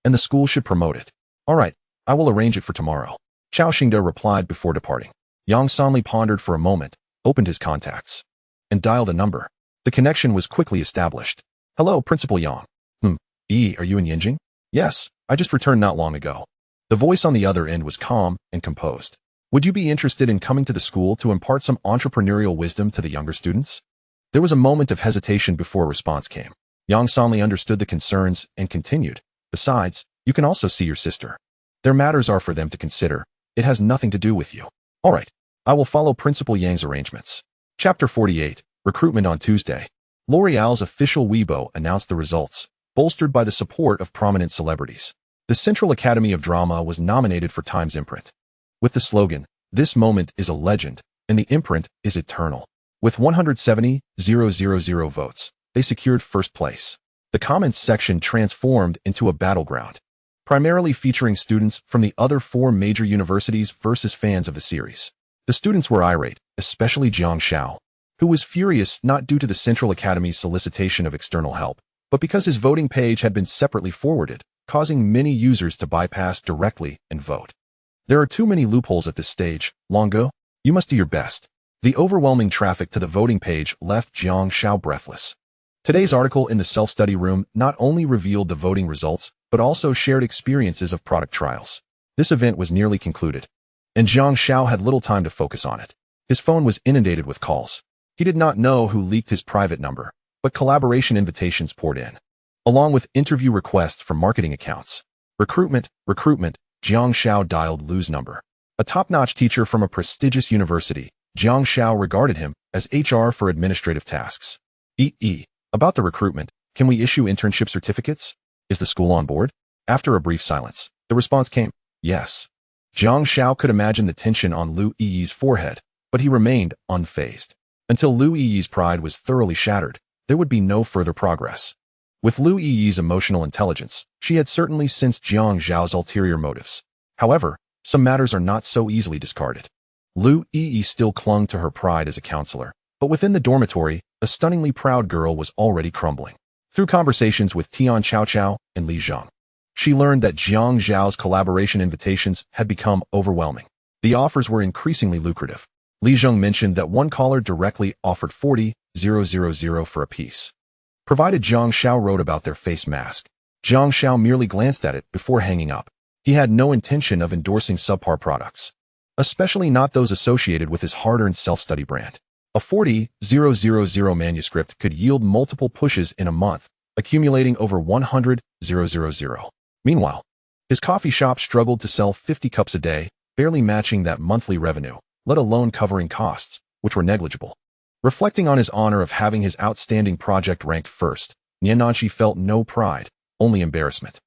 and the school should promote it. All right, I will arrange it for tomorrow. Chao Xingde replied before departing. Yang Sanli pondered for a moment, opened his contacts, and dialed a number. The connection was quickly established. Hello, Principal Yang. Are you in Yanqing? Yes, I just returned not long ago. The voice on the other end was calm and composed. Would you be interested in coming to the school to impart some entrepreneurial wisdom to the younger students? There was a moment of hesitation before a response came. Yang Sanli understood the concerns and continued. Besides, you can also see your sister. Their matters are for them to consider. It has nothing to do with you. All right, I will follow Principal Yang's arrangements. Chapter 48, Recruitment on Tuesday. L'Oreal's official Weibo announced the results, bolstered by the support of prominent celebrities. The Central Academy of Drama was nominated for Time's imprint. With the slogan, "This moment is a legend, and the imprint is eternal." With 170,000 votes, they secured first place. The comments section transformed into a battleground, primarily featuring students from the other 4 major universities versus fans of the series. The students were irate, especially Jiang Xiao, who was furious not due to the Central Academy's solicitation of external help, but because his voting page had been separately forwarded, causing many users to bypass directly and vote. There are too many loopholes at this stage, Longo. You must do your best. The overwhelming traffic to the voting page left Jiang Xiao breathless. Today's article in the self-study room not only revealed the voting results, but also shared experiences of product trials. This event was nearly concluded, and Jiang Xiao had little time to focus on it. His phone was inundated with calls. He did not know who leaked his private number, but collaboration invitations poured in, along with interview requests from marketing accounts. Recruitment. Jiang Xiao dialed Lu's number. A top-notch teacher from a prestigious university, Jiang Xiao regarded him as HR for administrative tasks. About the recruitment, can we issue internship certificates? Is the school on board? After a brief silence, the response came, yes. Jiang Xiao could imagine the tension on Lu Yi's forehead, but he remained unfazed. Until Lu Yi's pride was thoroughly shattered, there would be no further progress. With Lu Yi's emotional intelligence, she had certainly sensed Jiang Xiao's ulterior motives. However, some matters are not so easily discarded. Lu Yi still clung to her pride as a counselor, but within the dormitory, a stunningly proud girl was already crumbling. Through conversations with Tian Xiao and Li Zhang, she learned that Jiang Xiao's collaboration invitations had become overwhelming. The offers were increasingly lucrative. Li Zhang mentioned that one caller directly offered 40,000 for a piece, provided Jiang Xiao wrote about their face mask. Jiang Xiao merely glanced at it before hanging up. He had no intention of endorsing subpar products, especially not those associated with his hard-earned self-study brand. A 40,000 manuscript could yield multiple pushes in a month, accumulating over 100,000. Meanwhile, his coffee shop struggled to sell 50 cups a day, barely matching that monthly revenue, let alone covering costs, which were negligible. Reflecting on his honor of having his outstanding project ranked first, Niananshi felt no pride, only embarrassment.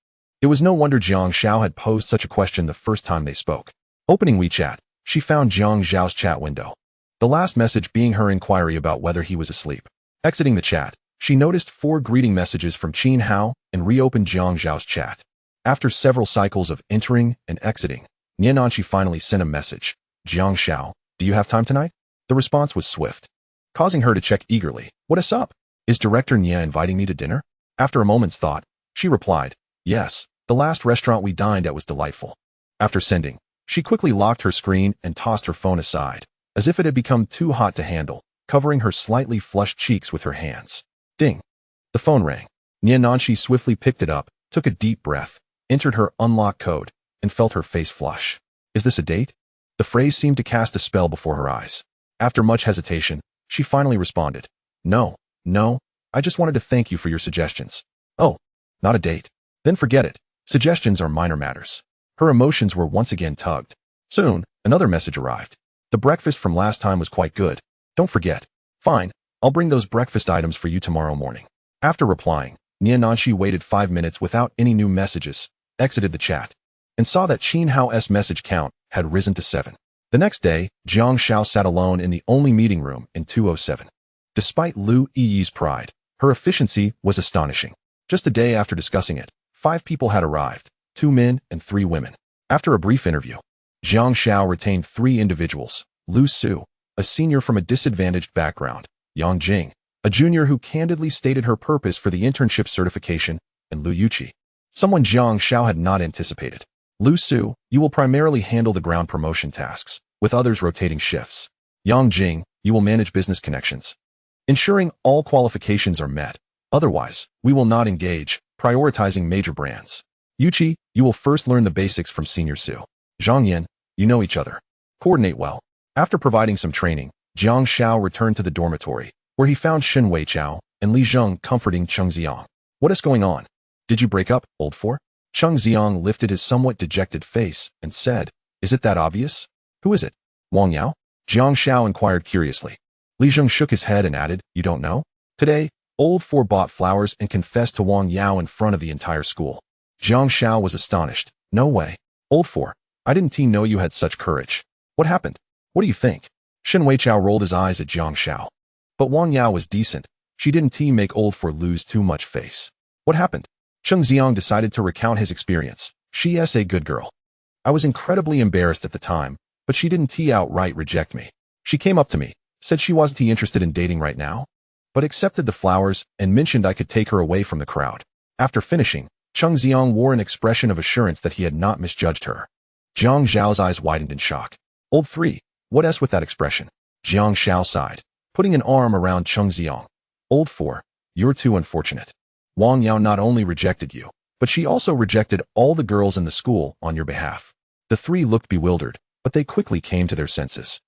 It was no wonder Jiang Xiao had posed such a question the first time they spoke. Opening WeChat, she found Jiang Xiao's chat window, the last message being her inquiry about whether he was asleep. Exiting the chat, she noticed 4 greeting messages from Qin Hao and reopened Jiang Xiao's chat. After several cycles of entering and exiting, Niananshi finally sent a message. Jiang Xiao, do you have time tonight? The response was swift, causing her to check eagerly. What is up? Is Director Nia inviting me to dinner? After a moment's thought, she replied, yes, the last restaurant we dined at was delightful. After sending, she quickly locked her screen and tossed her phone aside, as if it had become too hot to handle, covering her slightly flushed cheeks with her hands. Ding. The phone rang. Niananshi swiftly picked it up, took a deep breath, entered her unlock code, and felt her face flush. Is this a date? The phrase seemed to cast a spell before her eyes. After much hesitation, she finally responded. No, I just wanted to thank you for your suggestions. Oh, not a date. Then forget it. Suggestions are minor matters. Her emotions were once again tugged. Soon, another message arrived. The breakfast from last time was quite good. Don't forget. Fine, I'll bring those breakfast items for you tomorrow morning. After replying, Niananshi waited 5 minutes without any new messages, exited the chat, and saw that Qin Hao's message count had risen to 7. The next day, Jiang Xiao sat alone in the only meeting room in 207. Despite Lu Yi's pride, her efficiency was astonishing. Just a day after discussing it, 5 people had arrived, 2 men and 3 women. After a brief interview, Jiang Xiao retained 3 individuals: Lu Su, a senior from a disadvantaged background, Yang Jing, a junior who candidly stated her purpose for the internship certification, and Lu Yuqi, someone Jiang Xiao had not anticipated. Lu Su, you will primarily handle the ground promotion tasks, with others rotating shifts. Yang Jing, you will manage business connections, ensuring all qualifications are met. Otherwise, we will not engage, prioritizing major brands. Yuqi, you will first learn the basics from Senior Su. Zhang Yan, you know each other. Coordinate well. After providing some training, Jiang Xiao returned to the dormitory, where he found Shen Weichao and Li Zheng comforting Cheng Xiang. What is going on? Did you break up, old four? Cheng Xiang lifted his somewhat dejected face and said, is it that obvious? Who is it? Wang Yao? Jiang Xiao inquired curiously. Li Zheng shook his head and added, you don't know? Today, old four bought flowers and confessed to Wang Yao in front of the entire school. Jiang Xiao was astonished. No way. Old four, I didn't know you had such courage. What happened? What do you think? Shen Weichao rolled his eyes at Jiang Xiao. But Wang Yao was decent. She didn't make old four lose too much face. What happened? Cheng Xiang decided to recount his experience. She's a good girl. I was incredibly embarrassed at the time, but she didn't outright reject me. She came up to me, said she wasn't interested in dating right now, but accepted the flowers and mentioned I could take her away from the crowd. After finishing, Cheng Xiang wore an expression of assurance that he had not misjudged her. Jiang Xiao's eyes widened in shock. Old three, what s with that expression? Jiang Xiao sighed, putting an arm around Cheng Xiang. Old four, you're too unfortunate. Wang Yao not only rejected you, but she also rejected all the girls in the school on your behalf. The 3 looked bewildered, but they quickly came to their senses.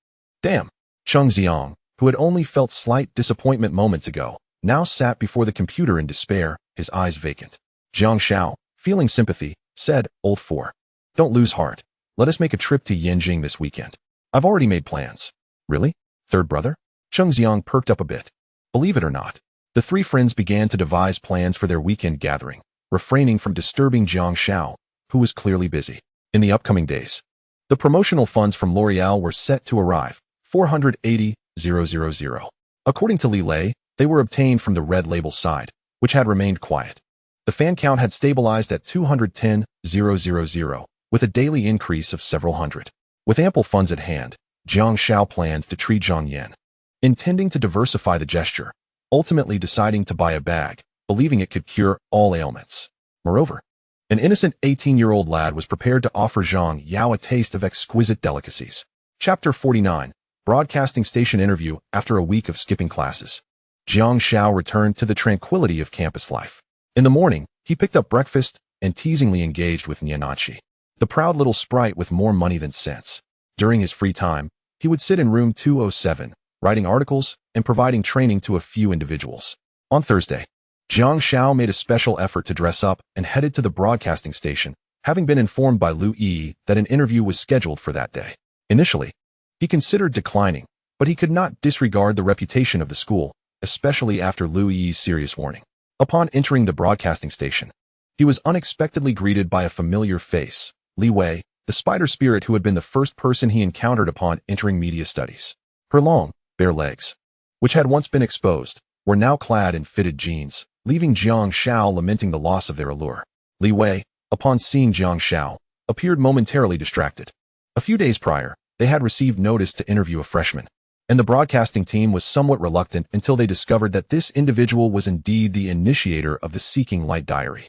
Damn! Cheng Xiang, who had only felt slight disappointment moments ago, now sat before the computer in despair, his eyes vacant. Jiang Xiao, feeling sympathy, said, Old four, don't lose heart. Let us make a trip to Yanjing this weekend. I've already made plans. Really? Third brother? Cheng Xiang perked up a bit. Believe it or not, the 3 friends began to devise plans for their weekend gathering, refraining from disturbing Jiang Xiao, who was clearly busy. In the upcoming days, the promotional funds from L'Oreal were set to arrive, 480,000. According to Li Lei, they were obtained from the Red Label side, which had remained quiet. The fan count had stabilized at 210,000, with a daily increase of several hundred. With ample funds at hand, Jiang Xiao planned to treat Zhang Yan, intending to diversify the gesture, ultimately deciding to buy a bag, believing it could cure all ailments. Moreover, an innocent 18-year-old lad was prepared to offer Jiang Xiao a taste of exquisite delicacies. Chapter 49. Broadcasting Station Interview. After a week of skipping classes, Jiang Xiao returned to the tranquility of campus life. In the morning, he picked up breakfast and teasingly engaged with Niananchi, the proud little sprite with more money than sense. During his free time, he would sit in room 207, writing articles and providing training to a few individuals. On Thursday, Jiang Xiao made a special effort to dress up and headed to the broadcasting station, having been informed by Lu Yi that an interview was scheduled for that day. Initially, he considered declining, but he could not disregard the reputation of the school, especially after Lu Yi's serious warning. Upon entering the broadcasting station, he was unexpectedly greeted by a familiar face, Li Wei, the spider spirit who had been the first person he encountered upon entering media studies. Her long, bare legs, which had once been exposed, were now clad in fitted jeans, leaving Jiang Xiao lamenting the loss of their allure. Li Wei, upon seeing Jiang Xiao, appeared momentarily distracted. A few days prior, they had received notice to interview a freshman, and the broadcasting team was somewhat reluctant until they discovered that this individual was indeed the initiator of the Seeking Light Diary.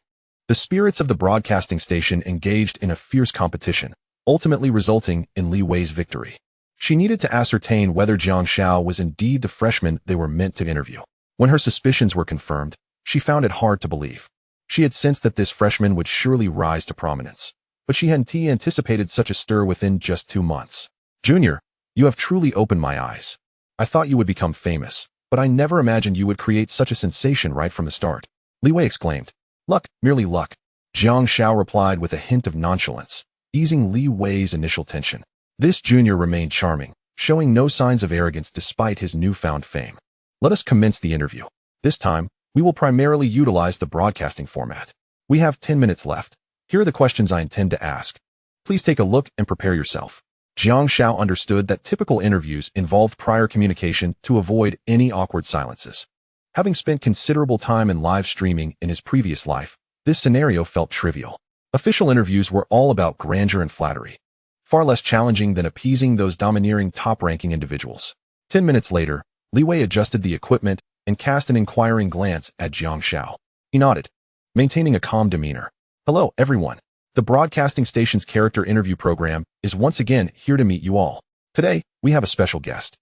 The spirits of the broadcasting station engaged in a fierce competition, ultimately resulting in Li Wei's victory. She needed to ascertain whether Jiang Xiao was indeed the freshman they were meant to interview. When her suspicions were confirmed, she found it hard to believe. She had sensed that this freshman would surely rise to prominence, but she hadn't anticipated such a stir within just 2 months. Junior, you have truly opened my eyes. I thought you would become famous, but I never imagined you would create such a sensation right from the start. Li Wei exclaimed. Luck, merely luck. Jiang Xiao replied with a hint of nonchalance, easing Li Wei's initial tension. This junior remained charming, showing no signs of arrogance despite his newfound fame. Let us commence the interview. This time, we will primarily utilize the broadcasting format. We have 10 minutes left. Here are the questions I intend to ask. Please take a look and prepare yourself. Jiang Xiao understood that typical interviews involved prior communication to avoid any awkward silences. Having spent considerable time in live streaming in his previous life, this scenario felt trivial. Official interviews were all about grandeur and flattery, far less challenging than appeasing those domineering top-ranking individuals. 10 minutes later, Li Wei adjusted the equipment and cast an inquiring glance at Jiang Xiao. He nodded, maintaining a calm demeanor. Hello, everyone. The broadcasting station's character interview program is once again here to meet you all. Today, we have a special guest.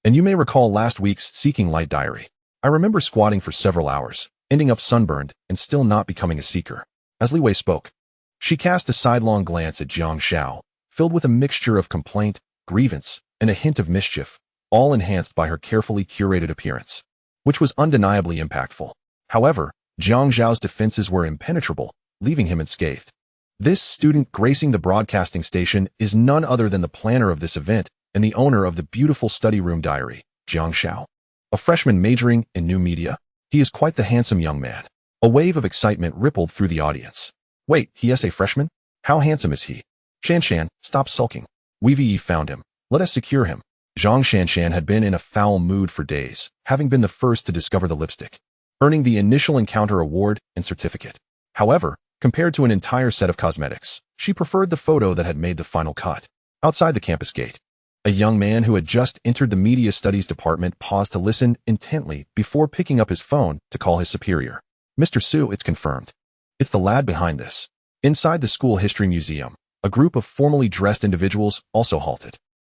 And you may recall last week's Seeking Light Diary. I remember squatting for several hours, ending up sunburned and still not becoming a seeker. As Li Wei spoke, she cast a sidelong glance at Jiang Xiao, filled with a mixture of complaint, grievance, and a hint of mischief, all enhanced by her carefully curated appearance, which was undeniably impactful. However, Jiang Xiao's defenses were impenetrable, leaving him unscathed. This student gracing the broadcasting station is none other than the planner of this event and the owner of the beautiful study room diary, Jiang Xiao. A freshman majoring in new media, he is quite the handsome young man. A wave of excitement rippled through the audience. Wait, he is a freshman? How handsome is he? Shanshan, stop sulking. We've found him. Let us secure him. Zhang Shanshan had been in a foul mood for days, having been the first to discover the lipstick, earning the initial encounter award and certificate. However, compared to an entire set of cosmetics, she preferred the photo that had made the final cut. Outside the campus gate, a young man who had just entered the media studies department paused to listen intently before picking up his phone to call his superior. Mr. Su, it's confirmed. It's the lad behind this. Inside the school history museum, a group of formally dressed individuals also halted.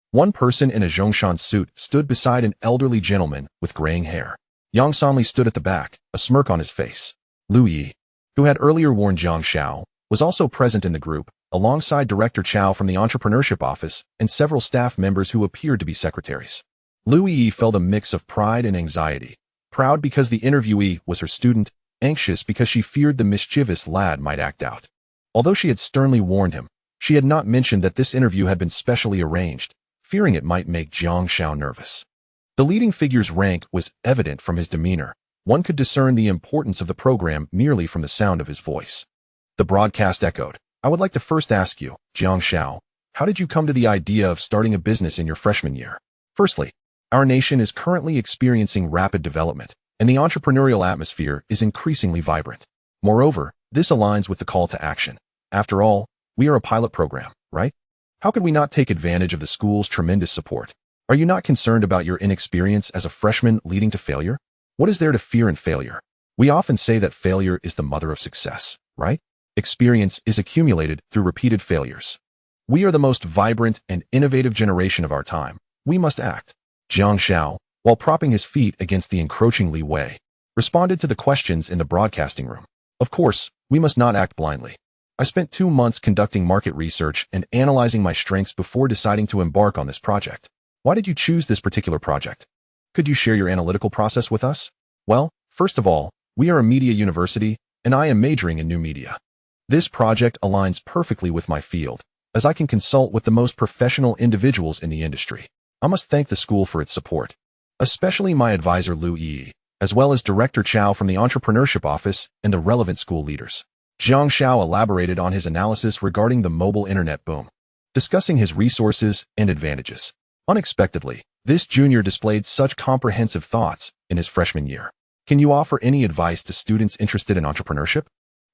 One person in a Zhongshan suit stood beside an elderly gentleman with graying hair. Yang Sanli stood at the back, a smirk on his face. Lu Yi, who had earlier warned Jiang Xiao, was also present in the group, alongside Director Chao from the Entrepreneurship Office and several staff members who appeared to be secretaries. Lu Yi felt a mix of pride and anxiety, proud because the interviewee was her student, anxious because she feared the mischievous lad might act out. Although she had sternly warned him, she had not mentioned that this interview had been specially arranged, fearing it might make Jiang Xiao nervous. The leading figure's rank was evident from his demeanor. One could discern the importance of the program merely from the sound of his voice. The broadcast echoed. I would like to first ask you, Jiang Xiao, how did you come to the idea of starting a business in your freshman year? Firstly, our nation is currently experiencing rapid development, and the entrepreneurial atmosphere is increasingly vibrant. Moreover, this aligns with the call to action. After all, we are a pilot program, right? How could we not take advantage of the school's tremendous support? Are you not concerned about your inexperience as a freshman leading to failure? What is there to fear in failure? We often say that failure is the mother of success, right? Experience is accumulated through repeated failures. We are the most vibrant and innovative generation of our time. We must act. Jiang Xiao, while propping his feet against the encroaching Li Wei, responded to the questions in the broadcasting room. Of course, we must not act blindly. I spent 2 months conducting market research and analyzing my strengths before deciding to embark on this project. Why did you choose this particular project? Could you share your analytical process with us? Well, first of all, we are a media university, and I am majoring in new media. This project aligns perfectly with my field, as I can consult with the most professional individuals in the industry. I must thank the school for its support, especially my advisor Lu Yi, as well as Director Chao from the Entrepreneurship Office and the relevant school leaders. Jiang Xiao elaborated on his analysis regarding the mobile internet boom, discussing his resources and advantages. Unexpectedly, this junior displayed such comprehensive thoughts in his freshman year. Can you offer any advice to students interested in entrepreneurship?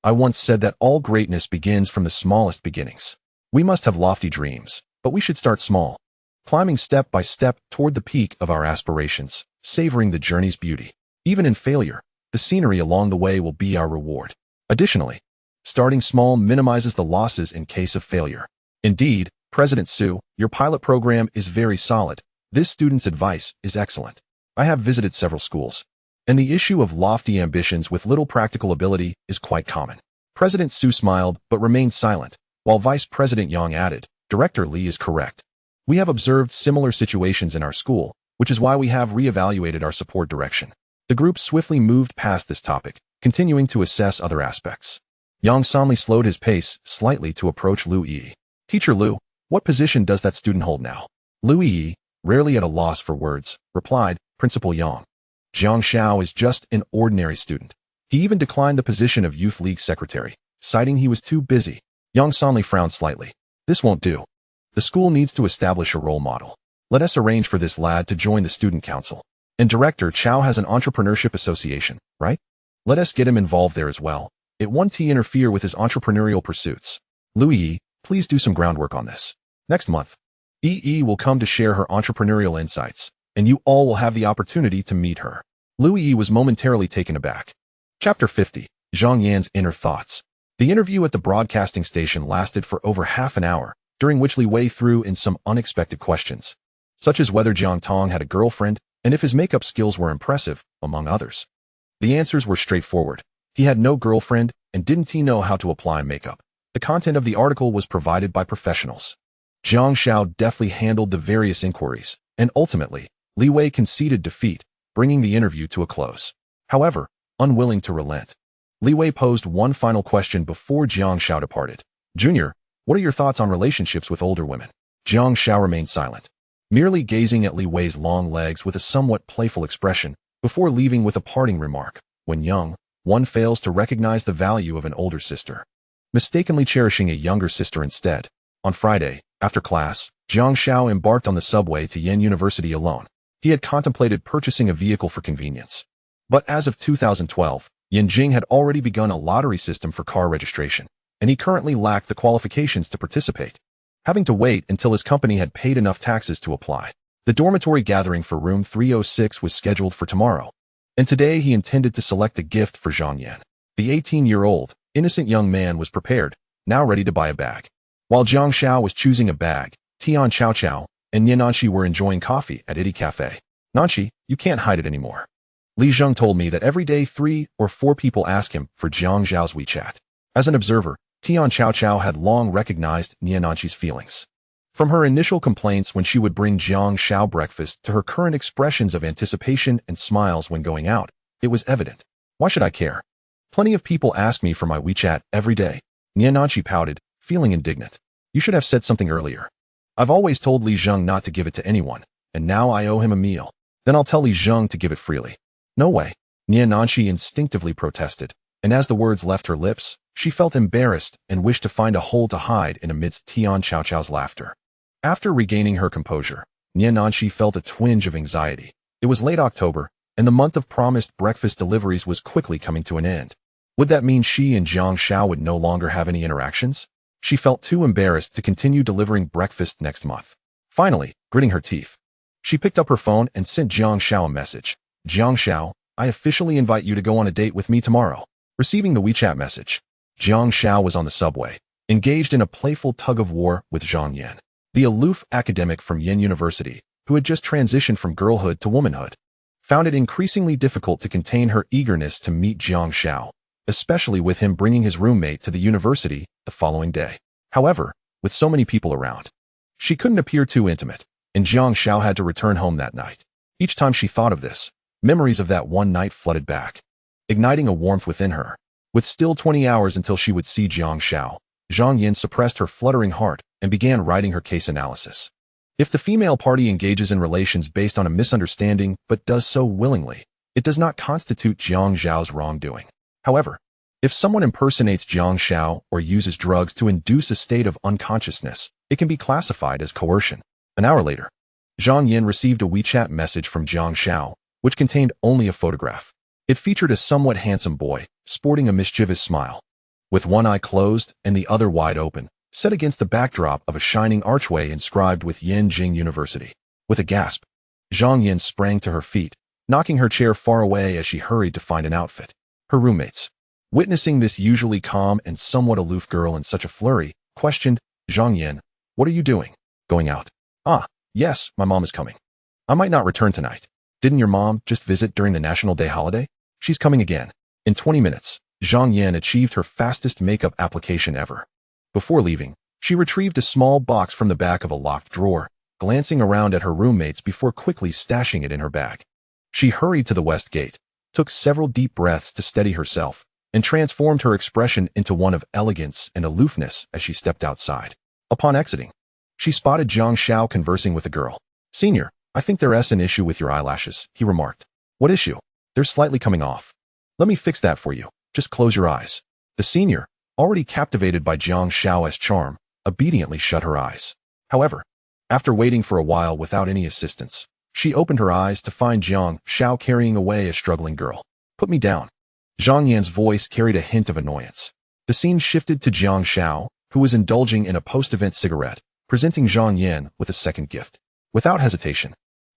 I once said that all greatness begins from the smallest beginnings. We must have lofty dreams, but we should start small, climbing step by step toward the peak of our aspirations, savoring the journey's beauty. Even in failure, the scenery along the way will be our reward. Additionally, starting small minimizes the losses in case of failure. Indeed, President Su, your pilot program is very solid. This student's advice is excellent. I have visited several schools, and the issue of lofty ambitions with little practical ability is quite common. President Su smiled but remained silent, while Vice President Yang added, Director Li is correct. We have observed similar situations in our school, which is why we have reevaluated our support direction. The group swiftly moved past this topic, continuing to assess other aspects. Yang Sanli slowed his pace slightly to approach Lu Yi. Teacher Lu, what position does that student hold now? Lu Yi, rarely at a loss for words, replied, Principal Yang. Jiang Xiao is just an ordinary student. He even declined the position of Youth League Secretary, citing he was too busy. Yang Sanli frowned slightly. This won't do. The school needs to establish a role model. Let us arrange for this lad to join the student council. And Director Chao has an entrepreneurship association, right? Let us get him involved there as well. It won't interfere with his entrepreneurial pursuits. Lu Yi, please do some groundwork on this. Next month, Yi will come to share her entrepreneurial insights, and you all will have the opportunity to meet her. Lu Yi was momentarily taken aback. Chapter 50, Zhang Yan's Inner Thoughts. The interview at the broadcasting station lasted for over half an hour, during which Li Wei threw in some unexpected questions, such as whether Jiang Tong had a girlfriend and if his makeup skills were impressive, among others. The answers were straightforward. He had no girlfriend, and didn't he know how to apply makeup? The content of the article was provided by professionals. Jiang Xiao deftly handled the various inquiries, and ultimately, Li Wei conceded defeat, bringing the interview to a close. However, unwilling to relent, Li Wei posed one final question before Jiang Xiao departed. Junior, what are your thoughts on relationships with older women? Jiang Xiao remained silent, merely gazing at Li Wei's long legs with a somewhat playful expression, before leaving with a parting remark. When young, one fails to recognize the value of an older sister, mistakenly cherishing a younger sister instead. On Friday, after class, Jiang Xiao embarked on the subway to Yen University alone. He had contemplated purchasing a vehicle for convenience. But as of 2012, Yanjing had already begun a lottery system for car registration, and he currently lacked the qualifications to participate, having to wait until his company had paid enough taxes to apply. The dormitory gathering for room 306 was scheduled for tomorrow, and today he intended to select a gift for Zhang Yan. The 18-year-old, innocent young man was prepared, now ready to buy a bag. While Jiang Xiao was choosing a bag, Tian Chao Chao and Yan Nanshi were enjoying coffee at Iti Cafe. Nanshi, you can't hide it anymore. Li Zheng told me that every day 3 or 4 people ask him for Jiang Xiao's WeChat. As an observer, Tian Chao Chao had long recognized Yan Nanshi's feelings. From her initial complaints when she would bring Jiang Xiao breakfast to her current expressions of anticipation and smiles when going out, it was evident. Why should I care? Plenty of people ask me for my WeChat every day. Yan Nanshi pouted, feeling indignant. You should have said something earlier. I've always told Li Zheng not to give it to anyone, and now I owe him a meal. Then I'll tell Li Zheng to give it freely. No way. Yan Nanshi instinctively protested, and as the words left her lips, she felt embarrassed and wished to find a hole to hide in amidst Tian Chao Chao's laughter. After regaining her composure, Yan Nanshi felt a twinge of anxiety. It was late October, and the month of promised breakfast deliveries was quickly coming to an end. Would that mean she and Jiang Xiao would no longer have any interactions? She felt too embarrassed to continue delivering breakfast next month. Finally, gritting her teeth, she picked up her phone and sent Jiang Xiao a message. Jiang Xiao, I officially invite you to go on a date with me tomorrow. Receiving the WeChat message, Jiang Xiao was on the subway, engaged in a playful tug-of-war with Zhang Yan, the aloof academic from Yin University, who had just transitioned from girlhood to womanhood. Found it increasingly difficult to contain her eagerness to meet Jiang Xiao, especially with him bringing his roommate to the university the following day. However, with so many people around, she couldn't appear too intimate, and Jiang Xiao had to return home that night. Each time she thought of this, memories of that one night flooded back, igniting a warmth within her. With still 20 hours until she would see Jiang Xiao, Zhang Yin suppressed her fluttering heart and began writing her case analysis. If the female party engages in relations based on a misunderstanding but does so willingly, it does not constitute Jiang Xiao's wrongdoing. However, if someone impersonates Jiang Xiao or uses drugs to induce a state of unconsciousness, it can be classified as coercion. An hour later, Zhang Yin received a WeChat message from Jiang Xiao, which contained only a photograph. It featured a somewhat handsome boy, sporting a mischievous smile, with one eye closed and the other wide open, set against the backdrop of a shining archway inscribed with Jing University. With a gasp, Zhang Yin sprang to her feet, knocking her chair far away as she hurried to find an outfit. Her roommates, witnessing this usually calm and somewhat aloof girl in such a flurry, questioned, Zhang Yin, what are you doing? Going out? Ah, yes, my mom is coming. I might not return tonight. Didn't your mom just visit during the National Day holiday? She's coming again. In 20 minutes, Zhang Yin achieved her fastest makeup application ever. Before leaving, she retrieved a small box from the back of a locked drawer, glancing around at her roommates before quickly stashing it in her bag. She hurried to the west gate, took several deep breaths to steady herself, and transformed her expression into one of elegance and aloofness as she stepped outside. Upon exiting, she spotted Jiang Xiao conversing with a girl. Senior, I think there's an issue with your eyelashes, he remarked. What issue? They're slightly coming off. Let me fix that for you. Just close your eyes. The senior, already captivated by Jiang Xiao's charm, obediently shut her eyes. However, after waiting for a while without any assistance, she opened her eyes to find Jiang Xiao carrying away a struggling girl. Put me down. Zhang Yan's voice carried a hint of annoyance. The scene shifted to Jiang Xiao, who was indulging in a post-event cigarette, presenting Zhang Yan with a second gift. Without hesitation,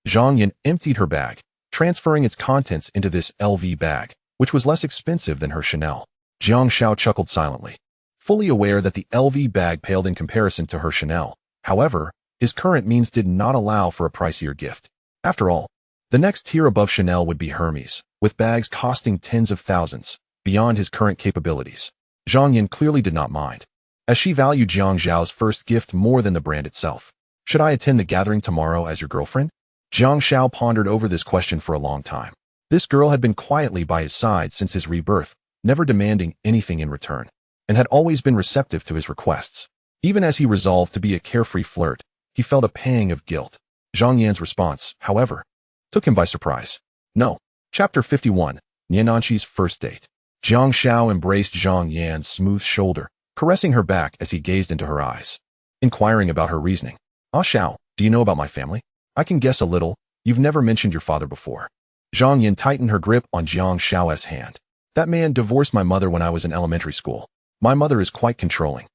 Zhang Yan emptied her bag, transferring its contents into this LV bag, which was less expensive than her Chanel. Jiang Xiao chuckled silently, fully aware that the LV bag paled in comparison to her Chanel. However, his current means did not allow for a pricier gift. After all, the next tier above Chanel would be Hermes, with bags costing tens of thousands, beyond his current capabilities. Zhang Yan clearly did not mind, as she valued Jiang Xiao's first gift more than the brand itself. Should I attend the gathering tomorrow as your girlfriend? Jiang Xiao pondered over this question for a long time. This girl had been quietly by his side since his rebirth, never demanding anything in return, and had always been receptive to his requests. Even as he resolved to be a carefree flirt, he felt a pang of guilt. Zhang Yan's response, however, took him by surprise. No. Chapter 51, Niananqi's First Date. Jiang Xiao embraced Zhang Yan's smooth shoulder, caressing her back as he gazed into her eyes, inquiring about her reasoning. Ah Xiao, do you know about my family? I can guess a little. You've never mentioned your father before. Zhang Yan tightened her grip on Jiang Xiao's hand. That man divorced my mother when I was in elementary school. My mother is quite controlling,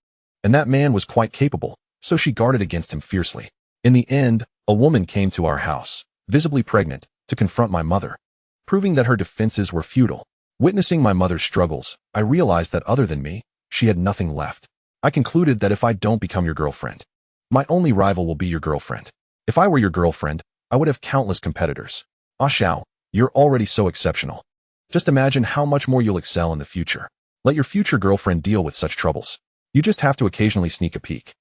and that man was quite capable, so she guarded against him fiercely. In the end, a woman came to our house, visibly pregnant, to confront my mother, proving that her defenses were futile. Witnessing my mother's struggles, I realized that other than me, she had nothing left. I concluded that if I don't become your girlfriend, my only rival will be your girlfriend. If I were your girlfriend, I would have countless competitors. Ah Xiao, you're already so exceptional. Just imagine how much more you'll excel in the future. Let your future girlfriend deal with such troubles. You just have to occasionally sneak a peek.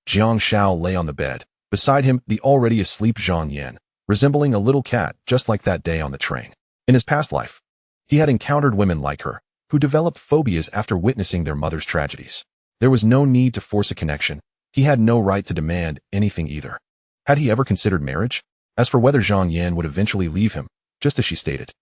Jiang Xiao lay on the bed. Beside him, the already asleep Zhang Yan, resembling a little cat just like that day on the train. In his past life, he had encountered women like her, who developed phobias after witnessing their mother's tragedies. There was no need to force a connection. He had no right to demand anything either. Had he ever considered marriage? As for whether Zhang Yan would eventually leave him, just as she stated,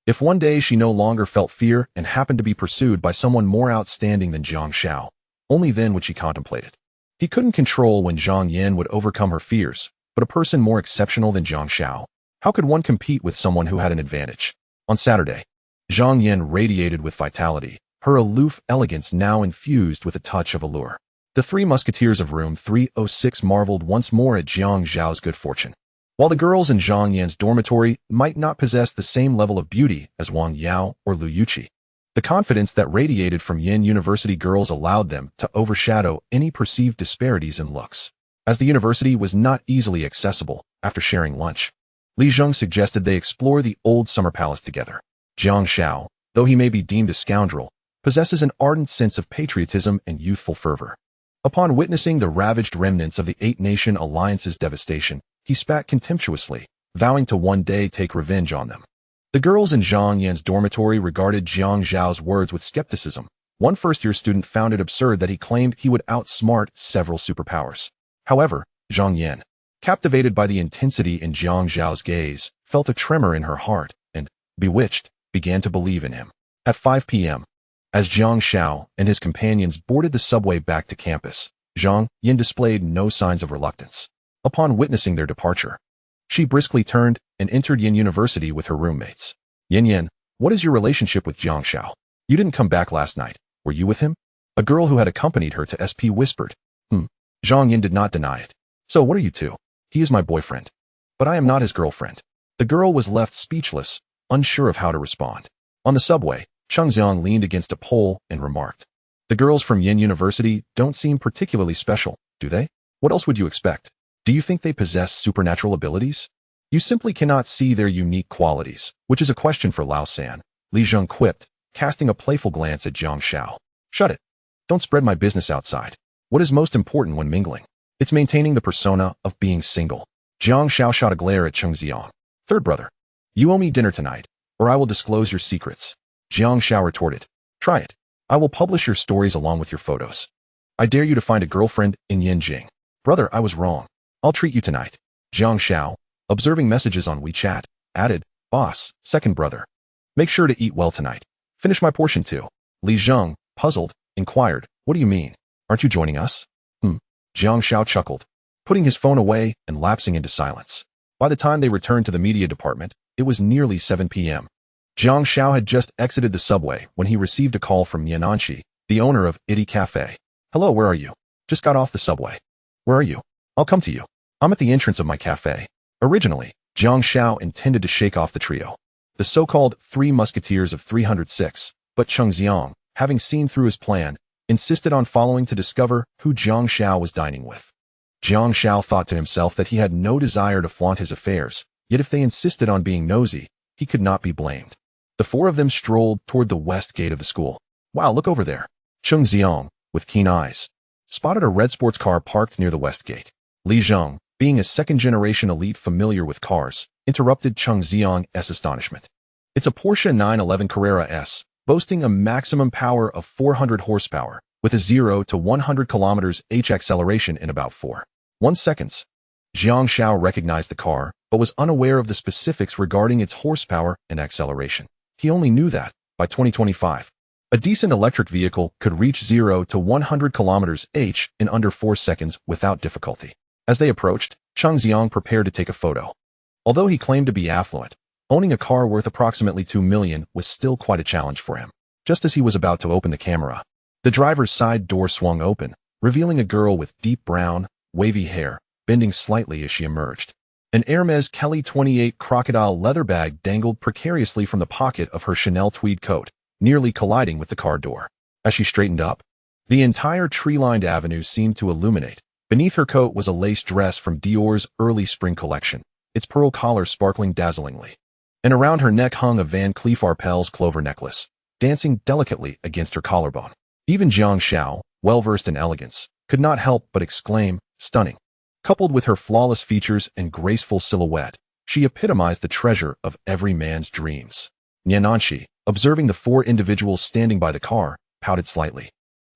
if one day she no longer felt fear and happened to be pursued by someone more outstanding than Jiang Xiao, only then would she contemplate it. He couldn't control when Zhang Yan would overcome her fears, but a person more exceptional than Jiang Xiao, how could one compete with someone who had an advantage? On Saturday, Zhang Yan radiated with vitality, her aloof elegance now infused with a touch of allure. The three musketeers of room 306 marveled once more at Jiang Xiao's good fortune. While the girls in Zhang Yan's dormitory might not possess the same level of beauty as Wang Yao or Lu Yuqi, the confidence that radiated from Yin University girls allowed them to overshadow any perceived disparities in looks. As the university was not easily accessible after sharing lunch, Li Zheng suggested they explore the old summer palace together. Jiang Xiao, though he may be deemed a scoundrel, possesses an ardent sense of patriotism and youthful fervor. Upon witnessing the ravaged remnants of the Eight-Nation Alliance's devastation, he spat contemptuously, vowing to one day take revenge on them. The girls in Zhang Yan's dormitory regarded Jiang Xiao's words with skepticism. One first-year student found it absurd that he claimed he would outsmart several superpowers. However, Zhang Yan, captivated by the intensity in Jiang Xiao's gaze, felt a tremor in her heart and, bewitched, began to believe in him. At 5 p.m., as Jiang Xiao and his companions boarded the subway back to campus, Zhang Yan displayed no signs of reluctance. Upon witnessing their departure, she briskly turned and entered Yin University with her roommates. Yin, what is your relationship with Jiang Xiao? You didn't come back last night. Were you with him? A girl who had accompanied her to SP whispered. Zhang Yin did not deny it. So what are you two? He is my boyfriend. But I am not his girlfriend. The girl was left speechless, unsure of how to respond. On the subway, Cheng Xiang leaned against a pole and remarked, "The girls from Yin University don't seem particularly special, do they? What else would you expect? Do you think they possess supernatural abilities? You simply cannot see their unique qualities, which is a question for Lao San," Li Zheng quipped, casting a playful glance at Jiang Xiao. "Shut it. Don't spread my business outside. What is most important when mingling? It's maintaining the persona of being single." Jiang Xiao shot a glare at Cheng Xiang. "Third brother, you owe me dinner tonight, or I will disclose your secrets." Jiang Xiao retorted. "Try it. I will publish your stories along with your photos. I dare you to find a girlfriend in Yinjing." "Brother, I was wrong. I'll treat you tonight." Jiang Xiao, observing messages on WeChat, added, "Boss, second brother. Make sure to eat well tonight. Finish my portion too." Li Zheng, puzzled, inquired, "What do you mean? Aren't you joining us?" Jiang Xiao chuckled, putting his phone away and lapsing into silence. By the time they returned to the media department, it was nearly 7 p.m. Jiang Xiao had just exited the subway when he received a call from Yananshi, the owner of Itty Cafe. "Hello, where are you? Just got off the subway. Where are you? I'll come to you. I'm at the entrance of my cafe." Originally, Jiang Xiao intended to shake off the trio, the so-called Three Musketeers of 306, but Cheng Xiang, having seen through his plan, insisted on following to discover who Jiang Xiao was dining with. Jiang Xiao thought to himself that he had no desire to flaunt his affairs, yet if they insisted on being nosy, he could not be blamed. The four of them strolled toward the west gate of the school. "Wow, look over there." Cheng Xiang, with keen eyes, spotted a red sports car parked near the west gate. Li Zheng, being a second-generation elite familiar with cars, interrupted Cheng Xiang's astonishment. "It's a Porsche 911 Carrera S, boasting a maximum power of 400 horsepower, with a 0 to 100 km/h acceleration in about 4.1 seconds. Jiang Xiao recognized the car, but was unaware of the specifics regarding its horsepower and acceleration. He only knew that, by 2025, a decent electric vehicle could reach 0 to 100 km/h in under 4 seconds without difficulty. As they approached, Cheng Xiang prepared to take a photo. Although he claimed to be affluent, owning a car worth approximately 2 million was still quite a challenge for him. Just as he was about to open the camera, the driver's side door swung open, revealing a girl with deep brown, wavy hair, bending slightly as she emerged. An Hermes Kelly 28 crocodile leather bag dangled precariously from the pocket of her Chanel tweed coat, nearly colliding with the car door. As she straightened up, the entire tree-lined avenue seemed to illuminate. Beneath her coat was a lace dress from Dior's early spring collection, its pearl collar sparkling dazzlingly. And around her neck hung a Van Cleef Arpels clover necklace, dancing delicately against her collarbone. Even Jiang Xiao, well-versed in elegance, could not help but exclaim, "Stunning." Coupled with her flawless features and graceful silhouette, she epitomized the treasure of every man's dreams. Yananshi, observing the four individuals standing by the car, pouted slightly,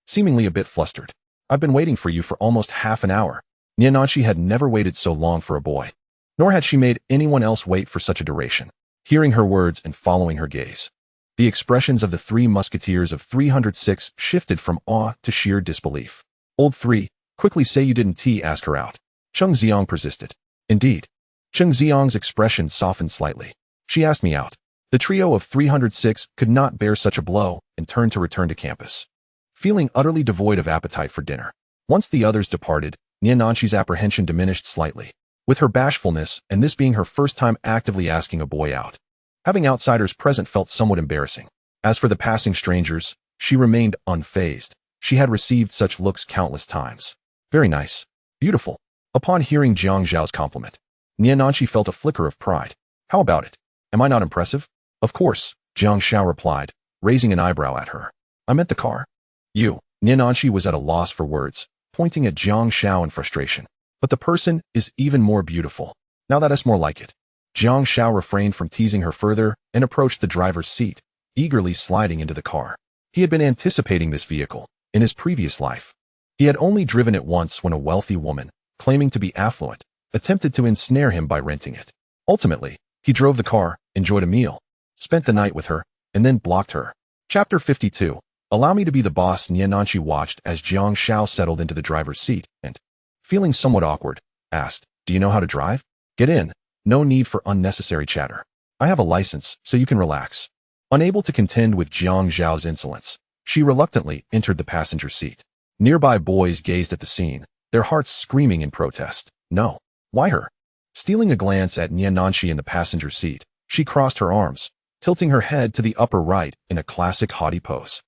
seemingly a bit flustered. "I've been waiting for you for almost half an hour." Yananshi had never waited so long for a boy, nor had she made anyone else wait for such a duration. Hearing her words and following her gaze, the expressions of the three musketeers of 306 shifted from awe to sheer disbelief. "Old three, quickly say you didn't ask her out." Cheng Xiang persisted. "Indeed." Cheng Xiang's expression softened slightly. "She asked me out." The trio of 306 could not bear such a blow and turned to return to campus, feeling utterly devoid of appetite for dinner. Once the others departed, Niananqi's apprehension diminished slightly, with her bashfulness and this being her first time actively asking a boy out. Having outsiders present felt somewhat embarrassing. As for the passing strangers, she remained unfazed. She had received such looks countless times. Very nice. Beautiful. Upon hearing Jiang Xiao's compliment, Niananqi felt a flicker of pride. How about it? Am I not impressive? Of course, Jiang Xiao replied, raising an eyebrow at her. I meant the car. You. Niananqi was at a loss for words, pointing at Jiang Xiao in frustration. But the person is even more beautiful. Now that is more like it. Jiang Xiao refrained from teasing her further and approached the driver's seat, eagerly sliding into the car. He had been anticipating this vehicle in his previous life. He had only driven it once when a wealthy woman, claiming to be affluent, attempted to ensnare him by renting it. Ultimately, he drove the car, enjoyed a meal, spent the night with her, and then blocked her. Chapter 52. Allow me to be the boss. Niananqi watched as Jiang Xiao settled into the driver's seat and, feeling somewhat awkward, asked, Do you know how to drive? Get in. No need for unnecessary chatter. I have a license, so you can relax. Unable to contend with Jiang Xiao's insolence, she reluctantly entered the passenger seat. Nearby boys gazed at the scene, their hearts screaming in protest. No. Why her? Stealing a glance at Niananqi in the passenger seat, she crossed her arms, tilting her head to the upper right in a classic haughty pose.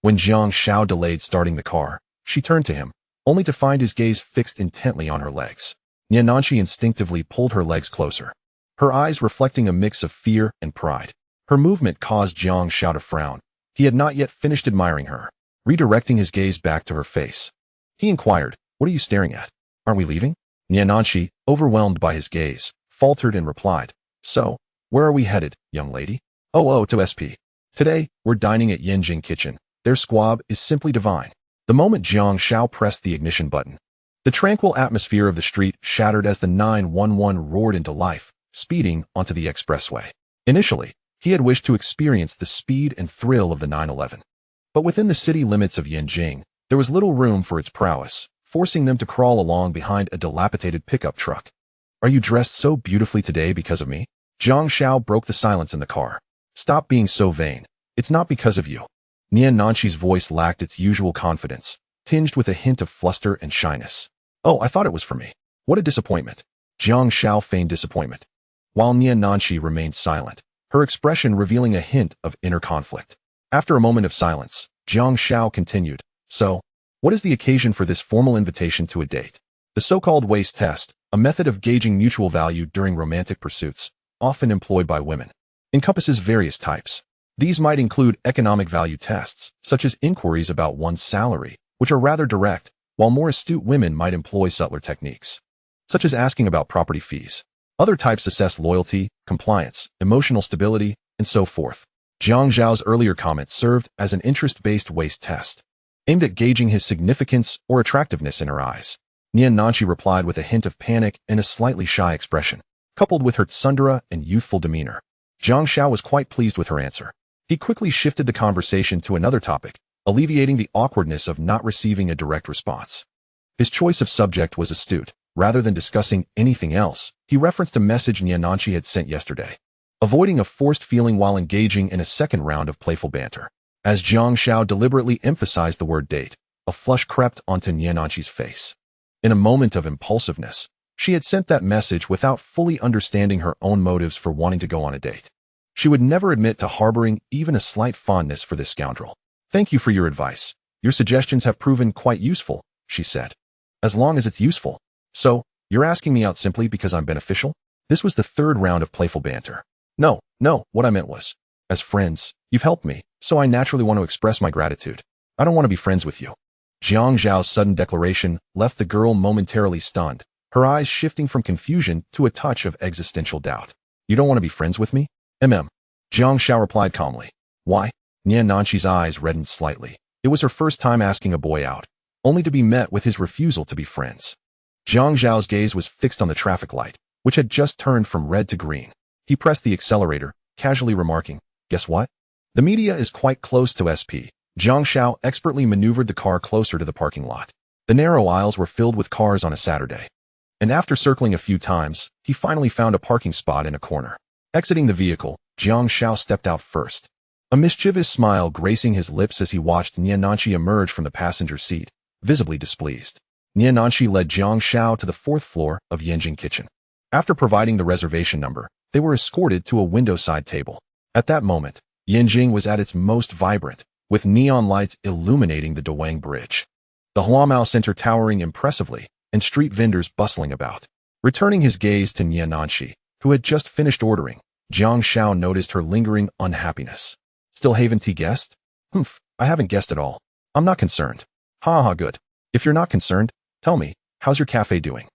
When Jiang Xiao delayed starting the car, she turned to him, only to find his gaze fixed intently on her legs. Niananqi instinctively pulled her legs closer, her eyes reflecting a mix of fear and pride. Her movement caused Jiang Xiao to frown. He had not yet finished admiring her. Redirecting his gaze back to her face, he inquired, What are you staring at? Aren't we leaving? Niananqi, overwhelmed by his gaze, faltered and replied, So, where are we headed, young lady? Oh, to SP. Today, we're dining at Yanjing Kitchen. Their squab is simply divine. The moment Jiang Xiao pressed the ignition button, the tranquil atmosphere of the street shattered as the 911 roared into life, speeding onto the expressway. Initially, he had wished to experience the speed and thrill of the 911. But within the city limits of Yanjing, there was little room for its prowess, forcing them to crawl along behind a dilapidated pickup truck. Are you dressed so beautifully today because of me? Jiang Xiao broke the silence in the car. Stop being so vain. It's not because of you. Niananqi's voice lacked its usual confidence, tinged with a hint of fluster and shyness. Oh, I thought it was for me. What a disappointment. Jiang Xiao feigned disappointment, while Niananqi remained silent, her expression revealing a hint of inner conflict. After a moment of silence, Jiang Xiao continued, So, what is the occasion for this formal invitation to a date? The so-called waist test, a method of gauging mutual value during romantic pursuits, often employed by women, encompasses various types. These might include economic value tests, such as inquiries about one's salary, which are rather direct, while more astute women might employ subtler techniques, such as asking about property fees. Other types assess loyalty, compliance, emotional stability, and so forth. Jiang Xiao's earlier comment served as an interest-based waist test, aimed at gauging his significance or attractiveness in her eyes. Niananqi replied with a hint of panic and a slightly shy expression, coupled with her tsundere and youthful demeanor. Jiang Xiao was quite pleased with her answer. He quickly shifted the conversation to another topic, alleviating the awkwardness of not receiving a direct response. His choice of subject was astute. Rather than discussing anything else, he referenced a message Niananqi had sent yesterday, avoiding a forced feeling while engaging in a second round of playful banter. As Jiang Xiao deliberately emphasized the word date, a flush crept onto Niananqi's face. In a moment of impulsiveness, she had sent that message without fully understanding her own motives for wanting to go on a date. She would never admit to harboring even a slight fondness for this scoundrel. Thank you for your advice. Your suggestions have proven quite useful, she said. As long as it's useful. So, you're asking me out simply because I'm beneficial? This was the third round of playful banter. No, what I meant was, as friends, you've helped me, so I naturally want to express my gratitude. I don't want to be friends with you. Jiang Zhao's sudden declaration left the girl momentarily stunned, her eyes shifting from confusion to a touch of existential doubt. You don't want to be friends with me? Jiang Xiao replied calmly. Why? Niananqi's eyes reddened slightly. It was her first time asking a boy out, only to be met with his refusal to be friends. Jiang Zhao's gaze was fixed on the traffic light, which had just turned from red to green. He pressed the accelerator, casually remarking, Guess what? The media is quite close to SP. Jiang Xiao expertly maneuvered the car closer to the parking lot. The narrow aisles were filled with cars on a Saturday. And after circling a few times, he finally found a parking spot in a corner. Exiting the vehicle, Jiang Xiao stepped out first, a mischievous smile gracing his lips as he watched Niananqi emerge from the passenger seat, visibly displeased. Nanshi led Jiang Xiao to the fourth floor of Yanjing Kitchen. After providing the reservation number, they were escorted to a window-side table. At that moment, Yanjing was at its most vibrant, with neon lights illuminating the Dawang Bridge. The Huamao Center towering impressively, and street vendors bustling about. Returning his gaze to Nanshi, who had just finished ordering, Jiang Xiao noticed her lingering unhappiness. Still haven't he guessed? Humph, I haven't guessed at all. I'm not concerned. Ha ha, good. If you're not concerned, tell me, how's your cafe doing?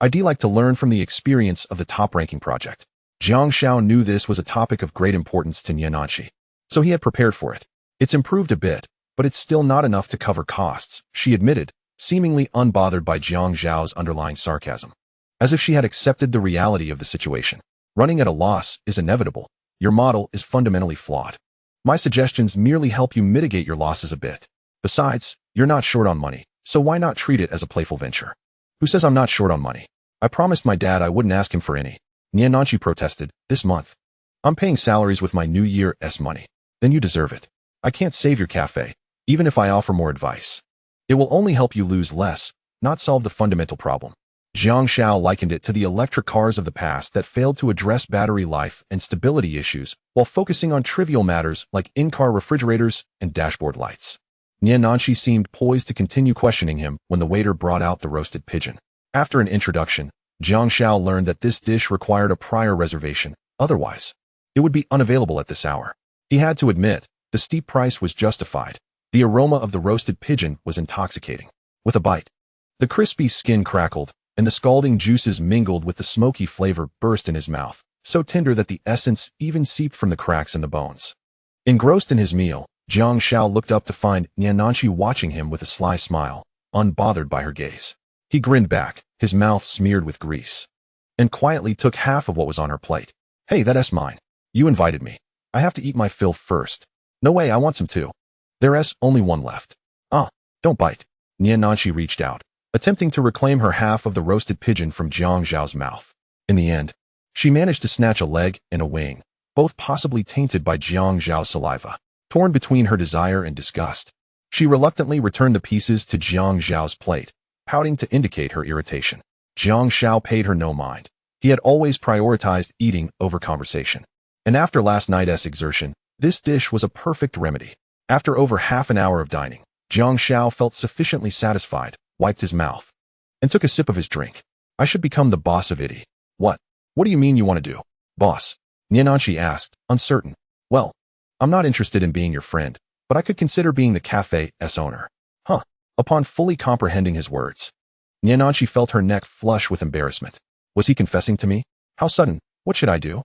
I'd like to learn from the experience of the top-ranking project. Jiang Xiao knew this was a topic of great importance to Nanshi, so he had prepared for it. It's improved a bit, but it's still not enough to cover costs, she admitted, seemingly unbothered by Jiang Xiao's underlying sarcasm. As if she had accepted the reality of the situation. Running at a loss is inevitable. Your model is fundamentally flawed. My suggestions merely help you mitigate your losses a bit. Besides, you're not short on money, so why not treat it as a playful venture? Who says I'm not short on money? I promised my dad I wouldn't ask him for any. Nanshi protested, this month. I'm paying salaries with my New Year's money. Then you deserve it. I can't save your cafe, even if I offer more advice. It will only help you lose less, not solve the fundamental problem. Jiang Xiao likened it to the electric cars of the past that failed to address battery life and stability issues while focusing on trivial matters like in-car refrigerators and dashboard lights. Nanshi seemed poised to continue questioning him when the waiter brought out the roasted pigeon. After an introduction, Jiang Xiao learned that this dish required a prior reservation, otherwise, it would be unavailable at this hour. He had to admit, the steep price was justified. The aroma of the roasted pigeon was intoxicating. With a bite, the crispy skin crackled, and the scalding juices mingled with the smoky flavor burst in his mouth, so tender that the essence even seeped from the cracks in the bones. Engrossed in his meal, Jiang Xiao looked up to find Nanshi watching him with a sly smile, unbothered by her gaze. He grinned back, his mouth smeared with grease, and quietly took half of what was on her plate. Hey, that's mine. You invited me. I have to eat my fill first. No way, I want some too. There's only one left. Ah, don't bite. Nanshi reached out, attempting to reclaim her half of the roasted pigeon from Jiang Xiao's mouth. In the end, she managed to snatch a leg and a wing, both possibly tainted by Jiang Xiao's saliva. Torn between her desire and disgust, she reluctantly returned the pieces to Jiang Xiao's plate, pouting to indicate her irritation. Jiang Xiao paid her no mind. He had always prioritized eating over conversation. And after last night's exertion, this dish was a perfect remedy. After over half an hour of dining, Jiang Xiao felt sufficiently satisfied, wiped his mouth, and took a sip of his drink. I should become the boss of it. What? What do you mean you want to do? Boss? Nanshi asked, uncertain. Well, I'm not interested in being your friend, but I could consider being the cafe's owner. Huh. Upon fully comprehending his words, Nanshi felt her neck flush with embarrassment. Was he confessing to me? How sudden? What should I do?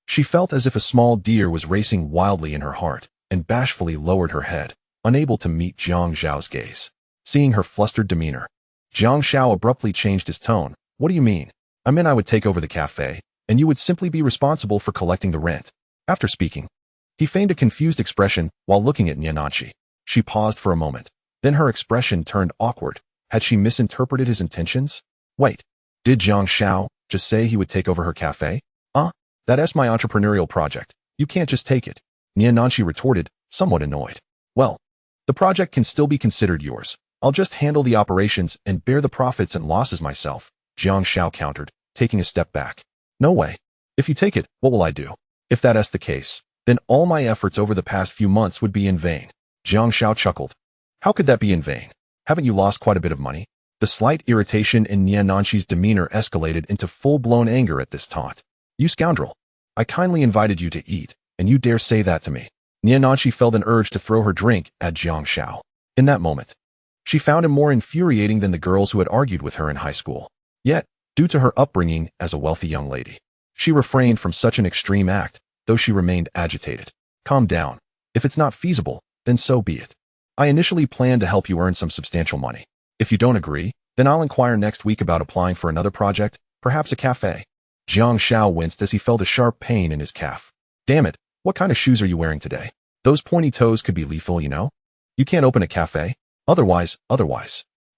She felt as if a small deer was racing wildly in her heart, and bashfully lowered her head, unable to meet Jiang Xiao's gaze. Seeing her flustered demeanor, Jiang Xiao abruptly changed his tone. What do you mean? I meant I would take over the cafe, and you would simply be responsible for collecting the rent. After speaking, he feigned a confused expression while looking at Nanshi. She paused for a moment. Then her expression turned awkward. Had she misinterpreted his intentions? Wait, did Jiang Xiao just say he would take over her cafe? That's my entrepreneurial project. You can't just take it. Nanshi retorted, somewhat annoyed. Well, the project can still be considered yours. I'll just handle the operations and bear the profits and losses myself, Jiang Xiao countered, taking a step back. No way. If you take it, what will I do? If that's the case, then all my efforts over the past few months would be in vain. Jiang Xiao chuckled. How could that be in vain? Haven't you lost quite a bit of money? The slight irritation in Nanshi's demeanor escalated into full-blown anger at this taunt. You scoundrel. I kindly invited you to eat, and you dare say that to me. Nanshi felt an urge to throw her drink at Jiang Xiao. In that moment, she found him more infuriating than the girls who had argued with her in high school. Yet, due to her upbringing as a wealthy young lady, she refrained from such an extreme act, though she remained agitated. Calm down. If it's not feasible, then so be it. I initially planned to help you earn some substantial money. If you don't agree, then I'll inquire next week about applying for another project, perhaps a cafe. Jiang Xiao winced as he felt a sharp pain in his calf. Damn it, what kind of shoes are you wearing today? Those pointy toes could be lethal, you know? You can't open a cafe. Otherwise.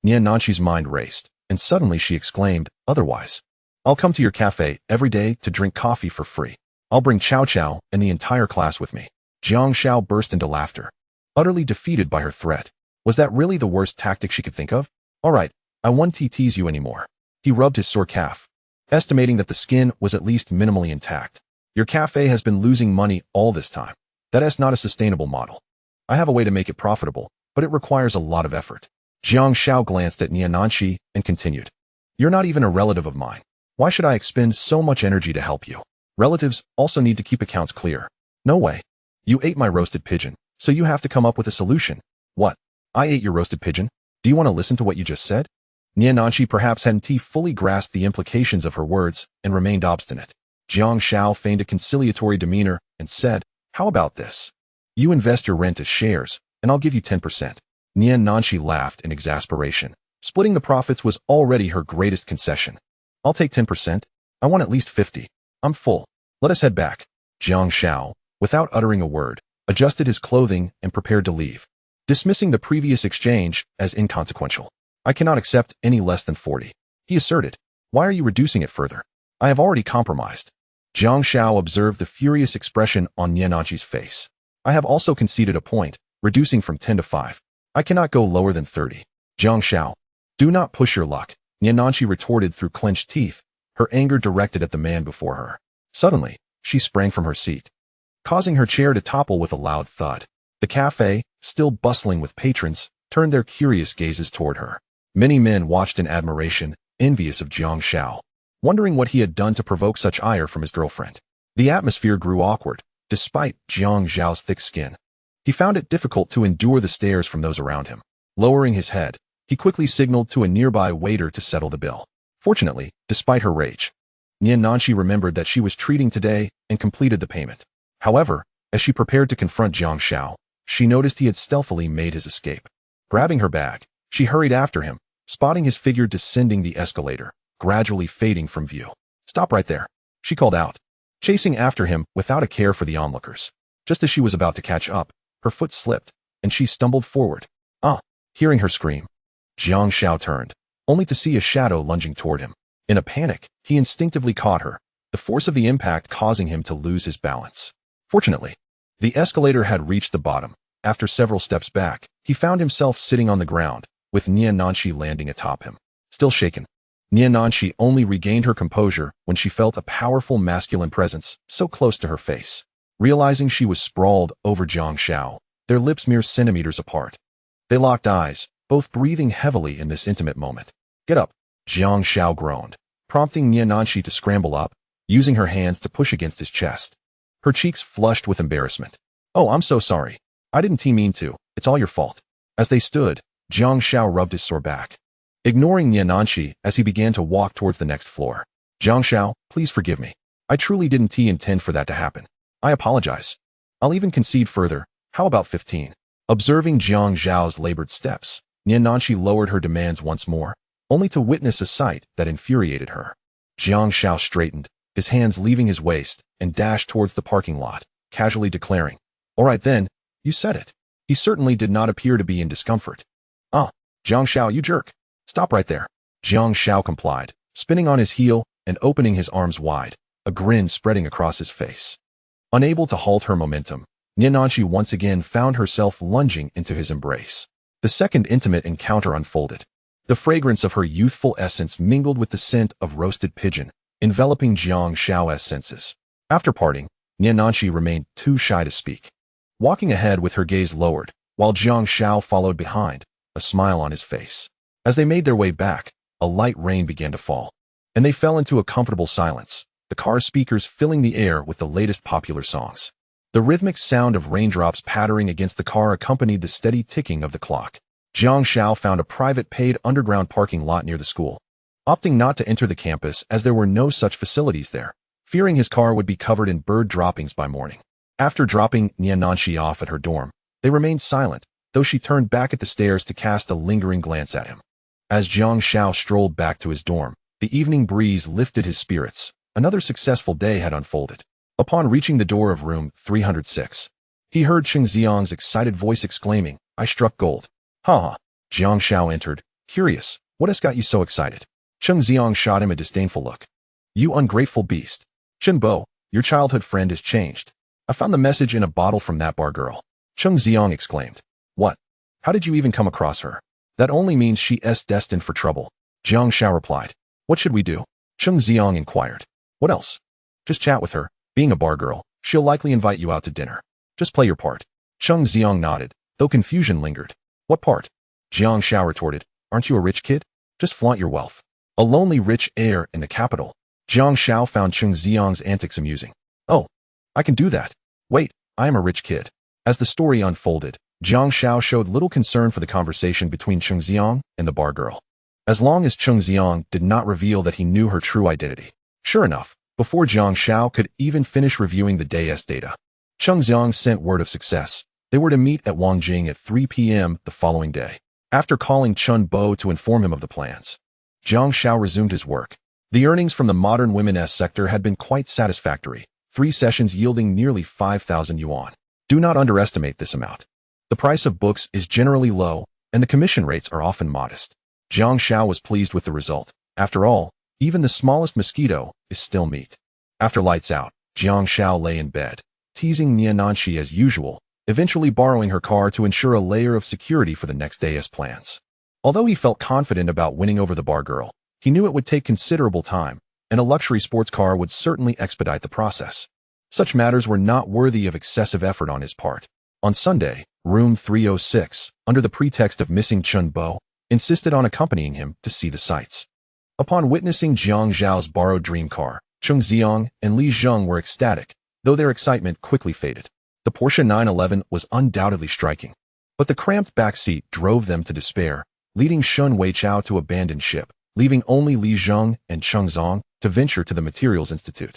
Nanshi's mind raced, and suddenly she exclaimed, otherwise. I'll come to your cafe every day to drink coffee for free. I'll bring Chow Chow and the entire class with me. Jiang Xiao burst into laughter, utterly defeated by her threat. Was that really the worst tactic she could think of? All right, I won't tease you anymore. He rubbed his sore calf, estimating that the skin was at least minimally intact. Your cafe has been losing money all this time. That is not a sustainable model. I have a way to make it profitable, but it requires a lot of effort. Jiang Xiao glanced at Niananqi and continued. You're not even a relative of mine. Why should I expend so much energy to help you? Relatives also need to keep accounts clear. No way. You ate my roasted pigeon, so you have to come up with a solution. What? I ate your roasted pigeon? Do you want to listen to what you just said? Niananqi perhaps hadn't fully grasped the implications of her words and remained obstinate. Jiang Xiao feigned a conciliatory demeanor and said, how about this? You invest your rent as shares, and I'll give you 10%. Niananqi laughed in exasperation. Splitting the profits was already her greatest concession. I'll take 10%. I want at least 50. I'm full. Let us head back. Jiang Xiao, without uttering a word, adjusted his clothing and prepared to leave, dismissing the previous exchange as inconsequential. I cannot accept any less than 40. He asserted. Why are you reducing it further? I have already compromised. Jiang Xiao observed the furious expression on Niananqi's face. I have also conceded a point, reducing from 10 to 5. I cannot go lower than 30. Jiang Xiao, do not push your luck, Niananqi retorted through clenched teeth, her anger directed at the man before her. Suddenly, she sprang from her seat, causing her chair to topple with a loud thud. The cafe, still bustling with patrons, turned their curious gazes toward her. Many men watched in admiration, envious of Jiang Xiao, wondering what he had done to provoke such ire from his girlfriend. The atmosphere grew awkward, despite Jiang Xiao's thick skin. He found it difficult to endure the stares from those around him. Lowering his head, he quickly signaled to a nearby waiter to settle the bill. Fortunately, despite her rage, Niananqi remembered that she was treating today and completed the payment. However, as she prepared to confront Jiang Xiao, she noticed he had stealthily made his escape. Grabbing her bag, she hurried after him, spotting his figure descending the escalator, gradually fading from view. Stop right there, she called out, chasing after him without a care for the onlookers. Just as she was about to catch up, her foot slipped, and she stumbled forward. Hearing her scream, Jiang Xiao turned, only to see a shadow lunging toward him. In a panic, he instinctively caught her, the force of the impact causing him to lose his balance. Fortunately, the escalator had reached the bottom. After several steps back, he found himself sitting on the ground, with Niananqi landing atop him. Still shaken, Niananqi only regained her composure when she felt a powerful masculine presence so close to her face. Realizing she was sprawled over Jiang Xiao, their lips mere centimeters apart. They locked eyes, both breathing heavily in this intimate moment. Get up, Jiang Xiao groaned, prompting Niananqi to scramble up, using her hands to push against his chest. Her cheeks flushed with embarrassment. Oh, I'm so sorry. I didn't mean to. It's all your fault. As they stood, Jiang Xiao rubbed his sore back, ignoring Niananqi as he began to walk towards the next floor. Jiang Xiao, please forgive me. I truly didn't intend for that to happen. I apologize. I'll even concede further. How about 15? Observing Jiang Xiao's labored steps, Niananqi lowered her demands once more, only to witness a sight that infuriated her. Jiang Xiao straightened, his hands leaving his waist, and dashed towards the parking lot, casually declaring, all right then, you said it. He certainly did not appear to be in discomfort. Jiang Xiao, you jerk. Stop right there. Jiang Xiao complied, spinning on his heel and opening his arms wide, a grin spreading across his face. Unable to halt her momentum, Niananqi once again found herself lunging into his embrace. The second intimate encounter unfolded. The fragrance of her youthful essence mingled with the scent of roasted pigeon, enveloping Jiang Xiao's senses. After parting, Niananqi remained too shy to speak, walking ahead with her gaze lowered, while Jiang Xiao followed behind, a smile on his face. As they made their way back, a light rain began to fall, and they fell into a comfortable silence, the car's speakers filling the air with the latest popular songs. The rhythmic sound of raindrops pattering against the car accompanied the steady ticking of the clock. Jiang Xiao found a private paid underground parking lot near the school, opting not to enter the campus as there were no such facilities there, fearing his car would be covered in bird droppings by morning. After dropping Niananqi off at her dorm, they remained silent, though she turned back at the stairs to cast a lingering glance at him. As Jiang Xiao strolled back to his dorm, the evening breeze lifted his spirits. Another successful day had unfolded. Upon reaching the door of room 306, he heard Cheng Xiang's excited voice exclaiming, I struck gold. Ha! Jiang Xiao entered, curious, what has got you so excited? Cheng Xiang shot him a disdainful look. You ungrateful beast. Chen Bo, your childhood friend has changed. I found the message in a bottle from that bar girl. Cheng Xiang exclaimed. What? How did you even come across her? That only means she's destined for trouble. Jiang Xiao replied. What should we do? Cheng Xiang inquired. What else? Just chat with her. Being a bar girl, she'll likely invite you out to dinner. Just play your part. Cheng Xiang nodded, though confusion lingered. What part? Jiang Xiao retorted. Aren't you a rich kid? Just flaunt your wealth. A lonely rich heir in the capital. Jiang Xiao found Cheng Xiang's antics amusing. Oh, I can do that. Wait, I am a rich kid. As the story unfolded, Jiang Xiao showed little concern for the conversation between Cheng Xiang and the bar girl, as long as Cheng Xiang did not reveal that he knew her true identity. Sure enough, before Jiang Xiao could even finish reviewing the day's data, Cheng Xiang sent word of success. They were to meet at Wangjing at 3 p.m. the following day. After calling Chun Bo to inform him of the plans, Jiang Xiao resumed his work. The earnings from the modern women's sector had been quite satisfactory, 3 sessions yielding nearly 5,000 yuan. Do not underestimate this amount. The price of books is generally low, and the commission rates are often modest. Jiang Xiao was pleased with the result. After all, even the smallest mosquito is still meat. After lights out, Jiang Xiao lay in bed, teasing Nia Nanshi as usual, eventually borrowing her car to ensure a layer of security for the next day's plans. Although he felt confident about winning over the bar girl, he knew it would take considerable time, and a luxury sports car would certainly expedite the process. Such matters were not worthy of excessive effort on his part. On Sunday, room 306, under the pretext of missing Chun Bo, insisted on accompanying him to see the sights. Upon witnessing Jiang Zhao's borrowed dream car, Cheng Xiang and Li Zheng were ecstatic, though their excitement quickly faded. The Porsche 911 was undoubtedly striking, but the cramped backseat drove them to despair, leading Shun Weichao to abandon ship, leaving only Li Zheng and Cheng Zong to venture to the Materials Institute.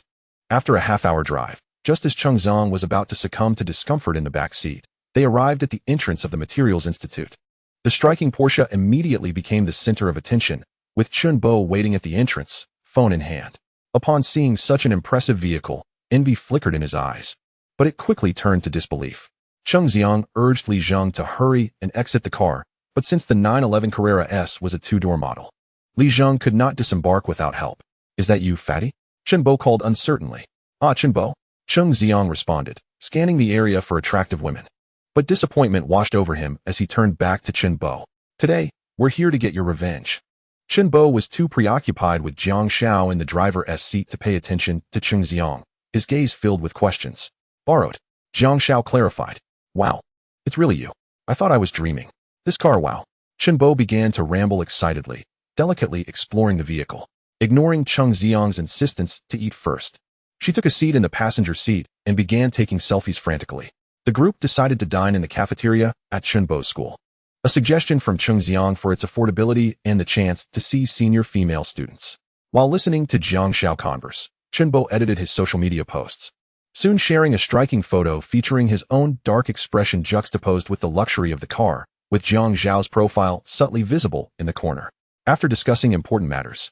After a half-hour drive, just as Cheng Zong was about to succumb to discomfort in the back seat, they arrived at the entrance of the Materials Institute. The striking Porsche immediately became the center of attention, with Chun Bo waiting at the entrance, phone in hand. Upon seeing such an impressive vehicle, envy flickered in his eyes, but it quickly turned to disbelief. Cheng Xiang urged Li Zheng to hurry and exit the car, but since the 911 Carrera S was a 2-door model, Li Zheng could not disembark without help. Is that you, fatty? Chun Bo called uncertainly. Ah, Chun Bo? Cheng Xiang responded, scanning the area for attractive women. But disappointment washed over him as he turned back to Chun Bo. Today, we're here to get your revenge. Chun Bo was too preoccupied with Jiang Xiao in the driver's seat to pay attention to Cheng Xiang, his gaze filled with questions. Borrowed. Jiang Xiao clarified. Wow. It's really you. I thought I was dreaming. This car, wow. Chun Bo began to ramble excitedly, delicately exploring the vehicle, ignoring Cheng Xiang's insistence to eat first. She took a seat in the passenger seat and began taking selfies frantically. The group decided to dine in the cafeteria at Chun Bo's school, a suggestion from Cheng Xiang for its affordability and the chance to see senior female students. While listening to Jiang Xiao converse, Chun Bo edited his social media posts, soon sharing a striking photo featuring his own dark expression juxtaposed with the luxury of the car, with Jiang Xiao's profile subtly visible in the corner. After discussing important matters,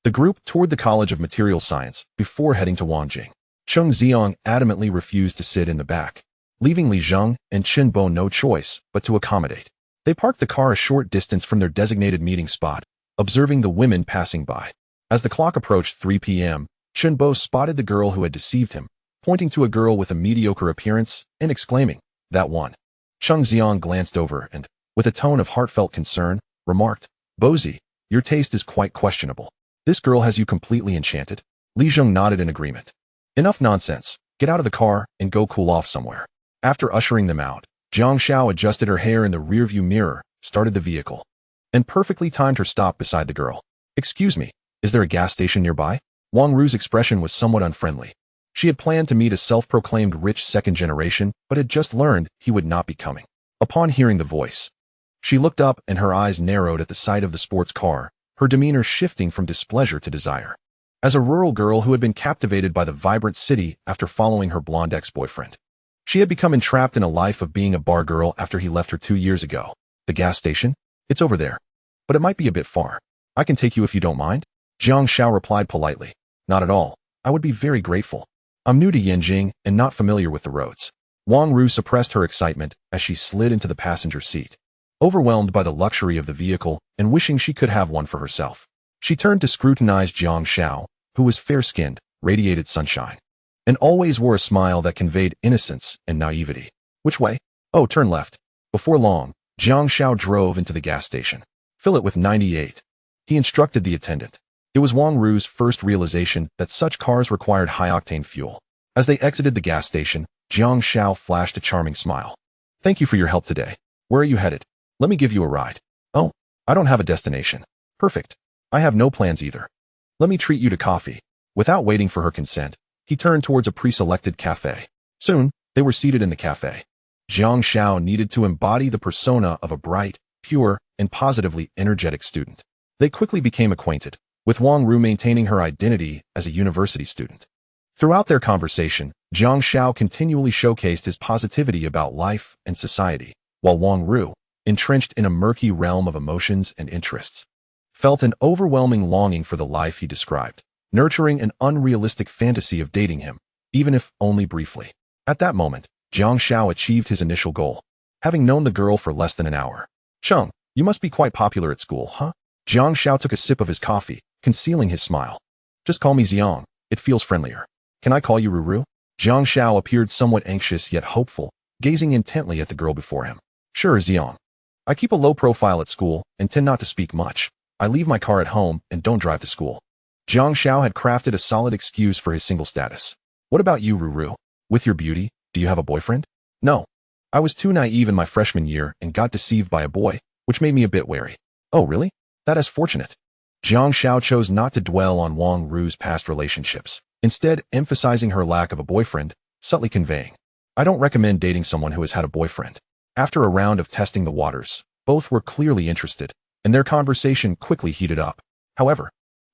the group toured the College of Material Science before heading to Wangjing. Cheng Xiang adamantly refused to sit in the back, leaving Li Zheng and Chun Bo no choice but to accommodate. They parked the car a short distance from their designated meeting spot, observing the women passing by. As the clock approached 3 p.m., Chun Bo spotted the girl who had deceived him, pointing to a girl with a mediocre appearance and exclaiming, "That one." Cheng Xiang glanced over and, with a tone of heartfelt concern, remarked, "Bozi, your taste is quite questionable. This girl has you completely enchanted." Li Zheng nodded in agreement. Enough nonsense. Get out of the car and go cool off somewhere. After ushering them out, Jiang Xiao adjusted her hair in the rearview mirror, started the vehicle, and perfectly timed her stop beside the girl. "Excuse me, is there a gas station nearby?" Wang Ru's expression was somewhat unfriendly. She had planned to meet a self-proclaimed rich second generation, but had just learned he would not be coming. Upon hearing the voice, she looked up and her eyes narrowed at the sight of the sports car, her demeanor shifting from displeasure to desire. As a rural girl who had been captivated by the vibrant city after following her blonde ex-boyfriend, she had become entrapped in a life of being a bar girl after he left her 2 years ago. "The gas station? It's over there. But it might be a bit far. I can take you if you don't mind." Jiang Xiao replied politely. "Not at all. I would be very grateful. I'm new to Yanjing and not familiar with the roads." Wang Ru suppressed her excitement as she slid into the passenger seat, overwhelmed by the luxury of the vehicle and wishing she could have one for herself. She turned to scrutinize Jiang Xiao, who was fair-skinned, radiated sunshine, and always wore a smile that conveyed innocence and naivety. "Which way?" "Oh, turn left." Before long, Jiang Xiao drove into the gas station. Fill it with 98. He instructed the attendant. It was Wang Ru's first realization that such cars required high-octane fuel. As they exited the gas station, Jiang Xiao flashed a charming smile. Thank you for your help today. Where are you headed? Let me give you a ride. Oh, I don't have a destination. Perfect. I have no plans either. Let me treat you to coffee. Without waiting for her consent, he turned towards a pre-selected cafe. Soon, they were seated in the cafe. Jiang Xiao needed to embody the persona of a bright, pure, and positively energetic student. They quickly became acquainted, with Wang Ru maintaining her identity as a university student. Throughout their conversation, Jiang Xiao continually showcased his positivity about life and society, while Wang Ru, entrenched in a murky realm of emotions and interests, felt an overwhelming longing for the life he described, nurturing an unrealistic fantasy of dating him, even if only briefly. At that moment, Jiang Xiao achieved his initial goal, having known the girl for less than an hour. Chung, you must be quite popular at school, huh? Jiang Xiao took a sip of his coffee, concealing his smile. Just call me Xiang, it feels friendlier. Can I call you Ruru? Jiang Xiao appeared somewhat anxious yet hopeful, gazing intently at the girl before him. Sure, Xiang. I keep a low profile at school and tend not to speak much. I leave my car at home and don't drive to school. Jiang Xiao had crafted a solid excuse for his single status. What about you, Ruru? With your beauty, do you have a boyfriend? No. I was too naive in my freshman year and got deceived by a boy, which made me a bit wary. Oh, really? That is fortunate. Jiang Xiao chose not to dwell on Wang Ru's past relationships, instead emphasizing her lack of a boyfriend, subtly conveying, I don't recommend dating someone who has had a boyfriend. After a round of testing the waters, both were clearly interested, and their conversation quickly heated up. However,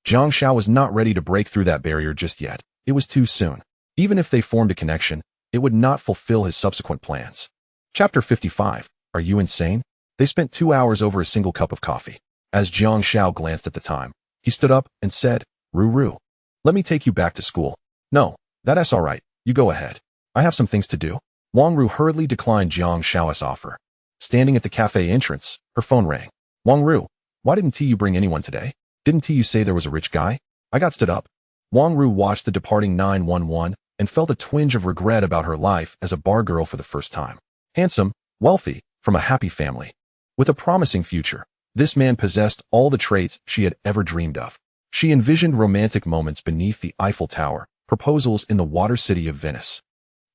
Jiang Xiao was not ready to break through that barrier just yet. It was too soon. Even if they formed a connection, it would not fulfill his subsequent plans. Chapter 55. Are you insane? They spent 2 hours over a single cup of coffee. As Jiang Xiao glanced at the time, he stood up and said, Ruru, let me take you back to school. No, that's all right. You go ahead. I have some things to do. Wang Ru hurriedly declined Jiang Xiao's offer. Standing at the cafe entrance, her phone rang. Wang Ru, why didn't you bring anyone today? Didn't you say there was a rich guy? I got stood up. Wang Ru watched the departing 911 and felt a twinge of regret about her life as a bar girl for the first time. Handsome, wealthy, from a happy family. With a promising future, this man possessed all the traits she had ever dreamed of. She envisioned romantic moments beneath the Eiffel Tower, proposals in the water city of Venice,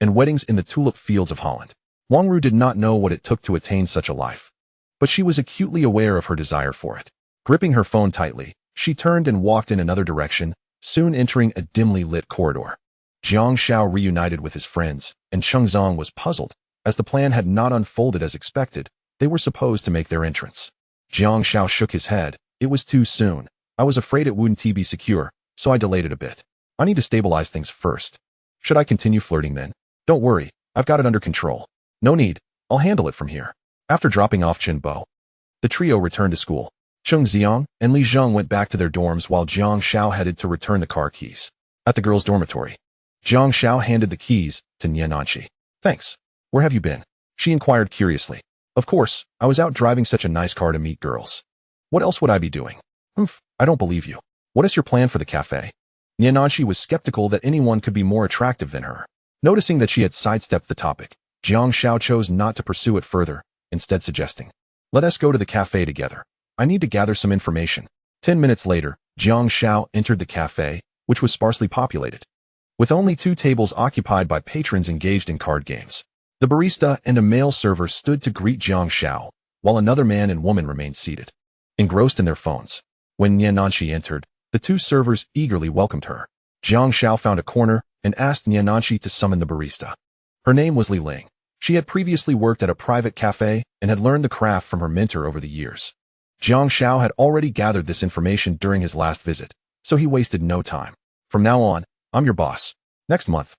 and weddings in the tulip fields of Holland. Wang Ru did not know what it took to attain such a life, but she was acutely aware of her desire for it. Gripping her phone tightly, she turned and walked in another direction, soon entering a dimly lit corridor. Jiang Xiao reunited with his friends, and Chengzong was puzzled, as the plan had not unfolded as expected. They were supposed to make their entrance. Jiang Xiao shook his head. It was too soon. I was afraid it wouldn't be secure, so I delayed it a bit. I need to stabilize things first. Should I continue flirting then? Don't worry, I've got it under control. No need, I'll handle it from here. After dropping off Chen Bo, the trio returned to school. Cheng Xiang and Li Zheng went back to their dorms while Jiang Xiao headed to return the car keys. At the girls' dormitory, Jiang Xiao handed the keys to Niananqi. Thanks. Where have you been? She inquired curiously. Of course, I was out driving such a nice car to meet girls. What else would I be doing? I don't believe you. What is your plan for the cafe? Niananqi was skeptical that anyone could be more attractive than her. Noticing that she had sidestepped the topic, Jiang Xiao chose not to pursue it further, instead suggesting, let us go to the cafe together. I need to gather some information. 10 minutes later, Jiang Xiao entered the cafe, which was sparsely populated, with only 2 tables occupied by patrons engaged in card games. The barista and a male server stood to greet Jiang Xiao, while another man and woman remained seated, engrossed in their phones. When Niananqi entered, the 2 servers eagerly welcomed her. Jiang Xiao found a corner and asked Niananqi to summon the barista. Her name was Li Ling. She had previously worked at a private cafe and had learned the craft from her mentor over the years. Jiang Xiao had already gathered this information during his last visit, so he wasted no time. From now on, I'm your boss. Next month,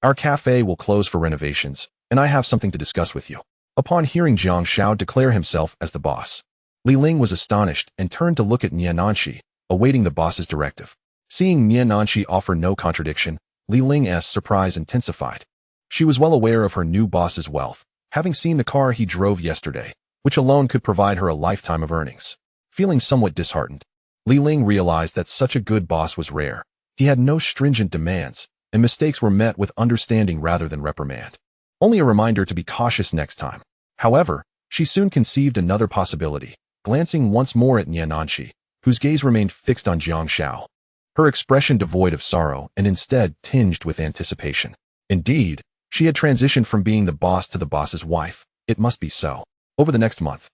our cafe will close for renovations, and I have something to discuss with you. Upon hearing Jiang Xiao declare himself as the boss, Li Ling was astonished and turned to look at Niananqi, awaiting the boss's directive. Seeing Niananqi offer no contradiction, Li Ling's surprise intensified. She was well aware of her new boss's wealth, having seen the car he drove yesterday, which alone could provide her a lifetime of earnings. Feeling somewhat disheartened, Li Ling realized that such a good boss was rare. He had no stringent demands, and mistakes were met with understanding rather than reprimand. Only a reminder to be cautious next time. However, She soon conceived another possibility, glancing once more at Niananqi, whose gaze remained fixed on Jiang Xiao. Her expression devoid of sorrow and instead tinged with anticipation. Indeed, she had transitioned from being the boss to the boss's wife. It must be so. Over the next month,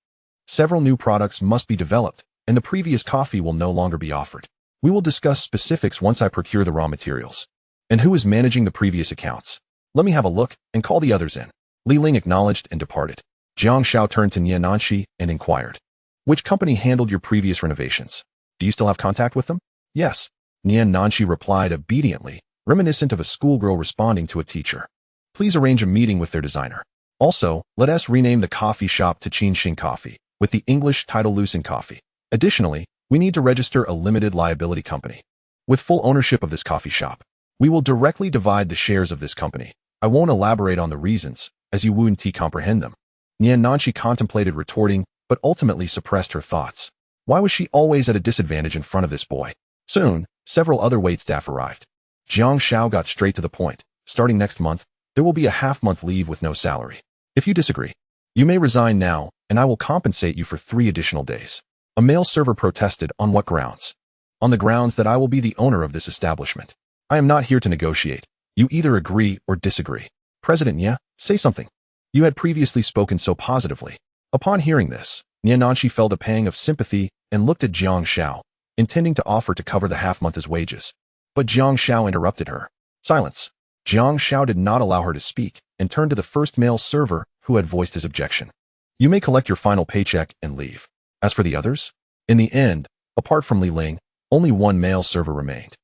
several new products must be developed, and the previous coffee will no longer be offered. We will discuss specifics once I procure the raw materials. And who is managing the previous accounts? Let me have a look and call the others in. Li Ling acknowledged and departed. Jiang Xiao turned to Niananqi and inquired, which company handled your previous renovations? Do you still have contact with them? Yes. Niananqi replied obediently, reminiscent of a schoolgirl responding to a teacher. Please arrange a meeting with their designer. Also, let us rename the coffee shop to Qinxing Coffee, with the English title Lucin Coffee. Additionally, we need to register a limited liability company. With full ownership of this coffee shop, we will directly divide the shares of this company. I won't elaborate on the reasons, as you wouldn't comprehend them. Niananqi contemplated retorting, but ultimately suppressed her thoughts. Why was she always at a disadvantage in front of this boy? Soon, several other waitstaff arrived. Jiang Xiao got straight to the point. Starting next month, there will be a half-month leave with no salary. If you disagree, you may resign now, and I will compensate you for 3 additional days. A male server protested. On what grounds? On the grounds that I will be the owner of this establishment. I am not here to negotiate. You either agree or disagree. President Ye, say something. You had previously spoken so positively. Upon hearing this, Niananqi felt a pang of sympathy and looked at Jiang Xiao, intending to offer to cover the half-month as wages. But Jiang Xiao interrupted her. Silence. Jiang Xiao did not allow her to speak and turned to the first male server who had voiced his objection. You may collect your final paycheck and leave. As for the others, in the end, apart from Li Ling, only one male server remained.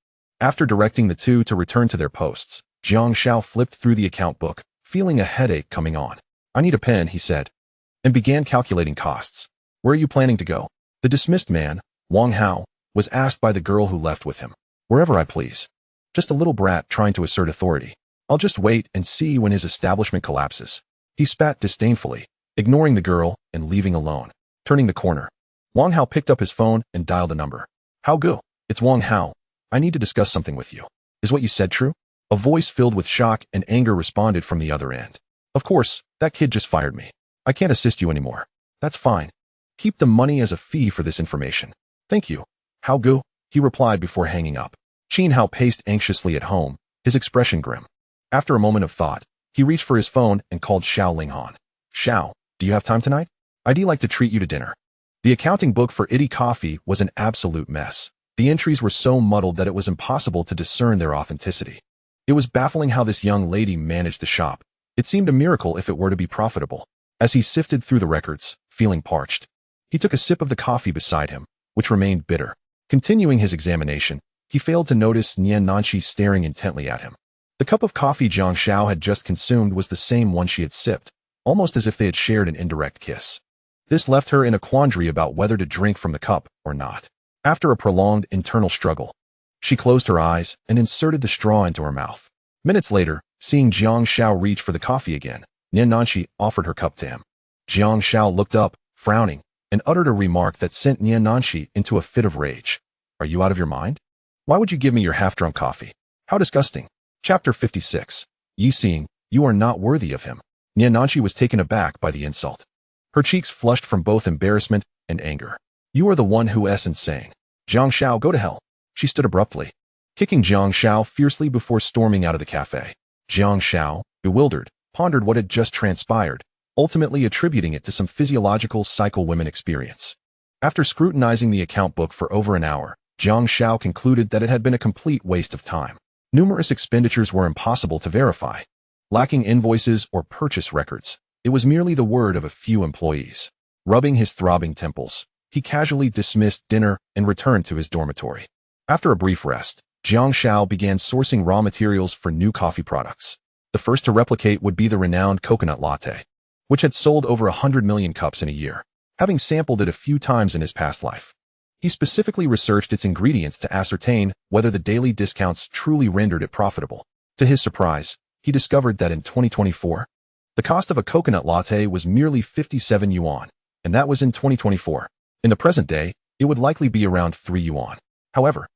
After directing the 2 to return to their posts, Jiang Xiao flipped through the account book, feeling a headache coming on. I need a pen, he said, and began calculating costs. Where are you planning to go? The dismissed man, Wang Hao, was asked by the girl who left with him. Wherever I please. Just a little brat trying to assert authority. I'll just wait and see when his establishment collapses. He spat disdainfully, ignoring the girl and leaving alone. Turning the corner, Wang Hao picked up his phone and dialed a number. How go? It's Wang Hao. I need to discuss something with you. Is what you said true? A voice filled with shock and anger responded from the other end. Of course, that kid just fired me. I can't assist you anymore. That's fine. Keep the money as a fee for this information. Thank you. How go? He replied before hanging up. Qin Hao paced anxiously at home, his expression grim. After a moment of thought, he reached for his phone and called Xiao Linghan. Xiao, do you have time tonight? I'd like to treat you to dinner. The accounting book for Itty Coffee was an absolute mess. The entries were so muddled that it was impossible to discern their authenticity. It was baffling how this young lady managed the shop. It seemed a miracle if it were to be profitable. As he sifted through the records, feeling parched, he took a sip of the coffee beside him, which remained bitter. Continuing his examination, he failed to notice Niananqi staring intently at him. The cup of coffee Jiang Xiao had just consumed was the same one she had sipped, almost as if they had shared an indirect kiss. This left her in a quandary about whether to drink from the cup or not. After a prolonged internal struggle, she closed her eyes and inserted the straw into her mouth. Minutes later, seeing Jiang Xiao reach for the coffee again, Niananqi offered her cup to him. Jiang Xiao looked up, frowning, and uttered a remark that sent Niananqi into a fit of rage. Are you out of your mind? Why would you give me your half-drunk coffee? How disgusting. Chapter 56. Yi Xing, you are not worthy of him. Niananqi was taken aback by the insult. Her cheeks flushed from both embarrassment and anger. You are the one who is insane. Jiang Xiao, go to hell. She stood abruptly, kicking Jiang Xiao fiercely before storming out of the cafe. Jiang Xiao, bewildered, pondered what had just transpired, ultimately attributing it to some physiological cycle women experience. After scrutinizing the account book for over an hour, Jiang Xiao concluded that it had been a complete waste of time. Numerous expenditures were impossible to verify. Lacking invoices or purchase records, it was merely the word of a few employees. Rubbing his throbbing temples, he casually dismissed dinner and returned to his dormitory. After a brief rest, Jiang Xiao began sourcing raw materials for new coffee products. The first to replicate would be the renowned coconut latte, which had sold over 100 million cups in a year, having sampled it a few times in his past life. He specifically researched its ingredients to ascertain whether the daily discounts truly rendered it profitable. To his surprise, he discovered that in 2024, the cost of a coconut latte was merely 57 yuan, and that was in 2024. In the present day, it would likely be around 3 yuan. However,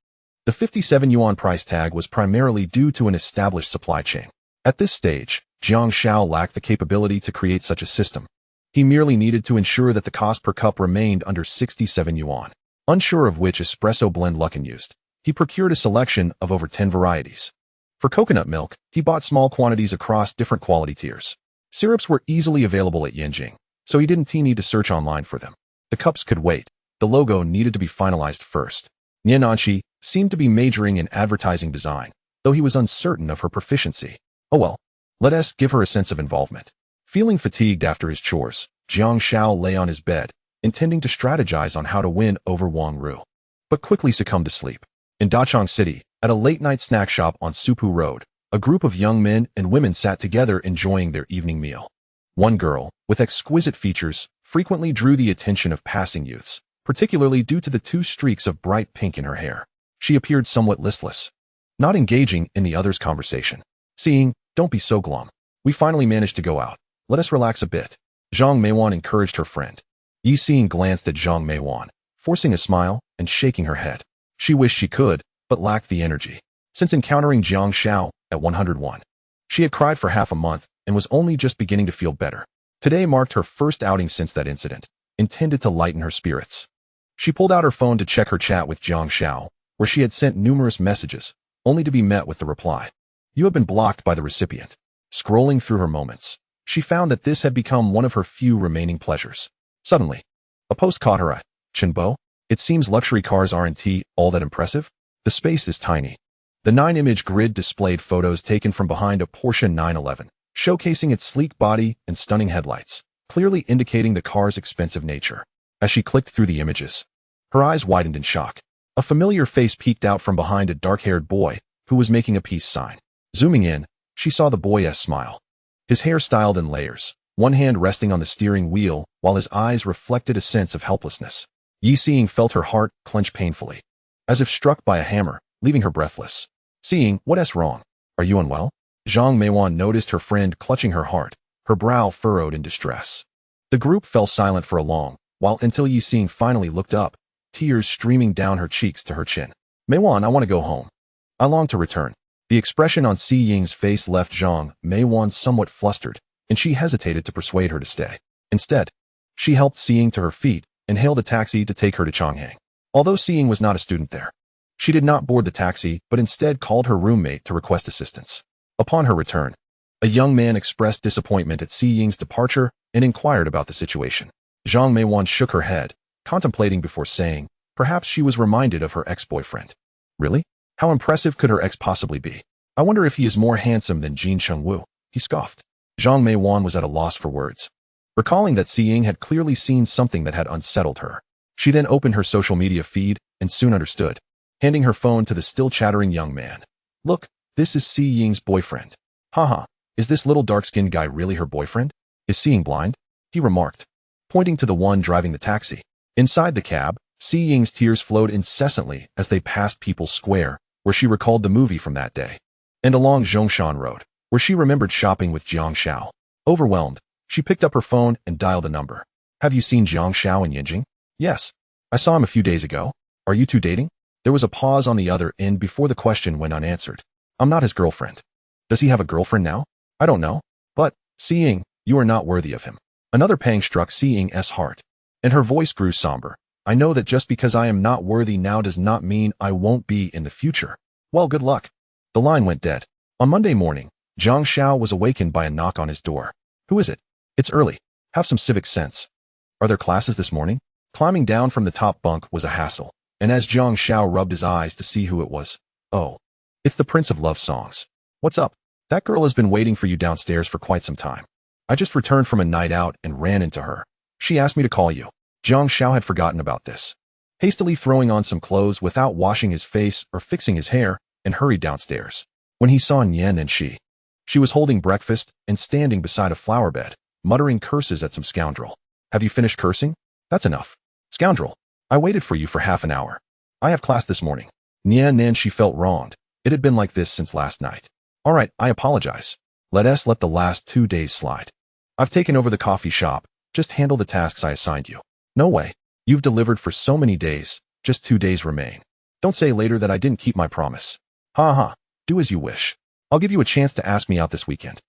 the 57 yuan price tag was primarily due to an established supply chain. At this stage, Jiang Xiao lacked the capability to create such a system. He merely needed to ensure that the cost per cup remained under 67 yuan. Unsure of which espresso blend Luckin used, he procured a selection of over 10 varieties. For coconut milk, he bought small quantities across different quality tiers. Syrups were easily available at Yanjing, so he didn't need to search online for them. The cups could wait. The logo needed to be finalized first. Nian Anqi seemed to be majoring in advertising design, though he was uncertain of her proficiency. Oh well, let us give her a sense of involvement. Feeling fatigued after his chores, Jiang Xiao lay on his bed, intending to strategize on how to win over Wang Ru, but quickly succumbed to sleep. In Dachang City, at a late-night snack shop on Supu Road, a group of young men and women sat together enjoying their evening meal. One girl, with exquisite features, frequently drew the attention of passing youths, particularly due to the 2 streaks of bright pink in her hair. She appeared somewhat listless, not engaging in the others' conversation. Seeing, "Don't be so glum. We finally managed to go out. Let us relax a bit." Zhang Meiwan encouraged her friend. Yi Xing glanced at Zhang Meiwan, forcing a smile and shaking her head. She wished she could, but lacked the energy. Since encountering Jiang Xiao at 101, she had cried for half a month and was only just beginning to feel better. Today marked her first outing since that incident, intended to lighten her spirits. She pulled out her phone to check her chat with Jiang Xiao, where she had sent numerous messages, only to be met with the reply, "You have been blocked by the recipient." Scrolling through her moments, she found that this had become one of her few remaining pleasures. Suddenly, a post caught her eye. "Chenbo, it seems luxury cars aren't all that impressive. The space is tiny." The 9-image grid displayed photos taken from behind a Porsche 911, showcasing its sleek body and stunning headlights, clearly indicating the car's expensive nature. As she clicked through the images, her eyes widened in shock. A familiar face peeked out from behind a dark-haired boy who was making a peace sign. Zooming in, she saw the boy's smile. His hair styled in layers, one hand resting on the steering wheel while his eyes reflected a sense of helplessness. Yi Xing felt her heart clench painfully, as if struck by a hammer, leaving her breathless. Seeing, "What's wrong? Are you unwell?" Zhang Meiwan noticed her friend clutching her heart, her brow furrowed in distress. The group fell silent for a long while until Yi Xing finally looked up, tears streaming down her cheeks to her chin. "Meiwan, I want to go home. I long to return." The expression on Si Ying's face left Zhang Meiwan somewhat flustered, and she hesitated to persuade her to stay. Instead, she helped Si Ying to her feet and hailed a taxi to take her to Chonghang. Although Si Ying was not a student there, she did not board the taxi but instead called her roommate to request assistance. Upon her return, a young man expressed disappointment at Si Ying's departure and inquired about the situation. Zhang Meiwan shook her head, contemplating before saying, perhaps she was reminded of her ex-boyfriend. Really? How impressive could her ex possibly be? I wonder if he is more handsome than Jin Chengwu, he scoffed. Zhang Meiwan was at a loss for words, recalling that Si Ying had clearly seen something that had unsettled her. She then opened her social media feed and soon understood, handing her phone to the still chattering young man. Look, this is Si Ying's boyfriend. Haha, is this little dark-skinned guy really her boyfriend? Is Si Ying blind? He remarked, pointing to the one driving the taxi. Inside the cab, Si Ying's tears flowed incessantly as they passed People's Square, where she recalled the movie from that day, and along Zhongshan Road, where she remembered shopping with Jiang Xiao. Overwhelmed, she picked up her phone and dialed a number. Have you seen Jiang Xiao in Yanjing? Yes. I saw him a few days ago. Are you two dating? There was a pause on the other end before the question went unanswered. I'm not his girlfriend. Does he have a girlfriend now? I don't know. But, Si Ying, you are not worthy of him. Another pang struck Si Ying's heart, and her voice grew somber. I know that just because I am not worthy now does not mean I won't be in the future. Well, good luck. The line went dead. On Monday morning, Jiang Xiao was awakened by a knock on his door. Who is it? It's early. Have some civic sense. Are there classes this morning? Climbing down from the top bunk was a hassle, and as Jiang Xiao rubbed his eyes to see who it was, oh, it's the Prince of Love Songs. What's up? That girl has been waiting for you downstairs for quite some time. I just returned from a night out and ran into her. She asked me to call you. Jiang Xiao had forgotten about this, hastily throwing on some clothes without washing his face or fixing his hair, and hurried downstairs. When he saw Nian and she was holding breakfast and standing beside a flower bed, muttering curses at some scoundrel. Have you finished cursing? That's enough. Scoundrel, I waited for you for half an hour. I have class this morning. Nian and she felt wronged. It had been like this since last night. All right, I apologize. Let the last 2 days slide. I've taken over the coffee shop. Just handle the tasks I assigned you. No way. You've delivered for so many days. Just 2 days remain. Don't say later that I didn't keep my promise. Ha ha. Do as you wish. I'll give you a chance to ask me out this weekend.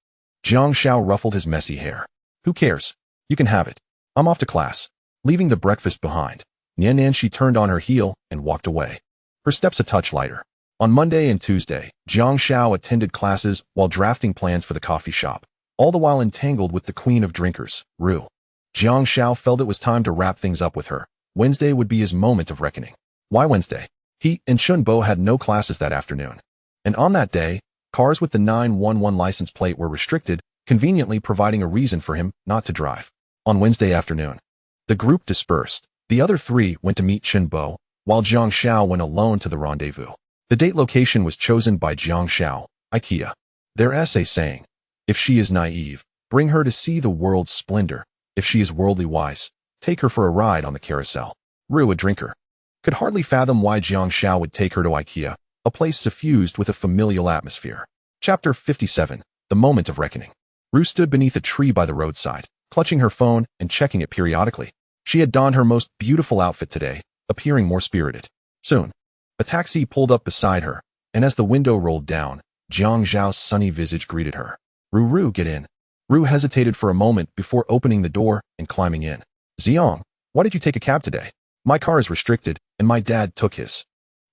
Jiang Xiao ruffled his messy hair. Who cares? You can have it. I'm off to class. Leaving the breakfast behind, Nian she turned on her heel and walked away. Her steps a touch lighter. On Monday and Tuesday, Jiang Xiao attended classes while drafting plans for the coffee shop, all the while entangled with the queen of drinkers, Ru. Jiang Xiao felt it was time to wrap things up with her. Wednesday would be his moment of reckoning. Why Wednesday? He and Shunbo had no classes that afternoon. And on that day, cars with the 911 license plate were restricted, conveniently providing a reason for him not to drive. On Wednesday afternoon, the group dispersed. The other three went to meet Shunbo, while Jiang Xiao went alone to the rendezvous. The date location was chosen by Jiang Xiao, IKEA. Their essay saying, if she is naive, bring her to see the world's splendor. If she is worldly wise, take her for a ride on the carousel. Ru, a drinker, could hardly fathom why Jiang Xiao would take her to IKEA, a place suffused with a familial atmosphere. Chapter 57, The Moment of Reckoning. Ru stood beneath a tree by the roadside, clutching her phone and checking it periodically. She had donned her most beautiful outfit today, appearing more spirited. Soon, a taxi pulled up beside her, and as the window rolled down, Jiang Xiao's sunny visage greeted her. Ru, get in. Ru hesitated for a moment before opening the door and climbing in. Xiang, why did you take a cab today? My car is restricted, and my dad took his.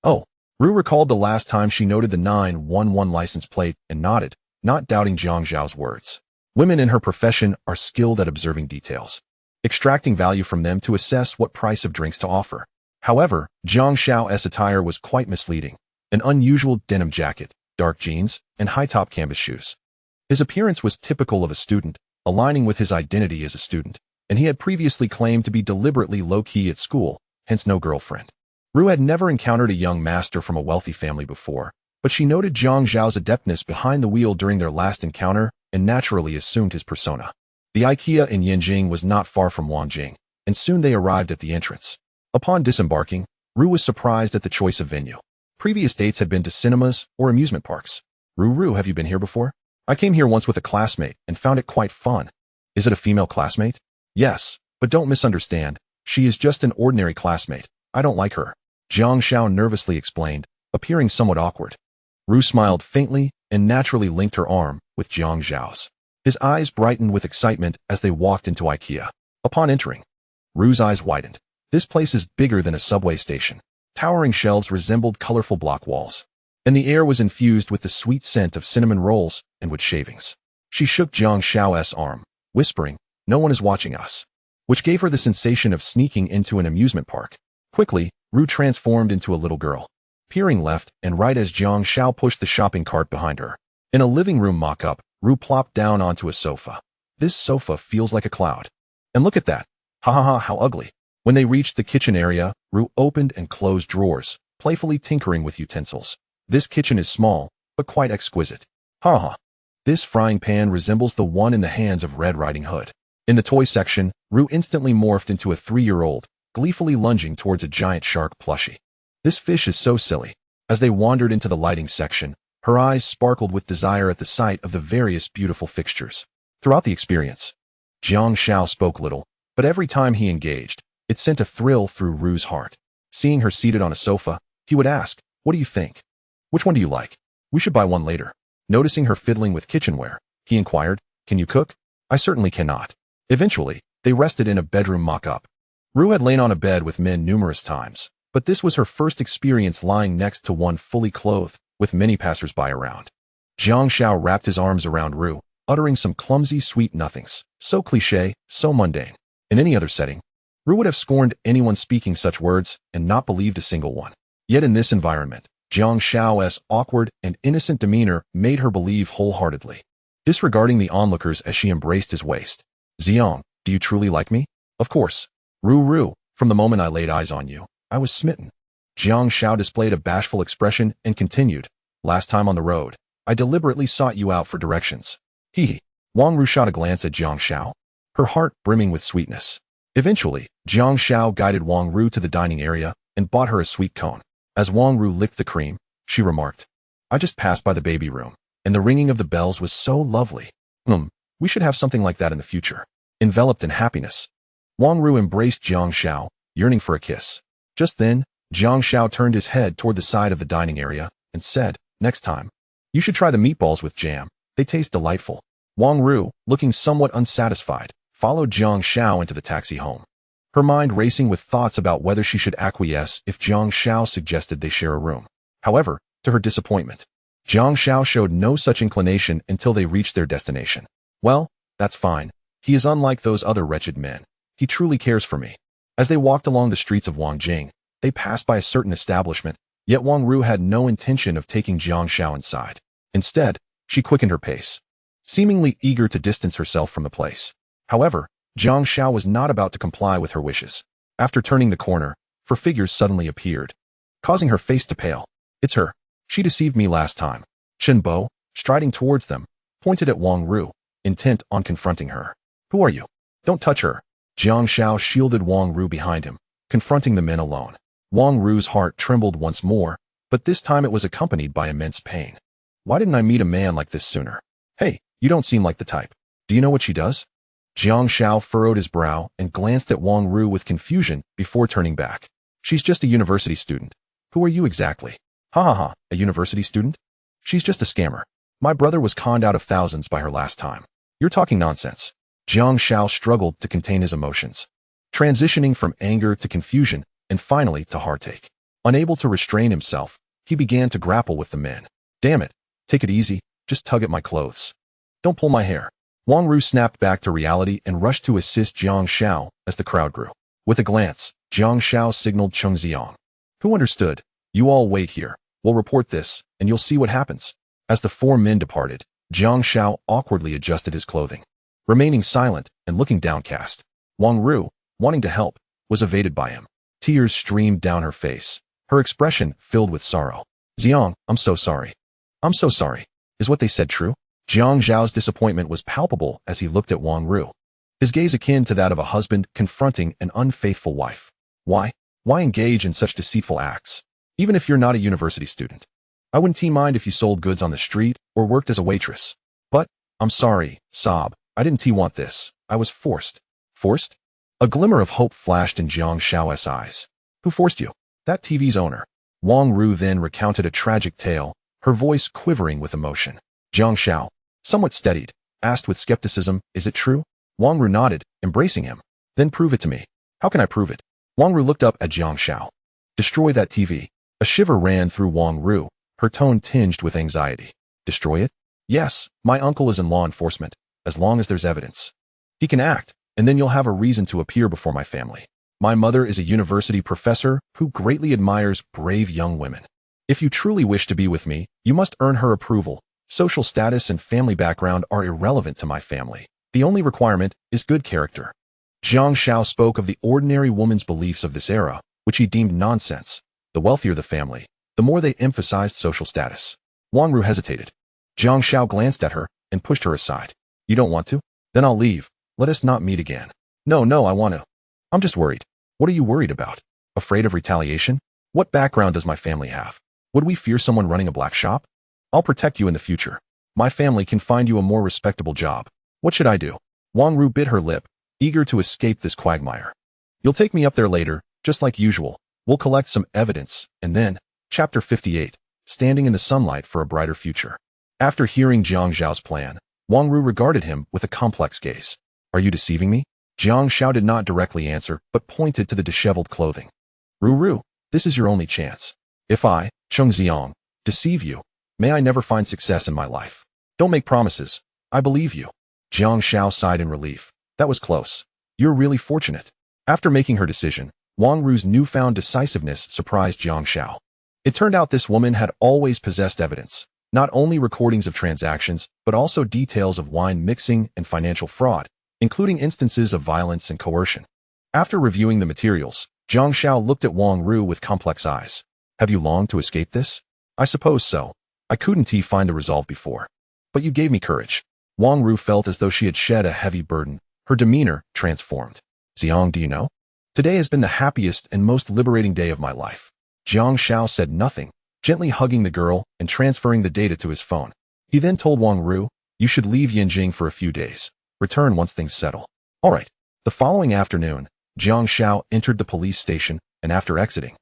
Oh. Ru recalled the last time she noted the 911 license plate and nodded, not doubting Jiang Xiao's words. Women in her profession are skilled at observing details, extracting value from them to assess what price of drinks to offer. However, Jiang Xiao's attire was quite misleading. An unusual denim jacket, dark jeans, and high-top canvas shoes. His appearance was typical of a student, aligning with his identity as a student, and he had previously claimed to be deliberately low-key at school, hence no girlfriend. Ru had never encountered a young master from a wealthy family before, but she noted Jiang Xiao's adeptness behind the wheel during their last encounter and naturally assumed his persona. The IKEA in Yanjing was not far from Wangjing, and soon they arrived at the entrance. Upon disembarking, Ru was surprised at the choice of venue. Previous dates had been to cinemas or amusement parks. Ru, have you been here before? I came here once with a classmate and found it quite fun. Is it a female classmate? Yes, but don't misunderstand. She is just an ordinary classmate. I don't like her. Jiang Xiao nervously explained, appearing somewhat awkward. Ru smiled faintly and naturally linked her arm with Jiang Xiao's. His eyes brightened with excitement as they walked into IKEA. Upon entering, Ru's eyes widened. This place is bigger than a subway station. Towering shelves resembled colorful block walls, and the air was infused with the sweet scent of cinnamon rolls and wood shavings. She shook Jiang Xiao's arm, whispering, "No one is watching us," which gave her the sensation of sneaking into an amusement park. Quickly, Ru transformed into a little girl, peering left and right as Jiang Xiao pushed the shopping cart behind her. In a living room mock-up, Ru plopped down onto a sofa. This sofa feels like a cloud. And look at that. Ha ha ha, how ugly. When they reached the kitchen area, Ru opened and closed drawers, playfully tinkering with utensils. This kitchen is small, but quite exquisite. Ha ha. This frying pan resembles the one in the hands of Red Riding Hood. In the toy section, Ru instantly morphed into a 3-year-old, gleefully lunging towards a giant shark plushie. This fish is so silly. As they wandered into the lighting section, her eyes sparkled with desire at the sight of the various beautiful fixtures. Throughout the experience, Jiang Xiao spoke little, but every time he engaged, it sent a thrill through Ru's heart. Seeing her seated on a sofa, he would ask, "What do you think? Which one do you like? We should buy one later." Noticing her fiddling with kitchenware, he inquired, "Can you cook?" "I certainly cannot." Eventually, they rested in a bedroom mock-up. Ru had lain on a bed with men numerous times, but this was her first experience lying next to one fully clothed, with many passers-by around. Jiang Xiao wrapped his arms around Ru, uttering some clumsy sweet nothings, so cliché, so mundane. In any other setting, Ru would have scorned anyone speaking such words and not believed a single one. Yet in this environment, Jiang Xiao's awkward and innocent demeanor made her believe wholeheartedly, disregarding the onlookers as she embraced his waist. "Xiang, do you truly like me?" "Of course. Ru, from the moment I laid eyes on you, I was smitten." Jiang Xiao displayed a bashful expression and continued, "Last time on the road, I deliberately sought you out for directions." Hee. Wang Ru shot a glance at Jiang Xiao, her heart brimming with sweetness. Eventually, Jiang Xiao guided Wang Ru to the dining area and bought her a sweet cone. As Wang Ru licked the cream, she remarked, "I just passed by the baby room, and the ringing of the bells was so lovely. We should have something like that in the future." Enveloped in happiness, Wang Ru embraced Jiang Xiao, yearning for a kiss. Just then, Jiang Xiao turned his head toward the side of the dining area and said, "Next time, you should try the meatballs with jam. They taste delightful." Wang Ru, looking somewhat unsatisfied, followed Jiang Xiao into the taxi home. Her mind racing with thoughts about whether she should acquiesce if Jiang Xiao suggested they share a room. However, to her disappointment, Jiang Xiao showed no such inclination until they reached their destination. Well, that's fine. He is unlike those other wretched men. He truly cares for me. As they walked along the streets of Wangjing, they passed by a certain establishment, yet Wang Ru had no intention of taking Jiang Xiao inside. Instead, she quickened her pace, seemingly eager to distance herself from the place. However, Jiang Xiao was not about to comply with her wishes. After turning the corner, four figures suddenly appeared, causing her face to pale. It's her. She deceived me last time. Chen Bo, striding towards them, pointed at Wang Ru, intent on confronting her. Who are you? Don't touch her. Jiang Xiao shielded Wang Ru behind him, confronting the men alone. Wang Ru's heart trembled once more, but this time it was accompanied by immense pain. Why didn't I meet a man like this sooner? Hey, you don't seem like the type. Do you know what she does? Jiang Xiao furrowed his brow and glanced at Wang Ru with confusion before turning back. She's just a university student. Who are you exactly? Ha ha ha, a university student? She's just a scammer. My brother was conned out of thousands by her last time. You're talking nonsense. Jiang Xiao struggled to contain his emotions, transitioning from anger to confusion and finally to heartache. Unable to restrain himself, he began to grapple with the men. Damn it, take it easy, just tug at my clothes. Don't pull my hair. Wang Ru snapped back to reality and rushed to assist Jiang Xiao as the crowd grew. With a glance, Jiang Xiao signaled Cheng Xiang. Who understood? You all wait here. We'll report this, and you'll see what happens. As the four men departed, Jiang Xiao awkwardly adjusted his clothing. Remaining silent and looking downcast, Wang Ru, wanting to help, was evaded by him. Tears streamed down her face, her expression filled with sorrow. Xiang, I'm so sorry. I'm so sorry. Is what they said true? Jiang Xiao's disappointment was palpable as he looked at Wang Ru, his gaze akin to that of a husband confronting an unfaithful wife. Why? Why engage in such deceitful acts? Even if you're not a university student. I wouldn't mind if you sold goods on the street or worked as a waitress. But, I'm sorry, sob, I didn't want this. I was forced. Forced? A glimmer of hope flashed in Jiang Xiao's eyes. Who forced you? That TV's owner. Wang Ru then recounted a tragic tale, her voice quivering with emotion. Jiang Xiao, somewhat steadied, asked with skepticism, is it true? Wang Ru nodded, embracing him. Then prove it to me. How can I prove it? Wang Ru looked up at Jiang Xiao. Destroy that TV. A shiver ran through Wang Ru, her tone tinged with anxiety. Destroy it? Yes, my uncle is in law enforcement, as long as there's evidence. He can act, and then you'll have a reason to appear before my family. My mother is a university professor who greatly admires brave young women. If you truly wish to be with me, you must earn her approval. Social status and family background are irrelevant to my family. The only requirement is good character. Jiang Xiao spoke of the ordinary woman's beliefs of this era, which he deemed nonsense. The wealthier the family, the more they emphasized social status. Wang Ru hesitated. Jiang Xiao glanced at her and pushed her aside. You don't want to? Then I'll leave. Let us not meet again. No, I want to. I'm just worried. What are you worried about? Afraid of retaliation? What background does my family have? Would we fear someone running a black shop? I'll protect you in the future. My family can find you a more respectable job. What should I do? Wang Ru bit her lip, eager to escape this quagmire. You'll take me up there later, just like usual. We'll collect some evidence, and then, Chapter 58, Standing in the Sunlight for a Brighter Future. After hearing Jiang Xiao's plan, Wang Ru regarded him with a complex gaze. Are you deceiving me? Jiang Xiao did not directly answer, but pointed to the disheveled clothing. Ru, this is your only chance. If I, Cheng Xiang, deceive you, may I never find success in my life. Don't make promises. I believe you. Jiang Xiao sighed in relief. That was close. You're really fortunate. After making her decision, Wang Ru's newfound decisiveness surprised Jiang Xiao. It turned out this woman had always possessed evidence, not only recordings of transactions, but also details of wine mixing and financial fraud, including instances of violence and coercion. After reviewing the materials, Jiang Xiao looked at Wang Ru with complex eyes. Have you longed to escape this? I suppose so. I couldn't find the resolve before. But you gave me courage. Wang Ru felt as though she had shed a heavy burden, her demeanor transformed. Xiang, do you know? Today has been the happiest and most liberating day of my life. Jiang Xiao said nothing, gently hugging the girl and transferring the data to his phone. He then told Wang Ru, you should leave Yanjing for a few days. Return once things settle. All right. The following afternoon, Jiang Xiao entered the police station, and after exiting,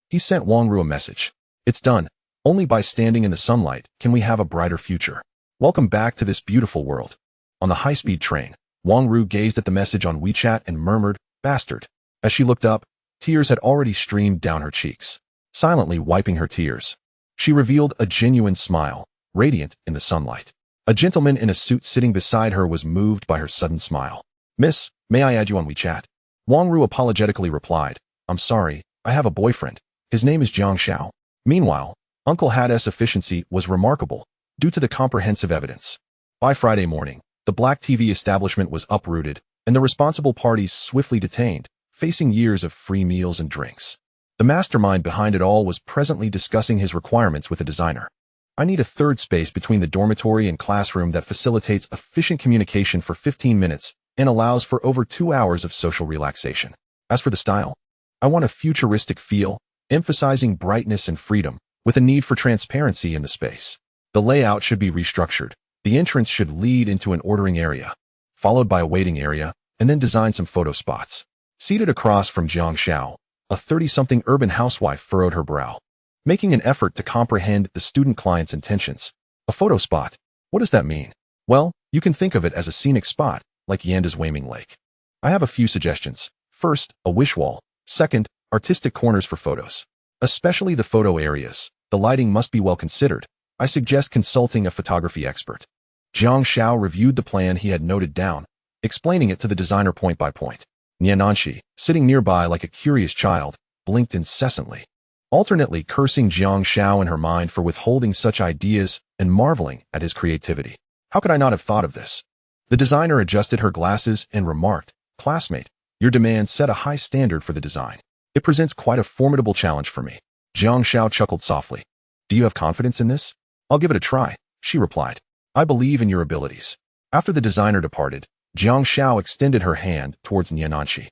he sent Wang Ru a message. It's done. Only by standing in the sunlight can we have a brighter future. Welcome back to this beautiful world. On the high-speed train, Wang Ru gazed at the message on WeChat and murmured, "Bastard." As she looked up, tears had already streamed down her cheeks. Silently wiping her tears, she revealed a genuine smile, radiant in the sunlight. A gentleman in a suit sitting beside her was moved by her sudden smile. "Miss, may I add you on WeChat?" Wang Ru apologetically replied, "I'm sorry, I have a boyfriend. His name is Jiang Xiao." Meanwhile, Uncle Had's efficiency was remarkable, due to the comprehensive evidence. By Friday morning, the black TV establishment was uprooted, and the responsible parties swiftly detained, facing years of free meals and drinks. The mastermind behind it all was presently discussing his requirements with a designer. "I need a third space between the dormitory and classroom that facilitates efficient communication for 15 minutes and allows for over 2 hours of social relaxation. As for the style, I want a futuristic feel, emphasizing brightness and freedom, with a need for transparency in the space. The layout should be restructured. The entrance should lead into an ordering area, followed by a waiting area, and then design some photo spots." Seated across from Jiang Xiao, a 30-something urban housewife furrowed her brow, making an effort to comprehend the student client's intentions. A photo spot? What does that mean? Well, you can think of it as a scenic spot, like Yanda's Weiming Lake. I have a few suggestions. First, a wish wall. Second, artistic corners for photos. Especially the photo areas. The lighting must be well considered. I suggest consulting a photography expert. Jiang Xiao reviewed the plan he had noted down, explaining it to the designer point by point. Niananshi, sitting nearby like a curious child, blinked incessantly, alternately cursing Jiang Xiao in her mind for withholding such ideas and marveling at his creativity. How could I not have thought of this? The designer adjusted her glasses and remarked, "Classmate, your demands set a high standard for the design. It presents quite a formidable challenge for me." Jiang Xiao chuckled softly. "Do you have confidence in this?" "I'll give it a try," she replied. "I believe in your abilities." After the designer departed, Jiang Xiao extended her hand towards Niananshi,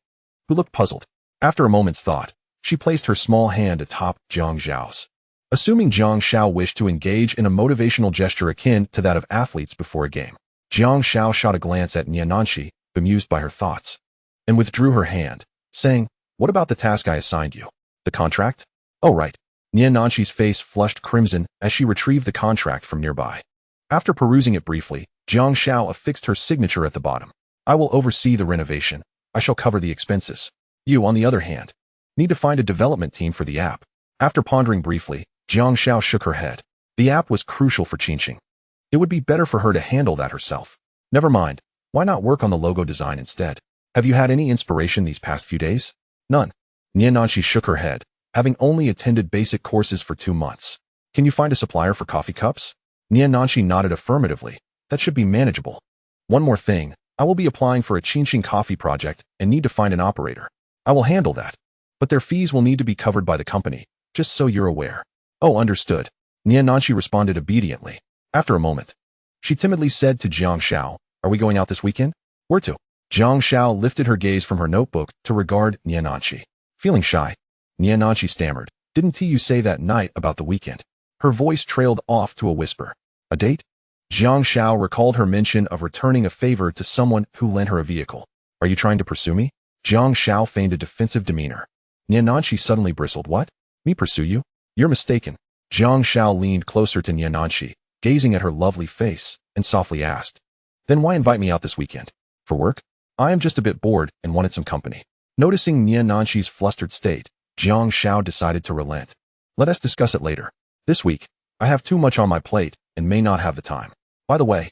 who looked puzzled. After a moment's thought, she placed her small hand atop Jiang Xiao's. Assuming Jiang Xiao wished to engage in a motivational gesture akin to that of athletes before a game, Jiang Xiao shot a glance at Niananshi, bemused by her thoughts, and withdrew her hand, saying, "What about the task I assigned you? The contract?" "Oh, right." Niananshi's face flushed crimson as she retrieved the contract from nearby. After perusing it briefly, Jiang Xiao affixed her signature at the bottom. "I will oversee the renovation. I shall cover the expenses. You, on the other hand, need to find a development team for the app." After pondering briefly, Jiang Xiao shook her head. The app was crucial for Qingqing. It would be better for her to handle that herself. Never mind. Why not work on the logo design instead? Have you had any inspiration these past few days? None. Niananshi shook her head, having only attended basic courses for 2 months. Can you find a supplier for coffee cups? Niananshi nodded affirmatively. That should be manageable. One more thing. I will be applying for a Qingqing coffee project and need to find an operator. I will handle that. But their fees will need to be covered by the company, just so you're aware. Oh, understood. Niananshi responded obediently. After a moment, she timidly said to Jiang Xiao, "Are we going out this weekend?" "Where to?" Jiang Xiao lifted her gaze from her notebook to regard Niananshi. Feeling shy, Niananshi stammered, "Didn't you say that night about the weekend?" Her voice trailed off to a whisper. "A date?" Jiang Xiao recalled her mention of returning a favor to someone who lent her a vehicle. "Are you trying to pursue me?" Jiang Xiao feigned a defensive demeanor. Niananshi suddenly bristled. "What? Me pursue you? You're mistaken." Jiang Xiao leaned closer to Niananshi, gazing at her lovely face, and softly asked, "Then why invite me out this weekend? For work? I am just a bit bored and wanted some company." Noticing Niananshi's flustered state, Jiang Xiao decided to relent. "Let us discuss it later. This week, I have too much on my plate and may not have the time. By the way,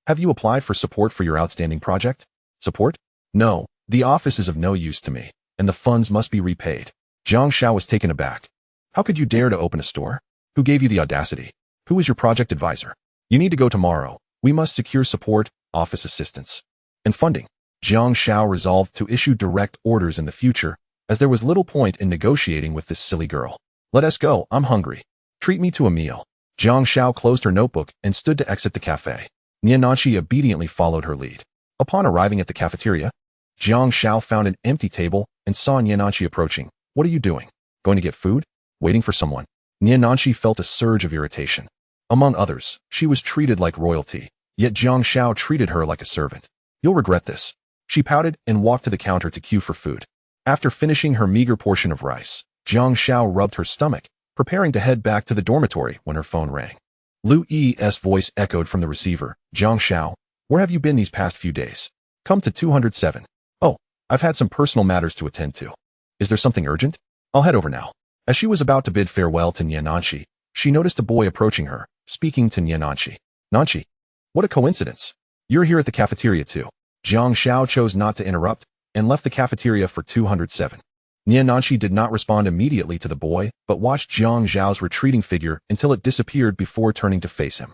have you applied for support for your outstanding project?" "Support? No, the office is of no use to me, and the funds must be repaid." Jiang Xiao was taken aback. "How could you dare to open a store? Who gave you the audacity? Who is your project advisor? You need to go tomorrow. We must secure support, office assistance, and funding." Jiang Xiao resolved to issue direct orders in the future, as there was little point in negotiating with this silly girl. "Let us go, I'm hungry. Treat me to a meal." Jiang Xiao closed her notebook and stood to exit the cafe. Niananshi obediently followed her lead. Upon arriving at the cafeteria, Jiang Xiao found an empty table and saw Niananshi approaching. "What are you doing? Going to get food? Waiting for someone?" Niananshi felt a surge of irritation. Among others, she was treated like royalty, yet Jiang Xiao treated her like a servant. "You'll regret this." She pouted and walked to the counter to queue for food. After finishing her meager portion of rice, Jiang Xiao rubbed her stomach, preparing to head back to the dormitory when her phone rang. Lu Yi's voice echoed from the receiver. "Jiang Xiao, where have you been these past few days? Come to 207. Oh, I've had some personal matters to attend to. Is there something urgent? I'll head over now. As she was about to bid farewell to Nanshi, she noticed a boy approaching her, speaking to Nanshi. Nanshi, what a coincidence. You're here at the cafeteria too. Jiang Xiao chose not to interrupt and left the cafeteria for 207. Nanshi did not respond immediately to the boy, but watched Jiang Xiao's retreating figure until it disappeared before turning to face him.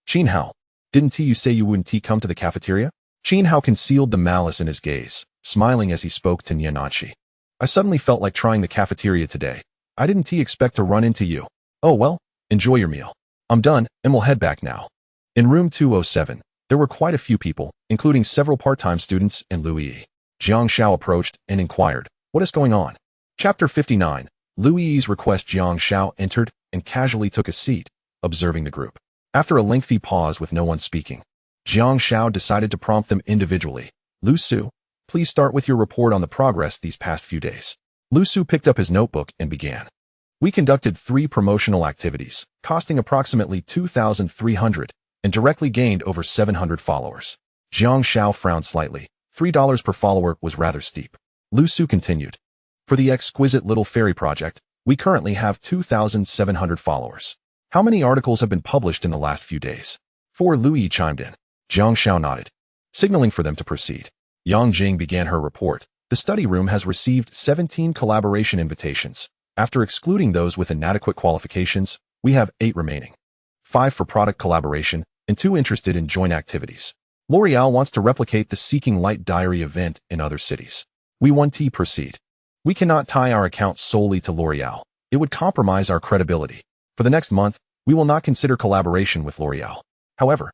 Qin Hao, didn't you say you wouldn't come to the cafeteria? Qin Hao concealed the malice in his gaze, smiling as he spoke to Nanshi. I suddenly felt like trying the cafeteria today. I didn't expect to run into you. Oh well, enjoy your meal. I'm done, and we'll head back now. In room 207, there were quite a few people, including several part-time students and Lu Yi. Jiang Xiao approached and inquired, what is going on? Chapter 59. Lu Yi's request. Jiang Xiao entered and casually took a seat, observing the group. After a lengthy pause with no one speaking, Jiang Xiao decided to prompt them individually. Lu Su, please start with your report on the progress these past few days. Lu Su picked up his notebook and began. We conducted 3 promotional activities, costing approximately 2,300, and directly gained over 700 followers. Jiang Xiao frowned slightly. $3 per follower was rather steep. Lu Su continued. For the exquisite little fairy project, we currently have 2,700 followers. How many articles have been published in the last few days? 4. Lu Yi chimed in. Jiang Xiao nodded, signaling for them to proceed. Yang Jing began her report. The study room has received 17 collaboration invitations. After excluding those with inadequate qualifications, we have 8 remaining. 5 for product collaboration, and 2 interested in joint activities. L'Oreal wants to replicate the Seeking Light Diary event in other cities. We want to proceed. We cannot tie our account solely to L'Oreal. It would compromise our credibility. For the next month, we will not consider collaboration with L'Oreal. However,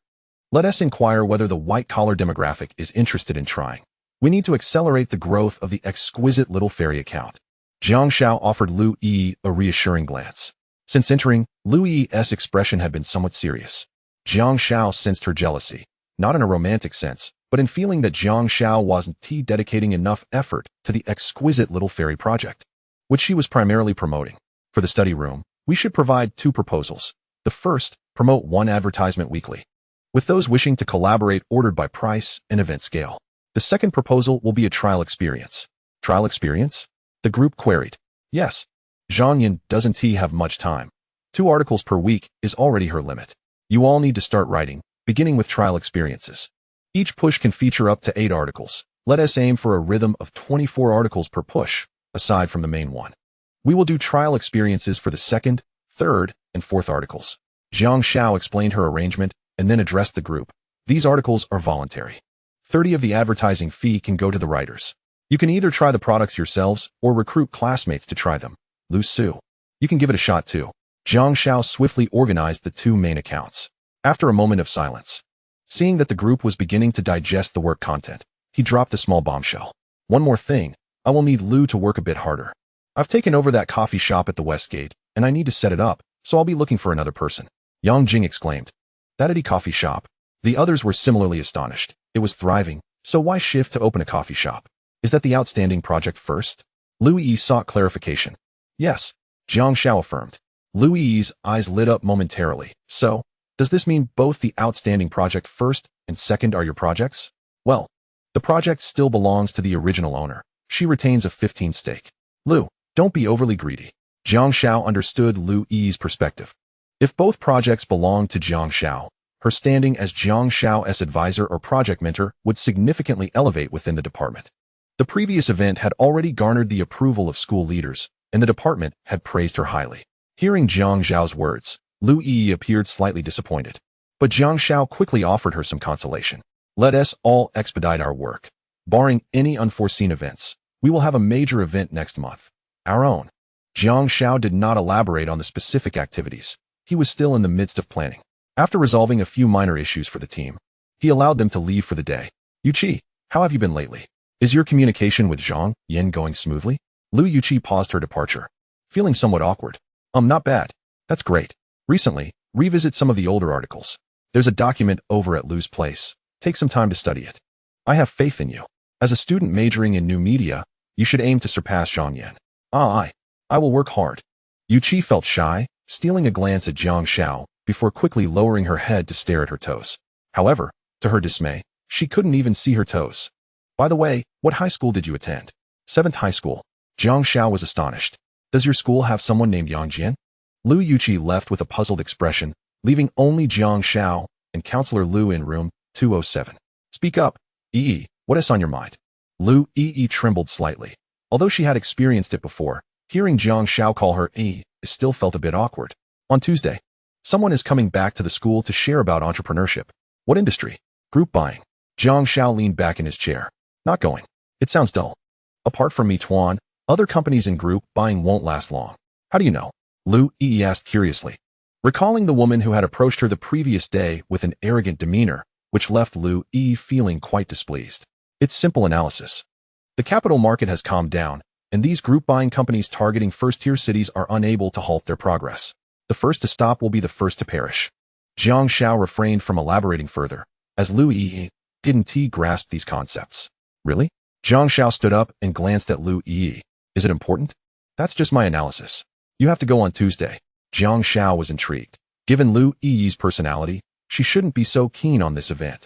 let us inquire whether the white-collar demographic is interested in trying. We need to accelerate the growth of the exquisite little fairy account. Jiang Xiao offered Lu Yi a reassuring glance. Since entering, Lu Yi's expression had been somewhat serious. Jiang Xiao sensed her jealousy, not in a romantic sense, but in feeling that Jiang Xiao wasn't dedicating enough effort to the exquisite little fairy project, which she was primarily promoting. For the study room, we should provide 2 proposals. The first, promote 1 advertisement weekly, with those wishing to collaborate ordered by price and event scale. The second proposal will be a trial experience. Trial experience? The group queried. Yes. Zhang Yan doesn't have much time. 2 articles per week is already her limit. You all need to start writing, beginning with trial experiences. Each push can feature up to 8 articles. Let us aim for a rhythm of 24 articles per push, aside from the main one. We will do trial experiences for the 2nd, 3rd, and 4th articles. Jiang Xiao explained her arrangement and then addressed the group. These articles are voluntary. 30 of the advertising fee can go to the writers. You can either try the products yourselves or recruit classmates to try them. Lu Su, you can give it a shot too. Jiang Xiao swiftly organized the 2 main accounts. After a moment of silence, seeing that the group was beginning to digest the work content, he dropped a small bombshell. One more thing, I will need Lu to work a bit harder. I've taken over that coffee shop at the Westgate, and I need to set it up, so I'll be looking for another person. Yang Jing exclaimed. That at a coffee shop? The others were similarly astonished. It was thriving, so why shift to open a coffee shop? Is that the outstanding project first? Lu Yi sought clarification. Yes, Jiang Xiao affirmed. Lu Yi's eyes lit up momentarily. So, does this mean both the outstanding project first and second are your projects? Well, the project still belongs to the original owner. She retains a 15% stake. Lu, don't be overly greedy. Jiang Xiao understood Lu Yi's perspective. If both projects belong to Jiang Xiao, her standing as Jiang Xiao's advisor or project mentor would significantly elevate within the department. The previous event had already garnered the approval of school leaders, and the department had praised her highly. Hearing Jiang Xiao's words, Lu Yi appeared slightly disappointed. But Jiang Xiao quickly offered her some consolation. Let us all expedite our work. Barring any unforeseen events, we will have a major event next month. Our own. Jiang Xiao did not elaborate on the specific activities. He was still in the midst of planning. After resolving a few minor issues for the team, he allowed them to leave for the day. Yuqi, how have you been lately? Is your communication with Zhang Yan going smoothly? Lu Yuqi paused her departure, feeling somewhat awkward. Not bad. That's great. Recently, revisit some of the older articles. There's a document over at Lu's place. Take some time to study it. I have faith in you. As a student majoring in new media, you should aim to surpass Zhang Yan. I will work hard. Yuqi felt shy, stealing a glance at Jiang Xiao before quickly lowering her head to stare at her toes. However, to her dismay, She couldn't even see her toes. By the way, what high school did you attend? 7th high school. Jiang Xiao was astonished. Does your school have someone named Yang Jian? Lu Yuqi left with a puzzled expression, leaving only Jiang Xiao and Counselor Lu in room 207. Speak up, Yi, what is on your mind? Lu Yi trembled slightly. Although she had experienced it before, hearing Jiang Xiao call her Yi still felt a bit awkward. On Tuesday, someone is coming back to the school to share about entrepreneurship. What industry? Group buying. Jiang Xiao leaned back in his chair. Not going. It sounds dull. Apart from me, Tuan, other companies in group buying won't last long. How do you know? Lu Yi asked curiously. Recalling the woman who had approached her the previous day with an arrogant demeanor, which left Lu Yi feeling quite displeased. It's simple analysis. The capital market has calmed down, and these group buying companies targeting first-tier cities are unable to halt their progress. The first to stop will be the first to perish. Jiang Xiao refrained from elaborating further, as Lu Yi didn't grasp these concepts. Really? Jiang Xiao stood up and glanced at Lu Yi. Is it important? That's just my analysis. You have to go on Tuesday. Jiang Xiao was intrigued. Given Lu Yi's personality, she shouldn't be so keen on this event.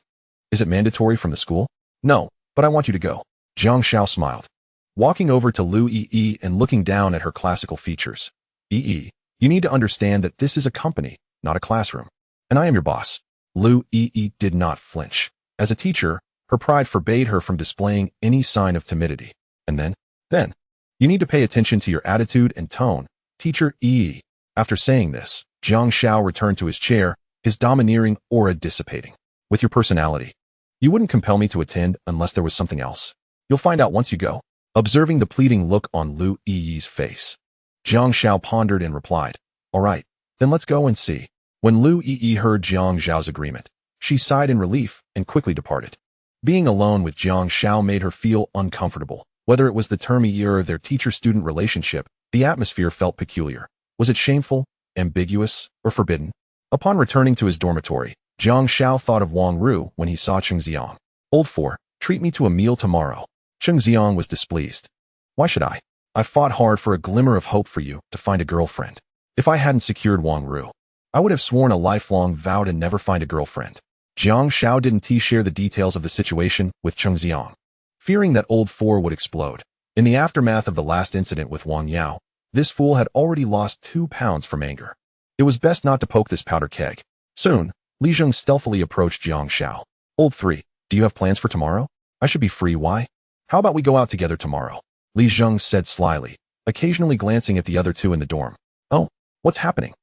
Is it mandatory from the school? No, but I want you to go. Jiang Xiao smiled. Walking over to Lu Yi and looking down at her classical features. Yi, you need to understand that this is a company, not a classroom. And I am your boss. Lu Yi did not flinch. As a teacher, her pride forbade her from displaying any sign of timidity. And then, you need to pay attention to your attitude and tone, Teacher Yi. After saying this, Jiang Xiao returned to his chair, his domineering aura dissipating. With your personality, you wouldn't compel me to attend unless there was something else. You'll find out once you go. Observing the pleading look on Lu Yi's face, Jiang Xiao pondered and replied, all right, then let's go and see. When Lu Yi heard Jiang Xiao's agreement, she sighed in relief and quickly departed. Being alone with Jiang Xiao made her feel uncomfortable. Whether it was the term or their teacher-student relationship, the atmosphere felt peculiar. Was it shameful, ambiguous, or forbidden? Upon returning to his dormitory, Jiang Xiao thought of Wang Ru when he saw Cheng Xiang. Old 4, treat me to a meal tomorrow. Cheng Xiang was displeased. Why should I? I fought hard for a glimmer of hope for you to find a girlfriend. If I hadn't secured Wang Ru, I would have sworn a lifelong vow to never find a girlfriend. Jiang Xiao didn't share the details of the situation with Cheng Xiang, fearing that old 4 would explode. In the aftermath of the last incident with Wang Yao, this fool had already lost 2 pounds from anger. It was best not to poke this powder keg. Soon, Li Zheng stealthily approached Jiang Xiao. Old 3, do you have plans for tomorrow? I should be free, why? How about we go out together tomorrow? Li Zheng said slyly, occasionally glancing at the other two in the dorm. Oh, what's happening?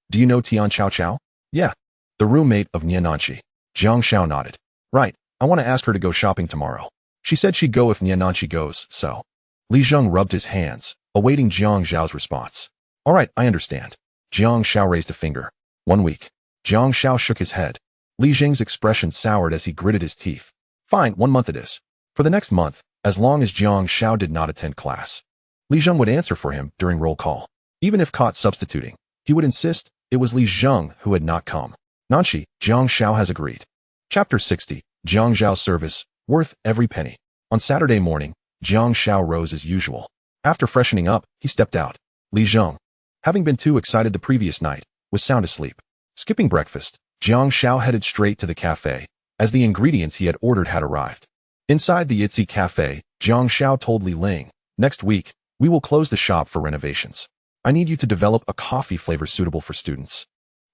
Do you know Tian Chao Chao? Yeah, the roommate of Nian Nanqi. Jiang Xiao nodded. Right, I want to ask her to go shopping tomorrow. She said she'd go if Nian Nanqi goes, so. Li Zheng rubbed his hands, awaiting Jiang Xiao's response. All right, I understand. Jiang Xiao raised a finger. 1 week. Jiang Xiao shook his head. Li Zheng's expression soured as he gritted his teeth. Fine, 1 month it is. For the next month, as long as Jiang Xiao did not attend class, Li Zheng would answer for him during roll call. Even if caught substituting, he would insist it was Li Zheng who had not come. Nanqi, Jiang Xiao has agreed. Chapter 60, Jiang Xiao's service, worth every penny. On Saturday morning, Jiang Xiao rose as usual. After freshening up, he stepped out. Li Zheng, having been too excited the previous night, was sound asleep. Skipping breakfast, Jiang Xiao headed straight to the cafe, as the ingredients he had ordered had arrived. Inside the Itzy cafe, Jiang Xiao told Li Ling, next week, we will close the shop for renovations. I need you to develop a coffee flavor suitable for students,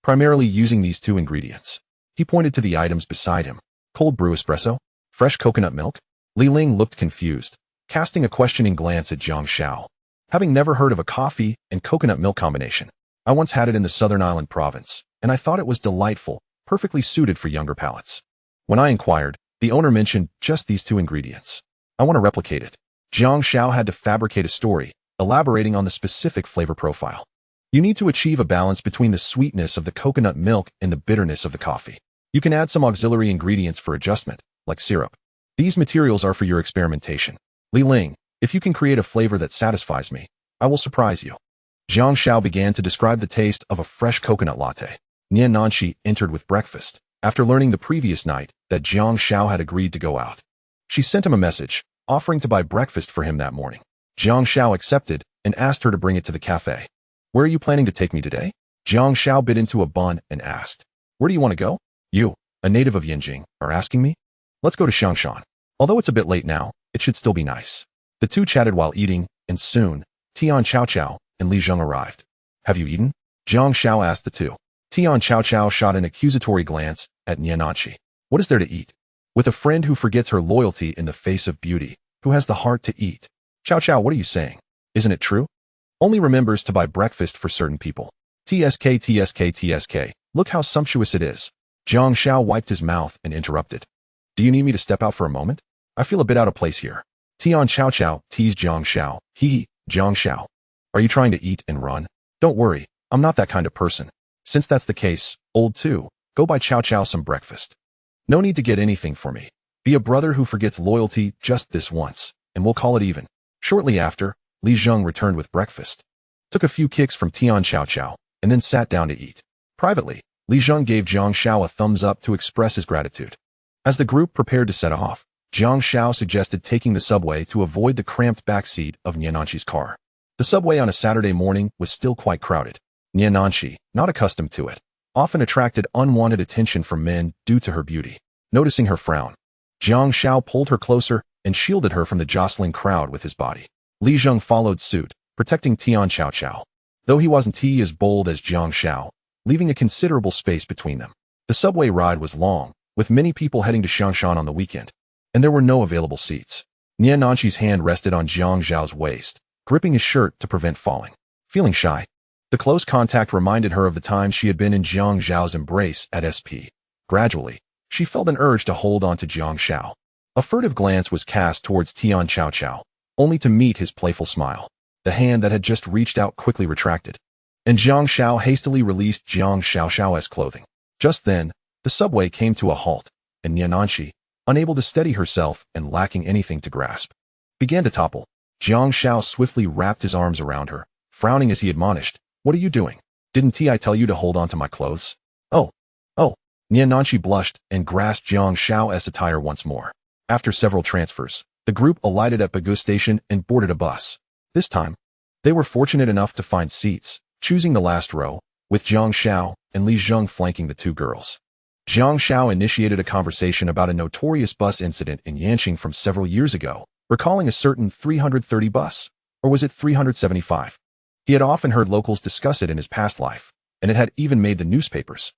primarily using these 2 ingredients. He pointed to the items beside him. Cold brew espresso? Fresh coconut milk? Li Ling looked confused, casting a questioning glance at Jiang Xiao. Having never heard of a coffee and coconut milk combination, I once had it in the Southern Island province, and I thought it was delightful, perfectly suited for younger palates. When I inquired, the owner mentioned just these 2 ingredients. I want to replicate it. Jiang Xiao had to fabricate a story, elaborating on the specific flavor profile. You need to achieve a balance between the sweetness of the coconut milk and the bitterness of the coffee. You can add some auxiliary ingredients for adjustment, like syrup. These materials are for your experimentation. Li Ling, if you can create a flavor that satisfies me, I will surprise you. Jiang Xiao began to describe the taste of a fresh coconut latte. Nian Nanqi entered with breakfast, after learning the previous night that Jiang Xiao had agreed to go out. She sent him a message, offering to buy breakfast for him that morning. Jiang Xiao accepted and asked her to bring it to the cafe. Where are you planning to take me today? Jiang Xiao bit into a bun and asked. Where do you want to go? You, a native of Yanjing, are asking me? Let's go to Xiangshan. Although it's a bit late now, it should still be nice. The two chatted while eating, and soon, Jiang Xiao and Li Zheng arrived. Have you eaten? Jiang Xiao asked the two. Jiang Xiao shot an accusatory glance at Niananqi. What is there to eat? With a friend who forgets her loyalty in the face of beauty, who has the heart to eat. Xiao, what are you saying? Isn't it true? Only remembers to buy breakfast for certain people. TSK. Look how sumptuous it is. Jiang Xiao wiped his mouth and interrupted. Do you need me to step out for a moment? I feel a bit out of place here. Tian Xiao teased Jiang Xiao. Jiang Xiao. Are you trying to eat and run? Don't worry, I'm not that kind of person. Since that's the case, old two, go buy Xiao some breakfast. No need to get anything for me. Be a brother who forgets loyalty just this once, and we'll call it even. Shortly after, Li Zheng returned with breakfast. Took a few kicks from Tian Xiao, and then sat down to eat. Privately, Li Zheng gave Jiang Xiao a thumbs up to express his gratitude. As the group prepared to set off, Jiang Xiao suggested taking the subway to avoid the cramped backseat of Niananqi's car. The subway on a Saturday morning was still quite crowded. Niananqi, not accustomed to it, often attracted unwanted attention from men due to her beauty. Noticing her frown, Jiang Xiao pulled her closer and shielded her from the jostling crowd with his body. Li Zheng followed suit, protecting Tian Xiao. Though he wasn't as bold as Jiang Xiao, leaving a considerable space between them. The subway ride was long, with many people heading to Xiangshan on the weekend, and there were no available seats. Niananqi's hand rested on Jiang Xiao's waist, gripping his shirt to prevent falling. Feeling shy, the close contact reminded her of the time she had been in Jiang Xiao's embrace at SP. Gradually, she felt an urge to hold on to Jiang Xiao. A furtive glance was cast towards Tian Xiao, only to meet his playful smile. The hand that had just reached out quickly retracted, and Jiang Xiao hastily released Jiang Xiao's clothing. Just then, the subway came to a halt, and Niananqi, unable to steady herself and lacking anything to grasp, began to topple. Jiang Xiao swiftly wrapped his arms around her, frowning as he admonished, "What are you doing? Didn't I tell you to hold on to my clothes?" Oh. Niananqi blushed and grasped Jiang Xiao's attire once more. After several transfers, the group alighted at Bagu Station and boarded a bus. This time, they were fortunate enough to find seats, choosing the last row, with Jiang Xiao and Li Zheng flanking the two girls. Jiang Xiao initiated a conversation about a notorious bus incident in Yanqing from several years ago, recalling a certain 330 bus, or was it 375? He had often heard locals discuss it in his past life, and it had even made the newspapers.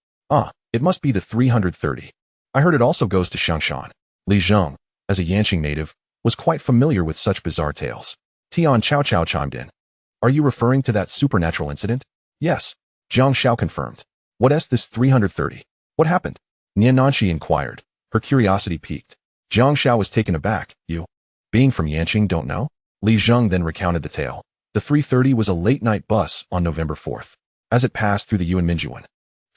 It must be the 330. I heard it also goes to Xiangshan. Li Zheng, as a Yanqing native, was quite familiar with such bizarre tales. Tian Xiao chimed in. Are you referring to that supernatural incident? Yes, Jiang Xiao confirmed. What's this 330? What happened? Niananqi inquired, her curiosity piqued. Jiang Xiao was taken aback. You, being from Yanqing, don't know? Li Zheng then recounted the tale. The 330 was a late-night bus on November 4th. As it passed through the Yuanminjuan,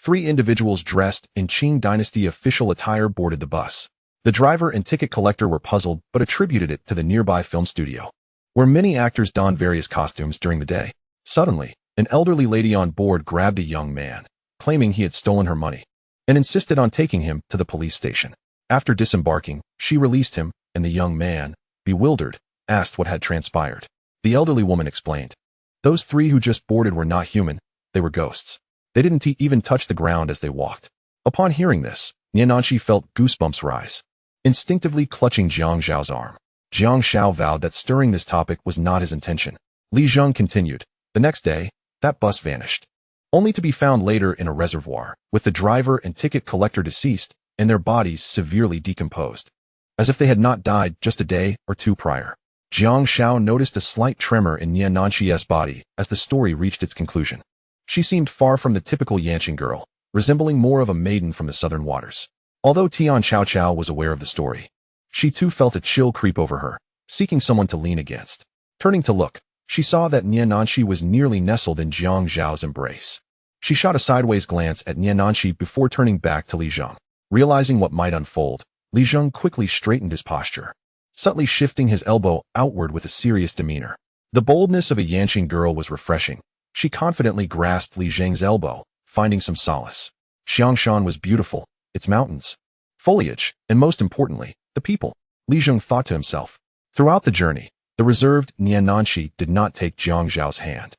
3 individuals dressed in Qing Dynasty official attire boarded the bus. The driver and ticket collector were puzzled but attributed it to the nearby film studio, where many actors donned various costumes during the day. Suddenly, an elderly lady on board grabbed a young man, claiming he had stolen her money, and insisted on taking him to the police station. After disembarking, she released him, and the young man, bewildered, asked what had transpired. The elderly woman explained. Those 3 who just boarded were not human, they were ghosts. They didn't even touch the ground as they walked. Upon hearing this, Niananqi felt goosebumps rise, instinctively clutching Jiang Xiao's arm. Jiang Xiao vowed that stirring this topic was not his intention. Li Zheng continued. The next day, that bus vanished, only to be found later in a reservoir, with the driver and ticket collector deceased, and their bodies severely decomposed, as if they had not died just a day or 2 prior. Jiang Xiao noticed a slight tremor in Niananqi's body as the story reached its conclusion. She seemed far from the typical Yanqing girl, resembling more of a maiden from the southern waters. Although Tian Xiao was aware of the story, she too felt a chill creep over her, seeking someone to lean against. Turning to look, she saw that Niananqi was nearly nestled in Jiang Xiao's embrace. She shot a sideways glance at Niananqi before turning back to Li Zheng. Realizing what might unfold, Li Zheng quickly straightened his posture, subtly shifting his elbow outward with a serious demeanor. The boldness of a Yanqing girl was refreshing. She confidently grasped Li Zheng's elbow, finding some solace. Xiangshan was beautiful, its mountains, foliage, and most importantly, the people, Li Zheng thought to himself. Throughout the journey, the reserved Niananqi did not take Jiang Xiao's hand,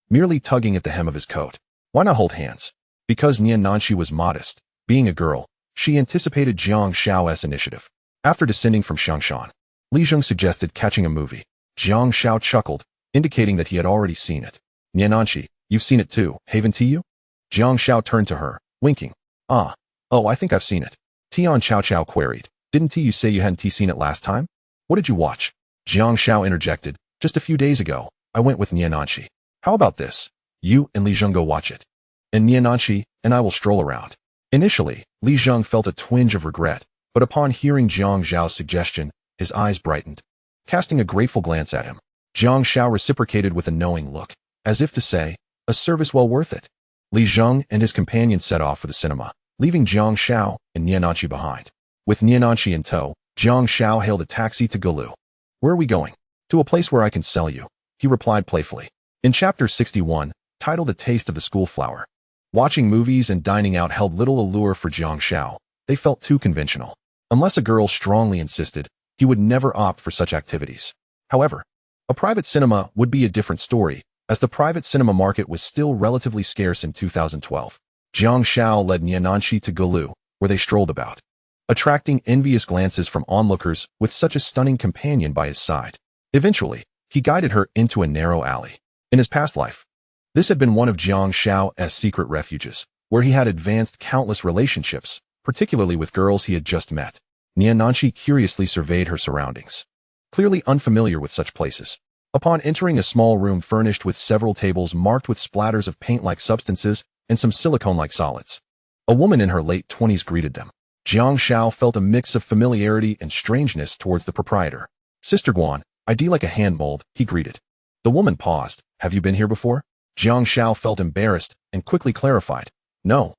merely tugging at the hem of his coat. Why not hold hands? Because Niananqi was modest, being a girl, she anticipated Jiang Xiao's initiative. After descending from Shangshan, Li Zheng suggested catching a movie. Jiang Xiao chuckled, indicating that he had already seen it. Niananchi, you've seen it too, haven't you? Jiang Xiao turned to her, winking. Oh, I think I've seen it. Tian Chao queried. Didn't you say you hadn't seen it last time? What did you watch? Jiang Xiao interjected. Just a few days ago, I went with Niananchi. How about this? You and Li Zheng go watch it. And Niananchi and I will stroll around. Initially, Li Zheng felt a twinge of regret, but upon hearing Jiang Xiao's suggestion, his eyes brightened. Casting a grateful glance at him, Jiang Xiao reciprocated with a knowing look, as if to say, a service well worth it. Li Zheng and his companion set off for the cinema, leaving Jiang Xiao and Niananchi behind. With Niananchi in tow, Jiang Xiao hailed a taxi to Gulu. Where are we going? To a place where I can sell you, he replied playfully. In chapter 61, titled A Taste of the School Flower. Watching movies and dining out held little allure for Jiang Xiao. They felt too conventional. Unless a girl strongly insisted, he would never opt for such activities. However, a private cinema would be a different story, as the private cinema market was still relatively scarce in 2012. Jiang Xiao led Niananchi to Gulu, where they strolled about, attracting envious glances from onlookers with such a stunning companion by his side. Eventually, he guided her into a narrow alley. In his past life, this had been one of Jiang Xiao's secret refuges, where he had advanced countless relationships, particularly with girls he had just met. Niananchi curiously surveyed her surroundings, clearly unfamiliar with such places. Upon entering a small room furnished with several tables marked with splatters of paint-like substances and some silicone-like solids, a woman in her late 20s greeted them. Jiang Xiao felt a mix of familiarity and strangeness towards the proprietor. Sister Guan, I'd like a hand mold, he greeted. The woman paused. Have you been here before? Jiang Xiao felt embarrassed and quickly clarified. No.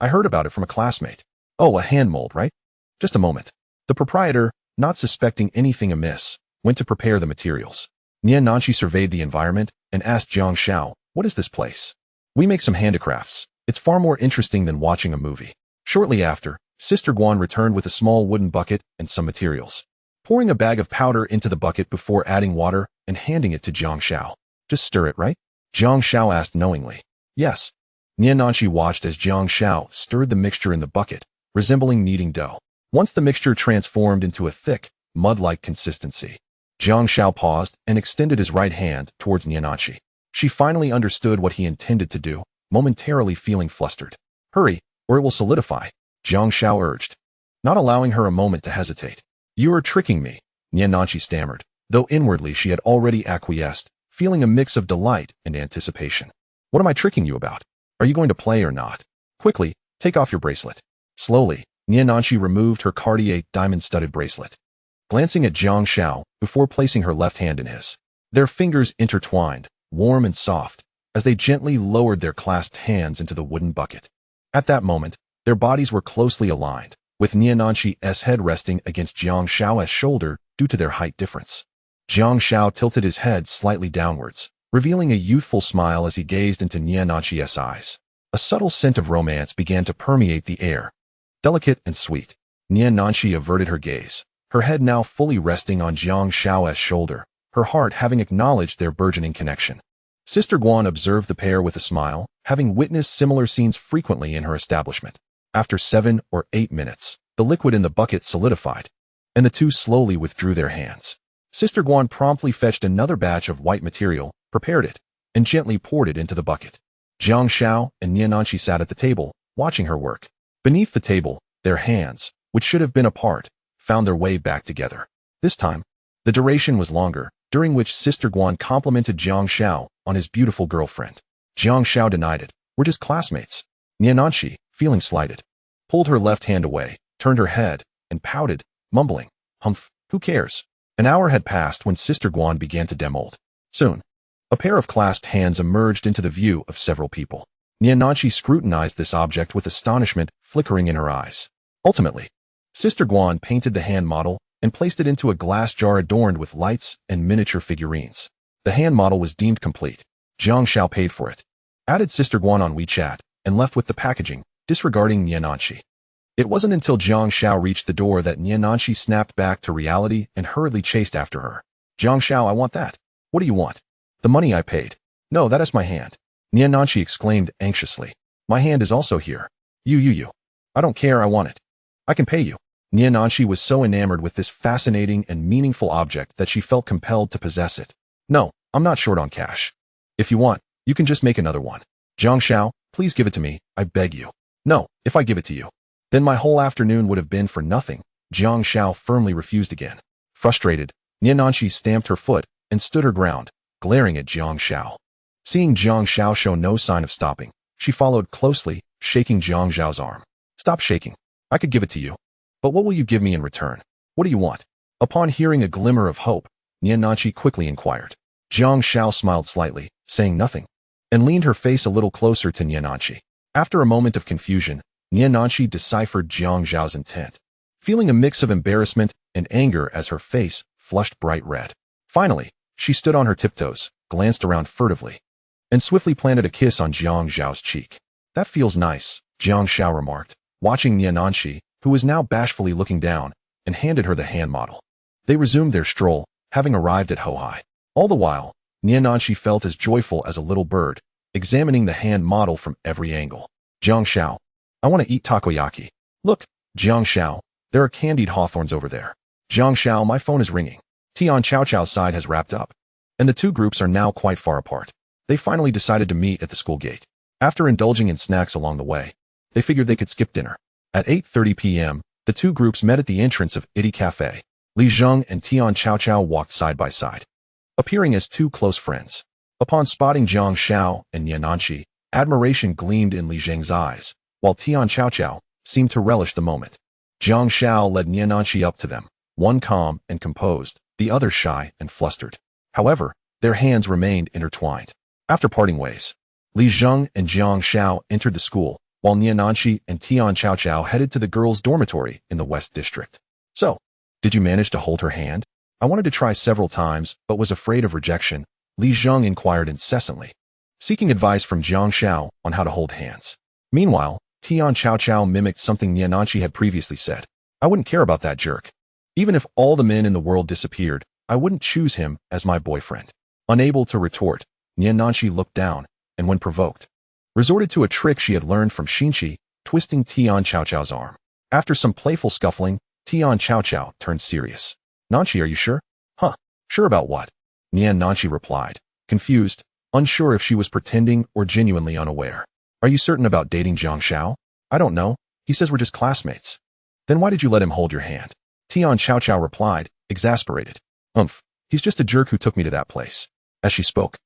I heard about it from a classmate. Oh, a hand mold, right? Just a moment. The proprietor, not suspecting anything amiss, went to prepare the materials. Niananchi surveyed the environment and asked Jiang Xiao, what is this place? We make some handicrafts. It's far more interesting than watching a movie. Shortly after, Sister Guan returned with a small wooden bucket and some materials, pouring a bag of powder into the bucket before adding water and handing it to Jiang Xiao. Just stir it, right? Jiang Xiao asked knowingly. Yes. Niananchi watched as Jiang Xiao stirred the mixture in the bucket, resembling kneading dough. Once the mixture transformed into a thick, mud-like consistency, Jiang Xiao paused and extended his right hand towards Niananchi. She finally understood what he intended to do, momentarily feeling flustered. Hurry, or it will solidify, Jiang Xiao urged, not allowing her a moment to hesitate. You are tricking me, Niananchi stammered, though inwardly she had already acquiesced, feeling a mix of delight and anticipation. What am I tricking you about? Are you going to play or not? Quickly, take off your bracelet. Slowly, Niananchi removed her Cartier diamond-studded bracelet, glancing at Jiang Xiao before placing her left hand in his. Their fingers intertwined, warm and soft, as they gently lowered their clasped hands into the wooden bucket. At that moment, their bodies were closely aligned, with Niananchi's head resting against Jiang Xiao's shoulder due to their height difference. Jiang Xiao tilted his head slightly downwards, revealing a youthful smile as he gazed into Niananchi's eyes. A subtle scent of romance began to permeate the air, delicate and sweet. Niananchi averted her gaze, her head now fully resting on Jiang Xiao's shoulder, her heart having acknowledged their burgeoning connection. Sister Guan observed the pair with a smile, having witnessed similar scenes frequently in her establishment. After 7 or 8 minutes, the liquid in the bucket solidified, and the two slowly withdrew their hands. Sister Guan promptly fetched another batch of white material, prepared it, and gently poured it into the bucket. Jiang Xiao and Niananchi sat at the table, watching her work. Beneath the table, their hands, which should have been apart, found their way back together. This time, the duration was longer, during which Sister Guan complimented Jiang Xiao on his beautiful girlfriend. Jiang Xiao denied it. We're just classmates. Niananchi, feeling slighted, pulled her left hand away, turned her head, and pouted, mumbling, Humph, who cares? An hour had passed when Sister Guan began to demold. Soon, a pair of clasped hands emerged into the view of several people. Niananchi scrutinized this object with astonishment flickering in her eyes. Ultimately, Sister Guan painted the hand model and placed it into a glass jar adorned with lights and miniature figurines. The hand model was deemed complete. Jiang Xiao paid for it, added Sister Guan on WeChat, and left with the packaging, disregarding Niananchi. It wasn't until Jiang Xiao reached the door that Niananchi snapped back to reality and hurriedly chased after her. Jiang Xiao, I want that. What do you want? The money I paid. No, that is my hand. Niananchi exclaimed anxiously. My hand is also here. You. I don't care, I want it. I can pay you. Niananshi was so enamored with this fascinating and meaningful object that she felt compelled to possess it. No, I'm not short on cash. If you want, you can just make another one. Jiang Xiao, please give it to me, I beg you. No, if I give it to you, then my whole afternoon would have been for nothing. Jiang Xiao firmly refused again. Frustrated, Niananshi stamped her foot and stood her ground, glaring at Jiang Xiao. Seeing Jiang Xiao show no sign of stopping, she followed closely, shaking Jiang Xiao's arm. Stop shaking. I could give it to you. But what will you give me in return? What do you want? Upon hearing a glimmer of hope, Niananshi quickly inquired. Jiang Xiao smiled slightly, saying nothing, and leaned her face a little closer to Niananshi. After a moment of confusion, Niananshi deciphered Jiang Xiao's intent, feeling a mix of embarrassment and anger as her face flushed bright red. Finally, she stood on her tiptoes, glanced around furtively, and swiftly planted a kiss on Jiang Xiao's cheek. That feels nice, Jiang Xiao remarked, watching Niananshi, who was now bashfully looking down, and handed her the hand model. They resumed their stroll, having arrived at Hohai. All the while, Niananshi felt as joyful as a little bird, examining the hand model from every angle. Jiang Xiao, I want to eat takoyaki. Look, Jiang Xiao, there are candied hawthorns over there. Jiang Xiao, my phone is ringing. Tian Chaochao's side has wrapped up, and the two groups are now quite far apart. They finally decided to meet at the school gate. After indulging in snacks along the way, they figured they could skip dinner. At 8:30 p.m., the two groups met at the entrance of Iti Cafe. Li Zheng and Tian Chaochao walked side by side, appearing as two close friends. Upon spotting Jiang Xiao and Niananshi, admiration gleamed in Li Zheng's eyes, while Tian Chaochao seemed to relish the moment. Jiang Xiao led Niananshi up to them, one calm and composed, the other shy and flustered. However, their hands remained intertwined. After parting ways, Li Zheng and Jiang Xiao entered the school, while Niananshi and Tian Chaochao headed to the girls' dormitory in the West District. So, did you manage to hold her hand? I wanted to try several times, but was afraid of rejection, Li Zheng inquired incessantly, seeking advice from Jiang Xiao on how to hold hands. Meanwhile, Tian Chaochao mimicked something Niananshi had previously said. I wouldn't care about that jerk. Even if all the men in the world disappeared, I wouldn't choose him as my boyfriend. Unable to retort, Niananshi looked down, and when provoked, resorted to a trick she had learned from Xinqi, twisting Tian Chaochao's arm. After some playful scuffling, Tian Chaochao turned serious. Nanshi, are you sure? Huh, sure about what? Niananshi replied, confused, unsure if she was pretending or genuinely unaware. Are you certain about dating Jiang Xiao? I don't know. He says we're just classmates. Then why did you let him hold your hand? Tian Chaochao replied, exasperated. He's just a jerk who took me to that place. As she spoke,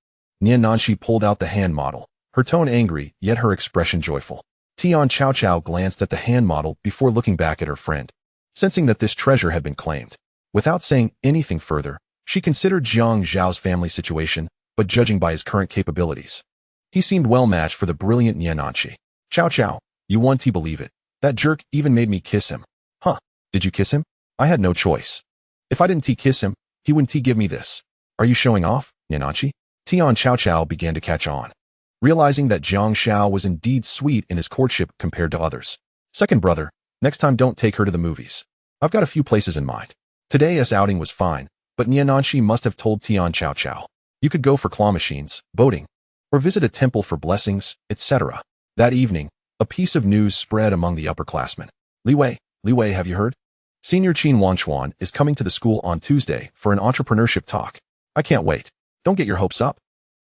Niananshi pulled out the hand model, her tone angry, yet her expression joyful. Tian Chaochao glanced at the hand model before looking back at her friend, sensing that this treasure had been claimed. Without saying anything further, she considered Jiang Xiao's family situation, but judging by his current capabilities, he seemed well matched for the brilliant Niananshi. Chaochao, you won't believe it. That jerk even made me kiss him. Huh, did you kiss him? I had no choice. If I didn't kiss him, he wouldn't give me this. Are you showing off, Niananshi? Tian Chaochao began to catch on, realizing that Jiang Xiao was indeed sweet in his courtship compared to others. Second brother, next time don't take her to the movies. I've got a few places in mind. Today's outing was fine, but Niananshi must have told Tian Chaochao. You could go for claw machines, boating, or visit a temple for blessings, etc. That evening, a piece of news spread among the upperclassmen. Li Wei, have you heard? Senior Qin Wanchuan is coming to the school on Tuesday for an entrepreneurship talk. I can't wait. Don't get your hopes up.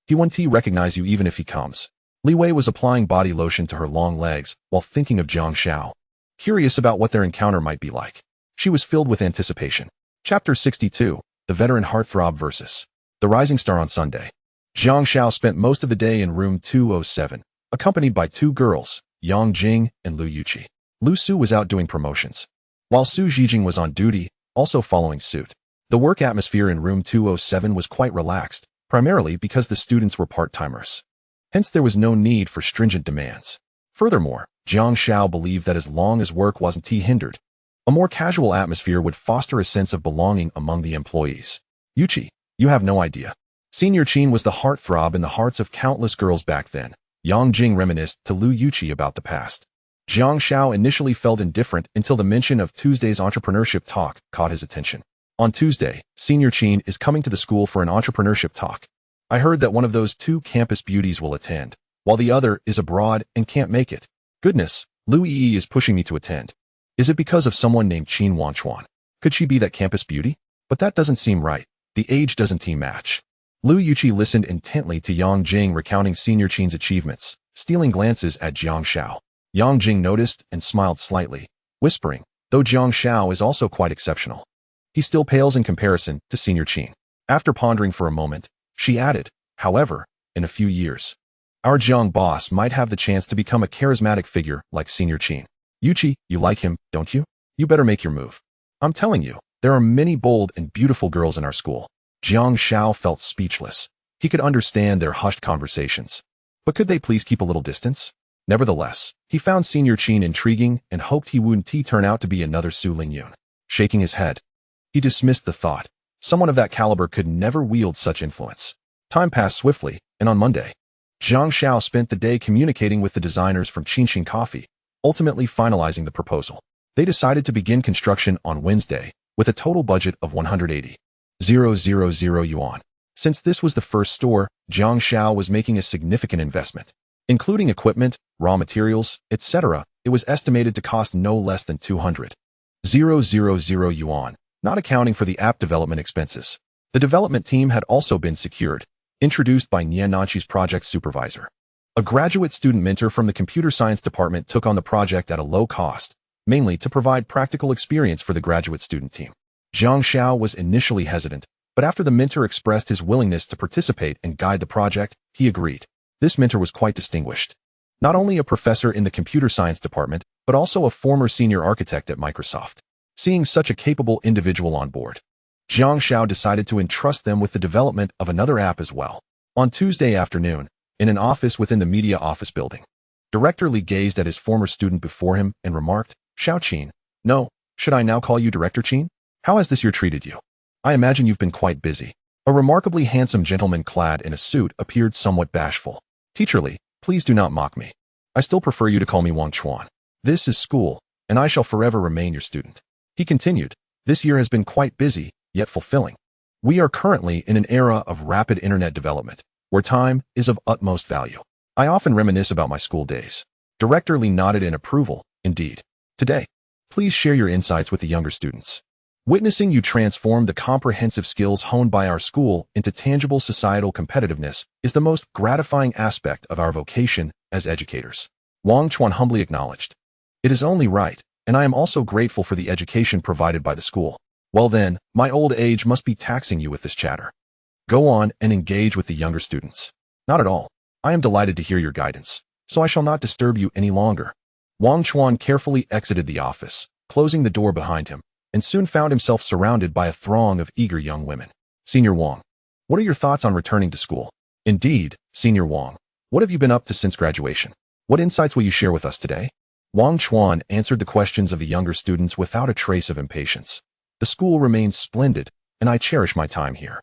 He won't recognize you even if he comes. Li Wei was applying body lotion to her long legs while thinking of Jiang Xiao, curious about what their encounter might be like. She was filled with anticipation. Chapter 62, The Veteran Heartthrob vs. The Rising Star on Sunday. Jiang Xiao spent most of the day in room 207, accompanied by two girls, Yang Jing and Lu Yuqi. Lu Su was out doing promotions, while Su Zhijing was on duty, also following suit. The work atmosphere in room 207 was quite relaxed, primarily because the students were part-timers. Hence there was no need for stringent demands. Furthermore, Jiang Xiao believed that as long as work wasn't hindered, a more casual atmosphere would foster a sense of belonging among the employees. Yuqi, you have no idea. Senior Qin was the heartthrob in the hearts of countless girls back then. Yang Jing reminisced to Lu Yuqi about the past. Jiang Xiao initially felt indifferent until the mention of Tuesday's entrepreneurship talk caught his attention. On Tuesday, Senior Qin is coming to the school for an entrepreneurship talk. I heard that one of those two campus beauties will attend, while the other is abroad and can't make it. Goodness, Lu Yi is pushing me to attend. Is it because of someone named Qin Wanchuan? Could she be that campus beauty? But that doesn't seem right. The age doesn't team match. Lu Yuqi listened intently to Yang Jing recounting Senior Qin's achievements, stealing glances at Jiang Xiao. Yang Jing noticed and smiled slightly, whispering, though Jiang Xiao is also quite exceptional. He still pales in comparison to Senior Qin. After pondering for a moment, she added, however, in a few years, our Jiang boss might have the chance to become a charismatic figure like Senior Qin. Yuqi, you like him, don't you? You better make your move. I'm telling you, there are many bold and beautiful girls in our school. Jiang Xiao felt speechless. He could understand their hushed conversations. But could they please keep a little distance? Nevertheless, he found Senior Qin intriguing and hoped he wouldn't turn out to be another Su Lingyun. Shaking his head, he dismissed the thought. Someone of that caliber could never wield such influence. Time passed swiftly, and on Monday, Jiang Xiao spent the day communicating with the designers from Qinxin Coffee, ultimately finalizing the proposal. They decided to begin construction on Wednesday, with a total budget of 180,000 yuan. Since this was the first store, Jiang Xiao was making a significant investment. Including equipment, raw materials, etc., it was estimated to cost no less than 200,000 yuan, not accounting for the app development expenses. The development team had also been secured, introduced by Nian Nanqi's project supervisor. A graduate student mentor from the computer science department took on the project at a low cost, mainly to provide practical experience for the graduate student team. Jiang Xiao was initially hesitant, but after the mentor expressed his willingness to participate and guide the project, he agreed. This mentor was quite distinguished. Not only a professor in the computer science department, but also a former senior architect at Microsoft. Seeing such a capable individual on board, Jiang Xiao decided to entrust them with the development of another app as well. On Tuesday afternoon, in an office within the media office building, Director Li gazed at his former student before him and remarked, Xiao Qin, no, should I now call you Director Qin? How has this year treated you? I imagine you've been quite busy. A remarkably handsome gentleman clad in a suit appeared somewhat bashful. Teacher Li, please do not mock me. I still prefer you to call me Wang Chuan. This is school, and I shall forever remain your student. He continued, this year has been quite busy, yet fulfilling. We are currently in an era of rapid internet development, where time is of utmost value. I often reminisce about my school days. Director Li nodded in approval, indeed. Today, please share your insights with the younger students. Witnessing you transform the comprehensive skills honed by our school into tangible societal competitiveness is the most gratifying aspect of our vocation as educators. Wang Chuan humbly acknowledged. It is only right, and I am also grateful for the education provided by the school. Well then, my old age must be taxing you with this chatter. Go on and engage with the younger students. Not at all. I am delighted to hear your guidance, so I shall not disturb you any longer. Wang Chuan carefully exited the office, closing the door behind him, and soon found himself surrounded by a throng of eager young women. Senior Wang, what are your thoughts on returning to school? Indeed, Senior Wang, what have you been up to since graduation? What insights will you share with us today? Wang Chuan answered the questions of the younger students without a trace of impatience. The school remains splendid, and I cherish my time here.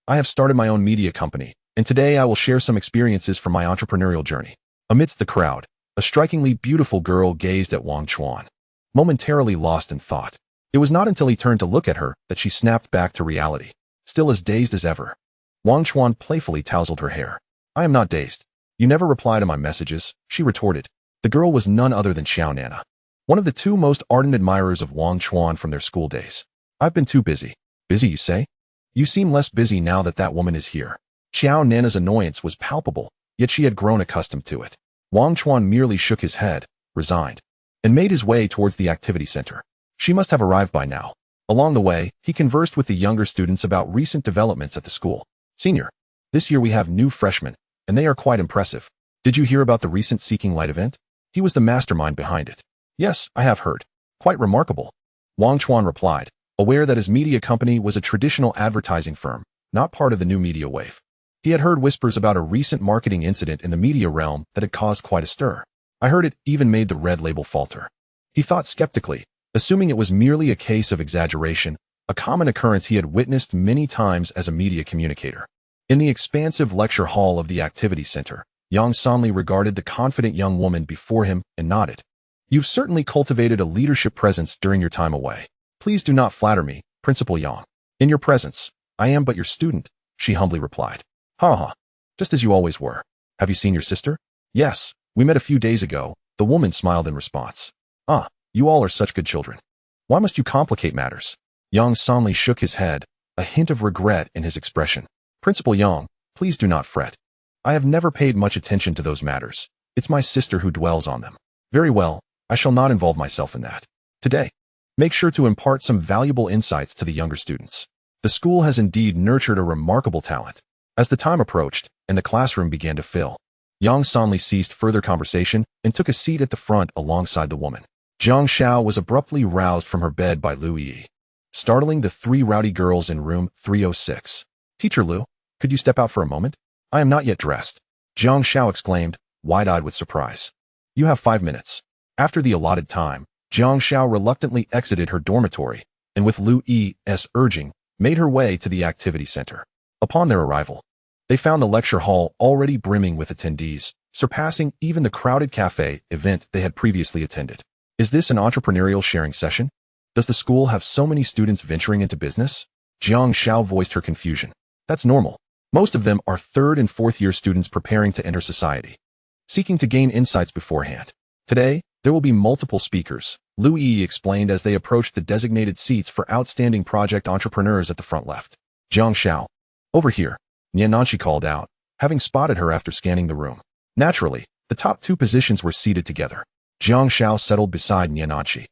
I have started my own media company, and today I will share some experiences from my entrepreneurial journey. Amidst the crowd, a strikingly beautiful girl gazed at Wang Chuan, momentarily lost in thought. It was not until he turned to look at her that she snapped back to reality, still as dazed as ever. Wang Chuan playfully tousled her hair. I am not dazed. You never reply to my messages, she retorted. The girl was none other than Xiao Nana, one of the two most ardent admirers of Wang Chuan from their school days. I've been too busy. Busy, you say? You seem less busy now that that woman is here. Xiao Nana's annoyance was palpable, yet she had grown accustomed to it. Wang Chuan merely shook his head, resigned, and made his way towards the activity center. She must have arrived by now. Along the way, he conversed with the younger students about recent developments at the school. Senior, this year we have new freshmen, and they are quite impressive. Did you hear about the recent Seeking Light event? He was the mastermind behind it. Yes, I have heard. Quite remarkable. Wang Chuan replied, aware that his media company was a traditional advertising firm, not part of the new media wave. He had heard whispers about a recent marketing incident in the media realm that had caused quite a stir. I heard it even made the red label falter. He thought skeptically, assuming it was merely a case of exaggeration, a common occurrence he had witnessed many times as a media communicator. In the expansive lecture hall of the activity center, Yang Sanli regarded the confident young woman before him and nodded. You've certainly cultivated a leadership presence during your time away. Please do not flatter me, Principal Yang. In your presence, I am but your student, she humbly replied. Ha ha, just as you always were. Have you seen your sister? Yes, we met a few days ago, the woman smiled in response. Ah, You all are such good children. Why must you complicate matters? Yang Sanli shook his head, a hint of regret in his expression. Principal Yang, please do not fret. I have never paid much attention to those matters. It's my sister who dwells on them. Very well, I shall not involve myself in that. Today, make sure to impart some valuable insights to the younger students. The school has indeed nurtured a remarkable talent. As the time approached and the classroom began to fill, Yang Sanli ceased further conversation and took a seat at the front alongside the woman. Jiang Xiao was abruptly roused from her bed by Lu Yi, startling the three rowdy girls in room 306. Teacher Lu, could you step out for a moment? I am not yet dressed. Jiang Xiao exclaimed, wide-eyed with surprise. You have 5 minutes. After the allotted time, Jiang Xiao reluctantly exited her dormitory and with Lu Yi's urging, made her way to the activity center. Upon their arrival, they found the lecture hall already brimming with attendees, surpassing even the crowded cafe event they had previously attended. Is this an entrepreneurial sharing session? Does the school have so many students venturing into business? Jiang Xiao voiced her confusion. That's normal. Most of them are 3rd and 4th year students preparing to enter society, seeking to gain insights beforehand. Today, there will be multiple speakers, Lu Yi explained as they approached the designated seats for outstanding project entrepreneurs at the front left. Jiang Xiao, over here, Niananshi called out, having spotted her after scanning the room. Naturally, the top 2 positions were seated together. Jiang Xiao settled beside Niananshi,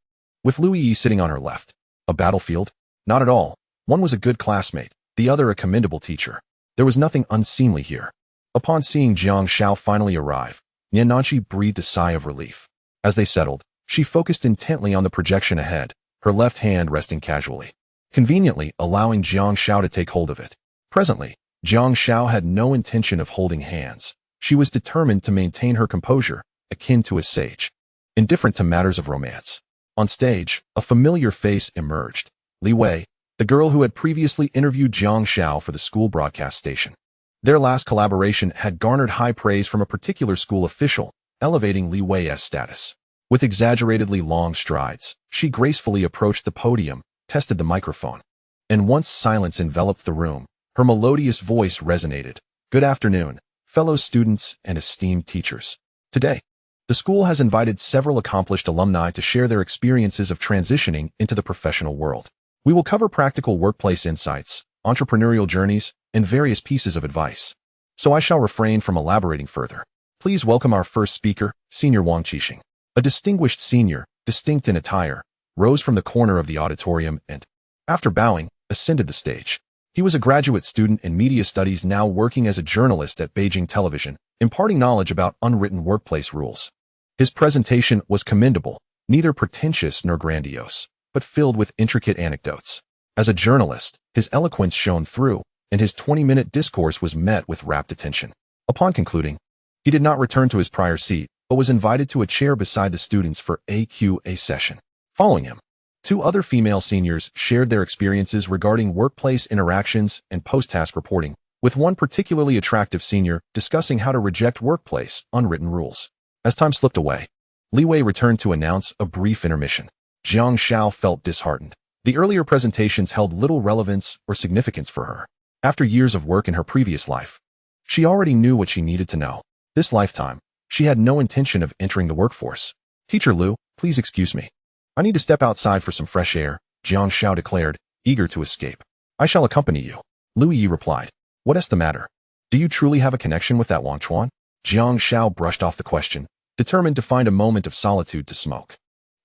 with Lu Yi sitting on her left. A battlefield? Not at all. One was a good classmate, the other a commendable teacher. There was nothing unseemly here. Upon seeing Jiang Xiao finally arrive, Niananshi breathed a sigh of relief. As they settled, she focused intently on the projection ahead, her left hand resting casually, conveniently allowing Jiang Xiao to take hold of it. Presently, Jiang Xiao had no intention of holding hands. She was determined to maintain her composure, akin to a sage, indifferent to matters of romance. On stage, a familiar face emerged. Li Wei, the girl who had previously interviewed Jiang Xiao for the school broadcast station. Their last collaboration had garnered high praise from a particular school official, elevating Li Wei's status. With exaggeratedly long strides, she gracefully approached the podium, tested the microphone, and once silence enveloped the room, her melodious voice resonated. Good afternoon, fellow students and esteemed teachers. Today, the school has invited several accomplished alumni to share their experiences of transitioning into the professional world. We will cover practical workplace insights, entrepreneurial journeys, and various pieces of advice. So I shall refrain from elaborating further. Please welcome our first speaker, Senior Wang Qixing. A distinguished senior, distinct in attire, rose from the corner of the auditorium and, after bowing, ascended the stage. He was a graduate student in media studies now working as a journalist at Beijing Television, imparting knowledge about unwritten workplace rules. His presentation was commendable, neither pretentious nor grandiose, but filled with intricate anecdotes. As a journalist, his eloquence shone through, and his 20-minute discourse was met with rapt attention. Upon concluding, he did not return to his prior seat, but was invited to a chair beside the students for a Q&A session. Following him, 2 other female seniors shared their experiences regarding workplace interactions and post-task reporting, with one particularly attractive senior discussing how to reject workplace unwritten rules. As time slipped away, Li Wei returned to announce a brief intermission. Jiang Xiao felt disheartened. The earlier presentations held little relevance or significance for her. After years of work in her previous life, she already knew what she needed to know. This lifetime, she had no intention of entering the workforce. Teacher Lu, please excuse me. I need to step outside for some fresh air, Jiang Xiao declared, eager to escape. I shall accompany you. Lu Yi replied. What is the matter? Do you truly have a connection with that Wang Chuan? Jiang Xiao brushed off the question, determined to find a moment of solitude to smoke.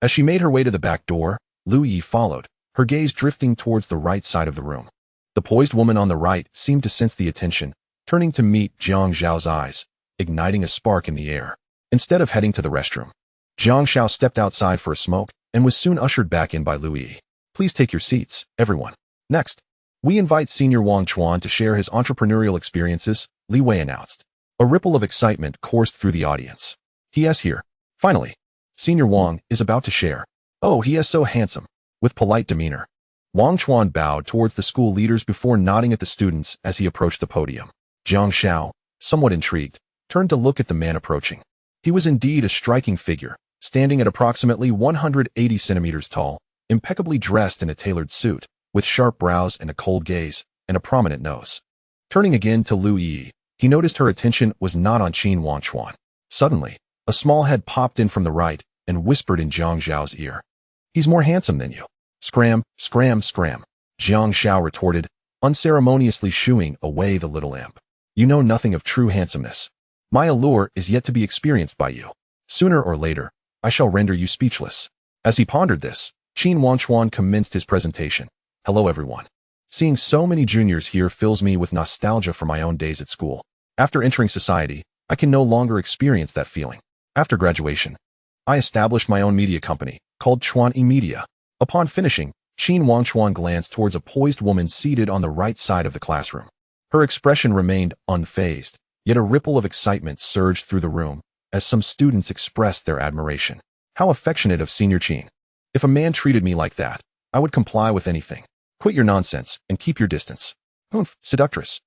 As she made her way to the back door, Lu Yi followed, her gaze drifting towards the right side of the room. The poised woman on the right seemed to sense the attention, turning to meet Jiang Xiao's eyes, igniting a spark in the air. Instead of heading to the restroom, Jiang Xiao stepped outside for a smoke and was soon ushered back in by Lu Yi. Please take your seats, everyone. Next, we invite Senior Wang Chuan to share his entrepreneurial experiences, Li Wei announced. A ripple of excitement coursed through the audience. He is here. Finally, Senior Wang is about to share. Oh, he is so handsome. With polite demeanor, Wang Chuan bowed towards the school leaders before nodding at the students as he approached the podium. Jiang Xiao, somewhat intrigued, turned to look at the man approaching. He was indeed a striking figure, standing at approximately 180 centimeters tall, impeccably dressed in a tailored suit, with sharp brows and a cold gaze, and a prominent nose. Turning again to Lu Yi, he noticed her attention was not on Wang Chuan. Suddenly, a small head popped in from the right, and whispered in Jiang Xiao's ear. "He's more handsome than you." "Scram, scram, scram," Jiang Xiao retorted, unceremoniously shooing away the little imp. "You know nothing of true handsomeness. My allure is yet to be experienced by you. Sooner or later, I shall render you speechless." As he pondered this, Qin Wanchuan commenced his presentation. "Hello everyone. Seeing so many juniors here fills me with nostalgia for my own days at school. After entering society, I can no longer experience that feeling. After graduation, I established my own media company, called Chuan E-Media." Upon finishing, Qin Wanchuan glanced towards a poised woman seated on the right side of the classroom. Her expression remained unfazed, yet a ripple of excitement surged through the room as some students expressed their admiration. "How affectionate of Senior Qin. If a man treated me like that, I would comply with anything. Quit your nonsense and keep your distance. Humph, seductress."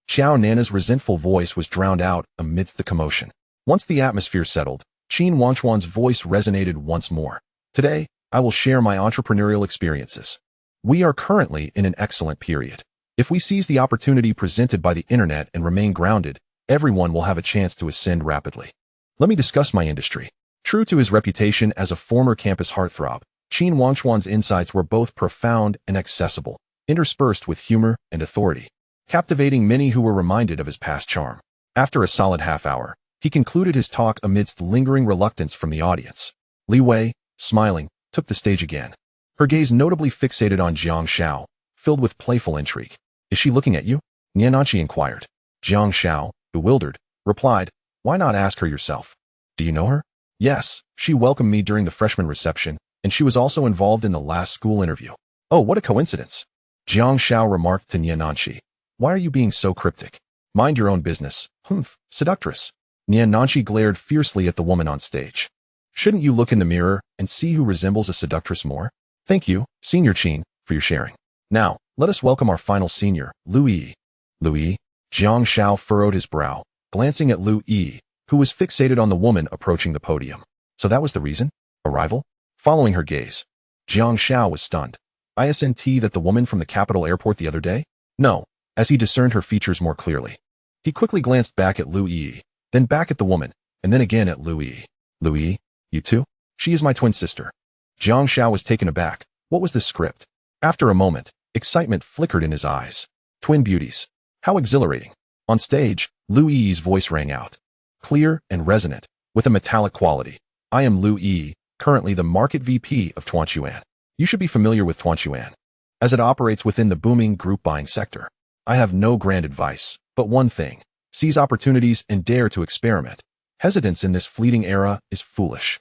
Xiao Nana's resentful voice was drowned out amidst the commotion. Once the atmosphere settled, Qin Wanchuan's voice resonated once more. "Today, I will share my entrepreneurial experiences. We are currently in an excellent period. If we seize the opportunity presented by the internet and remain grounded, everyone will have a chance to ascend rapidly. Let me discuss my industry." True to his reputation as a former campus heartthrob, Qin Wanchuan's insights were both profound and accessible, interspersed with humor and authority, captivating many who were reminded of his past charm. After a solid half hour, he concluded his talk amidst lingering reluctance from the audience. Li Wei, smiling, took the stage again. Her gaze notably fixated on Jiang Xiao, filled with playful intrigue. "Is she looking at you?" Niananchi inquired. Jiang Xiao, bewildered, replied, "Why not ask her yourself? Do you know her?" "Yes, she welcomed me during the freshman reception, and she was also involved in the last school interview." "Oh, what a coincidence." Jiang Xiao remarked to Niananchi. "Why are you being so cryptic? Mind your own business. Humph, seductress." Niananchi glared fiercely at the woman on stage. "Shouldn't you look in the mirror and see who resembles a seductress more?" "Thank you, Senior Qin, for your sharing. Now, let us welcome our final senior, Lu Yi." "Lu Yi?" Jiang Xiao furrowed his brow, glancing at Lu Yi, who was fixated on the woman approaching the podium. "So that was the reason? A rival?" Following her gaze, Jiang Xiao was stunned. "Isn't that the woman from the capital airport the other day?" "No," as he discerned her features more clearly. He quickly glanced back at Lu Yi, then back at the woman, and then again at Lu Yi. "Lu Yi, you too? She is my twin sister." Jiang Xiao was taken aback. What was this script? After a moment, excitement flickered in his eyes. Twin beauties. How exhilarating. On stage, Lu Yi's voice rang out, clear and resonant, with a metallic quality. "I am Lu Yi, currently the market VP of Tuanchuan. You should be familiar with Tuanchuan, as it operates within the booming group buying sector. I have no grand advice, but one thing. Seize opportunities and dare to experiment. Hesitance in this fleeting era is foolish.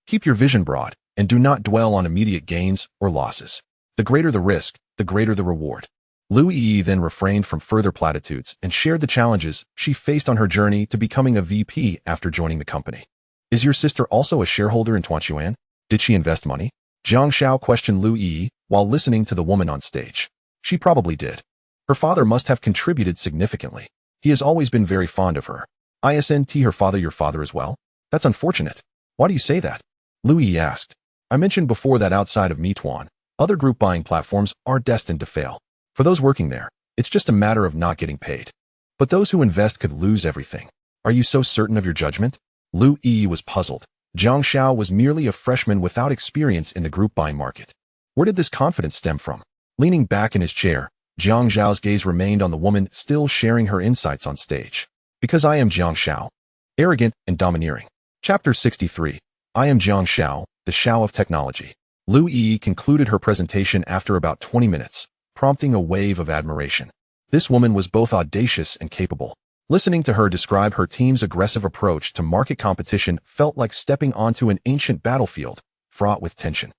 Keep your vision broad, and do not dwell on immediate gains or losses. The greater the risk, the greater the reward." Lu Yi then refrained from further platitudes and shared the challenges she faced on her journey to becoming a VP after joining the company. "Is your sister also a shareholder in Tuanchuan? Did she invest money?" Jiang Xiao questioned Lu Yi while listening to the woman on stage. "She probably did. Her father must have contributed significantly. He has always been very fond of her." "Isn't her father your father as well? That's unfortunate. Why do you say that?" Lu Yi asked. "I mentioned before that outside of Meituan, other group buying platforms are destined to fail. For those working there, it's just a matter of not getting paid. But those who invest could lose everything. Are you so certain of your judgment?" Lu Yi was puzzled. Jiang Xiao was merely a freshman without experience in the group buying market. Where did this confidence stem from? Leaning back in his chair, Jiang Xiao's gaze remained on the woman still sharing her insights on stage. "Because I am Jiang Xiao. Arrogant and domineering." Chapter 63. I am Jiang Xiao, the Xiao of technology. Lu Yi concluded her presentation after about 20 minutes, prompting a wave of admiration. This woman was both audacious and capable. Listening to her describe her team's aggressive approach to market competition felt like stepping onto an ancient battlefield, fraught with tension.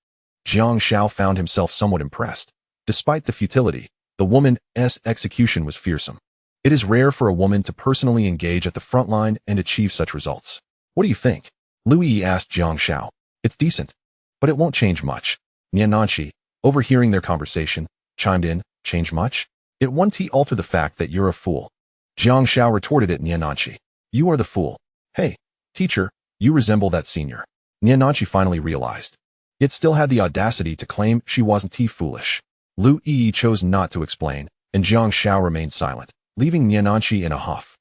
Jiang Xiao found himself somewhat impressed. Despite the futility, the woman's execution was fearsome. It is rare for a woman to personally engage at the front line and achieve such results. "What do you think?" Lu Yi asked Jiang Xiao. "It's decent, but it won't change much." Niananchi, overhearing their conversation, chimed in. "Change much? It won't alter the fact that you're a fool." Jiang Xiao retorted at Niananchi. "You are the fool. Hey, teacher, you resemble that senior." Niananchi finally realized, yet still had the audacity to claim she wasn't foolish. Lu Yi chose not to explain, and Jiang Xiao remained silent, leaving Niananchi in a huff.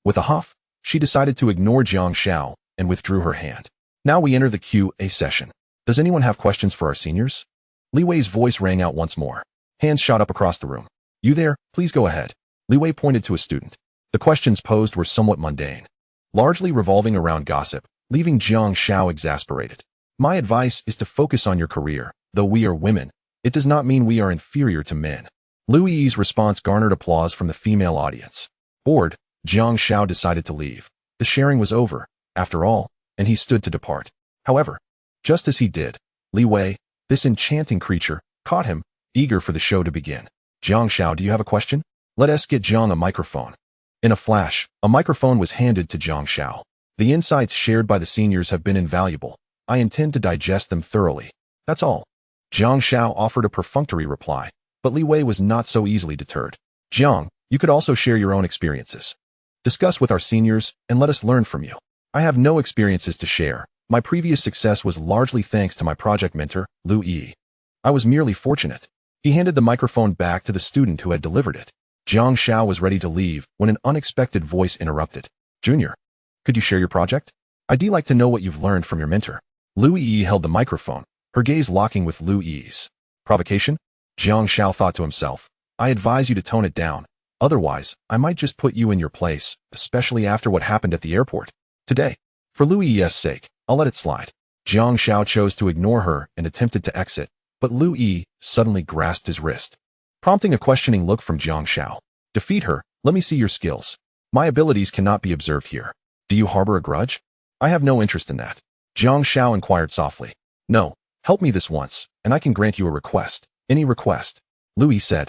With a huff, she decided to ignore Jiang Xiao and withdrew her hand. Now we enter the Q&A session. Does anyone have questions for our seniors? Li Wei's voice rang out once more. Hands shot up across the room. You there? Please go ahead. Li Wei pointed to a student. The questions posed were somewhat mundane, largely revolving around gossip, leaving Jiang Xiao exasperated. My advice is to focus on your career. Though we are women, it does not mean we are inferior to men. Lu Yi's response garnered applause from the female audience. Bored, Jiang Xiao decided to leave. The sharing was over, after all, and he stood to depart. However, just as he did, Li Wei, this enchanting creature, caught him, eager for the show to begin. Jiang Xiao, do you have a question? Let us get Jiang a microphone. In a flash, a microphone was handed to Jiang Xiao. The insights shared by the seniors have been invaluable. I intend to digest them thoroughly. That's all. Jiang Xiao offered a perfunctory reply, but Li Wei was not so easily deterred. Jiang, you could also share your own experiences. Discuss with our seniors and let us learn from you. I have no experiences to share. My previous success was largely thanks to my project mentor, Lu Yi. I was merely fortunate. He handed the microphone back to the student who had delivered it. Jiang Xiao was ready to leave when an unexpected voice interrupted. Junior, could you share your project? I'd like to know what you've learned from your mentor. Lu Yi held the microphone, her gaze locking with Lu Yi's. Provocation? Jiang Xiao thought to himself. I advise you to tone it down. Otherwise, I might just put you in your place, especially after what happened at the airport today. For Lu Yi's sake, I'll let it slide. Jiang Xiao chose to ignore her and attempted to exit, but Lu Yi suddenly grasped his wrist, prompting a questioning look from Jiang Xiao. Defeat her, let me see your skills. My abilities cannot be observed here. Do you harbor a grudge? I have no interest in that. Jiang Xiao inquired softly. No, help me this once, and I can grant you a request. Any request. Lu Yi said,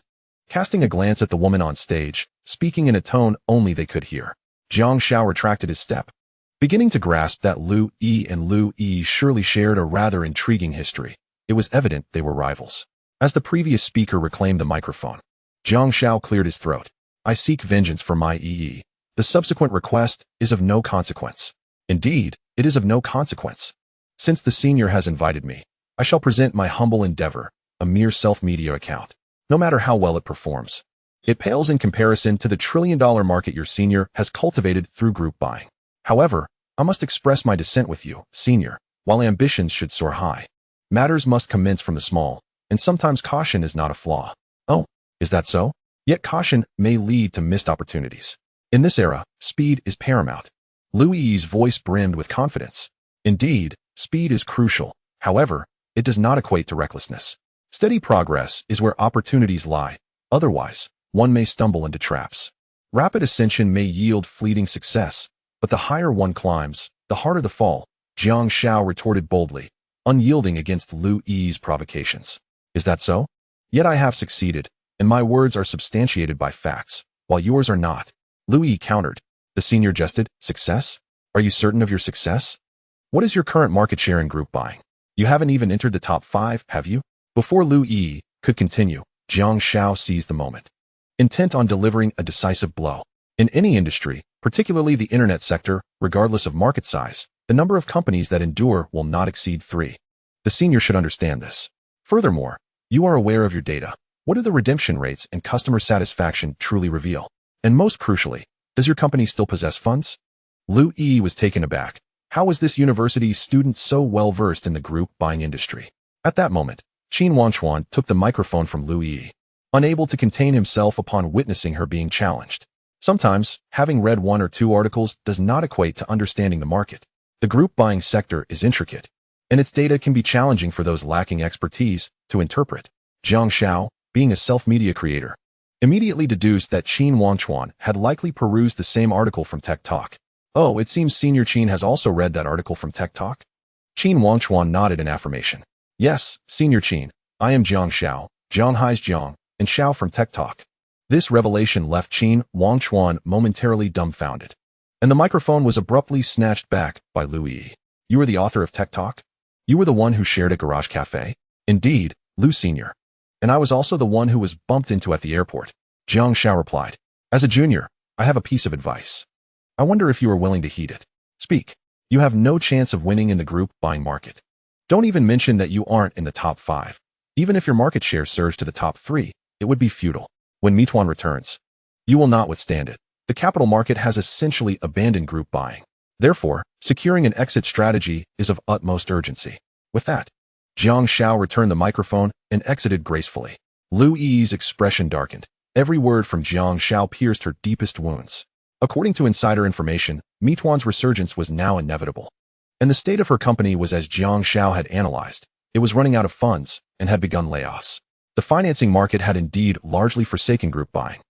casting a glance at the woman on stage, speaking in a tone only they could hear. Jiang Xiao retracted his step, beginning to grasp that Lu Yi and Lu Yi surely shared a rather intriguing history. It was evident they were rivals. As the previous speaker reclaimed the microphone, Jiang Xiao cleared his throat. I seek vengeance for my Yi. The subsequent request is of no consequence. Indeed, it is of no consequence. Since the senior has invited me, I shall present my humble endeavor, a mere self-media account. No matter how well it performs, it pales in comparison to the trillion-dollar market your senior has cultivated through group buying. However, I must express my dissent with you, senior. While ambitions should soar high, matters must commence from the small, and sometimes caution is not a flaw. Oh, is that so? Yet caution may lead to missed opportunities. In this era, speed is paramount. Lu Yi's voice brimmed with confidence. Indeed, speed is crucial. However, it does not equate to recklessness. Steady progress is where opportunities lie. Otherwise, one may stumble into traps. Rapid ascension may yield fleeting success, but the higher one climbs, the harder the fall. Jiang Xiao retorted boldly, unyielding against Lu Yi's provocations. Is that so? Yet I have succeeded, and my words are substantiated by facts, while yours are not. Lu Yi countered. The senior jested. Success? Are you certain of your success? What is your current market share in group buying? You haven't even entered the top 5, have you? Before Lu Yi could continue, Jiang Xiao seized the moment, intent on delivering a decisive blow. In any industry, particularly the internet sector, regardless of market size, the number of companies that endure will not exceed 3. The senior should understand this. Furthermore, you are aware of your data. What do the redemption rates and customer satisfaction truly reveal? And most crucially, does your company still possess funds? Lu Yi was taken aback. How was this university student so well versed in the group buying industry? At that moment, Qin Wanchuan took the microphone from Lu Yi, unable to contain himself upon witnessing her being challenged. Sometimes, having read 1 or 2 articles does not equate to understanding the market. The group buying sector is intricate, and its data can be challenging for those lacking expertise to interpret. Jiang Xiao, being a self-media creator, immediately deduced that Qin Wanchuan had likely perused the same article from Tech Talk. Oh, it seems Senior Qin has also read that article from Tech Talk? Qin Wanchuan nodded in affirmation. Yes, Senior Qin, I am Jiang Xiao, Jianghai's Jiang, and Xiao from Tech Talk. This revelation left Qin Wanchuan momentarily dumbfounded, and the microphone was abruptly snatched back by Lu Yi. You were the author of Tech Talk? You were the one who shared a garage cafe? Indeed, Lu Senior. And I was also the one who was bumped into at the airport. Jiang Xiao replied. As a junior, I have a piece of advice. I wonder if you are willing to heed it. Speak. You have no chance of winning in the group buying market. Don't even mention that you aren't in the top 5. Even if your market share surged to the top 3, it would be futile. When Meituan returns, you will not withstand it. The capital market has essentially abandoned group buying. Therefore, securing an exit strategy is of utmost urgency. With that, Jiang Xiao returned the microphone and exited gracefully. Lu Yi's expression darkened. Every word from Jiang Xiao pierced her deepest wounds. According to insider information, Meituan's resurgence was now inevitable. And the state of her company was as Jiang Xiao had analyzed. It was running out of funds and had begun layoffs. The financing market had indeed largely forsaken group buying.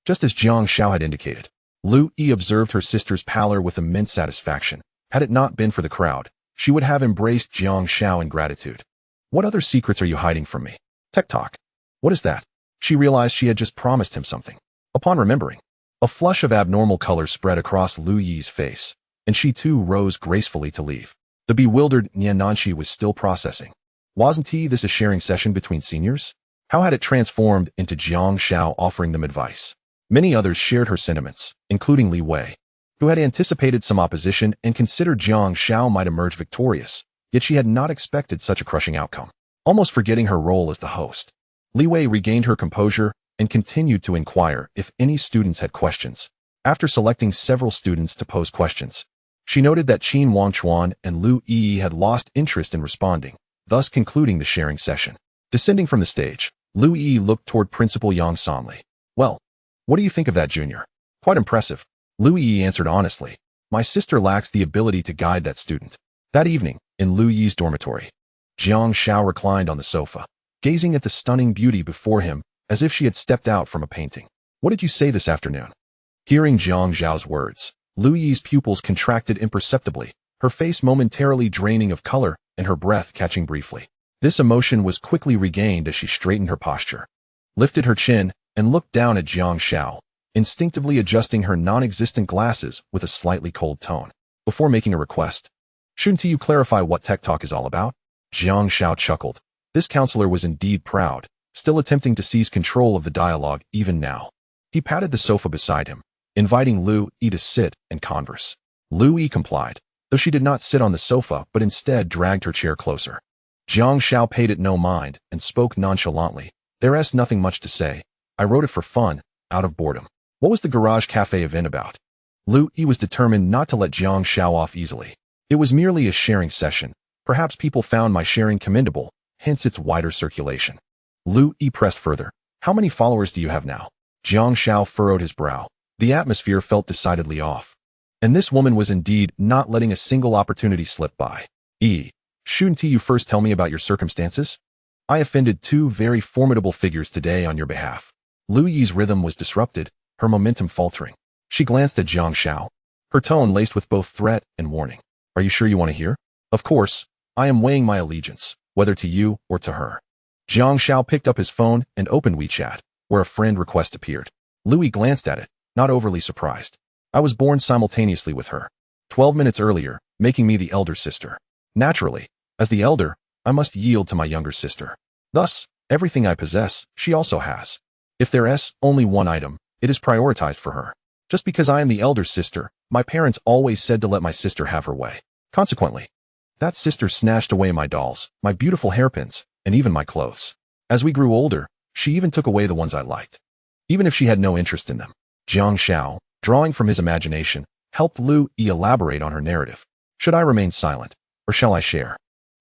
Just as Jiang Xiao had indicated, Lu Yi observed her sister's pallor with immense satisfaction. Had it not been for the crowd, she would have embraced Jiang Xiao in gratitude. What other secrets are you hiding from me? Tech talk. What is that? She realized she had just promised him something. Upon remembering, a flush of abnormal color spread across Lu Yi's face, and she too rose gracefully to leave. The bewildered Nian Nanshi was still processing. Wasn't this a sharing session between seniors? How had it transformed into Jiang Xiao offering them advice? Many others shared her sentiments, including Li Wei, who had anticipated some opposition and considered Jiang Xiao might emerge victorious, yet she had not expected such a crushing outcome. Almost forgetting her role as the host, Li Wei regained her composure and continued to inquire if any students had questions. After selecting several students to pose questions, she noted that Qin Wangchuan and Lu Yi had lost interest in responding, thus concluding the sharing session. Descending from the stage, Lu Yi looked toward Principal Yang Sanli. Well, what do you think of that, Junior? Quite impressive. Lu Yi answered honestly. My sister lacks the ability to guide that student. That evening, in Lu Yi's dormitory, Jiang Xiao reclined on the sofa, gazing at the stunning beauty before him as if she had stepped out from a painting. What did you say this afternoon? Hearing Jiang Xiao's words, Lu Yi's pupils contracted imperceptibly, her face momentarily draining of color and her breath catching briefly. This emotion was quickly regained as she straightened her posture, lifted her chin, and looked down at Jiang Xiao, instinctively adjusting her non-existent glasses with a slightly cold tone. Before making a request, shouldn't you clarify what tech talk is all about? Jiang Xiao chuckled. This counselor was indeed proud, still attempting to seize control of the dialogue even now. He patted the sofa beside him, inviting Lu Yi to sit and converse. Lu Yi complied, though she did not sit on the sofa but instead dragged her chair closer. Jiang Xiao paid it no mind and spoke nonchalantly. There's nothing much to say. I wrote it for fun, out of boredom. What was the garage cafe event about? Lu Yi was determined not to let Jiang Xiao off easily. It was merely a sharing session. Perhaps people found my sharing commendable, hence its wider circulation. Lu Yi pressed further. How many followers do you have now? Jiang Xiao furrowed his brow. The atmosphere felt decidedly off. And this woman was indeed not letting a single opportunity slip by. Shouldn't you first tell me about your circumstances? I offended two very formidable figures today on your behalf. Lu Yi's rhythm was disrupted, her momentum faltering. She glanced at Jiang Xiao, her tone laced with both threat and warning. Are you sure you want to hear? Of course, I am weighing my allegiance, whether to you or to her. Jiang Xiao picked up his phone and opened WeChat, where a friend request appeared. Lu Yi glanced at it, not overly surprised. I was born simultaneously with her, 12 minutes earlier, making me the elder sister. Naturally, as the elder, I must yield to my younger sister. Thus, everything I possess, she also has. If there's only one item, it is prioritized for her. Just because I am the elder sister, my parents always said to let my sister have her way. Consequently, that sister snatched away my dolls, my beautiful hairpins, and even my clothes. As we grew older, she even took away the ones I liked, even if she had no interest in them. Jiang Xiao, drawing from his imagination, helped Lu Yi elaborate on her narrative. Should I remain silent, or shall I share?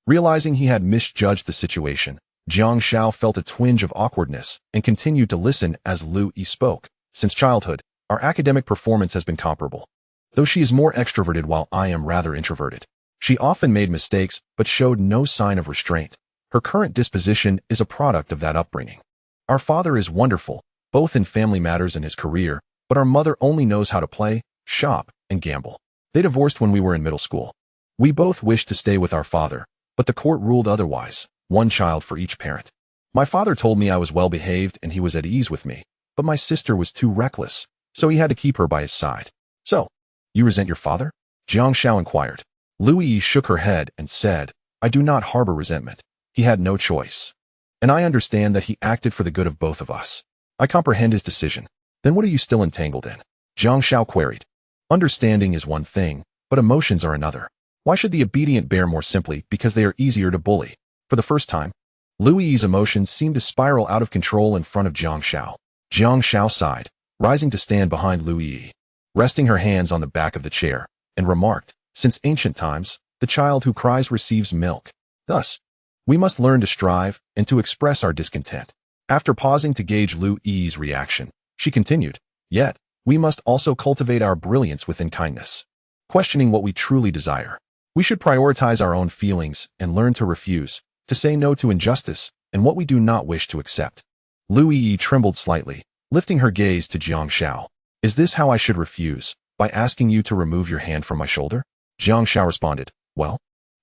Realizing he had misjudged the situation, Jiang Xiao felt a twinge of awkwardness and continued to listen as Lu Yi spoke. Since childhood, our academic performance has been comparable. Though she is more extroverted while I am rather introverted. She often made mistakes but showed no sign of restraint. Her current disposition is a product of that upbringing. Our father is wonderful, both in family matters and his career, but our mother only knows how to play, shop, and gamble. They divorced when we were in middle school. We both wished to stay with our father, but the court ruled otherwise, one child for each parent. My father told me I was well behaved and he was at ease with me, but my sister was too reckless, so he had to keep her by his side. So, you resent your father? Jiang Xiao inquired. Lu Yi shook her head and said, I do not harbor resentment. He had no choice. And I understand that he acted for the good of both of us. I comprehend his decision. Then what are you still entangled in? Jiang Xiao queried. Understanding is one thing, but emotions are another. Why should the obedient bear more simply because they are easier to bully? For the first time, Lu Yi's emotions seemed to spiral out of control in front of Jiang Xiao. Jiang Xiao sighed, rising to stand behind Lu Yi, resting her hands on the back of the chair, and remarked, Since ancient times, the child who cries receives milk. Thus, we must learn to strive and to express our discontent. After pausing to gauge Lu Yi's reaction, she continued, "Yet, we must also cultivate our brilliance within kindness. Questioning what we truly desire. We should prioritize our own feelings and learn to refuse, to say no to injustice and what we do not wish to accept." Lu Yi trembled slightly, lifting her gaze to Jiang Xiao. "Is this how I should refuse, by asking you to remove your hand from my shoulder?" Jiang Xiao responded, "Well,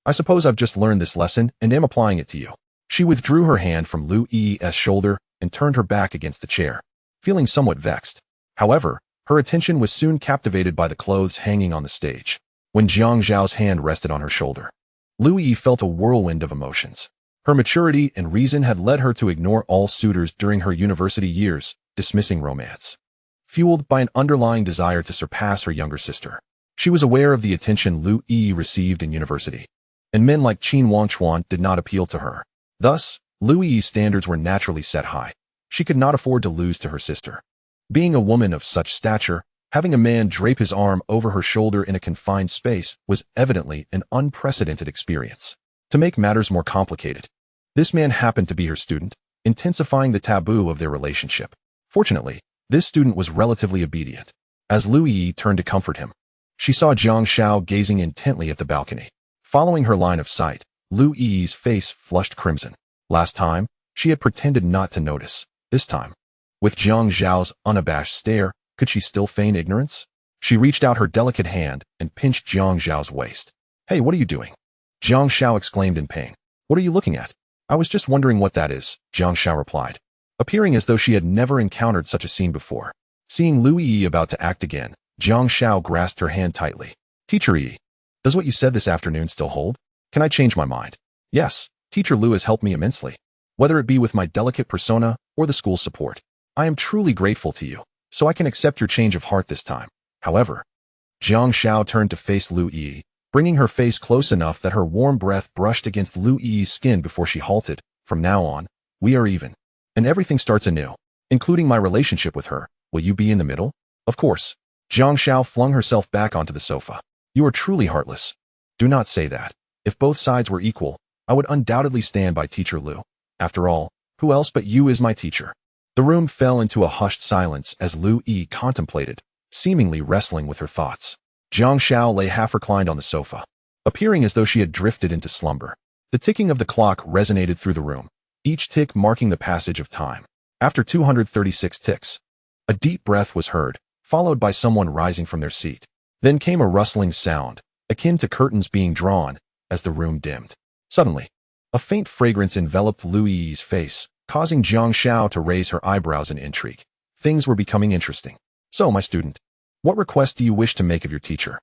I suppose I've just learned this lesson and am applying it to you." She withdrew her hand from Lu Yi's shoulder and turned her back against the chair, feeling somewhat vexed. However, her attention was soon captivated by the clothes hanging on the stage. When Jiang Xiao's hand rested on her shoulder, Lu Yi felt a whirlwind of emotions. Her maturity and reason had led her to ignore all suitors during her university years, dismissing romance. Fueled by an underlying desire to surpass her younger sister, she was aware of the attention Lu Yi received in university, and men like Qin Wangchuan did not appeal to her. Thus, Lu Yi's standards were naturally set high. She could not afford to lose to her sister. Being a woman of such stature, having a man drape his arm over her shoulder in a confined space was evidently an unprecedented experience. To make matters more complicated, this man happened to be her student, intensifying the taboo of their relationship. Fortunately, this student was relatively obedient. As Lu Yi turned to comfort him, she saw Jiang Xiao gazing intently at the balcony. Following her line of sight, Lu Yi's face flushed crimson. Last time, she had pretended not to notice. This time, with Jiang Xiao's unabashed stare, could she still feign ignorance? She reached out her delicate hand and pinched Jiang Xiao's waist. "Hey, what are you doing?" Jiang Xiao exclaimed in pain. "What are you looking at?" "I was just wondering what that is," Jiang Xiao replied, appearing as though she had never encountered such a scene before. Seeing Lu Yi about to act again, Jiang Xiao grasped her hand tightly. "Teacher Yi, does what you said this afternoon still hold? Can I change my mind?" "Yes, Teacher Lu has helped me immensely, whether it be with my delicate persona or the school's support. I am truly grateful to you, so I can accept your change of heart this time." However, Jiang Xiao turned to face Lu Yi, bringing her face close enough that her warm breath brushed against Lu Yi's skin before she halted. "From now on, we are even, and everything starts anew, including my relationship with her. Will you be in the middle?" "Of course." Jiang Xiao flung herself back onto the sofa. "You are truly heartless." "Do not say that. If both sides were equal, I would undoubtedly stand by Teacher Lu. After all, who else but you is my teacher?" The room fell into a hushed silence as Lu Yi contemplated, seemingly wrestling with her thoughts. Jiang Xiao lay half reclined on the sofa, appearing as though she had drifted into slumber. The ticking of the clock resonated through the room, each tick marking the passage of time. After 236 ticks, a deep breath was heard, followed by someone rising from their seat. Then came a rustling sound, akin to curtains being drawn, as the room dimmed. Suddenly, a faint fragrance enveloped Lu Yi's face, causing Jiang Xiao to raise her eyebrows in intrigue. Things were becoming interesting. "So, my student, what request do you wish to make of your teacher?"